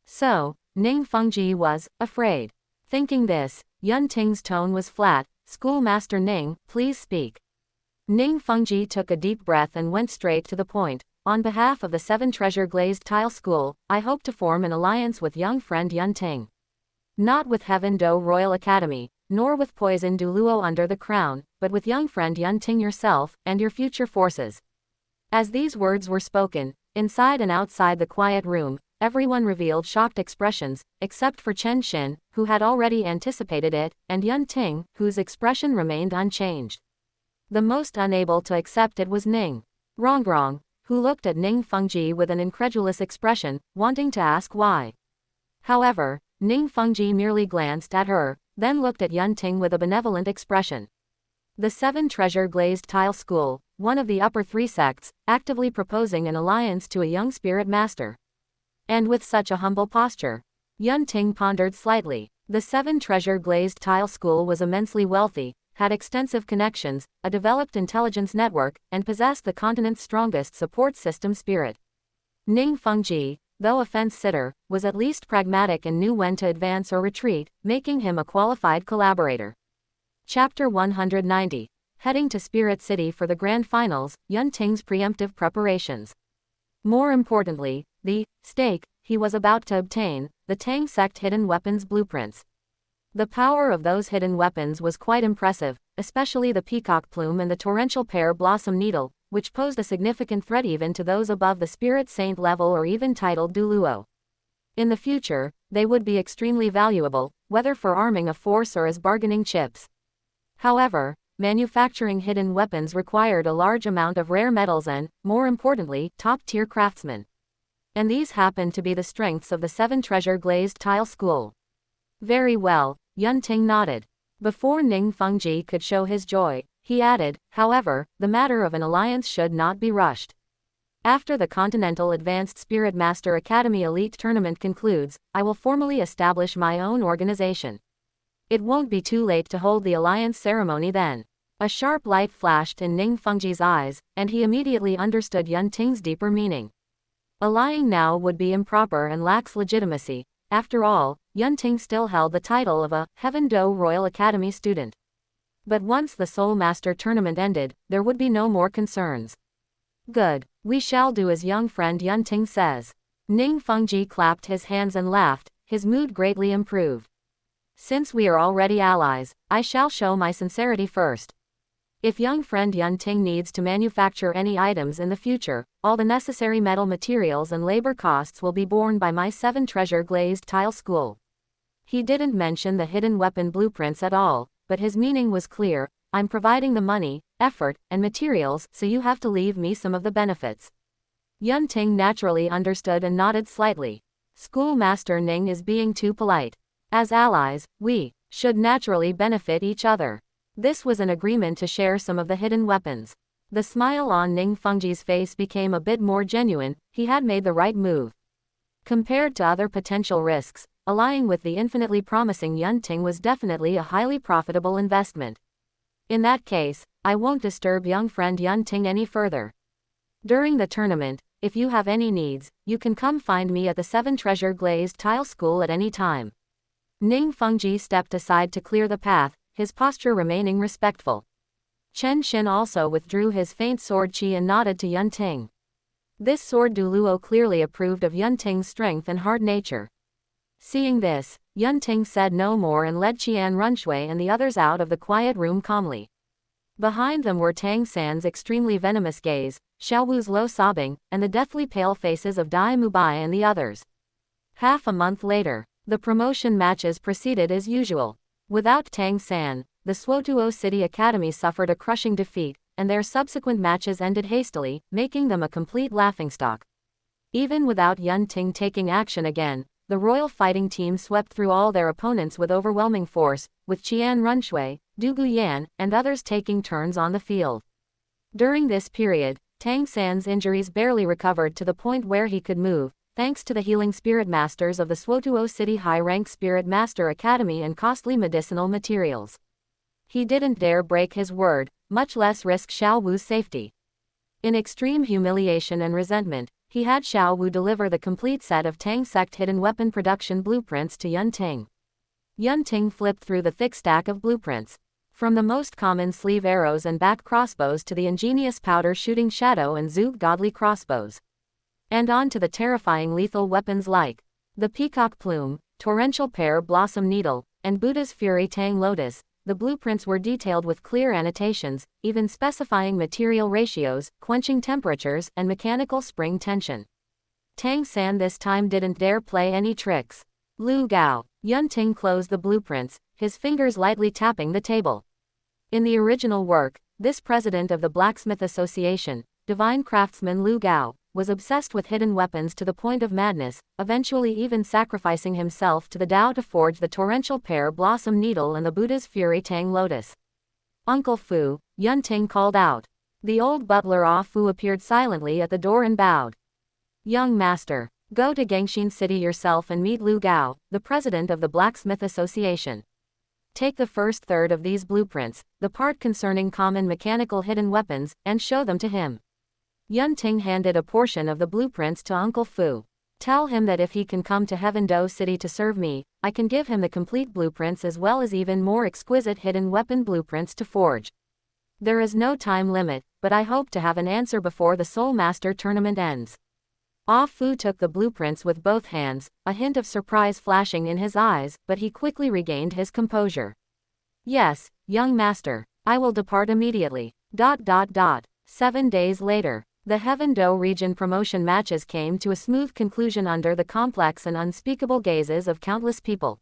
So, Ning Fengji was afraid. Thinking this, Yun Ting's tone was flat. "Schoolmaster Ning, please speak." Ning Fengji took a deep breath and went straight to the point. "On behalf of the 7-treasure glazed tile school, I hope to form an alliance with young friend Yun Ting. Not with Heaven Do Royal Academy, nor with Poison Douluo under the crown, but with young friend Yun Ting yourself, and your future forces." As these words were spoken, inside and outside the quiet room, everyone revealed shocked expressions, except for Chen Xin, who had already anticipated it, and Yun Ting, whose expression remained unchanged. The most unable to accept it was Ning Rongrong, who looked at Ning Fengji with an incredulous expression, wanting to ask why. However, Ning Fengji merely glanced at her, then looked at Yun Ting with a benevolent expression. The 7-treasure glazed tile school, one of the upper three sects, actively proposing an alliance to a young spirit master. And with such a humble posture. Yun Ting pondered slightly. The 7-treasure glazed tile school was immensely wealthy, had extensive connections, a developed intelligence network, and possessed the continent's strongest support system spirit. Ning Fengji, though a fence-sitter, was at least pragmatic and knew when to advance or retreat, making him a qualified collaborator. Chapter 190. Heading to Spirit City for the Grand Finals, Yun Ting's preemptive preparations. More importantly, the stake he was about to obtain, the Tang sect hidden weapons blueprints. The power of those hidden weapons was quite impressive, especially the peacock plume and the torrential pear blossom needle, which posed a significant threat even to those above the spirit saint level or even titled Douluo. In the future, they would be extremely valuable, whether for arming a force or as bargaining chips. However, manufacturing hidden weapons required a large amount of rare metals and, more importantly, top-tier craftsmen. And these happened to be the strengths of the 7-treasure glazed tile school. Very well, Yun Ting nodded. Before Ning Fengji could show his joy, he added, "However, the matter of an alliance should not be rushed. After the Continental Advanced Spirit Master Academy Elite Tournament concludes, I will formally establish my own organization. It won't be too late to hold the alliance ceremony then." A sharp light flashed in Ning Fengji's eyes, and he immediately understood Yun Ting's deeper meaning. Allying now would be improper and lacks legitimacy. After all, Yun Ting still held the title of a Heaven Do Royal Academy student. But once the Soul Master tournament ended, there would be no more concerns. "Good. We shall do as young friend Yun Ting says." Ning Fengji clapped his hands and laughed, his mood greatly improved. "Since we are already allies, I shall show my sincerity first. If young friend Yun Ting needs to manufacture any items in the future, all the necessary metal materials and labor costs will be borne by my 7-treasure glazed tile school." He didn't mention the hidden weapon blueprints at all, but his meaning was clear. "I'm providing the money, effort, and materials, so you have to leave me some of the benefits." Yun Ting naturally understood and nodded slightly. Schoolmaster Ning is being too polite. As allies, we should naturally benefit each other. This was an agreement to share some of the hidden weapons. The smile on Ning Fengji's face became a bit more genuine. He had made the right move. Compared to other potential risks, allying with the infinitely promising Yun Ting was definitely a highly profitable investment. In that case, I won't disturb young friend Yun Ting any further. During the tournament, if you have any needs, you can come find me at the 7-treasure glazed tile school at any time. Ning Fengji stepped aside to clear the path, his posture remaining respectful. Chen Xin also withdrew his faint sword chi and nodded to Yun Ting. This sword Douluo clearly approved of Yunting's strength and hard nature. Seeing this, Yunting said no more and led Qian Runshui and the others out of the quiet room calmly. Behind them were Tang San's extremely venomous gaze, Xiao Wu's low sobbing, and the deathly pale faces of Dai Mubai and the others. Half a month later, the promotion matches proceeded as usual. Without Tang San, the Suotuo City Academy suffered a crushing defeat, and their subsequent matches ended hastily, making them a complete laughingstock. Even without Yunting taking action again, the royal fighting team swept through all their opponents with overwhelming force, with Qian Runshui, Du Guyan, and others taking turns on the field. During this period, Tang San's injuries barely recovered to the point where he could move, thanks to the healing spirit masters of the Suotuo City High-Rank Spirit Master Academy and costly medicinal materials. He didn't dare break his word, much less risk Xiao Wu's safety. In extreme humiliation and resentment, he had Xiao Wu deliver the complete set of Tang Sect hidden weapon production blueprints to Yunting. Yunting flipped through the thick stack of blueprints. From the most common sleeve arrows and back crossbows to the ingenious powder-shooting shadow and Zug godly crossbows. And on to the terrifying lethal weapons like the Peacock Plume, Torrential Pear Blossom Needle, and Buddha's Fury Tang Lotus. The blueprints were detailed with clear annotations, even specifying material ratios, quenching temperatures, and mechanical spring tension. Tang San this time didn't dare play any tricks. Lu Gao. Yunting closed the blueprints, his fingers lightly tapping the table. In the original work, this president of the Blacksmith Association, divine craftsman Lu Gao, was obsessed with hidden weapons to the point of madness, eventually even sacrificing himself to the Tao to forge the Torrential Pear Blossom Needle and the Buddha's Fury Tang Lotus. Uncle Fu, Yunting called out. The old butler Ah Fu appeared silently at the door and bowed. Young master, go to Gangshin City yourself and meet Lu Gao, the president of the Blacksmith Association. Take the first third of these blueprints, the part concerning common mechanical hidden weapons, and show them to him. Yunting handed a portion of the blueprints to Uncle Fu. Tell him that if he can come to Heaven-Do City to serve me, I can give him the complete blueprints as well as even more exquisite hidden weapon blueprints to forge. There is no time limit, but I hope to have an answer before the Soul Master tournament ends. Ah Fu took the blueprints with both hands, a hint of surprise flashing in his eyes, but he quickly regained his composure. Yes, young master, I will depart immediately. 7 days later. The Heaven-Do region promotion matches came to a smooth conclusion under the complex and unspeakable gazes of countless people.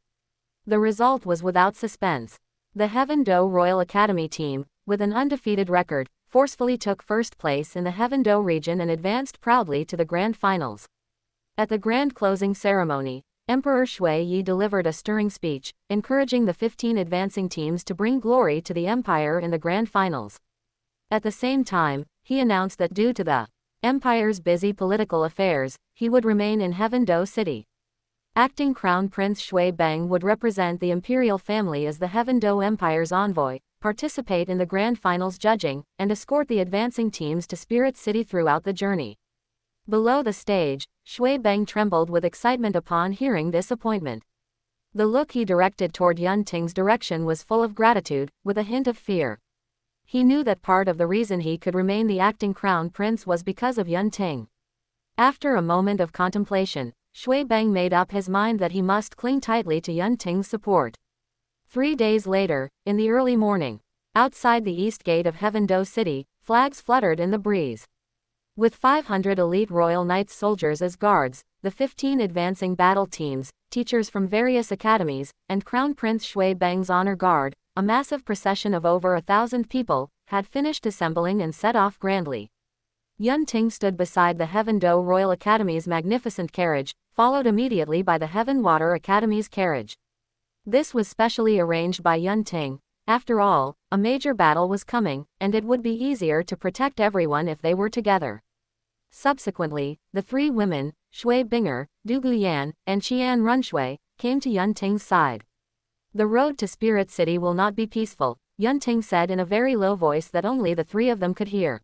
The result was without suspense. The Heaven-Do Royal Academy team, with an undefeated record, forcefully took first place in the Heaven-Do region and advanced proudly to the grand finals. At the grand closing ceremony, Emperor Shui Yi delivered a stirring speech, encouraging the 15 advancing teams to bring glory to the empire in the grand finals. At the same time, he announced that due to the empire's busy political affairs, he would remain in Heaven-Do City. Acting Crown Prince Shui Beng would represent the imperial family as the Heaven-Do Empire's envoy, participate in the grand finals judging, and escort the advancing teams to Spirit City throughout the journey. Below the stage, Shui Beng trembled with excitement upon hearing this appointment. The look he directed toward Yunting's direction was full of gratitude, with a hint of fear. He knew that part of the reason he could remain the acting crown prince was because of Yunting. After a moment of contemplation, Shui Beng made up his mind that he must cling tightly to Yunting's support. 3 days later, in the early morning, outside the east gate of Heaven-Do City, flags fluttered in the breeze. With 500 elite Royal Knights soldiers as guards, the 15 advancing battle teams, teachers from various academies, and Crown Prince Shui Beng's honor guard, a massive procession of over 1,000 people, had finished assembling and set off grandly. Yunting stood beside the Heaven-Do Royal Academy's magnificent carriage, followed immediately by the Heaven Water Academy's carriage. This was specially arranged by Yunting. After all, a major battle was coming, and it would be easier to protect everyone if they were together. Subsequently, the 3 women, Shui Binger, Du Guyan, and Qian Runshui, came to Yunting's side. The road to Spirit City will not be peaceful, Yunting said in a very low voice that only the 3 of them could hear.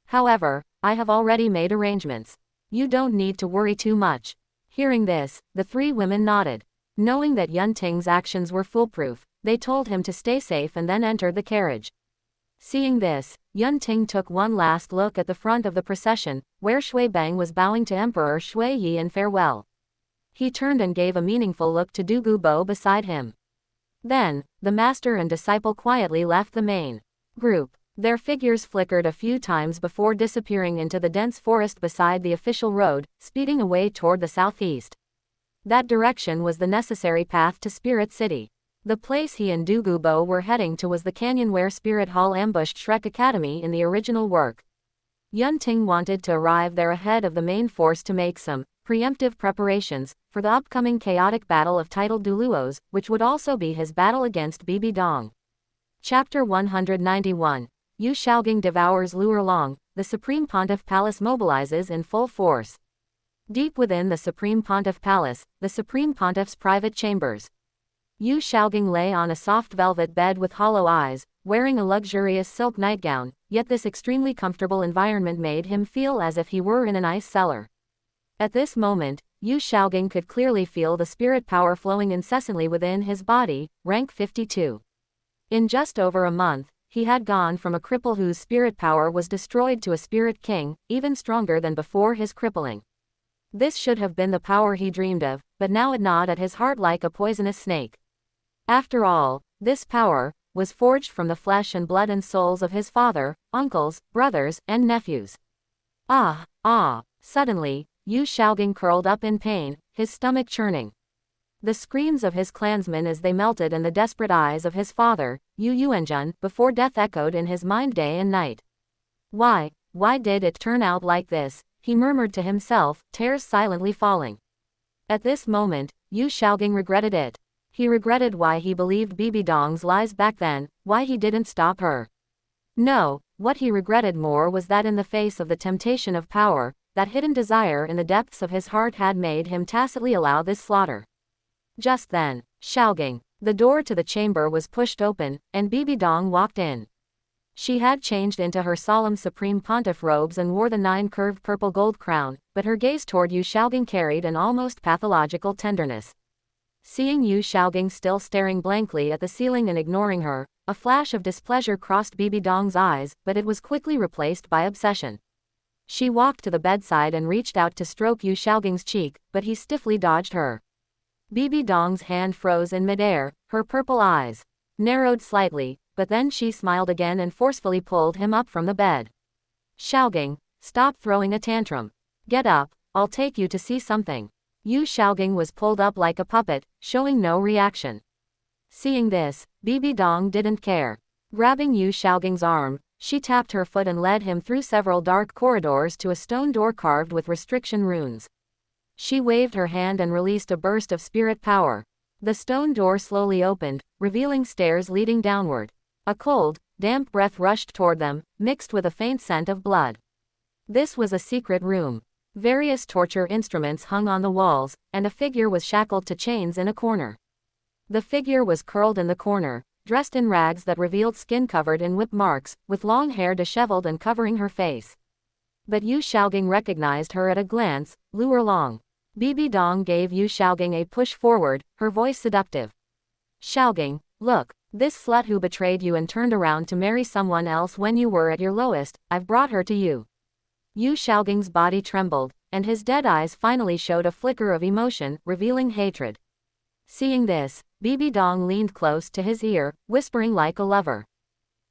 However, I have already made arrangements. You don't need to worry too much. Hearing this, the 3 women nodded. Knowing that Yunting's actions were foolproof, they told him to stay safe and then entered the carriage. Seeing this, Yun Ting took one last look at the front of the procession, where Shui Bang was bowing to Emperor Shui Yi in farewell. He turned and gave a meaningful look to Douluo beside him. Then, the master and disciple quietly left the main group. Their figures flickered a few times before disappearing into the dense forest beside the official road, speeding away toward the southeast. That direction was the necessary path to Spirit City. The place he and Douluo were heading to was the canyon where Spirit Hall ambushed Shrek Academy in the original work. Yun Ting wanted to arrive there ahead of the main force to make some preemptive preparations for the upcoming chaotic battle of titled Douluos, which would also be his battle against Bibi Dong. Chapter 191. Yu Shaogang devours Luerlong. The Supreme Pontiff Palace mobilizes in full force. Deep within the Supreme Pontiff Palace, the Supreme Pontiff's private chambers. Yu Shaogang lay on a soft velvet bed with hollow eyes, wearing a luxurious silk nightgown, yet this extremely comfortable environment made him feel as if he were in an ice cellar. At this moment, Yu Shaogang could clearly feel the spirit power flowing incessantly within his body, rank 52. In just over a month, he had gone from a cripple whose spirit power was destroyed to a spirit king, even stronger than before his crippling. This should have been the power he dreamed of, but now it gnawed at his heart like a poisonous snake. After all, this power was forged from the flesh and blood and souls of his father, uncles, brothers, and nephews. Suddenly, Yu Shaogang curled up in pain, his stomach churning. The screams of his clansmen as they melted and the desperate eyes of his father, Yu Yuanjun, before death echoed in his mind day and night. Why did it turn out like this? He murmured to himself, tears silently falling. At this moment, Yu Shaogang regretted it. He regretted why he believed Bibi Dong's lies back then, why he didn't stop her. No, what he regretted more was that in the face of the temptation of power, that hidden desire in the depths of his heart had made him tacitly allow this slaughter. Just then, Shaogang, the door to the chamber was pushed open, and Bibi Dong walked in. She had changed into her solemn Supreme Pontiff robes and wore the 9-curved purple gold crown, but her gaze toward Yu Shaogang carried an almost pathological tenderness. Seeing Yu Shaogang still staring blankly at the ceiling and ignoring her, a flash of displeasure crossed Bibi Dong's eyes, but it was quickly replaced by obsession. She walked to the bedside and reached out to stroke Yu Shaogang's cheek, but he stiffly dodged her. Bibi Dong's hand froze in midair, her purple eyes narrowed slightly, but then she smiled again and forcefully pulled him up from the bed. Shaogang, stop throwing a tantrum. Get up, I'll take you to see something. Yu Shaogang was pulled up like a puppet, showing no reaction. Seeing this, Bibi Dong didn't care. Grabbing Yu Shaogang's arm, she tapped her foot and led him through several dark corridors to a stone door carved with restriction runes. She waved her hand and released a burst of spirit power. The stone door slowly opened, revealing stairs leading downward. A cold, damp breath rushed toward them, mixed with a faint scent of blood. This was a secret room. Various torture instruments hung on the walls, and a figure was shackled to chains in a corner. The figure was curled in the corner, dressed in rags that revealed skin covered in whip marks, with long hair disheveled and covering her face. But Yu Shaogang recognized her at a glance, Luerlong. Bibi Dong gave Yu Shaogang a push forward, her voice seductive. Shaogang, look, this slut who betrayed you and turned around to marry someone else when you were at your lowest, I've brought her to you. Yu Shaogang's body trembled, and his dead eyes finally showed a flicker of emotion, revealing hatred. Seeing this, Bibi Dong leaned close to his ear, whispering like a lover.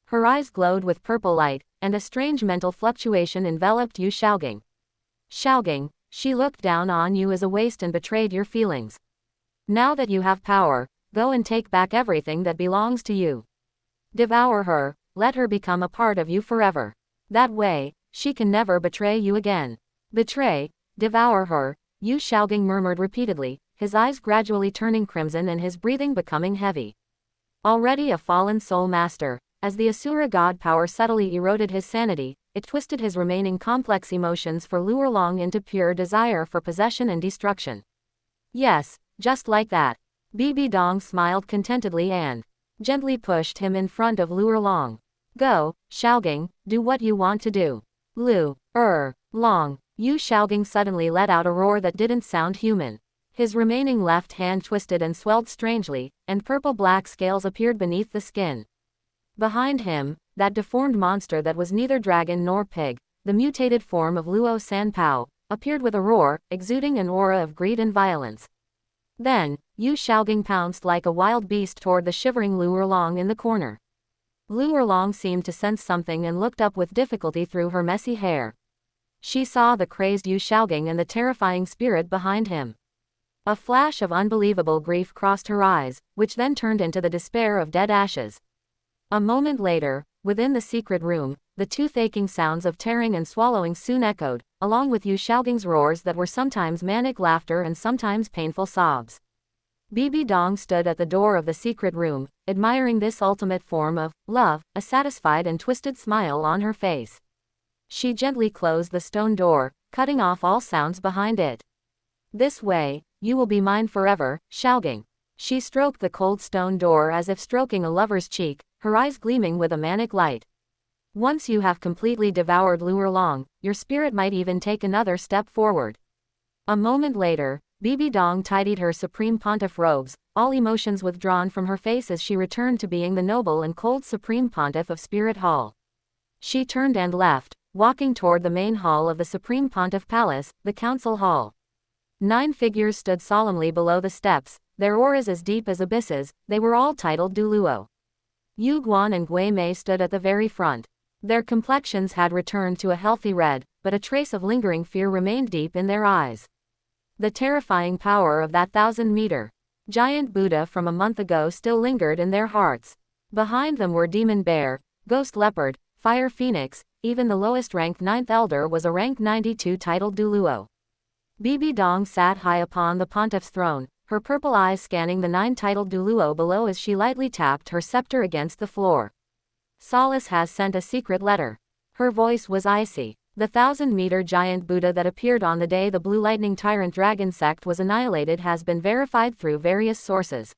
Her eyes glowed with purple light, and a strange mental fluctuation enveloped Yu Shaogang. Shaogang, she looked down on you as a waste and betrayed your feelings. Now that you have power, go and take back everything that belongs to you. Devour her, let her become a part of you forever. That way, she can never betray you again. Betray, devour her, Yu Shaogang murmured repeatedly, his eyes gradually turning crimson and his breathing becoming heavy. Already a fallen soul master, as the Asura god power subtly eroded his sanity, it twisted his remaining complex emotions for Luerlong into pure desire for possession and destruction. Yes, just like that. Bibi Dong smiled contentedly and gently pushed him in front of Luerlong. Go, Shaogang, do what you want to do. Long. Yu Shaogang suddenly let out a roar that didn't sound human. His remaining left hand twisted and swelled strangely, and purple-black scales appeared beneath the skin. Behind him, that deformed monster that was neither dragon nor pig, the mutated form of Luo Sanpao, appeared with a roar, exuding an aura of greed and violence. Then, Yu Xiaogang pounced like a wild beast toward the shivering Lu Erlong in the corner. Lu Erlong seemed to sense something and looked up with difficulty through her messy hair. She saw the crazed Yu Xiaogang and the terrifying spirit behind him. A flash of unbelievable grief crossed her eyes, which then turned into the despair of dead ashes. A moment later, within the secret room, the tooth-aching sounds of tearing and swallowing soon echoed, along with Yu Xiaogang's roars that were sometimes manic laughter and sometimes painful sobs. Bibi Dong stood at the door of the secret room, admiring this ultimate form of love, a satisfied and twisted smile on her face. She gently closed the stone door, cutting off all sounds behind it. This way, you will be mine forever, Xiaogang. She stroked the cold stone door as if stroking a lover's cheek, her eyes gleaming with a manic light. Once you have completely devoured Lu Erlong, your spirit might even take another step forward. A moment later, Bibi Dong tidied her Supreme Pontiff robes, all emotions withdrawn from her face as she returned to being the noble and cold Supreme Pontiff of Spirit Hall. She turned and left, walking toward the main hall of the Supreme Pontiff Palace, the Council Hall. 9 figures stood solemnly below the steps, their auras as deep as abysses. They were all titled Douluo. Yu Guan and Gui Mei stood at the very front. Their complexions had returned to a healthy red, but a trace of lingering fear remained deep in their eyes. The terrifying power of that 1,000-meter giant Buddha from a month ago still lingered in their hearts. Behind them were Demon Bear, Ghost Leopard, Fire Phoenix. Even the lowest ranked 9th elder was a rank 92 titled Douluo. Bibi Dong sat high upon the pontiff's throne, her purple eyes scanning the 9 titled Douluo below as she lightly tapped her scepter against the floor. Solace has sent a secret letter. Her voice was icy. The 1,000-meter giant Buddha that appeared on the day the Blue Lightning Tyrant Dragon sect was annihilated has been verified through various sources.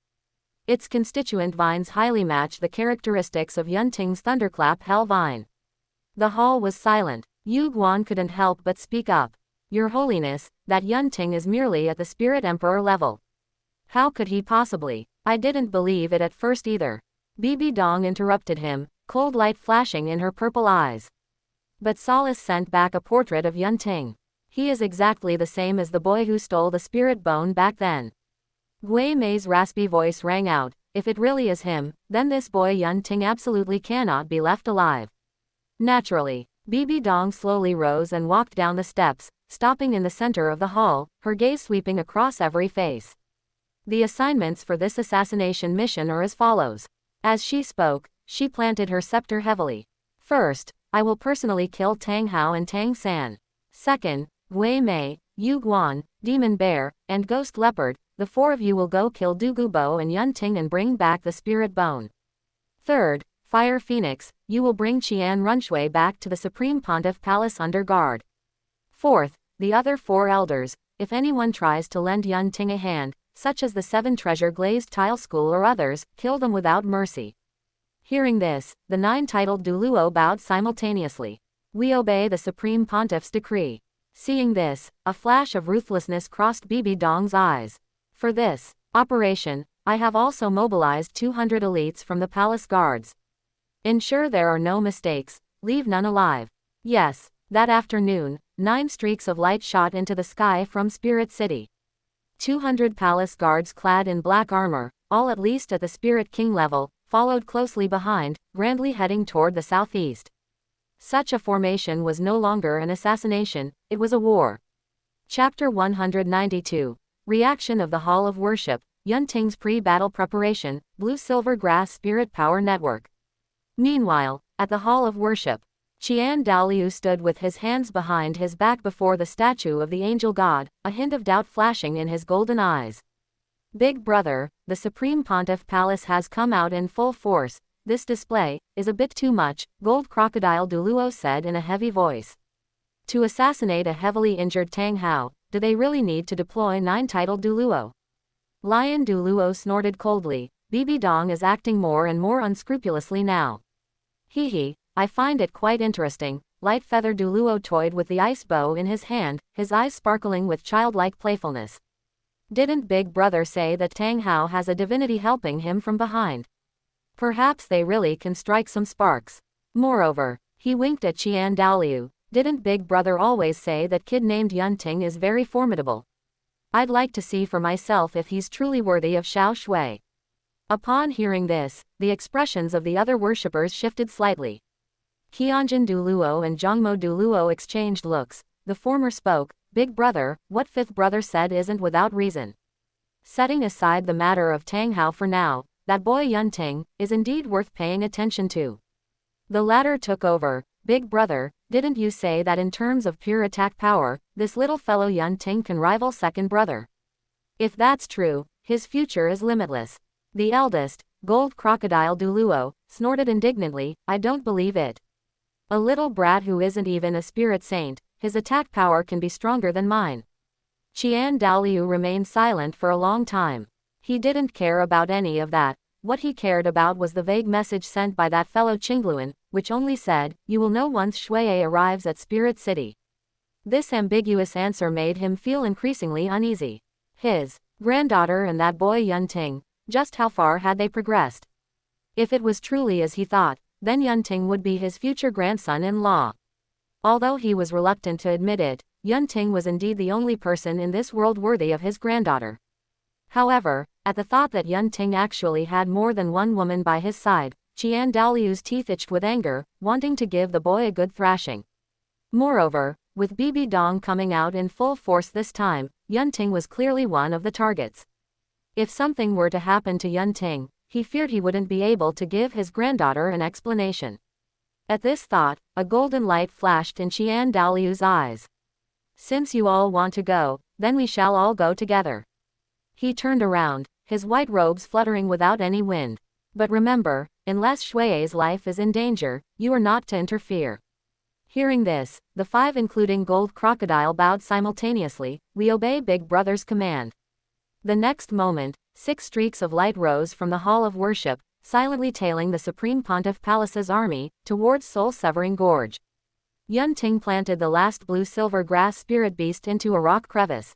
Its constituent vines highly match the characteristics of Yunting's Thunderclap Hell Vine. The hall was silent. Yu Guan couldn't help but speak up. Your Holiness, that Yunting is merely at the Spirit Emperor level. How could he possibly? I didn't believe it at first either. Bibi Dong interrupted him, cold light flashing in her purple eyes. But Solace sent back a portrait of Yunting. He is exactly the same as the boy who stole the spirit bone back then. Gui Mei's raspy voice rang out, if it really is him, then this boy Yunting absolutely cannot be left alive. Naturally, Bibi Dong slowly rose and walked down the steps, stopping in the center of the hall, her gaze sweeping across every face. The assignments for this assassination mission are as follows. As she spoke, she planted her scepter heavily. First, I will personally kill Tang Hao and Tang San. Second, Gui Mei, Yu Guan, Demon Bear, and Ghost Leopard, the 4 of you will go kill Du Gubo and Yunting and bring back the spirit bone. Third, Fire Phoenix, you will bring Qian Runshui back to the Supreme Pontiff Palace under guard. Fourth, the other 4 elders, if anyone tries to lend Yunting a hand, such as the 7 Treasure Glazed Tile School or others, kill them without mercy. Hearing this, the 9 titled Douluo bowed simultaneously. We obey the Supreme Pontiff's decree. Seeing this, a flash of ruthlessness crossed Bibi Dong's eyes. For this operation, I have also mobilized 200 elites from the palace guards. Ensure there are no mistakes, leave none alive. Yes, that afternoon, 9 streaks of light shot into the sky from Spirit City. 200 palace guards clad in black armor, all at least at the Spirit King level, followed closely behind, grandly heading toward the southeast. Such a formation was no longer an assassination, it was a war. Chapter 192. Reaction of the Hall of Worship, Yunting's pre-battle preparation, Blue-Silver Grass Spirit Power Network. Meanwhile, at the Hall of Worship, Qian Daoliu stood with his hands behind his back before the statue of the angel god, a hint of doubt flashing in his golden eyes. Big brother, the Supreme Pontiff Palace has come out in full force. This display is a bit too much, Gold Crocodile Douluo said in a heavy voice. To assassinate a heavily injured Tang Hao, do they really need to deploy 9 titled Douluo? Lion Douluo snorted coldly. Bibi Dong is acting more and more unscrupulously now. Hee, I find it quite interesting. Light Feather Douluo toyed with the ice bow in his hand, his eyes sparkling with childlike playfulness. Didn't Big Brother say that Tang Hao has a divinity helping him from behind? Perhaps they really can strike some sparks. Moreover, he winked at Dalu. Didn't Big Brother always say that kid named Yunting is very formidable? I'd like to see for myself if he's truly worthy of Xiao Shui. Upon hearing this, the expressions of the other worshippers shifted slightly. Qianjin Douluo and Zhongmo Douluo exchanged looks. The former spoke, "Big Brother, what fifth brother said isn't without reason. Setting aside the matter of Tang Hao for now, that boy Yunting is indeed worth paying attention to." The latter took over. "Big Brother, didn't you say that in terms of pure attack power, this little fellow Yunting can rival second brother? If that's true, his future is limitless." The eldest, Gold Crocodile Douluo, snorted indignantly, "I don't believe it. A little brat who isn't even a spirit saint, his attack power can be stronger than mine." Dalu remained silent for a long time. He didn't care about any of that. What he cared about was the vague message sent by that fellow Qingluan, which only said, "You will know once Shui arrives at Spirit City." This ambiguous answer made him feel increasingly uneasy. His granddaughter and that boy Yunting, just how far had they progressed? If it was truly as he thought, then Yunting would be his future grandson-in-law. Although he was reluctant to admit it, Yunting was indeed the only person in this world worthy of his granddaughter. However, at the thought that Yunting actually had more than one woman by his side, Dalu's teeth itched with anger, wanting to give the boy a good thrashing. Moreover, with Bibi Dong coming out in full force this time, Yunting was clearly one of the targets. If something were to happen to Yunting, he feared he wouldn't be able to give his granddaughter an explanation. At this thought, a golden light flashed in Dalu's eyes. "Since you all want to go, then we shall all go together." He turned around, his white robes fluttering without any wind. "But remember, unless Shui's life is in danger, you are not to interfere." Hearing this, the five including Gold Crocodile bowed simultaneously. "We obey Big Brother's command." The next moment, 6 streaks of light rose from the Hall of Worship, silently tailing the Supreme Pontiff Palace's army, towards Soul-Severing Gorge. Yunting planted the last blue-silver grass spirit beast into a rock crevice.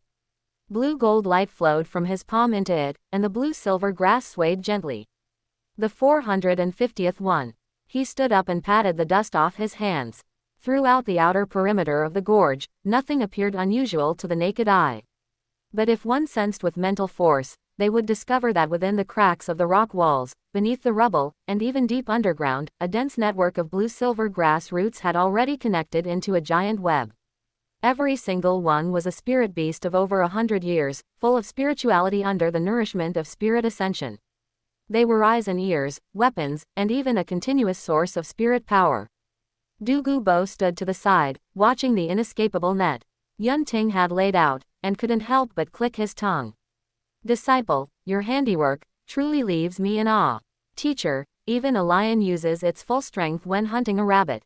Blue-gold light flowed from his palm into it, and the blue-silver grass swayed gently. The 450th one. He stood up and patted the dust off his hands. Throughout the outer perimeter of the gorge, nothing appeared unusual to the naked eye. But if one sensed with mental force, they would discover that within the cracks of the rock walls, beneath the rubble, and even deep underground, a dense network of blue-silver grass roots had already connected into a giant web. Every single one was a spirit beast of over 100 years, full of spirituality under the nourishment of spirit ascension. They were eyes and ears, weapons, and even a continuous source of spirit power. Douluo stood to the side, watching the inescapable net. Yunting had laid out, and couldn't help but click his tongue. "Disciple, your handiwork truly leaves me in awe. Teacher, even a lion uses its full strength when hunting a rabbit."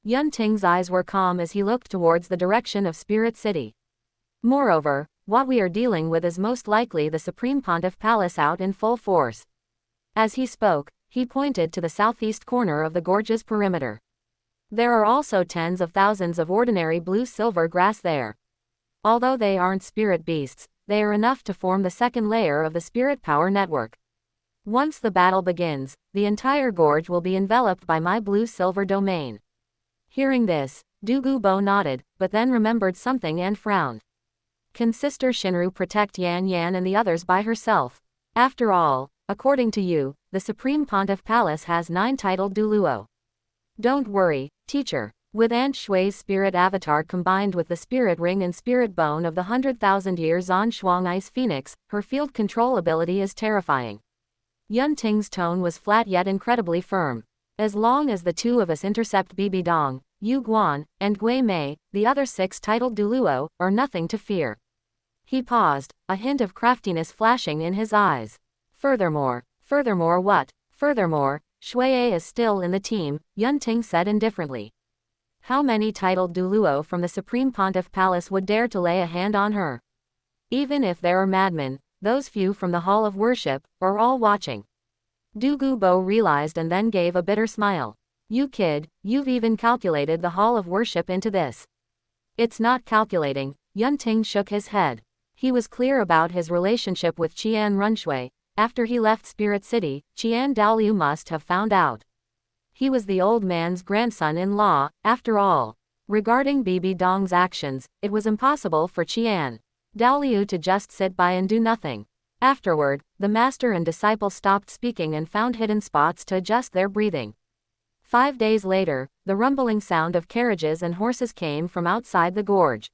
Yunting's eyes were calm as he looked towards the direction of Spirit City. "Moreover, what we are dealing with is most likely the Supreme Pontiff Palace out in full force." As he spoke, he pointed to the southeast corner of the gorge's perimeter. "There are also tens of thousands of ordinary blue-silver grass there. Although they aren't spirit beasts, they are enough to form the second layer of the spirit power network. Once the battle begins, the entire gorge will be enveloped by my blue-silver domain." Hearing this, Douluo nodded, but then remembered something and frowned. Can Sister Shinru protect Yan Yan and the others by herself? After all, according to you, the Supreme Pontiff Palace has 9 titled Douluo. Don't worry, teacher. With Aunt Shui's spirit avatar combined with the spirit ring and spirit bone of the 100,000 year Zan Shuang Ice Phoenix, her field control ability is terrifying. Yunting's tone was flat yet incredibly firm. As long as the two of us intercept Bibi Dong, Yu Guan, and Gui Mei, the other 6 titled Douluo are nothing to fear. He paused, a hint of craftiness flashing in his eyes. Furthermore what? Furthermore, Shui is still in the team, Yunting said indifferently. How many titled Douluo from the Supreme Pontiff Palace would dare to lay a hand on her? Even if there are madmen, those few from the Hall of Worship are all watching. Douluo realized and then gave a bitter smile. You kid, you've even calculated the Hall of Worship into this. It's not calculating, Yunting shook his head. He was clear about his relationship with Qian Runshui, After he left Spirit City, Dalu must have found out. He was the old man's grandson-in-law, after all. Regarding Bibi Dong's actions, it was impossible for Dalu to just sit by and do nothing. Afterward, the master and disciple stopped speaking and found hidden spots to adjust their breathing. 5 days later, the rumbling sound of carriages and horses came from outside the gorge.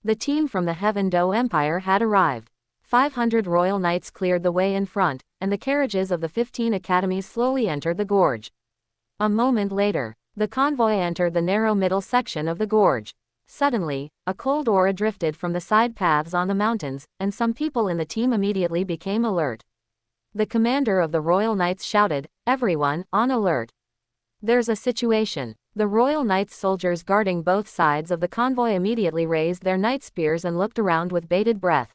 The team from the Heaven Do Empire had arrived. 500 royal knights cleared the way in front, and the carriages of the 15 academies slowly entered the gorge. A moment later, the convoy entered the narrow middle section of the gorge. Suddenly, a cold aura drifted from the side paths on the mountains, and some people in the team immediately became alert. The commander of the Royal Knights shouted, "Everyone, on alert! There's a situation." The Royal Knights soldiers guarding both sides of the convoy immediately raised their knight spears and looked around with bated breath.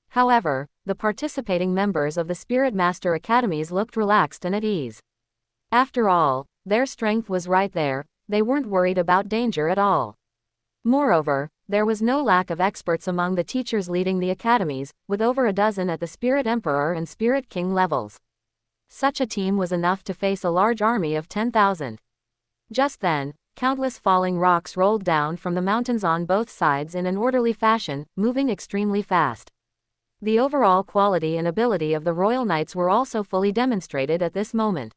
However, the participating members of the Spirit Master Academies looked relaxed and at ease. After all, their strength was right there, they weren't worried about danger at all. Moreover, there was no lack of experts among the teachers leading the academies, with over a dozen at the Spirit Emperor and Spirit King levels. Such a team was enough to face a large army of 10,000. Just then, countless falling rocks rolled down from the mountains on both sides in an orderly fashion, moving extremely fast. The overall quality and ability of the Royal Knights were also fully demonstrated at this moment.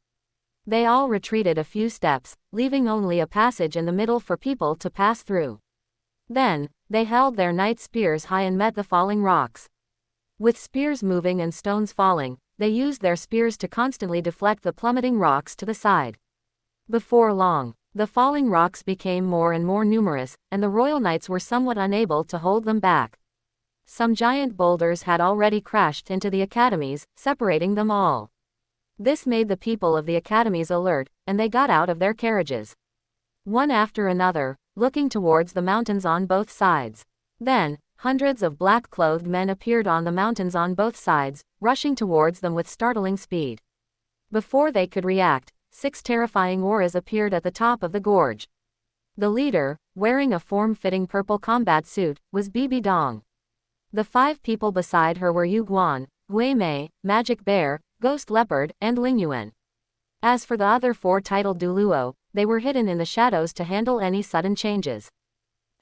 They all retreated a few steps, leaving only a passage in the middle for people to pass through. Then, they held their knight spears high and met the falling rocks. With spears moving and stones falling, they used their spears to constantly deflect the plummeting rocks to the side. Before long, the falling rocks became more and more numerous, and the Royal Knights were somewhat unable to hold them back. Some giant boulders had already crashed into the academies, separating them all. This made the people of the academies alert, and they got out of their carriages. One after another, looking towards the mountains on both sides. Then, hundreds of black-clothed men appeared on the mountains on both sides, rushing towards them with startling speed. Before they could react, 6 terrifying auras appeared at the top of the gorge. The leader, wearing a form-fitting purple combat suit, was Bibi Dong. The 5 people beside her were Yu Guan, Gui Mei, Magic Bear, Ghost Leopard, and Ling Yuan. As for the other 4 titled Douluo, they were hidden in the shadows to handle any sudden changes.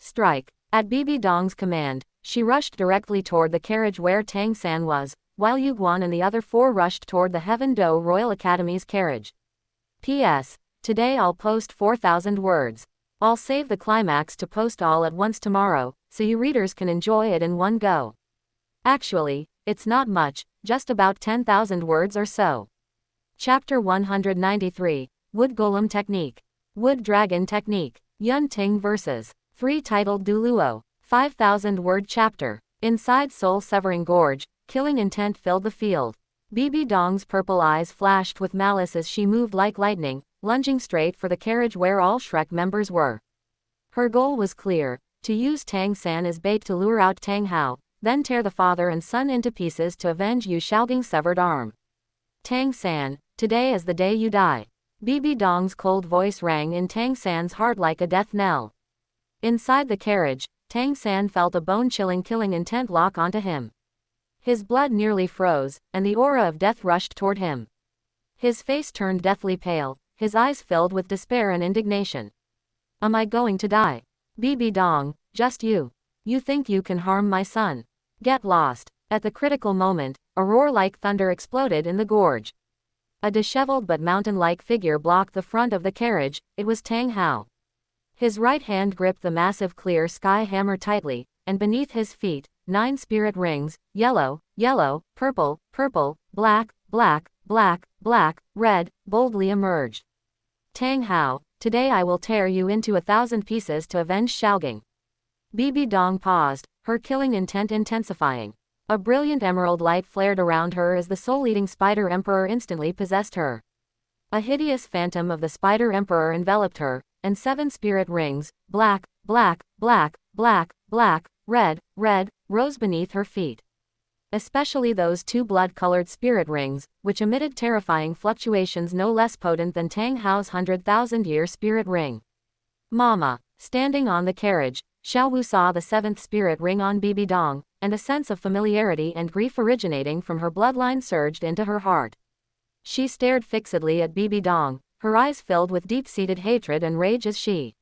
Strike! At Bibi Dong's command, she rushed directly toward the carriage where Tang San was, while Yu Guan and the other 4 rushed toward the Heaven Do Royal Academy's carriage. P.S. Today I'll post 4,000 words. I'll save the climax to post all at once tomorrow, so you readers can enjoy it in one go. Actually, it's not much, just about 10,000 words or so. Chapter 193, Wood Golem Technique. Wood Dragon Technique. Yun Ting vs. 3 titled Douluo. 5,000-word chapter. Inside soul-severing gorge, killing intent filled the field. Bibi Dong's purple eyes flashed with malice as she moved like lightning, lunging straight for the carriage where all Shrek members were. Her goal was clear, to use Tang San as bait to lure out Tang Hao, then tear the father and son into pieces to avenge Yu Shaoging's severed arm. Tang San, today is the day you die. Bibi Dong's cold voice rang in Tang San's heart like a death knell. Inside the carriage, Tang San felt a bone-chilling killing intent lock onto him. His blood nearly froze, and the aura of death rushed toward him. His face turned deathly pale, his eyes filled with despair and indignation. Am I going to die? Bibi Dong, just you. You think you can harm my son? Get lost. At the critical moment, a roar like thunder exploded in the gorge. A disheveled but mountain-like figure blocked the front of the carriage. It was Tang Hao. His right hand gripped the massive clear sky hammer tightly, and beneath his feet, 9 spirit rings, yellow, yellow, purple, purple, black, black, black, black, red, boldly emerged. Tang Hao, today I will tear you into 1,000 pieces to avenge Shaoging. Bibi Dong paused, her killing intent intensifying. A brilliant emerald light flared around her as the soul-eating Spider Emperor instantly possessed her. A hideous phantom of the Spider Emperor enveloped her, and 7 spirit rings, black, black, black, black, black, red, red, rose beneath her feet. Especially those 2 blood-colored spirit rings, which emitted terrifying fluctuations no less potent than Tang Hao's 100,000-year spirit ring. Mama. Standing on the carriage, Xiao Wu saw the 7th spirit ring on Bibi Dong, and a sense of familiarity and grief originating from her bloodline surged into her heart. She stared fixedly at Bibi Dong, her eyes filled with deep-seated hatred and rage as she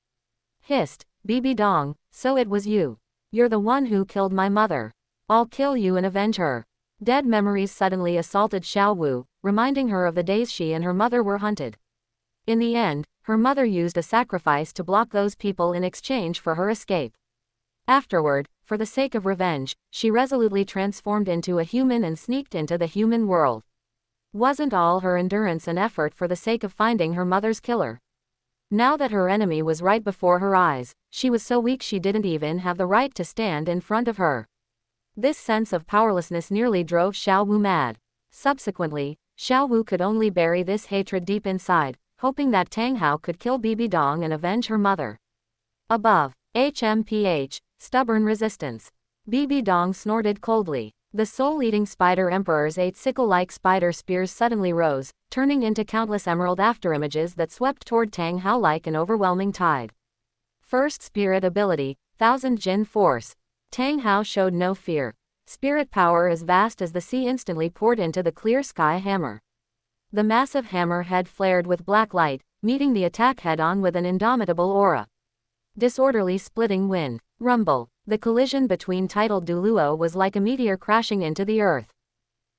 hissed, "Bibi Dong, so it was you. You're the one who killed my mother. I'll kill you and avenge her." Dead memories suddenly assaulted Xiao Wu, reminding her of the days she and her mother were hunted. In the end, her mother used a sacrifice to block those people in exchange for her escape. Afterward, for the sake of revenge, she resolutely transformed into a human and sneaked into the human world. Wasn't all her endurance and effort for the sake of finding her mother's killer? Now that her enemy was right before her eyes, she was so weak she didn't even have the right to stand in front of her. This sense of powerlessness nearly drove Xiao Wu mad. Subsequently, Xiao Wu could only bury this hatred deep inside, hoping that Tang Hao could kill Bibi Dong and avenge her mother. Above, HMPH, stubborn resistance. Bibi Dong snorted coldly. The soul-eating spider emperor's 8 sickle-like spider spears suddenly rose, turning into countless emerald afterimages that swept toward Tang Hao like an overwhelming tide. First spirit ability, 1000 Jin force. Tang Hao showed no fear. Spirit power as vast as the sea instantly poured into the clear sky hammer. The massive hammer head flared with black light, meeting the attack head-on with an indomitable aura. Disorderly splitting wind. Rumble. The collision between titled Douluo was like a meteor crashing into the earth.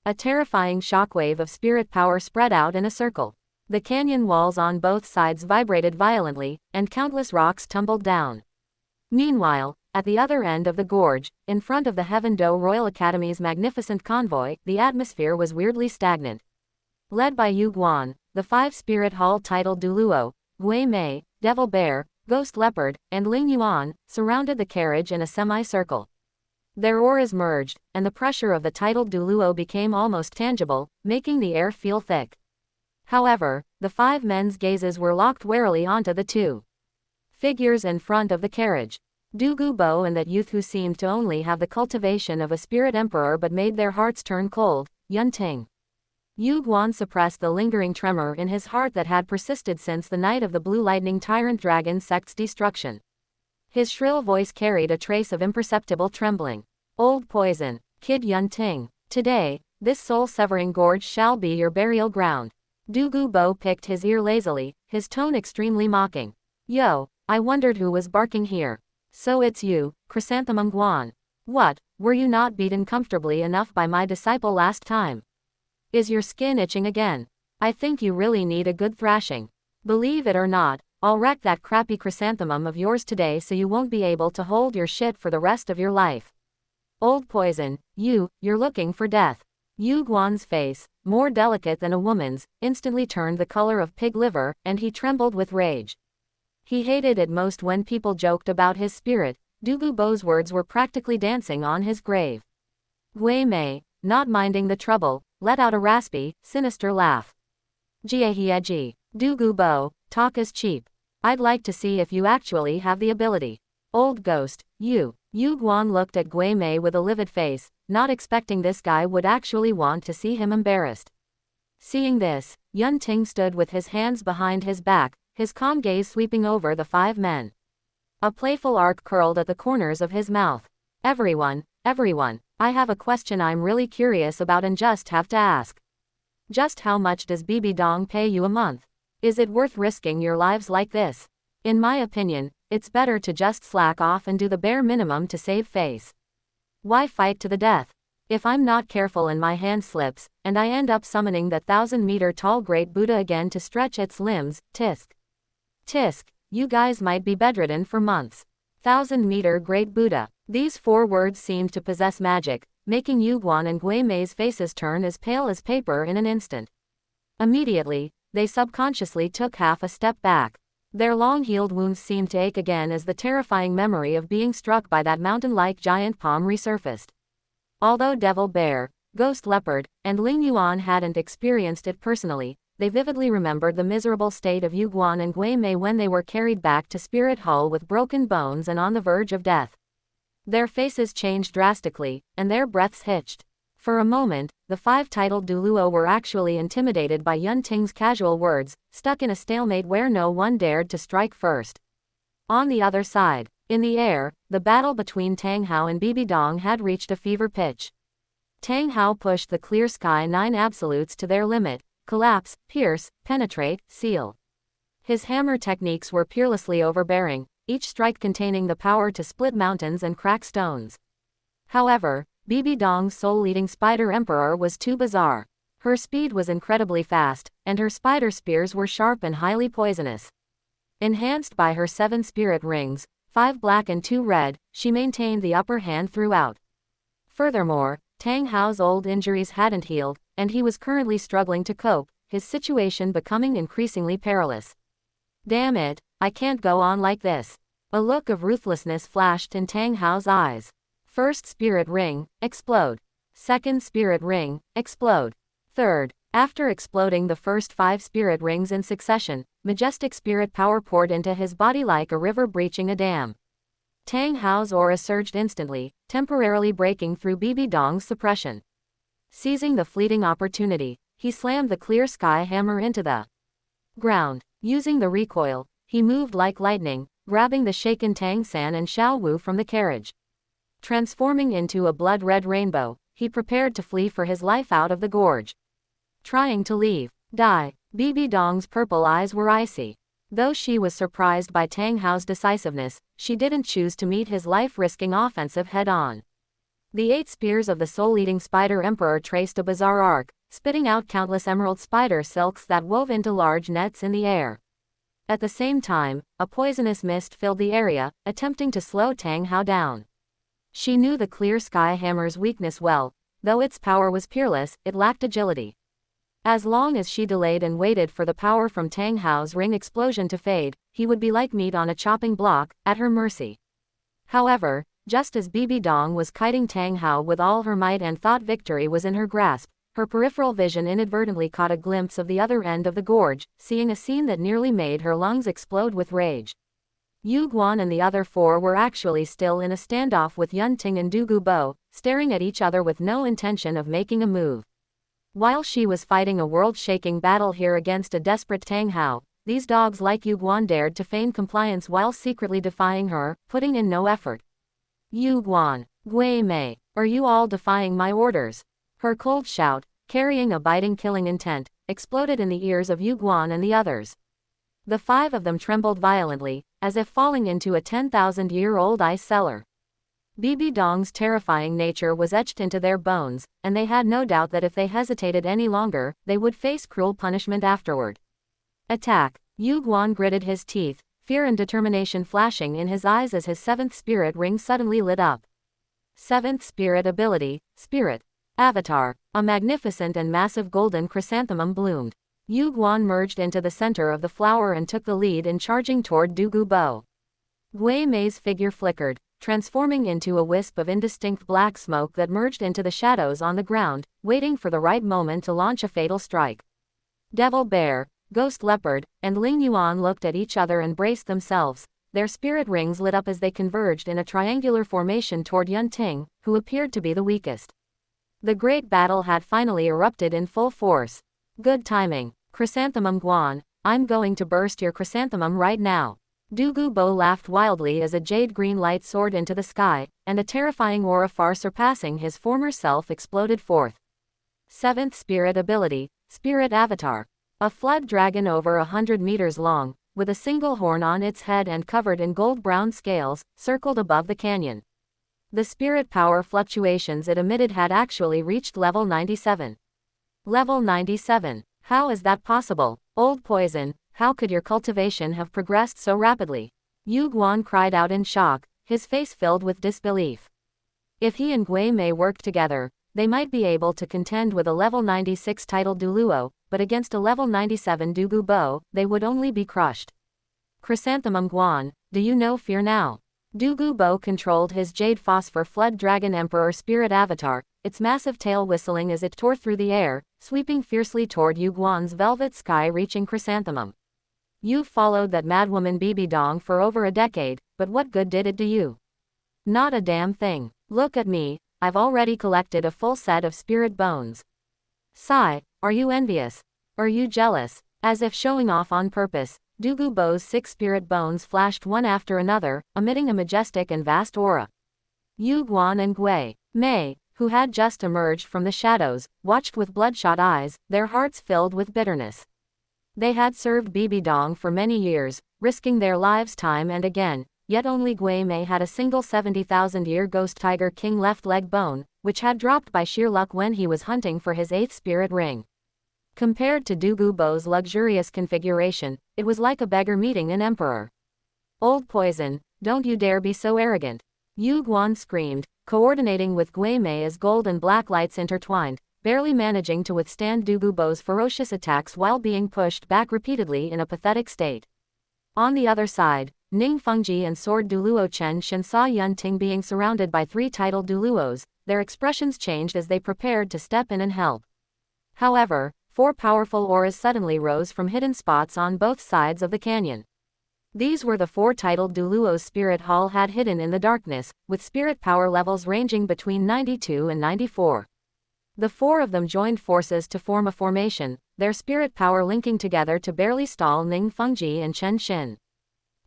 A terrifying shockwave of spirit power spread out in a circle. The canyon walls on both sides vibrated violently, and countless rocks tumbled down. Meanwhile, at the other end of the gorge, in front of the Heaven Do Royal Academy's magnificent convoy, the atmosphere was weirdly stagnant. Led by Yu Guan, the 5 spirit hull titled Douluo, Gui Mei, Devil Bear, Ghost Leopard, and Ling Yuan, surrounded the carriage in a semicircle. Their auras merged, and the pressure of the titled Douluo became almost tangible, making the air feel thick. However, the 5 men's gazes were locked warily onto the 2 figures in front of the carriage. Du Gubo and that youth who seemed to only have the cultivation of a spirit emperor but made their hearts turn cold, Yun Ting. Yu Guan suppressed the lingering tremor in his heart that had persisted since the night of the Blue Lightning Tyrant Dragon sect's destruction. His shrill voice carried a trace of imperceptible trembling. "Old poison, Kid Yun Ting. Today, this soul-severing gorge shall be your burial ground." Du Gubo picked his ear lazily, his tone extremely mocking. "Yo, I wondered who was barking here. So it's you, Chrysanthemum Guan. What, were you not beaten comfortably enough by my disciple last time? Is your skin itching again? I think you really need a good thrashing. Believe it or not, I'll wreck that crappy chrysanthemum of yours today so you won't be able to hold your shit for the rest of your life. Old poison, you're looking for death." Yu Guan's face, more delicate than a woman's, instantly turned the color of pig liver, and he trembled with rage. He hated it most when people joked about his spirit. Du Gubo's words were practically dancing on his grave. Gui Mei, not minding the trouble, let out a raspy, sinister laugh. "Jiehieji, Du Gubo, talk is cheap. I'd like to see if you actually have the ability. Old ghost, you." Yu Guan looked at Gui Mei with a livid face, not expecting this guy would actually want to see him embarrassed. Seeing this, Yun Ting stood with his hands behind his back, his calm gaze sweeping over the 5 men. A playful arc curled at the corners of his mouth. Everyone, I have a question I'm really curious about and just have to ask. Just how much does Bibi Dong pay you a month? Is it worth risking your lives like this? In my opinion, it's better to just slack off and do the bare minimum to save face. Why fight to the death? If I'm not careful and my hand slips, and I end up summoning that 1,000-meter-tall Great Buddha again to stretch its limbs, tisk. Tisk, you guys might be bedridden for months. 1,000-meter Great Buddha. These 4 words seemed to possess magic, making Yu Guan and Gui Mei's faces turn as pale as paper in an instant. Immediately, they subconsciously took half a step back. Their long-healed wounds seemed to ache again as the terrifying memory of being struck by that mountain-like giant palm resurfaced. Although Devil Bear, Ghost Leopard, and Ling Yuan hadn't experienced it personally, they vividly remembered the miserable state of Yu Guan and Gui Mei when they were carried back to Spirit Hull with broken bones and on the verge of death. Their faces changed drastically, and their breaths hitched. For a moment, the 5 titled Douluo were actually intimidated by Yun Ting's casual words, stuck in a stalemate where no one dared to strike first. On the other side, In the air, the battle between Tang Hao and Bibi Dong had reached a fever pitch. Tang Hao pushed the clear sky 9 absolutes to their limit: collapse, pierce, penetrate, seal. His hammer techniques were peerlessly overbearing, each strike containing the power to split mountains and crack stones. However, Bibi Dong's soul-eating spider emperor was too bizarre. Her speed was incredibly fast, and her spider spears were sharp and highly poisonous. Enhanced by her 7 spirit rings, 5 black and 2 red, she maintained the upper hand throughout. Furthermore, Tang Hao's old injuries hadn't healed, and he was currently struggling to cope, his situation becoming increasingly perilous. Damn it, I can't go on like this. A look of ruthlessness flashed in Tang Hao's eyes. First spirit ring, explode. Second spirit ring, explode. Third, after exploding the first 5 spirit rings in succession, majestic spirit power poured into his body like a river breaching a dam. Tang Hao's aura surged instantly, temporarily breaking through Bibi Dong's suppression. Seizing the fleeting opportunity, he slammed the clear sky hammer into the ground. Using the recoil, he moved like lightning, grabbing the shaken Tang San and Xiao Wu from the carriage. Transforming into a blood-red rainbow, he prepared to flee for his life out of the gorge. Trying to leave. Die. Bibi Dong's purple eyes were icy. Though she was surprised by Tang Hao's decisiveness, she didn't choose to meet his life-risking offensive head-on. The 8 spears of the soul-eating spider emperor traced a bizarre arc, spitting out countless emerald spider silks that wove into large nets in the air. At the same time, a poisonous mist filled the area, attempting to slow Tang Hao down. She knew the clear sky hammer's weakness well. Though its power was peerless, it lacked agility. As long as she delayed and waited for the power from Tang Hao's ring explosion to fade, he would be like meat on a chopping block, at her mercy. However, just as Bibi Dong was kiting Tang Hao with all her might and thought victory was in her grasp, her peripheral vision inadvertently caught a glimpse of the other end of the gorge, seeing a scene that nearly made her lungs explode with rage. Yu Guan and the other 4 were actually still in a standoff with Yun Ting and Douluo Bo, staring at each other with no intention of making a move. While she was fighting a world-shaking battle here against a desperate Tang Hao, these dogs like Yu Guan dared to feign compliance while secretly defying her, putting in no effort. Yu Guan, Gui Mei, are you all defying my orders? Her cold shout, carrying a biting killing intent, exploded in the ears of Yu Guan and the others. The 5 of them trembled violently, as if falling into a 10,000-year-old ice cellar. Bibi Dong's terrifying nature was etched into their bones, and they had no doubt that if they hesitated any longer, they would face cruel punishment afterward. Attack! Yu Guan gritted his teeth, fear and determination flashing in his eyes as his 7th spirit ring suddenly lit up. 7th spirit ability, Spirit Avatar. A magnificent and massive golden chrysanthemum bloomed. Yu Guan merged into the center of the flower and took the lead in charging toward Douluo Bo. Gui Mei's figure flickered, transforming into a wisp of indistinct black smoke that merged into the shadows on the ground, waiting for the right moment to launch a fatal strike. Devil Bear, Ghost Leopard, and Ling Yuan looked at each other and braced themselves. Their spirit rings lit up as they converged in a triangular formation toward Yun Ting, who appeared to be the weakest. The great battle had finally erupted in full force. Good timing. Chrysanthemum Guan, I'm going to burst your chrysanthemum right now. Douluo Bo laughed wildly as a jade-green light soared into the sky, and a terrifying aura far surpassing his former self exploded forth. 7th spirit ability, Spirit Avatar. A flood dragon over 100 meters long, with a single horn on its head and covered in gold-brown scales, circled above the canyon. The spirit power fluctuations it emitted had actually reached level 97. Level 97. How is that possible? Old poison, how could your cultivation have progressed so rapidly? Yu Guan cried out in shock, his face filled with disbelief. If he and Gui Mei worked together, they might be able to contend with a level 96 titled Douluo, but against a level 97 Douluo Bo, they would only be crushed. Chrysanthemum Guan, do you know fear now? Douluo Bo controlled his Jade Phosphor Flood Dragon Emperor Spirit Avatar, its massive tail whistling as it tore through the air, sweeping fiercely toward Yu Guan's velvet sky-reaching chrysanthemum. You've followed that madwoman Bibi Dong for over a decade, but what good did it do you? Not a damn thing. Look at me, I've already collected a full set of spirit bones. Sigh, are you envious? Are you jealous? As if showing off on purpose, Douluo's 6 spirit bones flashed one after another, emitting a majestic and vast aura. Yu Guan and Gui Mei, who had just emerged from the shadows, watched with bloodshot eyes, their hearts filled with bitterness. They had served Bibi Dong for many years, risking their lives time and again, yet only Gui Mei had a single 70,000-year ghost tiger king left leg bone, which had dropped by sheer luck when he was hunting for his 8th spirit ring. Compared to Douluo's luxurious configuration, it was like a beggar meeting an emperor. Old poison, don't you dare be so arrogant. Yu Guan screamed, coordinating with Gui Mei as gold and black lights intertwined, barely managing to withstand Douluo's ferocious attacks while being pushed back repeatedly in a pathetic state. On the other side, Ning Fengji and Sword Douluo Chen Shen saw Yun Ting being surrounded by 3 titled Douluos. Their expressions changed as they prepared to step in and help. However, 4 powerful auras suddenly rose from hidden spots on both sides of the canyon. These were the 4 titled Douluo's Spirit Hall had hidden in the darkness, with spirit power levels ranging between 92 and 94. The 4 of them joined forces to form a formation, their spirit power linking together to barely stall Ning Fengji and Chen Xin.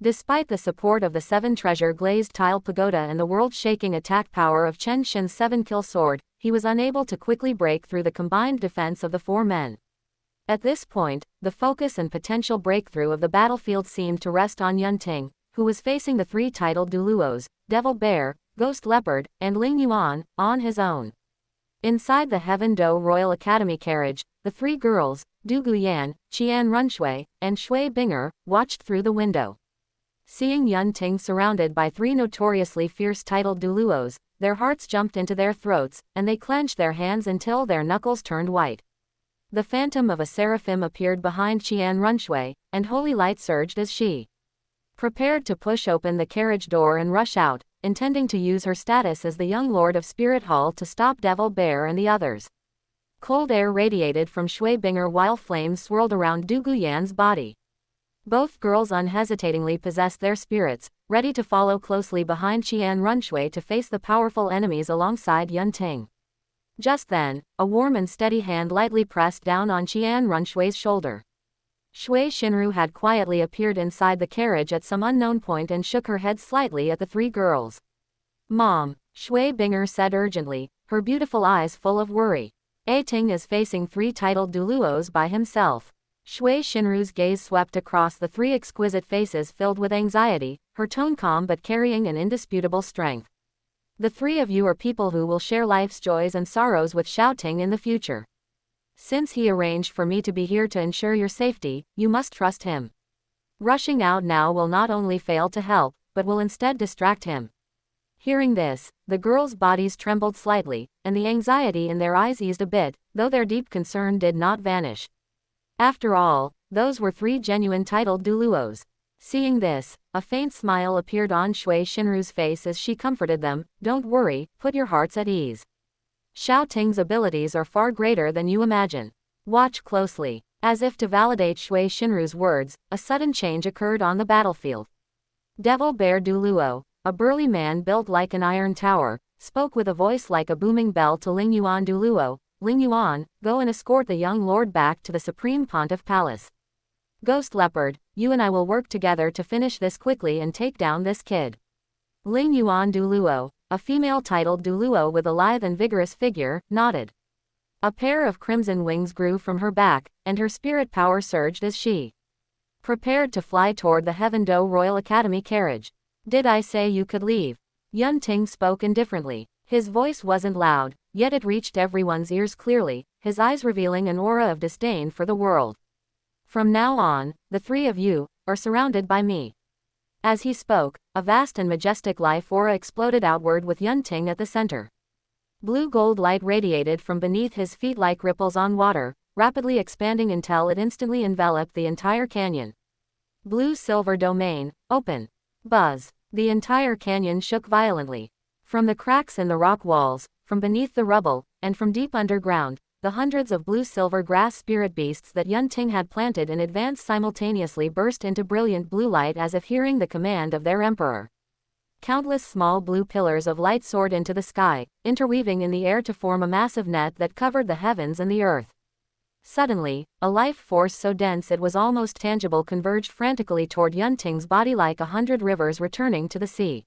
Despite the support of the 7 treasure glazed tile pagoda and the world-shaking attack power of Chen Xin's 7-kill sword, he was unable to quickly break through the combined defense of the 4 men. At this point, the focus and potential breakthrough of the battlefield seemed to rest on Yun Ting, who was facing the 3 titled Douluos, Devil Bear, Ghost Leopard, and Ling Yuan, on his own. Inside the Heaven Do Royal Academy carriage, the 3 girls, Du Guyan, Qian Runshui, and Shui Binger, watched through the window. Seeing Yun Ting surrounded by 3 notoriously fierce titled Douluos, their hearts jumped into their throats, and they clenched their hands until their knuckles turned white. The phantom of a seraphim appeared behind Qian Runshui, and holy light surged as she prepared to push open the carriage door and rush out, intending to use her status as the young lord of Spirit Hall to stop Devil Bear and the others. Cold air radiated from Shui Binger while flames swirled around Du Guyan's body. Both girls unhesitatingly possessed their spirits, ready to follow closely behind Qian Runshui to face the powerful enemies alongside Yun Ting. Just then, a warm and steady hand lightly pressed down on Qian Runshui's shoulder. Shui Xinru had quietly appeared inside the carriage at some unknown point and shook her head slightly at the 3 girls. "Mom," Shui Binger said urgently, her beautiful eyes full of worry. A Ting is facing 3 titled Douluos by himself. Shui Xinru's gaze swept across the 3 exquisite faces filled with anxiety, her tone calm but carrying an indisputable strength. "The 3 of you are people who will share life's joys and sorrows with Xiao Ting in the future. Since he arranged for me to be here to ensure your safety, you must trust him. Rushing out now will not only fail to help, but will instead distract him." Hearing this, the girls' bodies trembled slightly, and the anxiety in their eyes eased a bit, though their deep concern did not vanish. After all, those were 3 genuine titled Douluos. Seeing this, a faint smile appeared on Shui Xinru's face as she comforted them. "Don't worry, put your hearts at ease. Xiao Ting's abilities are far greater than you imagine. Watch closely." As if to validate Shui Xinru's words, a sudden change occurred on the battlefield. Devil Bear Douluo, a burly man built like an iron tower, spoke with a voice like a booming bell to Ling Yuan Douluo. "Ling Yuan, go and escort the young lord back to the Supreme Pontiff Palace. Ghost Leopard, you and I will work together to finish this quickly and take down this kid." Ling Yuan Douluo, a female titled Douluo with a lithe and vigorous figure, nodded. A pair of crimson wings grew from her back, and her spirit power surged as she prepared to fly toward the Heaven Do Royal Academy carriage. "Did I say you could leave?" Yun Ting spoke indifferently. His voice wasn't loud, yet it reached everyone's ears clearly, his eyes revealing an aura of disdain for the world. "From now on, the 3 of you are surrounded by me." As he spoke, a vast and majestic life aura exploded outward with Yun Ting at the center. Blue-gold light radiated from beneath his feet like ripples on water, rapidly expanding until it instantly enveloped the entire canyon. Blue-silver domain, open. Buzz. The entire canyon shook violently. From the cracks in the rock walls, from beneath the rubble, and from deep underground, the hundreds of blue-silver grass spirit beasts that Yun Ting had planted in advance simultaneously burst into brilliant blue light as if hearing the command of their emperor. Countless small blue pillars of light soared into the sky, interweaving in the air to form a massive net that covered the heavens and the earth. Suddenly, a life force so dense it was almost tangible converged frantically toward Yunting's body like 100 rivers returning to the sea.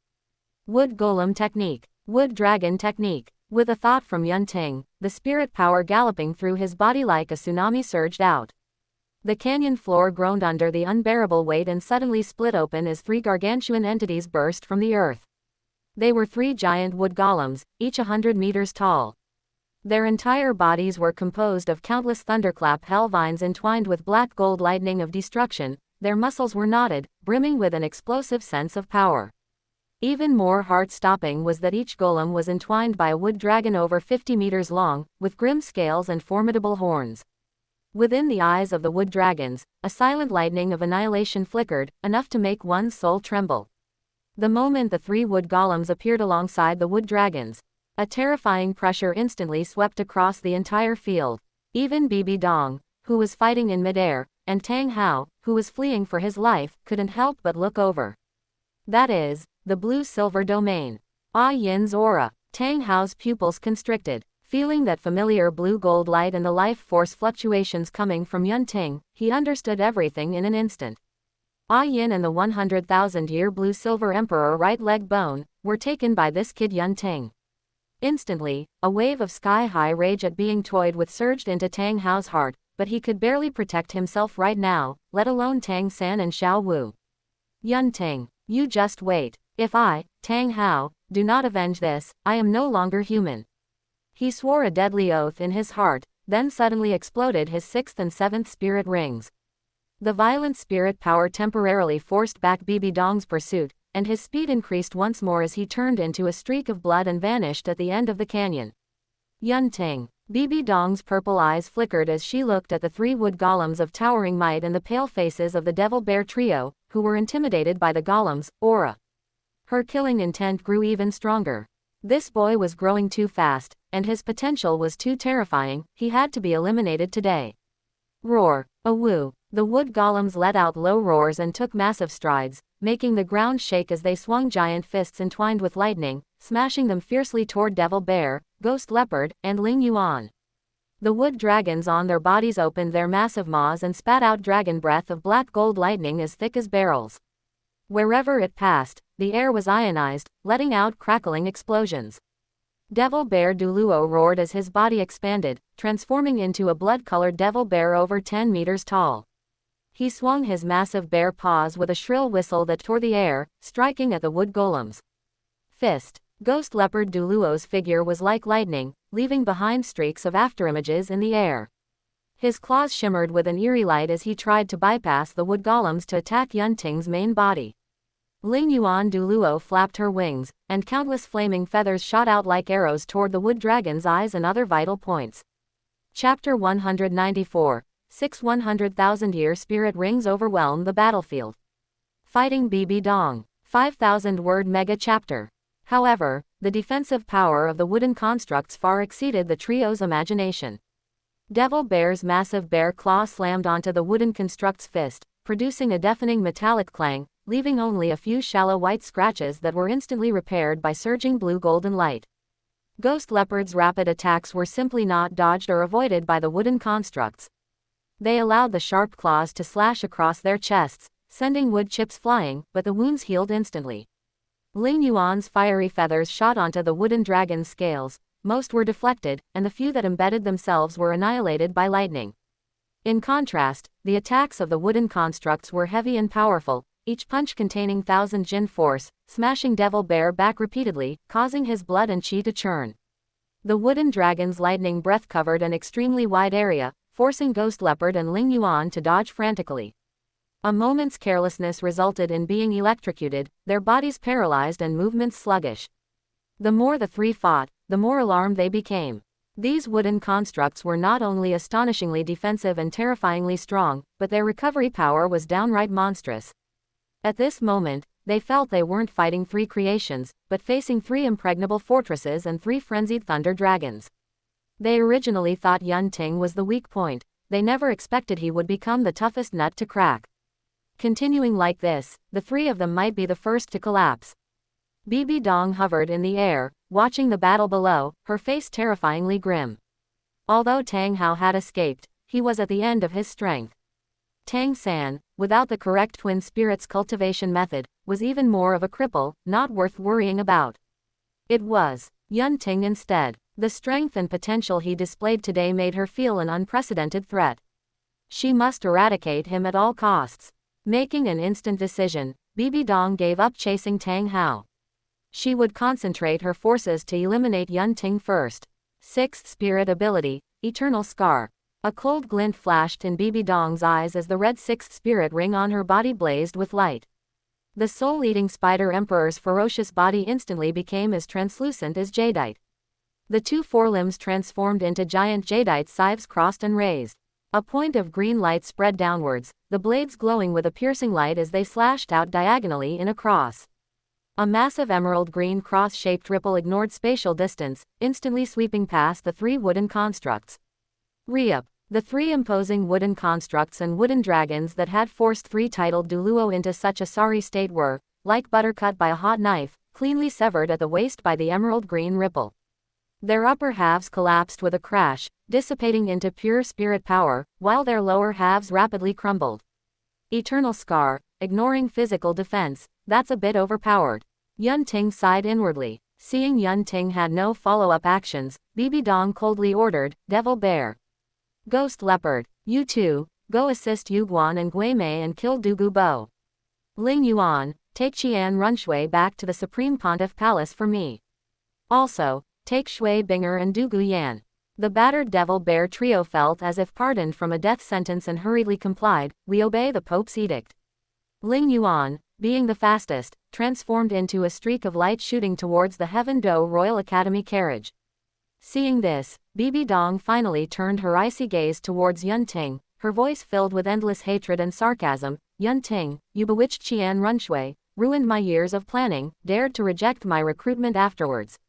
Wood golem technique. Wood dragon technique. With a thought from Yunting, the spirit power galloping through his body like a tsunami surged out. The canyon floor groaned under the unbearable weight and suddenly split open as 3 gargantuan entities burst from the earth. They were 3 giant wood golems, each 100 meters tall. Their entire bodies were composed of countless thunderclap hell vines entwined with black gold lightning of destruction. Their muscles were knotted, brimming with an explosive sense of power. Even more heart-stopping was that each golem was entwined by a wood dragon over 50 meters long, with grim scales and formidable horns. Within the eyes of the wood dragons, a silent lightning of annihilation flickered, enough to make one's soul tremble. The moment the 3 wood golems appeared alongside the wood dragons, a terrifying pressure instantly swept across the entire field. Even Bibi Dong, who was fighting in midair, and Tang Hao, who was fleeing for his life, couldn't help but look over. That is, the blue-silver domain. Ah Yin's aura. Tang Hao's pupils constricted. Feeling that familiar blue-gold light and the life force fluctuations coming from Yunting, he understood everything in an instant. Ah Yin and the 100,000-year blue-silver emperor right leg bone were taken by this kid Yunting. Instantly, a wave of sky-high rage at being toyed with surged into Tang Hao's heart, but he could barely protect himself right now, let alone Tang San and Xiao Wu. Yunting, you just wait. If I, Tang Hao, do not avenge this, I am no longer human. He swore a deadly oath in his heart, then suddenly exploded his 6th and 7th spirit rings. The violent spirit power temporarily forced back Bibi Dong's pursuit, and his speed increased once more as he turned into a streak of blood and vanished at the end of the canyon. Yunting. Bibi Dong's purple eyes flickered as she looked at the 3 wood golems of towering might and the pale faces of the devil bear trio, who were intimidated by the golems' aura. Her killing intent grew even stronger. This boy was growing too fast, and his potential was too terrifying. He had to be eliminated today. Roar. Awoo. The wood golems let out low roars and took massive strides, making the ground shake as they swung giant fists entwined with lightning, smashing them fiercely toward Devil Bear, Ghost Leopard, and Ling Yuan. The wood dragons on their bodies opened their massive maws and spat out dragon breath of black gold lightning as thick as barrels. Wherever it passed, the air was ionized, letting out crackling explosions. Devil Bear Douluo roared as his body expanded, transforming into a blood-colored devil bear over 10 meters tall. He swung his massive bear paws with a shrill whistle that tore the air, striking at the wood golems. Fist. Ghost Leopard Douluo's figure was like lightning, leaving behind streaks of afterimages in the air. His claws shimmered with an eerie light as he tried to bypass the wood golems to attack Yunting's main body. Ling Yuan Douluo flapped her wings, and countless flaming feathers shot out like arrows toward the wood dragon's eyes and other vital points. Chapter 194. 6 100,000-year spirit rings overwhelm the battlefield. Fighting Bibi Dong. 5,000-word mega chapter. However, the defensive power of the wooden constructs far exceeded the trio's imagination. Devil Bear's massive bear claw slammed onto the wooden construct's fist, producing a deafening metallic clang, leaving only a few shallow white scratches that were instantly repaired by surging blue-golden light. Ghost Leopard's rapid attacks were simply not dodged or avoided by the wooden constructs. They allowed the sharp claws to slash across their chests, sending wood chips flying, but the wounds healed instantly. Ling Yuan's fiery feathers shot onto the wooden dragon's scales, most were deflected, and the few that embedded themselves were annihilated by lightning. In contrast, the attacks of the wooden constructs were heavy and powerful, each punch containing 1,000 Jin force, smashing Devil Bear back repeatedly, causing his blood and chi to churn. The wooden dragon's lightning breath covered an extremely wide area, forcing Ghost Leopard and Ling Yuan to dodge frantically. A moment's carelessness resulted in being electrocuted, their bodies paralyzed and movements sluggish. The more the 3 fought, the more alarmed they became. These wooden constructs were not only astonishingly defensive and terrifyingly strong, but their recovery power was downright monstrous. At this moment, they felt they weren't fighting 3 creations, but facing 3 impregnable fortresses and 3 frenzied thunder dragons. They originally thought Yunting was the weak point. They never expected he would become the toughest nut to crack. Continuing like this, the 3 of them might be the first to collapse. Bibi Dong hovered in the air, watching the battle below, her face terrifyingly grim. Although Tang Hao had escaped, he was at the end of his strength. Tang San, without the correct twin spirits cultivation method, was even more of a cripple, not worth worrying about. It was Yun Ting instead. The strength and potential he displayed today made her feel an unprecedented threat. She must eradicate him at all costs. Making an instant decision, Bibi Dong gave up chasing Tang Hao. She would concentrate her forces to eliminate Yun Ting first. Sixth spirit ability, Eternal Scar. A cold glint flashed in Bibi Dong's eyes as the red sixth spirit ring on her body blazed with light. The soul-eating spider emperor's ferocious body instantly became as translucent as jadeite. The two forelimbs transformed into giant jadeite scythes crossed and raised. A point of green light spread downwards, the blades glowing with a piercing light as they slashed out diagonally in a cross. A massive emerald green cross-shaped ripple ignored spatial distance, instantly sweeping past the three wooden constructs. Re-up. The three imposing wooden constructs and wooden dragons that had forced three titled Douluo into such a sorry state were, like butter cut by a hot knife, cleanly severed at the waist by the emerald green ripple. Their upper halves collapsed with a crash, dissipating into pure spirit power, while their lower halves rapidly crumbled. Eternal Scar, ignoring physical defense, that's a bit overpowered. Yun Ting sighed inwardly. Seeing Yun Ting had no follow-up actions, Bibi Dong coldly ordered, Devil Bear. Ghost Leopard, you two, go assist Yu Guan and Gui Mei and kill Dugu Bo. Ling Yuan, take Qian Runshui back to the Supreme Pontiff Palace for me. Also, take Shui Binger and Dugu Yan. The battered Devil Bear trio felt as if pardoned from a death sentence and hurriedly complied, we obey the Pope's edict. Ling Yuan, being the fastest, transformed into a streak of light shooting towards the Heaven Do Royal Academy carriage. Seeing this, Bibi Dong finally turned her icy gaze towards Yun Ting, her voice filled with endless hatred and sarcasm. Yun Ting, you bewitched Qian Runshui, ruined my years of planning, dared to reject my recruitment afterwards.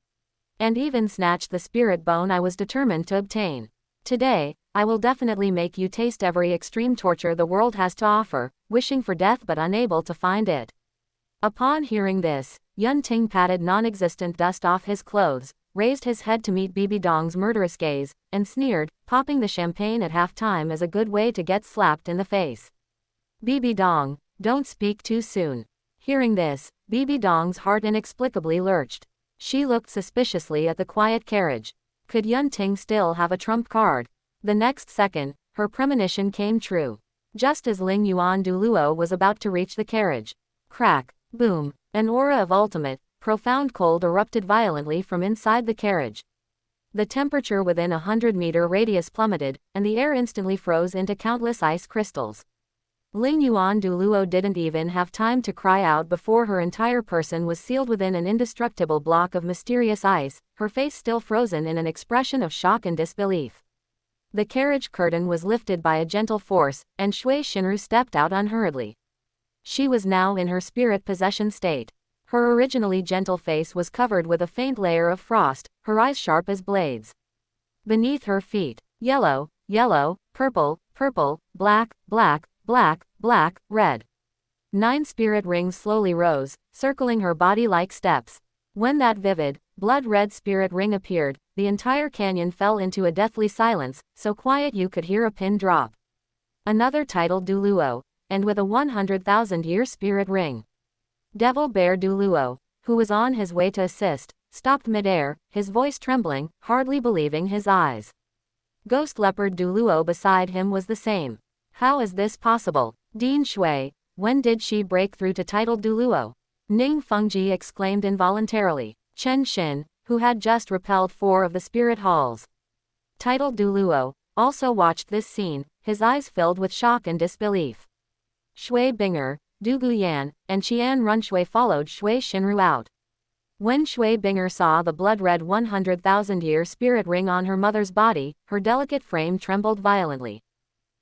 And even snatched the spirit bone I was determined to obtain. Today, I will definitely make you taste every extreme torture the world has to offer, wishing for death but unable to find it. Upon hearing this, Yun Ting patted non-existent dust off his clothes, raised his head to meet Bibi Dong's murderous gaze, and sneered, popping the champagne at half-time as a good way to get slapped in the face. Bibi Dong, don't speak too soon. Hearing this, Bibi Dong's heart inexplicably lurched. She looked suspiciously at the quiet carriage. Could Yun Ting still have a trump card? The next second, her premonition came true. Just as Ling Yuan Douluo was about to reach the carriage. Crack, boom, an aura of ultimate, profound cold erupted violently from inside the carriage. The temperature within a 100-meter radius plummeted, and the air instantly froze into countless ice crystals. Ling Yuan Douluo didn't even have time to cry out before her entire person was sealed within an indestructible block of mysterious ice, her face still frozen in an expression of shock and disbelief. The carriage curtain was lifted by a gentle force, and Shui Shinru stepped out unhurriedly. She was now in her spirit possession state. Her originally gentle face was covered with a faint layer of frost, her eyes sharp as blades. Beneath her feet, yellow, yellow, purple, purple, black, black, black, black, red. 9 spirit rings slowly rose, circling her body like steps. When that vivid, blood-red spirit ring appeared, the entire canyon fell into a deathly silence, so quiet you could hear a pin drop. Another title Douluo, and with a 100,000-year spirit ring. Devil Bear Douluo, who was on his way to assist, stopped midair, his voice trembling, hardly believing his eyes. Ghost Leopard Douluo beside him was the same. How is this possible? Dean Shui, when did she break through to titled Douluo? Ning Fengji exclaimed involuntarily. Chen Xin, who had just repelled 4 of the spirit halls. Titled Douluo, also watched this scene, his eyes filled with shock and disbelief. Shui Binger, Dugu Yan, and Qian Runshui followed Shui Shinru out. When Shui Binger saw the blood-red 100,000-year spirit ring on her mother's body, her delicate frame trembled violently.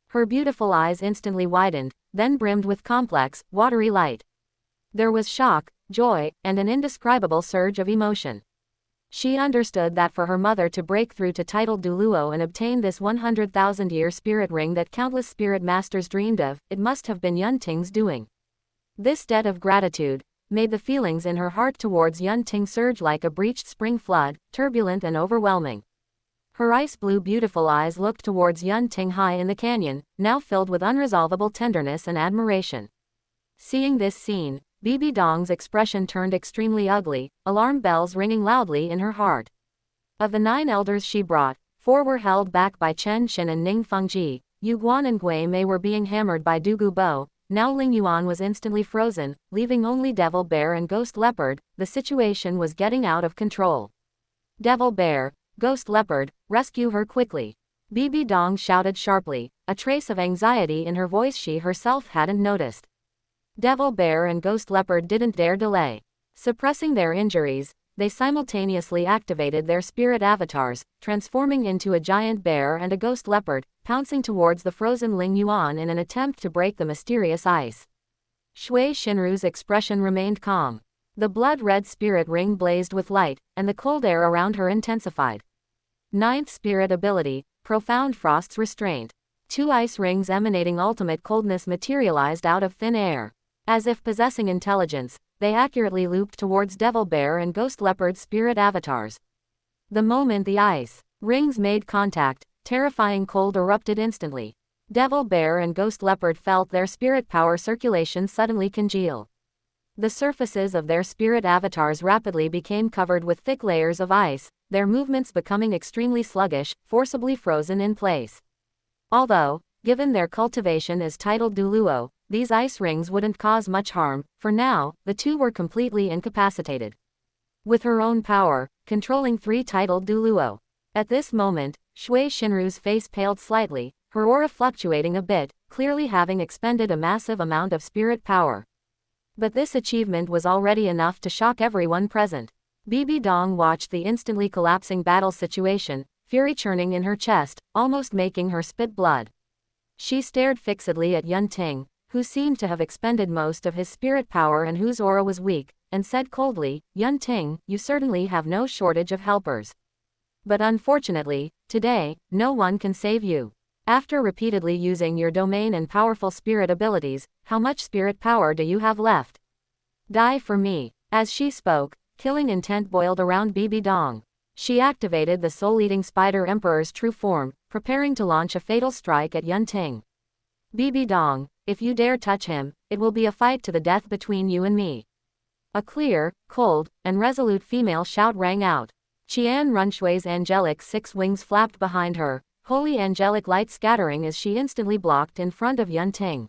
Her beautiful eyes instantly widened, then brimmed with complex, watery light. There was shock, joy, and an indescribable surge of emotion. She understood that for her mother to break through to titled Douluo and obtain this 100,000-year spirit ring that countless spirit masters dreamed of, it must have been Yun Ting's doing. This debt of gratitude made the feelings in her heart towards Yun Ting surge like a breached spring flood, turbulent and overwhelming. Her ice blue beautiful eyes looked towards Yun Ting high in the canyon, now filled with unresolvable tenderness and admiration. Seeing this scene, Bibi Dong's expression turned extremely ugly, alarm bells ringing loudly in her heart. Of the 9 elders she brought, 4 were held back by Chen Xin and Ning Fengji. Yu Guan and Gui Mei were being hammered by Du Gubo. Now Ling Yuan was instantly frozen, leaving only Devil Bear and Ghost Leopard. The situation was getting out of control. Devil Bear, Ghost Leopard, rescue her quickly. Bibi Dong shouted sharply, a trace of anxiety in her voice she herself hadn't noticed. Devil Bear and Ghost Leopard didn't dare delay. Suppressing their injuries, they simultaneously activated their spirit avatars, transforming into a giant bear and a ghost leopard, pouncing towards the frozen Ling Yuan in an attempt to break the mysterious ice. Shui Shinru's expression remained calm. The blood-red spirit ring blazed with light, and the cold air around her intensified. 9th spirit ability, Profound Frost's Restraint. 2 ice rings emanating ultimate coldness materialized out of thin air. As if possessing intelligence, they accurately looped towards Devil Bear and Ghost Leopard's spirit avatars. The moment the ice rings made contact, terrifying cold erupted instantly. Devil Bear and Ghost Leopard felt their spirit power circulation suddenly congeal. The surfaces of their spirit avatars rapidly became covered with thick layers of ice, their movements becoming extremely sluggish, forcibly frozen in place. Although, given their cultivation as titled Douluo, these ice rings wouldn't cause much harm. For now, the 2 were completely incapacitated. With her own power, controlling 3 titled Douluo. At this moment, Shui Shinru's face paled slightly, her aura fluctuating a bit, clearly having expended a massive amount of spirit power. But this achievement was already enough to shock everyone present. Bibi Dong watched the instantly collapsing battle situation, fury churning in her chest, almost making her spit blood. She stared fixedly at Yun Ting, who seemed to have expended most of his spirit power and whose aura was weak, and said coldly, "Yun Ting, you certainly have no shortage of helpers. But unfortunately, today, no one can save you. After repeatedly using your domain and powerful spirit abilities, how much spirit power do you have left? Die for me." As she spoke, killing intent boiled around Bibi Dong. She activated the soul-eating spider emperor's true form, preparing to launch a fatal strike at Yun Ting. "Bibi Dong, if you dare touch him, it will be a fight to the death between you and me." A clear, cold, and resolute female shout rang out. Qian Runshui's angelic 6 wings flapped behind her, holy angelic light scattering as she instantly blocked in front of Yun Ting.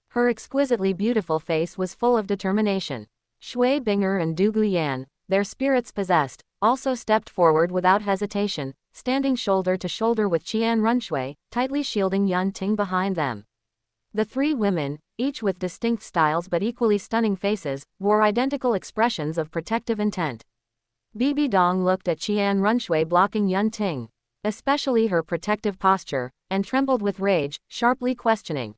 Her exquisitely beautiful face was full of determination. Shui Binger and Du Guyan, their spirits possessed, also stepped forward without hesitation, standing shoulder to shoulder with Qian Runshui, tightly shielding Yun Ting behind them. The 3 women, each with distinct styles but equally stunning faces, wore identical expressions of protective intent. Bibi Dong looked at Qian Runshui blocking Yun Ting, especially her protective posture, and trembled with rage, sharply questioning.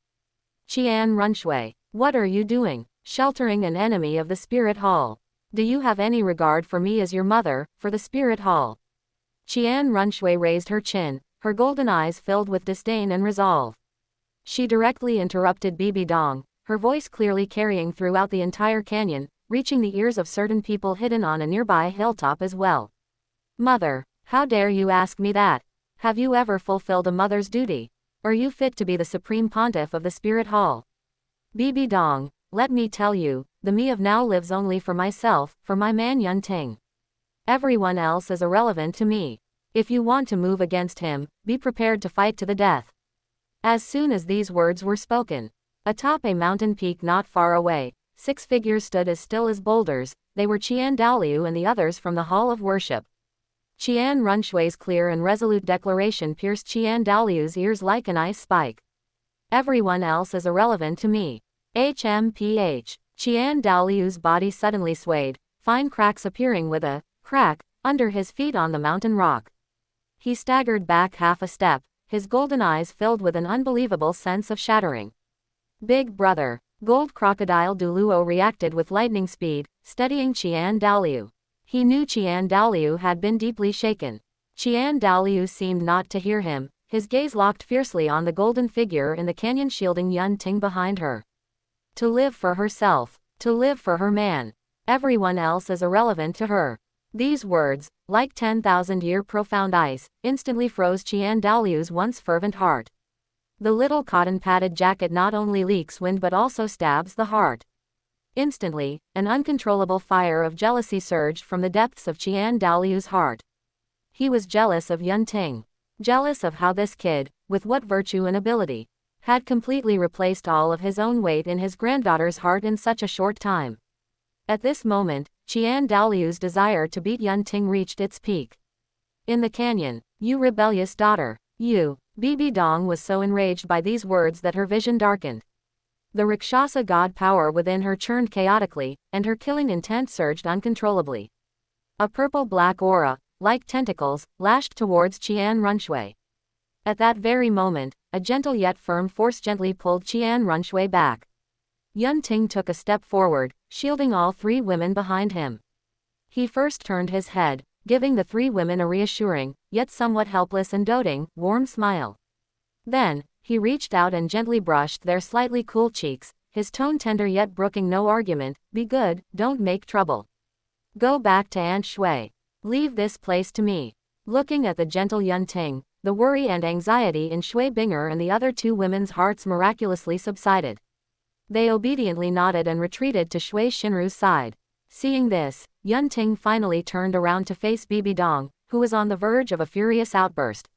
"Qian Runshui, what are you doing, sheltering an enemy of the Spirit Hall? Do you have any regard for me as your mother, for the Spirit Hall?" Qian Runshui raised her chin, her golden eyes filled with disdain and resolve. She directly interrupted Bibi Dong, her voice clearly carrying throughout the entire canyon, reaching the ears of certain people hidden on a nearby hilltop as well. "Mother, how dare you ask me that? Have you ever fulfilled a mother's duty? Are you fit to be the supreme pontiff of the Spirit Hall? Bibi Dong, let me tell you, the me of now lives only for myself, for my man Yun Ting. Everyone else is irrelevant to me. If you want to move against him, be prepared to fight to the death." As soon as these words were spoken, atop a mountain peak not far away, 6 figures stood as still as boulders. They were Qian Dalu and the others from the Hall of Worship. Qian Runshui's clear and resolute declaration pierced Qian Dalu's ears like an ice spike. "Everyone else is irrelevant to me. HMPH. Qian Dalu's body suddenly swayed, fine cracks appearing with a crack under his feet on the mountain rock. He staggered back half a step, his golden eyes filled with an unbelievable sense of shattering. "Big brother." Gold Crocodile Douluo reacted with lightning speed, steadying Qian Dalu. He knew Qian Dalu had been deeply shaken. Qian Dalu seemed not to hear him, his gaze locked fiercely on the golden figure in the canyon shielding Yun Ting behind her. To live for herself, to live for her man. Everyone else is irrelevant to her. These words, like 10,000-year profound ice, instantly froze Qian Dalu's once fervent heart. The little cotton-padded jacket not only leaks wind but also stabs the heart. Instantly, an uncontrollable fire of jealousy surged from the depths of Qian Dalu's heart. He was jealous of Yunting. Jealous of how this kid, with what virtue and ability, had completely replaced all of his own weight in his granddaughter's heart in such a short time. At this moment, Qian Dalu's desire to beat Yunting reached its peak. In the canyon, you rebellious daughter, you. Bibi Dong was so enraged by these words that her vision darkened. The Rakshasa god power within her churned chaotically, and her killing intent surged uncontrollably. A purple-black aura, like tentacles, lashed towards Qian Runshui. At that very moment, a gentle yet firm force gently pulled Qian Runshui back. Yunting took a step forward, shielding all three women behind him. He first turned his head, giving the three women a reassuring, yet somewhat helpless and doting, warm smile. Then, he reached out and gently brushed their slightly cool cheeks, his tone tender yet brooking no argument. Be good, don't make trouble. Go back to Aunt Shui. Leave this place to me. Looking at the gentle Yunting, the worry and anxiety in Shui Binger and the other two women's hearts miraculously subsided. They obediently nodded and retreated to Shui Shinru's side. Seeing this, Yunting finally turned around to face Bibi Dong, who was on the verge of a furious outburst.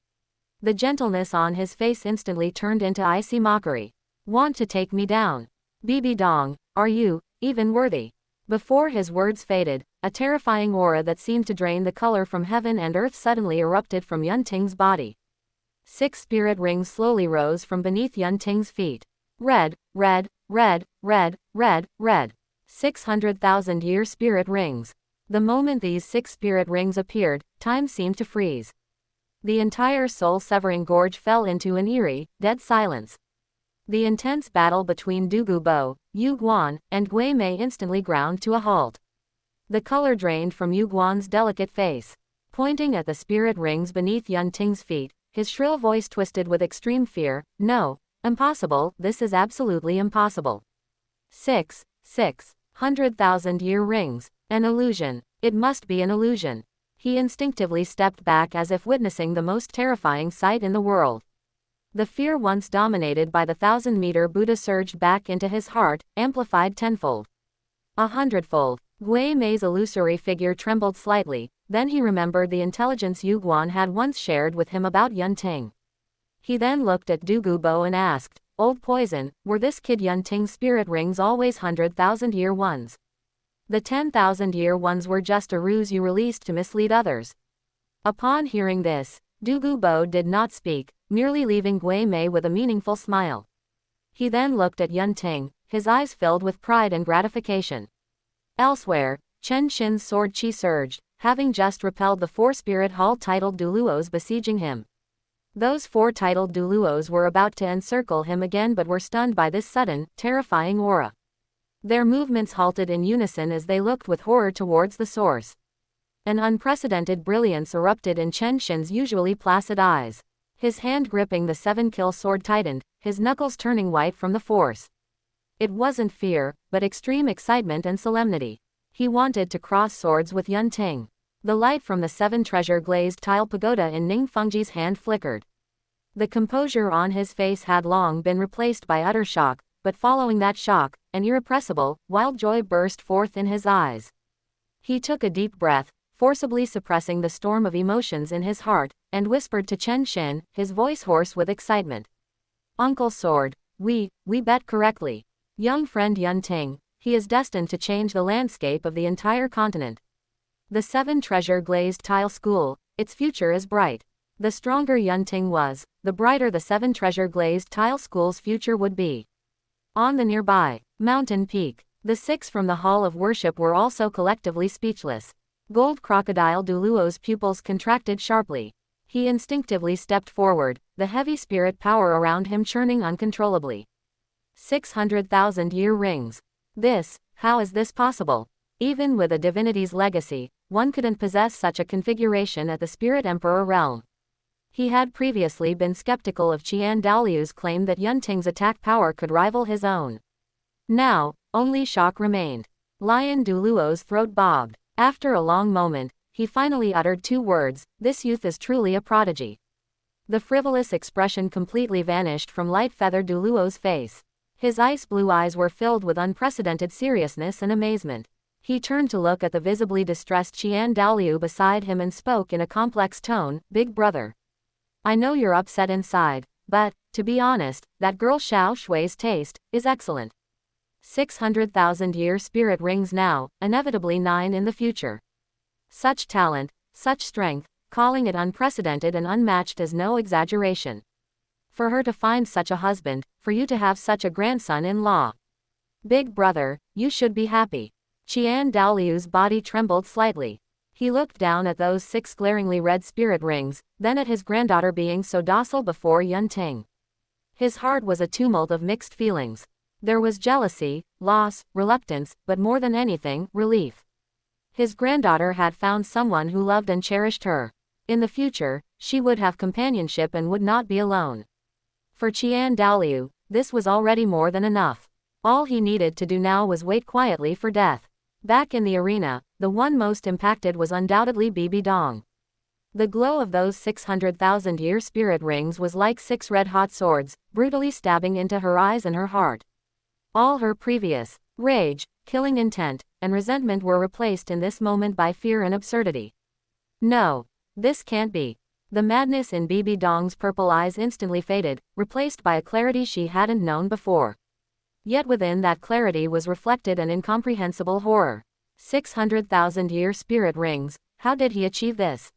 The gentleness on his face instantly turned into icy mockery. Want to take me down? Bibi Dong, are you even worthy? Before his words faded, a terrifying aura that seemed to drain the color from heaven and earth suddenly erupted from Yunting's body. 6 spirit rings slowly rose from beneath Yunting's feet. Red, red, red, red, red, red. 600,000-year spirit rings. The moment these 6 spirit rings appeared, time seemed to freeze. The entire soul-severing gorge fell into an eerie, dead silence. The intense battle between Douluo, Yu Guan, and Gui Mei instantly ground to a halt. The color drained from Yu Guan's delicate face. Pointing at the spirit rings beneath Yunting's feet, his shrill voice twisted with extreme fear. No, impossible, this is absolutely impossible. 600,000-year rings. An illusion. It must be an illusion. He instinctively stepped back as if witnessing the most terrifying sight in the world. The fear once dominated by the 1,000-meter Buddha surged back into his heart, amplified tenfold. 100-fold. Gui Mei's illusory figure trembled slightly, then he remembered the intelligence Yu Guan had once shared with him about Yunting. He then looked at Douluo and asked, Old Poison, were this kid Yunting's spirit rings always 100,000-year ones? The 10,000-year ones were just a ruse you released to mislead others. Upon hearing this, Douluo did not speak, merely leaving Gui Mei with a meaningful smile. He then looked at Yunting, his eyes filled with pride and gratification. Elsewhere, Chen Xin's sword chi surged, having just repelled the 4 spirit hall-titled Douluos besieging him. Those 4 titled Douluos were about to encircle him again but were stunned by this sudden, terrifying aura. Their movements halted in unison as they looked with horror towards the source. An unprecedented brilliance erupted in Chen Xin's usually placid eyes. His hand gripping the 7-kill sword tightened, his knuckles turning white from the force. It wasn't fear, but extreme excitement and solemnity. He wanted to cross swords with Yunting. The light from the 7-treasure glazed tile pagoda in Ning Fengji's hand flickered. The composure on his face had long been replaced by utter shock, but following that shock, an irrepressible, wild joy burst forth in his eyes. He took a deep breath, forcibly suppressing the storm of emotions in his heart, and whispered to Chen Xin, his voice hoarse with excitement. Uncle Sword, we bet correctly. Young friend Yunting, he is destined to change the landscape of the entire continent. The 7-treasure glazed tile school, its future is bright. The stronger Yunting was, the brighter the 7-treasure glazed tile school's future would be. On the nearby mountain peak, the 6 from the Hall of Worship were also collectively speechless. Gold Crocodile Douluo's pupils contracted sharply. He instinctively stepped forward, the heavy spirit power around him churning uncontrollably. 600,000-year rings. How is this possible? Even with a divinity's legacy, one couldn't possess such a configuration at the Spirit Emperor realm. He had previously been skeptical of Qian Dalu's claim that Yunting's attack power could rival his own. Now, only shock remained. Lion Douluo's throat bobbed. After a long moment, he finally uttered 2 words, "This youth is truly a prodigy." The frivolous expression completely vanished from light-feathered Douluo's face. His ice-blue eyes were filled with unprecedented seriousness and amazement. He turned to look at the visibly distressed Dalu beside him and spoke in a complex tone, "Big brother. I know you're upset inside, but, to be honest, that girl Xiao Shui's taste is excellent. 600,000-year spirit rings now, inevitably 9 in the future. Such talent, such strength, calling it unprecedented and unmatched is no exaggeration. For her to find such a husband, for you to have such a grandson-in-law. Big brother, you should be happy." Dalu's body trembled slightly. He looked down at those 6 glaringly red spirit rings, then at his granddaughter being so docile before Yunting. His heart was a tumult of mixed feelings. There was jealousy, loss, reluctance, but more than anything, relief. His granddaughter had found someone who loved and cherished her. In the future, she would have companionship and would not be alone. For Dalu, this was already more than enough. All he needed to do now was wait quietly for death. Back in the arena, the one most impacted was undoubtedly Bibi Dong. The glow of those 600,000-year spirit rings was like 6 red-hot swords, brutally stabbing into her eyes and her heart. All her previous rage, killing intent, and resentment were replaced in this moment by fear and absurdity. No, this can't be. The madness in Bibi Dong's purple eyes instantly faded, replaced by a clarity she hadn't known before. Yet within that clarity was reflected an incomprehensible horror. 600,000-year spirit rings, how did he achieve this?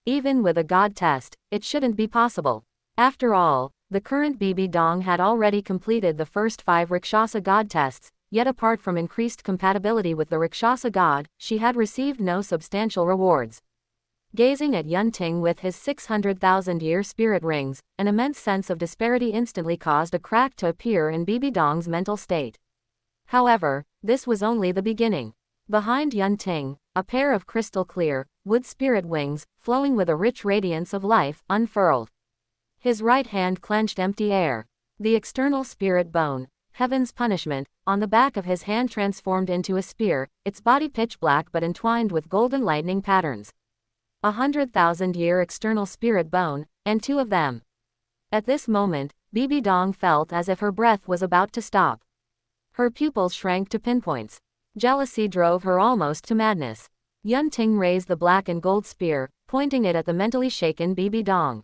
Even with a god test, it shouldn't be possible. After all, the current Bibi Dong had already completed the first 5 Rakshasa god tests, yet apart from increased compatibility with the Rakshasa god, she had received no substantial rewards. Gazing at Yunting with his 600,000-year spirit rings, an immense sense of disparity instantly caused a crack to appear in Bibi Dong's mental state. However, this was only the beginning. Behind Yunting, a pair of crystal-clear, wood spirit wings, flowing with a rich radiance of life, unfurled. His right hand clenched empty air. The external spirit bone, heaven's punishment, on the back of his hand transformed into a spear, its body pitch black but entwined with golden lightning patterns. 100,000-year external spirit bone, and 2 of them. At this moment, Bibi Dong felt as if her breath was about to stop. Her pupils shrank to pinpoints. Jealousy drove her almost to madness. Yunting raised the black and gold spear, pointing it at the mentally shaken Bibi Dong.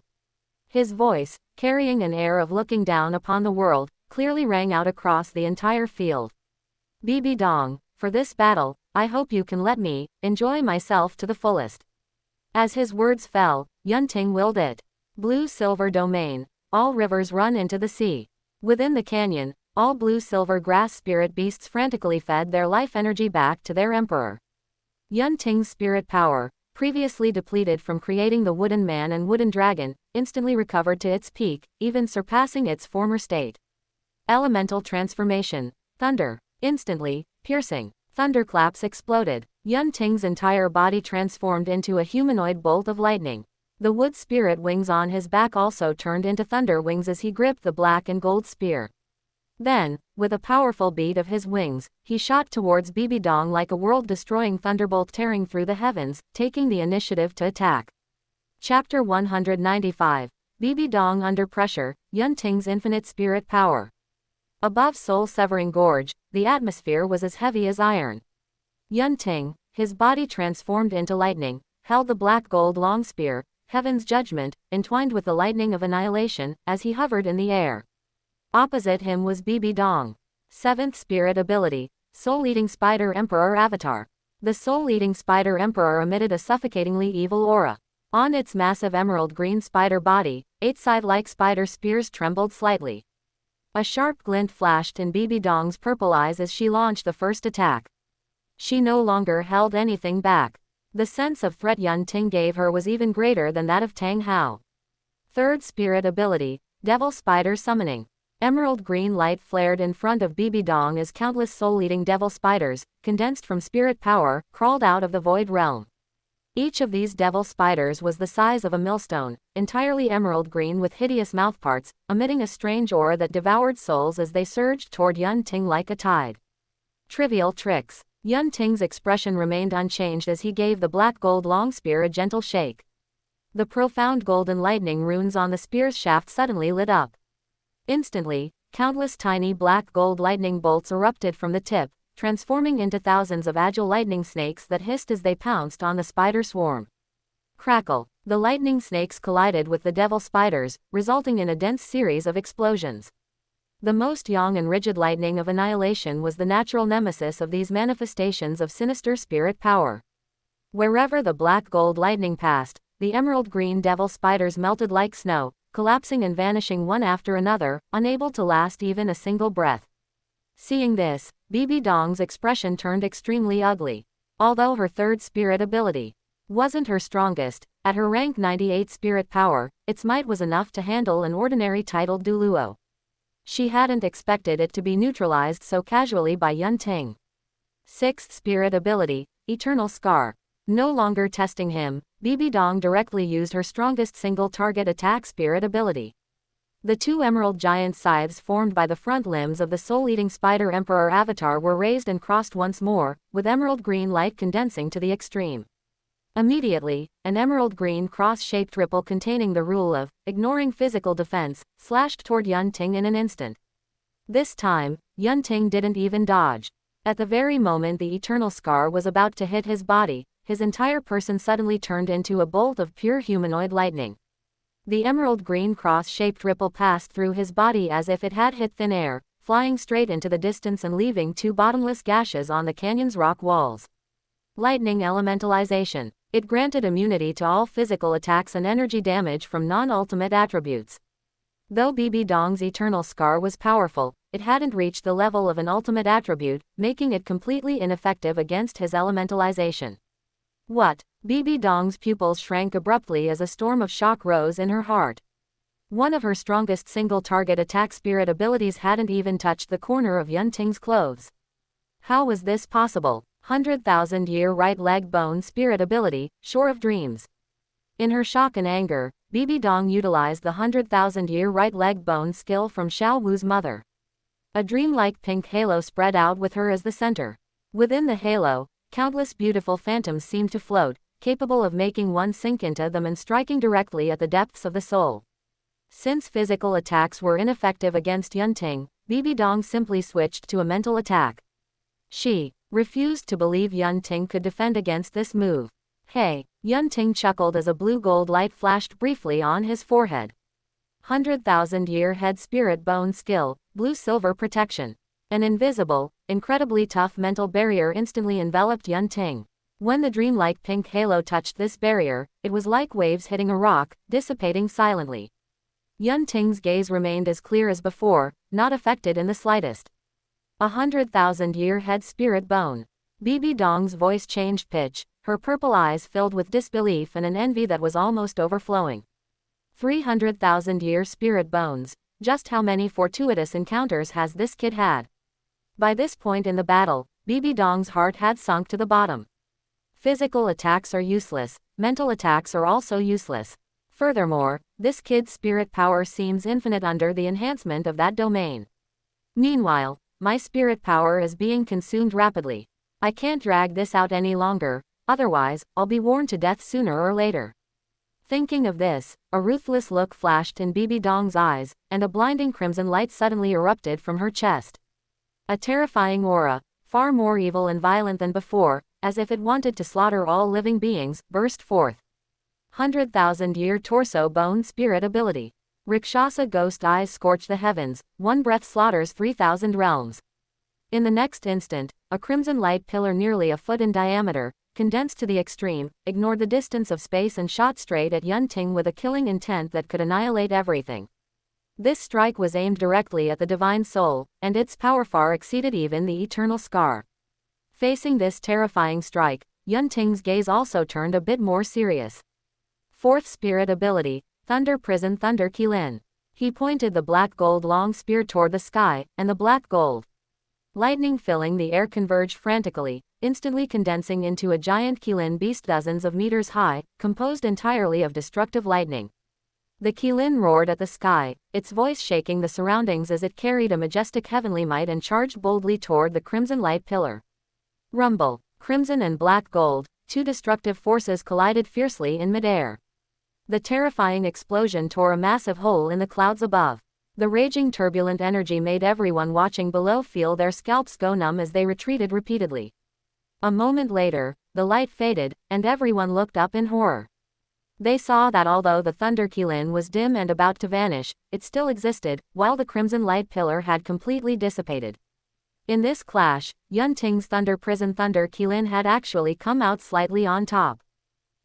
His voice, carrying an air of looking down upon the world, clearly rang out across the entire field. Bibi Dong, for this battle, I hope you can let me enjoy myself to the fullest. As his words fell, Yunting willed it. Blue-silver domain. All rivers run into the sea. Within the canyon, all blue-silver grass spirit beasts frantically fed their life energy back to their emperor. Yunting's spirit power, previously depleted from creating the wooden man and wooden dragon, instantly recovered to its peak, even surpassing its former state. Elemental transformation. Thunder. Instantly, piercing. Thunderclaps exploded. Yunting's entire body transformed into a humanoid bolt of lightning. The wood spirit wings on his back also turned into thunder wings as he gripped the black and gold spear. Then, with a powerful beat of his wings, he shot towards Bibi Dong like a world-destroying thunderbolt tearing through the heavens, taking the initiative to attack. Chapter 195. Bibi Dong under pressure, Yunting's infinite spirit power. Above soul-severing gorge, the atmosphere was as heavy as iron. Yunting, his body transformed into lightning, held the black gold long spear, heaven's judgment, entwined with the lightning of annihilation, as he hovered in the air. Opposite him was Bibi Dong. 7th spirit ability, Soul-Eating Spider Emperor Avatar. The Soul-Eating Spider Emperor emitted a suffocatingly evil aura. On its massive emerald green spider body, 8 scythe-like spider spears trembled slightly. A sharp glint flashed in Bibi Dong's purple eyes as she launched the first attack. She no longer held anything back. The sense of threat Yunting gave her was even greater than that of Tang Hao. 3rd spirit ability, Devil Spider Summoning. Emerald green light flared in front of Bibi Dong as countless soul-eating devil spiders, condensed from spirit power, crawled out of the void realm. Each of these devil spiders was the size of a millstone, entirely emerald green with hideous mouthparts, emitting a strange aura that devoured souls as they surged toward Yunting like a tide. Trivial tricks. Yun Ting's expression remained unchanged as he gave the black gold long spear a gentle shake. The profound golden lightning runes on the spear's shaft suddenly lit up. Instantly, countless tiny black gold lightning bolts erupted from the tip, transforming into thousands of agile lightning snakes that hissed as they pounced on the spider swarm. Crackle! The lightning snakes collided with the devil spiders, resulting in a dense series of explosions. The most young and rigid lightning of annihilation was the natural nemesis of these manifestations of sinister spirit power. Wherever the black gold lightning passed, the emerald green devil spiders melted like snow, collapsing and vanishing one after another, unable to last even a single breath. Seeing this, Bibi Dong's expression turned extremely ugly. Although her third spirit ability wasn't her strongest, at her rank 98 spirit power, its might was enough to handle an ordinary titled Douluo. She hadn't expected it to be neutralized so casually by Yun Ting. Sixth spirit ability, Eternal Scar. No longer testing him, Bibi Dong directly used her strongest single target attack spirit ability. The two emerald giant scythes formed by the front limbs of the soul-eating spider emperor avatar were raised and crossed once more, with emerald green light condensing to the extreme. Immediately, an emerald green cross-shaped ripple containing the rule of ignoring physical defense slashed toward Yun Ting in an instant. This time, Yun Ting didn't even dodge. At the very moment the eternal scar was about to hit his body, his entire person suddenly turned into a bolt of pure humanoid lightning. The emerald green cross-shaped ripple passed through his body as if it had hit thin air, flying straight into the distance and leaving two bottomless gashes on the canyon's rock walls. Lightning elementalization. It granted immunity to all physical attacks and energy damage from non-ultimate attributes. Though Bibi Dong's eternal scar was powerful, it hadn't reached the level of an ultimate attribute, making it completely ineffective against his elementalization. What? Bibi Dong's pupils shrank abruptly as a storm of shock rose in her heart. One of her strongest single-target attack spirit abilities hadn't even touched the corner of Yun Ting's clothes. How was this possible? 100,000-year right leg bone spirit ability, Shore of Dreams. In her shock and anger, Bibi Dong utilized the 100,000-year right leg bone skill from Xiao Wu's mother. A dreamlike pink halo spread out with her as the center. Within the halo, countless beautiful phantoms seemed to float, capable of making one sink into them and striking directly at the depths of the soul. Since physical attacks were ineffective against Yun Ting, Bibi Dong simply switched to a mental attack. She refused to believe Yun Ting could defend against this move. Hey! Yun Ting chuckled as a blue-gold light flashed briefly on his forehead. 100,000-year head spirit bone skill, blue-silver protection. An invisible, incredibly tough mental barrier instantly enveloped Yun Ting. When the dreamlike pink halo touched this barrier, it was like waves hitting a rock, dissipating silently. Yun Ting's gaze remained as clear as before, not affected in the slightest. 100,000-year head spirit bone. Bibi Dong's voice changed pitch, her purple eyes filled with disbelief and an envy that was almost overflowing. 300,000-year spirit bones. Just how many fortuitous encounters has this kid had? By this point in the battle, Bibi Dong's heart had sunk to the bottom. Physical attacks are useless, mental attacks are also useless. Furthermore, this kid's spirit power seems infinite under the enhancement of that domain. Meanwhile, my spirit power is being consumed rapidly. I can't drag this out any longer, otherwise, I'll be worn to death sooner or later. Thinking of this, a ruthless look flashed in Bibi Dong's eyes, and a blinding crimson light suddenly erupted from her chest. A terrifying aura, far more evil and violent than before, as if it wanted to slaughter all living beings, burst forth. 100,000-year torso bone spirit ability. Rakshasa ghost eyes scorch the heavens, one breath slaughters 3,000 realms. In the next instant, a crimson light pillar nearly a foot in diameter, condensed to the extreme, ignored the distance of space and shot straight at Yun Ting with a killing intent that could annihilate everything. This strike was aimed directly at the divine soul, and its power far exceeded even the eternal scar. Facing this terrifying strike, Yun Ting's gaze also turned a bit more serious. Fourth spirit ability, Thunder Prison Thunder Qilin. He pointed the black gold long spear toward the sky, and the black gold lightning filling the air converged frantically, instantly condensing into a giant Qilin beast dozens of meters high, composed entirely of destructive lightning. The Qilin roared at the sky, its voice shaking the surroundings as it carried a majestic heavenly might and charged boldly toward the crimson light pillar. Rumble. Crimson and black gold, two destructive forces collided fiercely in midair. The terrifying explosion tore a massive hole in the clouds above. The raging turbulent energy made everyone watching below feel their scalps go numb as they retreated repeatedly. A moment later, the light faded, and everyone looked up in horror. They saw that although the Thunder Qilin was dim and about to vanish, it still existed, while the crimson light pillar had completely dissipated. In this clash, Yunting's Thunder Prison Thunder Qilin had actually come out slightly on top.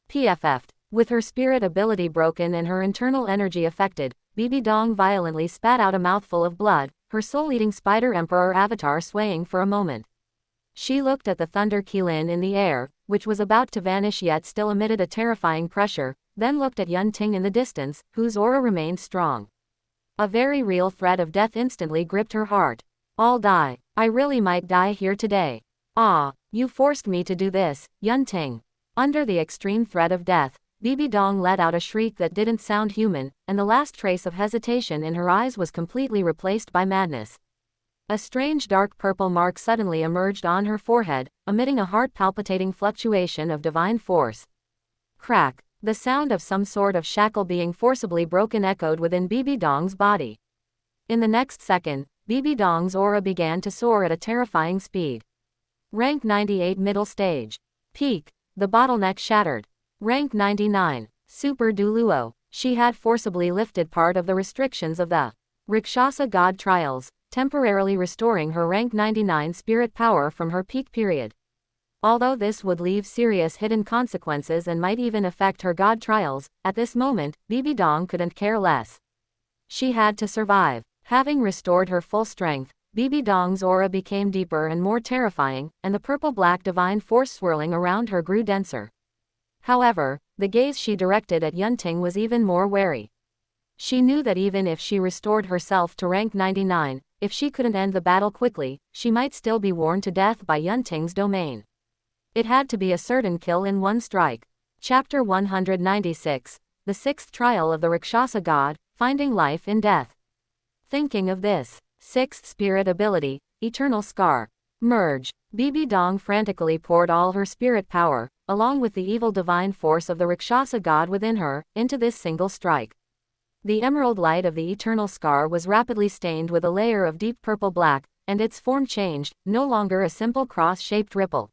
PFF'd. With her spirit ability broken and her internal energy affected, Bibi Dong violently spat out a mouthful of blood, her soul-eating spider emperor avatar swaying for a moment. She looked at the Thunder Qilin in the air, which was about to vanish yet still emitted a terrifying pressure, then looked at Yunting in the distance, whose aura remained strong. A very real threat of death instantly gripped her heart. I'll die. I really might die here today. Ah, you forced me to do this, Yunting. Under the extreme threat of death, Bibi Dong let out a shriek that didn't sound human, and the last trace of hesitation in her eyes was completely replaced by madness. A strange dark purple mark suddenly emerged on her forehead, emitting a heart-palpitating fluctuation of divine force. Crack. The sound of some sort of shackle being forcibly broken echoed within Bibi Dong's body. In the next second, Bibi Dong's aura began to soar at a terrifying speed. Rank 98 Middle Stage. Peak. The bottleneck shattered. Rank 99. Super Douluo. She had forcibly lifted part of the restrictions of the Rakshasa God trials, temporarily restoring her rank 99 spirit power from her peak period. Although this would leave serious hidden consequences and might even affect her god trials, at this moment, Bibi Dong couldn't care less. She had to survive. Having restored her full strength, Bibi Dong's aura became deeper and more terrifying, and the purple-black divine force swirling around her grew denser. However, the gaze she directed at Yunting was even more wary. She knew that even if she restored herself to rank 99, if she couldn't end the battle quickly, she might still be worn to death by Yunting's domain. It had to be a certain kill in one strike. Chapter 196. The Sixth Trial of the Rakshasa God, Finding Life in Death. Thinking of this, sixth spirit ability, Eternal Scar. Merge. Bibi Dong frantically poured all her spirit power, along with the evil divine force of the Rakshasa God within her, into this single strike. The emerald light of the Eternal Scar was rapidly stained with a layer of deep purple-black, and its form changed, no longer a simple cross-shaped ripple.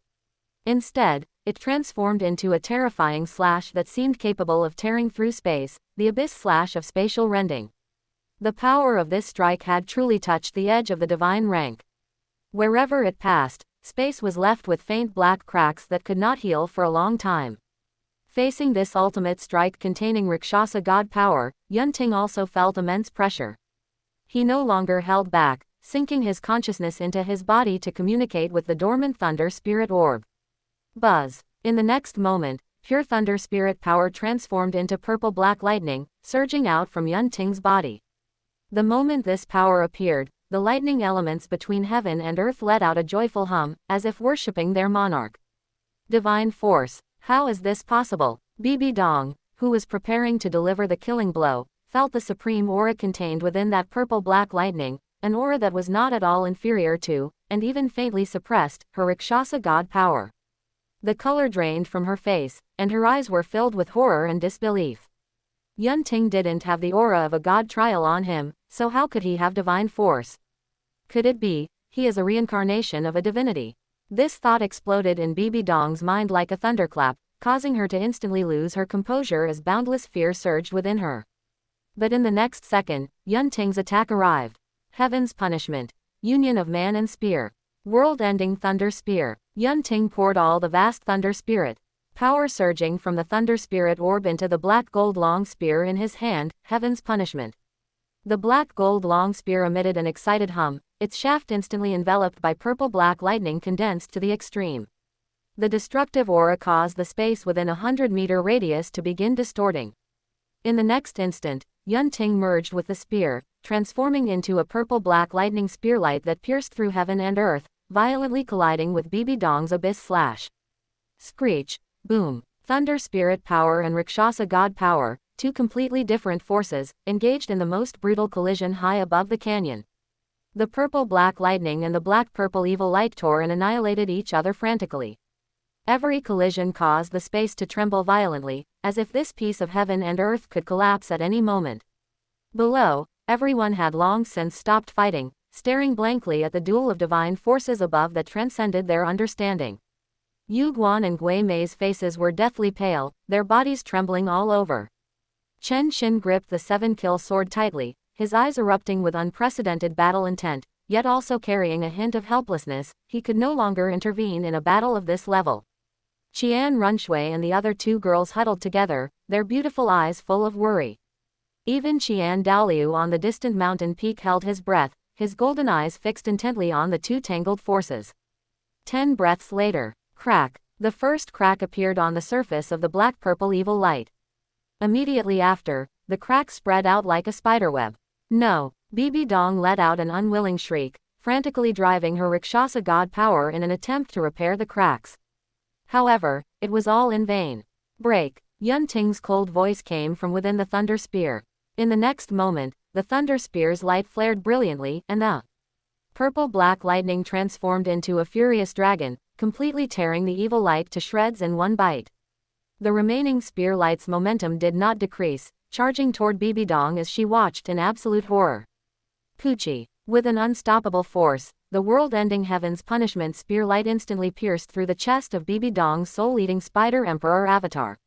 Instead, it transformed into a terrifying slash that seemed capable of tearing through space, the abyss slash of spatial rending. The power of this strike had truly touched the edge of the divine rank. Wherever it passed, space was left with faint black cracks that could not heal for a long time. Facing this ultimate strike containing Rakshasa God power, Yunting also felt immense pressure. He no longer held back, sinking his consciousness into his body to communicate with the dormant thunder spirit orb. Buzz. In the next moment, pure thunder spirit power transformed into purple-black lightning, surging out from Yunting's body. The moment this power appeared, the lightning elements between heaven and earth let out a joyful hum, as if worshipping their monarch. Divine force. How is this possible? Bibi Dong, who was preparing to deliver the killing blow, felt the supreme aura contained within that purple-black lightning, an aura that was not at all inferior to, and even faintly suppressed, her Rakshasa God power. The color drained from her face, and her eyes were filled with horror and disbelief. Yunting didn't have the aura of a god trial on him, so how could he have divine force? Could it be, he is a reincarnation of a divinity? This thought exploded in Bibi Dong's mind like a thunderclap, causing her to instantly lose her composure as boundless fear surged within her. But in the next second, Yunting's attack arrived. Heaven's punishment. Union of man and spear. World-ending thunder spear. Yunting poured all the vast thunder spirit power surging from the thunder spirit orb into the black gold long spear in his hand, heaven's punishment. The black gold long spear emitted an excited hum, its shaft instantly enveloped by purple-black lightning condensed to the extreme. The destructive aura caused the space within a 100-meter radius to begin distorting. In the next instant, Yunting merged with the spear, transforming into a purple-black lightning spearlight that pierced through heaven and earth, violently colliding with Bibi Dong's abyss slash. Screech. Boom. Thunder spirit power and Rakshasa God power, two completely different forces, engaged in the most brutal collision high above the canyon. The purple-black lightning and the black-purple evil light tore and annihilated each other frantically. Every collision caused the space to tremble violently, as if this piece of heaven and earth could collapse at any moment. Below, everyone had long since stopped fighting, staring blankly at the duel of divine forces above that transcended their understanding. Yu Guan and Gui Mei's faces were deathly pale, their bodies trembling all over. Chen Xin gripped the seven-kill sword tightly, his eyes erupting with unprecedented battle intent, yet also carrying a hint of helplessness. He could no longer intervene in a battle of this level. Qian Runshui and the other two girls huddled together, their beautiful eyes full of worry. Even Qian Douluo on the distant mountain peak held his breath, his golden eyes fixed intently on the two tangled forces. 10 breaths later, crack. The first crack appeared on the surface of the black-purple evil light. Immediately after, the crack spread out like a spiderweb. No, Bibi Dong let out an unwilling shriek, frantically driving her Rakshasa god power in an attempt to repair the cracks. However, it was all in vain. Break. Yun Ting's cold voice came from within the thunder spear. In the next moment, the thunder spear's light flared brilliantly, and the purple-black lightning transformed into a furious dragon, completely tearing the evil light to shreds in one bite. The remaining spear light's momentum did not decrease, charging toward Bibi Dong as she watched in absolute horror. Poochie. With an unstoppable force, the world-ending heaven's punishment spear light instantly pierced through the chest of Bibi Dong's soul-eating spider emperor avatar.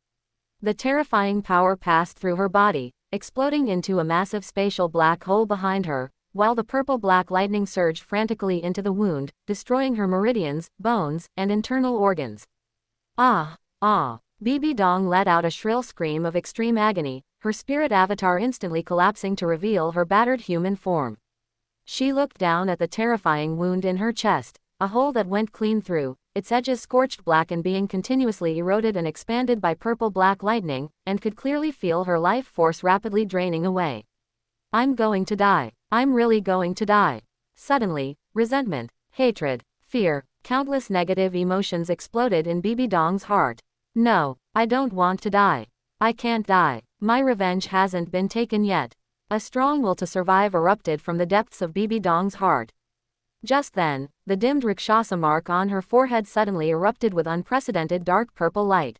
The terrifying power passed through her body, exploding into a massive spatial black hole behind her, while the purple-black lightning surged frantically into the wound, destroying her meridians, bones, and internal organs. Ah! Ah! Bibi Dong let out a shrill scream of extreme agony, her spirit avatar instantly collapsing to reveal her battered human form. She looked down at the terrifying wound in her chest, a hole that went clean through, its edges scorched black and being continuously eroded and expanded by purple-black lightning, and could clearly feel her life force rapidly draining away. I'm going to die. I'm really going to die. Suddenly, resentment, hatred, fear, countless negative emotions exploded in Bibi Dong's heart. No, I don't want to die. I can't die. My revenge hasn't been taken yet. A strong will to survive erupted from the depths of Bibi Dong's heart. Just then, the dimmed Rakshasa mark on her forehead suddenly erupted with unprecedented dark purple light.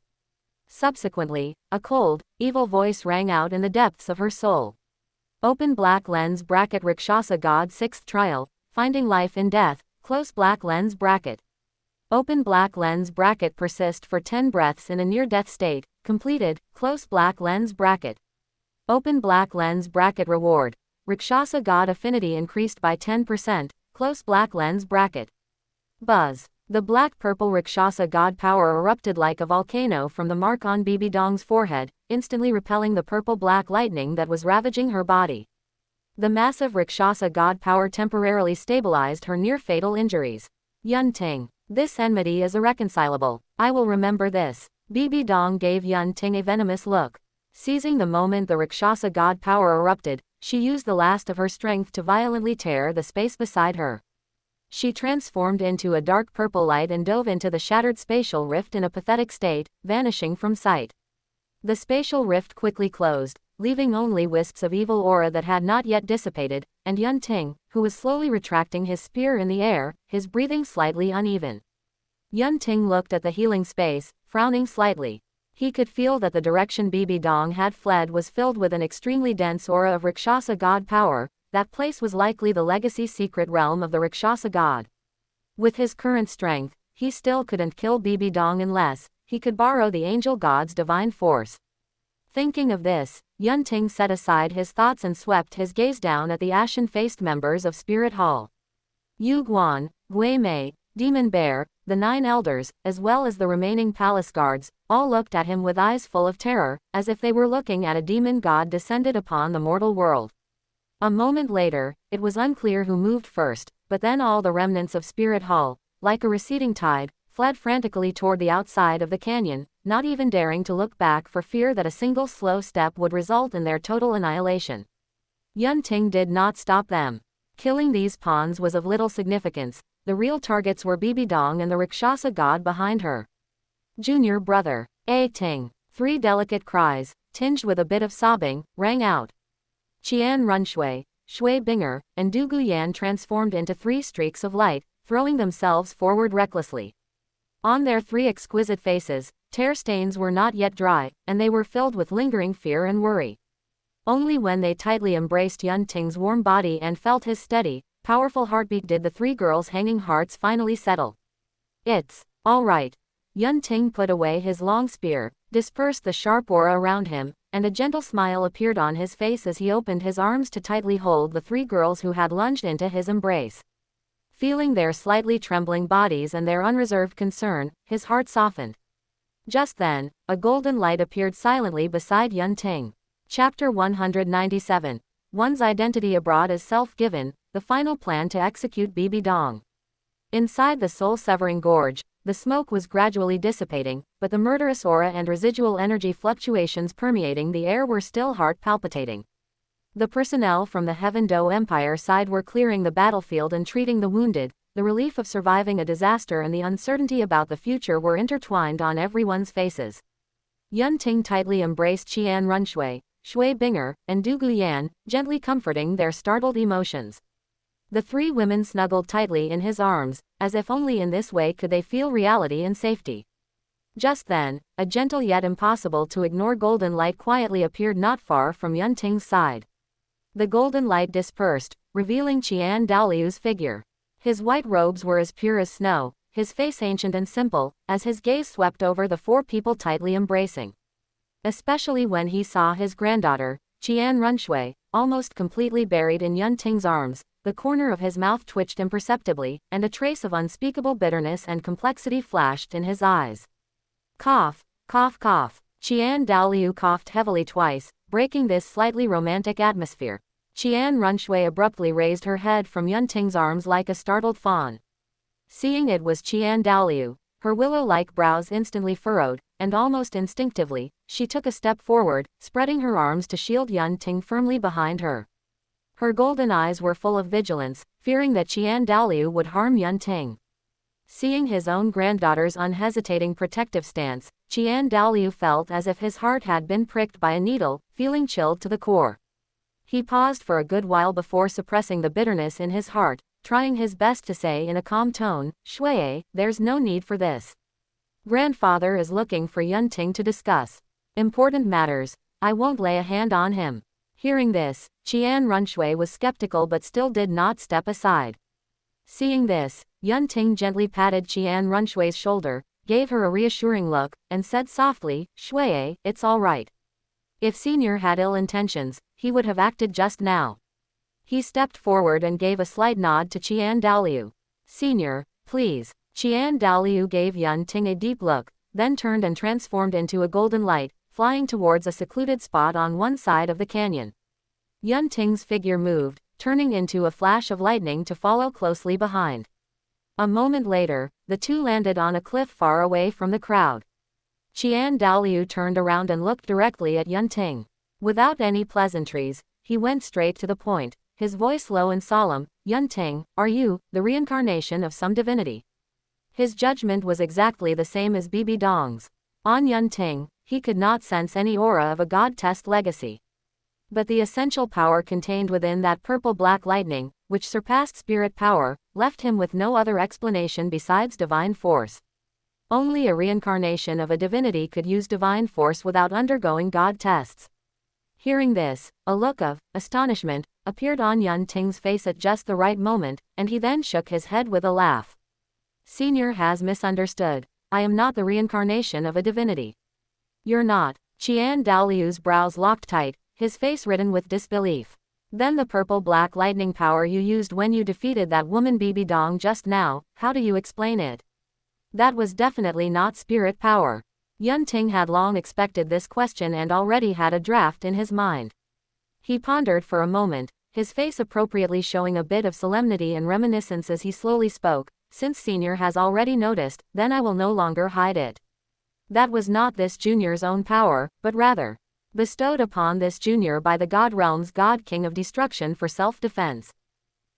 Subsequently, a cold, evil voice rang out in the depths of her soul. Open black lens bracket Rakshasa God 6th trial, finding life in death, close black lens bracket. Open black lens bracket persist for 10 breaths in a near-death state, completed, close black lens bracket. Open black lens bracket reward. Rakshasa God affinity increased by 10%, close black lens bracket. Buzz. The black-purple Rakshasa God power erupted like a volcano from the mark on Bibi Dong's forehead, instantly repelling the purple-black lightning that was ravaging her body. The massive Rakshasa God power temporarily stabilized her near-fatal injuries. Yun Ting. This enmity is irreconcilable. I will remember this. Bibi Dong gave Yun Ting a venomous look. Seizing the moment the Rakshasa God power erupted, she used the last of her strength to violently tear the space beside her. She transformed into a dark purple light and dove into the shattered spatial rift in a pathetic state, vanishing from sight. The spatial rift quickly closed, leaving only wisps of evil aura that had not yet dissipated, and Yun Ting, who was slowly retracting his spear in the air, his breathing slightly uneven. Yun Ting looked at the healing space, frowning slightly. He could feel that the direction Bibi Dong had fled was filled with an extremely dense aura of Rakshasa God power. That place was likely the legacy secret realm of the Rakshasa God. With his current strength, he still couldn't kill Bibi Dong unless he could borrow the angel god's divine force. Thinking of this, Yun Ting set aside his thoughts and swept his gaze down at the ashen-faced members of Spirit Hall. Yu Guan, Gui Mei, Demon Bear, the 9 elders, as well as the remaining palace guards, all looked at him with eyes full of terror, as if they were looking at a demon god descended upon the mortal world. A moment later, it was unclear who moved first, but then all the remnants of Spirit Hall, like a receding tide, fled frantically toward the outside of the canyon, not even daring to look back for fear that a single slow step would result in their total annihilation. Yun Ting did not stop them. Killing these pawns was of little significance. The real targets were Bibi Dong and the Rakshasa god behind her. Junior brother, A Ting. 3 delicate cries, tinged with a bit of sobbing, rang out. Qian Runshui, Shui Binger, and Du Guyan transformed into 3 streaks of light, throwing themselves forward recklessly. On their 3 exquisite faces, tear stains were not yet dry, and they were filled with lingering fear and worry. Only when they tightly embraced Yun Ting's warm body and felt his steady, powerful heartbeat did the 3 girls' hanging hearts finally settle. It's all right. Yun Ting put away his long spear, dispersed the sharp aura around him, and a gentle smile appeared on his face as he opened his arms to tightly hold the 3 girls who had lunged into his embrace. Feeling their slightly trembling bodies and their unreserved concern, his heart softened. Just then, a golden light appeared silently beside Yun Ting. Chapter 197. One's identity abroad is self-given, the final plan to execute Bibi Dong. Inside the soul-severing gorge, the smoke was gradually dissipating, but the murderous aura and residual energy fluctuations permeating the air were still heart-palpitating. The personnel from the Heaven Do Empire side were clearing the battlefield and treating the wounded. The relief of surviving a disaster and the uncertainty about the future were intertwined on everyone's faces. Yun Ting tightly embraced Qian Runshui, Shui Binger, and Du Guyan, gently comforting their startled emotions. The 3 women snuggled tightly in his arms, as if only in this way could they feel reality and safety. Just then, a gentle yet impossible to ignore golden light quietly appeared not far from Yun Ting's side. The golden light dispersed, revealing Qian Dalu's figure. His white robes were as pure as snow, his face ancient and simple, as his gaze swept over the 4 people tightly embracing. Especially when he saw his granddaughter, Qian Runshui, almost completely buried in Yun Ting's arms. The corner of his mouth twitched imperceptibly, and a trace of unspeakable bitterness and complexity flashed in his eyes. Cough, cough, cough. Qian Dalu coughed heavily twice, breaking this slightly romantic atmosphere. Qian Runshui abruptly raised her head from Yun Ting's arms like a startled fawn. Seeing it was Qian Dalu, her willow-like brows instantly furrowed, and almost instinctively, she took a step forward, spreading her arms to shield Yun Ting firmly behind her. Her golden eyes were full of vigilance, fearing that Qian Dalu would harm Yun Ting. Seeing his own granddaughter's unhesitating protective stance, Qian Dalu felt as if his heart had been pricked by a needle, feeling chilled to the core. He paused for a good while before suppressing the bitterness in his heart, trying his best to say in a calm tone, "Shui, there's no need for this. Grandfather is looking for Yun Ting to discuss important matters. I won't lay a hand on him." Hearing this, Qian Runshui was skeptical but still did not step aside. Seeing this, Yun Ting gently patted Qian Runshui's shoulder, gave her a reassuring look, and said softly, "Shui, it's all right. If Senior had ill intentions, he would have acted just now." He stepped forward and gave a slight nod to Qian Dalu. "Senior, please." Qian Dalu gave Yun Ting a deep look, then turned and transformed into a golden light, flying towards a secluded spot on one side of the canyon. Yun Ting's figure moved, turning into a flash of lightning to follow closely behind. A moment later, the 2 landed on a cliff far away from the crowd. Qian Dalu turned around and looked directly at Yun Ting. Without any pleasantries, he went straight to the point, his voice low and solemn. "Yun Ting, are you the reincarnation of some divinity?" His judgment was exactly the same as Bibi Dong's. On Yun Ting, he could not sense any aura of a god-test legacy. But the essential power contained within that purple-black lightning, which surpassed spirit power, left him with no other explanation besides divine force. Only a reincarnation of a divinity could use divine force without undergoing god tests. Hearing this, a look of astonishment appeared on Yun Ting's face at just the right moment, and he then shook his head with a laugh. "Senior has misunderstood. I am not the reincarnation of a divinity." "You're not." Qian Dalu's brows locked tight, his face ridden with disbelief. "Then the purple-black lightning power you used when you defeated that woman Bibi Dong just now, how do you explain it?" "That was definitely not spirit power." Yun Ting had long expected this question and already had a draft in his mind. He pondered for a moment, his face appropriately showing a bit of solemnity and reminiscence as he slowly spoke. "Since Senior has already noticed, then I will no longer hide it. That was not this junior's own power, but rather bestowed upon this junior by the God Realm's God King of Destruction for self-defense."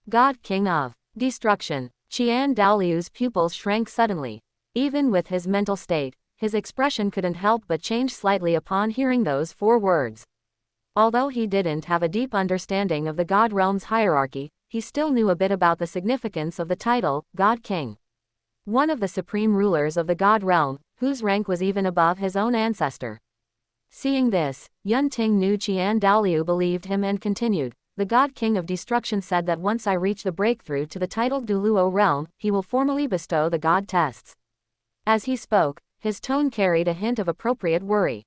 God King of Destruction. Qian Dalu's pupils shrank suddenly. Even with his mental state, his expression couldn't help but change slightly upon hearing those 4 words. Although he didn't have a deep understanding of the God realm's hierarchy, he still knew a bit about the significance of the title, God King. One of the supreme rulers of the God realm, whose rank was even above his own ancestor. Seeing this, Yun Ting knew Qian Daoliu believed him and continued, the God King of Destruction said that once I reach the breakthrough to the titled Douluo realm, he will formally bestow the God tests. As he spoke, his tone carried a hint of appropriate worry.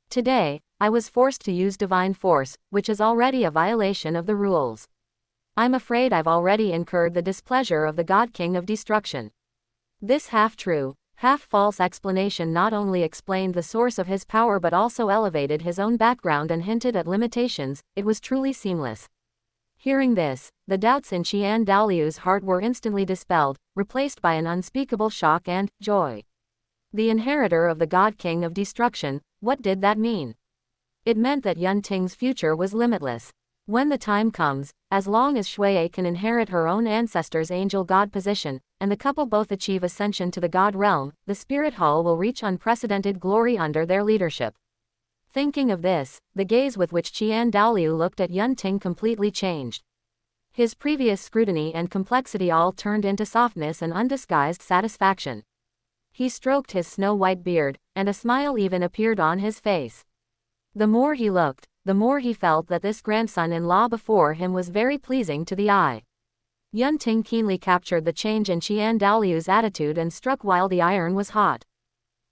Today, I was forced to use divine force, which is already a violation of the rules. I'm afraid I've already incurred the displeasure of the God King of Destruction. This half-true, half-false explanation not only explained the source of his power but also elevated his own background and hinted at limitations. It was truly seamless. Hearing this, the doubts in Qian Daoliu's heart were instantly dispelled, replaced by an unspeakable shock and joy. The inheritor of the God King of Destruction, what did that mean? It meant that Yun Ting's future was limitless. When the time comes, as long as Shui can inherit her own ancestor's angel god position, and the couple both achieve ascension to the God realm, the Spirit Hall will reach unprecedented glory under their leadership. Thinking of this, the gaze with which Qian Daoliu looked at Yun Ting completely changed. His previous scrutiny and complexity all turned into softness and undisguised satisfaction. He stroked his snow-white beard, and a smile even appeared on his face. The more he looked, the more he felt that this grandson-in-law before him was very pleasing to the eye. Yun Ting keenly captured the change in Qian Daoliu's attitude and struck while the iron was hot.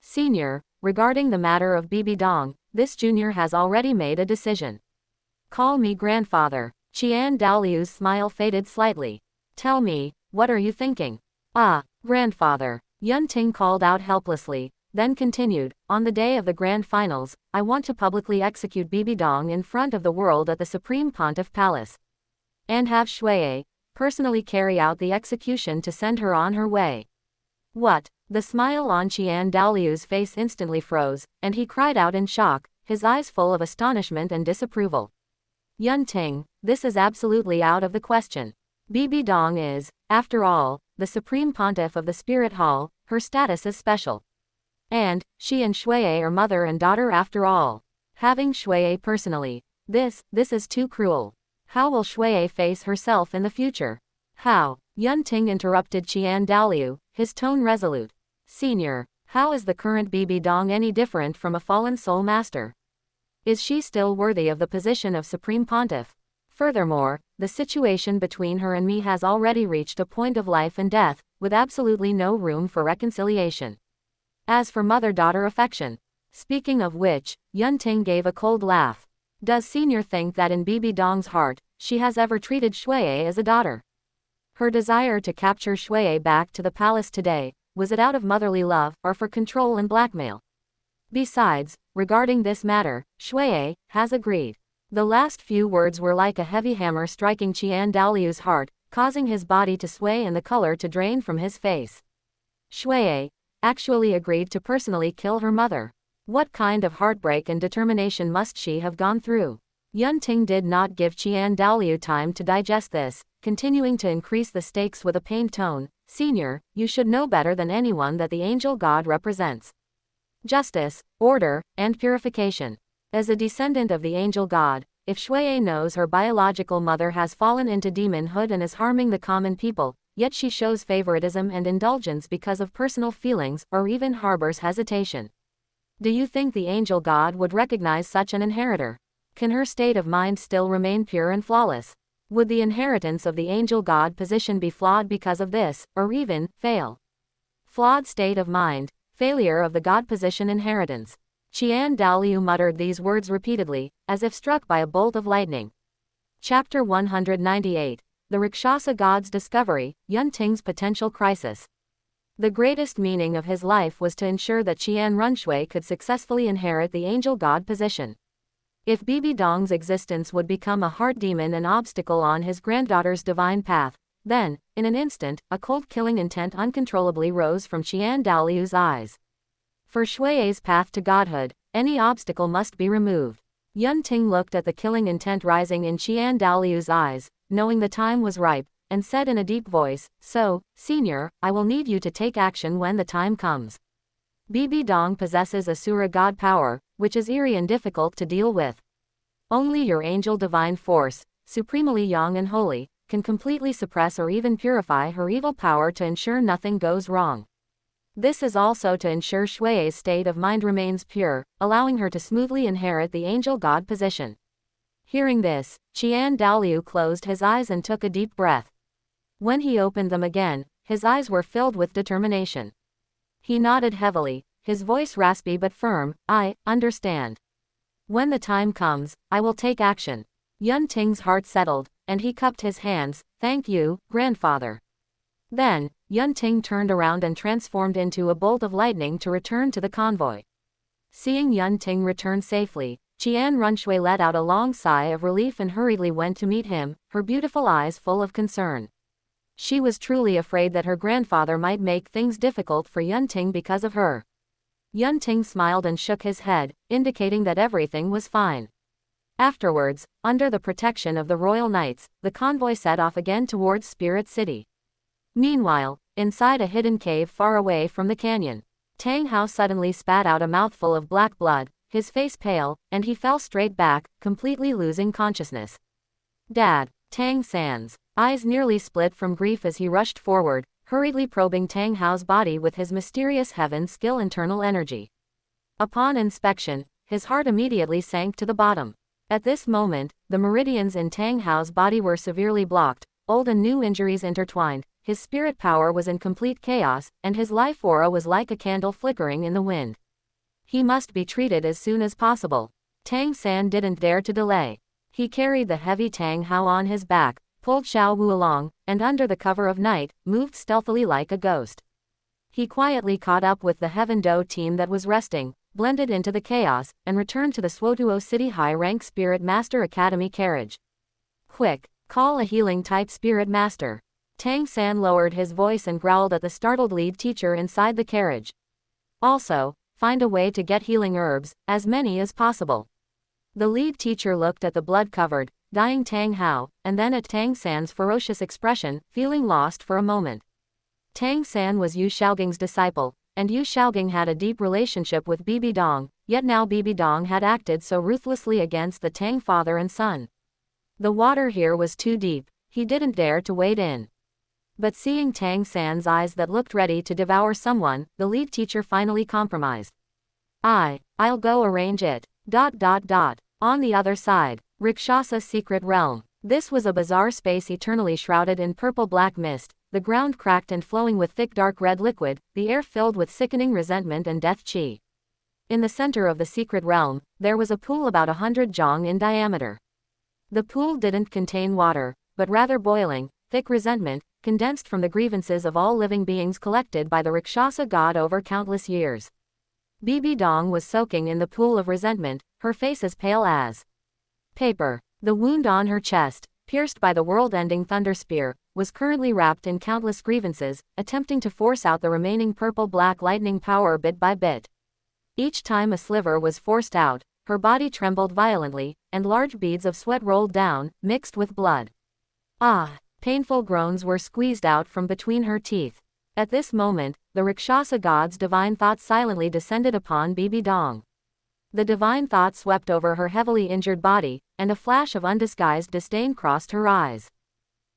Senior, regarding the matter of Bibi Dong, this junior has already made a decision. Call me grandfather. Qian Daoliu's smile faded slightly. Tell me, what are you thinking? Ah, grandfather. Yun Ting called out helplessly, then continued, on the day of the grand finals, I want to publicly execute Bibi Dong in front of the world at the Supreme Pontiff Palace. And have Shui personally carry out the execution to send her on her way. What? The smile on Qian Daoliu's face instantly froze, and he cried out in shock, his eyes full of astonishment and disapproval. Yun Ting, this is absolutely out of the question. Bibi Dong is, after all, the Supreme Pontiff of the Spirit Hall, her status is special. And, she and Shui are mother and daughter after all. Having Shui personally, this is too cruel. How will Shui face herself in the future? How? Yun Ting interrupted Qian Daoliu, his tone resolute. Senior, how is the current Bibi Dong any different from a fallen soul master? Is she still worthy of the position of Supreme Pontiff? Furthermore, the situation between her and me has already reached a point of life and death, with absolutely no room for reconciliation. As for mother-daughter affection. Speaking of which, Yun Ting gave a cold laugh. Does Senior think that in Bibi Dong's heart, she has ever treated Shui as a daughter? Her desire to capture Shui back to the palace today, was it out of motherly love or for control and blackmail? Besides, regarding this matter, Shui has agreed. The last few words were like a heavy hammer striking Qian Daoliu's heart, causing his body to sway and the color to drain from his face. Shui actually agreed to personally kill her mother. What kind of heartbreak and determination must she have gone through? Yun Ting did not give Qian Daoliu time to digest this, continuing to increase the stakes with a pained tone. Senior, you should know better than anyone that the angel god represents justice, order, and purification. As a descendant of the angel god, if Shui knows her biological mother has fallen into demonhood and is harming the common people, yet she shows favoritism and indulgence because of personal feelings or even harbors hesitation. Do you think the angel god would recognize such an inheritor? Can her state of mind still remain pure and flawless? Would the inheritance of the angel god position be flawed because of this, or even fail? Flawed state of mind, failure of the god position inheritance. Qian Daoliu muttered these words repeatedly, as if struck by a bolt of lightning. Chapter 198. The Rakshasa God's Discovery, Yun Ting's Potential Crisis. The greatest meaning of his life was to ensure that Qian Runshui could successfully inherit the angel god position. If Bibi Dong's existence would become a heart demon and obstacle on his granddaughter's divine path, then, in an instant, a cold killing intent uncontrollably rose from Qian Daoliu's eyes. For Shui's path to godhood, any obstacle must be removed. Yun Ting looked at the killing intent rising in Qian Daoliu's eyes, knowing the time was ripe, and said in a deep voice, So, Senior, I will need you to take action when the time comes. Bibi Dong possesses Asura god power, which is eerie and difficult to deal with. Only your angel divine force, supremely young and holy, can completely suppress or even purify her evil power to ensure nothing goes wrong. This is also to ensure Shui's state of mind remains pure, allowing her to smoothly inherit the angel god position. Hearing this, Qian Dalu closed his eyes and took a deep breath. When he opened them again, his eyes were filled with determination. He nodded heavily, his voice raspy but firm. I understand. When the time comes, I will take action. Yun Ting's heart settled, and he cupped his hands. Thank you, grandfather. Then, Yun Ting turned around and transformed into a bolt of lightning to return to the convoy. Seeing Yun Ting return safely, Qian Runshui let out a long sigh of relief and hurriedly went to meet him, her beautiful eyes full of concern. She was truly afraid that her grandfather might make things difficult for Yun Ting because of her. Yun Ting smiled and shook his head, indicating that everything was fine. Afterwards, under the protection of the royal knights, the convoy set off again towards Spirit City. Meanwhile, inside a hidden cave far away from the canyon, Tang Hao suddenly spat out a mouthful of black blood, his face pale, and he fell straight back, completely losing consciousness. Dad, Tang San's eyes nearly split from grief as he rushed forward, hurriedly probing Tang Hao's body with his mysterious heaven skill internal energy. Upon inspection, his heart immediately sank to the bottom. At this moment, the meridians in Tang Hao's body were severely blocked, old and new injuries intertwined, his spirit power was in complete chaos, and his life aura was like a candle flickering in the wind. He must be treated as soon as possible. Tang San didn't dare to delay. He carried the heavy Tang Hao on his back, pulled Xiao Wu along, and under the cover of night, moved stealthily like a ghost. He quietly caught up with the Heaven Do team that was resting, blended into the chaos, and returned to the Suotuo City high-rank Spirit Master Academy carriage. Quick, call a healing-type Spirit Master. Tang San lowered his voice and growled at the startled lead teacher inside the carriage. Also, find a way to get healing herbs, as many as possible. The lead teacher looked at the blood-covered, dying Tang Hao, and then at Tang San's ferocious expression, feeling lost for a moment. Tang San was Yu Xiaoging's disciple, and Yu Xiaoging had a deep relationship with Bibi Dong, yet now Bibi Dong had acted so ruthlessly against the Tang father and son. The water here was too deep, he didn't dare to wade in. But seeing Tang San's eyes that looked ready to devour someone, the lead teacher finally compromised. I'll go arrange it. On the other side, Rakshasa Secret Realm. This was a bizarre space eternally shrouded in purple-black mist, the ground cracked and flowing with thick dark red liquid, the air filled with sickening resentment and death chi. In the center of the secret realm, there was a pool about 100 zhang in diameter. The pool didn't contain water, but rather boiling, thick resentment, condensed from the grievances of all living beings collected by the Rakshasa god over countless years. Bibi Dong was soaking in the pool of resentment, her face as pale as paper. The wound on her chest, pierced by the world-ending thunder spear, was currently wrapped in countless grievances, attempting to force out the remaining purple-black lightning power bit by bit. Each time a sliver was forced out, her body trembled violently, and large beads of sweat rolled down, mixed with blood. Painful groans were squeezed out from between her teeth. At this moment, the Rakshasa god's divine thought silently descended upon Bibi Dong. The divine thought swept over her heavily injured body, and a flash of undisguised disdain crossed her eyes.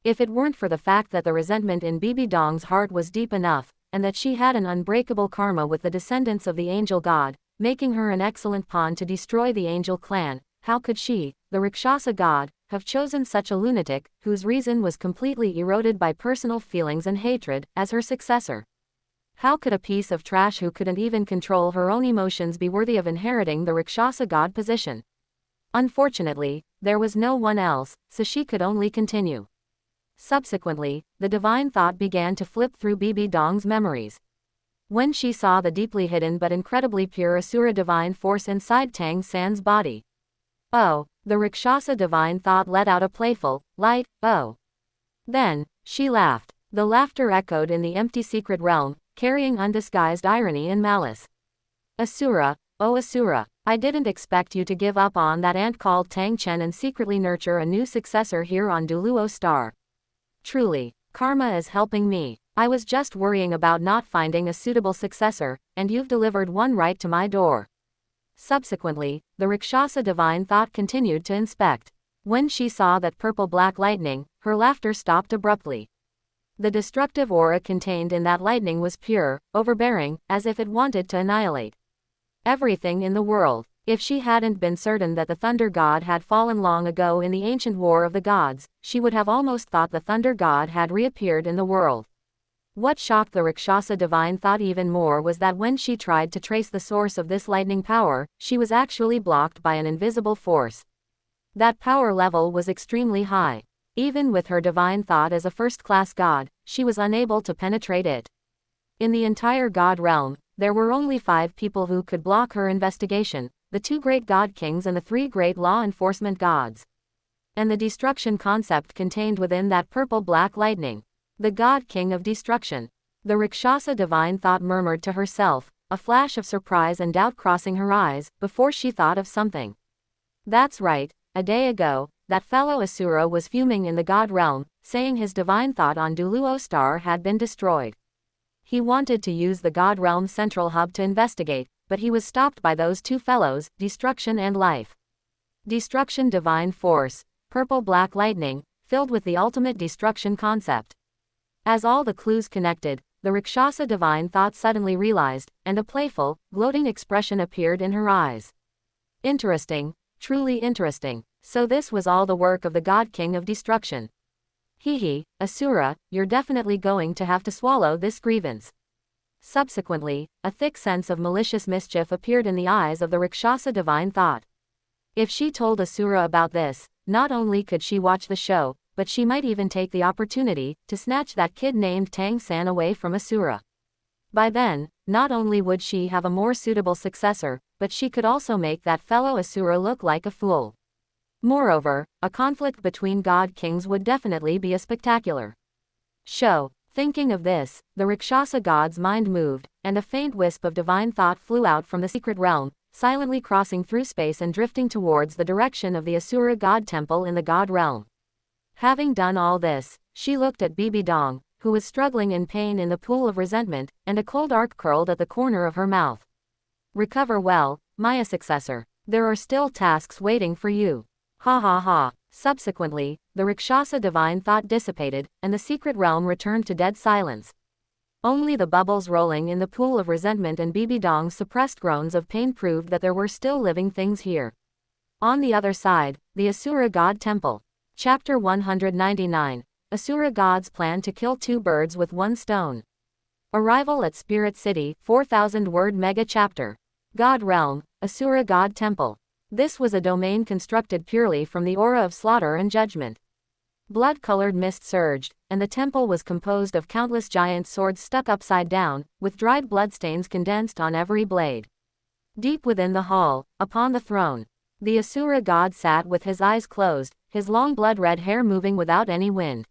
If it weren't for the fact that the resentment in Bibi Dong's heart was deep enough, and that she had an unbreakable karma with the descendants of the angel god, making her an excellent pawn to destroy the angel clan, how could she, the Rakshasa god, have chosen such a lunatic, whose reason was completely eroded by personal feelings and hatred, as her successor? How could a piece of trash who couldn't even control her own emotions be worthy of inheriting the Rakshasa god position? Unfortunately, there was no one else, so she could only continue. Subsequently, the divine thought began to flip through Bibi Dong's memories. When she saw the deeply hidden but incredibly pure Asura divine force inside Tang San's body. Oh, the Rakshasa divine thought let out a playful, light, oh. Then, she laughed. The laughter echoed in the empty secret realm, carrying undisguised irony and malice. Asura, oh Asura, I didn't expect you to give up on that ant called Tang Chen and secretly nurture a new successor here on Douluo Star. Truly, karma is helping me. I was just worrying about not finding a suitable successor, and you've delivered one right to my door. Subsequently, the Rakshasa divine thought continued to inspect. When she saw that purple-black lightning, her laughter stopped abruptly. The destructive aura contained in that lightning was pure, overbearing, as if it wanted to annihilate everything in the world. If she hadn't been certain that the thunder god had fallen long ago in the ancient war of the gods, she would have almost thought the thunder god had reappeared in the world. What shocked the Rakshasa divine thought even more was that when she tried to trace the source of this lightning power, she was actually blocked by an invisible force. That power level was extremely high. Even with her divine thought as a first-class god, she was unable to penetrate it. In the entire god realm, there were only 5 people who could block her investigation, the 2 great god kings and the 3 great law enforcement gods. And the destruction concept contained within that purple-black lightning. The God King of Destruction. The Rakshasa divine thought murmured to herself, a flash of surprise and doubt crossing her eyes, before she thought of something. That's right, a day ago, that fellow Asura was fuming in the God realm, saying his divine thought on Douluo star had been destroyed. He wanted to use the God realm central hub to investigate, but he was stopped by those 2 fellows, Destruction and Life. Destruction divine force, purple-black lightning, filled with the ultimate destruction concept. As all the clues connected, the Rakshasa divine thought suddenly realized, and a playful, gloating expression appeared in her eyes. Interesting, truly interesting. So this was all the work of the God King of Destruction. Hee, Asura, you're definitely going to have to swallow this grievance. Subsequently, a thick sense of malicious mischief appeared in the eyes of the Rakshasa divine thought. If she told Asura about this, not only could she watch the show, but she might even take the opportunity to snatch that kid named Tang San away from Asura. By then, not only would she have a more suitable successor, but she could also make that fellow Asura look like a fool. Moreover, a conflict between god kings would definitely be a spectacular show. Thinking of this, the Rakshasa god's mind moved, and a faint wisp of divine thought flew out from the secret realm, silently crossing through space and drifting towards the direction of the Asura god temple in the god realm. Having done all this, she looked at Bibi Dong, who was struggling in pain in the pool of resentment, and a cold arc curled at the corner of her mouth. Recover well, my successor. There are still tasks waiting for you. Ha ha ha. Subsequently, the Rakshasa divine thought dissipated, and the secret realm returned to dead silence. Only the bubbles rolling in the pool of resentment and Bibi Dong's suppressed groans of pain proved that there were still living things here. On the other side, the Asura God Temple. Chapter 199. Asura Gods plan to kill 2 birds with 1 stone. Arrival at Spirit City, 4,000-word mega chapter. God Realm, Asura God Temple. This was a domain constructed purely from the aura of slaughter and judgment. Blood-colored mist surged, and the temple was composed of countless giant swords stuck upside down, with dried bloodstains condensed on every blade. Deep within the hall, upon the throne, the Asura god sat with his eyes closed, his long blood-red hair moving without any wind.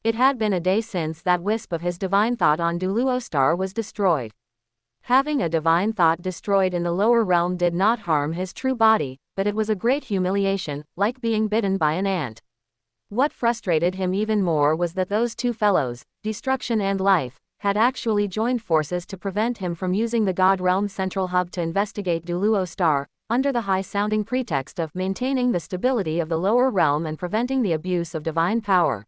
It had been a day since that wisp of his divine thought on Douluo star was destroyed. Having a divine thought destroyed in the lower realm did not harm his true body, but it was a great humiliation, like being bitten by an ant. What frustrated him even more was that those 2 fellows, Destruction and Life, had actually joined forces to prevent him from using the God Realm Central Hub to investigate Douluo star, under the high-sounding pretext of maintaining the stability of the lower realm and preventing the abuse of divine power.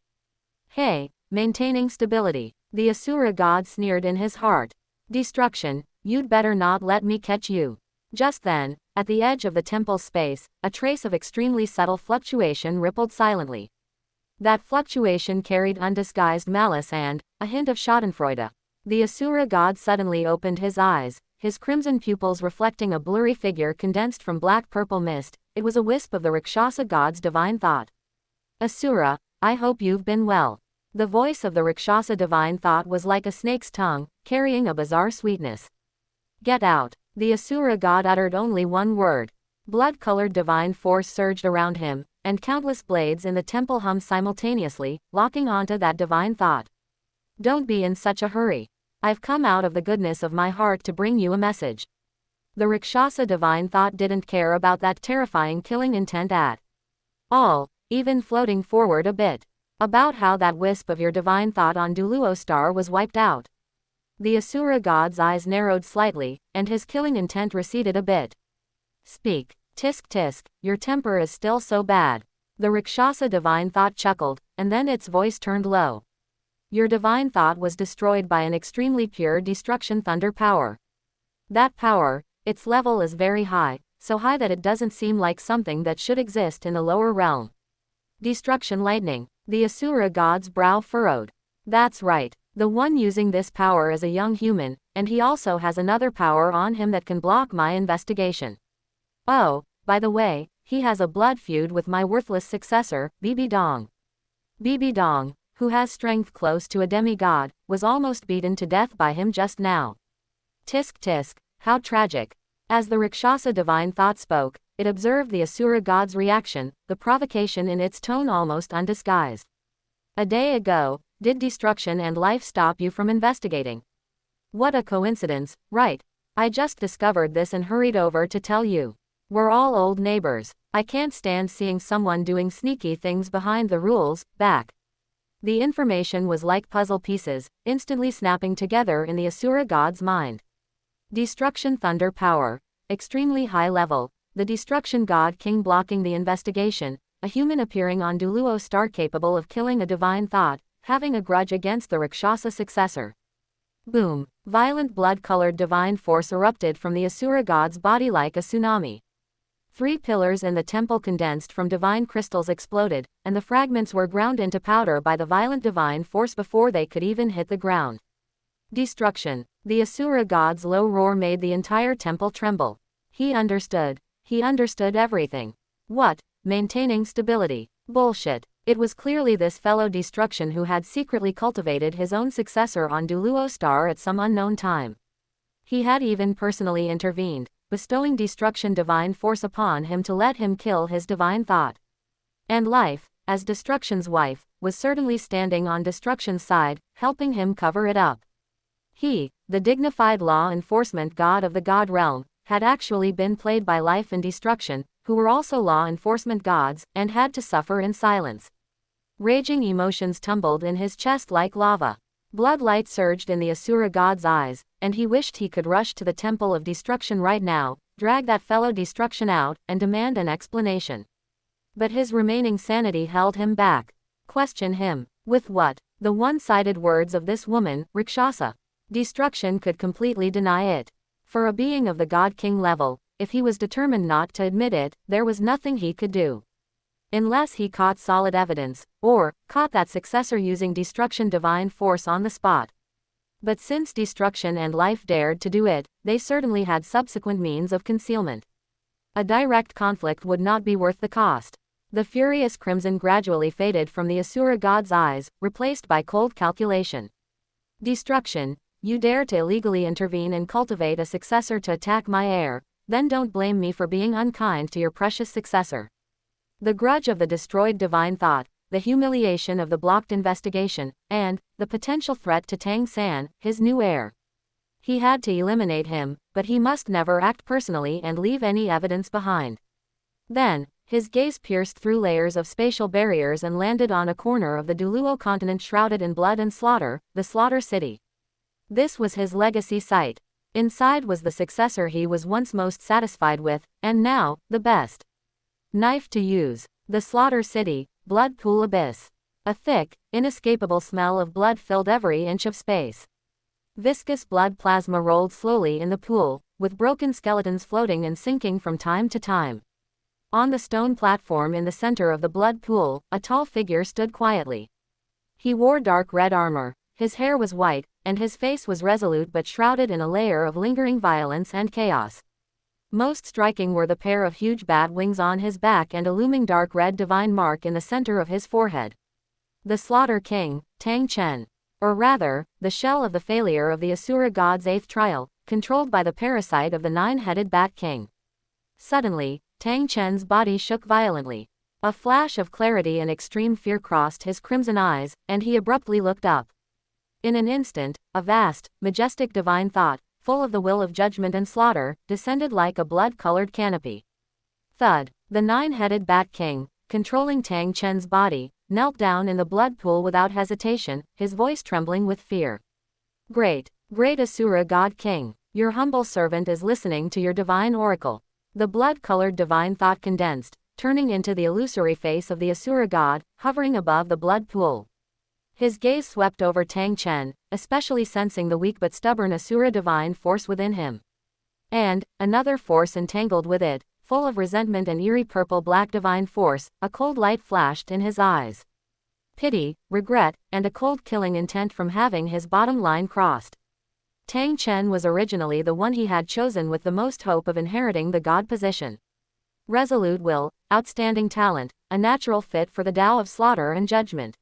Hey, maintaining stability. The Asura god sneered in his heart. Destruction, you'd better not let me catch you. Just then, at the edge of the temple's space, a trace of extremely subtle fluctuation rippled silently. That fluctuation carried undisguised malice and a hint of schadenfreude. The Asura god suddenly opened his eyes, his crimson pupils reflecting a blurry figure condensed from black-purple mist. It was a wisp of the Rakshasa god's divine thought. Asura, I hope you've been well. The voice of the Rakshasa divine thought was like a snake's tongue, carrying a bizarre sweetness. Get out. The Asura god uttered only one word. Blood-colored divine force surged around him, and countless blades in the temple hummed simultaneously, locking onto that divine thought. Don't be in such a hurry. I've come out of the goodness of my heart to bring you a message. The Rakshasa divine thought didn't care about that terrifying killing intent at all, even floating forward a bit. About how that wisp of your divine thought on Douluo star was wiped out. The Asura god's eyes narrowed slightly, and his killing intent receded a bit. Speak. Tisk tisk, your temper is still so bad. The Rakshasa divine thought chuckled, and then its voice turned low. Your divine thought was destroyed by an extremely pure destruction thunder power. That power, its level is very high, so high that it doesn't seem like something that should exist in the lower realm. Destruction lightning. The Asura god's brow furrowed. That's right. The one using this power is a young human, and he also has another power on him that can block my investigation. Oh, by the way, he has a blood feud with my worthless successor, Bibi Dong. Bibi Dong, who has strength close to a demigod, was almost beaten to death by him just now. Tisk tisk, how tragic. As the Rakshasa divine thought spoke, it observed the Asura god's reaction, the provocation in its tone almost undisguised. A day ago, did destruction and life stop you from investigating? What a coincidence, right? I just discovered this and hurried over to tell you. We're all old neighbors. I can't stand seeing someone doing sneaky things behind the rules, back. The information was like puzzle pieces, instantly snapping together in the Asura god's mind. Destruction thunder power. Extremely high level. The destruction god king blocking the investigation, a human appearing on Douluo star capable of killing a divine thought, having a grudge against the Rakshasa successor. Boom. Violent blood-colored divine force erupted from the Asura god's body like a tsunami. 3 pillars in the temple condensed from divine crystals exploded, and the fragments were ground into powder by the violent divine force before they could even hit the ground. Destruction. The Asura god's low roar made the entire temple tremble. He understood. He understood everything. What? Maintaining stability. Bullshit. It was clearly this fellow destruction who had secretly cultivated his own successor on Douluo star at some unknown time. He had even personally intervened, bestowing destruction divine force upon him to let him kill his divine thought. And life, as destruction's wife, was certainly standing on destruction's side, helping him cover it up. He, the dignified law enforcement god of the god realm, had actually been played by life and destruction, who were also law enforcement gods, and had to suffer in silence. Raging emotions tumbled in his chest like lava. Blood light surged in the Asura god's eyes, and he wished he could rush to the temple of destruction right now, drag that fellow destruction out, and demand an explanation. But his remaining sanity held him back. Question him. With what? The one-sided words of this woman, Rakshasa. Destruction could completely deny it. For a being of the God King level, if he was determined not to admit it, there was nothing he could do. Unless he caught solid evidence, or caught that successor using destruction divine force on the spot. But since destruction and life dared to do it, they certainly had subsequent means of concealment. A direct conflict would not be worth the cost. The furious crimson gradually faded from the Asura god's eyes, replaced by cold calculation. Destruction, you dare to illegally intervene and cultivate a successor to attack my heir, then don't blame me for being unkind to your precious successor. The grudge of the destroyed divine thought, the humiliation of the blocked investigation, and the potential threat to Tang San, his new heir. He had to eliminate him, but he must never act personally and leave any evidence behind. Then, his gaze pierced through layers of spatial barriers and landed on a corner of the Douluo continent shrouded in blood and slaughter, the Slaughter City. This was his legacy site. Inside was the successor he was once most satisfied with, and now, the best. Knife to use. The Slaughter City, blood pool abyss. A thick, inescapable smell of blood filled every inch of space. Viscous blood plasma rolled slowly in the pool, with broken skeletons floating and sinking from time to time. On the stone platform in the center of the blood pool, a tall figure stood quietly. He wore dark red armor, his hair was white, and his face was resolute but shrouded in a layer of lingering violence and chaos. Most striking were the pair of huge bat wings on his back and a looming dark red divine mark in the center of his forehead. The Slaughter King, Tang Chen. Or rather, the shell of the failure of the Asura god's 8th trial, controlled by the parasite of the 9-headed Bat King. Suddenly, Tang Chen's body shook violently. A flash of clarity and extreme fear crossed his crimson eyes, and he abruptly looked up. In an instant, a vast, majestic divine thought, full of the will of judgment and slaughter, descended like a blood-colored canopy. Thud. The 9-headed Bat King, controlling Tang Chen's body, knelt down in the blood pool without hesitation, his voice trembling with fear. Great, great Asura God King, your humble servant is listening to your divine oracle. The blood-colored divine thought condensed, turning into the illusory face of the Asura god, hovering above the blood pool. His gaze swept over Tang Chen, especially sensing the weak but stubborn Asura divine force within him. And, another force entangled with it, full of resentment and eerie purple-black divine force, a cold light flashed in his eyes. Pity, regret, and a cold killing intent from having his bottom line crossed. Tang Chen was originally the one he had chosen with the most hope of inheriting the god position. Resolute will, outstanding talent, a natural fit for the Tao of slaughter and judgment.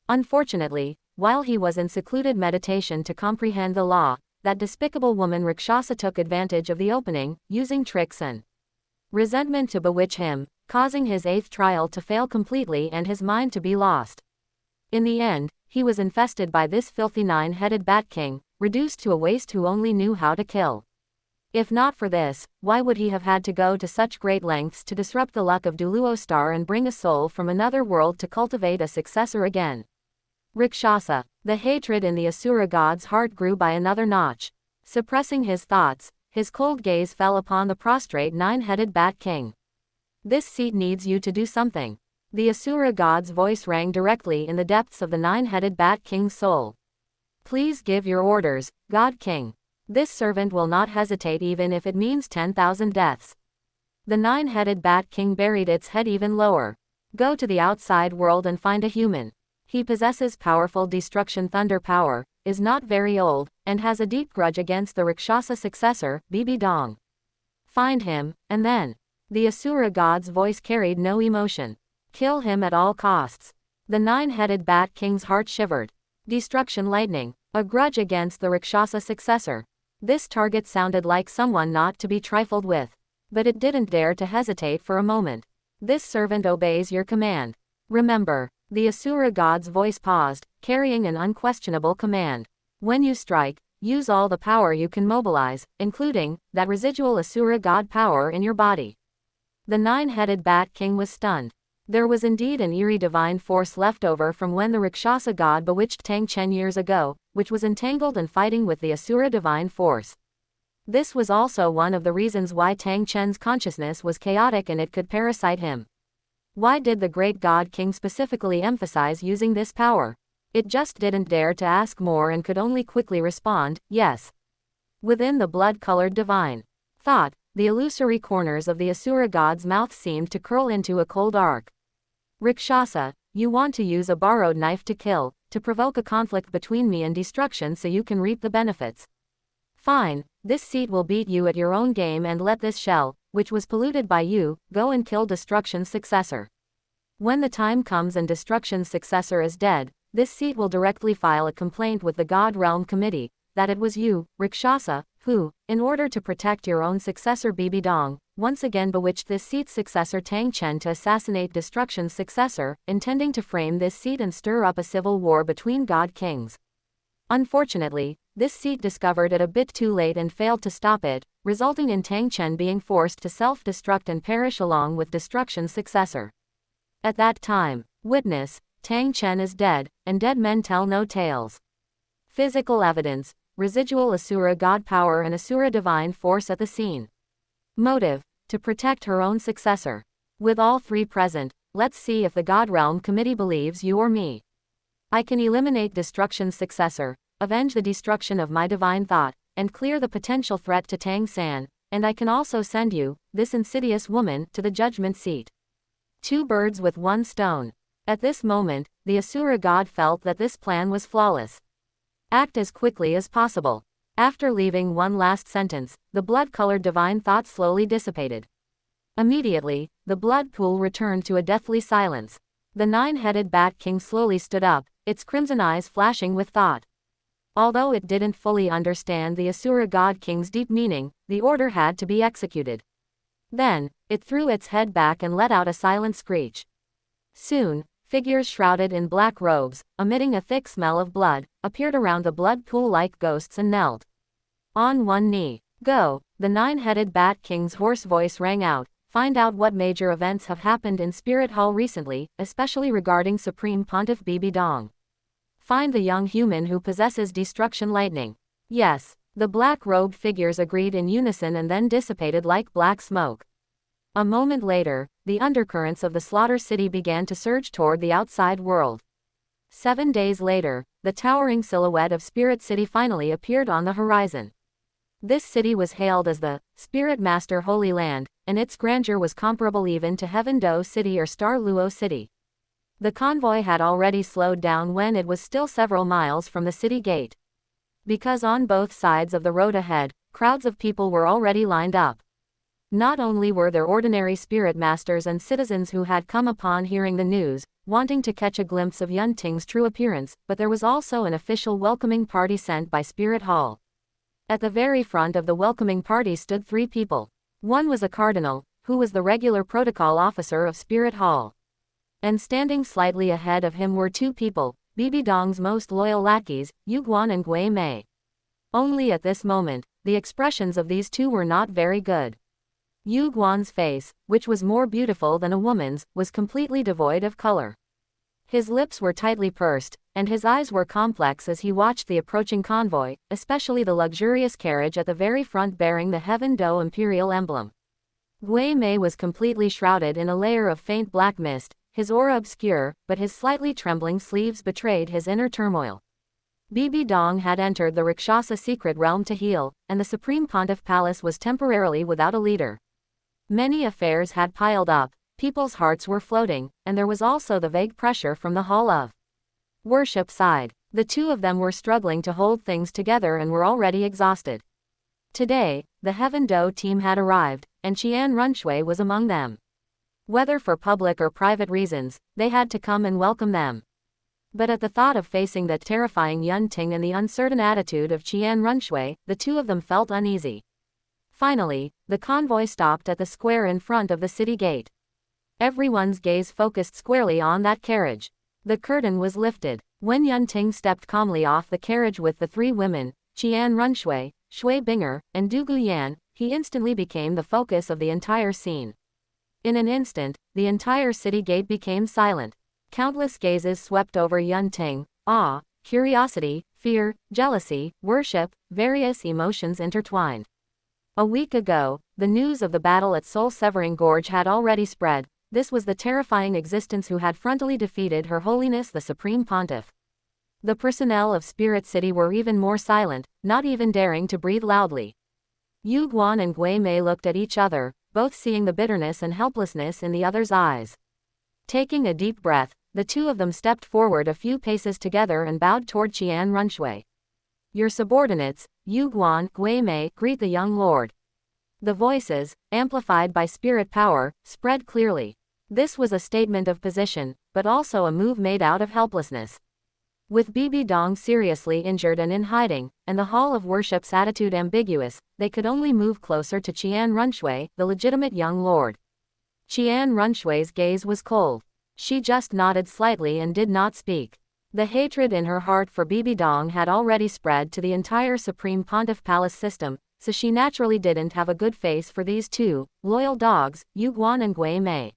Unfortunately, while he was in secluded meditation to comprehend the law, that despicable woman Rakshasa took advantage of the opening, using tricks and resentment to bewitch him, causing his 8th trial to fail completely and his mind to be lost. In the end, he was infested by this filthy 9-headed Bat King, reduced to a waste who only knew how to kill. If not for this, why would he have had to go to such great lengths to disrupt the luck of Douluo star and bring a soul from another world to cultivate a successor again? Rakshasa. The hatred in the Asura god's heart grew by another notch. Suppressing his thoughts, his cold gaze fell upon the prostrate 9-headed Bat King. This seat needs you to do something. The Asura god's voice rang directly in the depths of the 9-headed Bat King's soul. Please give your orders, God King. This servant will not hesitate even if it means 10,000 deaths. The 9-headed Bat King buried its head even lower. Go to the outside world and find a human. He possesses powerful destruction thunder power, is not very old, and has a deep grudge against the Rakshasa successor, Bibi Dong. Find him, and then. The Asura god's voice carried no emotion. Kill him at all costs. The 9-headed Bat King's heart shivered. Destruction lightning, a grudge against the Rakshasa successor. This target sounded like someone not to be trifled with. But it didn't dare to hesitate for a moment. This servant obeys your command. Remember. The Asura god's voice paused, carrying an unquestionable command. When you strike, use all the power you can mobilize, including that residual Asura god power in your body. The 9-headed Bat King was stunned. There was indeed an eerie divine force left over from when the Rakshasa god bewitched Tang Chen years ago, which was entangled and fighting with the Asura divine force. This was also one of the reasons why Tang Chen's consciousness was chaotic and it could parasite him. Why did the great God King specifically emphasize using this power? It just didn't dare to ask more and could only quickly respond, yes. Within the blood-colored divine thought, the illusory corners of the Asura god's mouth seemed to curl into a cold arc. Rakshasa, you want to use a borrowed knife to kill, to provoke a conflict between me and destruction so you can reap the benefits. Fine, this seat will beat you at your own game and let this shell, which was polluted by you, go and kill Destruction's successor. When the time comes and Destruction's successor is dead, this seat will directly file a complaint with the God Realm Committee, that it was you, Rakshasa, who, in order to protect your own successor Bibi Dong, once again bewitched this seat's successor Tang Chen to assassinate Destruction's successor, intending to frame this seat and stir up a civil war between God Kings. Unfortunately, this seat discovered it a bit too late and failed to stop it, resulting in Tang Chen being forced to self-destruct and perish along with Destruction's successor. At that time, witness, Tang Chen is dead, and dead men tell no tales. Physical evidence, residual Asura god power and Asura divine force at the scene. Motive, to protect her own successor. With all three present, let's see if the God Realm Committee believes you or me. I can eliminate Destruction's successor, avenge the destruction of my divine thought, and clear the potential threat to Tang San, and I can also send you, this insidious woman, to the judgment seat. 2 birds with 1 stone. At this moment, the Asura god felt that this plan was flawless. Act as quickly as possible. After leaving one last sentence, the blood-colored divine thought slowly dissipated. Immediately, the blood pool returned to a deathly silence. The 9-headed Bat King slowly stood up, its crimson eyes flashing with thought. Although it didn't fully understand the Asura God King's deep meaning, the order had to be executed. Then, it threw its head back and let out a silent screech. Soon, figures shrouded in black robes, emitting a thick smell of blood, appeared around the blood pool like ghosts and knelt on one knee. Go, the 9-headed Bat King's hoarse voice rang out, find out what major events have happened in Spirit Hall recently, especially regarding Supreme Pontiff Bibi Dong. Find the young human who possesses destruction lightning. Yes, The black-robed figures agreed in unison and then dissipated like black smoke. A moment later, the undercurrents of the Slaughter City began to surge toward the outside world. 7 days later, the towering silhouette of Spirit City finally appeared on the horizon. This city was hailed as the Spirit Master Holy Land, and its grandeur was comparable even to Heaven Do City or Star Luo City. The convoy had already slowed down when it was still several miles from the city gate. Because on both sides of the road ahead, crowds of people were already lined up. Not only were there ordinary spirit masters and citizens who had come upon hearing the news, wanting to catch a glimpse of Yunting's true appearance, but there was also an official welcoming party sent by Spirit Hall. At the very front of the welcoming party stood 3 people. One was a cardinal, who was the regular protocol officer of Spirit Hall. And standing slightly ahead of him were 2 people, Bibi Dong's most loyal lackeys, Yu Guan and Gui Mei. Only at this moment, the expressions of these 2 were not very good. Yu Guan's face, which was more beautiful than a woman's, was completely devoid of color. His lips were tightly pursed, and his eyes were complex as he watched the approaching convoy, especially the luxurious carriage at the very front bearing the Heaven Do imperial emblem. Gui Mei was completely shrouded in a layer of faint black mist, his aura obscure, but his slightly trembling sleeves betrayed his inner turmoil. Bibi Dong had entered the Rakshasa secret realm to heal, and the Supreme Pontiff Palace was temporarily without a leader. Many affairs had piled up, people's hearts were floating, and there was also the vague pressure from the Hall of Worship side. The 2 of them were struggling to hold things together and were already exhausted. Today, the Heaven Do team had arrived, and Qian Runshui was among them. Whether for public or private reasons, they had to come and welcome them. But at the thought of facing that terrifying Yunting and the uncertain attitude of Qian Runshui, the 2 of them felt uneasy. Finally, the convoy stopped at the square in front of the city gate. Everyone's gaze focused squarely on that carriage. The curtain was lifted. When Yunting stepped calmly off the carriage with the 3 women, Qian Runshui, Shui Binger, and Du Guyan, he instantly became the focus of the entire scene. In an instant, the entire city gate became silent. Countless gazes swept over Yunting, awe, curiosity, fear, jealousy, worship, various emotions intertwined. A week ago, the news of the battle at Soul-Severing Gorge had already spread. This was the terrifying existence who had frontally defeated Her Holiness the Supreme Pontiff. The personnel of Spirit City were even more silent, not even daring to breathe loudly. Yu Guan and Gui Mei looked at each other, both seeing the bitterness and helplessness in the other's eyes. Taking a deep breath, the 2 of them stepped forward a few paces together and bowed toward Qian Runshui. Your subordinates, Yu Guan, Gui Mei, greet the young lord. The voices, amplified by spirit power, spread clearly. This was a statement of position, but also a move made out of helplessness. With Bibi Dong seriously injured and in hiding, and the Hall of Worship's attitude ambiguous, they could only move closer to Qian Runshui, the legitimate young lord. Qian Runshui's gaze was cold. She just nodded slightly and did not speak. The hatred in her heart for Bibi Dong had already spread to the entire Supreme Pontiff Palace system, so she naturally didn't have a good face for these 2 loyal dogs, Yu Guan and Gui Mei.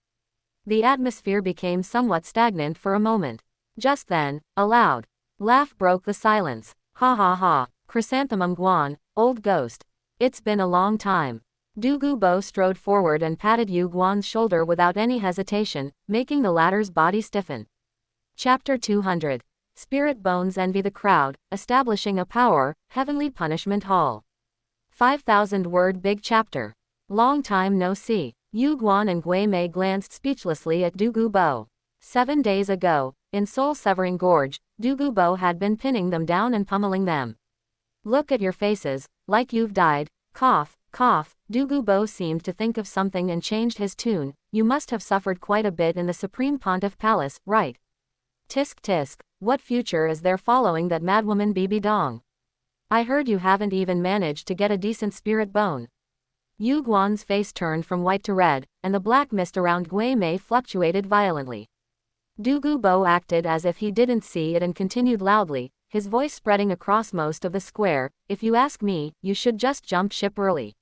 The atmosphere became somewhat stagnant for a moment. Just then, a loud laugh broke the silence. Ha ha ha, Chrysanthemum Guan, old ghost. It's been a long time. Du Gubo strode forward and patted Yu Guan's shoulder without any hesitation, making the latter's body stiffen. Chapter 200. Spirit Bones envy the crowd, establishing a power, Heavenly Punishment Hall. 5,000-word big chapter. Long time no see. Yu Guan and Gui Mei glanced speechlessly at Du Gubo. 7 days ago, in Soul-Severing Gorge, Du Gubo had been pinning them down and pummeling them. Look at your faces, like you've died. Cough, cough. Du Gubo seemed to think of something and changed his tune. You must have suffered quite a bit in the Supreme Pontiff Palace, right? Tisk tisk, what future is there following that madwoman Bibi Dong? I heard you haven't even managed to get a decent spirit bone. Yu Guan's face turned from white to red, and the black mist around Gui Mei fluctuated violently. Du Gubo acted as if he didn't see it and continued loudly, his voice spreading across most of the square. If you ask me, you should just jump ship early.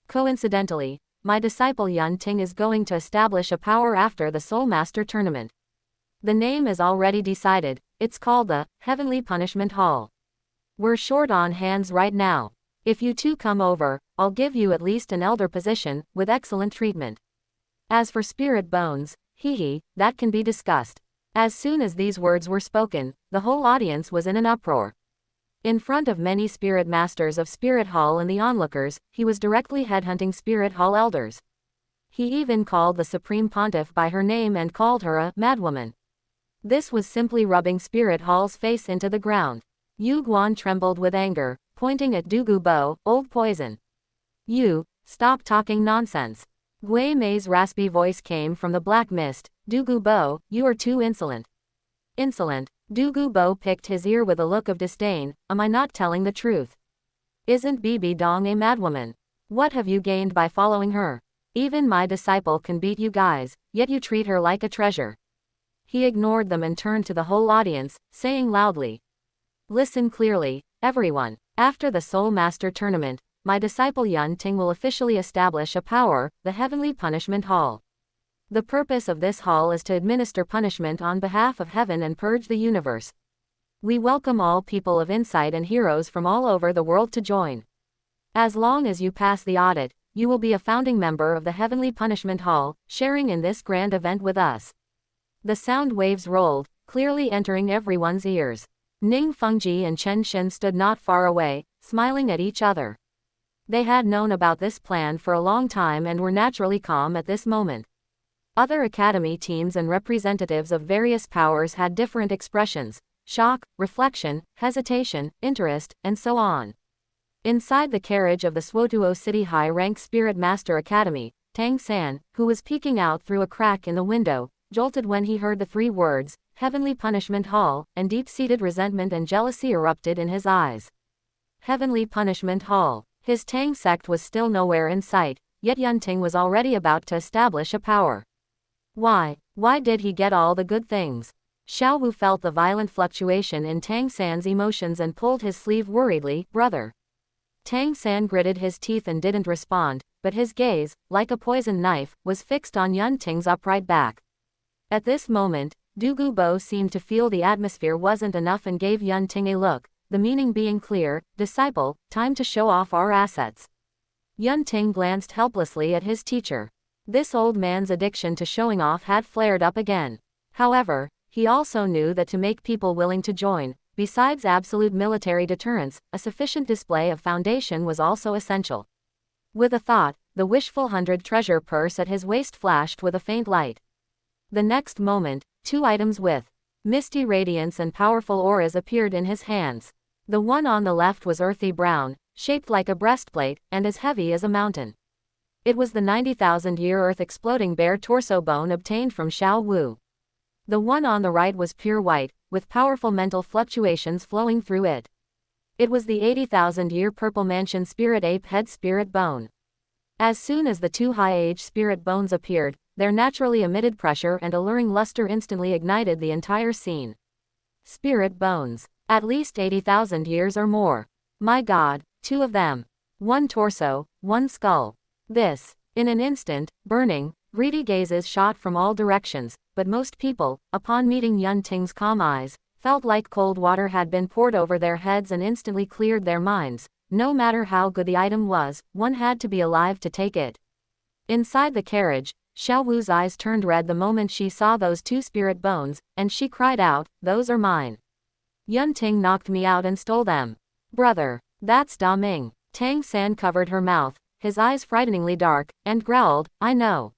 Coincidentally, my disciple Yunting is going to establish a power after the Soul Master tournament. The name is already decided, it's called the Heavenly Punishment Hall. We're short on hands right now. If you two come over, I'll give you at least an elder position, with excellent treatment. As for spirit bones, hee, that can be discussed. As soon as these words were spoken, the whole audience was in an uproar. In front of many spirit masters of Spirit Hall and the onlookers, he was directly headhunting Spirit Hall elders. He even called the Supreme Pontiff by her name and called her a madwoman. This was simply rubbing Spirit Hall's face into the ground. Yu Guan trembled with anger, pointing at Douluo, old poison. You, stop talking nonsense. Gui Mei's raspy voice came from the black mist. Douluo, you are too insolent. Insolent. Douluo picked his ear with a look of disdain. Am I not telling the truth? Isn't Bibi Dong a madwoman? What have you gained by following her? Even my disciple can beat you guys, yet you treat her like a treasure. He ignored them and turned to the whole audience, saying loudly. Listen clearly, everyone. After the Soul Master Tournament, my disciple Yun Ting will officially establish a power, the Heavenly Punishment Hall. The purpose of this hall is to administer punishment on behalf of heaven and purge the universe. We welcome all people of insight and heroes from all over the world to join. As long as you pass the audit, you will be a founding member of the Heavenly Punishment Hall, sharing in this grand event with us. The sound waves rolled, clearly entering everyone's ears. Ning Fengji and Chen Shen stood not far away, smiling at each other. They had known about this plan for a long time and were naturally calm at this moment. Other academy teams and representatives of various powers had different expressions: shock, reflection, hesitation, interest, and so on. Inside the carriage of the Swotuo City high-rank Spirit Master Academy, Tang San, who was peeking out through a crack in the window, jolted when he heard the three words, Heavenly Punishment Hall, and deep-seated resentment and jealousy erupted in his eyes. Heavenly Punishment Hall. His Tang sect was still nowhere in sight, yet Yun Ting was already about to establish a power. Why did he get all the good things? Xiao Wu felt the violent fluctuation in Tang San's emotions and pulled his sleeve worriedly. Brother. Tang San gritted his teeth and didn't respond, but his gaze, like a poisoned knife, was fixed on Yun Ting's upright back. At this moment, Douluo seemed to feel the atmosphere wasn't enough and gave Yun Ting a look, the meaning being clear: disciple, time to show off our assets. Yun Ting glanced helplessly at his teacher. This old man's addiction to showing off had flared up again. However, he also knew that to make people willing to join, besides absolute military deterrence, a sufficient display of foundation was also essential. With a thought, the wishful 100 treasure purse at his waist flashed with a faint light. The next moment, 2 items with misty radiance and powerful auras appeared in his hands. The one on the left was earthy brown, shaped like a breastplate, and as heavy as a mountain. It was the 90,000-year earth exploding bear torso bone obtained from Xiao Wu. The one on the right was pure white, with powerful mental fluctuations flowing through it. It was the 80,000-year purple mansion spirit ape head spirit bone. As soon as the 2 high-age spirit bones appeared, their naturally emitted pressure and alluring luster instantly ignited the entire scene. Spirit bones. At least 80,000 years or more. My God, 2 of them. 1 torso, 1 skull. This. In an instant, burning, greedy gazes shot from all directions, but most people, upon meeting Yun Ting's calm eyes, felt like cold water had been poured over their heads and instantly cleared their minds. No matter how good the item was, one had to be alive to take it. Inside the carriage, Xiao Wu's eyes turned red the moment she saw those 2 spirit bones, and she cried out, "Those are mine. Yun Ting knocked me out and stole them. Brother, that's Da Ming." Tang San covered her mouth, his eyes frighteningly dark, and growled, "I know.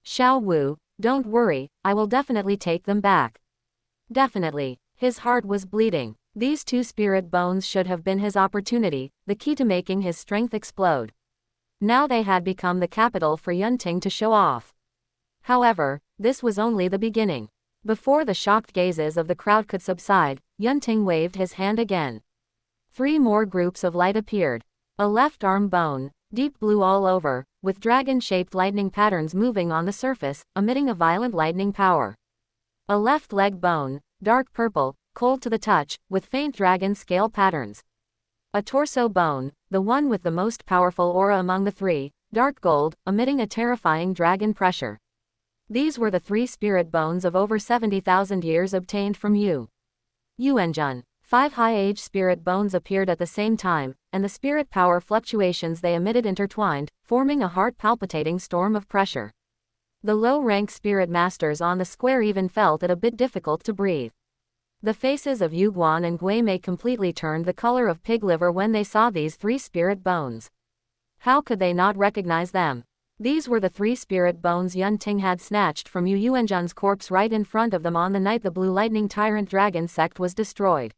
Xiao Wu, don't worry, I will definitely take them back." Definitely. His heart was bleeding. These 2 spirit bones should have been his opportunity, the key to making his strength explode. Now they had become the capital for Yun Ting to show off. However, this was only the beginning. Before the shocked gazes of the crowd could subside, Yun Ting waved his hand again. 3 more groups of light appeared. A left arm bone, deep blue all over, with dragon-shaped lightning patterns moving on the surface, emitting a violent lightning power. A left leg bone, dark purple, cold to the touch, with faint dragon scale patterns. A torso bone, the one with the most powerful aura among the 3, dark gold, emitting a terrifying dragon pressure. These were the 3 spirit bones of over 70,000 years obtained from Yuanjun. 5 high-age spirit bones appeared at the same time, and the spirit power fluctuations they emitted intertwined, forming a heart-palpitating storm of pressure. The low-rank spirit masters on the square even felt it a bit difficult to breathe. The faces of Yu Guan and Gui Mei completely turned the color of pig liver when they saw these three spirit bones. How could they not recognize them? These were the three spirit bones Yun Ting had snatched from Yu Yuanzhen's corpse right in front of them on the night the Blue Lightning Tyrant Dragon sect was destroyed.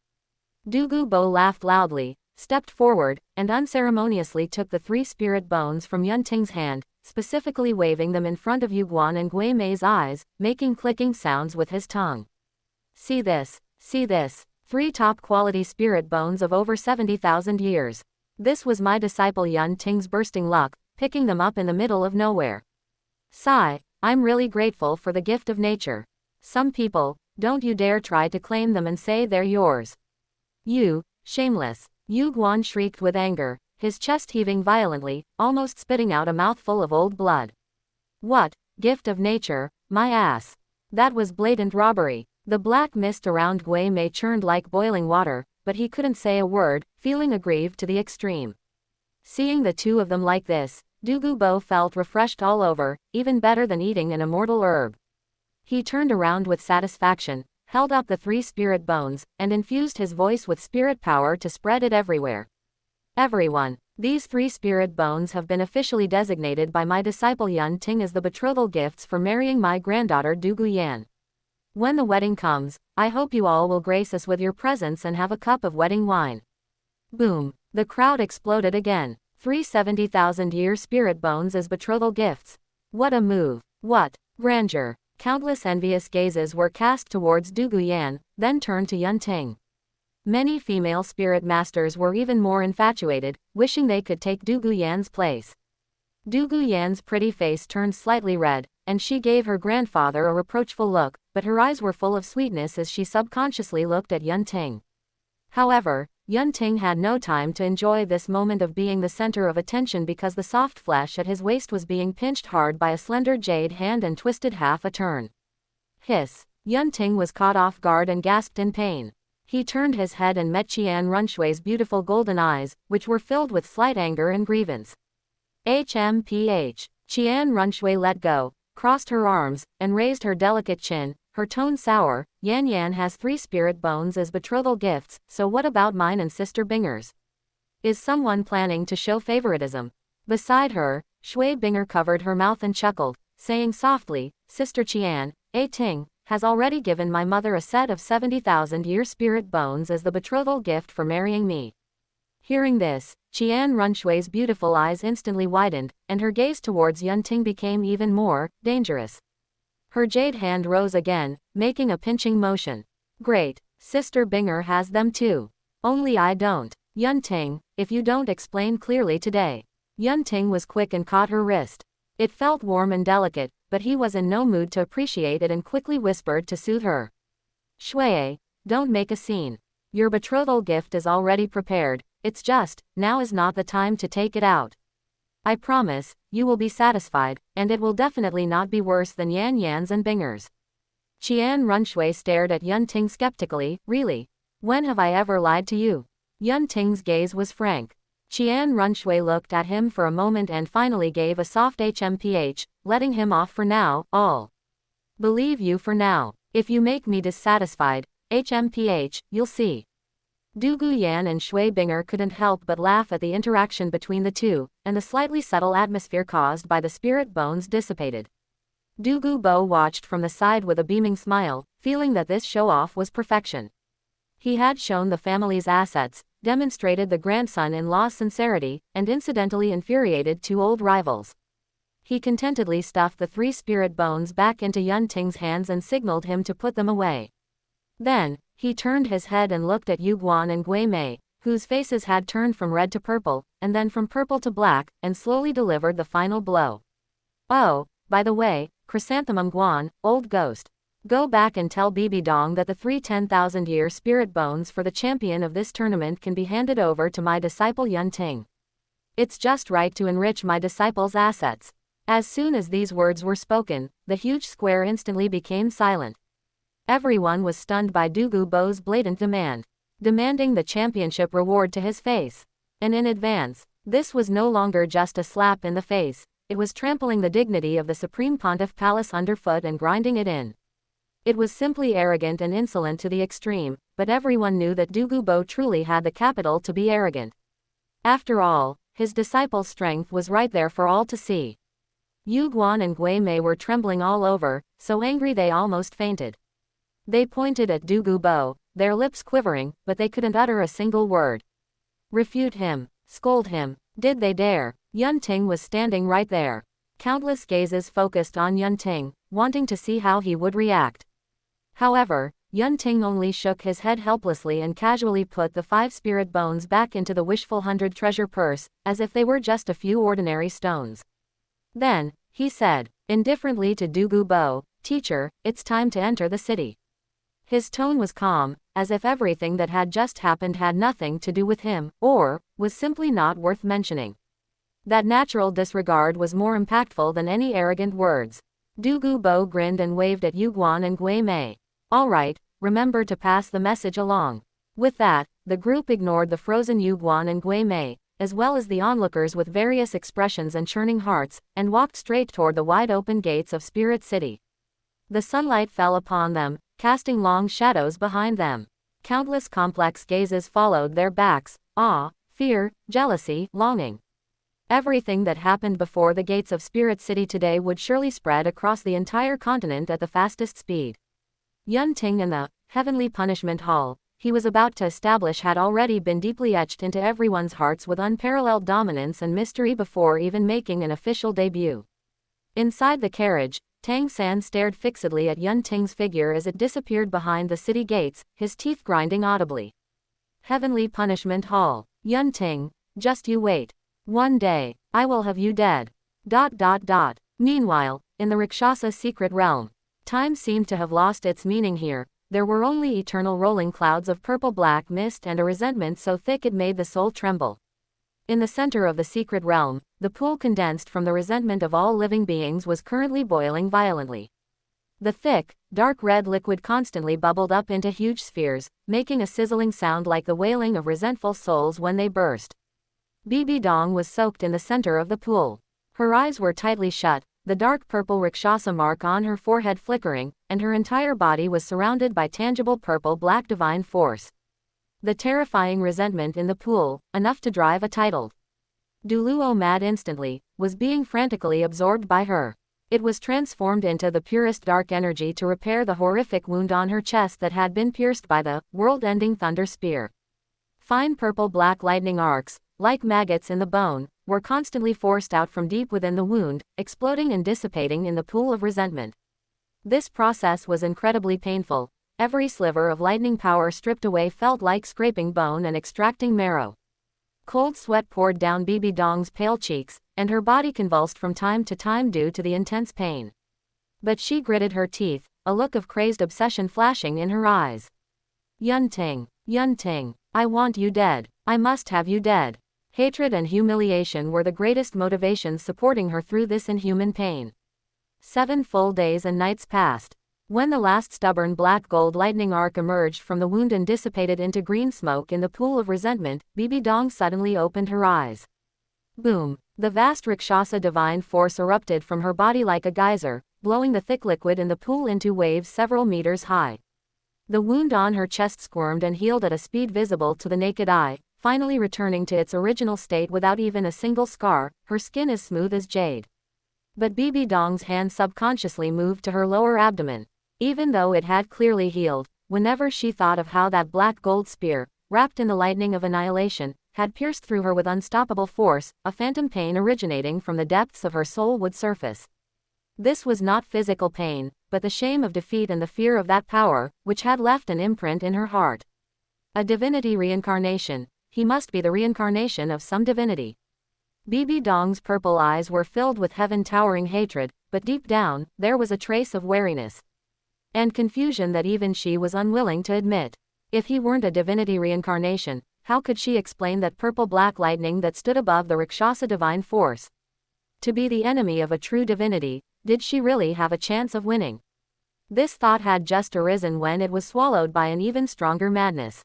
Douluo Bo laughed loudly, stepped forward, and unceremoniously took the three spirit bones from Yun Ting's hand, specifically waving them in front of Yu Guan and Gui Mei's eyes, making clicking sounds with his tongue. See this, see this. 3 top-quality spirit bones of over 70,000 years. This was my disciple Yun Ting's bursting luck, picking them up in the middle of nowhere. Sigh, I'm really grateful for the gift of nature. Some people, don't you dare try to claim them and say they're yours. You, shameless. Yu Guan shrieked with anger, his chest heaving violently, almost spitting out a mouthful of old blood. What, gift of nature, my ass. That was blatant robbery. The black mist around Gui Mei churned like boiling water, but he couldn't say a word, feeling aggrieved to the extreme. Seeing the two of them like this, Douluo Bo felt refreshed all over, even better than eating an immortal herb. He turned around with satisfaction, held up the 3 spirit bones, and infused his voice with spirit power to spread it everywhere. Everyone, these 3 spirit bones have been officially designated by my disciple Yun Ting as the betrothal gifts for marrying my granddaughter Du Yan. When the wedding comes, I hope you all will grace us with your presence and have a cup of wedding wine. Boom, the crowd exploded again. 3 70,000-year spirit bones as betrothal gifts. What a move, what grandeur. Countless envious gazes were cast towards Du Yan, then turned to Yun Ting. Many female spirit masters were even more infatuated, wishing they could take Du Yan's place. Du Yan's pretty face turned slightly red, and she gave her grandfather a reproachful look, but her eyes were full of sweetness as she subconsciously looked at Yun Ting. However, Yun Ting had no time to enjoy this moment of being the center of attention because the soft flesh at his waist was being pinched hard by a slender jade hand and twisted half a turn. Hiss! Yun Ting was caught off guard and gasped in pain. He turned his head and met Qian Runshui's beautiful golden eyes, which were filled with slight anger and grievance. HMPH. Qian Runshui let go, crossed her arms, and raised her delicate chin, her tone sour. Yan Yan has 3 spirit bones as betrothal gifts, so what about mine and Sister Binger's? Is someone planning to show favoritism? Beside her, Shui Binger covered her mouth and chuckled, saying softly, Sister Qian, A Ting, has already given my mother a set of 70,000-year spirit bones as the betrothal gift for marrying me. Hearing this, Qian Runshui's beautiful eyes instantly widened, and her gaze towards Yun Ting became even more dangerous. Her jade hand rose again, making a pinching motion. Great, Sister Binger has them too. Only I don't. Yun Ting, if you don't explain clearly today. Yun Ting was quick and caught her wrist. It felt warm and delicate, but he was in no mood to appreciate it and quickly whispered to soothe her. Shui, don't make a scene. Your betrothal gift is already prepared, it's just, now is not the time to take it out. I promise, you will be satisfied, and it will definitely not be worse than Yan Yan's and Binger's. Qian Runshui stared at Yun Ting skeptically, really? When have I ever lied to you? Yun Ting's gaze was frank. Qian Runshui looked at him for a moment and finally gave a soft HMPH, letting him off for now. I'll believe you for now. If you make me dissatisfied, HMPH, you'll see. Du Yan and Shui Binger couldn't help but laugh at the interaction between the two, and the slightly subtle atmosphere caused by the spirit bones dissipated. Douluo Bo watched from the side with a beaming smile, feeling that this show-off was perfection. He had shown the family's assets, demonstrated the grandson-in-law's sincerity, and incidentally infuriated 2 old rivals. He contentedly stuffed the 3 spirit bones back into Yun Ting's hands and signaled him to put them away. Then, he turned his head and looked at Yu Guan and Gui Mei, whose faces had turned from red to purple, and then from purple to black, and slowly delivered the final blow. Oh, by the way, Chrysanthemum Guan, old ghost. Go back and tell Bibi Dong that the 3 10,000-year spirit bones for the champion of this tournament can be handed over to my disciple Yun Ting. It's just right to enrich my disciple's assets. As soon as these words were spoken, the huge square instantly became silent. Everyone was stunned by Douluo Bo's blatant demand. Demanding the championship reward to his face. And in advance, this was no longer just a slap in the face, it was trampling the dignity of the Supreme Pontiff Palace underfoot and grinding it in. It was simply arrogant and insolent to the extreme, but everyone knew that Douluo truly had the capital to be arrogant. After all, his disciple's strength was right there for all to see. Yu Guan and Gui Mei were trembling all over, so angry they almost fainted. They pointed at Douluo, their lips quivering, but they couldn't utter a single word. Refute him, scold him, did they dare? Yunting was standing right there. Countless gazes focused on Yunting, wanting to see how he would react. However, Yunting only shook his head helplessly and casually put the 5 spirit bones back into the wishful 100 treasure purse, as if they were just a few ordinary stones. Then, he said, indifferently to Douluo, "Teacher, it's time to enter the city." His tone was calm, as if everything that had just happened had nothing to do with him, or was simply not worth mentioning. That natural disregard was more impactful than any arrogant words. Douluo grinned and waved at Yu Guan and Gui Mei. "All right, remember to pass the message along." With that, the group ignored the frozen Yu Guan and Gui Mei, as well as the onlookers with various expressions and churning hearts, and walked straight toward the wide-open gates of Spirit City. The sunlight fell upon them, casting long shadows behind them. Countless complex gazes followed their backs, awe, fear, jealousy, longing. Everything that happened before the gates of Spirit City today would surely spread across the entire continent at the fastest speed. Yunting in the heavenly punishment hall he was about to establish had already been deeply etched into everyone's hearts with unparalleled dominance and mystery before even making an official debut. Inside the carriage, Tang San stared fixedly at Yunting's figure as it disappeared behind the city gates, his teeth grinding audibly. Heavenly punishment hall. Yunting, just you wait. One day, I will have you dead. ... Meanwhile, in the Rakshasa secret realm, time seemed to have lost its meaning here. There were only eternal rolling clouds of purple-black mist and a resentment so thick it made the soul tremble. In the center of the secret realm, the pool condensed from the resentment of all living beings was currently boiling violently. The thick, dark red liquid constantly bubbled up into huge spheres, making a sizzling sound like the wailing of resentful souls when they burst. Bibi Dong was soaked in the center of the pool. Her eyes were tightly shut, the dark purple Rakshasa mark on her forehead flickering, and her entire body was surrounded by tangible purple-black divine force. The terrifying resentment in the pool, enough to drive a titled Douluo mad instantly, was being frantically absorbed by her. It was transformed into the purest dark energy to repair the horrific wound on her chest that had been pierced by the world-ending thunder spear. Fine purple-black lightning arcs, like maggots in the bone, were constantly forced out from deep within the wound, exploding and dissipating in the pool of resentment. This process was incredibly painful. Every sliver of lightning power stripped away felt like scraping bone and extracting marrow. Cold sweat poured down Bibi Dong's pale cheeks, and her body convulsed from time to time due to the intense pain. But she gritted her teeth, a look of crazed obsession flashing in her eyes. Yunting, Yunting, I want you dead. I must have you dead. Hatred and humiliation were the greatest motivations supporting her through this inhuman pain. 7 full days and nights passed. When the last stubborn black-gold lightning arc emerged from the wound and dissipated into green smoke in the pool of resentment, Bibi Dong suddenly opened her eyes. Boom! The vast Rakshasa divine force erupted from her body like a geyser, blowing the thick liquid in the pool into waves several meters high. The wound on her chest squirmed and healed at a speed visible to the naked eye, finally returning to its original state without even a single scar, her skin as smooth as jade. But Bibi Dong's hand subconsciously moved to her lower abdomen. Even though it had clearly healed, whenever she thought of how that black gold spear, wrapped in the lightning of annihilation, had pierced through her with unstoppable force, a phantom pain originating from the depths of her soul would surface. This was not physical pain, but the shame of defeat and the fear of that power, which had left an imprint in her heart. A divinity reincarnation. He must be the reincarnation of some divinity. Bibi Dong's purple eyes were filled with heaven-towering hatred, but deep down, there was a trace of wariness and confusion that even she was unwilling to admit. If he weren't a divinity reincarnation, how could she explain that purple-black lightning that stood above the Rakshasa divine force? To be the enemy of a true divinity, did she really have a chance of winning? This thought had just arisen when it was swallowed by an even stronger madness.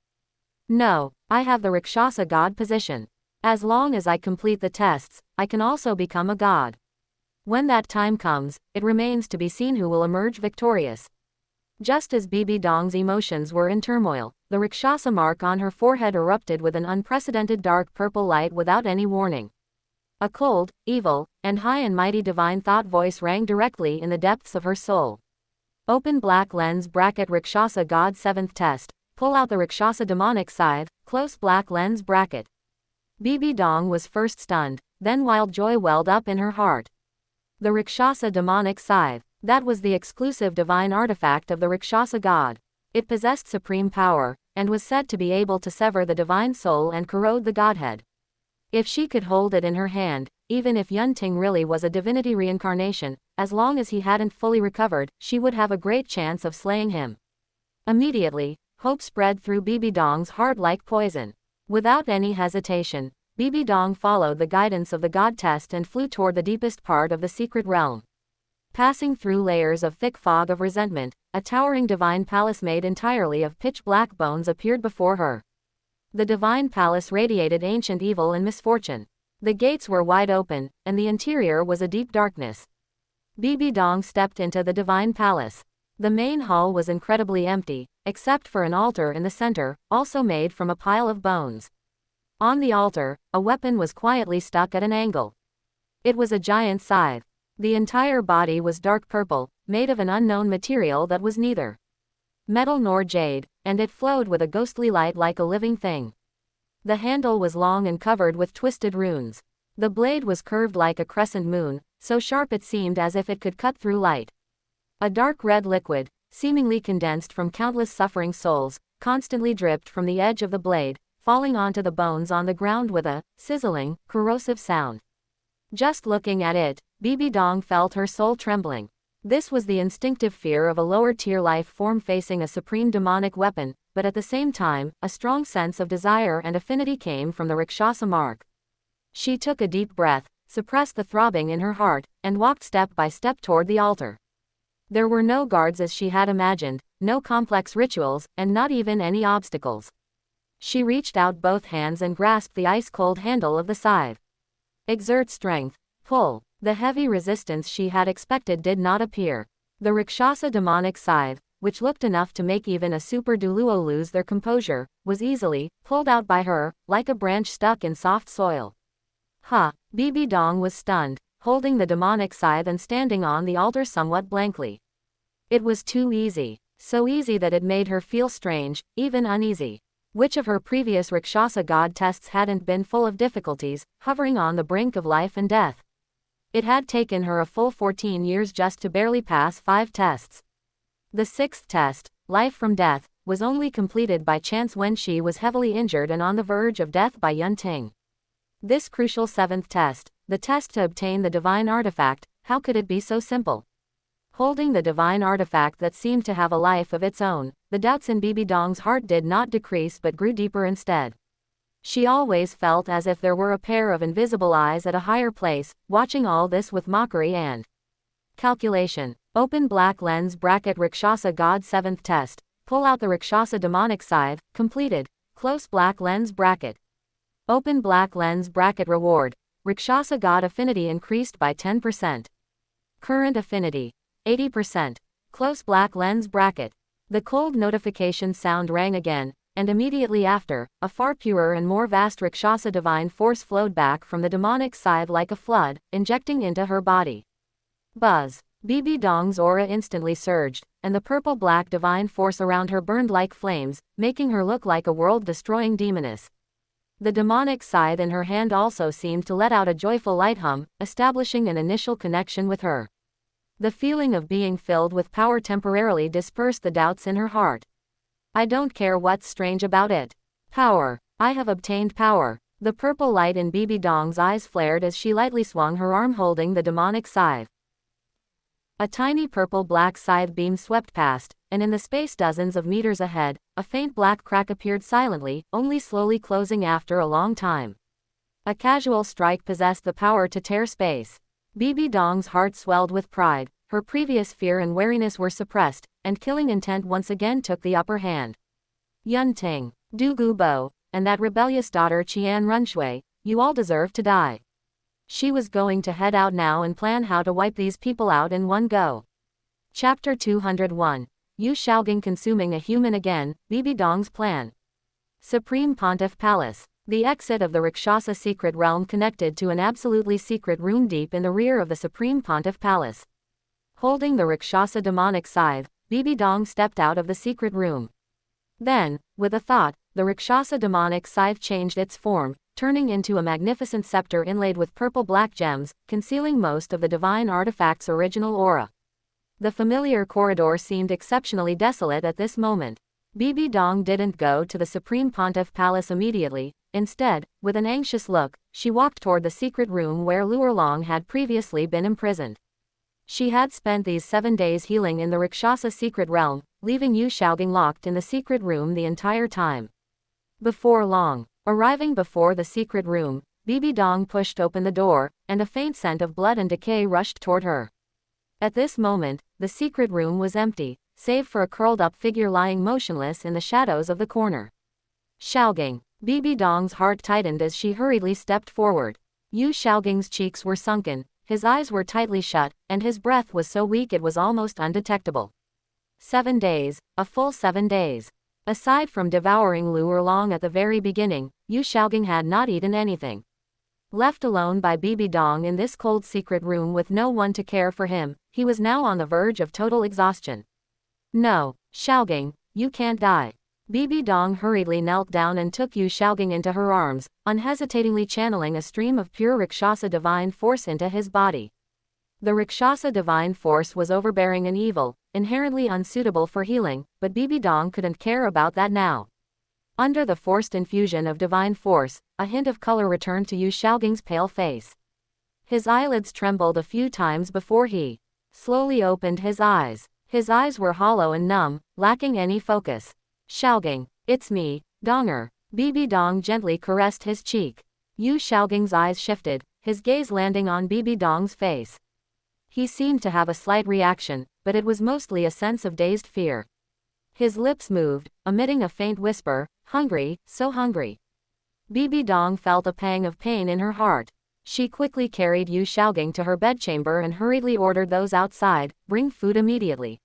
No, I have the Rakshasa god position. As long as I complete the tests, I can also become a god. When that time comes, it remains to be seen who will emerge victorious. Just as Bibi Dong's emotions were in turmoil, the Rakshasa mark on her forehead erupted with an unprecedented dark purple light without any warning. A cold, evil, and high and mighty divine thought voice rang directly in the depths of her soul. Open black lens bracket Rakshasa God 7th test, pull out the Rakshasa demonic scythe, close black lens bracket. Bibi Dong was first stunned, then wild joy welled up in her heart. The Rakshasa demonic scythe. That was the exclusive divine artifact of the Rakshasa god. It possessed supreme power, and was said to be able to sever the divine soul and corrode the godhead. If she could hold it in her hand, even if Yunting really was a divinity reincarnation, as long as he hadn't fully recovered, she would have a great chance of slaying him. Immediately, hope spread through Bibi Dong's heart like poison. Without any hesitation, Bibi Dong followed the guidance of the god test and flew toward the deepest part of the secret realm. Passing through layers of thick fog of resentment, a towering divine palace made entirely of pitch-black bones appeared before her. The divine palace radiated ancient evil and misfortune. The gates were wide open, and the interior was a deep darkness. Bibi Dong stepped into the divine palace. The main hall was incredibly empty, except for an altar in the center, also made from a pile of bones. On the altar, a weapon was quietly stuck at an angle. It was a giant scythe. The entire body was dark purple, made of an unknown material that was neither metal nor jade, and it flowed with a ghostly light like a living thing. The handle was long and covered with twisted runes. The blade was curved like a crescent moon, so sharp it seemed as if it could cut through light. A dark red liquid, seemingly condensed from countless suffering souls, constantly dripped from the edge of the blade, falling onto the bones on the ground with a sizzling, corrosive sound. Just looking at it, Bibi Dong felt her soul trembling. This was the instinctive fear of a lower-tier life form facing a supreme demonic weapon, but at the same time, a strong sense of desire and affinity came from the Rakshasa mark. She took a deep breath, suppressed the throbbing in her heart, and walked step by step toward the altar. There were no guards as she had imagined, no complex rituals, and not even any obstacles. She reached out both hands and grasped the ice-cold handle of the scythe. Exert strength. Pull. The heavy resistance she had expected did not appear. The Rakshasa demonic scythe, which looked enough to make even a super Douluo lose their composure, was easily pulled out by her, like a branch stuck in soft soil. Bibi Dong was stunned, holding the demonic scythe and standing on the altar somewhat blankly. It was too easy. So easy that it made her feel strange, even uneasy. Which of her previous Rakshasa god tests hadn't been full of difficulties, hovering on the brink of life and death? It had taken her a full 14 years just to barely pass 5 tests. The 6th test, life from death, was only completed by chance when she was heavily injured and on the verge of death by Yunting. This crucial 7th test, the test to obtain the divine artifact, how could it be so simple? Holding the divine artifact that seemed to have a life of its own, the doubts in Bibi Dong's heart did not decrease but grew deeper instead. She always felt as if there were a pair of invisible eyes at a higher place, watching all this with mockery and calculation. Open black lens bracket Rakshasa God 7th test, pull out the Rakshasa demonic scythe, completed, close black lens bracket. Open black lens bracket reward, Rakshasa God affinity increased by 10%. Current affinity, 80%. Close black lens bracket. The cold notification sound rang again, and immediately after, a far purer and more vast Rakshasa divine force flowed back from the demonic scythe like a flood, injecting into her body. Buzz. Bibi Dong's aura instantly surged, and the purple-black divine force around her burned like flames, making her look like a world-destroying demoness. The demonic scythe in her hand also seemed to let out a joyful light hum, establishing an initial connection with her. The feeling of being filled with power temporarily dispersed the doubts in her heart. I don't care what's strange about it. Power. I have obtained power. The purple light in Bibi Dong's eyes flared as she lightly swung her arm holding the demonic scythe. A tiny purple-black scythe beam swept past, and in the space dozens of meters ahead, a faint black crack appeared silently, only slowly closing after a long time. A casual strike possessed the power to tear space. Bibi Dong's heart swelled with pride, her previous fear and wariness were suppressed, and killing intent once again took the upper hand. Yunting, Du Gubo, and that rebellious daughter Qian Runshui, you all deserve to die. She was going to head out now and plan how to wipe these people out in one go. Chapter 201. Yu Xiaogang consuming a human again, Bibi Dong's plan. Supreme Pontiff Palace. The exit of the Rakshasa secret realm connected to an absolutely secret room deep in the rear of the Supreme Pontiff Palace. Holding the Rakshasa demonic scythe, Bibi Dong stepped out of the secret room. Then, with a thought, the Rakshasa demonic scythe changed its form, turning into a magnificent scepter inlaid with purple-black gems, concealing most of the divine artifact's original aura. The familiar corridor seemed exceptionally desolate at this moment. Bibi Dong didn't go to the Supreme Pontiff Palace immediately. Instead, with an anxious look, she walked toward the secret room where Luerlong had previously been imprisoned. She had spent these 7 days healing in the Rakshasa secret realm, leaving Yu Xiaogang locked in the secret room the entire time. Before long, arriving before the secret room, Bibi Dong pushed open the door, and a faint scent of blood and decay rushed toward her. At this moment, the secret room was empty, save for a curled-up figure lying motionless in the shadows of the corner. Xiaogang. Bibi Dong's heart tightened as she hurriedly stepped forward. Yu Xiaogang's cheeks were sunken, his eyes were tightly shut, and his breath was so weak it was almost undetectable. 7 days, a full 7 days. Aside from devouring Luerlong at the very beginning, Yu Xiaogang had not eaten anything. Left alone by Bibi Dong in this cold secret room with no one to care for him, he was now on the verge of total exhaustion. No, Xiaogang, you can't die. Bibi Dong hurriedly knelt down and took Yu Xiaogang into her arms, unhesitatingly channeling a stream of pure Rakshasa divine force into his body. The Rakshasa divine force was overbearing and evil, inherently unsuitable for healing, but Bibi Dong couldn't care about that now. Under the forced infusion of divine force, a hint of color returned to Yu Xiaogang's pale face. His eyelids trembled a few times before he slowly opened his eyes. His eyes were hollow and numb, lacking any focus. Xiaogang, it's me, Donger. Bibi Dong gently caressed his cheek. Yu Xiaogang's eyes shifted, his gaze landing on Bibi Dong's face. He seemed to have a slight reaction, but it was mostly a sense of dazed fear. His lips moved, emitting a faint whisper, hungry, so hungry. Bibi Dong felt a pang of pain in her heart. She quickly carried Yu Xiaogang to her bedchamber and hurriedly ordered those outside, bring food immediately.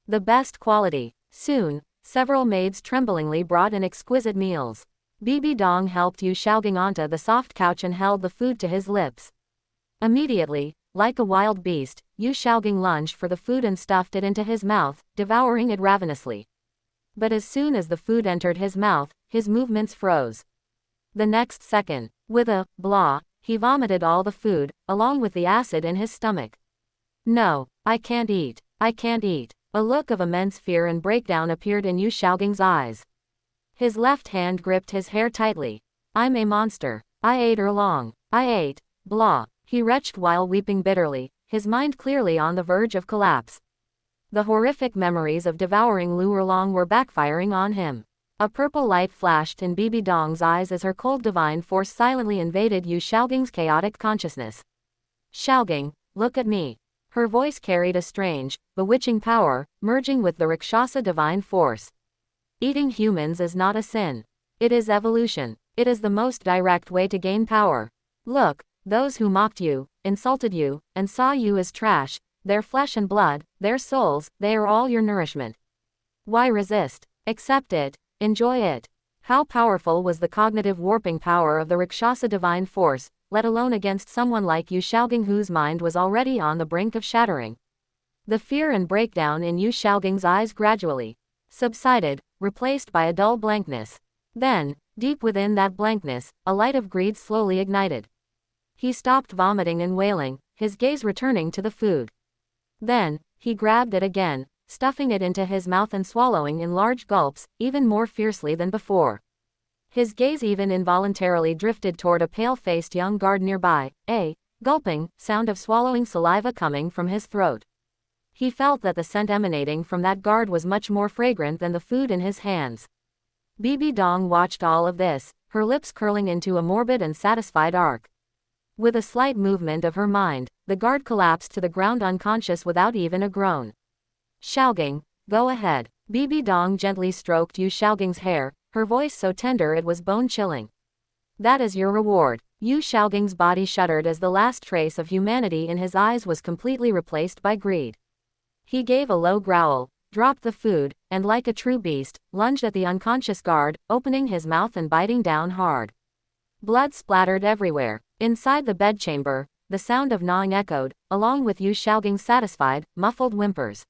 The best quality. Soon, several maids tremblingly brought in exquisite meals. Bibi Dong helped Yu Xiaogang onto the soft couch and held the food to his lips. Immediately, like a wild beast, Yu Xiaogang lunged for the food and stuffed it into his mouth, devouring it ravenously. But as soon as the food entered his mouth, his movements froze. The next second, with a blah, he vomited all the food, along with the acid in his stomach. No, I can't eat. I can't eat. A look of immense fear and breakdown appeared in Yu Xiaogang's eyes. His left hand gripped his hair tightly. I'm a monster. I ate Erlong. I ate. Blah. He retched while weeping bitterly, his mind clearly on the verge of collapse. The horrific memories of devouring Luerlong were backfiring on him. A purple light flashed in Bibi Dong's eyes as her cold divine force silently invaded Yu Xiaogang's chaotic consciousness. Xiaogang, look at me. Her voice carried a strange, bewitching power, merging with the Rakshasa divine force. Eating humans is not a sin. It is evolution. It is the most direct way to gain power. Look, those who mocked you, insulted you, and saw you as trash, their flesh and blood, their souls, they are all your nourishment. Why resist? Accept it. Enjoy it. How powerful was the cognitive warping power of the Rakshasa divine force, let alone against someone like Yu Xiaogang whose mind was already on the brink of shattering. The fear and breakdown in Yu Xiaogang's eyes gradually subsided, replaced by a dull blankness. Then, deep within that blankness, a light of greed slowly ignited. He stopped vomiting and wailing, his gaze returning to the food. Then, he grabbed it again, stuffing it into his mouth and swallowing in large gulps, even more fiercely than before. His gaze even involuntarily drifted toward a pale-faced young guard nearby, a gulping sound of swallowing saliva coming from his throat. He felt that the scent emanating from that guard was much more fragrant than the food in his hands. Bibi Dong watched all of this, her lips curling into a morbid and satisfied arc. With a slight movement of her mind, the guard collapsed to the ground unconscious without even a groan. Xiaogang, go ahead. Bibi Dong gently stroked Yu Xiaogang's hair, her voice so tender it was bone-chilling. That is your reward. Yu Xiaoging's body shuddered as the last trace of humanity in his eyes was completely replaced by greed. He gave a low growl, dropped the food, and like a true beast, lunged at the unconscious guard, opening his mouth and biting down hard. Blood splattered everywhere. Inside the bedchamber, the sound of gnawing echoed, along with Yu Xiaoging's satisfied, muffled whimpers.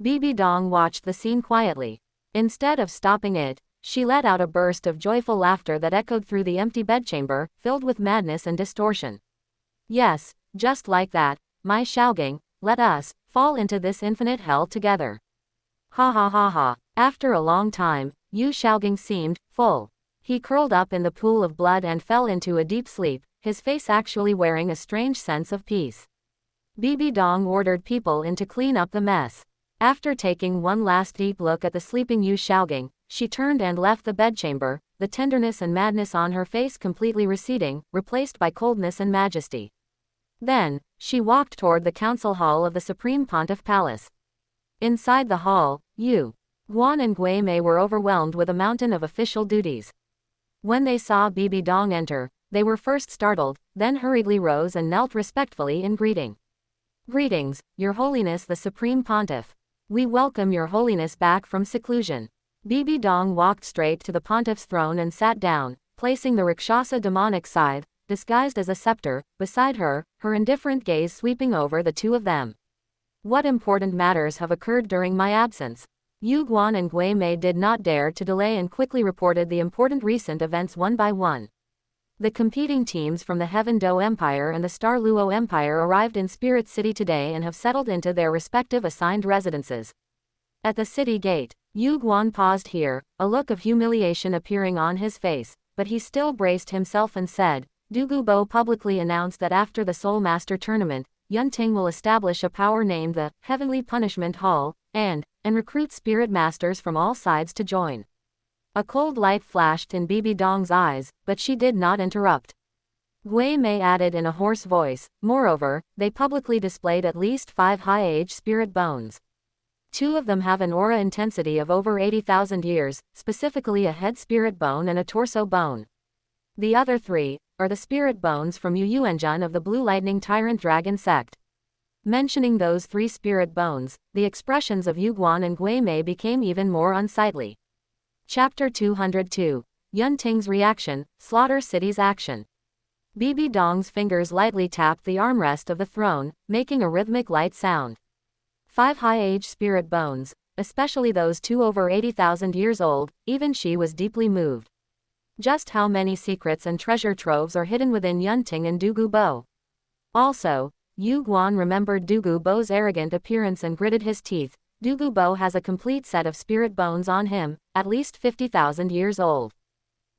Bibi Dong watched the scene quietly. Instead of stopping it, she let out a burst of joyful laughter that echoed through the empty bedchamber, filled with madness and distortion. Yes, just like that, my Xiaoging, let us fall into this infinite hell together. Ha ha ha ha. After a long time, Yu Xiaoging seemed full. He curled up in the pool of blood and fell into a deep sleep, his face actually wearing a strange sense of peace. Bibi Dong ordered people in to clean up the mess. After taking one last deep look at the sleeping Yu Xiaoging, she turned and left the bedchamber, the tenderness and madness on her face completely receding, replaced by coldness and majesty. Then, she walked toward the council hall of the Supreme Pontiff Palace. Inside the hall, Yu Guan and Gui Mei were overwhelmed with a mountain of official duties. When they saw Bibi Dong enter, they were first startled, then hurriedly rose and knelt respectfully in greeting. Greetings, Your Holiness the Supreme Pontiff. We welcome Your Holiness back from seclusion. Bibi Dong walked straight to the pontiff's throne and sat down, placing the Rakshasa demonic scythe, disguised as a scepter, beside her, her indifferent gaze sweeping over the two of them. What important matters have occurred during my absence? Yu Guan and Gui Mei did not dare to delay and quickly reported the important recent events one by one. The competing teams from the Heaven Do Empire and the Star Luo Empire arrived in Spirit City today and have settled into their respective assigned residences. At the city gate, Yu Guan paused here, a look of humiliation appearing on his face, but he still braced himself and said, Douluo Bo publicly announced that after the Soul Master Tournament, Yunting will establish a power named the Heavenly Punishment Hall, and recruit spirit masters from all sides to join. A cold light flashed in Bibi Dong's eyes, but she did not interrupt. Gui Mei added in a hoarse voice, moreover, they publicly displayed at least 5 high-age spirit bones. 2 of them have an aura intensity of over 80,000 years, specifically a head spirit bone and a torso bone. The other 3 are the spirit bones from Yu Yuanjun of the Blue Lightning Tyrant Dragon sect. Mentioning those 3 spirit bones, the expressions of Yu Guan and Gui Mei became even more unsightly. Chapter 202. Yunting's Reaction, Slaughter City's Action. Bibi Dong's fingers lightly tapped the armrest of the throne, making a rhythmic light sound. 5 high-age spirit bones, especially those 2 over 80,000 years old, even she was deeply moved. Just how many secrets and treasure troves are hidden within Yunting and Douluo Bo? Also, Yu Guan remembered Douluo Bo's arrogant appearance and gritted his teeth. Douluo Bo has a complete set of spirit bones on him, at least 50,000 years old.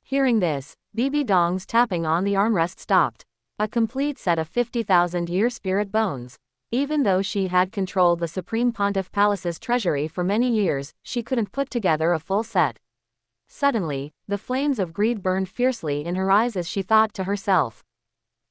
Hearing this, Bibi Dong's tapping on the armrest stopped. A complete set of 50,000-year spirit bones. Even though she had controlled the Supreme Pontiff Palace's treasury for many years, she couldn't put together a full set. Suddenly, the flames of greed burned fiercely in her eyes as she thought to herself.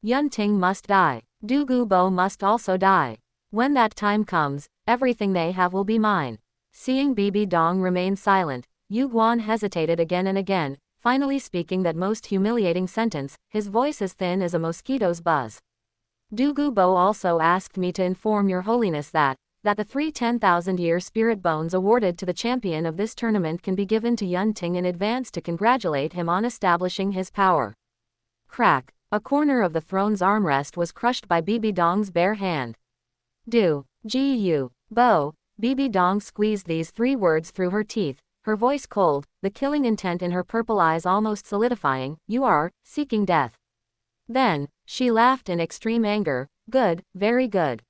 Yunting must die. Douluo Bo must also die. When that time comes, everything they have will be mine. Seeing Bibi Dong remain silent, Yu Guan hesitated again and again, finally speaking that most humiliating sentence, his voice as thin as a mosquito's buzz. Douluo Bo also asked me to inform Your Holiness that the 3 10,000-year spirit bones awarded to the champion of this tournament can be given to Yunting in advance to congratulate him on establishing his power. Crack. A corner of the throne's armrest was crushed by Bibi Dong's bare hand. Douluo Bo. Bibi Dong squeezed these 3 words through her teeth, her voice cold, the killing intent in her purple eyes almost solidifying. You are seeking death. Then, she laughed in extreme anger. Good, very good.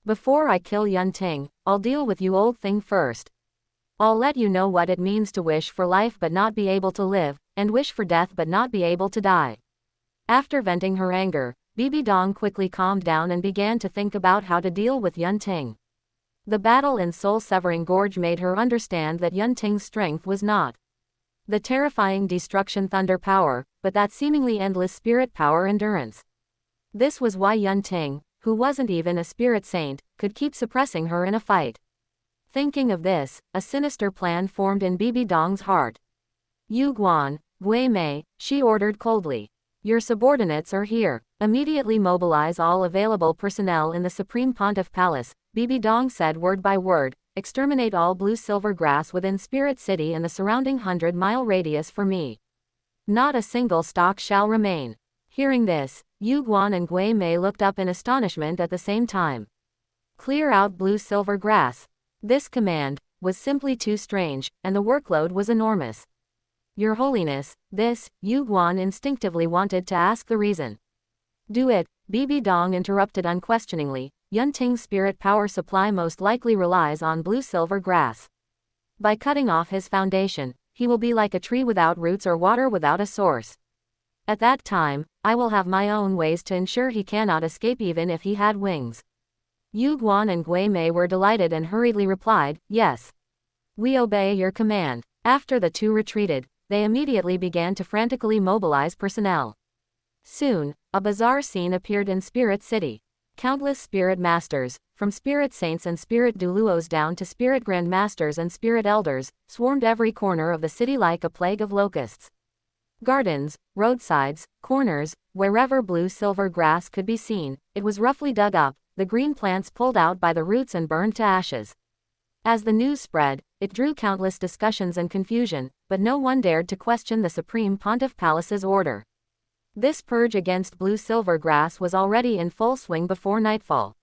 Before I kill Yunting, I'll deal with you old thing first. I'll let you know what it means to wish for life but not be able to live, and wish for death but not be able to die. After venting her anger, Bibi Dong quickly calmed down and began to think about how to deal with Yunting. The battle in Soul-Severing Gorge made her understand that Yunting's strength was not the terrifying destruction thunder power, but that seemingly endless spirit power endurance. This was why Yunting, who wasn't even a spirit saint, could keep suppressing her in a fight. Thinking of this, a sinister plan formed in Bibi Dong's heart. Yu Guan, Gui Mei, she ordered coldly. Your subordinates are here. Immediately mobilize all available personnel in the Supreme Pontiff Palace, Bibi Dong said word by word. Exterminate all blue-silver grass within Spirit City and the surrounding 100-mile radius for me. Not a single stalk shall remain. Hearing this, Yu Guan and Gui Mei looked up in astonishment at the same time. Clear out blue-silver grass. This command was simply too strange, and the workload was enormous. Your Holiness, this, Yu Guan instinctively wanted to ask the reason. Do it, Bibi Dong interrupted unquestioningly. Yunting's spirit power supply most likely relies on blue-silver grass. By cutting off his foundation, he will be like a tree without roots or water without a source. At that time, I will have my own ways to ensure he cannot escape even if he had wings. Yu Guan and Gui Mei were delighted and hurriedly replied, yes. We obey your command. After the two retreated, they immediately began to frantically mobilize personnel. Soon, a bizarre scene appeared in Spirit City. Countless spirit masters, from spirit saints and spirit Douluos down to spirit grandmasters and spirit elders, swarmed every corner of the city like a plague of locusts. Gardens, roadsides, corners, wherever blue-silver grass could be seen, it was roughly dug up, the green plants pulled out by the roots and burned to ashes. As the news spread, it drew countless discussions and confusion, but no one dared to question the Supreme Pontiff Palace's order. This purge against blue-silver grass was already in full swing before nightfall.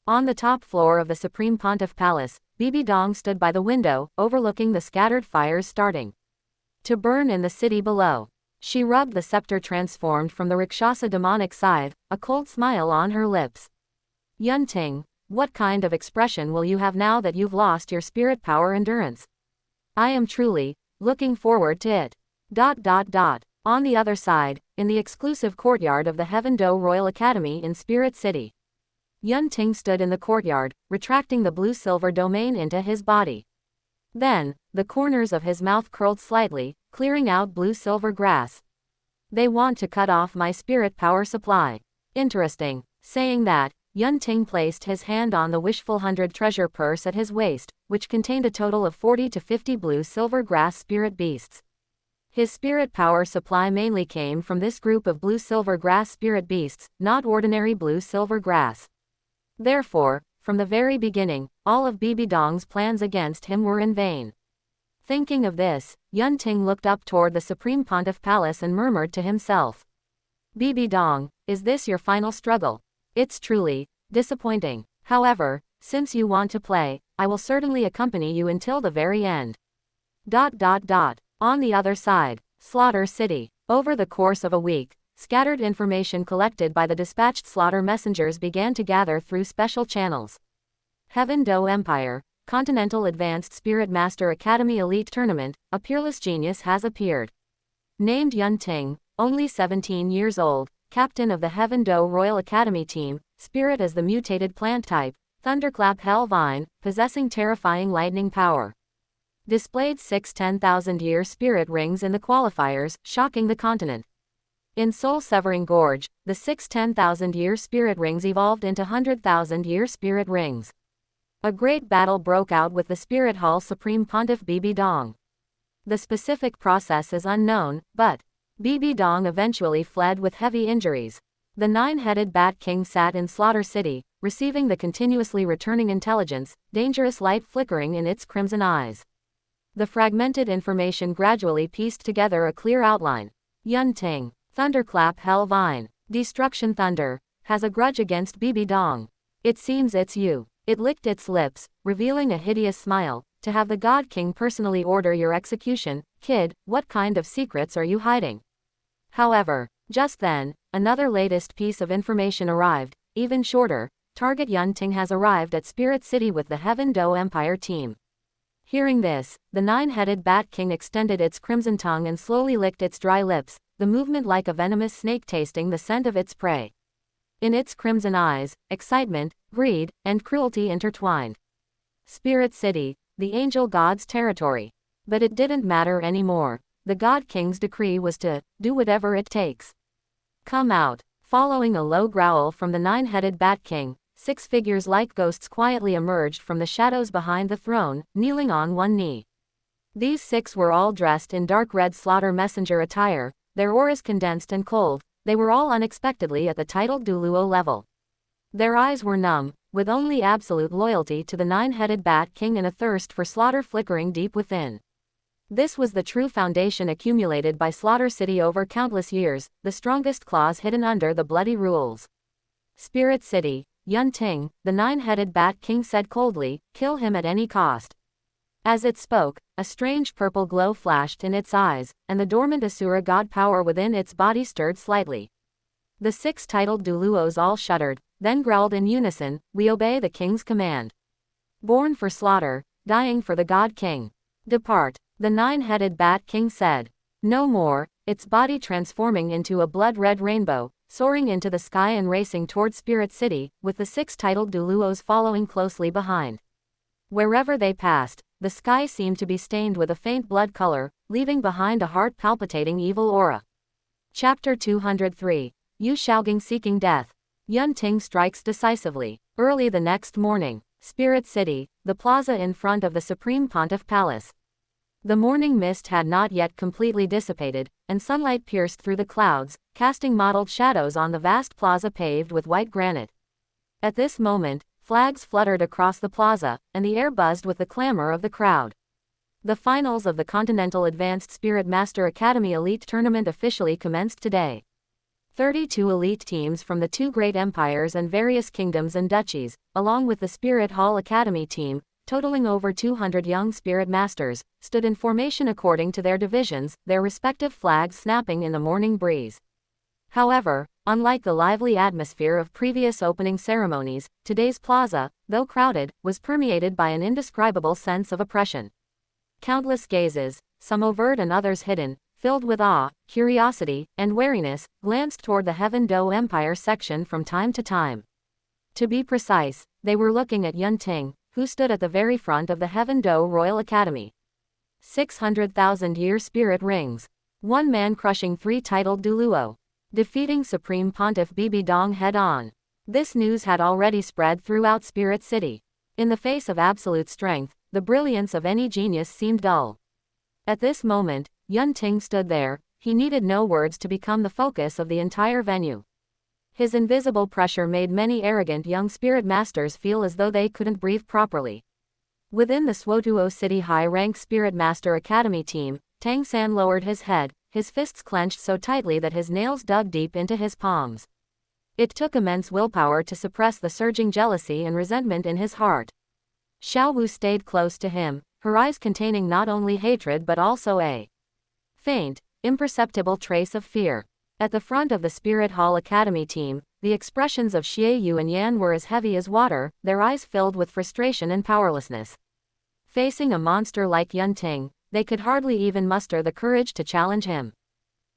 On the top floor of the Supreme Pontiff Palace, Bibi Dong stood by the window, overlooking the scattered fires starting to burn in the city below. She rubbed the scepter transformed from the Rakshasa demonic scythe, a cold smile on her lips. Yunting, what kind of expression will you have now that you've lost your spirit power endurance? I am truly looking forward to it. On the other side, in the exclusive courtyard of the Heaven Do Royal Academy in Spirit City, Yunting stood in the courtyard, retracting the blue-silver domain into his body. Then, the corners of his mouth curled slightly, clearing out blue-silver grass. They want to cut off my spirit power supply. Interesting. Saying that, Yunting placed his hand on the wishful 100 treasure purse at his waist, which contained a total of 40 to 50 blue-silver grass spirit beasts. His spirit power supply mainly came from this group of blue-silver grass spirit beasts, not ordinary blue-silver grass. Therefore, from the very beginning, all of Bibi Dong's plans against him were in vain. Thinking of this, Yunting looked up toward the Supreme Pontiff Palace and murmured to himself. Bibi Dong, is this your final struggle? It's truly disappointing. However, since you want to play, I will certainly accompany you until the very end. On the other side, Slaughter City. Over the course of a week, scattered information collected by the dispatched slaughter messengers began to gather through special channels. Heaven Do Empire, Continental Advanced Spirit Master Academy Elite Tournament, a peerless genius has appeared. Named Yunting, only 17 years old, captain of the Heaven Do Royal Academy team, spirit as the mutated plant type, Thunderclap Hell Vine, possessing terrifying lightning power. Displayed 6 10,000-year spirit rings in the qualifiers, shocking the continent. In Soul-Severing Gorge, the 6 10,000-year spirit rings evolved into 100,000-year spirit rings. A great battle broke out with the Spirit Hall Supreme Pontiff Bibi Dong. The specific process is unknown, but Bibi Dong eventually fled with heavy injuries. The nine-headed Bat King sat in Slaughter City, receiving the continuously returning intelligence, dangerous light flickering in its crimson eyes. The fragmented information gradually pieced together a clear outline. Yunting, Thunderclap Hell Vine, Destruction Thunder, has a grudge against Bibi Dong. It seems it's you. It licked its lips, revealing a hideous smile. To have the God King personally order your execution, kid, what kind of secrets are you hiding? However, just then, another latest piece of information arrived, even shorter. Target Yunting has arrived at Spirit City with the Heaven Do Empire team. Hearing this, the nine-headed Bat King extended its crimson tongue and slowly licked its dry lips, the movement like a venomous snake tasting the scent of its prey. In its crimson eyes, excitement, greed, and cruelty intertwined. Spirit City, the angel god's territory. But it didn't matter anymore. The God King's decree was to do whatever it takes. Come out. Following a low growl from the nine-headed Bat King, 6 figures like ghosts quietly emerged from the shadows behind the throne, kneeling on one knee. These 6 were all dressed in dark red slaughter messenger attire, their auras condensed and cold, they were all unexpectedly at the titled Douluo level. Their eyes were numb, with only absolute loyalty to the nine-headed Bat King and a thirst for slaughter flickering deep within. This was the true foundation accumulated by Slaughter City over countless years, the strongest claws hidden under the bloody rules. Spirit City, Yun Ting, the nine-headed Bat King said coldly, kill him at any cost. As it spoke, a strange purple glow flashed in its eyes, and the dormant Asura god power within its body stirred slightly. The six titled Douluos all shuddered, then growled in unison, we obey the king's command. Born for slaughter, dying for the god king. Depart, the nine-headed Bat King said. No more, its body transforming into a blood-red rainbow, soaring into the sky and racing toward Spirit City, with the six titled Douluos following closely behind. Wherever they passed, the sky seemed to be stained with a faint blood color, leaving behind a heart-palpitating evil aura. Chapter 203. Yu Shaogang seeking death. Yun Ting strikes decisively. Early the next morning, Spirit City, the plaza in front of the Supreme Pontiff Palace. The morning mist had not yet completely dissipated, and sunlight pierced through the clouds, casting mottled shadows on the vast plaza paved with white granite. At this moment, flags fluttered across the plaza, and the air buzzed with the clamor of the crowd. The finals of the Continental Advanced Spirit Master Academy Elite Tournament officially commenced today. 32 elite teams from the two great empires and various kingdoms and duchies, along with the Spirit Hall Academy team, totaling over 200 young spirit masters, stood in formation according to their divisions, their respective flags snapping in the morning breeze. However, unlike the lively atmosphere of previous opening ceremonies, today's plaza, though crowded, was permeated by an indescribable sense of oppression. Countless gazes, some overt and others hidden, filled with awe, curiosity, and wariness, glanced toward the Heaven Do Empire section from time to time. To be precise, they were looking at Yun Ting, who stood at the very front of the Heaven Do Royal Academy. 600,000-year spirit rings. One man crushing three titled Douluo. Defeating Supreme Pontiff Bibi Dong head-on. This news had already spread throughout Spirit City. In the face of absolute strength, the brilliance of any genius seemed dull. At this moment, Yun Ting stood there, he needed no words to become the focus of the entire venue. His invisible pressure made many arrogant young spirit masters feel as though they couldn't breathe properly. Within the Swotuo City high-rank Spirit Master Academy team, Tang San lowered his head, his fists clenched so tightly that his nails dug deep into his palms. It took immense willpower to suppress the surging jealousy and resentment in his heart. Xiao Wu stayed close to him, her eyes containing not only hatred but also a faint, imperceptible trace of fear. At the front of the Spirit Hall Academy team, the expressions of Xie Yu and Yan were as heavy as water, their eyes filled with frustration and powerlessness. Facing a monster like Yun Ting, they could hardly even muster the courage to challenge him.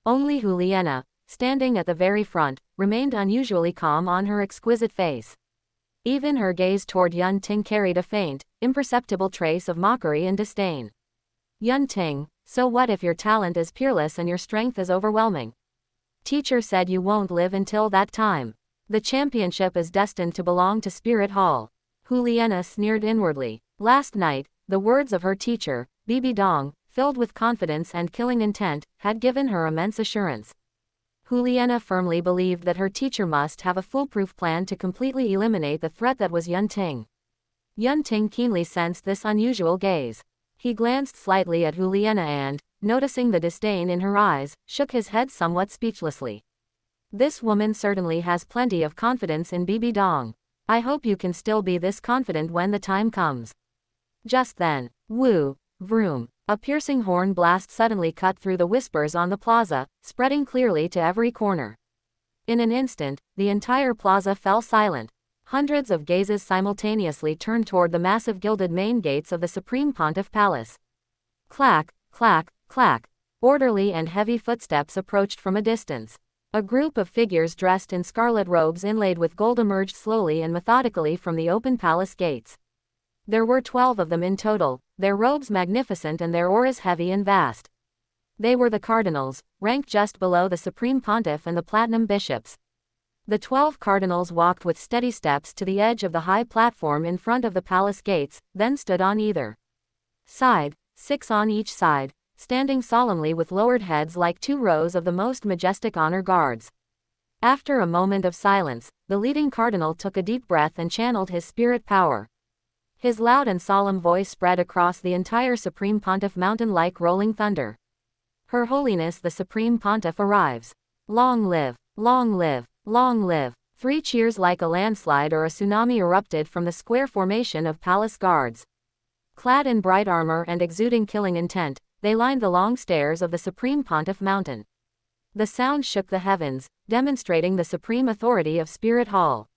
Only Juliana, standing at the very front, remained unusually calm on her exquisite face. Even her gaze toward Yun Ting carried a faint, imperceptible trace of mockery and disdain. Yun Ting, so what if your talent is peerless and your strength is overwhelming? Teacher said you won't live until that time. The championship is destined to belong to Spirit Hall. Juliana sneered inwardly. Last night, the words of her teacher, Bibi Dong, filled with confidence and killing intent, had given her immense assurance. Juliana firmly believed that her teacher must have a foolproof plan to completely eliminate the threat that was Yun Ting. Yun Ting keenly sensed this unusual gaze. He glanced slightly at Juliana and, noticing the disdain in her eyes, shook his head somewhat speechlessly. This woman certainly has plenty of confidence in Bibi Dong. I hope you can still be this confident when the time comes. Just then, woo, vroom, a piercing horn blast suddenly cut through the whispers on the plaza, spreading clearly to every corner. In an instant, the entire plaza fell silent. Hundreds of gazes simultaneously turned toward the massive gilded main gates of the Supreme Pontiff Palace. Clack, clack, clack. Orderly and heavy footsteps approached from a distance. A group of figures dressed in scarlet robes inlaid with gold emerged slowly and methodically from the open palace gates. There were 12 of them in total, their robes magnificent and their auras heavy and vast. They were the cardinals, ranked just below the Supreme Pontiff and the Platinum Bishops. The 12 cardinals walked with steady steps to the edge of the high platform in front of the palace gates, then stood on either side, 6 on each side, standing solemnly with lowered heads like 2 rows of the most majestic honor guards. After a moment of silence, the leading cardinal took a deep breath and channeled his spirit power. His loud and solemn voice spread across the entire Supreme Pontiff mountain like rolling thunder. Her Holiness the Supreme Pontiff arrives. Long live, long live, long live. 3 cheers like a landslide or a tsunami erupted from the square formation of palace guards. Clad in bright armor and exuding killing intent, they lined the long stairs of the Supreme Pontiff mountain. The sound shook the heavens, demonstrating the supreme authority of Spirit Hall.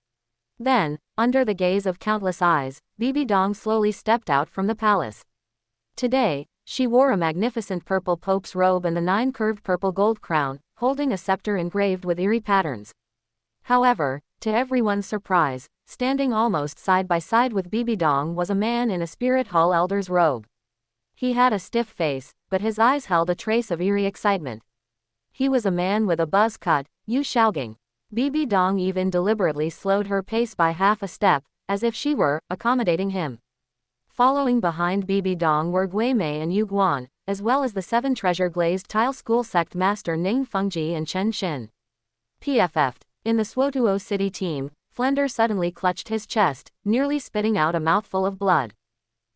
Then, under the gaze of countless eyes, Bibi Dong slowly stepped out from the palace. Today, she wore a magnificent purple pope's robe and the 9-curved purple gold crown, holding a scepter engraved with eerie patterns. However, to everyone's surprise, standing almost side by side with Bibi Dong was a man in a Spirit Hall elder's robe. He had a stiff face, but his eyes held a trace of eerie excitement. He was a man with a buzz cut, Yu Shaogang. Bibi Dong even deliberately slowed her pace by half a step, as if she were accommodating him. Following behind Bibi Dong were Gui Mei and Yu Guan, as well as the 7 treasure glazed tile school sect master Ning Fengji and Chen Xin. PFF'd. In the Suotuo City team, Flender suddenly clutched his chest, nearly spitting out a mouthful of blood.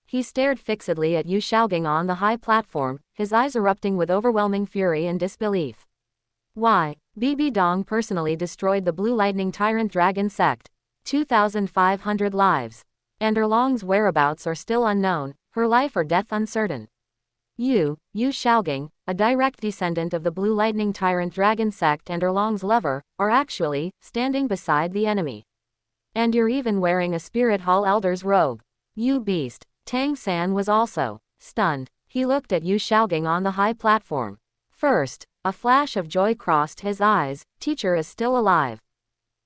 He stared fixedly at Yu Shaogang on the high platform, his eyes erupting with overwhelming fury and disbelief. Why, Bibi Dong personally destroyed the Blue Lightning Tyrant Dragon sect. 2,500 lives. And Erlong's whereabouts are still unknown, her life or death uncertain. Yu Shaogang, a direct descendant of the Blue Lightning Tyrant Dragon sect and Erlong's lover, are actually standing beside the enemy. And you're even wearing a Spirit Hall elder's robe. You beast. Tang San was also stunned. He looked at Yu Shaogang on the high platform. First, a flash of joy crossed his eyes, teacher is still alive.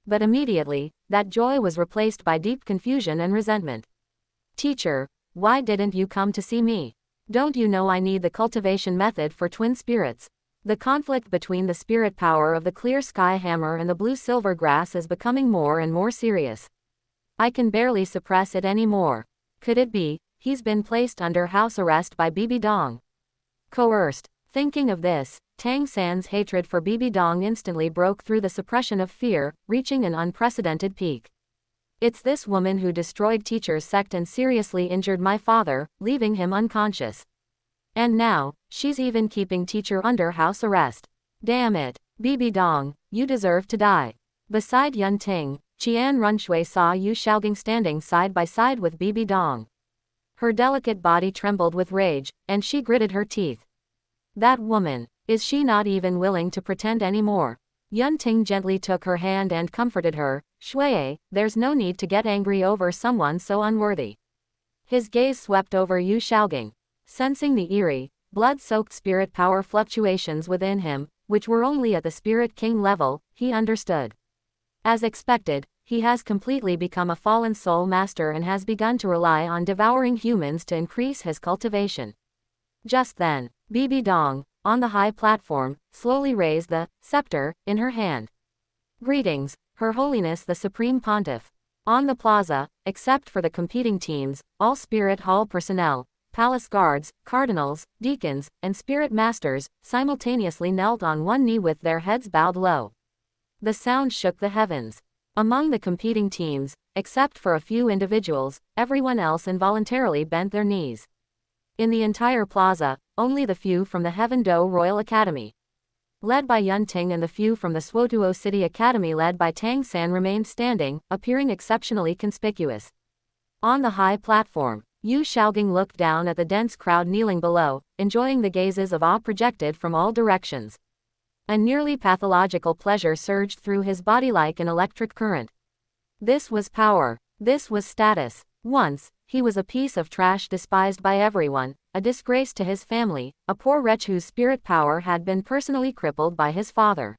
But immediately, that joy was replaced by deep confusion and resentment. Teacher, why didn't you come to see me? Don't you know I need the cultivation method for twin spirits? The conflict between the spirit power of the clear sky hammer and the blue silver grass is becoming more and more serious. I can barely suppress it anymore. Could it be, he's been placed under house arrest by Bibi Dong? Coerced. Thinking of this, Tang San's hatred for Bibi Dong instantly broke through the suppression of fear, reaching an unprecedented peak. It's this woman who destroyed teacher's sect and seriously injured my father, leaving him unconscious. And now, she's even keeping teacher under house arrest. Damn it, Bibi Dong, you deserve to die. Beside Yun Ting, Qian Runshui saw Yu Shaogang standing side by side with Bibi Dong. Her delicate body trembled with rage, and she gritted her teeth. That woman, is she not even willing to pretend anymore? Yun Ting gently took her hand and comforted her. Shui, there's no need to get angry over someone so unworthy. His gaze swept over Yu Shaogang. Sensing the eerie, blood-soaked spirit power fluctuations within him, which were only at the Spirit King level, he understood. As expected, he has completely become a fallen soul master and has begun to rely on devouring humans to increase his cultivation. Just then, Bibi Dong, on the high platform, slowly raised the scepter in her hand. Greetings, Her Holiness the Supreme Pontiff. On the plaza, except for the competing teams, all Spirit Hall personnel, palace guards, cardinals, deacons, and spirit masters, simultaneously knelt on one knee with their heads bowed low. The sound shook the heavens. Among the competing teams, except for a few individuals, everyone else involuntarily bent their knees. In the entire plaza, only the few from the Heaven Do Royal Academy, led by Yun Ting, and the few from the Suotuo City Academy led by Tang San remained standing, appearing exceptionally conspicuous. On the high platform, Yu Shaogang looked down at the dense crowd kneeling below, enjoying the gazes of awe projected from all directions. A nearly pathological pleasure surged through his body like an electric current. This was power. This was status. Once, he was a piece of trash despised by everyone, a disgrace to his family, a poor wretch whose spirit power had been personally crippled by his father.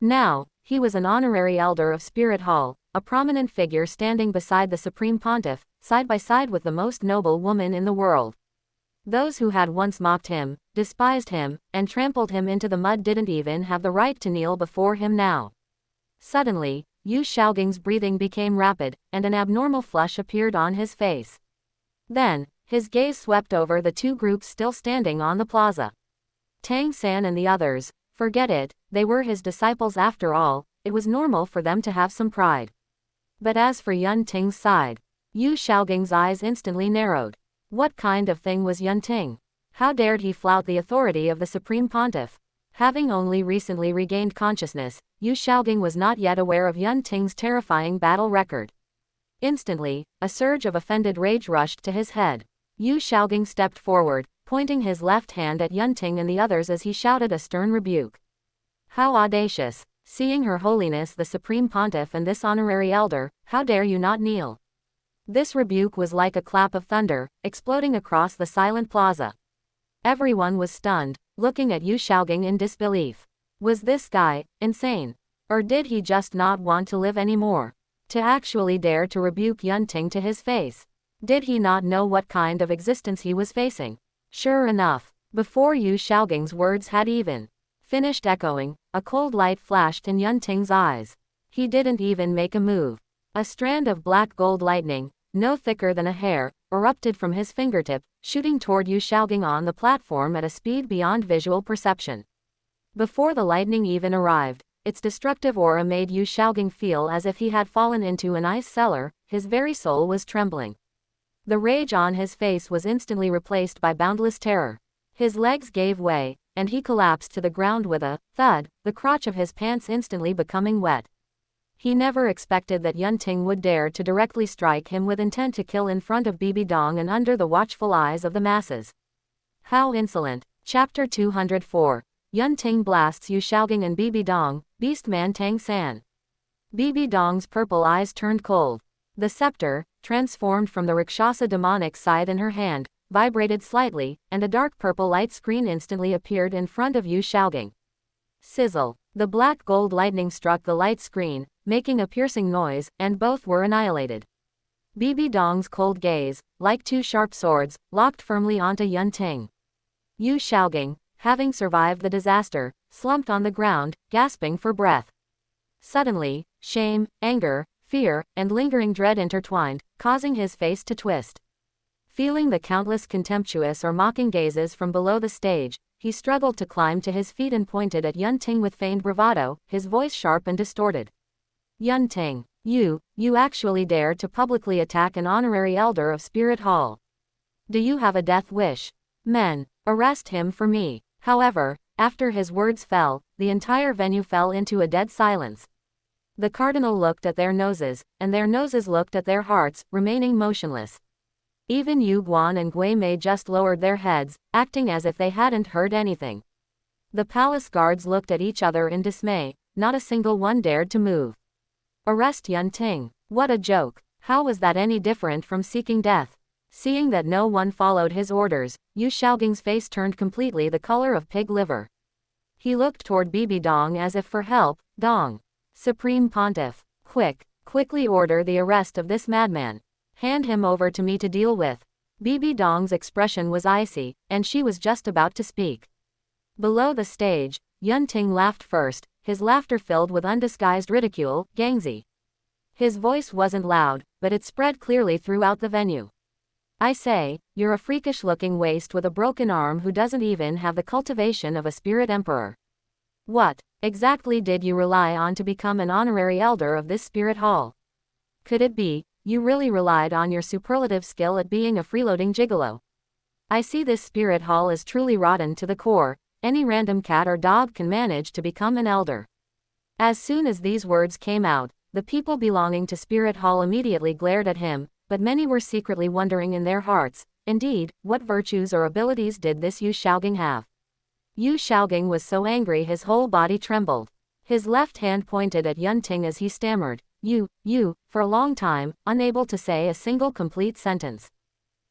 Now, he was an honorary elder of Spirit Hall, a prominent figure standing beside the Supreme Pontiff, side by side with the most noble woman in the world. Those who had once mocked him, despised him, and trampled him into the mud didn't even have the right to kneel before him now. Suddenly, Yu Shaogang's breathing became rapid, and an abnormal flush appeared on his face. Then, his gaze swept over the two groups still standing on the plaza. Tang San and the others, forget it, they were his disciples after all, it was normal for them to have some pride. But as for Yun Ting's side, Yu Xiaoging's eyes instantly narrowed. What kind of thing was Yun Ting? How dared he flout the authority of the Supreme Pontiff? Having only recently regained consciousness, Yu Xiaoging was not yet aware of Yun Ting's terrifying battle record. Instantly, a surge of offended rage rushed to his head. Yu Xiaoging stepped forward, pointing his left hand at Yun Ting and the others as he shouted a stern rebuke. How audacious! Seeing Her Holiness the Supreme Pontiff and this honorary elder, how dare you not kneel? This rebuke was like a clap of thunder, exploding across the silent plaza. Everyone was stunned, looking at Yu Xiaoging in disbelief. Was this guy insane? Or did he just not want to live anymore? To actually dare to rebuke Yun Ting to his face? Did he not know what kind of existence he was facing? Sure enough, before Yu Xiaoging's words had even finished echoing, a cold light flashed in Yun Ting's eyes. He didn't even make a move. A strand of black gold lightning, no thicker than a hair, erupted from his fingertip, shooting toward Yu Xiaoging on the platform at a speed beyond visual perception. Before the lightning even arrived, its destructive aura made Yu Xiaoging feel as if he had fallen into an ice cellar. His very soul was trembling. The rage on his face was instantly replaced by boundless terror. His legs gave way, and he collapsed to the ground with a thud, the crotch of his pants instantly becoming wet. He never expected that Yun Ting would dare to directly strike him with intent to kill in front of Bibi Dong and under the watchful eyes of the masses. How insolent! Chapter 204. Yun Ting blasts Yu Xiaoging and Bibi Dong, Beastman Tang San. Bibi Dong's purple eyes turned cold. The scepter, transformed from the Rakshasa demonic scythe in her hand, vibrated slightly, and a dark purple light screen instantly appeared in front of Yu Xiaoging. Sizzle! The black gold lightning struck the light screen, making a piercing noise, and both were annihilated. Bibi Dong's cold gaze, like two sharp swords, locked firmly onto Yun Ting. Yu Xiaoging, having survived the disaster, slumped on the ground, gasping for breath. Suddenly, shame, anger, fear, and lingering dread intertwined, causing his face to twist. Feeling the countless contemptuous or mocking gazes from below the stage, he struggled to climb to his feet and pointed at Yun Ting with feigned bravado, his voice sharp and distorted. Yun Ting, you actually dare to publicly attack an honorary elder of Spirit Hall. Do you have a death wish? Men, arrest him for me. However, after his words fell, the entire venue fell into a dead silence. The cardinal looked at their noses, and their noses looked at their hearts, remaining motionless. Even Yu Guan and Gui Mei just lowered their heads, acting as if they hadn't heard anything. The palace guards looked at each other in dismay, not a single one dared to move. Arrest Yun Ting. What a joke. How was that any different from seeking death? Seeing that no one followed his orders, Yu Xiaoging's face turned completely the color of pig liver. He looked toward Bibi Dong as if for help. Dong. Supreme Pontiff. Quickly order the arrest of this madman. Hand him over to me to deal with. Bibi Dong's expression was icy, and she was just about to speak. Below the stage, Yun Ting laughed first, his laughter filled with undisguised ridicule. Gangzi. His voice wasn't loud, but it spread clearly throughout the venue. I say, you're a freakish-looking waste with a broken arm who doesn't even have the cultivation of a spirit emperor. What exactly did you rely on to become an honorary elder of this spirit hall? Could it be you really relied on your superlative skill at being a freeloading gigolo? I see this spirit hall is truly rotten to the core. Any random cat or dog can manage to become an elder. As soon as these words came out, the people belonging to Spirit Hall immediately glared at him, but many were secretly wondering in their hearts, indeed, what virtues or abilities did this Yu Xiaoging have? Yu Xiaoging was so angry his whole body trembled. His left hand pointed at Yun Ting as he stammered, you, for a long time, unable to say a single complete sentence.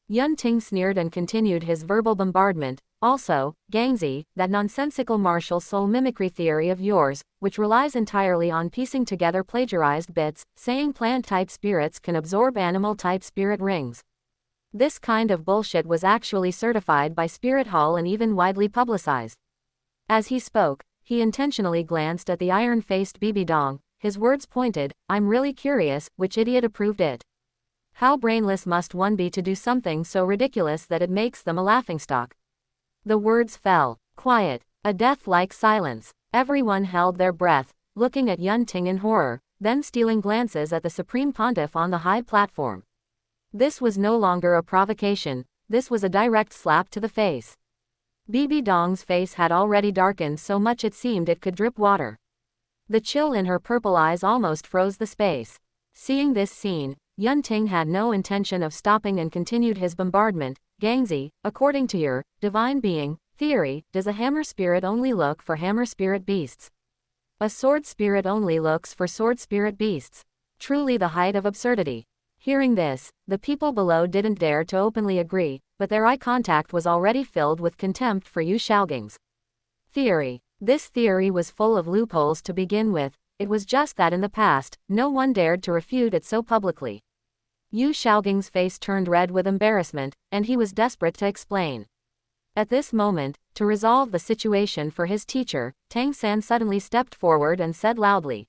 Yun Ting sneered and continued his verbal bombardment. Also, Gangzi, that nonsensical martial soul mimicry theory of yours, which relies entirely on piecing together plagiarized bits, saying plant-type spirits can absorb animal-type spirit rings. This kind of bullshit was actually certified by Spirit Hall and even widely publicized. As he spoke, he intentionally glanced at the iron-faced Bibi Dong, his words pointed, I'm really curious, which idiot approved it? How brainless must one be to do something so ridiculous that it makes them a laughingstock? The words fell. Quiet. A death-like silence. Everyone held their breath, looking at Yunting in horror, then stealing glances at the Supreme Pontiff on the high platform. This was no longer a provocation, this was a direct slap to the face. Bibi Dong's face had already darkened so much it seemed it could drip water. The chill in her purple eyes almost froze the space. Seeing this scene, Yunting had no intention of stopping and continued his bombardment. Gangzi, according to your divine being theory, does a hammer spirit only look for hammer spirit beasts? A sword spirit only looks for sword spirit beasts. Truly the height of absurdity. Hearing this, the people below didn't dare to openly agree, but their eye contact was already filled with contempt for Yu Xiaoging's theory. This theory was full of loopholes to begin with, it was just that in the past, no one dared to refute it so publicly. Yu Xiaoging's face turned red with embarrassment, and he was desperate to explain. At this moment, to resolve the situation for his teacher, Tang San suddenly stepped forward and said loudly,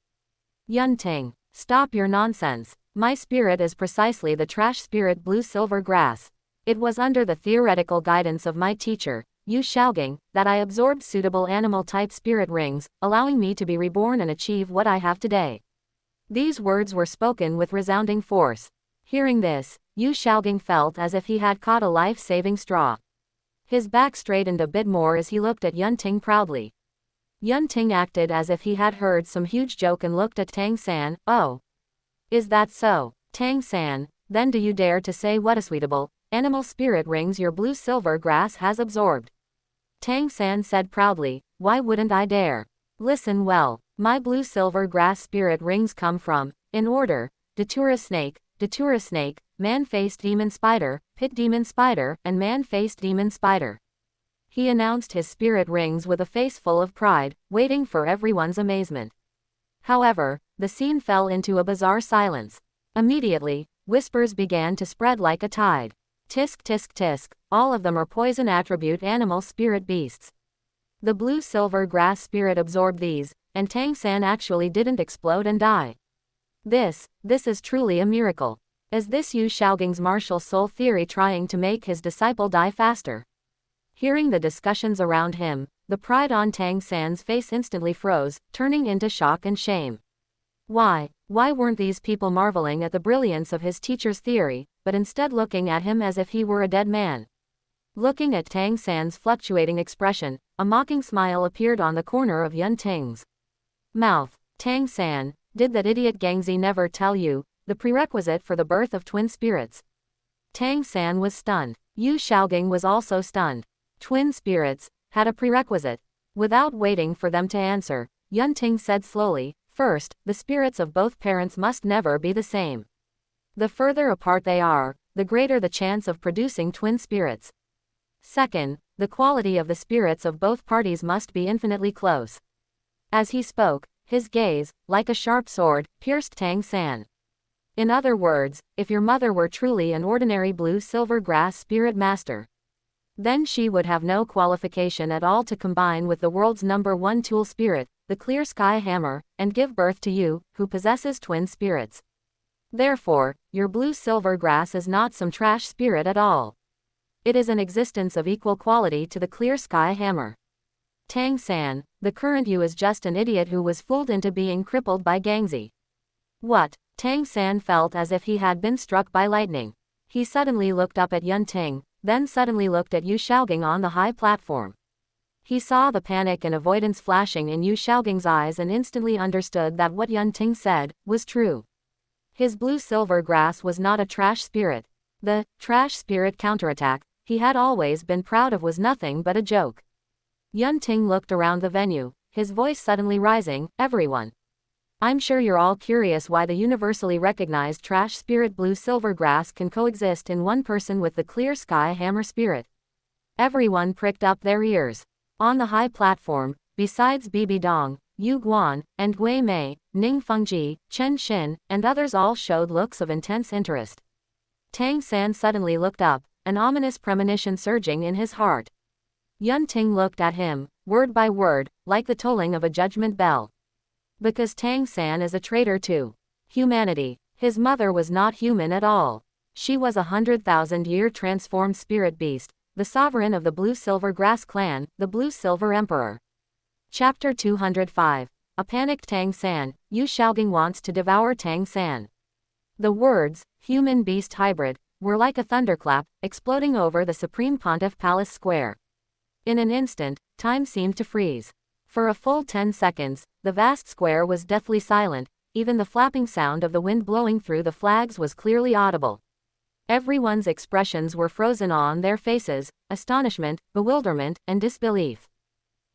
"Yunting, stop your nonsense. My spirit is precisely the trash spirit blue silver grass. It was under the theoretical guidance of my teacher, Yu Xiaoging, that I absorbed suitable animal-type spirit rings, allowing me to be reborn and achieve what I have today." These words were spoken with resounding force. Hearing this, Yu Xiaoging felt as if he had caught a life-saving straw. His back straightened a bit more as he looked at Yunting proudly. Yunting acted as if he had heard some huge joke and looked at Tang San. "Oh. Is that so, Tang San? Then do you dare to say what a suitable animal spirit rings your blue silver grass has absorbed?" Tang San said proudly, "Why wouldn't I dare? Listen well, my blue silver grass spirit rings come from, in order, Datura snake, man-faced demon spider, pit demon spider, and man-faced demon spider." He announced his spirit rings with a face full of pride, waiting for everyone's amazement. However, the scene fell into a bizarre silence. Immediately, whispers began to spread like a tide. "Tisk tisk tisk, all of them are poison attribute animal spirit beasts. The blue silver grass spirit absorbed these, and Tang San actually didn't explode and die. This is truly a miracle. Is this Yu Xiaoging's martial soul theory trying to make his disciple die faster?" Hearing the discussions around him, the pride on Tang San's face instantly froze, turning into shock and shame. Why weren't these people marveling at the brilliance of his teacher's theory, but instead looking at him as if he were a dead man? Looking at Tang San's fluctuating expression, a mocking smile appeared on the corner of Yunting's mouth. "Tang San, did that idiot Gangzi never tell you the prerequisite for the birth of twin spirits?" Tang San was stunned. Yu Xiaoging was also stunned. Twin spirits had a prerequisite. Without waiting for them to answer, Yunting said slowly, "First, the spirits of both parents must never be the same. The further apart they are, the greater the chance of producing twin spirits. Second, the quality of the spirits of both parties must be infinitely close." As he spoke, his gaze, like a sharp sword, pierced Tang San. "In other words, if your mother were truly an ordinary blue silver grass spirit master, then she would have no qualification at all to combine with the world's #1 tool spirit, the clear sky hammer, and give birth to you, who possesses twin spirits. Therefore, your blue silver grass is not some trash spirit at all. It is an existence of equal quality to the clear sky hammer. Tang San, the current you is just an idiot who was fooled into being crippled by Gangzi." "What?" Tang San felt as if he had been struck by lightning. He suddenly looked up at Yunting, then suddenly looked at Yu Xiaoging on the high platform. He saw the panic and avoidance flashing in Yu Xiaoging's eyes and instantly understood that what Yunting said was true. His blue silver grass was not a trash spirit. The trash spirit counterattack he had always been proud of was nothing but a joke. Yunting looked around the venue, his voice suddenly rising, "Everyone. I'm sure you're all curious why the universally recognized trash spirit blue silver grass can coexist in one person with the clear sky hammer spirit." Everyone pricked up their ears. On the high platform, besides Bibi Dong, Yu Guan, and Gui Mei, Ning Fengji, Chen Xin, and others all showed looks of intense interest. Tang San suddenly looked up, an ominous premonition surging in his heart. Yunting looked at him, word by word, like the tolling of a judgment bell. Because Tang San is a traitor to humanity. His mother was not human at all. She was a 100,000-year transformed spirit beast, the sovereign of the Blue Silver Grass clan, the Blue Silver Emperor. Chapter 205. a panicked Tang San, Yu Xiaogang wants to devour Tang San. The words, human-beast hybrid, were like a thunderclap, exploding over the Supreme Pontiff Palace Square. In an instant, time seemed to freeze. For a full 10 seconds, the vast square was deathly silent, even the flapping sound of the wind blowing through the flags was clearly audible. Everyone's expressions were frozen on their faces, astonishment, bewilderment, and disbelief.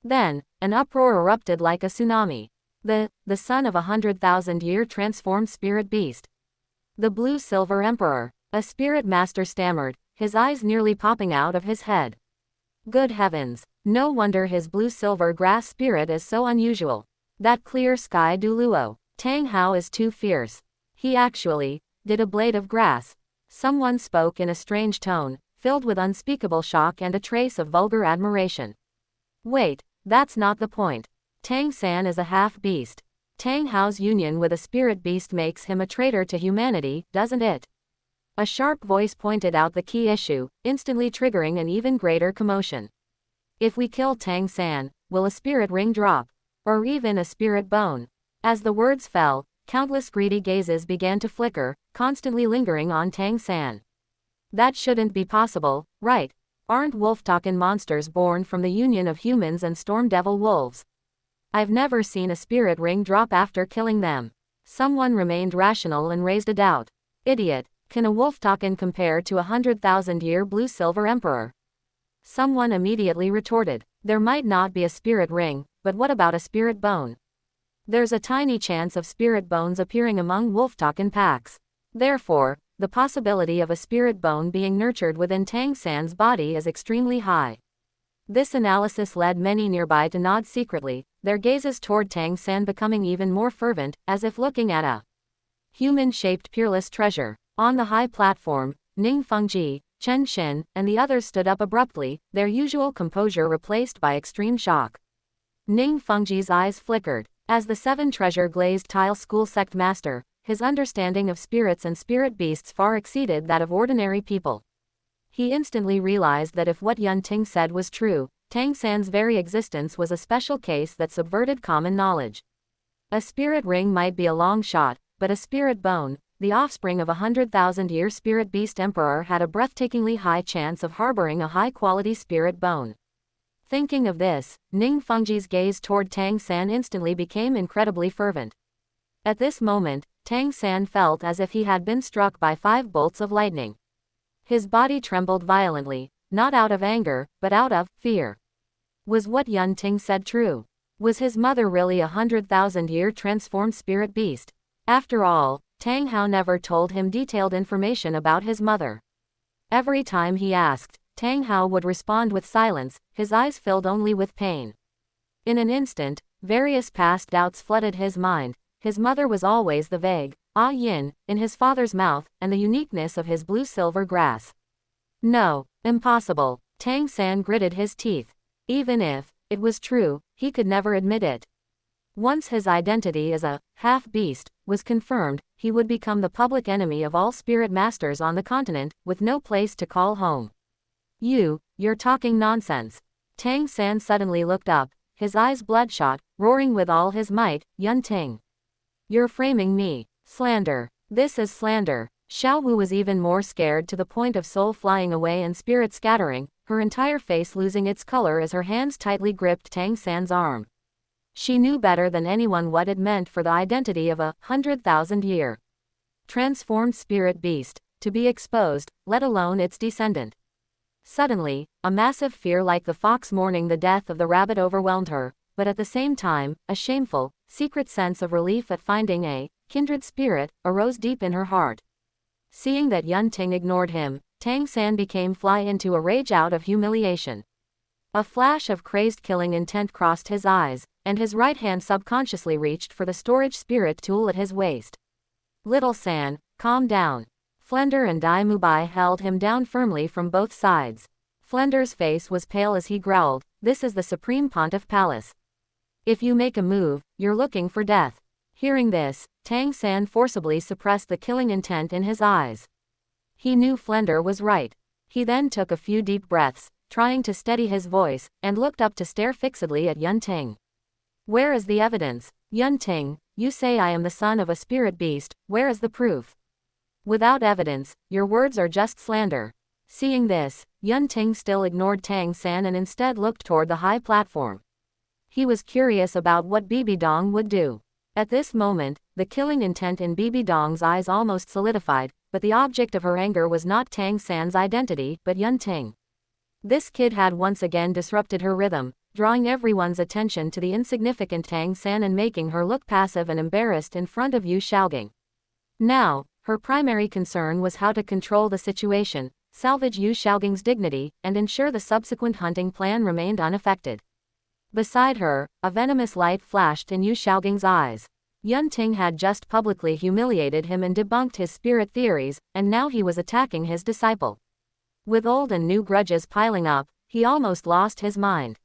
Then, an uproar erupted like a tsunami. The son of 100,000-year transformed spirit beast. The blue-silver emperor. A spirit master stammered, his eyes nearly popping out of his head. Good heavens! No wonder his blue-silver grass spirit is so unusual. That clear sky Douluo. Tang Hao is too fierce. He actually did a blade of grass. Someone spoke in a strange tone, filled with unspeakable shock and a trace of vulgar admiration. Wait, that's not the point. Tang San is a half-beast. Tang Hao's union with a spirit beast makes him a traitor to humanity, doesn't it? A sharp voice pointed out the key issue, instantly triggering an even greater commotion. If we kill Tang San, will a spirit ring drop? Or even a spirit bone? As the words fell, countless greedy gazes began to flicker, constantly lingering on Tang San. That shouldn't be possible, right? Aren't wolf-talking monsters born from the union of humans and storm devil wolves? I've never seen a spirit ring drop after killing them. Someone remained rational and raised a doubt. Idiot. Can a wolf-talking compare to a 100,000-year blue-silver emperor? Someone immediately retorted. There might not be a spirit ring, but what about a spirit bone? There's a tiny chance of spirit bones appearing among wolf-talking packs. Therefore, the possibility of a spirit bone being nurtured within Tang San's body is extremely high. This analysis led many nearby to nod secretly, their gazes toward Tang San becoming even more fervent, as if looking at a human-shaped peerless treasure. On the high platform, Ning Fengji, Chen Xin, and the others stood up abruptly, their usual composure replaced by extreme shock. Ning Fengji's eyes flickered. As the seven treasure-glazed tile school sect master, his understanding of spirits and spirit beasts far exceeded that of ordinary people. He instantly realized that if what Yun Ting said was true, Tang San's very existence was a special case that subverted common knowledge. A spirit ring might be a long shot, but a spirit bone, the offspring of a 100,000-year spirit beast emperor, had a breathtakingly high chance of harboring a high-quality spirit bone. Thinking of this, Ning Fengji's gaze toward Tang San instantly became incredibly fervent. At this moment, Tang San felt as if he had been struck by 5 bolts of lightning. His body trembled violently, not out of anger, but out of fear. Was what Yun Ting said true? Was his mother really a 100,000-year transformed spirit beast? After all, Tang Hao never told him detailed information about his mother. Every time he asked, Tang Hao would respond with silence, his eyes filled only with pain. In an instant, various past doubts flooded his mind. His mother was always the vague yin in his father's mouth, and the uniqueness of his blue-silver grass. No, impossible. Tang San gritted his teeth. Even if it was true, he could never admit it. Once his identity as a half-beast was confirmed, he would become the public enemy of all spirit masters on the continent, with no place to call home. You're talking nonsense. Tang San suddenly looked up, his eyes bloodshot, roaring with all his might, Yun Ting. You're framing me. Slander. This is slander. Xiao Wu was even more scared, to the point of soul flying away and spirit scattering, her entire face losing its color as her hands tightly gripped Tang San's arm. She knew better than anyone what it meant for the identity of a 100,000-year transformed spirit beast to be exposed, let alone its descendant. Suddenly, a massive fear like the fox mourning the death of the rabbit overwhelmed her, but at the same time, a shameful, secret sense of relief at finding a kindred spirit arose deep in her heart. Seeing that Yun Ting ignored him, Tang San became fly into a rage out of humiliation. A flash of crazed killing intent crossed his eyes, and his right hand subconsciously reached for the storage spirit tool at his waist. Little San, calm down. Flender and Dai Mubai held him down firmly from both sides. Flender's face was pale as he growled, "This is the Supreme Pontiff Palace. If you make a move, you're looking for death." Hearing this, Tang San forcibly suppressed the killing intent in his eyes. He knew Flender was right. He then took a few deep breaths, trying to steady his voice, and looked up to stare fixedly at Yun Ting. "Where is the evidence?" Yun Ting, you say I am the son of a spirit beast, where is the proof? Without evidence, your words are just slander. Seeing this, Yun Ting still ignored Tang San and instead looked toward the high platform. He was curious about what Bibi Dong would do. At this moment, the killing intent in Bibi Dong's eyes almost solidified, but the object of her anger was not Tang San's identity, but Yun Ting. This kid had once again disrupted her rhythm, drawing everyone's attention to the insignificant Tang San and making her look passive and embarrassed in front of Yu Xiaogang. Now, her primary concern was how to control the situation, salvage Yu Xiaogang's dignity, and ensure the subsequent hunting plan remained unaffected. Beside her, a venomous light flashed in Yu Xiaogang's eyes. Yun Ting had just publicly humiliated him and debunked his spirit theories, and now he was attacking his disciple. With old and new grudges piling up, he almost lost his mind.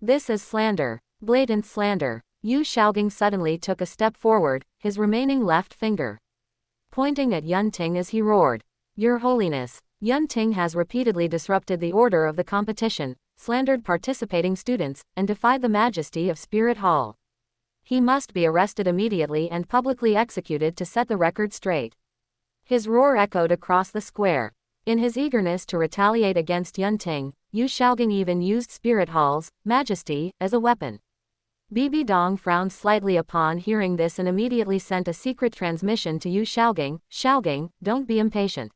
This is slander. Blatant slander. Yu Xiaogang suddenly took a step forward, his remaining left finger pointing at Yun Ting as he roared. Your Holiness, Yun Ting has repeatedly disrupted the order of the competition, slandered participating students, and defied the majesty of Spirit Hall. He must be arrested immediately and publicly executed to set the record straight. His roar echoed across the square. In his eagerness to retaliate against Yun Ting, Yu Xiaogang even used Spirit Hall's majesty as a weapon. Bibi Dong frowned slightly upon hearing this and immediately sent a secret transmission to Yu Xiaogang. Xiaogang, don't be impatient.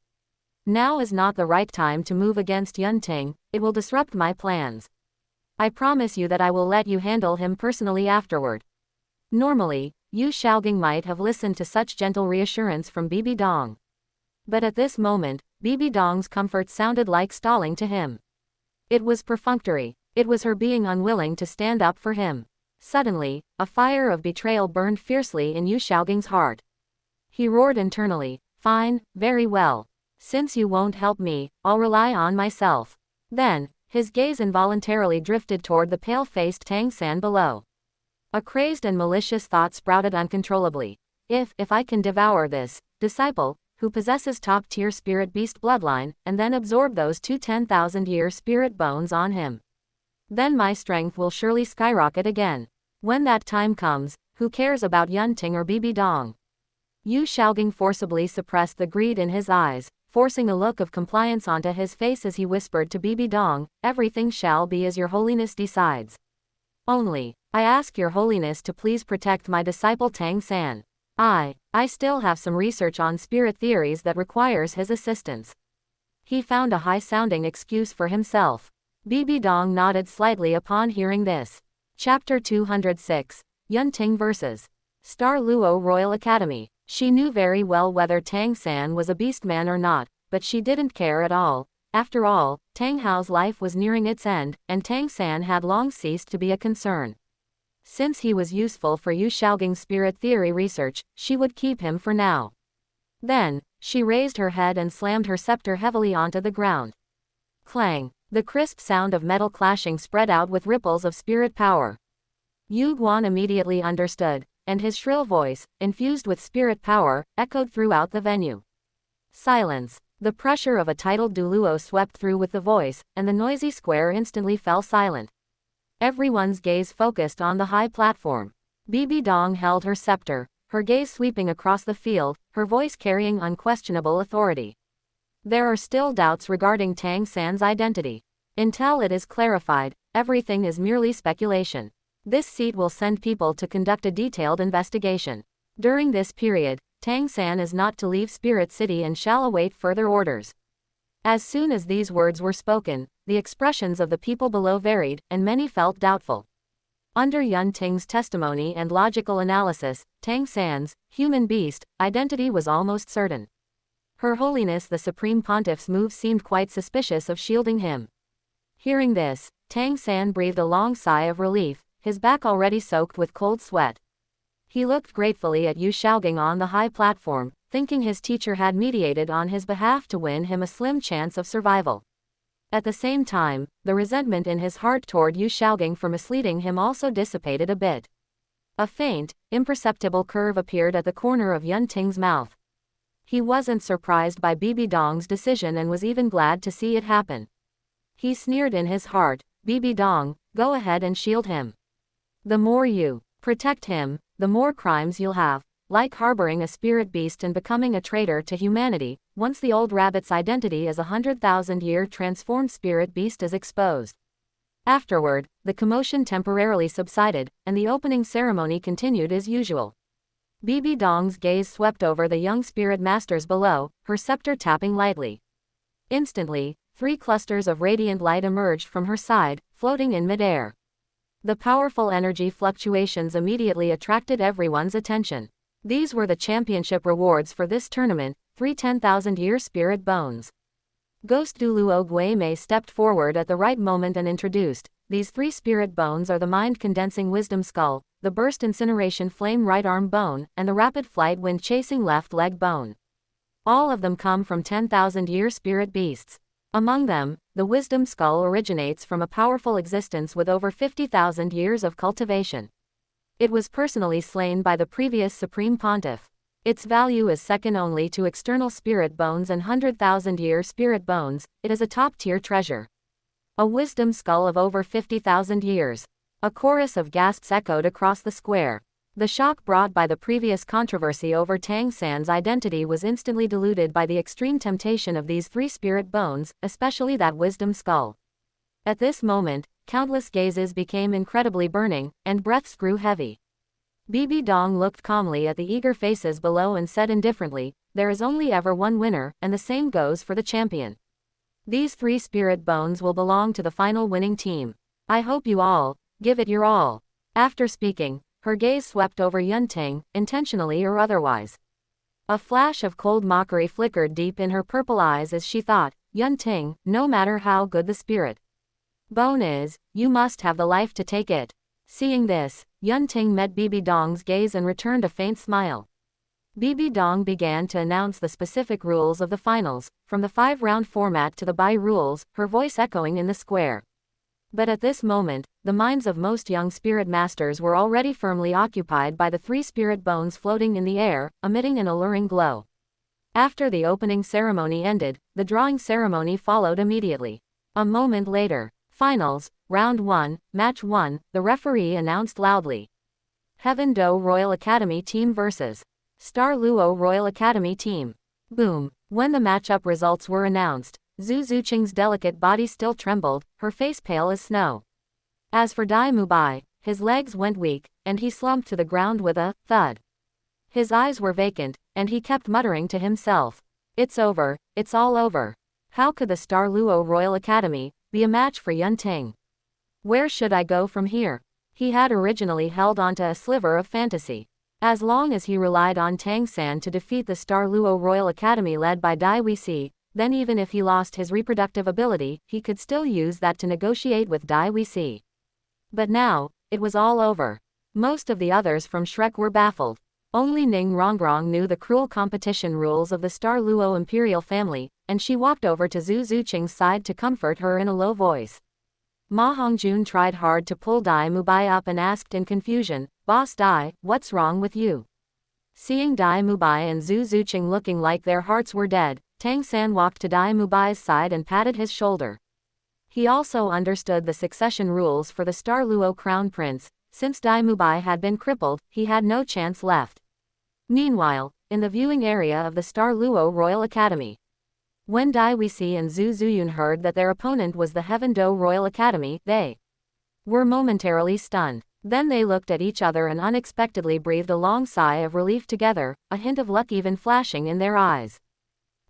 Now is not the right time to move against Yun Ting, it will disrupt my plans. I promise you that I will let you handle him personally afterward. Normally, Yu Xiaogang might have listened to such gentle reassurance from Bibi Dong. But at this moment, Bibi Dong's comfort sounded like stalling to him. It was perfunctory, it was her being unwilling to stand up for him. Suddenly, a fire of betrayal burned fiercely in Yu Xiaogang's heart. He roared internally, fine, very well. Since you won't help me, I'll rely on myself. Then, his gaze involuntarily drifted toward the pale-faced Tang San below. A crazed and malicious thought sprouted uncontrollably. If I can devour this disciple, who possesses top-tier spirit beast bloodline, and then absorb those two 10,000-year spirit bones on him, then my strength will surely skyrocket again. When that time comes, who cares about Yun Ting or Bibi Dong? Yu Xiaogang forcibly suppressed the greed in his eyes, forcing a look of compliance onto his face as he whispered to Bibi Dong, everything shall be as your holiness decides. Only, I ask your holiness to please protect my disciple Tang San. I still have some research on spirit theories that requires his assistance. He found a high-sounding excuse for himself. Bibi Dong nodded slightly upon hearing this. Chapter 206. Yun Ting vs. Star Luo Royal Academy. She knew very well whether Tang San was a beastman or not, but she didn't care at all. After all, Tang Hao's life was nearing its end, and Tang San had long ceased to be a concern. Since he was useful for Yu Xiaogang's spirit theory research, she would keep him for now. Then, she raised her head and slammed her scepter heavily onto the ground. Clang! The crisp sound of metal clashing spread out with ripples of spirit power. Yu Guan immediately understood, and his shrill voice, infused with spirit power, echoed throughout the venue. Silence. The pressure of a titled Douluo swept through with the voice, and the noisy square instantly fell silent. Everyone's gaze focused on the high platform. Bibi Dong held her scepter, her gaze sweeping across the field, her voice carrying unquestionable authority. There are still doubts regarding Tang San's identity. Until it is clarified, everything is merely speculation. This seat will send people to conduct a detailed investigation. During this period, Tang San is not to leave Spirit City and shall await further orders. As soon as these words were spoken, the expressions of the people below varied, and many felt doubtful. Under Yun Ting's testimony and logical analysis, Tang San's human beast identity was almost certain. Her Holiness the Supreme Pontiff's move seemed quite suspicious of shielding him. Hearing this, Tang San breathed a long sigh of relief, his back already soaked with cold sweat. He looked gratefully at Yu Xiaogang on the high platform, thinking his teacher had mediated on his behalf to win him a slim chance of survival. At the same time, the resentment in his heart toward Yu Xiaogang for misleading him also dissipated a bit. A faint, imperceptible curve appeared at the corner of Yun Ting's mouth. He wasn't surprised by Bibi Dong's decision and was even glad to see it happen. He sneered in his heart, Bibi Dong, go ahead and shield him. The more you protect him, the more crimes you'll have, like harboring a spirit beast and becoming a traitor to humanity. Once the old rabbit's identity as a 100,000-year transformed spirit beast is exposed. Afterward, the commotion temporarily subsided, and the opening ceremony continued as usual. Bibi Dong's gaze swept over the young spirit masters below, her scepter tapping lightly. Instantly, 3 clusters of radiant light emerged from her side, floating in midair. The powerful energy fluctuations immediately attracted everyone's attention. These were the championship rewards for this tournament, 3 10,000-year spirit bones. Ghost Douluo Guimei stepped forward at the right moment and introduced, these 3 spirit bones are the mind-condensing wisdom skull, the burst incineration flame right arm bone, and the rapid flight wind chasing left leg bone. All of them come from 10,000-year spirit beasts. Among them, the wisdom skull originates from a powerful existence with over 50,000 years of cultivation. It was personally slain by the previous Supreme Pontiff. Its value is second only to external spirit bones and 100,000-year spirit bones. It is a top-tier treasure. A wisdom skull of over 50,000 years. A chorus of gasps echoed across the square. The shock brought by the previous controversy over Tang San's identity was instantly diluted by the extreme temptation of these 3 spirit bones, especially that wisdom skull. At this moment, countless gazes became incredibly burning, and breaths grew heavy. Bibi Dong looked calmly at the eager faces below and said indifferently, there is only ever one winner, and the same goes for the champion. These 3 spirit bones will belong to the final winning team. I hope you all give it your all. After speaking, her gaze swept over Yunting, intentionally or otherwise. A flash of cold mockery flickered deep in her purple eyes as she thought, Yunting, no matter how good the spirit bone is, you must have the life to take it. Seeing this, Yunting met Bibi Dong's gaze and returned a faint smile. Bibi Dong began to announce the specific rules of the finals, from the 5-round format to the bye rules, her voice echoing in the square. But at this moment, the minds of most young spirit masters were already firmly occupied by the 3 spirit bones floating in the air, emitting an alluring glow. After the opening ceremony ended, the drawing ceremony followed immediately. A moment later, finals, round 1, match 1, the referee announced loudly. Heaven Do Royal Academy Team vs. Star Luo Royal Academy Team. Boom. When the matchup results were announced, Zhu Zuqing's delicate body still trembled, her face pale as snow. As for Dai Mubai, his legs went weak, and he slumped to the ground with a thud. His eyes were vacant, and he kept muttering to himself, it's over, it's all over. How could the Star Luo Royal Academy be a match for Yunting? Where should I go from here? He had originally held onto a sliver of fantasy. As long as he relied on Tang San to defeat the Star Luo Royal Academy led by Dai Wixi, then even if he lost his reproductive ability, he could still use that to negotiate with Dai Wixi. But now, it was all over. Most of the others from Shrek were baffled. Only Ning Rongrong knew the cruel competition rules of the Star Luo imperial family, and she walked over to Zhu Zuqing's side to comfort her in a low voice. Ma Hongjun tried hard to pull Dai Mubai up and asked in confusion, Boss Dai, what's wrong with you? Seeing Dai Mubai and Zhu Zuqing looking like their hearts were dead, Tang San walked to Dai Mubai's side and patted his shoulder. He also understood the succession rules for the Star Luo Crown Prince. Since Dai Mubai had been crippled, he had no chance left. Meanwhile, in the viewing area of the Star Luo Royal Academy, when Dai Wixi and Zhu Zuyun heard that their opponent was the Heaven Do Royal Academy, they were momentarily stunned. Then they looked at each other and unexpectedly breathed a long sigh of relief together, a hint of luck even flashing in their eyes.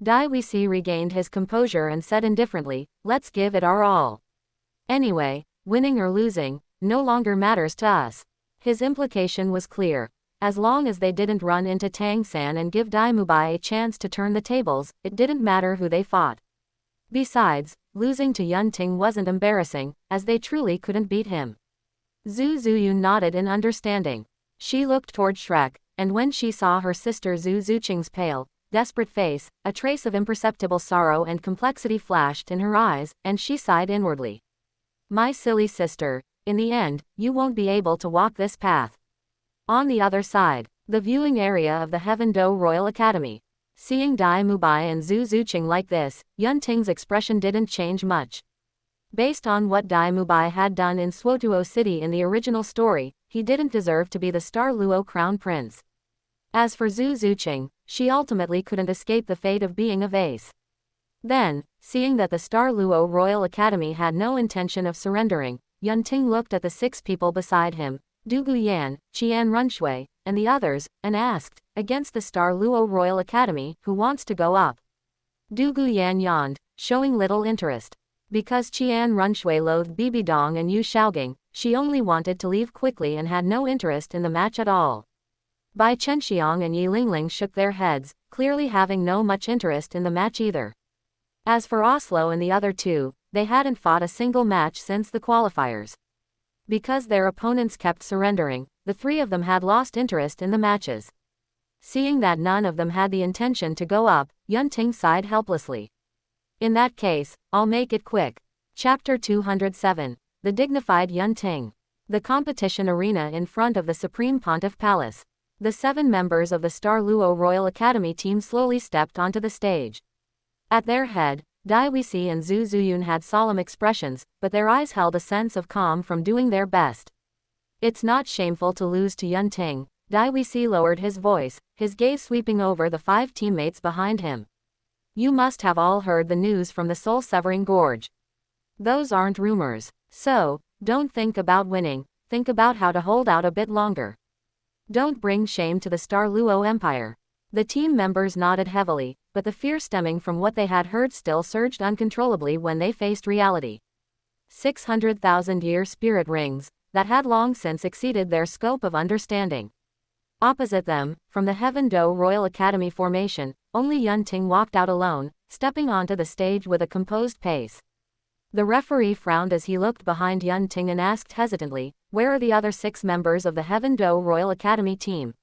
Dai Wixi regained his composure and said indifferently, let's give it our all. Anyway, winning or losing no longer matters to us. His implication was clear. As long as they didn't run into Tang San and give Dai Mubai a chance to turn the tables, it didn't matter who they fought. Besides, losing to Yunting wasn't embarrassing, as they truly couldn't beat him. Zhu Zuyun nodded in understanding. She looked toward Shrek, and when she saw her sister Zhu Zuqing's pale, desperate face, a trace of imperceptible sorrow and complexity flashed in her eyes, and she sighed inwardly. My silly sister, in the end, you won't be able to walk this path. On the other side, the viewing area of the Heaven Do Royal Academy. Seeing Dai Mubai and Zhu Zuqing like this, Yunting's expression didn't change much. Based on what Dai Mubai had done in Swotuo City in the original story, he didn't deserve to be the Star Luo crown prince. As for Zhu Zuqing, she ultimately couldn't escape the fate of being a vase. Then, seeing that the Star Luo Royal Academy had no intention of surrendering, Yun Ting looked at the 6 people beside him, Du Guyan, Qian Runshui, and the others, and asked, against the Star Luo Royal Academy, who wants to go up? Du Guyan yawned, showing little interest. Because Qian Runshui loathed Bibi Dong and Yu Shaogang, she only wanted to leave quickly and had no interest in the match at all. Bai Chenxiang and Yi Lingling shook their heads, clearly having no much interest in the match either. As for Oslo and the other 2, they hadn't fought a single match since the qualifiers. Because their opponents kept surrendering, the 3 of them had lost interest in the matches. Seeing that none of them had the intention to go up, Yun Ting sighed helplessly. In that case, I'll make it quick. Chapter 207. The Dignified Yun Ting. The competition arena in front of the Supreme Pontiff Palace. The 7 members of the Star Luo Royal Academy team slowly stepped onto the stage. At their head, Dai Wixi and Zhu Zuyun had solemn expressions, but their eyes held a sense of calm from doing their best. It's not shameful to lose to Yun Ting. Dai Wixi lowered his voice, his gaze sweeping over the 5 teammates behind him. You must have all heard the news from the soul-severing gorge. Those aren't rumors. So, don't think about winning, think about how to hold out a bit longer. Don't bring shame to the Star Luo Empire. The team members nodded heavily, but the fear stemming from what they had heard still surged uncontrollably when they faced reality. 600,000-year spirit rings, that had long since exceeded their scope of understanding. Opposite them, from the Heaven Do Royal Academy formation, only Yun Ting walked out alone, stepping onto the stage with a composed pace. The referee frowned as he looked behind Yun Ting and asked hesitantly, where are the other 6 members of the Heaven Do Royal Academy team?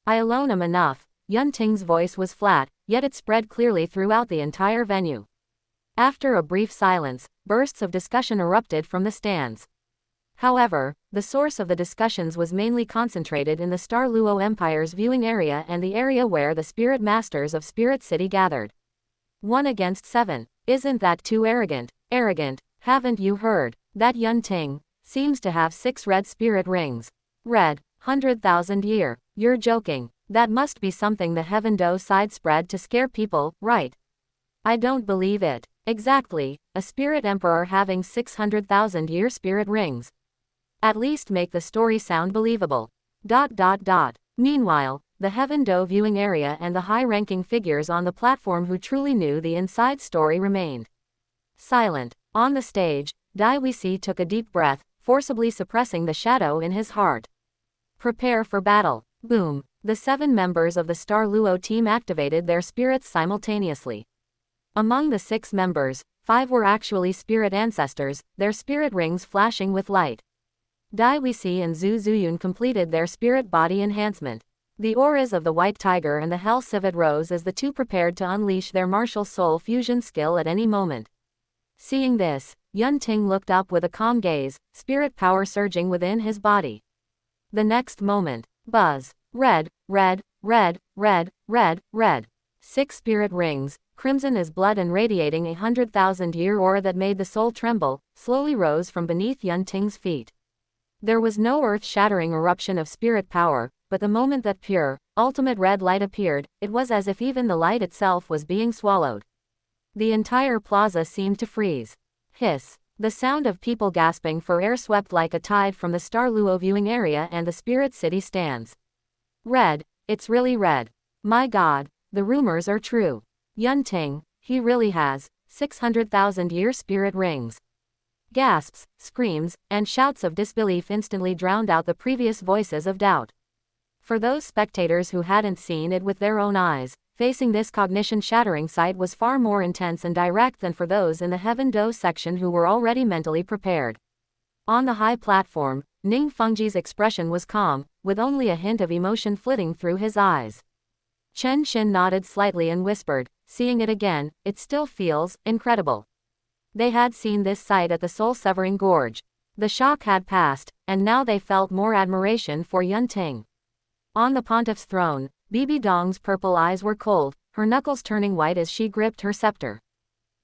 I alone am enough. Yun Ting's voice was flat, yet it spread clearly throughout the entire venue. After a brief silence, bursts of discussion erupted from the stands. However, the source of the discussions was mainly concentrated in the Star Luo Empire's viewing area and the area where the spirit masters of Spirit City gathered. 1 against 7. Isn't that too arrogant? Arrogant, haven't you heard? That Yun Ting seems to have 6 red spirit rings. Red, 100,000 year. You're joking. That must be something the Heaven Do side spread to scare people, right? I don't believe it. Exactly, a spirit emperor having 600,000 year spirit rings. At least make the story sound believable. ... Meanwhile, the Heaven Do viewing area and the high-ranking figures on the platform who truly knew the inside story remained silent. On the stage, Dai Wixi took a deep breath, forcibly suppressing the shadow in his heart. Prepare for battle. Boom. The 7 members of the Star Luo team activated their spirits simultaneously. Among the 6 members, 5 were actually spirit ancestors, their spirit rings flashing with light. Dai Wixi and Zhu Zuyun completed their spirit body enhancement. The auras of the White Tiger and the Hell Civet rose as the 2 prepared to unleash their martial soul fusion skill at any moment. Seeing this, Yun Ting looked up with a calm gaze, spirit power surging within his body. The next moment, buzz. Red, red, red, red, red, red. 6 spirit rings, crimson as blood and radiating a 100,000-year aura that made the soul tremble, slowly rose from beneath Yun Ting's feet. There was no earth-shattering eruption of spirit power, but the moment that pure, ultimate red light appeared, it was as if even the light itself was being swallowed. The entire plaza seemed to freeze. Hiss. The sound of people gasping for air swept like a tide from the Star Luo viewing area and the Spirit City stands. Red, it's really red. My god, the rumors are true. Yun Ting, he really has 600,000-year spirit rings. Gasps, screams, and shouts of disbelief instantly drowned out the previous voices of doubt. For those spectators who hadn't seen it with their own eyes, facing this cognition-shattering sight was far more intense and direct than for those in the Heaven Do section who were already mentally prepared. On the high platform, Ning Fengji's expression was calm, with only a hint of emotion flitting through his eyes. Chen Xin nodded slightly and whispered, seeing it again, it still feels incredible. They had seen this sight at the soul-severing gorge. The shock had passed, and now they felt more admiration for Yun Ting. On the pontiff's throne, Bibi Dong's purple eyes were cold, her knuckles turning white as she gripped her scepter.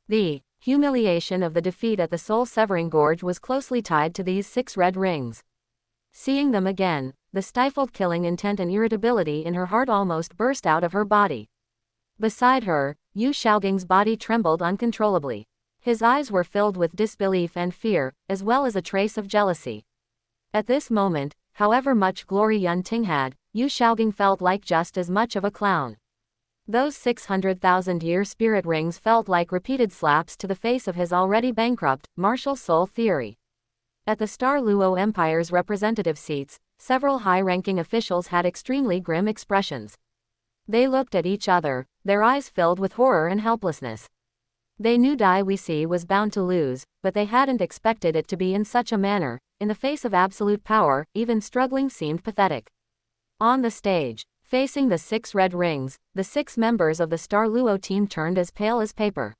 The Humiliation of the defeat at the soul-severing gorge was closely tied to these 6 red rings. Seeing them again, the stifled killing intent and irritability in her heart almost burst out of her body. Beside her, Yu Xiaoging's body trembled uncontrollably. His eyes were filled with disbelief and fear, as well as a trace of jealousy. At this moment, however much glory Yun Ting had, Yu Xiaoging felt like just as much of a clown. Those 600,000-year spirit rings felt like repeated slaps to the face of his already bankrupt, martial soul theory. At the Douluo Empire's representative seats, several high-ranking officials had extremely grim expressions. They looked at each other, their eyes filled with horror and helplessness. They knew Dai Wuxi was bound to lose, but they hadn't expected it to be in such a manner. In the face of absolute power, even struggling seemed pathetic. On the stage, facing the 6 red rings, the 6 members of the Douluo team turned as pale as paper.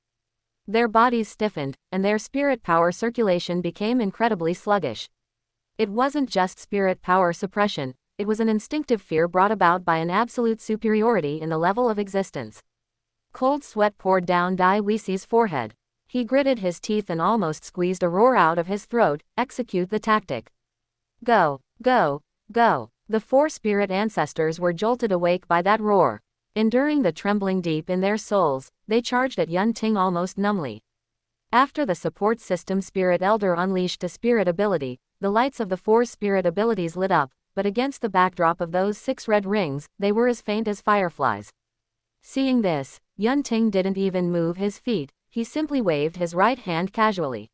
Their bodies stiffened, and their spirit power circulation became incredibly sluggish. It wasn't just spirit power suppression, it was an instinctive fear brought about by an absolute superiority in the level of existence. Cold sweat poured down Dai Wuxi's forehead. He gritted his teeth and almost squeezed a roar out of his throat. Execute the tactic. Go, go, go. The 4 spirit ancestors were jolted awake by that roar. Enduring the trembling deep in their souls, they charged at Yun Ting almost numbly. After the support system spirit elder unleashed a spirit ability, the lights of the 4 spirit abilities lit up, but against the backdrop of those 6 red rings, they were as faint as fireflies. Seeing this, Yun Ting didn't even move his feet, he simply waved his right hand casually.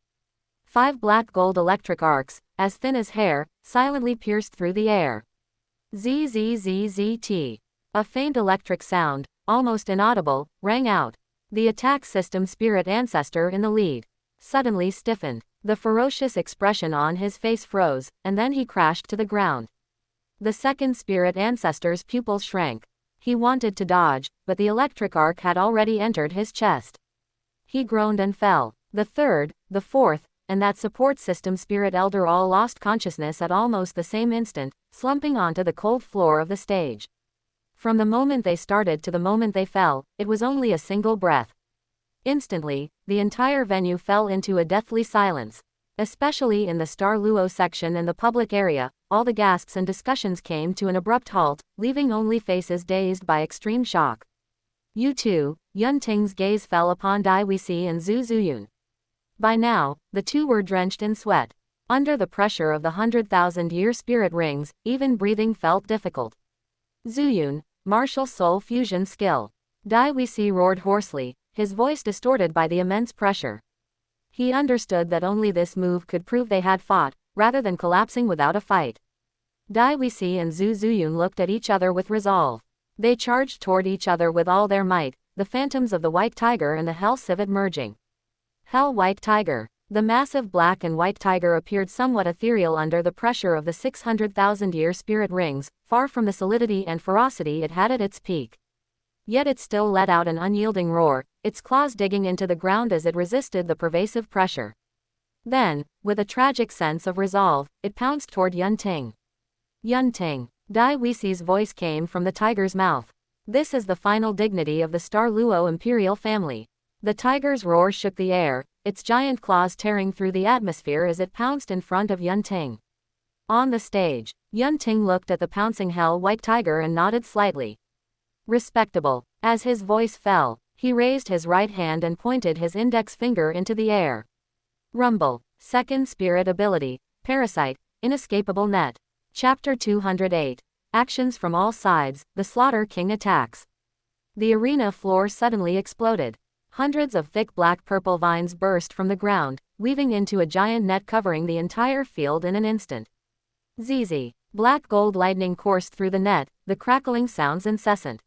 5 black gold electric arcs, as thin as hair, silently pierced through the air. ZZZZT. A faint electric sound, almost inaudible, rang out. The attack system spirit ancestor in the lead suddenly stiffened. The ferocious expression on his face froze, and then he crashed to the ground. The second spirit ancestor's pupils shrank. He wanted to dodge, but the electric arc had already entered his chest. He groaned and fell. The third, the fourth, and that support system spirit elder all lost consciousness at almost the same instant, slumping onto the cold floor of the stage. From the moment they started to the moment they fell, it was only a single breath. Instantly, the entire venue fell into a deathly silence. Especially in the Douluo section and the public area, all the gasps and discussions came to an abrupt halt, leaving only faces dazed by extreme shock. You too. Yun Ting's gaze fell upon Dai Wuxi and Zhu Zuyun. By now, the two were drenched in sweat. Under the pressure of the 100,000-year spirit rings, even breathing felt difficult. Zuyun, martial soul fusion skill. Dai Wuxi roared hoarsely, his voice distorted by the immense pressure. He understood that only this move could prove they had fought, rather than collapsing without a fight. Dai Wuxi and Zhu Zuyun looked at each other with resolve. They charged toward each other with all their might, the phantoms of the White Tiger and the Hell Civet merging. Hell White Tiger. The massive black and white tiger appeared somewhat ethereal under the pressure of the 600,000-year spirit rings, far from the solidity and ferocity it had at its peak. Yet it still let out an unyielding roar, its claws digging into the ground as it resisted the pervasive pressure. Then, with a tragic sense of resolve, it pounced toward Yun Ting. Yun Ting. Dai Wuxi's voice came from the tiger's mouth. This is the final dignity of the Douluo imperial family. The tiger's roar shook the air, its giant claws tearing through the atmosphere as it pounced in front of Yun Ting. On the stage, Yun Ting looked at the pouncing Hell White Tiger and nodded slightly. Respectable. As his voice fell, he raised his right hand and pointed his index finger into the air. Rumble. Second spirit ability. Parasite. Inescapable net. Chapter 208. Actions from all sides. The Slaughter King attacks. The arena floor suddenly exploded. Hundreds of thick black-purple vines burst from the ground, weaving into a giant net covering the entire field in an instant. ZZ. Black-gold lightning coursed through the net, the crackling sounds incessant.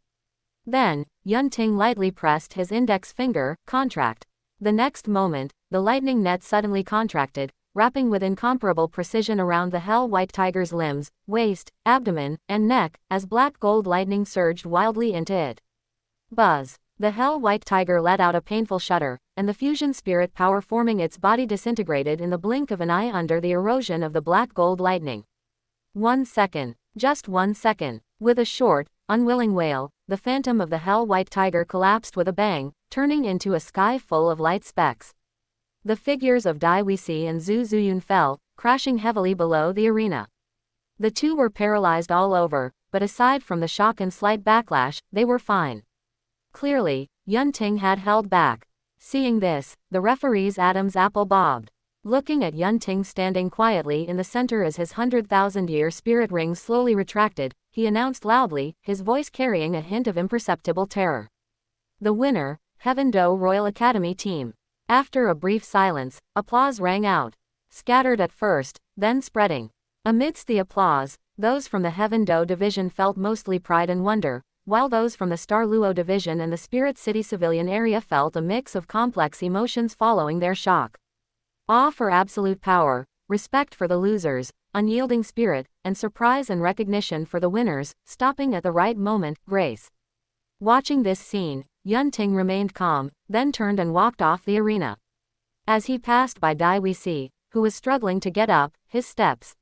Then, Yun Ting lightly pressed his index finger, contract. The next moment, the lightning net suddenly contracted, wrapping with incomparable precision around the Hell White Tiger's limbs, waist, abdomen, and neck, as black-gold lightning surged wildly into it. Buzz. The Hell White Tiger let out a painful shudder, and the fusion spirit power forming its body disintegrated in the blink of an eye under the erosion of the black gold lightning. 1 second. Just 1 second. With a short, unwilling wail, the phantom of the Hell White Tiger collapsed with a bang, turning into a sky full of light specks. The figures of Dai Wuxi and Zhu Zuyun fell, crashing heavily below the arena. The two were paralyzed all over, but aside from the shock and slight backlash, they were fine. Clearly, Yunting had held back. Seeing this, the referee's Adam's apple bobbed. Looking at Yunting standing quietly in the center as his 100,000-year spirit ring slowly retracted, he announced loudly, his voice carrying a hint of imperceptible terror. The winner, Heaven Do Royal Academy team. After a brief silence, applause rang out. Scattered at first, then spreading. Amidst the applause, those from the Heaven Do division felt mostly pride and wonder, while those from the Douluo division and the Spirit City civilian area felt a mix of complex emotions following their shock. Awe for absolute power, respect for the losers, unyielding spirit, and surprise and recognition for the winners, stopping at the right moment, grace. Watching this scene, Yunting remained calm, then turned and walked off the arena. As he passed by Dai Wuxi, who was struggling to get up, his steps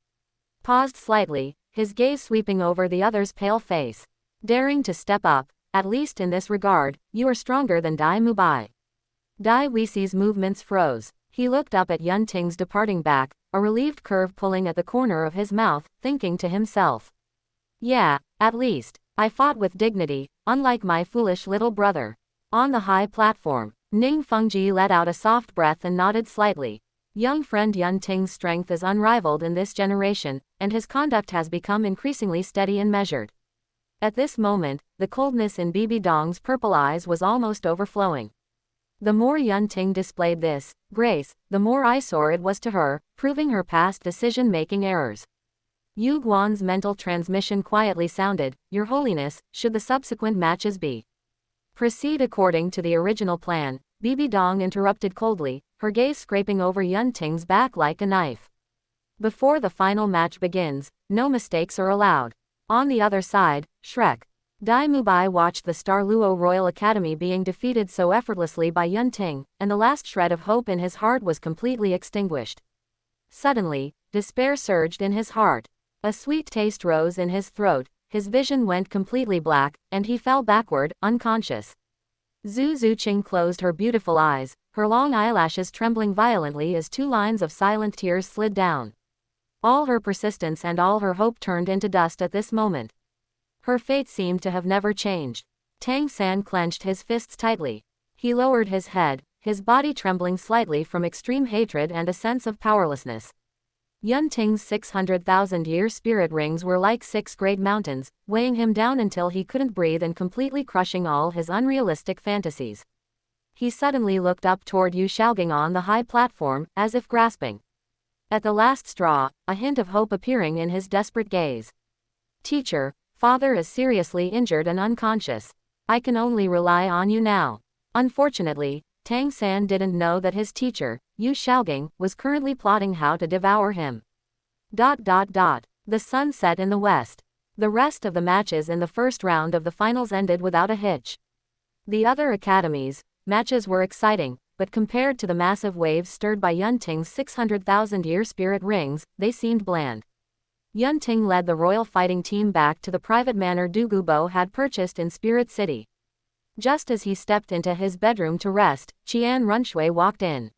paused slightly, his gaze sweeping over the other's pale face. Daring to step up, at least in this regard, you are stronger than Dai Mubai. Dai Wuxi's movements froze. He looked up at Yunting's departing back, a relieved curve pulling at the corner of his mouth, thinking to himself. Yeah, at least, I fought with dignity, unlike my foolish little brother. On the high platform, Ning Fengji let out a soft breath and nodded slightly. Young friend Yunting's strength is unrivaled in this generation, and his conduct has become increasingly steady and measured. At this moment, the coldness in Bibi Dong's purple eyes was almost overflowing. The more Yunting displayed this grace, the more eyesore it was to her, proving her past decision-making errors. Yu Guan's mental transmission quietly sounded, Your Holiness, should the subsequent matches be proceed according to the original plan, Bibi Dong interrupted coldly, her gaze scraping over Yunting's back like a knife. Before the final match begins, no mistakes are allowed. On the other side, Shrek. Dai Mubai watched the Douluo Royal Academy being defeated so effortlessly by Yunting, and the last shred of hope in his heart was completely extinguished. Suddenly, despair surged in his heart. A sweet taste rose in his throat, his vision went completely black, and he fell backward, unconscious. Zhu Zuqing closed her beautiful eyes, her long eyelashes trembling violently as 2 lines of silent tears slid down. All her persistence and all her hope turned into dust at this moment. Her fate seemed to have never changed. Tang San clenched his fists tightly. He lowered his head, his body trembling slightly from extreme hatred and a sense of powerlessness. Yunting's 600,000-year spirit rings were like 6 great mountains, weighing him down until he couldn't breathe and completely crushing all his unrealistic fantasies. He suddenly looked up toward Yu Shaogang on the high platform, as if grasping at the last straw, a hint of hope appearing in his desperate gaze. Teacher, Father is seriously injured and unconscious. I can only rely on you now. Unfortunately, Tang San didn't know that his teacher, Yu Shaogang, was currently plotting how to devour him. The sun set in the west. The rest of the matches in the first round of the finals ended without a hitch. The other academies' matches were exciting, but compared to the massive waves stirred by Yunting's 600,000-year spirit rings, they seemed bland. Yunting led the royal fighting team back to the private manor Du Gubo had purchased in Spirit City. Just as he stepped into his bedroom to rest, Qian Runshui walked in.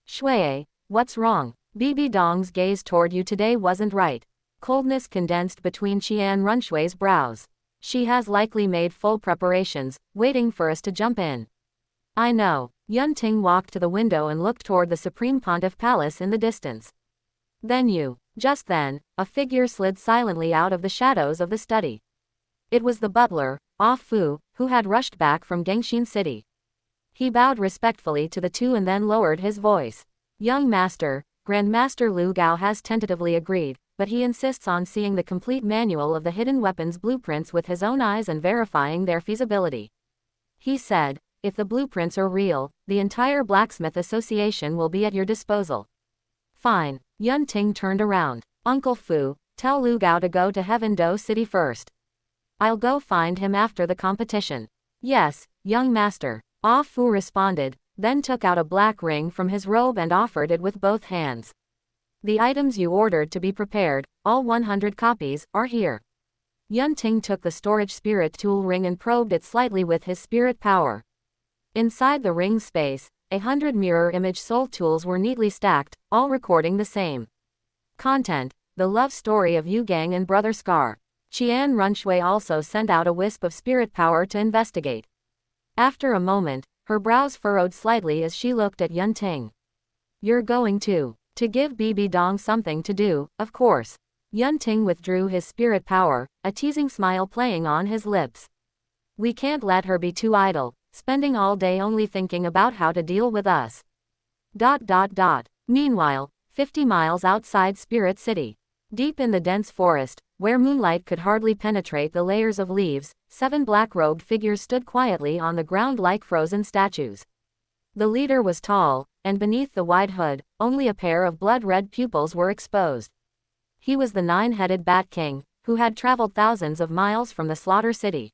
Shui, what's wrong? Bibi Dong's gaze toward you today wasn't right. Coldness condensed between Qian Runshui's brows. She has likely made full preparations, waiting for us to jump in. I know. Yunting walked to the window and looked toward the Supreme Pontiff Palace in the distance. Just then, a figure slid silently out of the shadows of the study. It was the butler, Ah Fu, who had rushed back from Gengxin City. He bowed respectfully to the two and then lowered his voice. Young Master, Grandmaster Lu Gao has tentatively agreed, but he insists on seeing the complete manual of the hidden weapons blueprints with his own eyes and verifying their feasibility. He said, if the blueprints are real, the entire Blacksmith Association will be at your disposal. Fine. Yunting turned around. Uncle Fu, tell Lu Gao to go to Heaven Do City first. I'll go find him after the competition. Yes, young master. Ah Fu responded, then took out a black ring from his robe and offered it with both hands. The items you ordered to be prepared, all 100 copies, are here. Yunting took the storage spirit tool ring and probed it slightly with his spirit power. Inside the ring space, 100 mirror image soul tools were neatly stacked, all recording the same content: the love story of Yu Gang and Brother Scar. Qian Runshui also sent out a wisp of spirit power to investigate. After a moment, her brows furrowed slightly as she looked at Yun Ting. You're going to give Bibi Dong something to do, of course. Yun Ting withdrew his spirit power, a teasing smile playing on his lips. We can't let her be too idle, spending all day only thinking about how to deal with us. ... Meanwhile, 50 miles outside Spirit City. Deep in the dense forest, where moonlight could hardly penetrate the layers of leaves, 7 black-robed figures stood quietly on the ground like frozen statues. The leader was tall, and beneath the wide hood, only a pair of blood-red pupils were exposed. He was the 9-headed Bat King, who had traveled thousands of miles from the Slaughter City.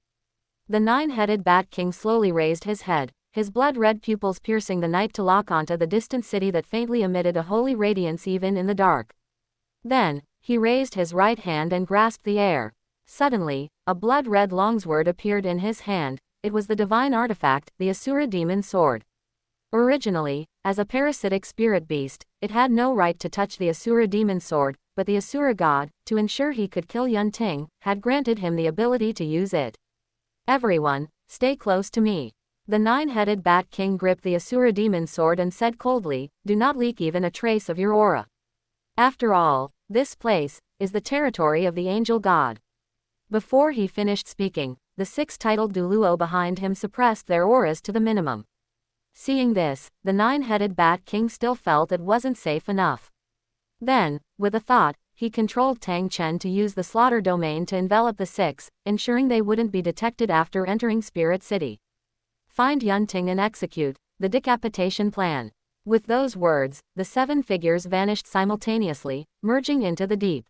The 9-headed Bat King slowly raised his head, his blood-red pupils piercing the night to lock onto the distant city that faintly emitted a holy radiance even in the dark. Then, he raised his right hand and grasped the air. Suddenly, a blood-red longsword appeared in his hand. It was the divine artifact, the Asura demon sword. Originally, as a parasitic spirit beast, it had no right to touch the Asura demon sword, but the Asura god, to ensure he could kill Yun Ting, had granted him the ability to use it. Everyone, stay close to me. The 9-headed Bat King gripped the Asura demon sword and said coldly, do not leak even a trace of your aura. After all, this place is the territory of the angel god. Before he finished speaking, the 6 titled Douluo behind him suppressed their auras to the minimum. Seeing this, the 9-headed Bat King still felt it wasn't safe enough. Then, with a thought, he controlled Tang Chen to use the slaughter domain to envelop the 6, ensuring they wouldn't be detected after entering Spirit City. Find Yun Ting and execute the decapitation plan. With those words, the 7 figures vanished simultaneously, merging into the deep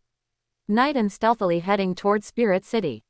night and stealthily heading toward Spirit City.